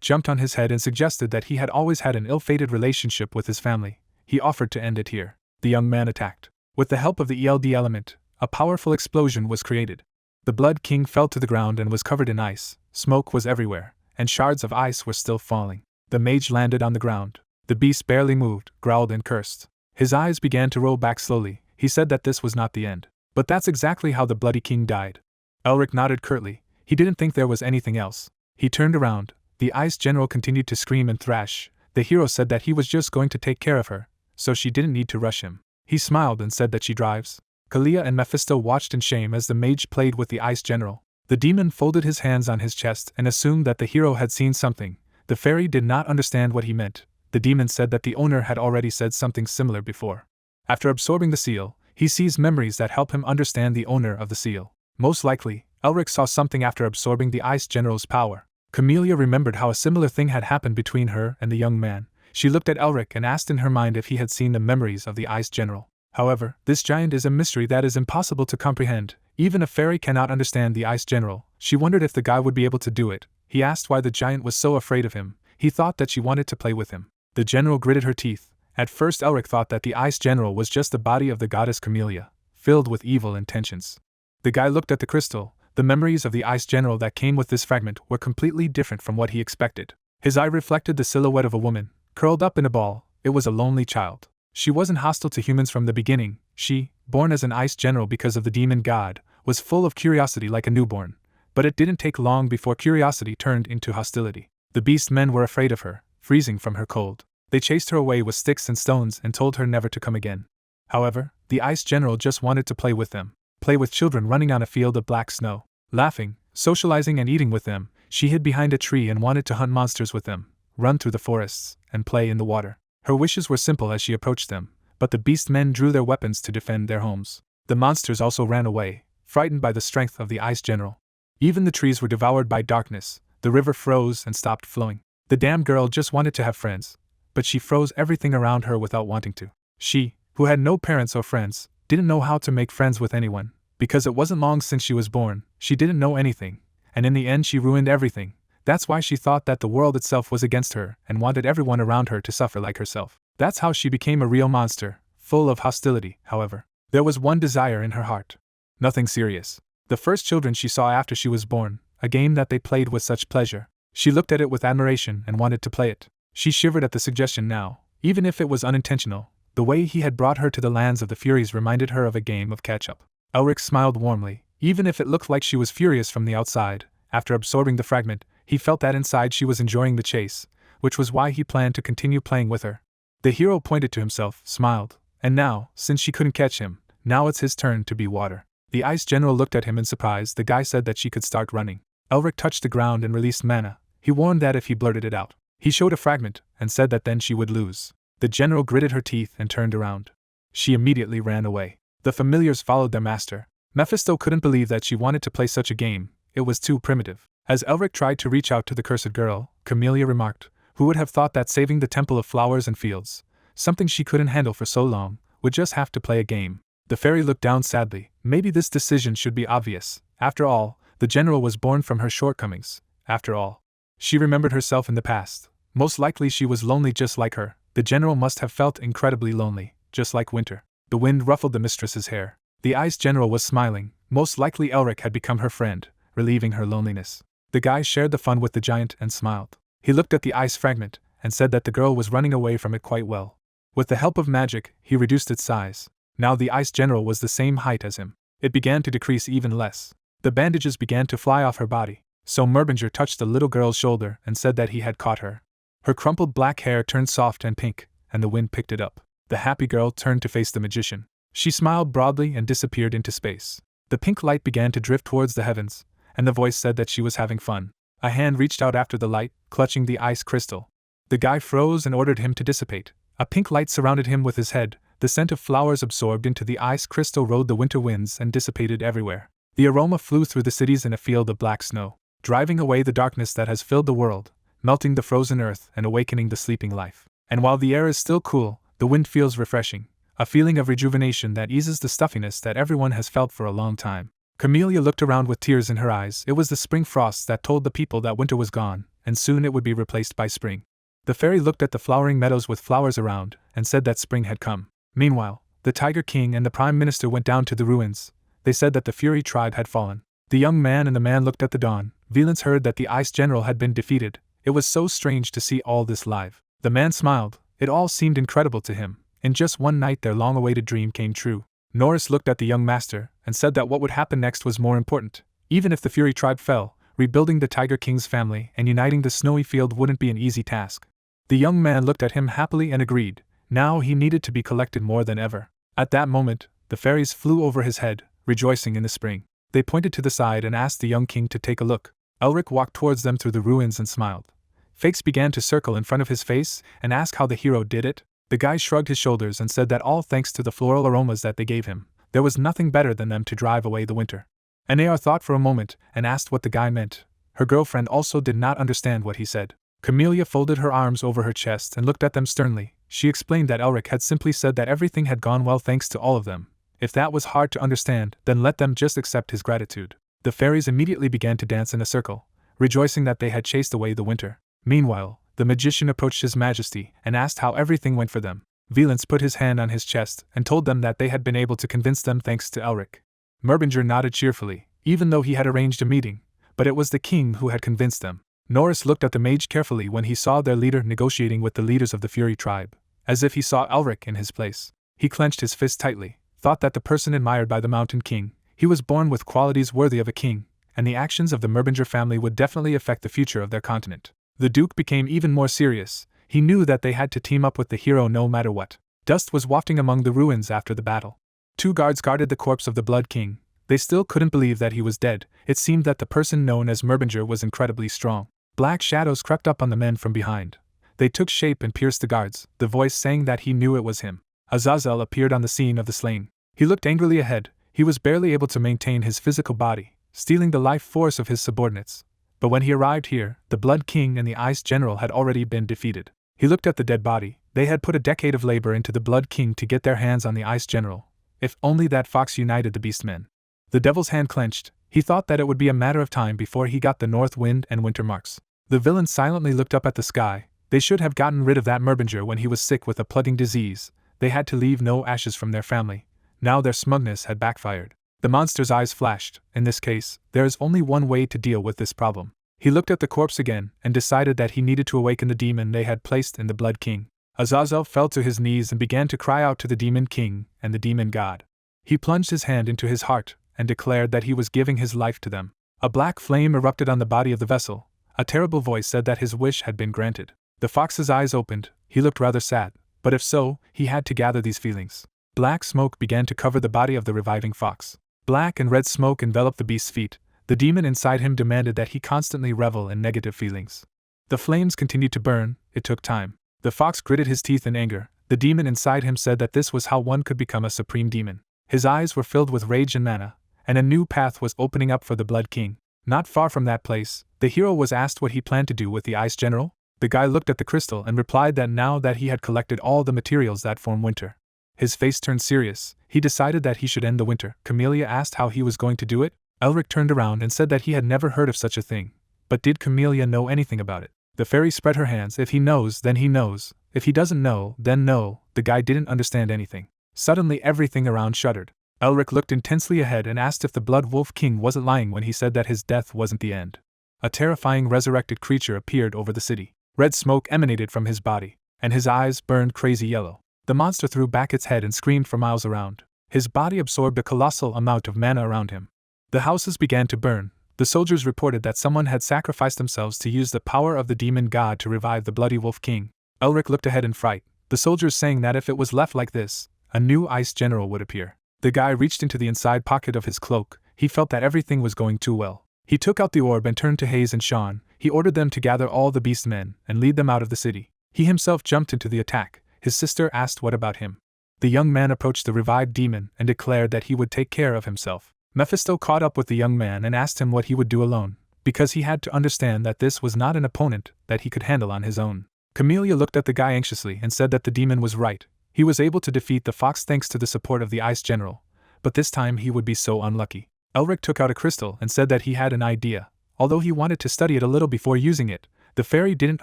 jumped on his head and suggested that he had always had an ill-fated relationship with his family. He offered to end it here. The young man attacked. With the help of the ELD element, a powerful explosion was created. The Blood King fell to the ground and was covered in ice. Smoke was everywhere, and shards of ice were still falling. The mage landed on the ground. The beast barely moved, growled and cursed. His eyes began to roll back slowly. He said that this was not the end. But that's exactly how the Bloody King died. Elric nodded curtly. He didn't think there was anything else. He turned around. The Ice General continued to scream and thrash. The hero said that he was just going to take care of her, so she didn't need to rush him. He smiled and said that she drives. Kalia and Mephisto watched in shame as the mage played with the Ice General. The demon folded his hands on his chest and assumed that the hero had seen something. The fairy did not understand what he meant. The demon said that the owner had already said something similar before. After absorbing the seal, he sees memories that help him understand the owner of the seal. Most likely, Elric saw something after absorbing the Ice General's power. Camellia remembered how a similar thing had happened between her and the young man. She looked at Elric and asked in her mind if he had seen the memories of the Ice General. However, this giant is a mystery that is impossible to comprehend. Even a fairy cannot understand the Ice General. She wondered if the guy would be able to do it. He asked why the giant was so afraid of him. He thought that she wanted to play with him. The general gritted her teeth. At first Elric thought that the Ice General was just the body of the goddess Camellia, filled with evil intentions. The guy looked at the crystal. The memories of the Ice General that came with this fragment were completely different from what he expected. His eye reflected the silhouette of a woman, curled up in a ball. It was a lonely child. She wasn't hostile to humans from the beginning. She, born as an Ice General because of the demon god, was full of curiosity like a newborn. But it didn't take long before curiosity turned into hostility. The beast men were afraid of her, freezing from her cold. They chased her away with sticks and stones and told her never to come again. However, the Ice General just wanted to play with them. Play with children running on a field of black snow. Laughing, socializing and eating with them, she hid behind a tree and wanted to hunt monsters with them, run through the forests, and play in the water. Her wishes were simple as she approached them, but the beast men drew their weapons to defend their homes. The monsters also ran away, frightened by the strength of the Ice General. Even the trees were devoured by darkness. The river froze and stopped flowing. The damn girl just wanted to have friends, but she froze everything around her without wanting to. She, who had no parents or friends, didn't know how to make friends with anyone. Because it wasn't long since she was born, she didn't know anything, and in the end she ruined everything. That's why she thought that the world itself was against her and wanted everyone around her to suffer like herself. That's how she became a real monster, full of hostility. However, there was one desire in her heart. Nothing serious. The first children she saw after she was born, a game that they played with such pleasure. She looked at it with admiration and wanted to play it. She shivered at the suggestion now, even if it was unintentional. The way he had brought her to the lands of the Furies reminded her of a game of catch-up. Elric smiled warmly, even if it looked like she was furious from the outside. After absorbing the fragment, he felt that inside she was enjoying the chase, which was why he planned to continue playing with her. The hero pointed to himself, smiled, and now, since she couldn't catch him, now it's his turn to be water. The Ice General looked at him in surprise. The guy said that she could start running. Elric touched the ground and released mana. He warned that if he blurted it out, he showed a fragment, and said that then she would lose. The general gritted her teeth and turned around. She immediately ran away. The familiars followed their master. Mephisto couldn't believe that she wanted to play such a game. It was too primitive. As Elric tried to reach out to the cursed girl, Camellia remarked, who would have thought that saving the Temple of Flowers and Fields, something she couldn't handle for so long, would just have to play a game. The fairy looked down sadly. Maybe this decision should be obvious. After all, the general was born from her shortcomings. After all, she remembered herself in the past. Most likely she was lonely just like her. The general must have felt incredibly lonely, just like winter. The wind ruffled the mistress's hair. The Ice General was smiling. Most likely Elric had become her friend, relieving her loneliness. The guy shared the fun with the giant and smiled. He looked at the ice fragment and said that the girl was running away from it quite well. With the help of magic, he reduced its size. Now the Ice General was the same height as him. It began to decrease even less. The bandages began to fly off her body. So Merbinger touched the little girl's shoulder and said that he had caught her. Her crumpled black hair turned soft and pink, and the wind picked it up. The happy girl turned to face the magician. She smiled broadly and disappeared into space. The pink light began to drift towards the heavens, and the voice said that she was having fun. A hand reached out after the light, clutching the ice crystal. The guy froze and ordered him to dissipate. A pink light surrounded him with his head. The scent of flowers absorbed into the ice crystal rode the winter winds and dissipated everywhere. The aroma flew through the cities in a field of black snow, driving away the darkness that has filled the world, melting the frozen earth and awakening the sleeping life. And while the air is still cool, the wind feels refreshing, a feeling of rejuvenation that eases the stuffiness that everyone has felt for a long time. Camellia looked around with tears in her eyes. It was the spring frosts that told the people that winter was gone, and soon it would be replaced by spring. The fairy looked at the flowering meadows with flowers around, and said that spring had come. Meanwhile, the Tiger King and the Prime Minister went down to the ruins. They said that the Fury tribe had fallen. The young man and the man looked at the dawn. Valence heard that the Ice General had been defeated. It was so strange to see all this live. The man smiled. It all seemed incredible to him. In just one night their long-awaited dream came true. Norris looked at the young master, and said that what would happen next was more important. Even if the Fury tribe fell, rebuilding the Tiger King's family and uniting the snowy field wouldn't be an easy task. The young man looked at him happily and agreed. Now he needed to be collected more than ever. At that moment, the fairies flew over his head, rejoicing in the spring. They pointed to the side and asked the young king to take a look. Elric walked towards them through the ruins and smiled. Fakes began to circle in front of his face and ask how the hero did it. The guy shrugged his shoulders and said that all thanks to the floral aromas that they gave him. There was nothing better than them to drive away the winter. Anear thought for a moment and asked what the guy meant. Her girlfriend also did not understand what he said. Camellia folded her arms over her chest and looked at them sternly. She explained that Elric had simply said that everything had gone well thanks to all of them. If that was hard to understand, then let them just accept his gratitude. The fairies immediately began to dance in a circle, rejoicing that they had chased away the winter. Meanwhile, the magician approached His Majesty and asked how everything went for them. Valence put his hand on his chest and told them that they had been able to convince them thanks to Elric. Merbinger nodded cheerfully, even though he had arranged a meeting, but it was the king who had convinced them. Norris looked at the mage carefully when he saw their leader negotiating with the leaders of the Fury tribe, as if he saw Elric in his place. He clenched his fist tightly, thought that the person admired by the Mountain King, he was born with qualities worthy of a king, and the actions of the Merbinger family would definitely affect the future of their continent. The Duke became even more serious. He knew that they had to team up with the hero no matter what. Dust was wafting among the ruins after the battle. 2 guards guarded the corpse of the Blood King. They still couldn't believe that he was dead. It seemed that the person known as Merbinger was incredibly strong. Black shadows crept up on the men from behind. They took shape and pierced the guards, the voice saying that he knew it was him. Azazel appeared on the scene of the slaying. He looked angrily ahead. He was barely able to maintain his physical body, stealing the life force of his subordinates. But when he arrived here, the Blood King and the Ice General had already been defeated. He looked at the dead body. They had put a decade of labor into the Blood King to get their hands on the Ice General. If only that fox united the Beastmen. The Devil's hand clenched. He thought that it would be a matter of time before he got the North Wind and Winter marks. The villains silently looked up at the sky. They should have gotten rid of that Merbinger when he was sick with a plaguing disease. They had to leave no ashes from their family. Now their smugness had backfired. The monster's eyes flashed. In this case, there is only one way to deal with this problem. He looked at the corpse again and decided that he needed to awaken the demon they had placed in the Blood King. Azazel fell to his knees and began to cry out to the Demon King and the Demon God. He plunged his hand into his heart and declared that he was giving his life to them. A black flame erupted on the body of the vessel. A terrible voice said that his wish had been granted. The fox's eyes opened. He looked rather sad, but if so, he had to gather these feelings. Black smoke began to cover the body of the reviving fox. Black and red smoke enveloped the beast's feet. The demon inside him demanded that he constantly revel in negative feelings. The flames continued to burn. It took time. The fox gritted his teeth in anger. The demon inside him said that this was how one could become a supreme demon. His eyes were filled with rage and mana, and a new path was opening up for the Blood King. Not far from that place, the hero was asked what he planned to do with the Ice General. The guy looked at the crystal and replied that now that he had collected all the materials that form winter, his face turned serious. He decided that he should end the winter. Camellia asked how he was going to do it. Elric turned around and said that he had never heard of such a thing. But did Camellia know anything about it? The fairy spread her hands. If he knows, then he knows. If he doesn't know, then no. The guy didn't understand anything. Suddenly everything around shuddered. Elric looked intensely ahead and asked if the Blood Wolf King wasn't lying when he said that his death wasn't the end. A terrifying resurrected creature appeared over the city. Red smoke emanated from his body, and his eyes burned crazy yellow. The monster threw back its head and screamed for miles around. His body absorbed a colossal amount of mana around him. The houses began to burn. The soldiers reported that someone had sacrificed themselves to use the power of the demon god to revive the Bloody Wolf King. Elric looked ahead in fright, the soldiers saying that if it was left like this, a new ice general would appear. The guy reached into the inside pocket of his cloak. He felt that everything was going too well. He took out the orb and turned to Hayes and Sean. He ordered them to gather all the beast men and lead them out of the city. He himself jumped into the attack. His sister asked what about him. The young man approached the revived demon and declared that he would take care of himself. Mephisto caught up with the young man and asked him what he would do alone, because he had to understand that this was not an opponent that he could handle on his own. Camellia looked at the guy anxiously and said that the demon was right. He was able to defeat the fox thanks to the support of the ice general, but this time he would be so unlucky. Elric took out a crystal and said that he had an idea. Although he wanted to study it a little before using it, the fairy didn't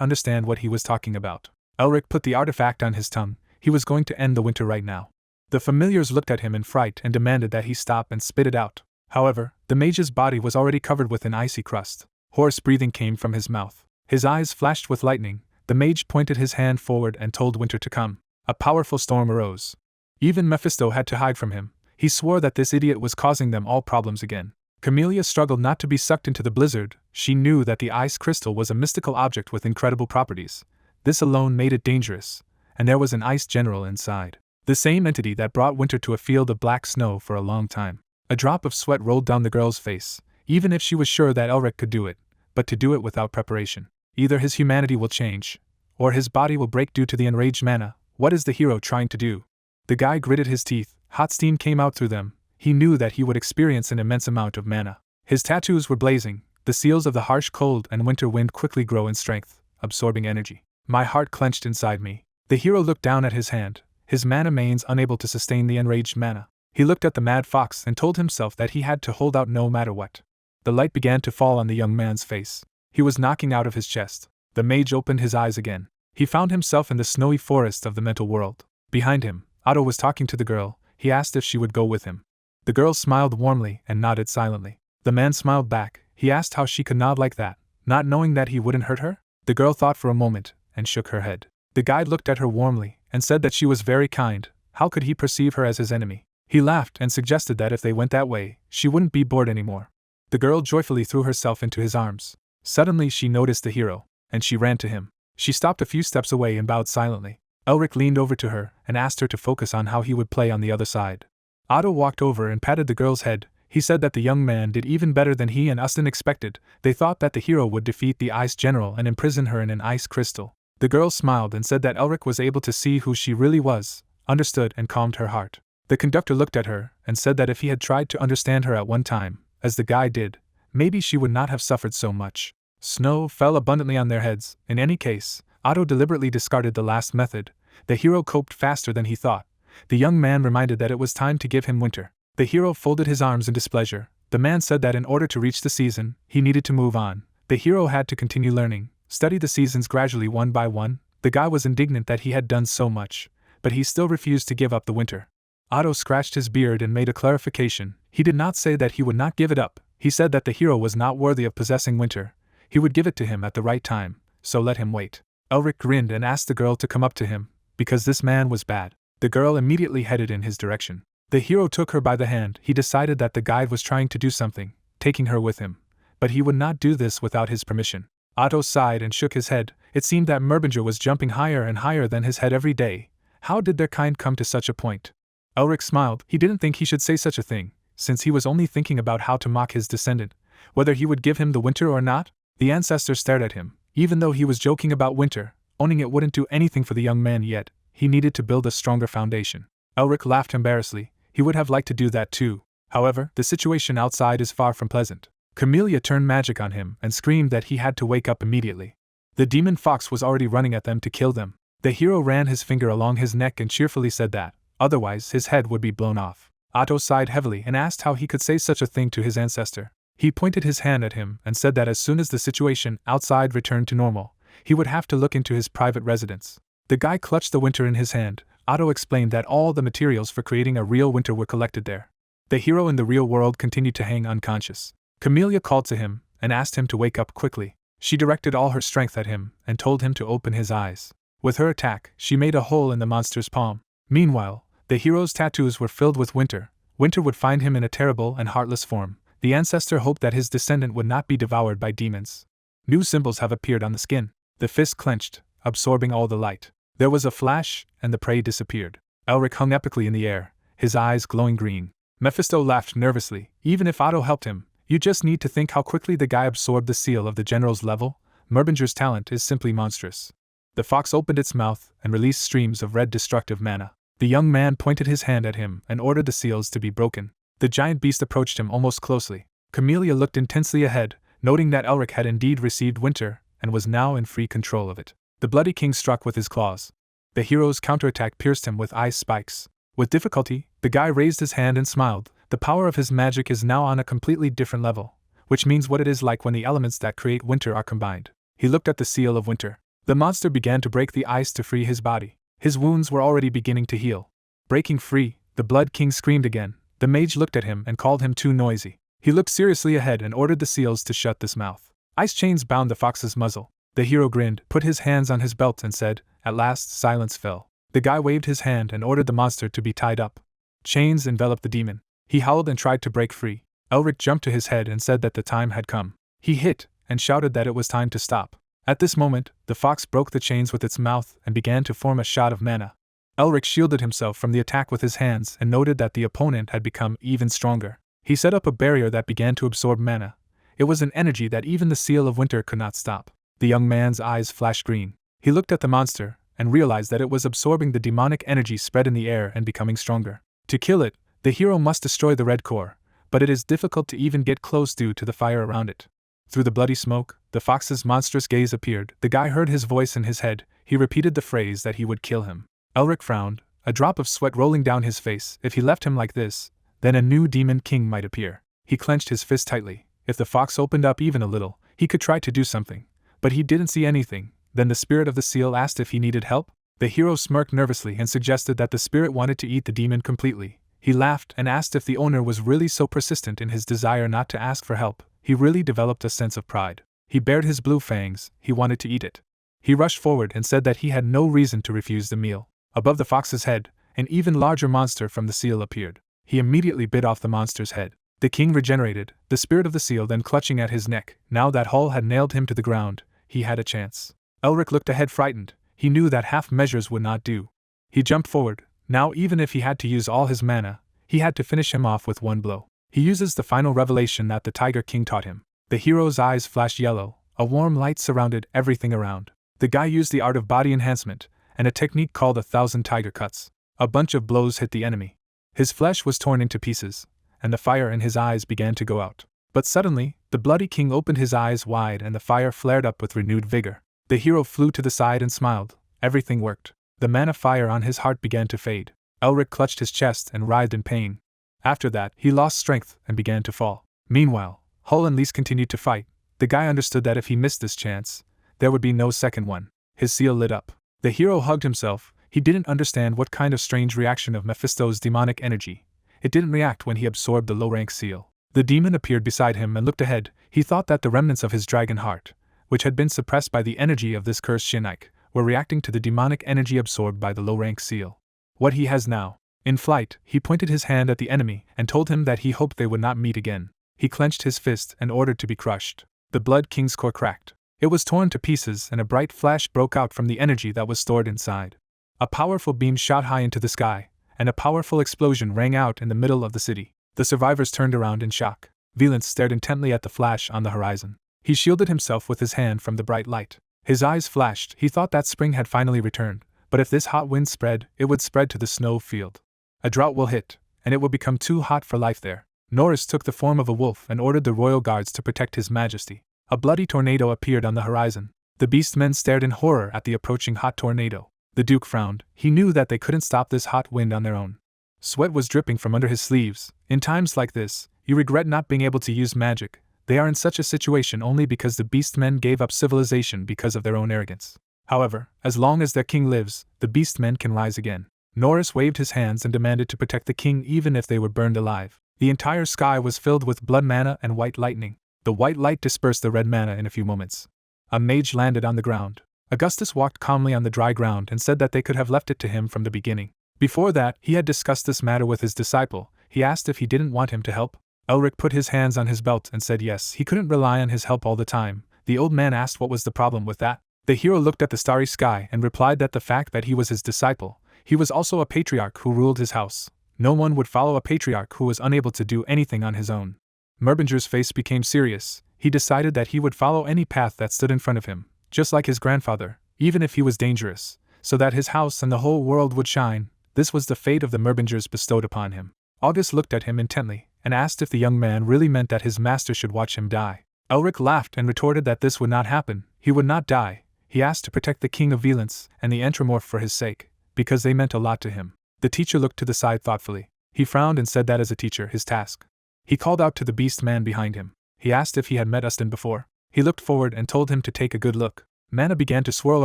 understand what he was talking about. Elric put the artifact on his tongue. He was going to end the winter right now. The familiars looked at him in fright and demanded that he stop and spit it out. However, the mage's body was already covered with an icy crust. Hoarse breathing came from his mouth. His eyes flashed with lightning. The mage pointed his hand forward and told winter to come. A powerful storm arose. Even Mephisto had to hide from him. He swore that this idiot was causing them all problems again. Camellia struggled not to be sucked into the blizzard. She knew that the ice crystal was a mystical object with incredible properties. This alone made it dangerous, and there was an ice general inside. The same entity that brought winter to a field of black snow for a long time. A drop of sweat rolled down the girl's face, even if she was sure that Elric could do it, but to do it without preparation. Either his humanity will change, or his body will break due to the enraged mana. What is the hero trying to do? The guy gritted his teeth. Hot steam came out through them. He knew that he would experience an immense amount of mana. His tattoos were blazing. The seals of the harsh cold and winter wind quickly grow in strength, absorbing energy. My heart clenched inside me. The hero looked down at his hand, his mana mains unable to sustain the enraged mana. He looked at the mad fox and told himself that he had to hold out no matter what. The light began to fall on the young man's face. He was knocking out of his chest. The mage opened his eyes again. He found himself in the snowy forest of the mental world. Behind him, Otto was talking to the girl. He asked if she would go with him. The girl smiled warmly and nodded silently. The man smiled back. He asked how she could nod like that, not knowing that he wouldn't hurt her. The girl thought for a moment and shook her head. The guide looked at her warmly and said that she was very kind. How could he perceive her as his enemy? He laughed and suggested that if they went that way, she wouldn't be bored anymore. The girl joyfully threw herself into his arms. Suddenly she noticed the hero, and she ran to him. She stopped a few steps away and bowed silently. Elric leaned over to her and asked her to focus on how he would play on the other side. Otto walked over and patted the girl's head. He said that the young man did even better than he and Ustin expected. They thought that the hero would defeat the ice general and imprison her in an ice crystal. The girl smiled and said that Elric was able to see who she really was, understood and calmed her heart. The conductor looked at her and said that if he had tried to understand her at one time, as the guy did, maybe she would not have suffered so much. Snow fell abundantly on their heads. In any case, Otto deliberately discarded the last method. The hero coped faster than he thought. The young man reminded that it was time to give him winter. The hero folded his arms in displeasure. The man said that in order to reach the season, he needed to move on. The hero had to continue learning, study the seasons gradually one by one. The guy was indignant that he had done so much, but he still refused to give up the winter. Otto scratched his beard and made a clarification. He did not say that he would not give it up. He said that the hero was not worthy of possessing winter. He would give it to him at the right time, so let him wait. Elric grinned and asked the girl to come up to him, because this man was bad. The girl immediately headed in his direction. The hero took her by the hand. He decided that the guide was trying to do something, taking her with him, but he would not do this without his permission. Otto sighed and shook his head. It seemed that Merbinger was jumping higher and higher than his head every day. How did their kind come to such a point? Elric smiled. He didn't think he should say such a thing, since he was only thinking about how to mock his descendant, whether he would give him the winter or not. The ancestor stared at him. Even though he was joking about winter, owning it wouldn't do anything for the young man yet. He needed to build a stronger foundation. Elric laughed embarrassedly. He would have liked to do that too. However, the situation outside is far from pleasant. Camellia turned magic on him and screamed that he had to wake up immediately. The demon fox was already running at them to kill them. The hero ran his finger along his neck and cheerfully said that, otherwise his head would be blown off. Otto sighed heavily and asked how he could say such a thing to his ancestor. He pointed his hand at him and said that as soon as the situation outside returned to normal, he would have to look into his private residence. The guy clutched the winter in his hand. Otto explained that all the materials for creating a real winter were collected there. The hero in the real world continued to hang unconscious. Camellia called to him and asked him to wake up quickly. She directed all her strength at him and told him to open his eyes. With her attack, she made a hole in the monster's palm. Meanwhile, the hero's tattoos were filled with winter. Winter would find him in a terrible and heartless form. The ancestor hoped that his descendant would not be devoured by demons. New symbols have appeared on the skin. The fist clenched, absorbing all the light. There was a flash, and the prey disappeared. Elric hung epically in the air, his eyes glowing green. Mephisto laughed nervously. Even if Otto helped him, you just need to think how quickly the guy absorbed the seal of the general's level. Merbinger's talent is simply monstrous. The fox opened its mouth and released streams of red destructive mana. The young man pointed his hand at him and ordered the seals to be broken. The giant beast approached him almost closely. Camellia looked intensely ahead, noting that Elric had indeed received winter and was now in free control of it. The bloody king struck with his claws. The hero's counterattack pierced him with ice spikes. With difficulty, the guy raised his hand and smiled. The power of his magic is now on a completely different level, which means what it is like when the elements that create winter are combined. He looked at the seal of winter. The monster began to break the ice to free his body. His wounds were already beginning to heal. Breaking free, the Blood King screamed again. The mage looked at him and called him too noisy. He looked seriously ahead and ordered the seals to shut this mouth. Ice chains bound the fox's muzzle. The hero grinned, put his hands on his belt and said, "At last, silence fell." The guy waved his hand and ordered the monster to be tied up. Chains enveloped the demon. He howled and tried to break free. Elric jumped to his head and said that the time had come. He hit and shouted that it was time to stop. At this moment, the fox broke the chains with its mouth and began to form a shot of mana. Elric shielded himself from the attack with his hands and noted that the opponent had become even stronger. He set up a barrier that began to absorb mana. It was an energy that even the seal of winter could not stop. The young man's eyes flashed green. He looked at the monster and realized that it was absorbing the demonic energy spread in the air and becoming stronger. To kill it, the hero must destroy the red core, but it is difficult to even get close due to the fire around it. Through the bloody smoke, the fox's monstrous gaze appeared. The guy heard his voice in his head. He repeated the phrase that he would kill him. Elric frowned, a drop of sweat rolling down his face. If he left him like this, then a new demon king might appear. He clenched his fist tightly. If the fox opened up even a little, he could try to do something. But he didn't see anything. Then the spirit of the seal asked if he needed help. The hero smirked nervously and suggested that the spirit wanted to eat the demon completely. He laughed and asked if the owner was really so persistent in his desire not to ask for help. He really developed a sense of pride. He bared his blue fangs. He wanted to eat it. He rushed forward and said that he had no reason to refuse the meal. Above the fox's head, an even larger monster from the seal appeared. He immediately bit off the monster's head. The king regenerated, the spirit of the seal then clutching at his neck. Now that Hull had nailed him to the ground, he had a chance. Elric looked ahead frightened. He knew that half measures would not do. He jumped forward. Now even if he had to use all his mana, he had to finish him off with one blow. He uses the final revelation that the Tiger King taught him. The hero's eyes flashed yellow. A warm light surrounded everything around. The guy used the art of body enhancement, and a technique called 1,000 tiger cuts. A bunch of blows hit the enemy. His flesh was torn into pieces, and the fire in his eyes began to go out. But suddenly, the bloody king opened his eyes wide and the fire flared up with renewed vigor. The hero flew to the side and smiled. Everything worked. The mana fire on his heart began to fade. Elric clutched his chest and writhed in pain. After that, he lost strength and began to fall. Meanwhile, Hull and Lys continued to fight. The guy understood that if he missed this chance, there would be no second one. His seal lit up. The hero hugged himself. He didn't understand what kind of strange reaction of Mephisto's demonic energy. It didn't react when he absorbed the low-rank seal. The demon appeared beside him and looked ahead. He thought that the remnants of his dragon heart, which had been suppressed by the energy of this cursed Shinnike, were reacting to the demonic energy absorbed by the low-rank seal. What he has now. In flight, he pointed his hand at the enemy and told him that he hoped they would not meet again. He clenched his fist and ordered to be crushed. The Blood King's core cracked. It was torn to pieces and a bright flash broke out from the energy that was stored inside. A powerful beam shot high into the sky, and a powerful explosion rang out in the middle of the city. The survivors turned around in shock. Valence stared intently at the flash on the horizon. He shielded himself with his hand from the bright light. His eyes flashed. He thought that spring had finally returned, but if this hot wind spread, it would spread to the snow field. A drought will hit, and it will become too hot for life there. Norris took the form of a wolf and ordered the royal guards to protect his majesty. A bloody tornado appeared on the horizon. The beast men stared in horror at the approaching hot tornado. The Duke frowned. He knew that they couldn't stop this hot wind on their own. Sweat was dripping from under his sleeves. In times like this, you regret not being able to use magic. They are in such a situation only because the beast men gave up civilization because of their own arrogance. However, as long as their king lives, the beast men can rise again. Norris waved his hands and demanded to protect the king even if they were burned alive. The entire sky was filled with blood mana and white lightning. The white light dispersed the red mana in a few moments. A mage landed on the ground. Augustus walked calmly on the dry ground and said that they could have left it to him from the beginning. Before that, he had discussed this matter with his disciple. He asked if he didn't want him to help. Elric put his hands on his belt and said yes, he couldn't rely on his help all the time. The old man asked what was the problem with that. The hero looked at the starry sky and replied that the fact that he was his disciple, he was also a patriarch who ruled his house. No one would follow a patriarch who was unable to do anything on his own. Merbinger's face became serious. He decided that he would follow any path that stood in front of him, just like his grandfather, even if he was dangerous, so that his house and the whole world would shine. This was the fate of the Merbingers bestowed upon him. August looked at him intently, and asked if the young man really meant that his master should watch him die. Elric laughed and retorted that this would not happen. He would not die. He asked to protect the king of Valence and the Entramorph for his sake, because they meant a lot to him. The teacher looked to the side thoughtfully. He frowned and said that as a teacher, his task. He called out to the beast man behind him. He asked if he had met Ustin before. He looked forward and told him to take a good look. Mana began to swirl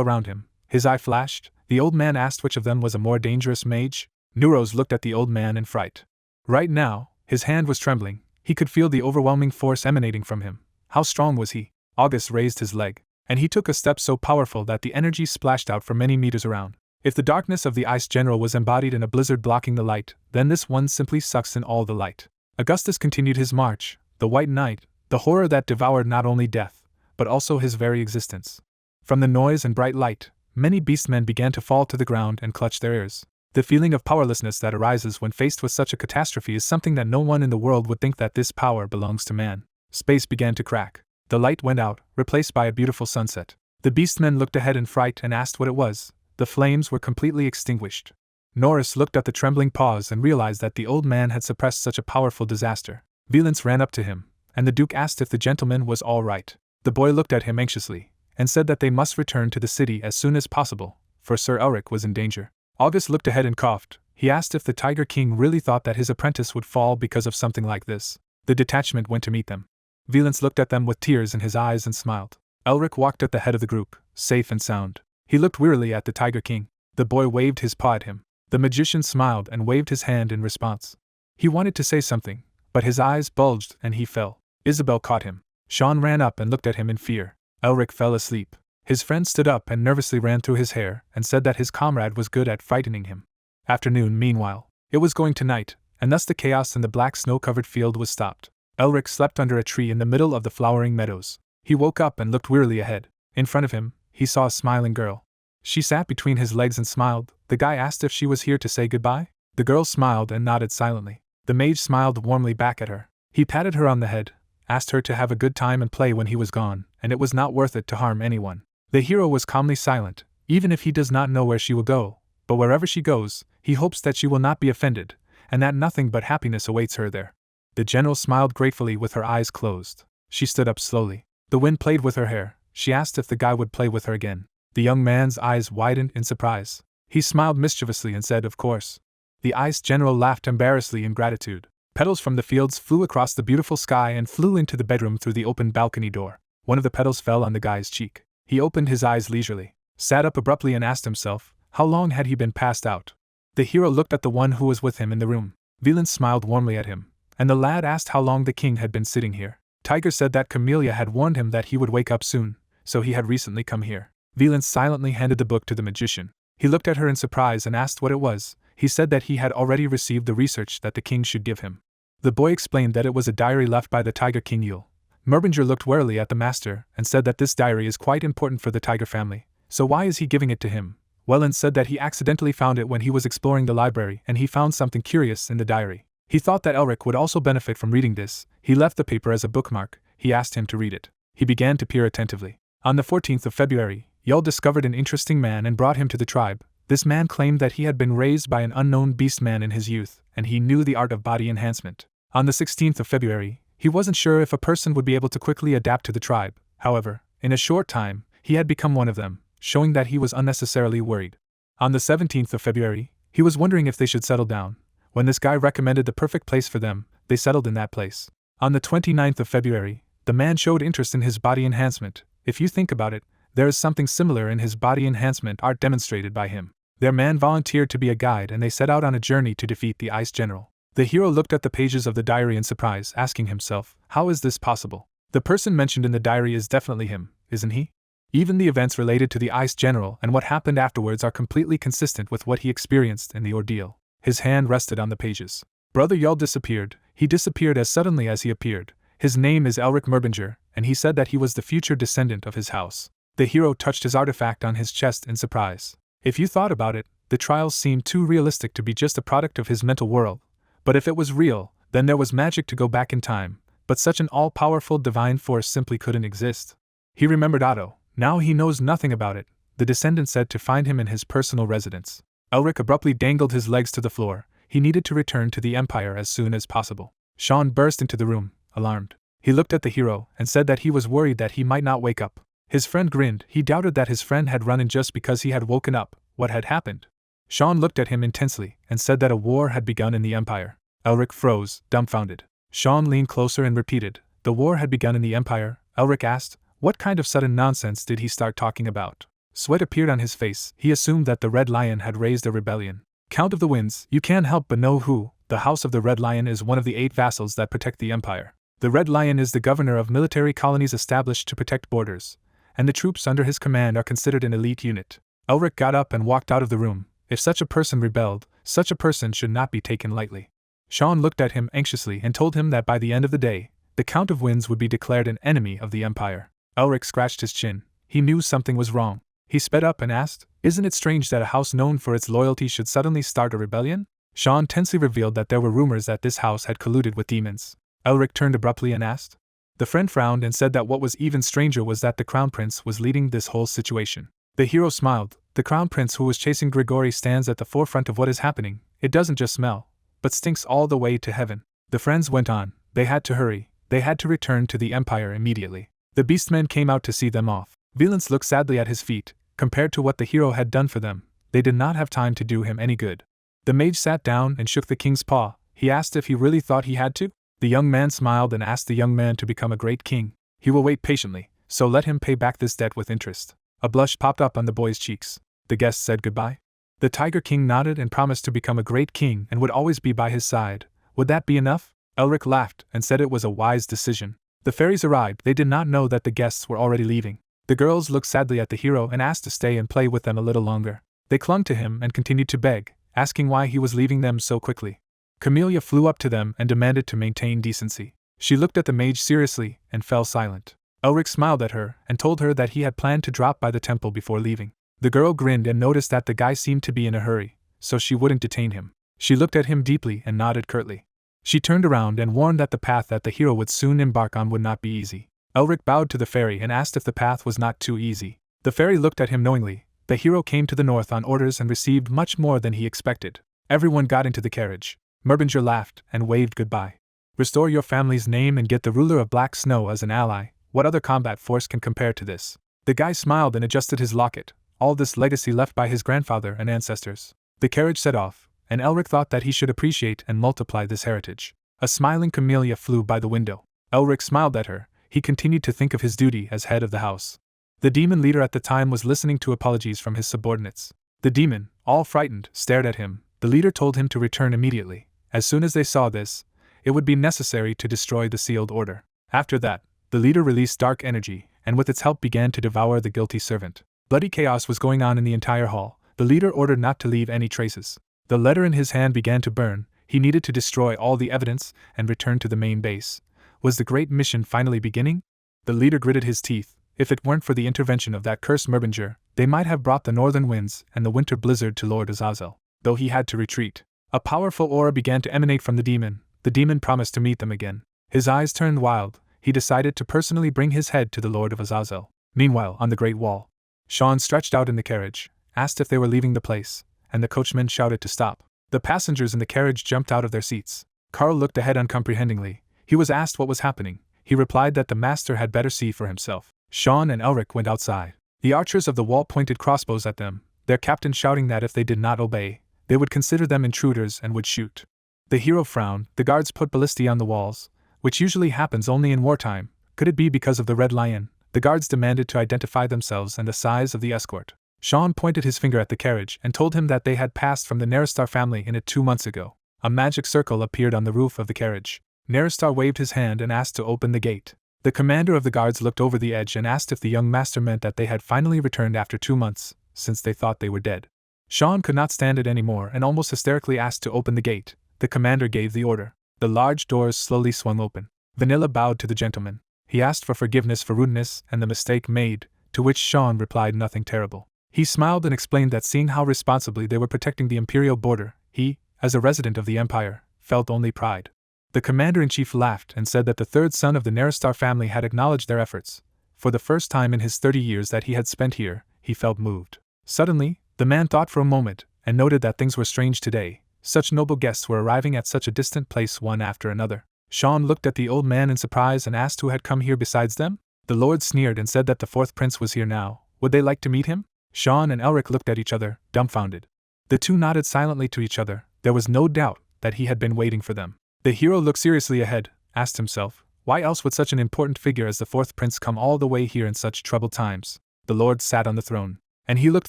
around him. His eye flashed. The old man asked which of them was a more dangerous mage. Neuros looked at the old man in fright. Right now, his hand was trembling. He could feel the overwhelming force emanating from him. How strong was he? August raised his leg, and he took a step so powerful that the energy splashed out for many meters around. If the darkness of the Ice General was embodied in a blizzard blocking the light, then this one simply sucks in all the light. Augustus continued his march, the White Knight, the horror that devoured not only death, but also his very existence. From the noise and bright light, many beastmen began to fall to the ground and clutch their ears. The feeling of powerlessness that arises when faced with such a catastrophe is something that no one in the world would think that this power belongs to man. Space began to crack. The light went out, replaced by a beautiful sunset. The beastmen looked ahead in fright and asked what it was. The flames were completely extinguished. Norris looked at the trembling paws and realized that the old man had suppressed such a powerful disaster. Valence ran up to him, and the Duke asked if the gentleman was all right. The boy looked at him anxiously, and said that they must return to the city as soon as possible, for Sir Elric was in danger. August looked ahead and coughed. He asked if the Tiger King really thought that his apprentice would fall because of something like this. The detachment went to meet them. Valence looked at them with tears in his eyes and smiled. Elric walked at the head of the group, safe and sound. He looked wearily at the Tiger King. The boy waved his paw at him. The magician smiled and waved his hand in response. He wanted to say something, but his eyes bulged and he fell. Isabelle caught him. Sean ran up and looked at him in fear. Elric fell asleep. His friend stood up and nervously ran through his hair and said that his comrade was good at frightening him. Afternoon, meanwhile. It was going to night, and thus the chaos in the black snow-covered field was stopped. Elric slept under a tree in the middle of the flowering meadows. He woke up and looked wearily ahead. In front of him, he saw a smiling girl. She sat between his legs and smiled. The guy asked if she was here to say goodbye. The girl smiled and nodded silently. The mage smiled warmly back at her. He patted her on the head, asked her to have a good time and play when he was gone, and it was not worth it to harm anyone. The hero was calmly silent, even if he does not know where she will go, but wherever she goes, he hopes that she will not be offended, and that nothing but happiness awaits her there. The general smiled gratefully with her eyes closed. She stood up slowly. The wind played with her hair. She asked if the guy would play with her again. The young man's eyes widened in surprise. He smiled mischievously and said, "Of course." The ice general laughed embarrassedly in gratitude. Petals from the fields flew across the beautiful sky and flew into the bedroom through the open balcony door. One of the petals fell on the guy's cheek. He opened his eyes leisurely, sat up abruptly and asked himself, how long had he been passed out? The hero looked at the one who was with him in the room. Valence smiled warmly at him, and the lad asked how long the king had been sitting here. Tiger said that Camellia had warned him that he would wake up soon, so he had recently come here. Valence silently handed the book to the magician. He looked at her in surprise and asked what it was. He said that he had already received the research that the king should give him. The boy explained that it was a diary left by the Tiger King Yule. Merbinger looked warily at the master and said that this diary is quite important for the tiger family, so why is he giving it to him? Welland said that he accidentally found it when he was exploring the library and he found something curious in the diary. He thought that Elric would also benefit from reading this. He left the paper as a bookmark. He asked him to read it. He began to peer attentively. On the 14th of February, Yul discovered an interesting man and brought him to the tribe. This man claimed that he had been raised by an unknown beast man in his youth, and he knew the art of body enhancement. On the 16th of February, he wasn't sure if a person would be able to quickly adapt to the tribe. However, in a short time, he had become one of them, showing that he was unnecessarily worried. On the 17th of February, he was wondering if they should settle down. When this guy recommended the perfect place for them, they settled in that place. On the 29th of February, the man showed interest in his body enhancement. If you think about it, there is something similar in his body enhancement art demonstrated by him. Their man volunteered to be a guide and they set out on a journey to defeat the Ice General. The hero looked at the pages of the diary in surprise, asking himself, how is this possible? The person mentioned in the diary is definitely him, isn't he? Even the events related to the Ice General and what happened afterwards are completely consistent with what he experienced in the ordeal. His hand rested on the pages. Brother Yul disappeared. He disappeared as suddenly as he appeared. His name is Elric Merbinger, and he said that he was the future descendant of his house. The hero touched his artifact on his chest in surprise. If you thought about it, the trials seemed too realistic to be just a product of his mental world. But if it was real, then there was magic to go back in time, but such an all-powerful divine force simply couldn't exist. He remembered Otto. Now he knows nothing about it. The descendant said to find him in his personal residence. Elric abruptly dangled his legs to the floor. He needed to return to the Empire as soon as possible. Sean burst into the room, alarmed. He looked at the hero and said that he was worried that he might not wake up. His friend grinned. He doubted that his friend had run in just because he had woken up. What had happened? Sean looked at him intensely and said that a war had begun in the Empire. Elric froze, dumbfounded. Sean leaned closer and repeated, "The war had begun in the Empire?" Elric asked. What kind of sudden nonsense did he start talking about? Sweat appeared on his face. He assumed that the Red Lion had raised a rebellion. Count of the Winds, you can't help but know who. The House of the Red Lion is one of the 8 vassals that protect the Empire. The Red Lion is the governor of military colonies established to protect borders, and the troops under his command are considered an elite unit. Elric got up and walked out of the room. If such a person rebelled, such a person should not be taken lightly. Sean looked at him anxiously and told him that by the end of the day, the Count of Winds would be declared an enemy of the Empire. Elric scratched his chin. He knew something was wrong. He sped up and asked, "Isn't it strange that a house known for its loyalty should suddenly start a rebellion?" Sean tensely revealed that there were rumors that this house had colluded with demons. Elric turned abruptly and asked. The friend frowned and said that what was even stranger was that the Crown Prince was leading this whole situation. The hero smiled. The Crown Prince who was chasing Grigori stands at the forefront of what is happening. It doesn't just smell, but stinks all the way to heaven. The friends went on. They had to hurry. They had to return to the Empire immediately. The beastmen came out to see them off. Valence looked sadly at his feet. Compared to what the hero had done for them, they did not have time to do him any good. The mage sat down and shook the king's paw. He asked if he really thought he had to. The young man smiled and asked the young man to become a great king. He will wait patiently, so let him pay back this debt with interest. A blush popped up on the boy's cheeks. The guest said goodbye. The Tiger King nodded and promised to become a great king and would always be by his side. Would that be enough? Elric laughed and said it was a wise decision. The fairies arrived. They did not know that the guests were already leaving. The girls looked sadly at the hero and asked to stay and play with them a little longer. They clung to him and continued to beg, asking why he was leaving them so quickly. Camellia flew up to them and demanded to maintain decency. She looked at the mage seriously and fell silent. Elric smiled at her and told her that he had planned to drop by the temple before leaving. The girl grinned and noticed that the guy seemed to be in a hurry, so she wouldn't detain him. She looked at him deeply and nodded curtly. She turned around and warned that the path that the hero would soon embark on would not be easy. Elric bowed to the fairy and asked if the path was not too easy. The fairy looked at him knowingly. The hero came to the north on orders and received much more than he expected. Everyone got into the carriage. Merbinger laughed and waved goodbye. Restore your family's name and get the ruler of Black Snow as an ally. What other combat force can compare to this? The guy smiled and adjusted his locket. All this legacy left by his grandfather and ancestors. The carriage set off, and Elric thought that he should appreciate and multiply this heritage. A smiling camellia flew by the window. Elric smiled at her. He continued to think of his duty as head of the house. The demon leader at the time was listening to apologies from his subordinates. The demon, all frightened, stared at him. The leader told him to return immediately. As soon as they saw this, it would be necessary to destroy the sealed order. After that, the leader released dark energy, and with its help began to devour the guilty servant. Bloody chaos was going on in the entire hall. The leader ordered not to leave any traces. The letter in his hand began to burn. He needed to destroy all the evidence and return to the main base. Was the great mission finally beginning? The leader gritted his teeth. If it weren't for the intervention of that cursed Merbinger, they might have brought the northern winds and the winter blizzard to Lord Azazel. Though he had to retreat. A powerful aura began to emanate from the demon. The demon promised to meet them again. His eyes turned wild. He decided to personally bring his head to the Lord of Azazel. Meanwhile, on the Great Wall, Sean stretched out in the carriage, asked if they were leaving the place, and the coachman shouted to stop. The passengers in the carriage jumped out of their seats. Carl looked ahead uncomprehendingly. He was asked what was happening. He replied that the master had better see for himself. Sean and Elric went outside. The archers of the wall pointed crossbows at them, their captain shouting that if they did not obey, they would consider them intruders and would shoot. The hero frowned. The guards put ballistae on the walls, which usually happens only in wartime. Could it be because of the Red Lion? The guards demanded to identify themselves and the size of the escort. Sean pointed his finger at the carriage and told him that they had passed from the Neristar family in it 2 months ago. A magic circle appeared on the roof of the carriage. Neristar waved his hand and asked to open the gate. The commander of the guards looked over the edge and asked if the young master meant that they had finally returned after 2 months, since they thought they were dead. Sean could not stand it anymore and almost hysterically asked to open the gate. the commander gave the order. The large doors slowly swung open. Vanilla bowed to the gentleman. He asked for forgiveness for rudeness and the mistake made, to which Sean replied nothing terrible. He smiled and explained that seeing how responsibly they were protecting the imperial border, he, as a resident of the empire, felt only pride. The commander-in-chief laughed and said that the third son of the Neristar family had acknowledged their efforts. For the first time in his 30 years that he had spent here, he felt moved. Suddenly, the man thought for a moment, and noted that things were strange today. Such noble guests were arriving at such a distant place one after another. Sean looked at the old man in surprise and asked who had come here besides them. The lord sneered and said that the fourth prince was here now. Would they like to meet him? Sean and Elric looked at each other, dumbfounded. The two nodded silently to each other. There was no doubt that he had been waiting for them. The hero looked seriously ahead, asked himself, why else would such an important figure as the fourth prince come all the way here in such troubled times? The lord sat on the throne, and he looked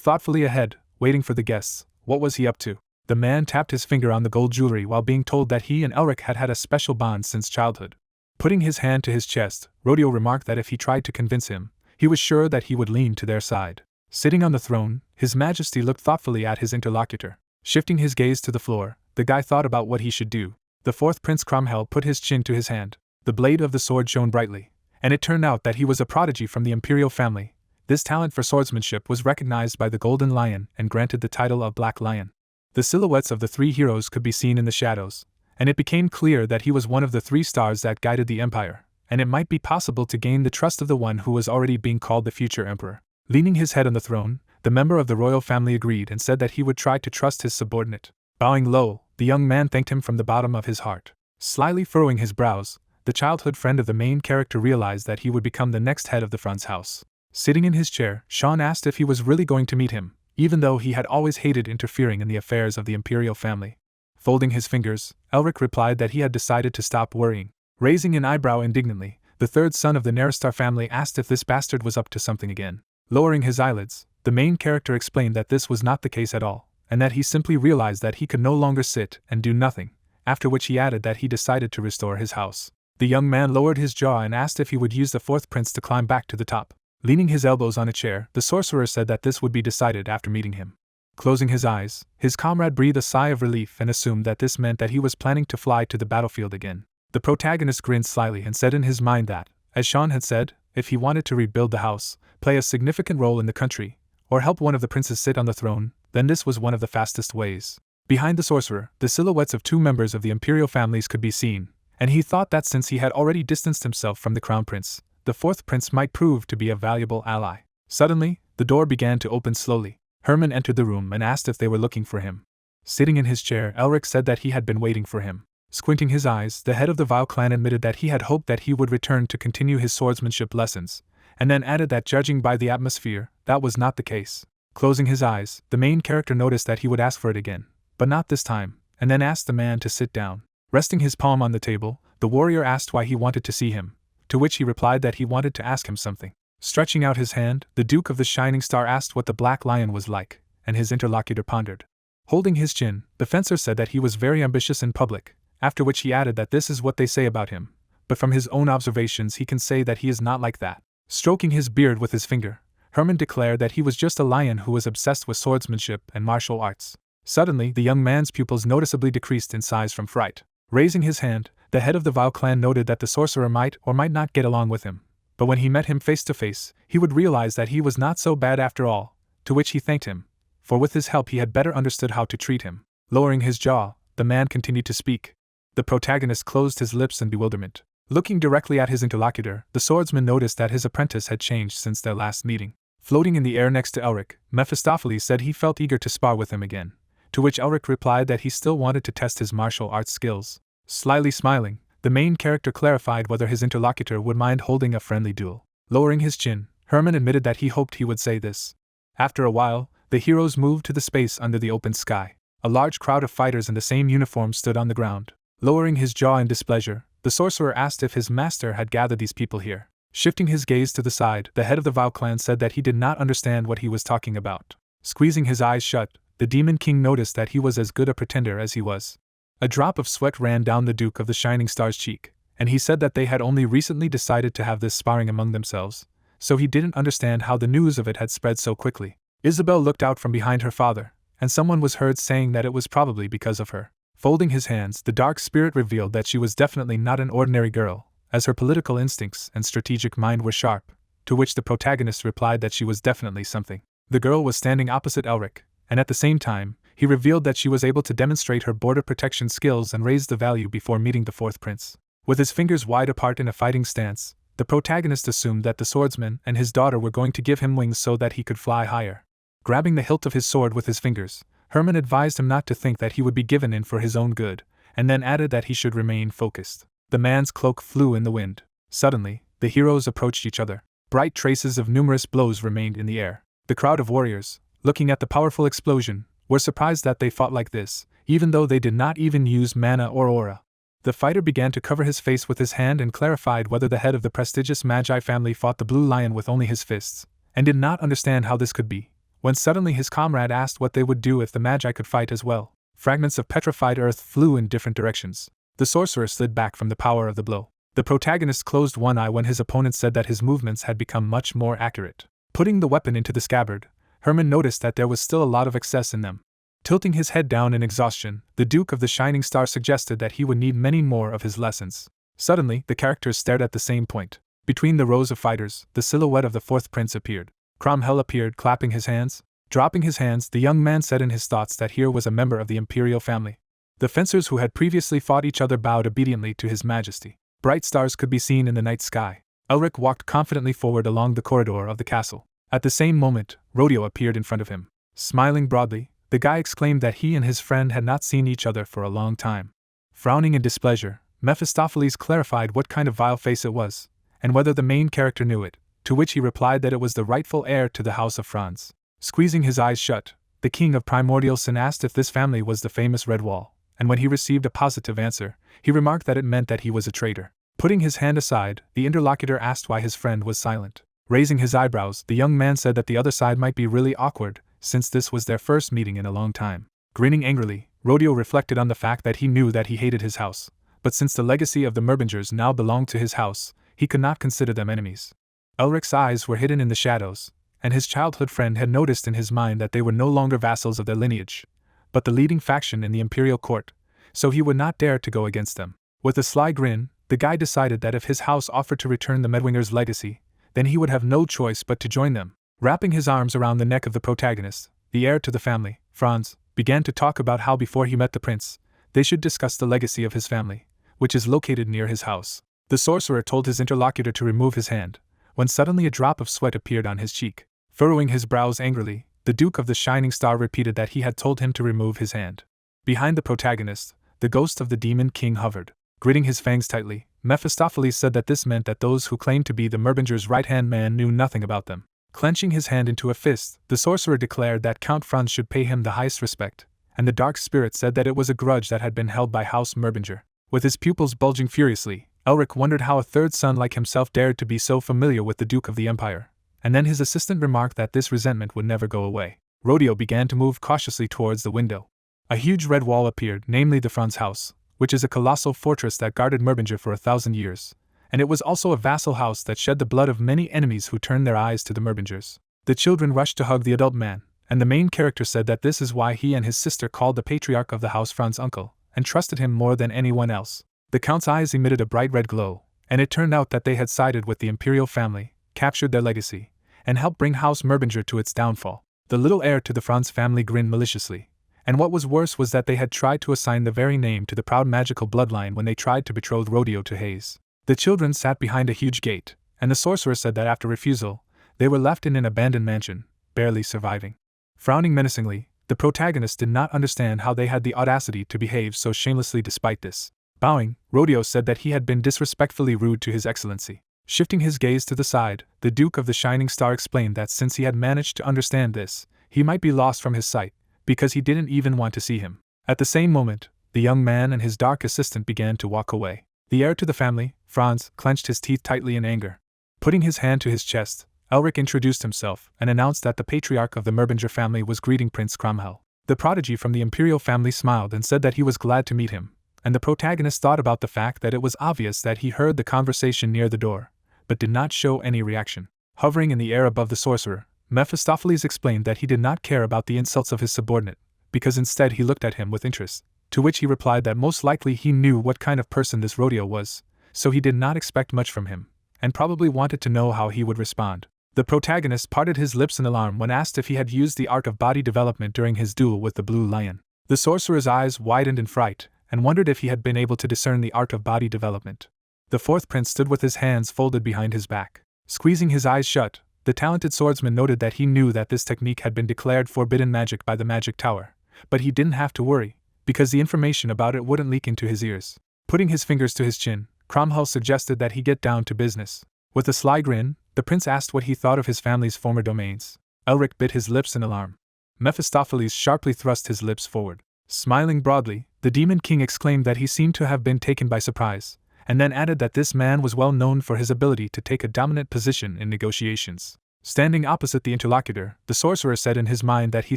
thoughtfully ahead, waiting for the guests. What was he up to? The man tapped his finger on the gold jewelry while being told that he and Elric had had a special bond since childhood. Putting his hand to his chest, Rodeo remarked that if he tried to convince him, he was sure that he would lean to their side. Sitting on the throne, His Majesty looked thoughtfully at his interlocutor. Shifting his gaze to the floor, the guy thought about what he should do. The fourth Prince Cromwell put his chin to his hand. The blade of the sword shone brightly, and it turned out that he was a prodigy from the imperial family. This talent for swordsmanship was recognized by the Golden Lion and granted the title of Black Lion. The silhouettes of the three heroes could be seen in the shadows, and it became clear that he was one of the 3 stars that guided the empire, and it might be possible to gain the trust of the one who was already being called the future emperor. Leaning his head on the throne, the member of the royal family agreed and said that he would try to trust his subordinate. Bowing low, the young man thanked him from the bottom of his heart. Slyly furrowing his brows, the childhood friend of the main character realized that he would become the next head of the Franz house. Sitting in his chair, Sean asked if he was really going to meet him, even though he had always hated interfering in the affairs of the imperial family. Folding his fingers, Elric replied that he had decided to stop worrying. Raising an eyebrow indignantly, the third son of the Neristar family asked if this bastard was up to something again. Lowering his eyelids, the main character explained that this was not the case at all, and that he simply realized that he could no longer sit and do nothing, after which he added that he decided to restore his house. The young man lowered his jaw and asked if he would use the fourth prince to climb back to the top. Leaning his elbows on a chair, the sorcerer said that this would be decided after meeting him. Closing his eyes, his comrade breathed a sigh of relief and assumed that this meant that he was planning to fly to the battlefield again. The protagonist grinned slyly and said in his mind that, as Sean had said, if he wanted to rebuild the house, play a significant role in the country, or help one of the princes sit on the throne, then this was one of the fastest ways. Behind the sorcerer, the silhouettes of 2 members of the imperial families could be seen, and he thought that since he had already distanced himself from the crown prince, the fourth prince might prove to be a valuable ally. Suddenly, the door began to open slowly. Herman entered the room and asked if they were looking for him. Sitting in his chair, Elric said that he had been waiting for him. Squinting his eyes, the head of the Vile clan admitted that he had hoped that he would return to continue his swordsmanship lessons, and then added that judging by the atmosphere, that was not the case. Closing his eyes, the main character noticed that he would ask for it again, but not this time, and then asked the man to sit down. Resting his palm on the table, the warrior asked why he wanted to see him, to which he replied that he wanted to ask him something. Stretching out his hand, the Duke of the Shining Star asked what the Black Lion was like, and his interlocutor pondered. Holding his chin, the fencer said that he was very ambitious in public, after which he added that this is what they say about him, but from his own observations he can say that he is not like that. Stroking his beard with his finger, Herman declared that he was just a lion who was obsessed with swordsmanship and martial arts. Suddenly, the young man's pupils noticeably decreased in size from fright. Raising his hand, the head of the Vile clan noted that the sorcerer might or might not get along with him, but when he met him face to face, he would realize that he was not so bad after all, to which he thanked him, for with his help he had better understood how to treat him. Lowering his jaw, the man continued to speak. The protagonist closed his lips in bewilderment. Looking directly at his interlocutor, the swordsman noticed that his apprentice had changed since their last meeting. Floating in the air next to Elric, Mephistopheles said he felt eager to spar with him again, to which Elric replied that he still wanted to test his martial arts skills. Slyly smiling, the main character clarified whether his interlocutor would mind holding a friendly duel. Lowering his chin, Herman admitted that he hoped he would say this. After a while, the heroes moved to the space under the open sky. A large crowd of fighters in the same uniform stood on the ground. Lowering his jaw in displeasure, the sorcerer asked if his master had gathered these people here. Shifting his gaze to the side, the head of the Vile clan said that he did not understand what he was talking about. Squeezing his eyes shut, the Demon King noticed that he was as good a pretender as he was. A drop of sweat ran down the Duke of the Shining Star's cheek, and he said that they had only recently decided to have this sparring among themselves, so he didn't understand how the news of it had spread so quickly. Isabelle looked out from behind her father, and someone was heard saying that it was probably because of her. Folding his hands, the dark spirit revealed that she was definitely not an ordinary girl, as her political instincts and strategic mind were sharp, to which the protagonist replied that she was definitely something. The girl was standing opposite Elric, and at the same time, he revealed that she was able to demonstrate her border protection skills and raise the value before meeting the fourth prince. With his fingers wide apart in a fighting stance, the protagonist assumed that the swordsman and his daughter were going to give him wings so that he could fly higher. Grabbing the hilt of his sword with his fingers, Hermann advised him not to think that he would be given in for his own good, and then added that he should remain focused. The man's cloak flew in the wind. Suddenly, the heroes approached each other. Bright traces of numerous blows remained in the air. The crowd of warriors, looking at the powerful explosion, were surprised that they fought like this, even though they did not even use mana or aura. The fighter began to cover his face with his hand and clarified whether the head of the prestigious Magi family fought the Blue Lion with only his fists, and did not understand how this could be, when suddenly his comrade asked what they would do if the Magi could fight as well. Fragments of petrified earth flew in different directions. The sorcerer slid back from the power of the blow. The protagonist closed one eye when his opponent said that his movements had become much more accurate. Putting the weapon into the scabbard, Hermann noticed that there was still a lot of excess in them. Tilting his head down in exhaustion, the Duke of the Shining Star suggested that he would need many more of his lessons. Suddenly, the characters stared at the same point. Between the rows of fighters, the silhouette of the fourth prince appeared. Cromwell appeared, clapping his hands. Dropping his hands, the young man said in his thoughts that here was a member of the imperial family. The fencers who had previously fought each other bowed obediently to his majesty. Bright stars could be seen in the night sky. Elric walked confidently forward along the corridor of the castle. At the same moment, Rodeo appeared in front of him. Smiling broadly, the guy exclaimed that he and his friend had not seen each other for a long time. Frowning in displeasure, Mephistopheles clarified what kind of vile face it was, and whether the main character knew it, to which he replied that it was the rightful heir to the House of Franz. Squeezing his eyes shut, the king of Primordial Sin asked if this family was the famous Red Wall, and when he received a positive answer, he remarked that it meant that he was a traitor. Putting his hand aside, the interlocutor asked why his friend was silent. Raising his eyebrows, the young man said that the other side might be really awkward, since this was their first meeting in a long time. Grinning angrily, Rodeo reflected on the fact that he knew that he hated his house, but since the legacy of the Merbingers now belonged to his house, he could not consider them enemies. Elric's eyes were hidden in the shadows, and his childhood friend had noticed in his mind that they were no longer vassals of their lineage, but the leading faction in the imperial court, so he would not dare to go against them. With a sly grin, the guy decided that if his house offered to return the Medwinger's legacy, then he would have no choice but to join them. Wrapping his arms around the neck of the protagonist, the heir to the family, Franz, began to talk about how before he met the prince, they should discuss the legacy of his family, which is located near his house. The sorcerer told his interlocutor to remove his hand, when suddenly a drop of sweat appeared on his cheek. Furrowing his brows angrily, the Duke of the Shining Star repeated that he had told him to remove his hand. Behind the protagonist, the ghost of the Demon King hovered. Gritting his fangs tightly, Mephistopheles said that this meant that those who claimed to be the Merbinger's right-hand man knew nothing about them. Clenching his hand into a fist, the sorcerer declared that Count Franz should pay him the highest respect, and the dark spirit said that it was a grudge that had been held by House Merbinger. With his pupils bulging furiously, Elric wondered how a third son like himself dared to be so familiar with the Duke of the Empire, and then his assistant remarked that this resentment would never go away. Rodeo began to move cautiously towards the window. A huge red wall appeared, namely the Franz house, which is a colossal fortress that guarded Merbinger for 1,000 years, and it was also a vassal house that shed the blood of many enemies who turned their eyes to the Merbingers. The children rushed to hug the adult man, and the main character said that this is why he and his sister called the patriarch of the house Franz uncle, and trusted him more than anyone else. The count's eyes emitted a bright red glow, and it turned out that they had sided with the imperial family, captured their legacy, and helped bring House Merbinger to its downfall. The little heir to the Franz family grinned maliciously, and what was worse was that they had tried to assign the very name to the proud magical bloodline when they tried to betroth Rodeo to Hayes. The children sat behind a huge gate, and the sorcerer said that after refusal, they were left in an abandoned mansion, barely surviving. Frowning menacingly, the protagonist did not understand how they had the audacity to behave so shamelessly despite this. Bowing, Rodeo said that he had been disrespectfully rude to His Excellency. Shifting his gaze to the side, the Duke of the Shining Star explained that since he had managed to understand this, he might be lost from his sight, because he didn't even want to see him. At the same moment, the young man and his dark assistant began to walk away. The heir to the family, Franz, clenched his teeth tightly in anger. Putting his hand to his chest, Elric introduced himself and announced that the patriarch of the Merbinger family was greeting Prince Cromwell. The prodigy from the imperial family smiled and said that he was glad to meet him, and the protagonist thought about the fact that it was obvious that he heard the conversation near the door, but did not show any reaction. Hovering in the air above the sorcerer, Mephistopheles explained that he did not care about the insults of his subordinate, because instead he looked at him with interest, to which he replied that most likely he knew what kind of person this rodeo was, so he did not expect much from him, and probably wanted to know how he would respond. The protagonist parted his lips in alarm when asked if he had used the art of body development during his duel with the blue lion. The sorcerer's eyes widened in fright, and wondered if he had been able to discern the art of body development. The fourth prince stood with his hands folded behind his back. Squeezing his eyes shut, the talented swordsman noted that he knew that this technique had been declared forbidden magic by the magic tower, but he didn't have to worry, because the information about it wouldn't leak into his ears. Putting his fingers to his chin, Cromwell suggested that he get down to business. With a sly grin, the prince asked what he thought of his family's former domains. Elric bit his lips in alarm. Mephistopheles sharply thrust his lips forward. Smiling broadly, the Demon King exclaimed that he seemed to have been taken by surprise, and then added that this man was well known for his ability to take a dominant position in negotiations. Standing opposite the interlocutor, the sorcerer said in his mind that he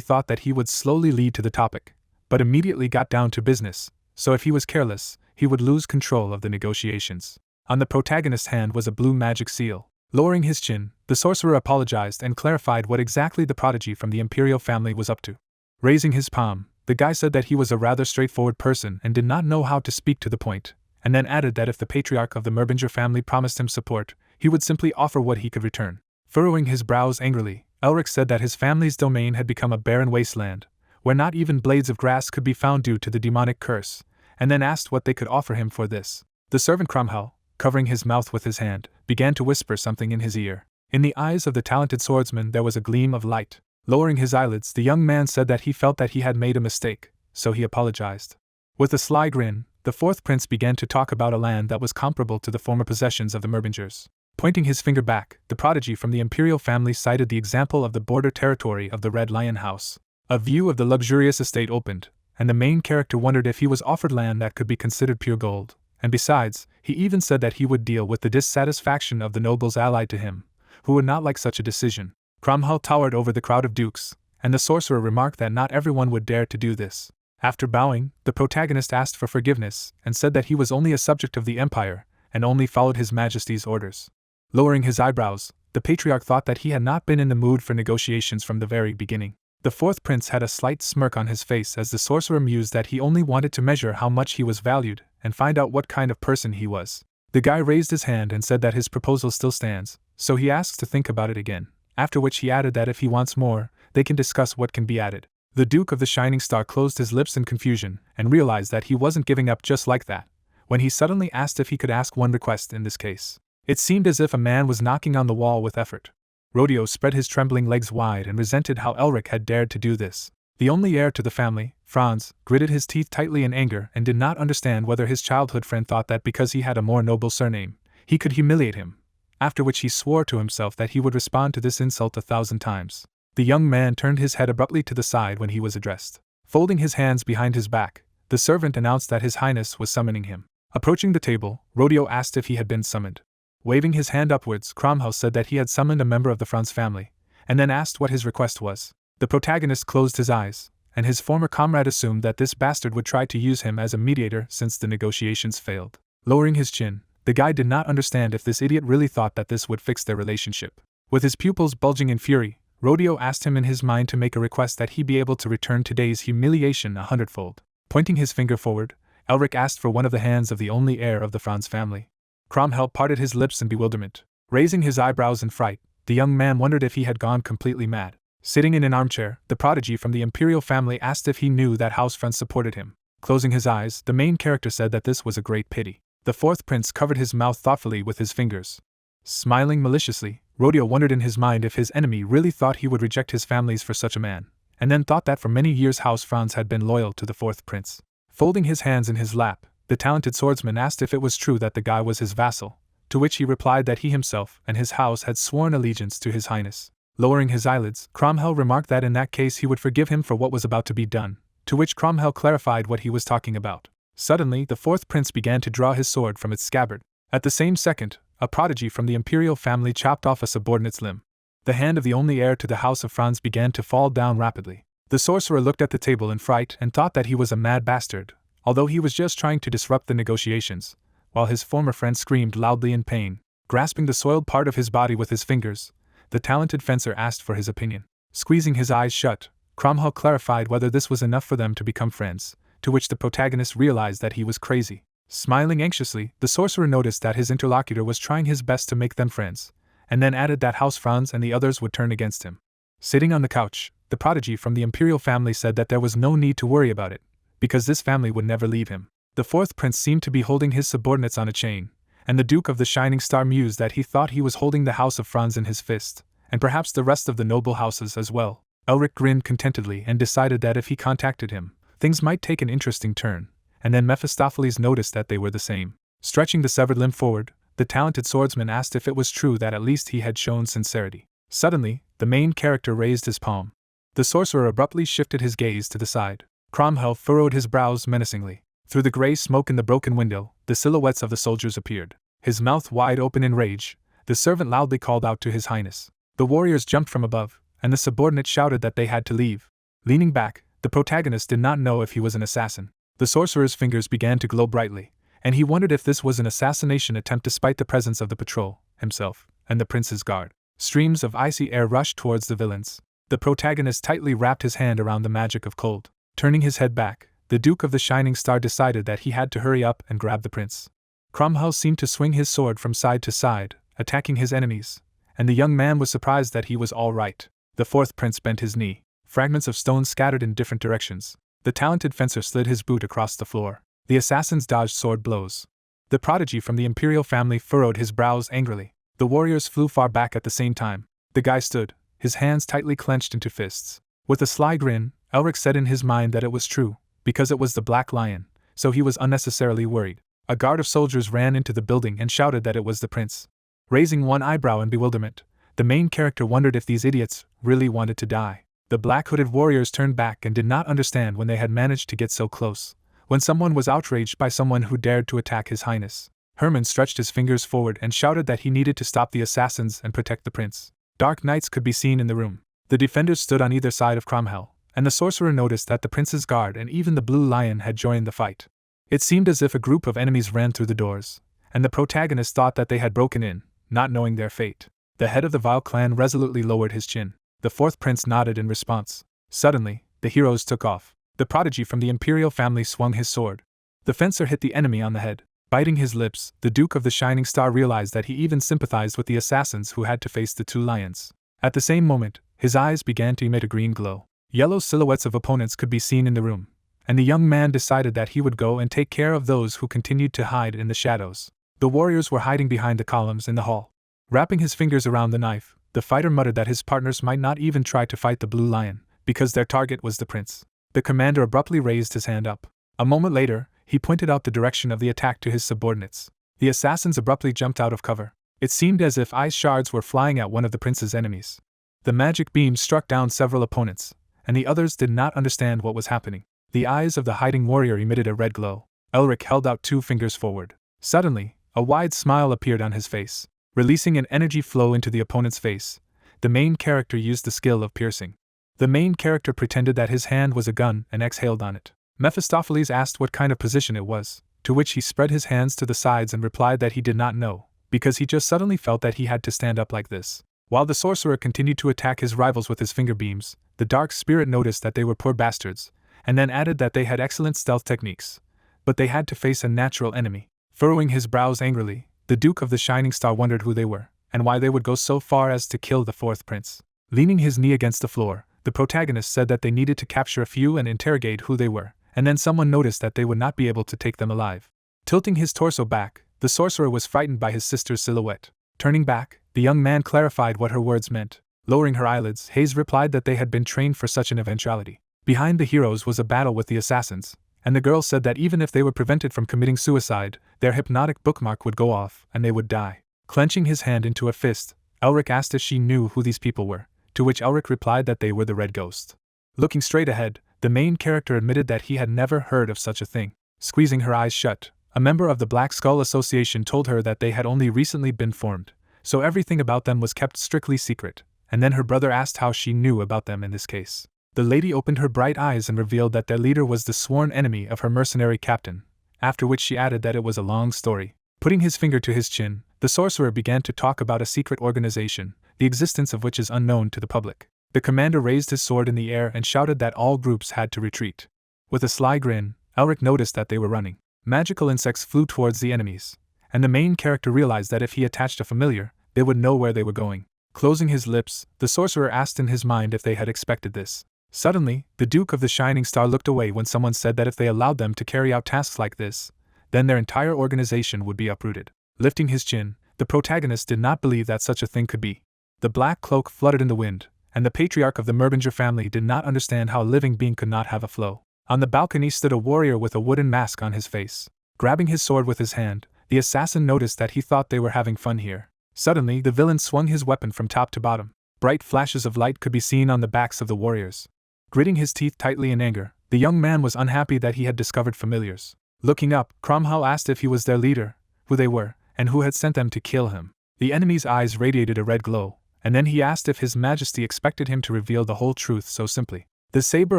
thought that he would slowly lead to the topic, but immediately got down to business, so if he was careless, he would lose control of the negotiations. On the protagonist's hand was a blue magic seal. Lowering his chin, the sorcerer apologized and clarified what exactly the prodigy from the imperial family was up to. Raising his palm, the guy said that he was a rather straightforward person and did not know how to speak to the point, and then added that if the patriarch of the Merbinger family promised him support, he would simply offer what he could return. Furrowing his brows angrily, Elric said that his family's domain had become a barren wasteland, where not even blades of grass could be found due to the demonic curse, and then asked what they could offer him for this. The servant Cromwell, covering his mouth with his hand, began to whisper something in his ear. In the eyes of the talented swordsman there was a gleam of light. Lowering his eyelids, the young man said that he felt that he had made a mistake, so he apologized. With a sly grin, the fourth prince began to talk about a land that was comparable to the former possessions of the Merbingers. Pointing his finger back, the prodigy from the imperial family cited the example of the border territory of the Red Lion House. A view of the luxurious estate opened, and the main character wondered if he was offered land that could be considered pure gold. And besides, he even said that he would deal with the dissatisfaction of the nobles allied to him, who would not like such a decision. Cromwell towered over the crowd of dukes, and the sorcerer remarked that not everyone would dare to do this. After bowing, the protagonist asked for forgiveness and said that he was only a subject of the empire and only followed his majesty's orders. Lowering his eyebrows, the patriarch thought that he had not been in the mood for negotiations from the very beginning. The fourth prince had a slight smirk on his face as the sorcerer mused that he only wanted to measure how much he was valued and find out what kind of person he was. The guy raised his hand and said that his proposal still stands, so he asks to think about it again, after which he added that if he wants more, they can discuss what can be added. The Duke of the Shining Star closed his lips in confusion and realized that he wasn't giving up just like that, when he suddenly asked if he could ask one request in this case. It seemed as if a man was knocking on the wall with effort. Rodeo spread his trembling legs wide and resented how Elric had dared to do this. The only heir to the family, Franz, gritted his teeth tightly in anger and did not understand whether his childhood friend thought that because he had a more noble surname, he could humiliate him, after which he swore to himself that he would respond to this insult 1,000 times. The young man turned his head abruptly to the side when he was addressed. Folding his hands behind his back, the servant announced that His Highness was summoning him. Approaching the table, Rodeo asked if he had been summoned. Waving his hand upwards, Cromwell said that he had summoned a member of the Franz family, and then asked what his request was. The protagonist closed his eyes, and his former comrade assumed that this bastard would try to use him as a mediator since the negotiations failed. Lowering his chin, the guy did not understand if this idiot really thought that this would fix their relationship. With his pupils bulging in fury, Rodeo asked him in his mind to make a request that he be able to return today's humiliation 100-fold. Pointing his finger forward, Elric asked for one of the hands of the only heir of the Franz family. Cromwell parted his lips in bewilderment. Raising his eyebrows in fright, the young man wondered if he had gone completely mad. Sitting in an armchair, the prodigy from the imperial family asked if he knew that House Franz supported him. Closing his eyes, the main character said that this was a great pity. The fourth prince covered his mouth thoughtfully with his fingers. Smiling maliciously, Rodeo wondered in his mind if his enemy really thought he would reject his families for such a man, and then thought that for many years House Franz had been loyal to the fourth prince. Folding his hands in his lap, the talented swordsman asked if it was true that the guy was his vassal, to which he replied that he himself and his house had sworn allegiance to His Highness. Lowering his eyelids, Cromwell remarked that in that case he would forgive him for what was about to be done, to which Cromwell clarified what he was talking about. Suddenly, the fourth prince began to draw his sword from its scabbard. At the same second, a prodigy from the imperial family chopped off a subordinate's limb. The hand of the only heir to the House of Franz began to fall down rapidly. The sorcerer looked at the table in fright and thought that he was a mad bastard, although he was just trying to disrupt the negotiations, while his former friend screamed loudly in pain. Grasping the soiled part of his body with his fingers, the talented fencer asked for his opinion. Squeezing his eyes shut, Cromwell clarified whether this was enough for them to become friends, to which the protagonist realized that he was crazy. Smiling anxiously, the sorcerer noticed that his interlocutor was trying his best to make them friends, and then added that House Franz and the others would turn against him. Sitting on the couch, the prodigy from the imperial family said that there was no need to worry about it, because this family would never leave him. The fourth prince seemed to be holding his subordinates on a chain, and the Duke of the Shining Star mused that he thought he was holding the House of Franz in his fist, and perhaps the rest of the noble houses as well. Elric grinned contentedly and decided that if he contacted him, things might take an interesting turn, and then Mephistopheles noticed that they were the same. Stretching the severed limb forward, the talented swordsman asked if it was true that at least he had shown sincerity. Suddenly, the main character raised his palm. The sorcerer abruptly shifted his gaze to the side. Cromwell furrowed his brows menacingly. Through the gray smoke in the broken window, the silhouettes of the soldiers appeared. His mouth wide open in rage, the servant loudly called out to his highness. The warriors jumped from above, and the subordinate shouted that they had to leave. Leaning back, the protagonist did not know if he was an assassin. The sorcerer's fingers began to glow brightly, and he wondered if this was an assassination attempt despite the presence of the patrol, himself, and the prince's guard. Streams of icy air rushed towards the villains. The protagonist tightly wrapped his hand around the magic of cold. Turning his head back, the Duke of the Shining Star decided that he had to hurry up and grab the prince. Cromwell seemed to swing his sword from side to side, attacking his enemies, and the young man was surprised that he was all right. The fourth prince bent his knee. Fragments of stone scattered in different directions. The talented fencer slid his boot across the floor. The assassins dodged sword blows. The prodigy from the imperial family furrowed his brows angrily. The warriors flew far back at the same time. The guy stood, his hands tightly clenched into fists. With a sly grin, Elric said in his mind that it was true, because it was the Black Lion, so he was unnecessarily worried. A guard of soldiers ran into the building and shouted that it was the prince. Raising one eyebrow in bewilderment, the main character wondered if these idiots really wanted to die. The black-hooded warriors turned back and did not understand when they had managed to get so close. When someone was outraged by someone who dared to attack his highness, Hermann stretched his fingers forward and shouted that he needed to stop the assassins and protect the prince. Dark nights could be seen in the room. The defenders stood on either side of Cromwell, and the sorcerer noticed that the prince's guard and even the Blue Lion had joined the fight. It seemed as if a group of enemies ran through the doors, and the protagonist thought that they had broken in, not knowing their fate. The head of the vile clan resolutely lowered his chin. The fourth prince nodded in response. Suddenly, the heroes took off. The prodigy from the imperial family swung his sword. The fencer hit the enemy on the head. Biting his lips, the Duke of the Shining Star realized that he even sympathized with the assassins who had to face the two lions. At the same moment, his eyes began to emit a green glow. Yellow silhouettes of opponents could be seen in the room, and the young man decided that he would go and take care of those who continued to hide in the shadows. The warriors were hiding behind the columns in the hall. Wrapping his fingers around the knife, the fighter muttered that his partners might not even try to fight the Blue Lion, because their target was the prince. The commander abruptly raised his hand up. A moment later, he pointed out the direction of the attack to his subordinates. The assassins abruptly jumped out of cover. It seemed as if ice shards were flying at one of the prince's enemies. The magic beam struck down several opponents, and the others did not understand what was happening. The eyes of the hiding warrior emitted a red glow. Elric held out 2 fingers forward. Suddenly, a wide smile appeared on his face. Releasing an energy flow into the opponent's face, the main character used the skill of piercing. The main character pretended that his hand was a gun and exhaled on it. Mephistopheles asked what kind of position it was, to which he spread his hands to the sides and replied that he did not know, because he just suddenly felt that he had to stand up like this. While the sorcerer continued to attack his rivals with his finger beams, the dark spirit noticed that they were poor bastards, and then added that they had excellent stealth techniques, but they had to face a natural enemy. Furrowing his brows angrily, the Duke of the Shining Star wondered who they were, and why they would go so far as to kill the fourth prince. Leaning his knee against the floor, the protagonist said that they needed to capture a few and interrogate who they were, and then someone noticed that they would not be able to take them alive. Tilting his torso back, the sorcerer was frightened by his sister's silhouette. Turning back, the young man clarified what her words meant. Lowering her eyelids, Hayes replied that they had been trained for such an eventuality. Behind the heroes was a battle with the assassins, and the girl said that even if they were prevented from committing suicide, their hypnotic bookmark would go off and they would die. Clenching his hand into a fist, Elric asked if she knew who these people were, to which Elric replied that they were the Red Ghost. Looking straight ahead, the main character admitted that he had never heard of such a thing. Squeezing her eyes shut, a member of the Black Skull Association told her that they had only recently been formed, so everything about them was kept strictly secret, and then her brother asked how she knew about them in this case. The lady opened her bright eyes and revealed that their leader was the sworn enemy of her mercenary captain, after which she added that it was a long story. Putting his finger to his chin, the sorcerer began to talk about a secret organization, the existence of which is unknown to the public. The commander raised his sword in the air and shouted that all groups had to retreat. With a sly grin, Elric noticed that they were running. Magical insects flew towards the enemies, and the main character realized that if he attached a familiar, they would know where they were going. Closing his lips, the sorcerer asked in his mind if they had expected this. Suddenly, the Duke of the Shining Star looked away when someone said that if they allowed them to carry out tasks like this, then their entire organization would be uprooted. Lifting his chin, the protagonist did not believe that such a thing could be. The black cloak fluttered in the wind, and the patriarch of the Merbinger family did not understand how a living being could not have a flow. On the balcony stood a warrior with a wooden mask on his face. Grabbing his sword with his hand, the assassin noticed that he thought they were having fun here. Suddenly, the villain swung his weapon from top to bottom. Bright flashes of light could be seen on the backs of the warriors. Gritting his teeth tightly in anger, the young man was unhappy that he had discovered familiars. Looking up, Cromwell asked if he was their leader, who they were, and who had sent them to kill him. The enemy's eyes radiated a red glow, and then he asked if His Majesty expected him to reveal the whole truth so simply. The saber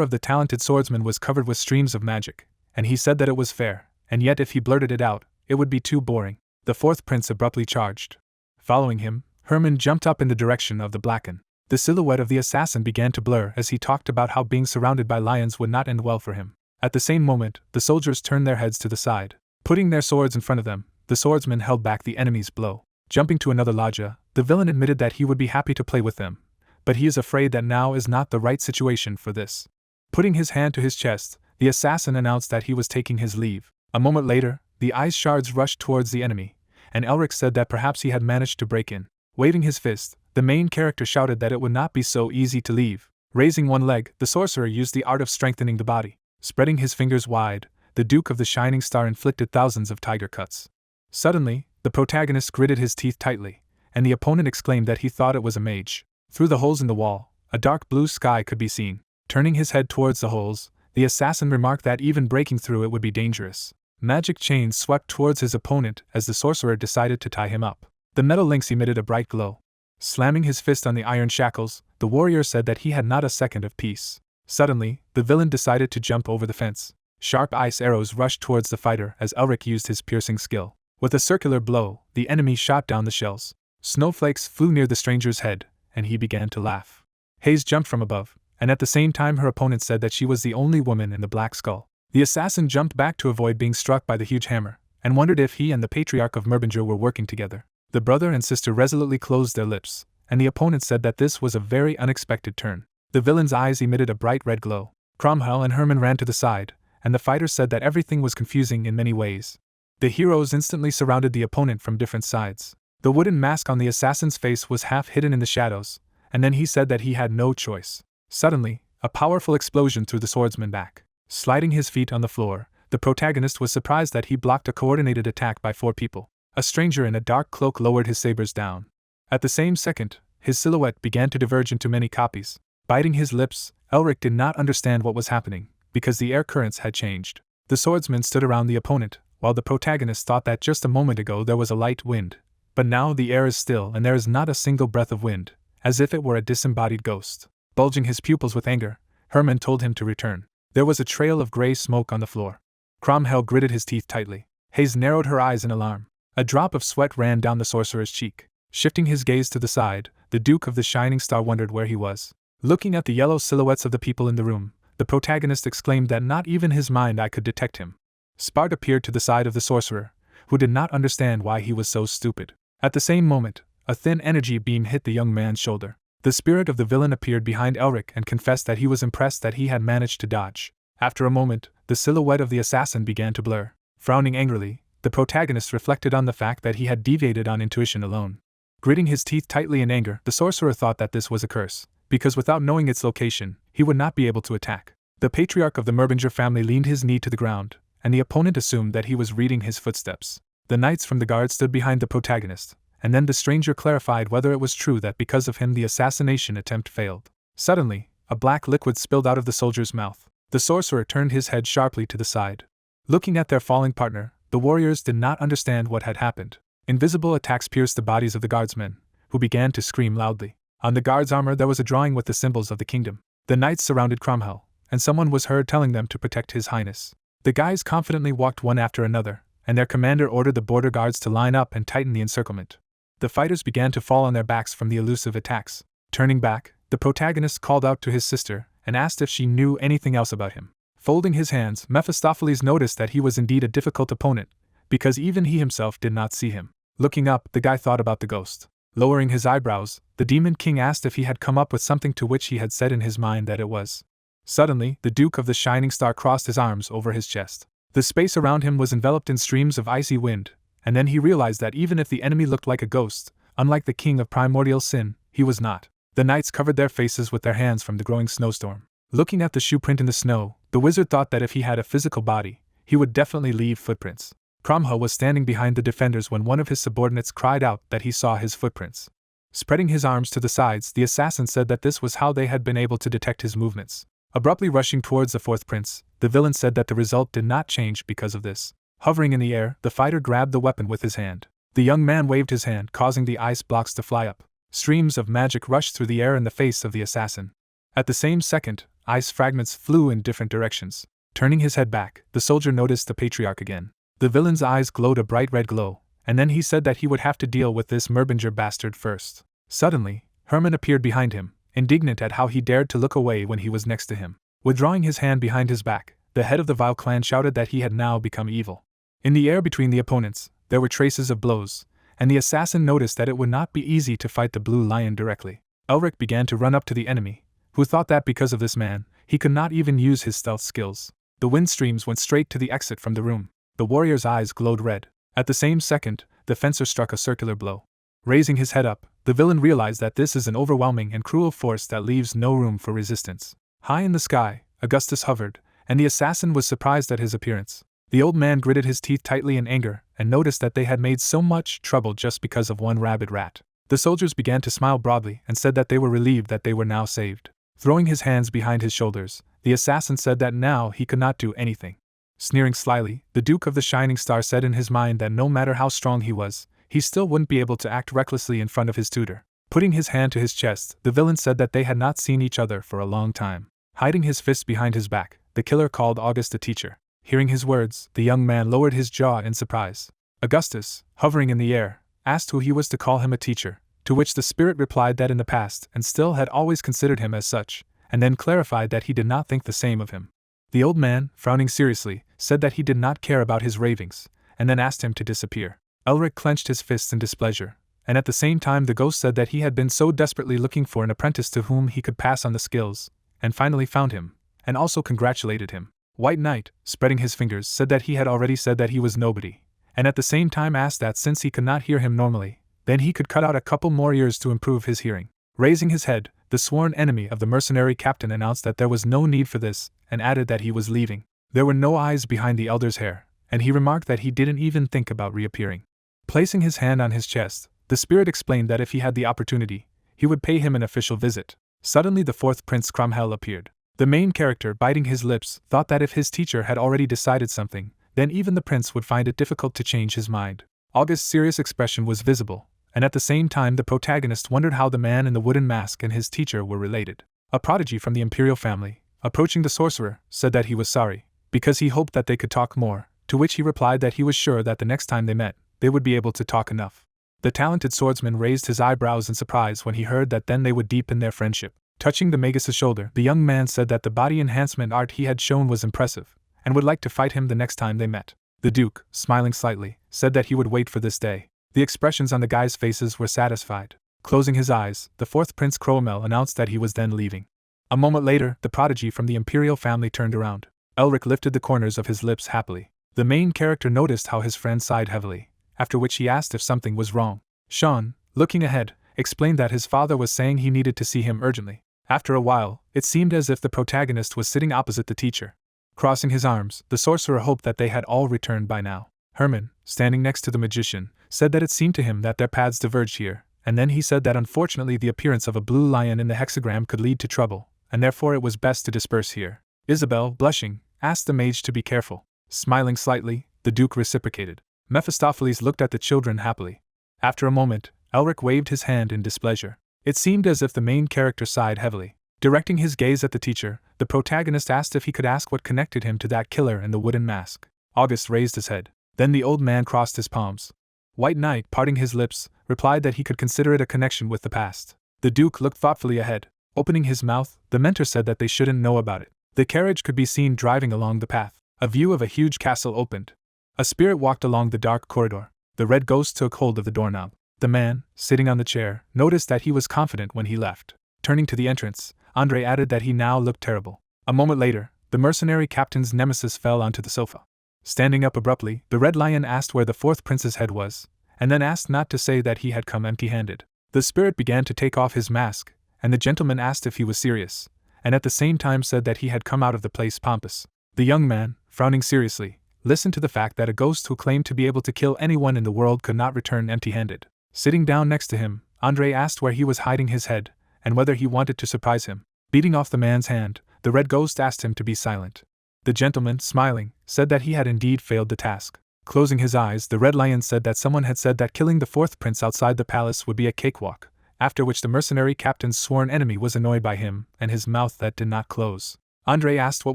of the talented swordsman was covered with streams of magic, and he said that it was fair, and yet if he blurted it out, it would be too boring. The fourth prince abruptly charged. Following him, Herman jumped up in the direction of the Blacken. The silhouette of the assassin began to blur as he talked about how being surrounded by lions would not end well for him. At the same moment, the soldiers turned their heads to the side. Putting their swords in front of them, the swordsman held back the enemy's blow. Jumping to another lodgia, the villain admitted that he would be happy to play with them, but he is afraid that now is not the right situation for this. Putting his hand to his chest, the assassin announced that he was taking his leave. A moment later, the ice shards rushed towards the enemy, and Elric said that perhaps he had managed to break in. Waving his fist, the main character shouted that it would not be so easy to leave. Raising one leg, the sorcerer used the art of strengthening the body. Spreading his fingers wide, the Duke of the Shining Star inflicted thousands of tiger cuts. Suddenly, the protagonist gritted his teeth tightly, and the opponent exclaimed that he thought it was a mage. Through the holes in the wall, a dark blue sky could be seen. Turning his head towards the holes, the assassin remarked that even breaking through it would be dangerous. Magic chains swept towards his opponent as the sorcerer decided to tie him up. The metal links emitted a bright glow. Slamming his fist on the iron shackles, the warrior said that he had not a second of peace. Suddenly, the villain decided to jump over the fence. Sharp ice arrows rushed towards the fighter as Elric used his piercing skill. With a circular blow, the enemy shot down the shells. Snowflakes flew near the stranger's head, and he began to laugh. Hayes jumped from above, and at the same time her opponent said that she was the only woman in the Black Skull. The assassin jumped back to avoid being struck by the huge hammer, and wondered if he and the Patriarch of Merbinger were working together. The brother and sister resolutely closed their lips, and the opponent said that this was a very unexpected turn. The villain's eyes emitted a bright red glow. Cromwell and Herman ran to the side, and the fighters said that everything was confusing in many ways. The heroes instantly surrounded the opponent from different sides. The wooden mask on the assassin's face was half hidden in the shadows, and then he said that he had no choice. Suddenly, a powerful explosion threw the swordsman back. Sliding his feet on the floor, the protagonist was surprised that he blocked a coordinated attack by 4 people. A stranger in a dark cloak lowered his sabers down. At the same second, his silhouette began to diverge into many copies. Biting his lips, Elric did not understand what was happening, because the air currents had changed. The swordsman stood around the opponent, while the protagonist thought that just a moment ago there was a light wind. But now the air is still and there is not a single breath of wind, as if it were a disembodied ghost. Bulging his pupils with anger, Herman told him to return. There was a trail of gray smoke on the floor. Cromwell gritted his teeth tightly. Hayes narrowed her eyes in alarm. A drop of sweat ran down the sorcerer's cheek. Shifting his gaze to the side, the Duke of the Shining Star wondered where he was. Looking at the yellow silhouettes of the people in the room, the protagonist exclaimed that not even his mind eye could detect him. Spart appeared to the side of the sorcerer, who did not understand why he was so stupid. At the same moment, a thin energy beam hit the young man's shoulder. The spirit of the villain appeared behind Elric and confessed that he was impressed that he had managed to dodge. After a moment, the silhouette of the assassin began to blur. Frowning angrily, the protagonist reflected on the fact that he had deviated on intuition alone. Gritting his teeth tightly in anger, the sorcerer thought that this was a curse, because without knowing its location, he would not be able to attack. The patriarch of the Merbinger family leaned his knee to the ground, and the opponent assumed that he was reading his footsteps. The knights from the guard stood behind the protagonist, and then the stranger clarified whether it was true that because of him the assassination attempt failed. Suddenly, a black liquid spilled out of the soldier's mouth. The sorcerer turned his head sharply to the side. Looking at their falling partner, the warriors did not understand what had happened. Invisible attacks pierced the bodies of the guardsmen, who began to scream loudly. On the guard's armor there was a drawing with the symbols of the kingdom. The knights surrounded Cromwell, and someone was heard telling them to protect His Highness. The guys confidently walked one after another, and their commander ordered the border guards to line up and tighten the encirclement. The fighters began to fall on their backs from the elusive attacks. Turning back, the protagonist called out to his sister and asked if she knew anything else about him. Folding his hands, Mephistopheles noticed that he was indeed a difficult opponent, because even he himself did not see him. Looking up, the guy thought about the ghost. Lowering his eyebrows, the Demon King asked if he had come up with something, to which he had said in his mind that it was. Suddenly, the Duke of the Shining Star crossed his arms over his chest. The space around him was enveloped in streams of icy wind, and then he realized that even if the enemy looked like a ghost, unlike the king of primordial sin, he was not. The knights covered their faces with their hands from the growing snowstorm. Looking at the shoe print in the snow, the wizard thought that if he had a physical body, he would definitely leave footprints. Cromwell was standing behind the defenders when one of his subordinates cried out that he saw his footprints. Spreading his arms to the sides, the assassin said that this was how they had been able to detect his movements. Abruptly rushing towards the fourth prince, the villain said that the result did not change because of this. Hovering in the air, the fighter grabbed the weapon with his hand. The young man waved his hand, causing the ice blocks to fly up. Streams of magic rushed through the air in the face of the assassin. At the same second, ice fragments flew in different directions. Turning his head back, the soldier noticed the patriarch again. The villain's eyes glowed a bright red glow, and then he said that he would have to deal with this Merbinger bastard first. Suddenly, Herman appeared behind him, indignant at how he dared to look away when he was next to him. Withdrawing his hand behind his back, the head of the vile clan shouted that he had now become evil. In the air between the opponents, there were traces of blows, and the assassin noticed that it would not be easy to fight the Blue Lion directly. Elric began to run up to the enemy, who thought that because of this man, he could not even use his stealth skills. The wind streams went straight to the exit from the room. The warrior's eyes glowed red. At the same second, the fencer struck a circular blow. Raising his head up, the villain realized that this is an overwhelming and cruel force that leaves no room for resistance. High in the sky, Augustus hovered, and the assassin was surprised at his appearance. The old man gritted his teeth tightly in anger, and noticed that they had made so much trouble just because of one rabid rat. The soldiers began to smile broadly and said that they were relieved that they were now saved. Throwing his hands behind his shoulders, the assassin said that now he could not do anything. Sneering slyly, the Duke of the Shining Star said in his mind that no matter how strong he was, he still wouldn't be able to act recklessly in front of his tutor. Putting his hand to his chest, the villain said that they had not seen each other for a long time. Hiding his fist behind his back, the killer called August a teacher. Hearing his words, the young man lowered his jaw in surprise. Augustus, hovering in the air, asked who he was to call him a teacher, to which the spirit replied that in the past and still had always considered him as such, and then clarified that he did not think the same of him. The old man, frowning seriously, said that he did not care about his ravings, and then asked him to disappear. Elric clenched his fists in displeasure, and at the same time the ghost said that he had been so desperately looking for an apprentice to whom he could pass on the skills, and finally found him, and also congratulated him. White Knight, spreading his fingers, said that he had already said that he was nobody, and at the same time asked that since he could not hear him normally, then he could cut out a couple more ears to improve his hearing. Raising his head, the sworn enemy of the mercenary captain announced that there was no need for this, and added that he was leaving. There were no eyes behind the elder's hair, and he remarked that he didn't even think about reappearing. Placing his hand on his chest, the spirit explained that if he had the opportunity, he would pay him an official visit. Suddenly the fourth Prince Cromwell appeared. The main character, biting his lips, thought that if his teacher had already decided something, then even the prince would find it difficult to change his mind. August's serious expression was visible, and at the same time the protagonist wondered how the man in the wooden mask and his teacher were related. A prodigy from the imperial family, approaching the sorcerer, said that he was sorry, because he hoped that they could talk more, to which he replied that he was sure that the next time they met, they would be able to talk enough. The talented swordsman raised his eyebrows in surprise when he heard that then they would deepen their friendship. Touching the Magus's shoulder, the young man said that the body enhancement art he had shown was impressive, and would like to fight him the next time they met. The Duke, smiling slightly, said that he would wait for this day. The expressions on the guys' faces were satisfied. Closing his eyes, the fourth Prince Cromwell announced that he was then leaving. A moment later, the prodigy from the imperial family turned around. Elric lifted the corners of his lips happily. The main character noticed how his friend sighed heavily, after which he asked if something was wrong. Sean, looking ahead, explained that his father was saying he needed to see him urgently. After a while, it seemed as if the protagonist was sitting opposite the teacher. Crossing his arms, the sorcerer hoped that they had all returned by now. Herman, standing next to the magician, said that it seemed to him that their paths diverged here, and then he said that unfortunately the appearance of a blue lion in the hexagram could lead to trouble, and therefore it was best to disperse here. Isabelle, blushing, asked the mage to be careful. Smiling slightly, the Duke reciprocated. Mephistopheles looked at the children happily. After a moment, Elric waved his hand in displeasure. It seemed as if the main character sighed heavily. Directing his gaze at the teacher, the protagonist asked if he could ask what connected him to that killer in the wooden mask. August raised his head. Then the old man crossed his palms. White Knight, parting his lips, replied that he could consider it a connection with the past. The Duke looked thoughtfully ahead. Opening his mouth, the mentor said that they shouldn't know about it. The carriage could be seen driving along the path. A view of a huge castle opened. A spirit walked along the dark corridor. The red ghost took hold of the doorknob. The man, sitting on the chair, noticed that he was confident when he left. Turning to the entrance, Andre added that he now looked terrible. A moment later, the mercenary captain's nemesis fell onto the sofa. Standing up abruptly, the Red Lion asked where the fourth prince's head was, and then asked not to say that he had come empty-handed. The spirit began to take off his mask, and the gentleman asked if he was serious, and at the same time said that he had come out of the place pompous. The young man, frowning seriously, listened to the fact that a ghost who claimed to be able to kill anyone in the world could not return empty-handed. Sitting down next to him, Andre asked where he was hiding his head, and whether he wanted to surprise him. Beating off the man's hand, the red ghost asked him to be silent. The gentleman, smiling, said that he had indeed failed the task. Closing his eyes, the Red Lion said that someone had said that killing the fourth prince outside the palace would be a cakewalk, after which the mercenary captain's sworn enemy was annoyed by him and his mouth that did not close. Andre asked what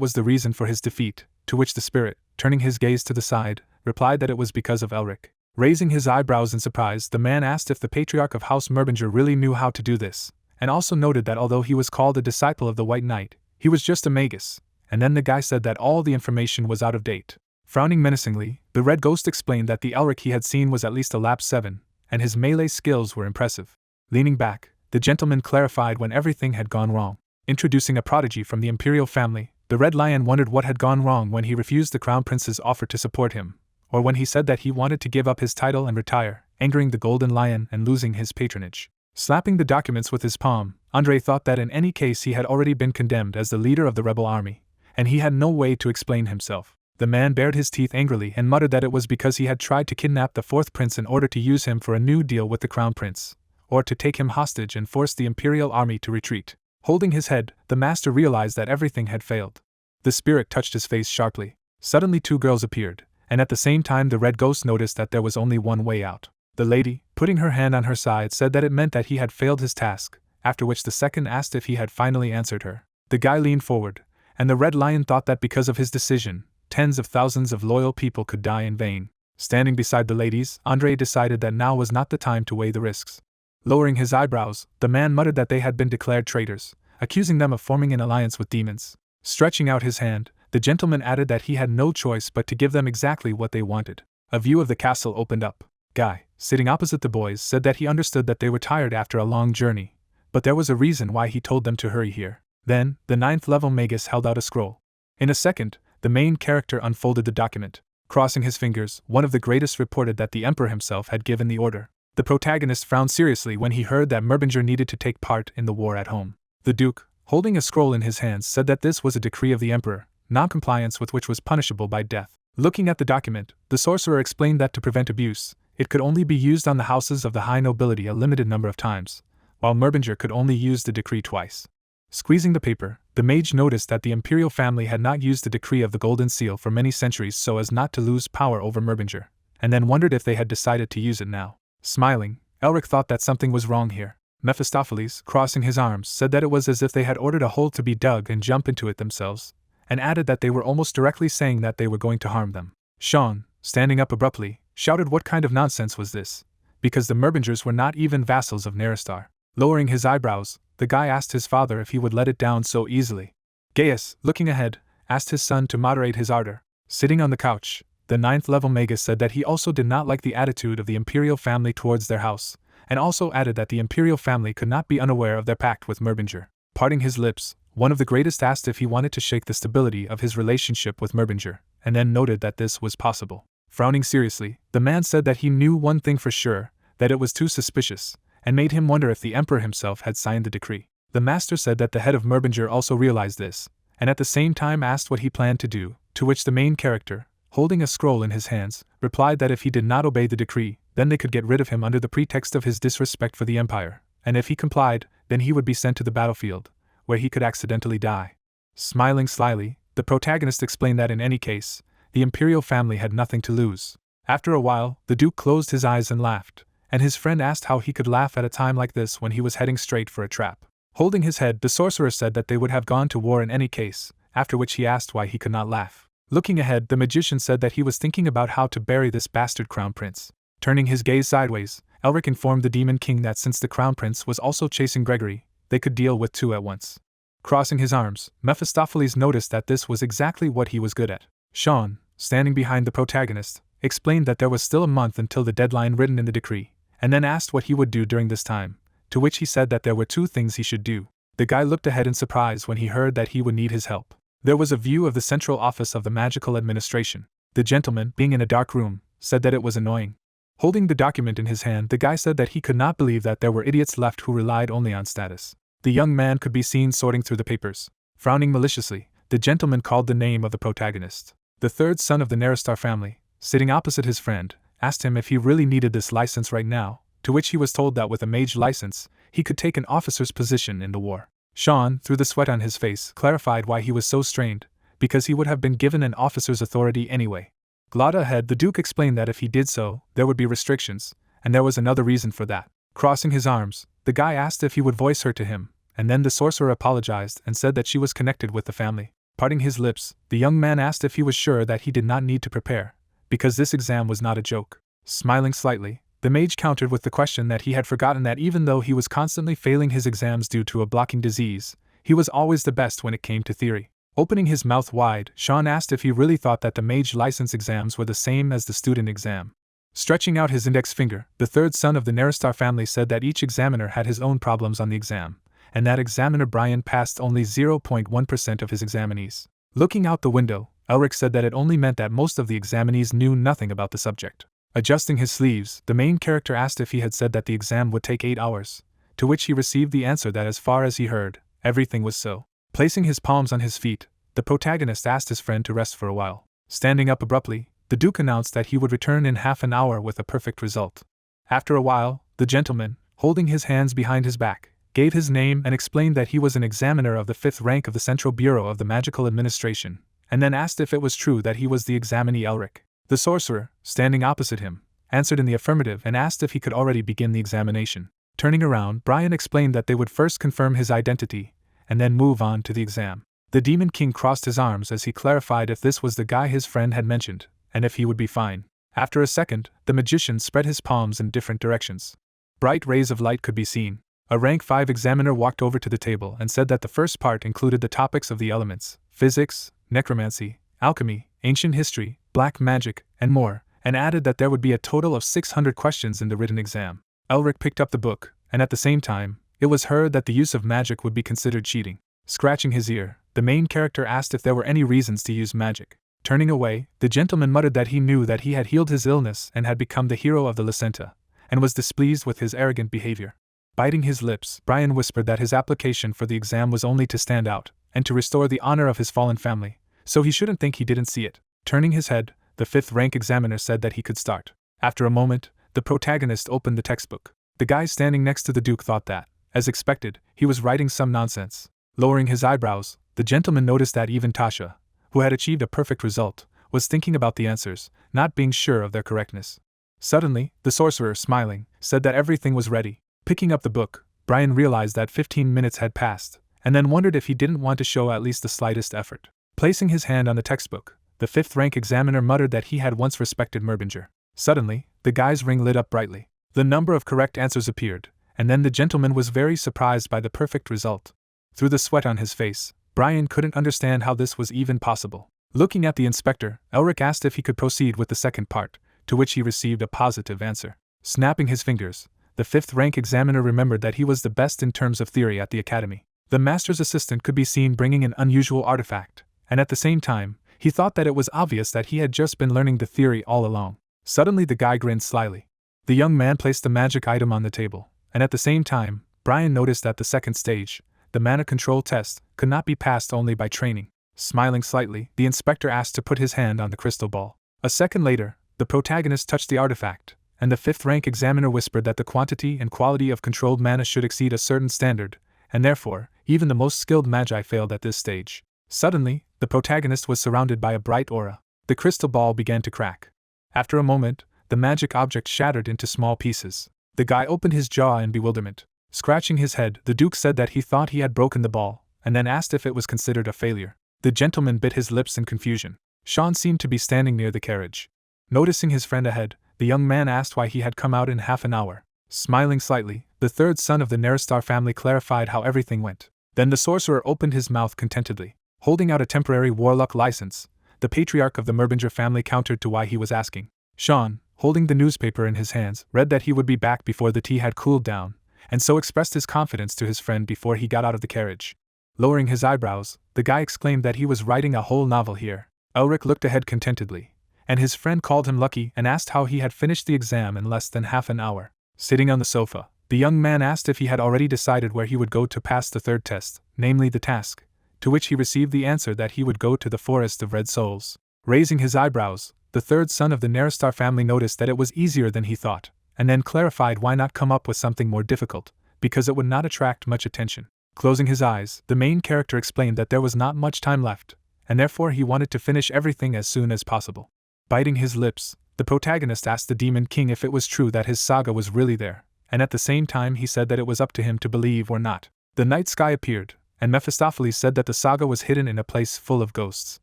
was the reason for his defeat, to which the spirit, turning his gaze to the side, replied that it was because of Elric. Raising his eyebrows in surprise, the man asked if the patriarch of House Merbinger really knew how to do this, and also noted that although he was called a disciple of the White Knight, he was just a magus, and then the guy said that all the information was out of date. Frowning menacingly, the red ghost explained that the Elric he had seen was at least a lap 7, and his melee skills were impressive. Leaning back, the gentleman clarified when everything had gone wrong. Introducing a prodigy from the imperial family, the Red Lion wondered what had gone wrong when he refused the crown prince's offer to support him, or when he said that he wanted to give up his title and retire, angering the Golden Lion and losing his patronage. Slapping the documents with his palm, Andre thought that in any case he had already been condemned as the leader of the rebel army, and he had no way to explain himself. The man bared his teeth angrily and muttered that it was because he had tried to kidnap the fourth prince in order to use him for a new deal with the crown prince, or to take him hostage and force the imperial army to retreat. Holding his head, the master realized that everything had failed. The spirit touched his face sharply. Suddenly 2 girls appeared, and at the same time the red ghost noticed that there was only one way out. The lady, putting her hand on her side, said that it meant that he had failed his task, after which the second asked if he had finally answered her. The guy leaned forward, and the Red Lion thought that because of his decision, tens of thousands of loyal people could die in vain. Standing beside the ladies, Andre decided that now was not the time to weigh the risks. Lowering his eyebrows, the man muttered that they had been declared traitors, accusing them of forming an alliance with demons. Stretching out his hand, the gentleman added that he had no choice but to give them exactly what they wanted. A view of the castle opened up. Guy, sitting opposite the boys, said that he understood that they were tired after a long journey, but there was a reason why he told them to hurry here. Then, the 9th level magus held out a scroll. In a second, the main character unfolded the document. Crossing his fingers, one of the greatest reported that the emperor himself had given the order. The protagonist frowned seriously when he heard that Merbinger needed to take part in the war at home. The duke, holding a scroll in his hands, said that this was a decree of the emperor, non-compliance with which was punishable by death. Looking at the document, the sorcerer explained that to prevent abuse, it could only be used on the houses of the high nobility a limited number of times, while Merbinger could only use the decree twice. Squeezing the paper, the mage noticed that the imperial family had not used the decree of the Golden Seal for many centuries so as not to lose power over Merbinger, and then wondered if they had decided to use it now. Smiling, Elric thought that something was wrong here. Mephistopheles, crossing his arms, said that it was as if they had ordered a hole to be dug and jump into it themselves, and added that they were almost directly saying that they were going to harm them. Sean, standing up abruptly, shouted what kind of nonsense was this, because the Merbingers were not even vassals of Neristar. Lowering his eyebrows, the guy asked his father if he would let it down so easily. Gaius, looking ahead, asked his son to moderate his ardor. Sitting on the couch, the 9th level magus said that he also did not like the attitude of the imperial family towards their house, and also added that the imperial family could not be unaware of their pact with Merbinger. Parting his lips, one of the greatest asked if he wanted to shake the stability of his relationship with Merbinger, and then noted that this was possible. Frowning seriously, the man said that he knew one thing for sure, that it was too suspicious, and made him wonder if the emperor himself had signed the decree. The master said that the head of Merbinger also realized this, and at the same time asked what he planned to do, to which the main character, holding a scroll in his hands, replied that if he did not obey the decree, then they could get rid of him under the pretext of his disrespect for the empire, and if he complied, then he would be sent to the battlefield, where he could accidentally die. Smiling slyly, the protagonist explained that in any case, the imperial family had nothing to lose. After a while, the duke closed his eyes and laughed, and his friend asked how he could laugh at a time like this when he was heading straight for a trap. Holding his head, the sorcerer said that they would have gone to war in any case, after which he asked why he could not laugh. Looking ahead, the magician said that he was thinking about how to bury this bastard crown prince. Turning his gaze sideways, Elric informed the demon king that since the crown prince was also chasing Gregory, they could deal with 2 at once. Crossing his arms, Mephistopheles noticed that this was exactly what he was good at. Sean, standing behind the protagonist, explained that there was still a month until the deadline written in the decree, and then asked what he would do during this time, to which he said that there were 2 things he should do. The guy looked ahead in surprise when he heard that he would need his help. There was a view of the central office of the magical administration. The gentleman, being in a dark room, said that it was annoying. Holding the document in his hand, the guy said that he could not believe that there were idiots left who relied only on status. The young man could be seen sorting through the papers. Frowning maliciously, the gentleman called the name of the protagonist. The 3rd son of the Neristar family, sitting opposite his friend, asked him if he really needed this license right now, to which he was told that with a mage license, he could take an officer's position in the war. Sean, through the sweat on his face, clarified why he was so strained, because he would have been given an officer's authority anyway. Glada ahead, the Duke explained that if he did so, there would be restrictions, and there was another reason for that. Crossing his arms, the guy asked if he would voice her to him, and then the sorcerer apologized and said that she was connected with the family. Parting his lips, the young man asked if he was sure that he did not need to prepare, because this exam was not a joke. Smiling slightly, the mage countered with the question that he had forgotten that even though he was constantly failing his exams due to a blocking disease, he was always the best when it came to theory. Opening his mouth wide, Sean asked if he really thought that the mage license exams were the same as the student exam. Stretching out his index finger, the 3rd son of the Neristar family said that each examiner had his own problems on the exam, and that examiner Brian passed only 0.1% of his examinees. Looking out the window, Elric said that it only meant that most of the examinees knew nothing about the subject. Adjusting his sleeves, the main character asked if he had said that the exam would take 8 hours, to which he received the answer that as far as he heard, everything was so. Placing his palms on his feet, the protagonist asked his friend to rest for a while. Standing up abruptly, the Duke announced that he would return in half an hour with a perfect result. After a while, the gentleman, holding his hands behind his back, gave his name and explained that he was an examiner of the 5th rank of the Central Bureau of the Magical Administration, and then asked if it was true that he was the examinee Elric. The sorcerer, standing opposite him, answered in the affirmative and asked if he could already begin the examination. Turning around, Brian explained that they would first confirm his identity, and then move on to the exam. The Demon King crossed his arms as he clarified if this was the guy his friend had mentioned, and if he would be fine. After a second, the magician spread his palms in different directions. Bright rays of light could be seen. A rank 5 examiner walked over to the table and said that the first part included the topics of the elements, physics, necromancy, alchemy, ancient history, black magic, and more, and added that there would be a total of 600 questions in the written exam. Elric picked up the book, and at the same time, it was heard that the use of magic would be considered cheating. Scratching his ear, the main character asked if there were any reasons to use magic. Turning away, the gentleman muttered that he knew that he had healed his illness and had become the hero of the Lacenta, and was displeased with his arrogant behavior. Biting his lips, Brian whispered that his application for the exam was only to stand out, and to restore the honor of his fallen family, so he shouldn't think he didn't see it. Turning his head, the 5th rank examiner said that he could start. After a moment, the protagonist opened the textbook. The guy standing next to the Duke thought that, as expected, he was writing some nonsense. Lowering his eyebrows, the gentleman noticed that even Tasha, who had achieved a perfect result, was thinking about the answers, not being sure of their correctness. Suddenly, the sorcerer, smiling, said that everything was ready. Picking up the book, Brian realized that 15 minutes had passed, and then wondered if he didn't want to show at least the slightest effort. Placing his hand on the textbook, the 5th rank examiner muttered that he had once respected Merbinger. Suddenly, the guy's ring lit up brightly. The number of correct answers appeared, and then the gentleman was very surprised by the perfect result. Through the sweat on his face, Brian couldn't understand how this was even possible. Looking at the inspector, Elric asked if he could proceed with the second part, to which he received a positive answer. Snapping his fingers, the 5th rank examiner remembered that he was the best in terms of theory at the academy. The master's assistant could be seen bringing an unusual artifact, and at the same time, he thought that it was obvious that he had just been learning the theory all along. Suddenly the guy grinned slyly. The young man placed the magic item on the table, and at the same time, Brian noticed that the second stage, the mana control test, could not be passed only by training. Smiling slightly, the inspector asked to put his hand on the crystal ball. A second later, the protagonist touched the artifact, and the 5th rank examiner whispered that the quantity and quality of controlled mana should exceed a certain standard, and therefore, even the most skilled magi failed at this stage. Suddenly, the protagonist was surrounded by a bright aura. The crystal ball began to crack. After a moment, the magic object shattered into small pieces. The guy opened his jaw in bewilderment. Scratching his head, the Duke said that he thought he had broken the ball, and then asked if it was considered a failure. The gentleman bit his lips in confusion. Sean seemed to be standing near the carriage. Noticing his friend ahead, the young man asked why he had come out in half an hour. Smiling slightly, the 3rd son of the Neristar family clarified how everything went. Then the sorcerer opened his mouth contentedly, holding out a temporary warlock license. The patriarch of the Merbinger family countered to why he was asking. Sean, holding the newspaper in his hands, read that he would be back before the tea had cooled down, and so expressed his confidence to his friend before he got out of the carriage. Lowering his eyebrows, the guy exclaimed that he was writing a whole novel here. Elric looked ahead contentedly, and his friend called him lucky and asked how he had finished the exam in less than half an hour. Sitting on the sofa, the young man asked if he had already decided where he would go to pass the third test, namely the task, to which he received the answer that he would go to the Forest of Red Souls. Raising his eyebrows, the third son of the Naristar family noticed that it was easier than he thought, and then clarified why not come up with something more difficult, because it would not attract much attention. Closing his eyes, the main character explained that there was not much time left, and therefore he wanted to finish everything as soon as possible. Biting his lips, the protagonist asked the Demon King if it was true that his saga was really there, and at the same time he said that it was up to him to believe or not. The night sky appeared, and Mephistopheles said that the saga was hidden in a place full of ghosts.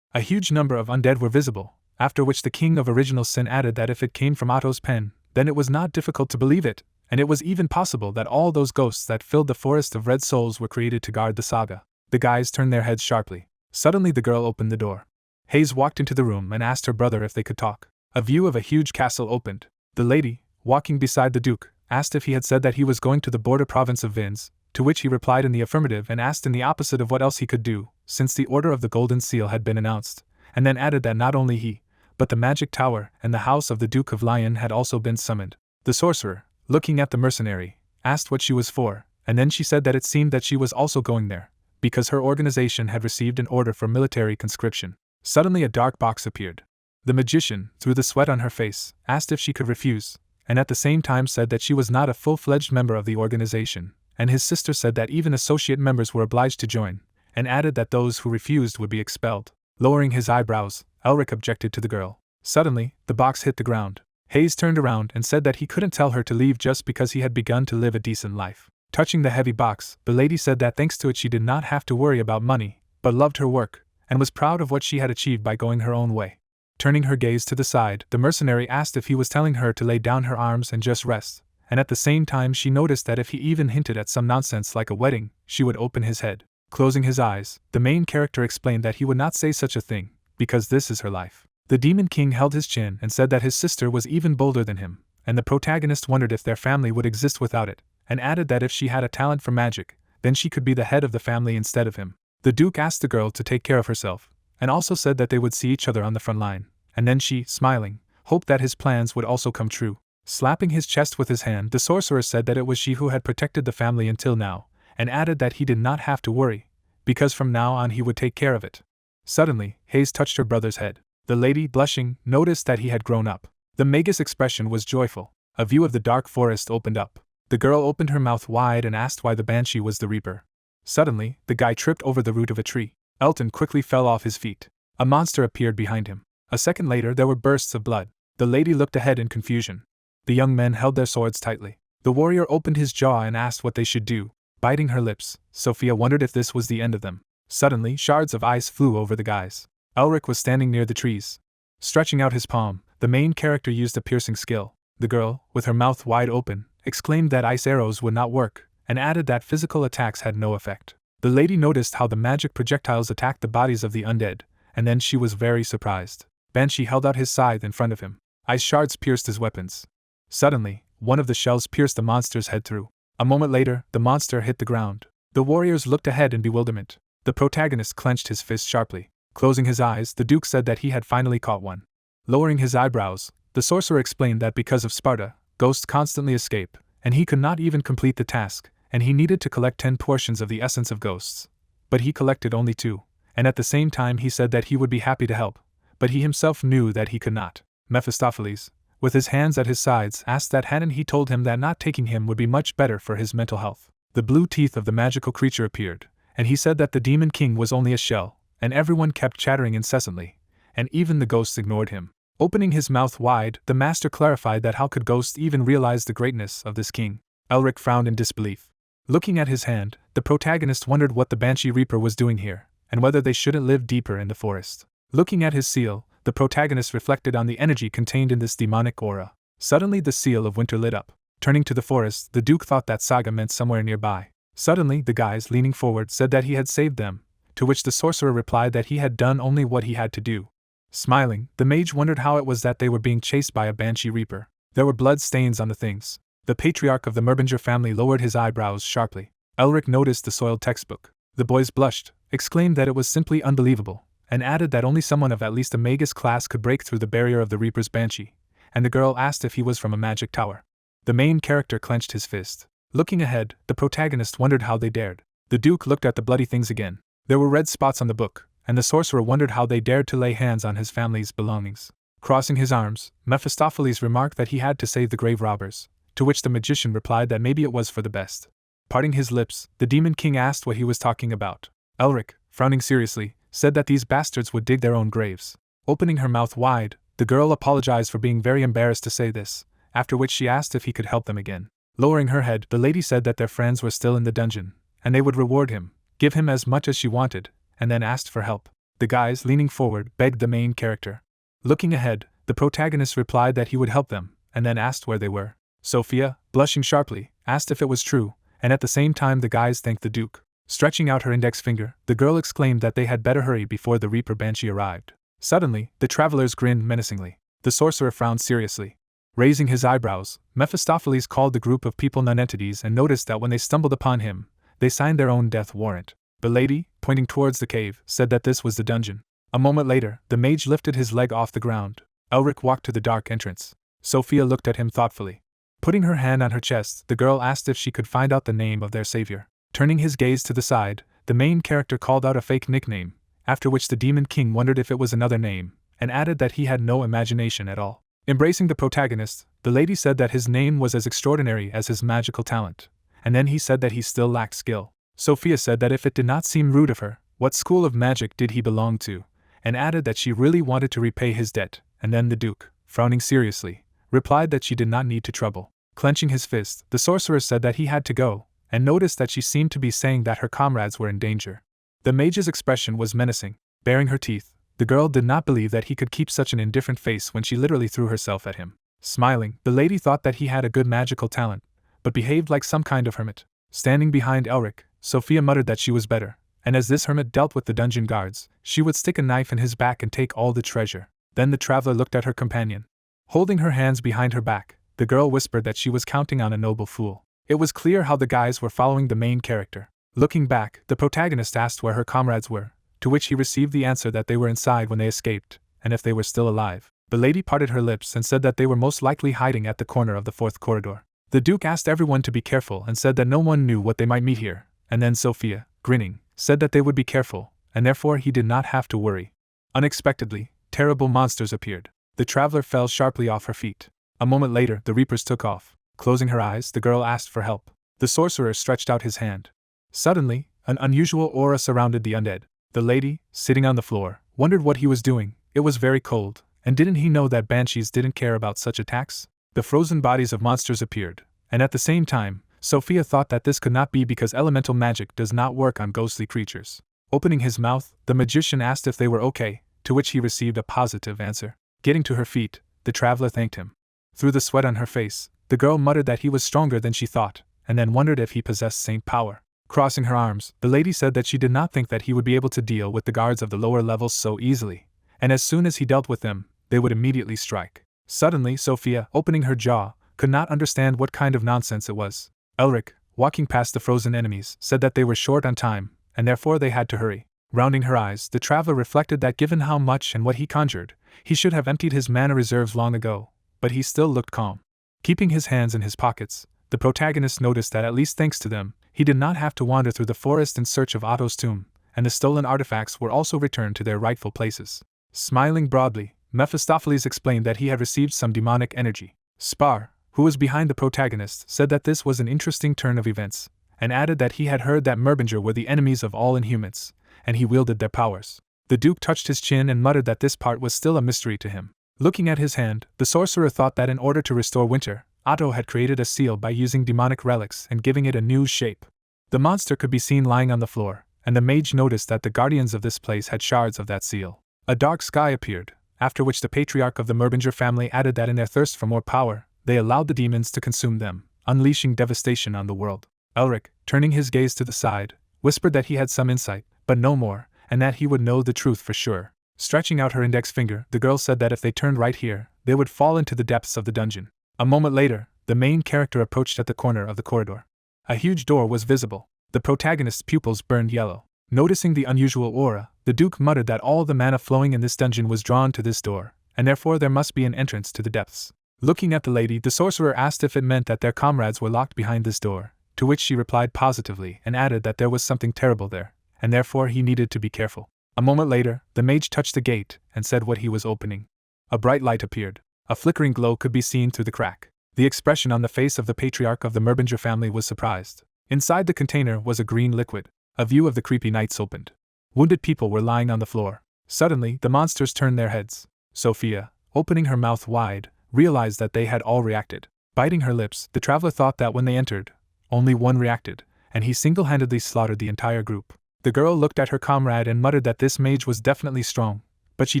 A huge number of undead were visible, after which the King of Original Sin added that if it came from Otto's pen, then it was not difficult to believe it, and it was even possible that all those ghosts that filled the Forest of Red Souls were created to guard the saga. The guys turned their heads sharply. Suddenly the girl opened the door. Hayes walked into the room and asked her brother if they could talk. A view of a huge castle opened. The lady, walking beside the Duke, asked if he had said that he was going to the border province of Vins, to which he replied in the affirmative and asked in the opposite of what else he could do, since the Order of the Golden Seal had been announced, and then added that not only he, but the Magic Tower and the house of the Duke of Lion had also been summoned. The sorcerer, looking at the mercenary, asked what she was for, and then she said that it seemed that she was also going there, because her organization had received an order for military conscription. Suddenly a dark box appeared. The magician, through the sweat on her face, asked if she could refuse, and at the same time said that she was not a full-fledged member of the organization, and his sister said that even associate members were obliged to join, and added that those who refused would be expelled. Lowering his eyebrows, Elric objected to the girl. Suddenly, the box hit the ground. Hayes turned around and said that he couldn't tell her to leave just because he had begun to live a decent life. Touching the heavy box, the lady said that thanks to it she did not have to worry about money, but loved her work, and was proud of what she had achieved by going her own way. Turning her gaze to the side, the mercenary asked if he was telling her to lay down her arms and just rest, and at the same time she noticed that if he even hinted at some nonsense like a wedding, she would open his head. Closing his eyes, the main character explained that he would not say such a thing, because this is her life. The Demon King held his chin and said that his sister was even bolder than him, and the protagonist wondered if their family would exist without it, and added that if she had a talent for magic, then she could be the head of the family instead of him. The Duke asked the girl to take care of herself, and also said that they would see each other on the front line, and then she, smiling, hoped that his plans would also come true. Slapping his chest with his hand, the sorcerer said that it was she who had protected the family until now, and added that he did not have to worry, because from now on he would take care of it. Suddenly, Hayes touched her brother's head. The lady, blushing, noticed that he had grown up. The Magus' expression was joyful. A view of the dark forest opened up. The girl opened her mouth wide and asked why the banshee was the reaper. Suddenly, the guy tripped over the root of a tree. Elton quickly fell off his feet. A monster appeared behind him. A second later there were bursts of blood. The lady looked ahead in confusion. The young men held their swords tightly. The warrior opened his jaw and asked what they should do. Biting her lips, Sophia wondered if this was the end of them. Suddenly, shards of ice flew over the guys. Elric was standing near the trees. Stretching out his palm, the main character used a piercing skill. The girl, with her mouth wide open, exclaimed that ice arrows would not work, and added that physical attacks had no effect. The lady noticed how the magic projectiles attacked the bodies of the undead, and then she was very surprised. Banshee held out his scythe in front of him. Ice shards pierced his weapons. Suddenly, one of the shells pierced the monster's head through. A moment later, the monster hit the ground. The warriors looked ahead in bewilderment. The protagonist clenched his fist sharply. Closing his eyes, the Duke said that he had finally caught one. Lowering his eyebrows, the sorcerer explained that because of Sparta, ghosts constantly escape, and he could not even complete the task, and he needed to collect 10 portions of the essence of ghosts. But he collected only 2, and at the same time he said that he would be happy to help, but he himself knew that he could not. Mephistopheles, with his hands at his sides, asked that Hanan he told him that not taking him would be much better for his mental health. The blue teeth of the magical creature appeared, and he said that the Demon King was only a shell, and everyone kept chattering incessantly, and even the ghosts ignored him. Opening his mouth wide, the master clarified that how could ghosts even realize the greatness of this king? Elric frowned in disbelief. Looking at his hand, the protagonist wondered what the Banshee Reaper was doing here, and whether they shouldn't live deeper in the forest. Looking at his seal, the protagonist reflected on the energy contained in this demonic aura. Suddenly the seal of winter lit up. Turning to the forest, the Duke thought that saga meant somewhere nearby. Suddenly, the guys leaning forward said that he had saved them, to which the sorcerer replied that he had done only what he had to do. Smiling, the mage wondered how it was that they were being chased by a banshee reaper. There were blood stains on the things. The patriarch of the Merbinger family lowered his eyebrows sharply. Elric noticed the soiled textbook. The boys blushed, exclaimed that it was simply unbelievable, and added that only someone of at least a magus class could break through the barrier of the reaper's banshee, and the girl asked if he was from a magic tower. The main character clenched his fist. Looking ahead, the protagonist wondered how they dared. The Duke looked at the bloody things again. There were red spots on the book, and the sorcerer wondered how they dared to lay hands on his family's belongings. Crossing his arms, Mephistopheles remarked that he had to save the grave robbers, to which the magician replied that maybe it was for the best. Parting his lips, the Demon King asked what he was talking about. Elric, frowning seriously, said that these bastards would dig their own graves. Opening her mouth wide, the girl apologized for being very embarrassed to say this, after which she asked if he could help them again. Lowering her head, the lady said that their friends were still in the dungeon, and they would reward him, give him as much as she wanted, and then asked for help. The guys, leaning forward, begged the main character. Looking ahead, the protagonist replied that he would help them, and then asked where they were. Sophia, blushing sharply, asked if it was true, and at the same time the guys thanked the Duke. Stretching out her index finger, the girl exclaimed that they had better hurry before the Reaper Banshee arrived. Suddenly, the travelers grinned menacingly. The sorcerer frowned seriously. Raising his eyebrows, Mephistopheles called the group of people nonentities and noticed that when they stumbled upon him, they signed their own death warrant. The lady, pointing towards the cave, said that this was the dungeon. A moment later, the mage lifted his leg off the ground. Elric walked to the dark entrance. Sophia looked at him thoughtfully. Putting her hand on her chest, the girl asked if she could find out the name of their savior. Turning his gaze to the side, the main character called out a fake nickname, after which the Demon King wondered if it was another name, and added that he had no imagination at all. Embracing the protagonist, the lady said that his name was as extraordinary as his magical talent, and then he said that he still lacked skill. Sophia said that if it did not seem rude of her, what school of magic did he belong to, and added that she really wanted to repay his debt, and then the Duke, frowning seriously, replied that she did not need to trouble. Clenching his fist, the sorcerer said that he had to go, and noticed that she seemed to be saying that her comrades were in danger. The mage's expression was menacing. Baring her teeth, the girl did not believe that he could keep such an indifferent face when she literally threw herself at him. Smiling, the lady thought that he had a good magical talent, but behaved like some kind of hermit. Standing behind Elric, Sophia muttered that she was better, and as this hermit dealt with the dungeon guards, she would stick a knife in his back and take all the treasure. Then the traveler looked at her companion. Holding her hands behind her back, the girl whispered that she was counting on a noble fool. It was clear how the guys were following the main character. Looking back, the protagonist asked where her comrades were, to which he received the answer that they were inside when they escaped, and if they were still alive. The lady parted her lips and said that they were most likely hiding at the corner of the fourth corridor. The Duke asked everyone to be careful and said that no one knew what they might meet here, and then Sophia, grinning, said that they would be careful, and therefore he did not have to worry. Unexpectedly, terrible monsters appeared. The traveler fell sharply off her feet. A moment later, the reapers took off. Closing her eyes, the girl asked for help. The sorcerer stretched out his hand. Suddenly, an unusual aura surrounded the undead. The lady, sitting on the floor, wondered what he was doing. It was very cold, and didn't he know that banshees didn't care about such attacks? The frozen bodies of monsters appeared, and at the same time, Sophia thought that this could not be because elemental magic does not work on ghostly creatures. Opening his mouth, the magician asked if they were okay, to which he received a positive answer. Getting to her feet, the traveler thanked him. Through the sweat on her face, the girl muttered that he was stronger than she thought, and then wondered if he possessed saint power. Crossing her arms, the lady said that she did not think that he would be able to deal with the guards of the lower levels so easily, and as soon as he dealt with them, they would immediately strike. Suddenly, Sophia, opening her jaw, could not understand what kind of nonsense it was. Elric, walking past the frozen enemies, said that they were short on time, and therefore they had to hurry. Rounding her eyes, the traveler reflected that given how much and what he conjured, he should have emptied his mana reserves long ago, but he still looked calm. Keeping his hands in his pockets, the protagonist noticed that at least thanks to them, he did not have to wander through the forest in search of Otto's tomb, and the stolen artifacts were also returned to their rightful places. Smiling broadly, Mephistopheles explained that he had received some demonic energy. Spar, who was behind the protagonist, said that this was an interesting turn of events, and added that he had heard that Merbinger were the enemies of all Inhumans, and he wielded their powers. The Duke touched his chin and muttered that this part was still a mystery to him. Looking at his hand, the sorcerer thought that in order to restore winter, Otto had created a seal by using demonic relics and giving it a new shape. The monster could be seen lying on the floor, and the mage noticed that the guardians of this place had shards of that seal. A dark sky appeared, after which the patriarch of the Merbinger family added that in their thirst for more power, they allowed the demons to consume them, unleashing devastation on the world. Elric, turning his gaze to the side, whispered that he had some insight, but no more, and that he would know the truth for sure. Stretching out her index finger, the girl said that if they turned right here, they would fall into the depths of the dungeon. A moment later, the main character approached at the corner of the corridor. A huge door was visible. The protagonist's pupils burned yellow. Noticing the unusual aura, the Duke muttered that all the mana flowing in this dungeon was drawn to this door, and therefore there must be an entrance to the depths. Looking at the lady, the sorcerer asked if it meant that their comrades were locked behind this door, to which she replied positively and added that there was something terrible there, and therefore he needed to be careful. A moment later, the mage touched the gate and said what he was opening. A bright light appeared. A flickering glow could be seen through the crack. The expression on the face of the patriarch of the Merbinger family was surprised. Inside the container was a green liquid. A view of the creepy knights opened. Wounded people were lying on the floor. Suddenly, the monsters turned their heads. Sophia, opening her mouth wide, realized that they had all reacted. Biting her lips, the traveler thought that when they entered, only one reacted, and he single-handedly slaughtered the entire group. The girl looked at her comrade and muttered that this mage was definitely strong, but she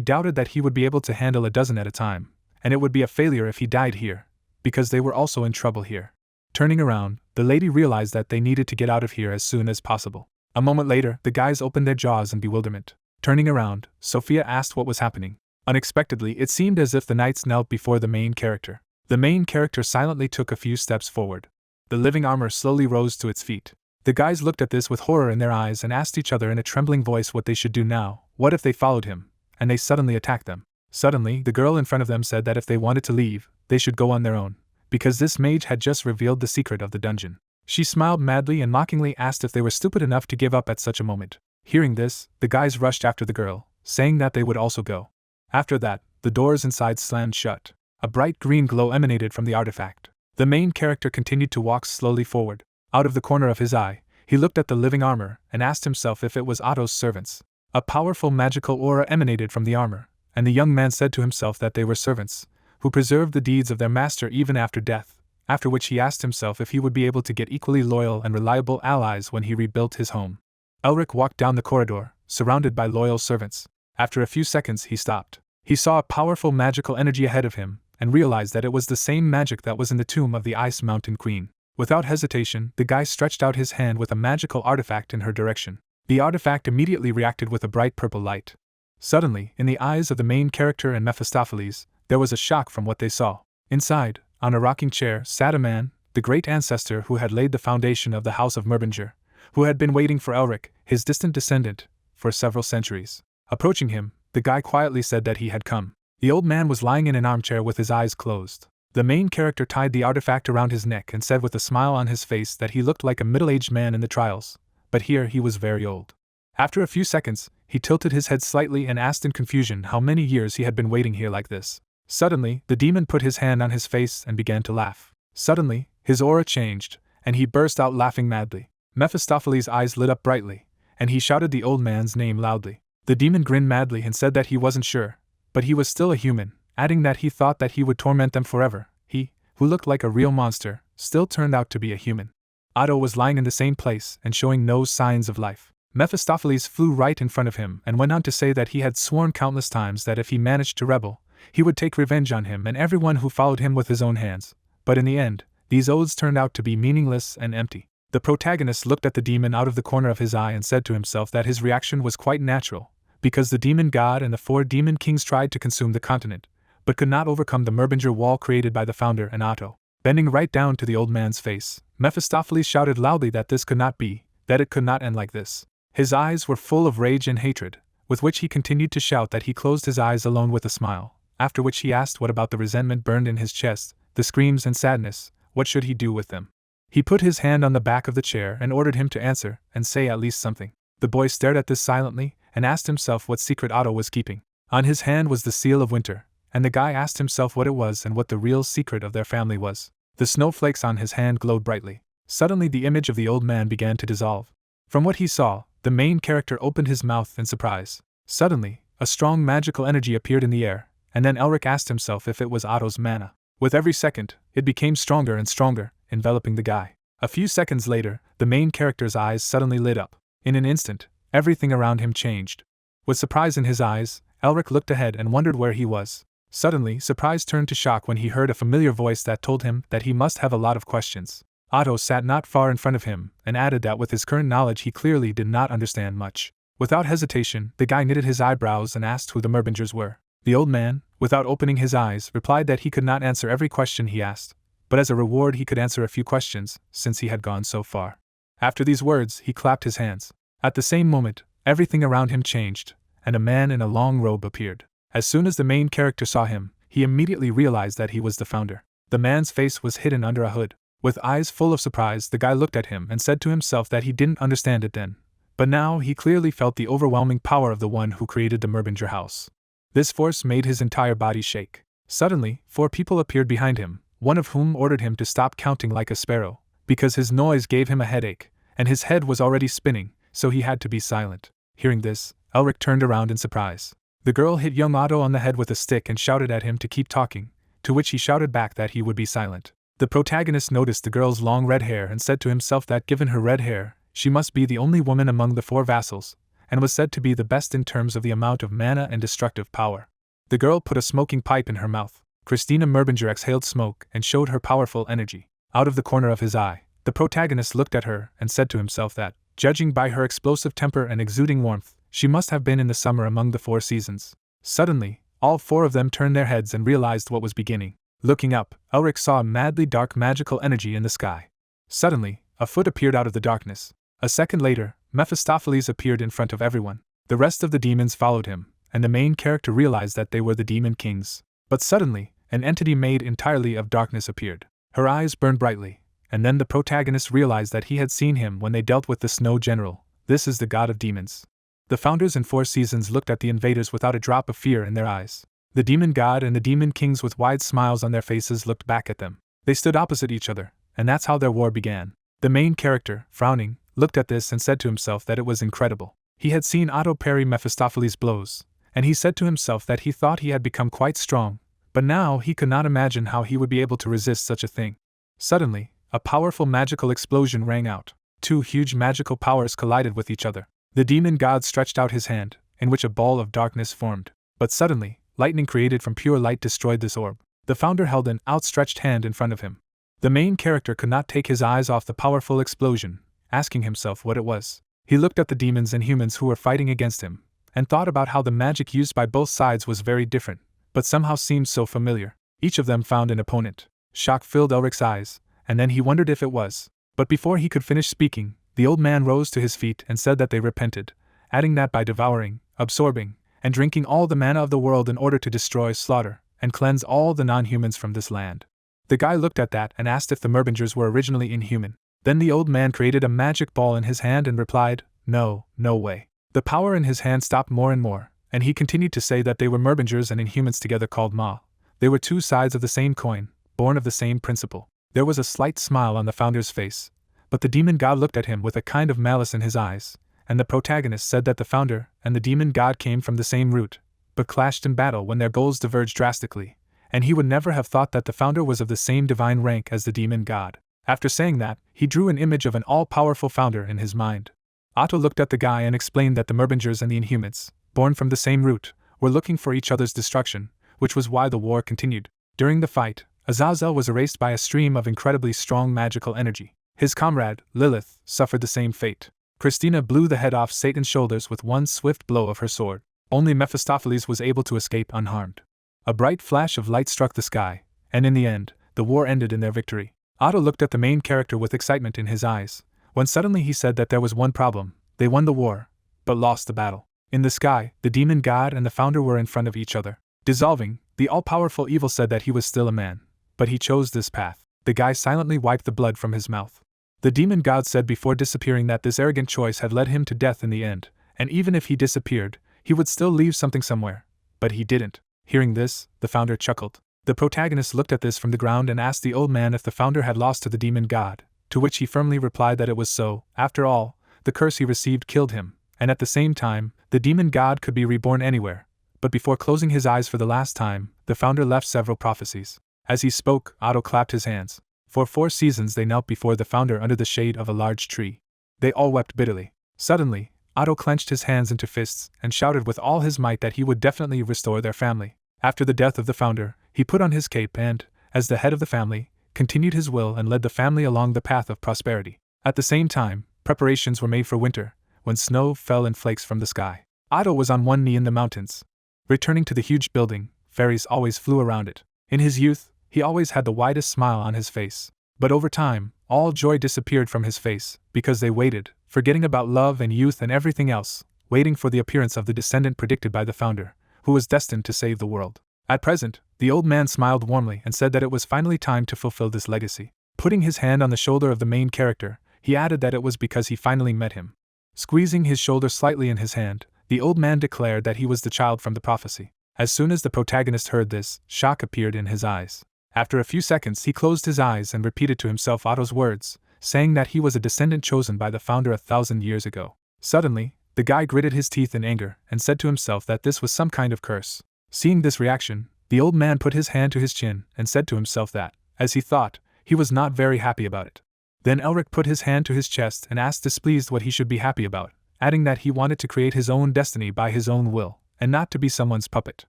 doubted that he would be able to handle a dozen at a time, and it would be a failure if he died here, because they were also in trouble here. Turning around, the lady realized that they needed to get out of here as soon as possible. A moment later, the guys opened their jaws in bewilderment. Turning around, Sophia asked what was happening. Unexpectedly, it seemed as if the knights knelt before the main character. The main character silently took a few steps forward. The living armor slowly rose to its feet. The guys looked at this with horror in their eyes and asked each other in a trembling voice what they should do now. What if they followed him, and they suddenly attacked them? Suddenly, the girl in front of them said that if they wanted to leave, they should go on their own, because this mage had just revealed the secret of the dungeon. She smiled madly and mockingly asked if they were stupid enough to give up at such a moment. Hearing this, the guys rushed after the girl, saying that they would also go. After that, the doors inside slammed shut. A bright green glow emanated from the artifact. The main character continued to walk slowly forward. Out of the corner of his eye, he looked at the living armor and asked himself if it was Otto's servants. A powerful magical aura emanated from the armor, and the young man said to himself that they were servants, who preserved the deeds of their master even after death, after which he asked himself if he would be able to get equally loyal and reliable allies when he rebuilt his home. Elric walked down the corridor, surrounded by loyal servants. After a few seconds he stopped. He saw a powerful magical energy ahead of him, and realized that it was the same magic that was in the tomb of the Ice Mountain Queen. Without hesitation, the guy stretched out his hand with a magical artifact in her direction. The artifact immediately reacted with a bright purple light. Suddenly, in the eyes of the main character and Mephistopheles, there was a shock from what they saw. Inside, on a rocking chair, sat a man, the great ancestor who had laid the foundation of the House of Merbinger, who had been waiting for Elric, his distant descendant, for several centuries. Approaching him, the guy quietly said that he had come. The old man was lying in an armchair with his eyes closed. The main character tied the artifact around his neck and said with a smile on his face that he looked like a middle-aged man in the trials, but here he was very old. After a few seconds, he tilted his head slightly and asked in confusion how many years he had been waiting here like this. Suddenly, the demon put his hand on his face and began to laugh. Suddenly, his aura changed, and he burst out laughing madly. Mephistopheles' eyes lit up brightly, and he shouted the old man's name loudly. The demon grinned madly and said that he wasn't sure, but he was still a human, adding that he thought that he would torment them forever. He, who looked like a real monster, still turned out to be a human. Otto was lying in the same place and showing no signs of life. Mephistopheles flew right in front of him and went on to say that he had sworn countless times that if he managed to rebel, he would take revenge on him and everyone who followed him with his own hands. But in the end, these oaths turned out to be meaningless and empty. The protagonist looked at the demon out of the corner of his eye and said to himself that his reaction was quite natural, because the demon god and the 4 demon kings tried to consume the continent, but could not overcome the Merbinger wall created by the founder and Otto. Bending right down to the old man's face, Mephistopheles shouted loudly that this could not be, that it could not end like this. His eyes were full of rage and hatred, with which he continued to shout that he closed his eyes alone with a smile, after which he asked what about the resentment burned in his chest, the screams and sadness, what should he do with them? He put his hand on the back of the chair and ordered him to answer and say at least something. The boy stared at this silently and asked himself what secret Otto was keeping. On his hand was the seal of winter, and the guy asked himself what it was and what the real secret of their family was. The snowflakes on his hand glowed brightly. Suddenly the image of the old man began to dissolve. From what he saw, the main character opened his mouth in surprise. Suddenly, a strong magical energy appeared in the air, and then Elric asked himself if it was Otto's mana. With every second, it became stronger and stronger, enveloping the guy. A few seconds later, the main character's eyes suddenly lit up. In an instant, everything around him changed. With surprise in his eyes, Elric looked ahead and wondered where he was. Suddenly, surprise turned to shock when he heard a familiar voice that told him that he must have a lot of questions. Otto sat not far in front of him, and added that with his current knowledge he clearly did not understand much. Without hesitation, the guy knitted his eyebrows and asked who the Merbingers were. The old man, without opening his eyes, replied that he could not answer every question he asked, but as a reward he could answer a few questions, since he had gone so far. After these words, he clapped his hands. At the same moment, everything around him changed, and a man in a long robe appeared. As soon as the main character saw him, he immediately realized that he was the founder. The man's face was hidden under a hood. With eyes full of surprise, the guy looked at him and said to himself that he didn't understand it then. But now he clearly felt the overwhelming power of the one who created the Merbinger house. This force made his entire body shake. Suddenly, 4 people appeared behind him, one of whom ordered him to stop counting like a sparrow, because his noise gave him a headache, and his head was already spinning, so he had to be silent. Hearing this, Elric turned around in surprise. The girl hit young Otto on the head with a stick and shouted at him to keep talking, to which he shouted back that he would be silent. The protagonist noticed the girl's long red hair and said to himself that given her red hair, she must be the only woman among the 4 vassals, and was said to be the best in terms of the amount of mana and destructive power. The girl put a smoking pipe in her mouth. Christina Merbinger exhaled smoke and showed her powerful energy. Out of the corner of his eye, the protagonist looked at her and said to himself that, judging by her explosive temper and exuding warmth, she must have been in the summer among the 4 seasons. Suddenly, all 4 of them turned their heads and realized what was beginning. Looking up, Elric saw a madly dark magical energy in the sky. Suddenly, a foot appeared out of the darkness. A second later, Mephistopheles appeared in front of everyone. The rest of the demons followed him, and the main character realized that they were the demon kings. But suddenly, an entity made entirely of darkness appeared. Her eyes burned brightly, and then the protagonist realized that he had seen him when they dealt with the Snow General. This is the god of demons. The founders in 4 seasons looked at the invaders without a drop of fear in their eyes. The demon god and the demon kings with wide smiles on their faces looked back at them. They stood opposite each other, and that's how their war began. The main character, frowning, looked at this and said to himself that it was incredible. He had seen Otto parry Mephistopheles' blows, and he said to himself that he thought he had become quite strong, but now he could not imagine how he would be able to resist such a thing. Suddenly, a powerful magical explosion rang out. 2 huge magical powers collided with each other. The demon god stretched out his hand, in which a ball of darkness formed. But suddenly, lightning created from pure light destroyed this orb. The founder held an outstretched hand in front of him. The main character could not take his eyes off the powerful explosion, asking himself what it was. He looked at the demons and humans who were fighting against him, and thought about how the magic used by both sides was very different, but somehow seemed so familiar. Each of them found an opponent. Shock filled Elric's eyes, and then he wondered if it was. But before he could finish speaking, the old man rose to his feet and said that they repented, adding that by devouring, absorbing, and drinking all the mana of the world in order to destroy, slaughter, and cleanse all the non-humans from this land. The guy looked at that and asked if the Merbingers were originally inhuman. Then the old man created a magic ball in his hand and replied, no way. The power in his hand stopped more and more, and he continued to say that they were Merbingers and inhumans together called Ma. They were 2 sides of the same coin, born of the same principle. There was a slight smile on the founder's face, but the demon god looked at him with a kind of malice in his eyes, and the protagonist said that the founder and the demon god came from the same root, but clashed in battle when their goals diverged drastically, and he would never have thought that the founder was of the same divine rank as the demon god. After saying that, he drew an image of an all-powerful founder in his mind. Otto looked at the guy and explained that the Merbingers and the Inhumans, born from the same root, were looking for each other's destruction, which was why the war continued. During the fight, Azazel was erased by a stream of incredibly strong magical energy. His comrade, Lilith, suffered the same fate. Christina blew the head off Satan's shoulders with one swift blow of her sword. Only Mephistopheles was able to escape unharmed. A bright flash of light struck the sky, and in the end, the war ended in their victory. Otto looked at the main character with excitement in his eyes, when suddenly he said that there was one problem: they won the war, but lost the battle. In the sky, the demon god and the founder were in front of each other. Dissolving, the all-powerful evil said that he was still a man, but he chose this path. The guy silently wiped the blood from his mouth. The demon god said before disappearing that this arrogant choice had led him to death in the end, and even if he disappeared, he would still leave something somewhere. But he didn't. Hearing this, the founder chuckled. The protagonist looked at this from the ground and asked the old man if the founder had lost to the demon god, to which he firmly replied that it was so. After all, the curse he received killed him, and at the same time, the demon god could be reborn anywhere. But before closing his eyes for the last time, the founder left several prophecies. As he spoke, Otto clapped his hands. For 4 seasons they knelt before the founder under the shade of a large tree. They all wept bitterly. Suddenly, Otto clenched his hands into fists and shouted with all his might that he would definitely restore their family. After the death of the founder, he put on his cape and, as the head of the family, continued his will and led the family along the path of prosperity. At the same time, preparations were made for winter, when snow fell in flakes from the sky. Otto was on one knee in the mountains. Returning to the huge building, fairies always flew around it. In his youth, he always had the widest smile on his face. But over time, all joy disappeared from his face, because they waited, forgetting about love and youth and everything else, waiting for the appearance of the descendant predicted by the founder, who was destined to save the world. At present, the old man smiled warmly and said that it was finally time to fulfill this legacy. Putting his hand on the shoulder of the main character, he added that it was because he finally met him. Squeezing his shoulder slightly in his hand, the old man declared that he was the child from the prophecy. As soon as the protagonist heard this, shock appeared in his eyes. After a few seconds, he closed his eyes and repeated to himself Otto's words, saying that he was a descendant chosen by the founder 1,000 years ago. Suddenly, the guy gritted his teeth in anger and said to himself that this was some kind of curse. Seeing this reaction, the old man put his hand to his chin and said to himself that, as he thought, he was not very happy about it. Then Elric put his hand to his chest and asked displeased what he should be happy about, adding that he wanted to create his own destiny by his own will, and not to be someone's puppet.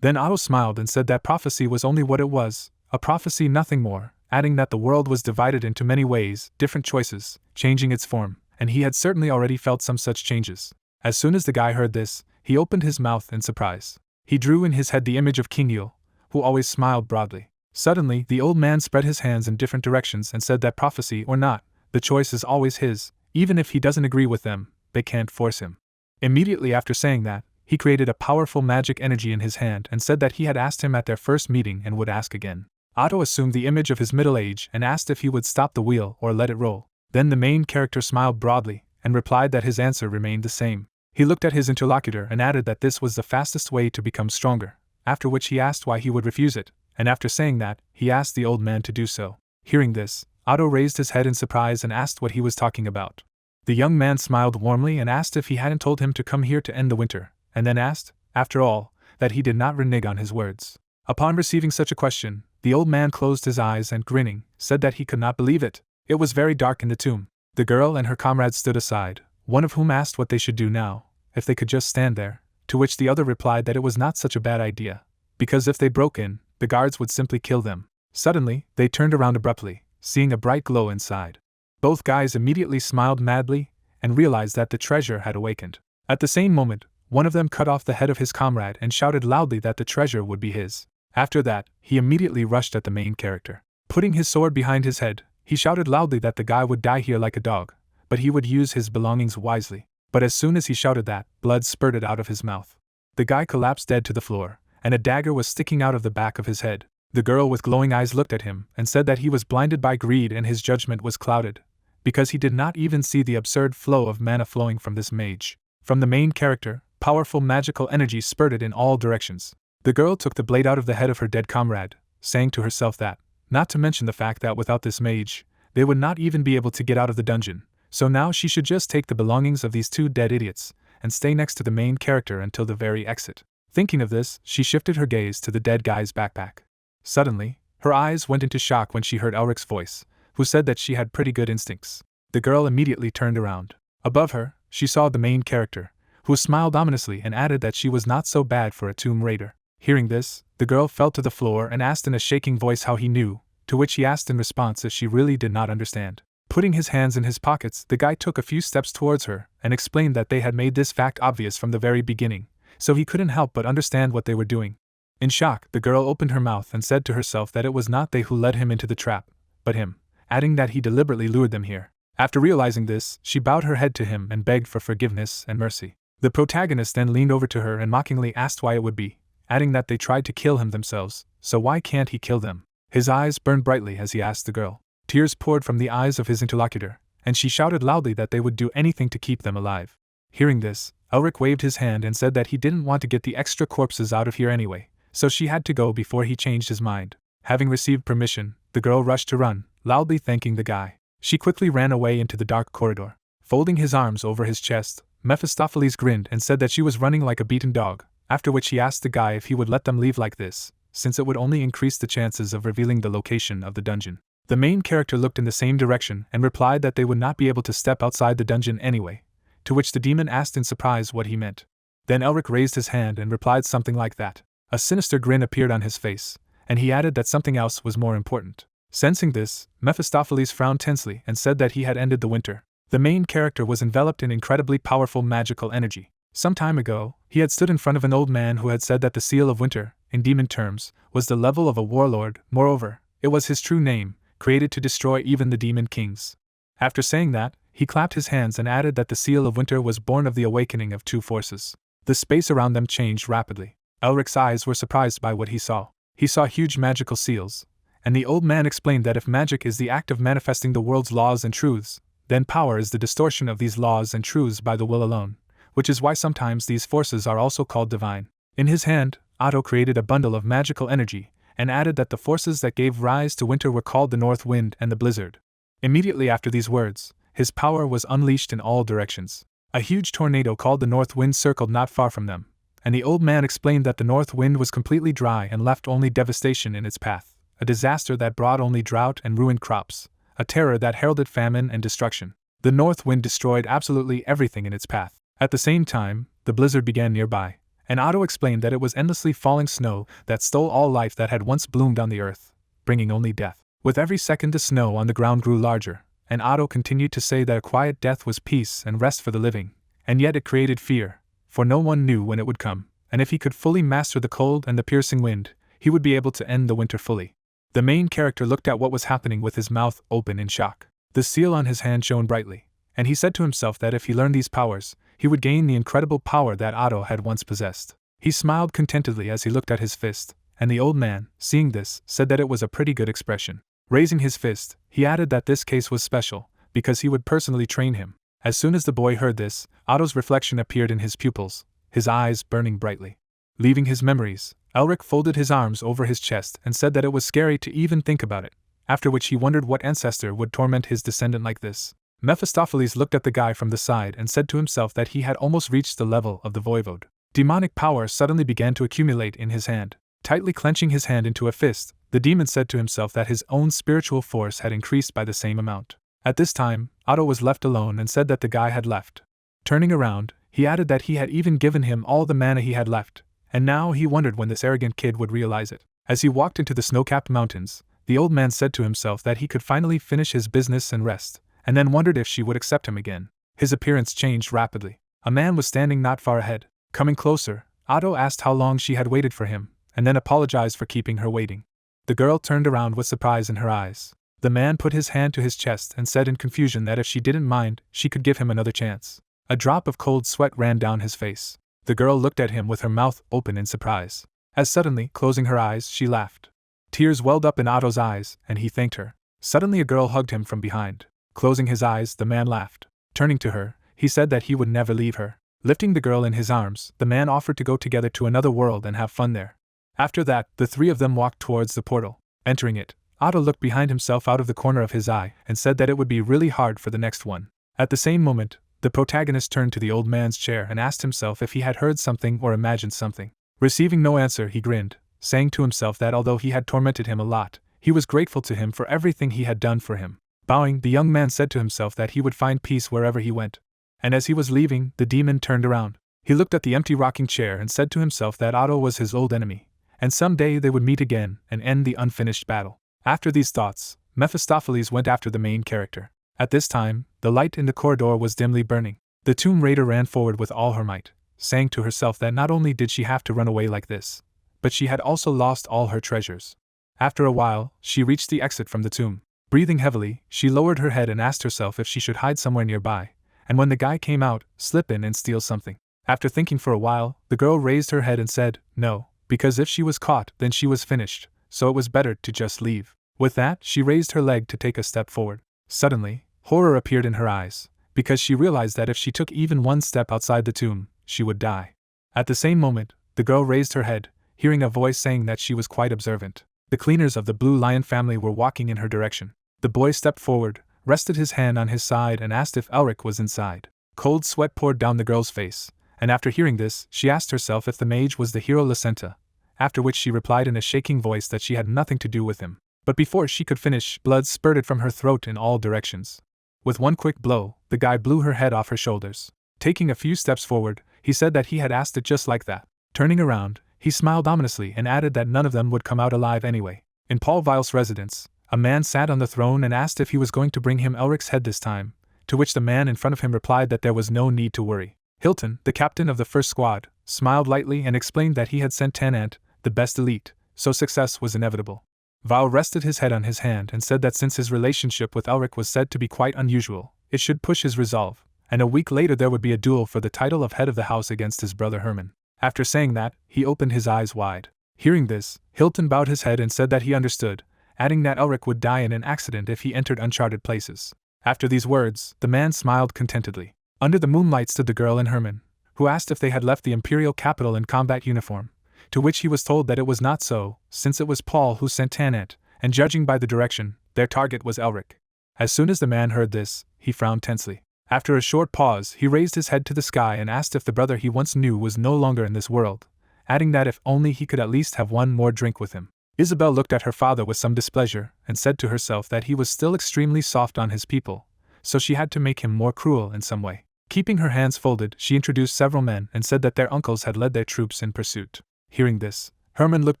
Then Otto smiled and said that prophecy was only what it was, a prophecy, nothing more, adding that the world was divided into many ways, different choices, changing its form, and he had certainly already felt some such changes. As soon as the guy heard this, he opened his mouth in surprise. He drew in his head the image of King Eel, who always smiled broadly. Suddenly, the old man spread his hands in different directions and said that prophecy or not, the choice is always his, even if he doesn't agree with them, they can't force him. Immediately after saying that, he created a powerful magic energy in his hand and said that he had asked him at their first meeting and would ask again. Otto assumed the image of his middle age and asked if he would stop the wheel or let it roll. Then the main character smiled broadly and replied that his answer remained the same. He looked at his interlocutor and added that this was the fastest way to become stronger, after which he asked why he would refuse it, and after saying that, he asked the old man to do so. Hearing this, Otto raised his head in surprise and asked what he was talking about. The young man smiled warmly and asked if he hadn't told him to come here to end the winter, and then asked, after all, that he did not renege on his words. Upon receiving such a question, the old man closed his eyes and, grinning, said that he could not believe it. It was very dark in the tomb. The girl and her comrades stood aside, one of whom asked what they should do now, if they could just stand there, to which the other replied that it was not such a bad idea, because if they broke in, the guards would simply kill them. Suddenly, they turned around abruptly, seeing a bright glow inside. Both guys immediately smiled madly and realized that the treasure had awakened. At the same moment, one of them cut off the head of his comrade and shouted loudly that the treasure would be his. After that, he immediately rushed at the main character. Putting his sword behind his head, he shouted loudly that the guy would die here like a dog, but he would use his belongings wisely. But as soon as he shouted that, blood spurted out of his mouth. The guy collapsed dead to the floor, and a dagger was sticking out of the back of his head. The girl with glowing eyes looked at him and said that he was blinded by greed and his judgment was clouded, because he did not even see the absurd flow of mana flowing from this mage. From the main character, powerful magical energy spurted in all directions. The girl took the blade out of the head of her dead comrade, saying to herself that, not to mention the fact that without this mage, they would not even be able to get out of the dungeon, so now she should just take the belongings of these two dead idiots and stay next to the main character until the very exit. Thinking of this, she shifted her gaze to the dead guy's backpack. Suddenly, her eyes went into shock when she heard Elric's voice, who said that she had pretty good instincts. The girl immediately turned around. Above her, she saw the main character, who smiled ominously and added that she was not so bad for a tomb raider. Hearing this, the girl fell to the floor and asked in a shaking voice how he knew, to which he asked in response if she really did not understand. Putting his hands in his pockets, the guy took a few steps towards her and explained that they had made this fact obvious from the very beginning, so he couldn't help but understand what they were doing. In shock, the girl opened her mouth and said to herself that it was not they who led him into the trap, but him, adding that he deliberately lured them here. After realizing this, she bowed her head to him and begged for forgiveness and mercy. The protagonist then leaned over to her and mockingly asked why it would be, adding that they tried to kill him themselves, so why can't he kill them? His eyes burned brightly as he asked the girl. Tears poured from the eyes of his interlocutor, and she shouted loudly that they would do anything to keep them alive. Hearing this, Elric waved his hand and said that he didn't want to get the extra corpses out of here anyway, so she had to go before he changed his mind. Having received permission, the girl rushed to run, loudly thanking the guy. She quickly ran away into the dark corridor. Folding his arms over his chest, Mephistopheles grinned and said that she was running like a beaten dog, after which he asked the guy if he would let them leave like this, since it would only increase the chances of revealing the location of the dungeon. The main character looked in the same direction and replied that they would not be able to step outside the dungeon anyway, to which the demon asked in surprise what he meant. Then Elric raised his hand and replied something like that. A sinister grin appeared on his face, and he added that something else was more important. Sensing this, Mephistopheles frowned tensely and said that he had ended the winter. The main character was enveloped in incredibly powerful magical energy. Some time ago, he had stood in front of an old man who had said that the seal of winter, in demon terms, was the level of a warlord. Moreover, it was his true name, created to destroy even the demon kings. After saying that, he clapped his hands and added that the seal of winter was born of the awakening of two forces. The space around them changed rapidly. Elric's eyes were surprised by what he saw. He saw huge magical seals, and the old man explained that if magic is the act of manifesting the world's laws and truths, then power is the distortion of these laws and truths by the will alone, which is why sometimes these forces are also called divine. In his hand, Otto created a bundle of magical energy, and added that the forces that gave rise to winter were called the North Wind and the Blizzard. Immediately after these words, his power was unleashed in all directions. A huge tornado called the North Wind circled not far from them, and the old man explained that the North Wind was completely dry and left only devastation in its path, a disaster that brought only drought and ruined crops, a terror that heralded famine and destruction. The North Wind destroyed absolutely everything in its path. At the same time, the blizzard began nearby, and Otto explained that it was endlessly falling snow that stole all life that had once bloomed on the earth, bringing only death. With every second the snow on the ground grew larger, and Otto continued to say that a quiet death was peace and rest for the living, and yet it created fear, for no one knew when it would come, and if he could fully master the cold and the piercing wind, he would be able to end the winter fully. The main character looked at what was happening with his mouth open in shock. The seal on his hand shone brightly, and he said to himself that if he learned these powers, he would gain the incredible power that Otto had once possessed. He smiled contentedly as he looked at his fist, and the old man, seeing this, said that it was a pretty good expression. Raising his fist, he added that this case was special, because he would personally train him. As soon as the boy heard this, Otto's reflection appeared in his pupils, his eyes burning brightly. Leaving his memories, Elric folded his arms over his chest and said that it was scary to even think about it, after which he wondered what ancestor would torment his descendant like this. Mephistopheles looked at the guy from the side and said to himself that he had almost reached the level of the voivode. Demonic power suddenly began to accumulate in his hand. Tightly clenching his hand into a fist, the demon said to himself that his own spiritual force had increased by the same amount. At this time, Otto was left alone and said that the guy had left. Turning around, he added that he had even given him all the mana he had left, and now he wondered when this arrogant kid would realize it. As he walked into the snow-capped mountains, the old man said to himself that he could finally finish his business and rest, and then wondered if she would accept him again. His appearance changed rapidly. A man was standing not far ahead. Coming closer, Otto asked how long she had waited for him, and then apologized for keeping her waiting. The girl turned around with surprise in her eyes. The man put his hand to his chest and said in confusion that if she didn't mind, she could give him another chance. A drop of cold sweat ran down his face. The girl looked at him with her mouth open in surprise. As suddenly, closing her eyes, she laughed. Tears welled up in Otto's eyes, and he thanked her. Suddenly a girl hugged him from behind. Closing his eyes, the man laughed. Turning to her, he said that he would never leave her. Lifting the girl in his arms, the man offered to go together to another world and have fun there. After that, the three of them walked towards the portal. Entering it, Otto looked behind himself out of the corner of his eye and said that it would be really hard for the next one. At the same moment, the protagonist turned to the old man's chair and asked himself if he had heard something or imagined something. Receiving no answer, he grinned, saying to himself that although he had tormented him a lot, he was grateful to him for everything he had done for him. Bowing, the young man said to himself that he would find peace wherever he went. And as he was leaving, the demon turned around. He looked at the empty rocking chair and said to himself that Otto was his old enemy, and someday they would meet again and end the unfinished battle. After these thoughts, Mephistopheles went after the main character. At this time, the light in the corridor was dimly burning. The Tomb Raider ran forward with all her might, saying to herself that not only did she have to run away like this, but she had also lost all her treasures. After a while, she reached the exit from the tomb. Breathing heavily, she lowered her head and asked herself if she should hide somewhere nearby, and when the guy came out, slip in and steal something. After thinking for a while, the girl raised her head and said, no, because if she was caught, then she was finished, so it was better to just leave. With that, she raised her leg to take a step forward. Suddenly, horror appeared in her eyes, because she realized that if she took even one step outside the tomb, she would die. At the same moment, the girl raised her head, hearing a voice saying that she was quite observant. The cleaners of the Blue Lion family were walking in her direction. The boy stepped forward, rested his hand on his side and asked if Elric was inside. Cold sweat poured down the girl's face, and after hearing this, she asked herself if the mage was the hero Lacenta, after which she replied in a shaking voice that she had nothing to do with him. But before she could finish, blood spurted from her throat in all directions. With one quick blow, the guy blew her head off her shoulders. Taking a few steps forward, he said that he had asked it just like that. Turning around, he smiled ominously and added that none of them would come out alive anyway. In Paul Vile's residence, A man sat on the throne and asked if he was going to bring him Elric's head this time, to which the man in front of him replied that there was no need to worry. Hilton, the captain of the first squad, smiled lightly and explained that he had sent Tanant, the best elite, so success was inevitable. Val rested his head on his hand and said that since his relationship with Elric was said to be quite unusual, it should push his resolve, and a week later there would be a duel for the title of head of the house against his brother Herman. After saying that, he opened his eyes wide. Hearing this, Hilton bowed his head and said that he understood, adding that Elric would die in an accident if he entered uncharted places. After these words, the man smiled contentedly. Under the moonlight stood the girl and Herman, who asked if they had left the imperial capital in combat uniform, to which he was told that it was not so, since it was Paul who sent Tanant, and judging by the direction, their target was Elric. As soon as the man heard this, he frowned tensely. After a short pause, he raised his head to the sky and asked if the brother he once knew was no longer in this world, adding that if only he could at least have one more drink with him. Isabelle looked at her father with some displeasure, and said to herself that he was still extremely soft on his people, so she had to make him more cruel in some way. Keeping her hands folded, she introduced several men and said that their uncles had led their troops in pursuit. Hearing this, Herman looked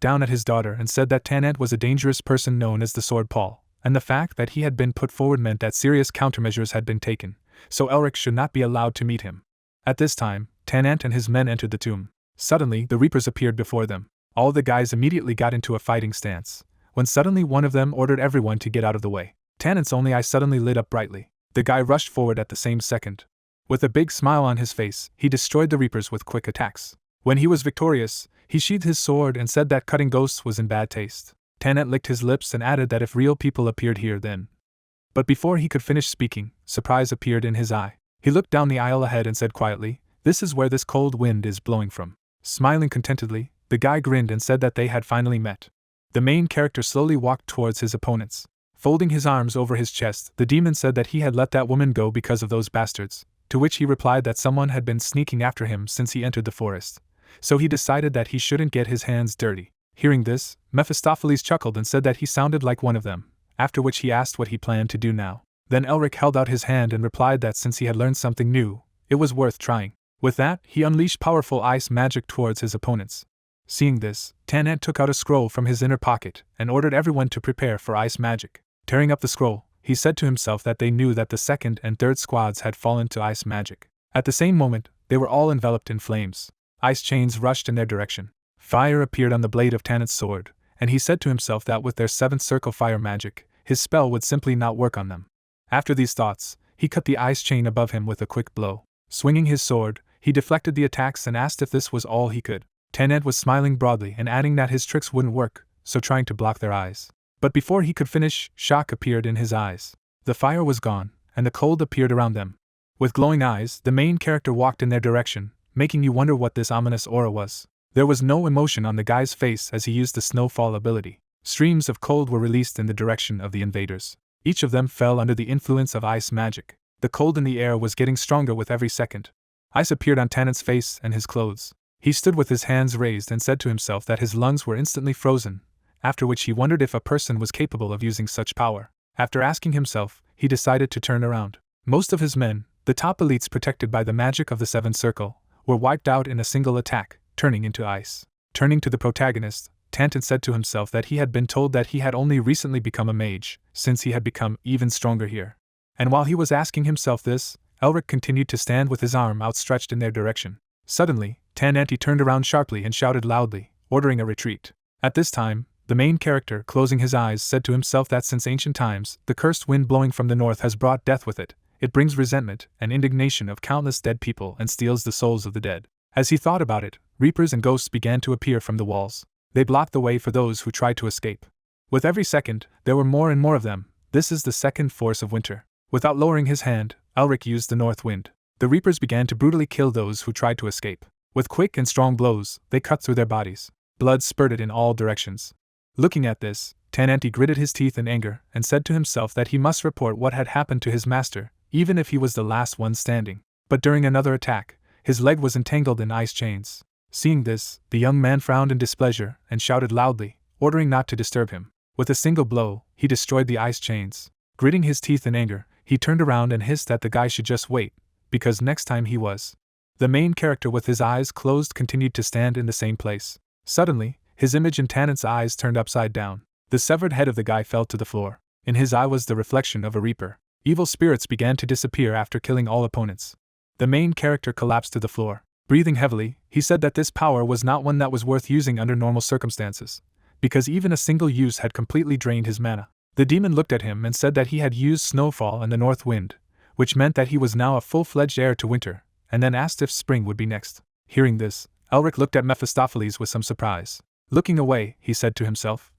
down at his daughter and said that Tanant was a dangerous person known as the Sword Paul, and the fact that he had been put forward meant that serious countermeasures had been taken, so Elric should not be allowed to meet him. At this time, Tanant and his men entered the tomb. Suddenly, the Reapers appeared before them. All the guys immediately got into a fighting stance, when suddenly one of them ordered everyone to get out of the way. Tanant's only eye suddenly lit up brightly. The guy rushed forward at the same second. With a big smile on his face, he destroyed the Reapers with quick attacks. When he was victorious, he sheathed his sword and said that cutting ghosts was in bad taste. Tanant licked his lips and added that if real people appeared here then. But before he could finish speaking, surprise appeared in his eye. He looked down the aisle ahead and said quietly, "This is where this cold wind is blowing from." Smiling contentedly, the guy grinned and said that they had finally met. The main character slowly walked towards his opponents. Folding his arms over his chest, the demon said that he had let that woman go because of those bastards, to which he replied that someone had been sneaking after him since he entered the forest, so he decided that he shouldn't get his hands dirty. Hearing this, Mephistopheles chuckled and said that he sounded like one of them, after which he asked what he planned to do now. Then Elric held out his hand and replied that since he had learned something new, it was worth trying. With that, he unleashed powerful ice magic towards his opponents. Seeing this, Tanant took out a scroll from his inner pocket and ordered everyone to prepare for ice magic. Tearing up the scroll, he said to himself that they knew that the second and third squads had fallen to ice magic. At the same moment, they were all enveloped in flames. Ice chains rushed in their direction. Fire appeared on the blade of Tanant's sword, and he said to himself that with their seventh circle fire magic, his spell would simply not work on them. After these thoughts, he cut the ice chain above him with a quick blow. Swinging his sword, he deflected the attacks and asked if this was all he could. Tanant was smiling broadly and adding that his tricks wouldn't work, so trying to block their eyes. But before he could finish, shock appeared in his eyes. The fire was gone, and the cold appeared around them. With glowing eyes, the main character walked in their direction, making you wonder what this ominous aura was. There was no emotion on the guy's face as he used the snowfall ability. Streams of cold were released in the direction of the invaders. Each of them fell under the influence of ice magic. The cold in the air was getting stronger with every second. Ice appeared on Tanant's face and his clothes. He stood with his hands raised and said to himself that his lungs were instantly frozen, after which he wondered if a person was capable of using such power. After asking himself, he decided to turn around. Most of his men, the top elites protected by the magic of the seventh circle, were wiped out in a single attack, turning into ice. Turning to the protagonist, Tantant said to himself that he had been told that he had only recently become a mage, since he had become even stronger here. And while he was asking himself this, Elric continued to stand with his arm outstretched in their direction. Suddenly, Tananti turned around sharply and shouted loudly, ordering a retreat. At this time, the main character, closing his eyes, said to himself that since ancient times, the cursed wind blowing from the north has brought death with it. It brings resentment and indignation of countless dead people and steals the souls of the dead. As he thought about it, reapers and ghosts began to appear from the walls. They blocked the way for those who tried to escape. With every second, there were more and more of them. This is the second force of winter. Without lowering his hand, Elric used the north wind. The reapers began to brutally kill those who tried to escape. With quick and strong blows, they cut through their bodies. Blood spurted in all directions. Looking at this, Tananti gritted his teeth in anger and said to himself that he must report what had happened to his master, even if he was the last one standing. But during another attack, his leg was entangled in ice chains. Seeing this, the young man frowned in displeasure and shouted loudly, ordering not to disturb him. With a single blow, he destroyed the ice chains. Gritting his teeth in anger, he turned around and hissed that the guy should just wait, because next time he was. The main character with his eyes closed continued to stand in the same place. Suddenly, his image in Tanant's eyes turned upside down. The severed head of the guy fell to the floor. In his eye was the reflection of a reaper. Evil spirits began to disappear after killing all opponents. The main character collapsed to the floor. Breathing heavily, he said that this power was not one that was worth using under normal circumstances, because even a single use had completely drained his mana. The demon looked at him and said that he had used snowfall and the north wind, which meant that he was now a full-fledged heir to winter, and then asked if spring would be next. Hearing this, Elric looked at Mephistopheles with some surprise. Looking away, he said to himself,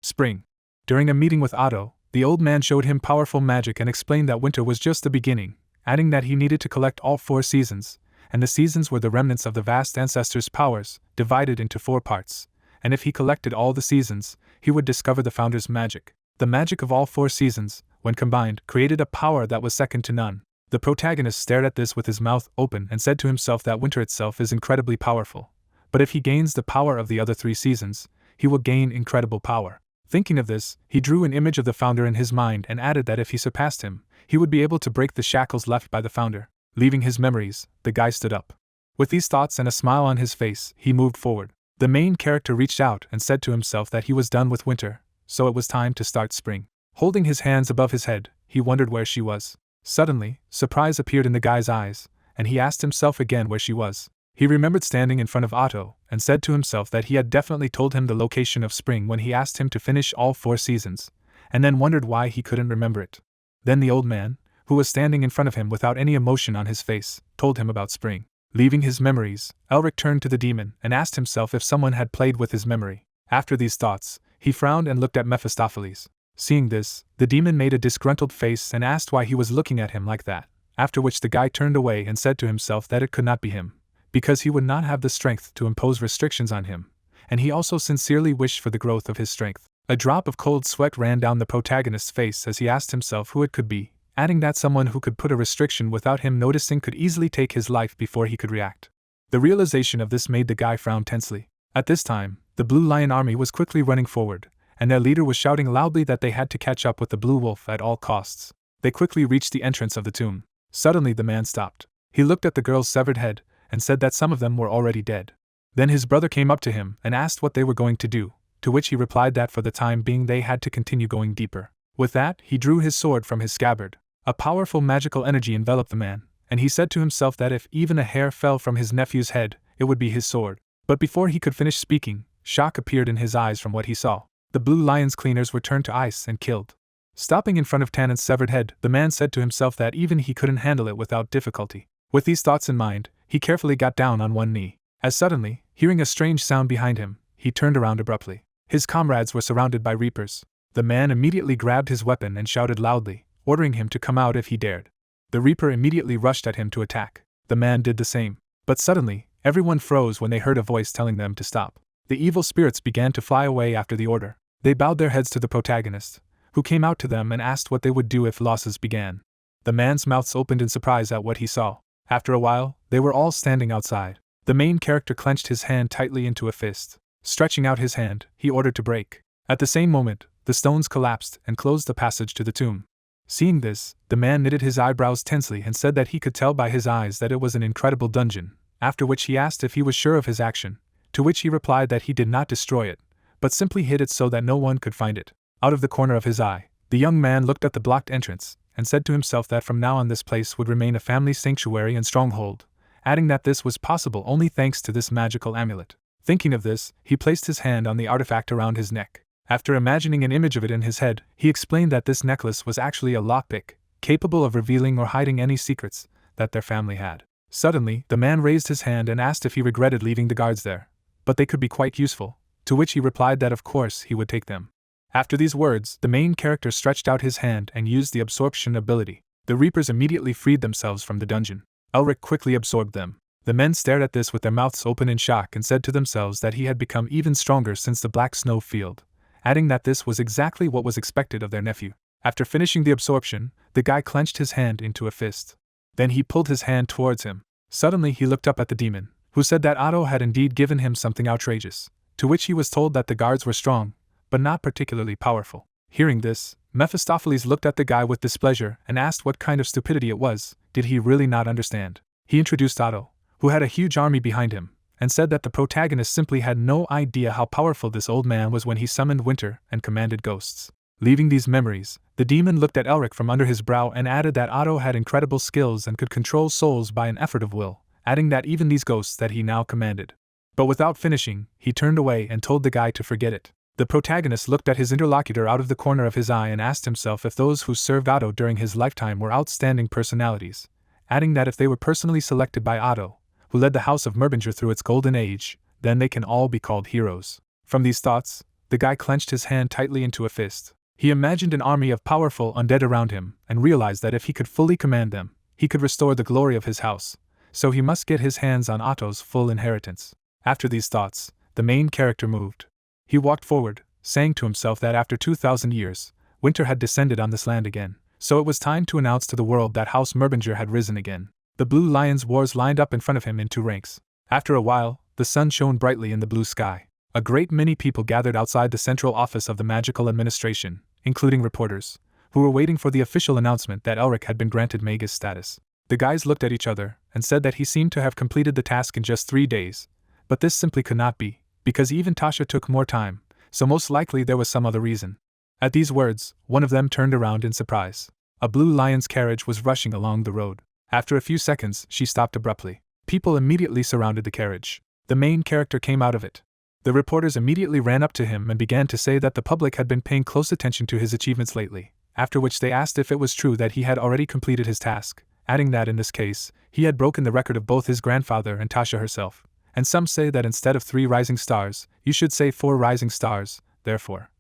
"Spring." During a meeting with Otto, the old man showed him powerful magic and explained that winter was just the beginning, adding that he needed to collect all 4 seasons, and the seasons were the remnants of the vast ancestors' powers, divided into 4 parts, and if he collected all the seasons, he would discover the founder's magic. The magic of all 4 seasons, when combined, created a power that was second to none. The protagonist stared at this with his mouth open and said to himself that winter itself is incredibly powerful, but if he gains the power of the other 3 seasons, he will gain incredible power. Thinking of this, he drew an image of the founder in his mind and added that if he surpassed him, he would be able to break the shackles left by the founder. Leaving his memories, the guy stood up. With these thoughts and a smile on his face, he moved forward. The main character reached out and said to himself that he was done with winter, so it was time to start spring. Holding his hands above his head, he wondered where she was. Suddenly, surprise appeared in the guy's eyes, and he asked himself again where she was. He remembered standing in front of Otto, and said to himself that he had definitely told him the location of spring when he asked him to finish all 4 seasons, and then wondered why he couldn't remember it. Then the old man, who was standing in front of him without any emotion on his face, told him about spring. Leaving his memories, Elric turned to the demon and asked himself if someone had played with his memory. After these thoughts, he frowned and looked at Mephistopheles. Seeing this, the demon made a disgruntled face and asked why he was looking at him like that, after which the guy turned away and said to himself that it could not be him, because he would not have the strength to impose restrictions on him, and he also sincerely wished for the growth of his strength. A drop of cold sweat ran down the protagonist's face as he asked himself who it could be, adding that someone who could put a restriction without him noticing could easily take his life before he could react. The realization of this made the guy frown tensely. At this time, the Blue Lion army was quickly running forward, and their leader was shouting loudly that they had to catch up with the Blue Wolf at all costs. They quickly reached the entrance of the tomb. Suddenly the man stopped. He looked at the girl's severed head, and said that some of them were already dead. Then his brother came up to him and asked what they were going to do, to which he replied that for the time being they had to continue going deeper. With that, he drew his sword from his scabbard. A powerful magical energy enveloped the man, and he said to himself that if even a hair fell from his nephew's head, it would be his sword. But before he could finish speaking, shock appeared in his eyes from what he saw. The Blue Lion's cleaners were turned to ice and killed. Stopping in front of Tannen's severed head, the man said to himself that even he couldn't handle it without difficulty. With these thoughts in mind, he carefully got down on one knee. As suddenly, hearing a strange sound behind him, he turned around abruptly. His comrades were surrounded by reapers. The man immediately grabbed his weapon and shouted loudly, ordering him to come out if he dared. The reaper immediately rushed at him to attack. The man did the same. But suddenly, everyone froze when they heard a voice telling them to stop. The evil spirits began to fly away after the order. They bowed their heads to the protagonist, who came out to them and asked what they would do if losses began. The man's mouth opened in surprise at what he saw. After a while, they were all standing outside. The main character clenched his hand tightly into a fist. Stretching out his hand, he ordered to break. At the same moment, the stones collapsed and closed the passage to the tomb. Seeing this, the man knitted his eyebrows tensely and said that he could tell by his eyes that it was an incredible dungeon, after which he asked if he was sure of his action, to which he replied that he did not destroy it, but simply hid it so that no one could find it. Out of the corner of his eye, the young man looked at the blocked entrance, and said to himself that from now on this place would remain a family sanctuary and stronghold, adding that this was possible only thanks to this magical amulet. Thinking of this, he placed his hand on the artifact around his neck. After imagining an image of it in his head, he explained that this necklace was actually a lockpick, capable of revealing or hiding any secrets that their family had. Suddenly, the man raised his hand and asked if he regretted leaving the guards there, but they could be quite useful, to which he replied that of course he would take them. After these words, the main character stretched out his hand and used the absorption ability. The reapers immediately freed themselves from the dungeon. Elric quickly absorbed them. The men stared at this with their mouths open in shock and said to themselves that he had become even stronger since the black snow field, adding that this was exactly what was expected of their nephew. After finishing the absorption, the guy clenched his hand into a fist. Then he pulled his hand towards him. Suddenly he looked up at the demon, who said that Otto had indeed given him something outrageous, to which he was told that the guards were strong, but not particularly powerful. Hearing this, Mephistopheles looked at the guy with displeasure and asked what kind of stupidity it was. Did he really not understand? He introduced Otto, who had a huge army behind him, and said that the protagonist simply had no idea how powerful this old man was when he summoned winter and commanded ghosts. Leaving these memories, the demon looked at Elric from under his brow and added that Otto had incredible skills and could control souls by an effort of will, adding that even these ghosts that he now commanded. But without finishing, he turned away and told the guy to forget it. The protagonist looked at his interlocutor out of the corner of his eye and asked himself if those who served Otto during his lifetime were outstanding personalities, adding that if they were personally selected by Otto, who led the house of Merbinger through its golden age, then they can all be called heroes. From these thoughts, the guy clenched his hand tightly into a fist. He imagined an army of powerful undead around him, and realized that if he could fully command them, he could restore the glory of his house, so he must get his hands on Otto's full inheritance. After these thoughts, the main character moved. He walked forward, saying to himself that after 2,000 years, winter had descended on this land again, so it was time to announce to the world that House Merbinger had risen again. The blue lions' wars lined up in front of him in two ranks. After a while, the sun shone brightly in the blue sky. A great many people gathered outside the central office of the magical administration, including reporters, who were waiting for the official announcement that Elric had been granted Magus status. The guys looked at each other and said that he seemed to have completed the task in just 3 days, but this simply could not be, because even Tasha took more time, so most likely there was some other reason. At these words, one of them turned around in surprise. A blue lion's carriage was rushing along the road. After a few seconds, she stopped abruptly. People immediately surrounded the carriage. The main character came out of it. The reporters immediately ran up to him and began to say that the public had been paying close attention to his achievements lately, after which they asked if it was true that he had already completed his task, adding that in this case, he had broken the record of both his grandfather and Tasha herself. And some say that instead of 3 rising stars, you should say 4 rising stars, therefore.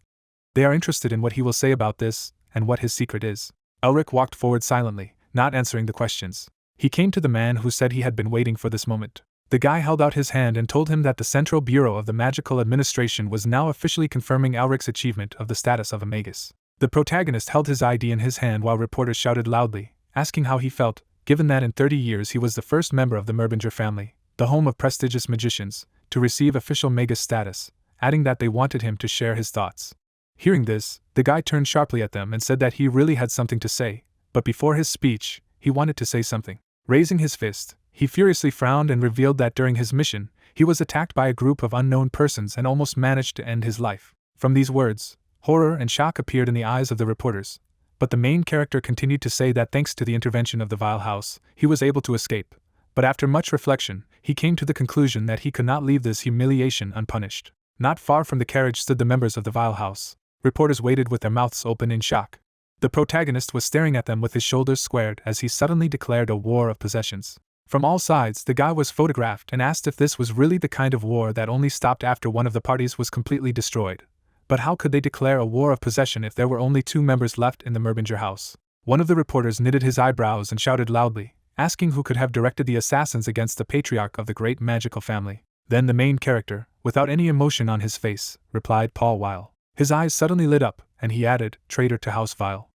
They are interested in what he will say about this, and what his secret is. Elric walked forward silently, not answering the questions. He came to the man who said he had been waiting for this moment. The guy held out his hand and told him that the Central Bureau of the Magical Administration was now officially confirming Elric's achievement of the status of a Magus. The protagonist held his ID in his hand while reporters shouted loudly, asking how he felt, given that in 30 years he was the first member of the Merbinger family, the home of prestigious magicians, to receive official Magus status, adding that they wanted him to share his thoughts. Hearing this, the guy turned sharply at them and said that he really had something to say, but before his speech, he wanted to say something. Raising his fist, he furiously frowned and revealed that during his mission, he was attacked by a group of unknown persons and almost managed to end his life. From these words, horror and shock appeared in the eyes of the reporters, but the main character continued to say that thanks to the intervention of the Vile House, he was able to escape. But after much reflection, he came to the conclusion that he could not leave this humiliation unpunished. Not far from the carriage stood the members of the Vile House. Reporters waited with their mouths open in shock. The protagonist was staring at them with his shoulders squared as he suddenly declared a war of possessions. From all sides, the guy was photographed and asked if this was really the kind of war that only stopped after one of the parties was completely destroyed. But how could they declare a war of possession if there were only 2 members left in the Merbinger house? One of the reporters knitted his eyebrows and shouted loudly, asking who could have directed the assassins against the patriarch of the great magical family. Then the main character, without any emotion on his face, replied Paul Weil. His eyes suddenly lit up, and he added, traitor to House Vile.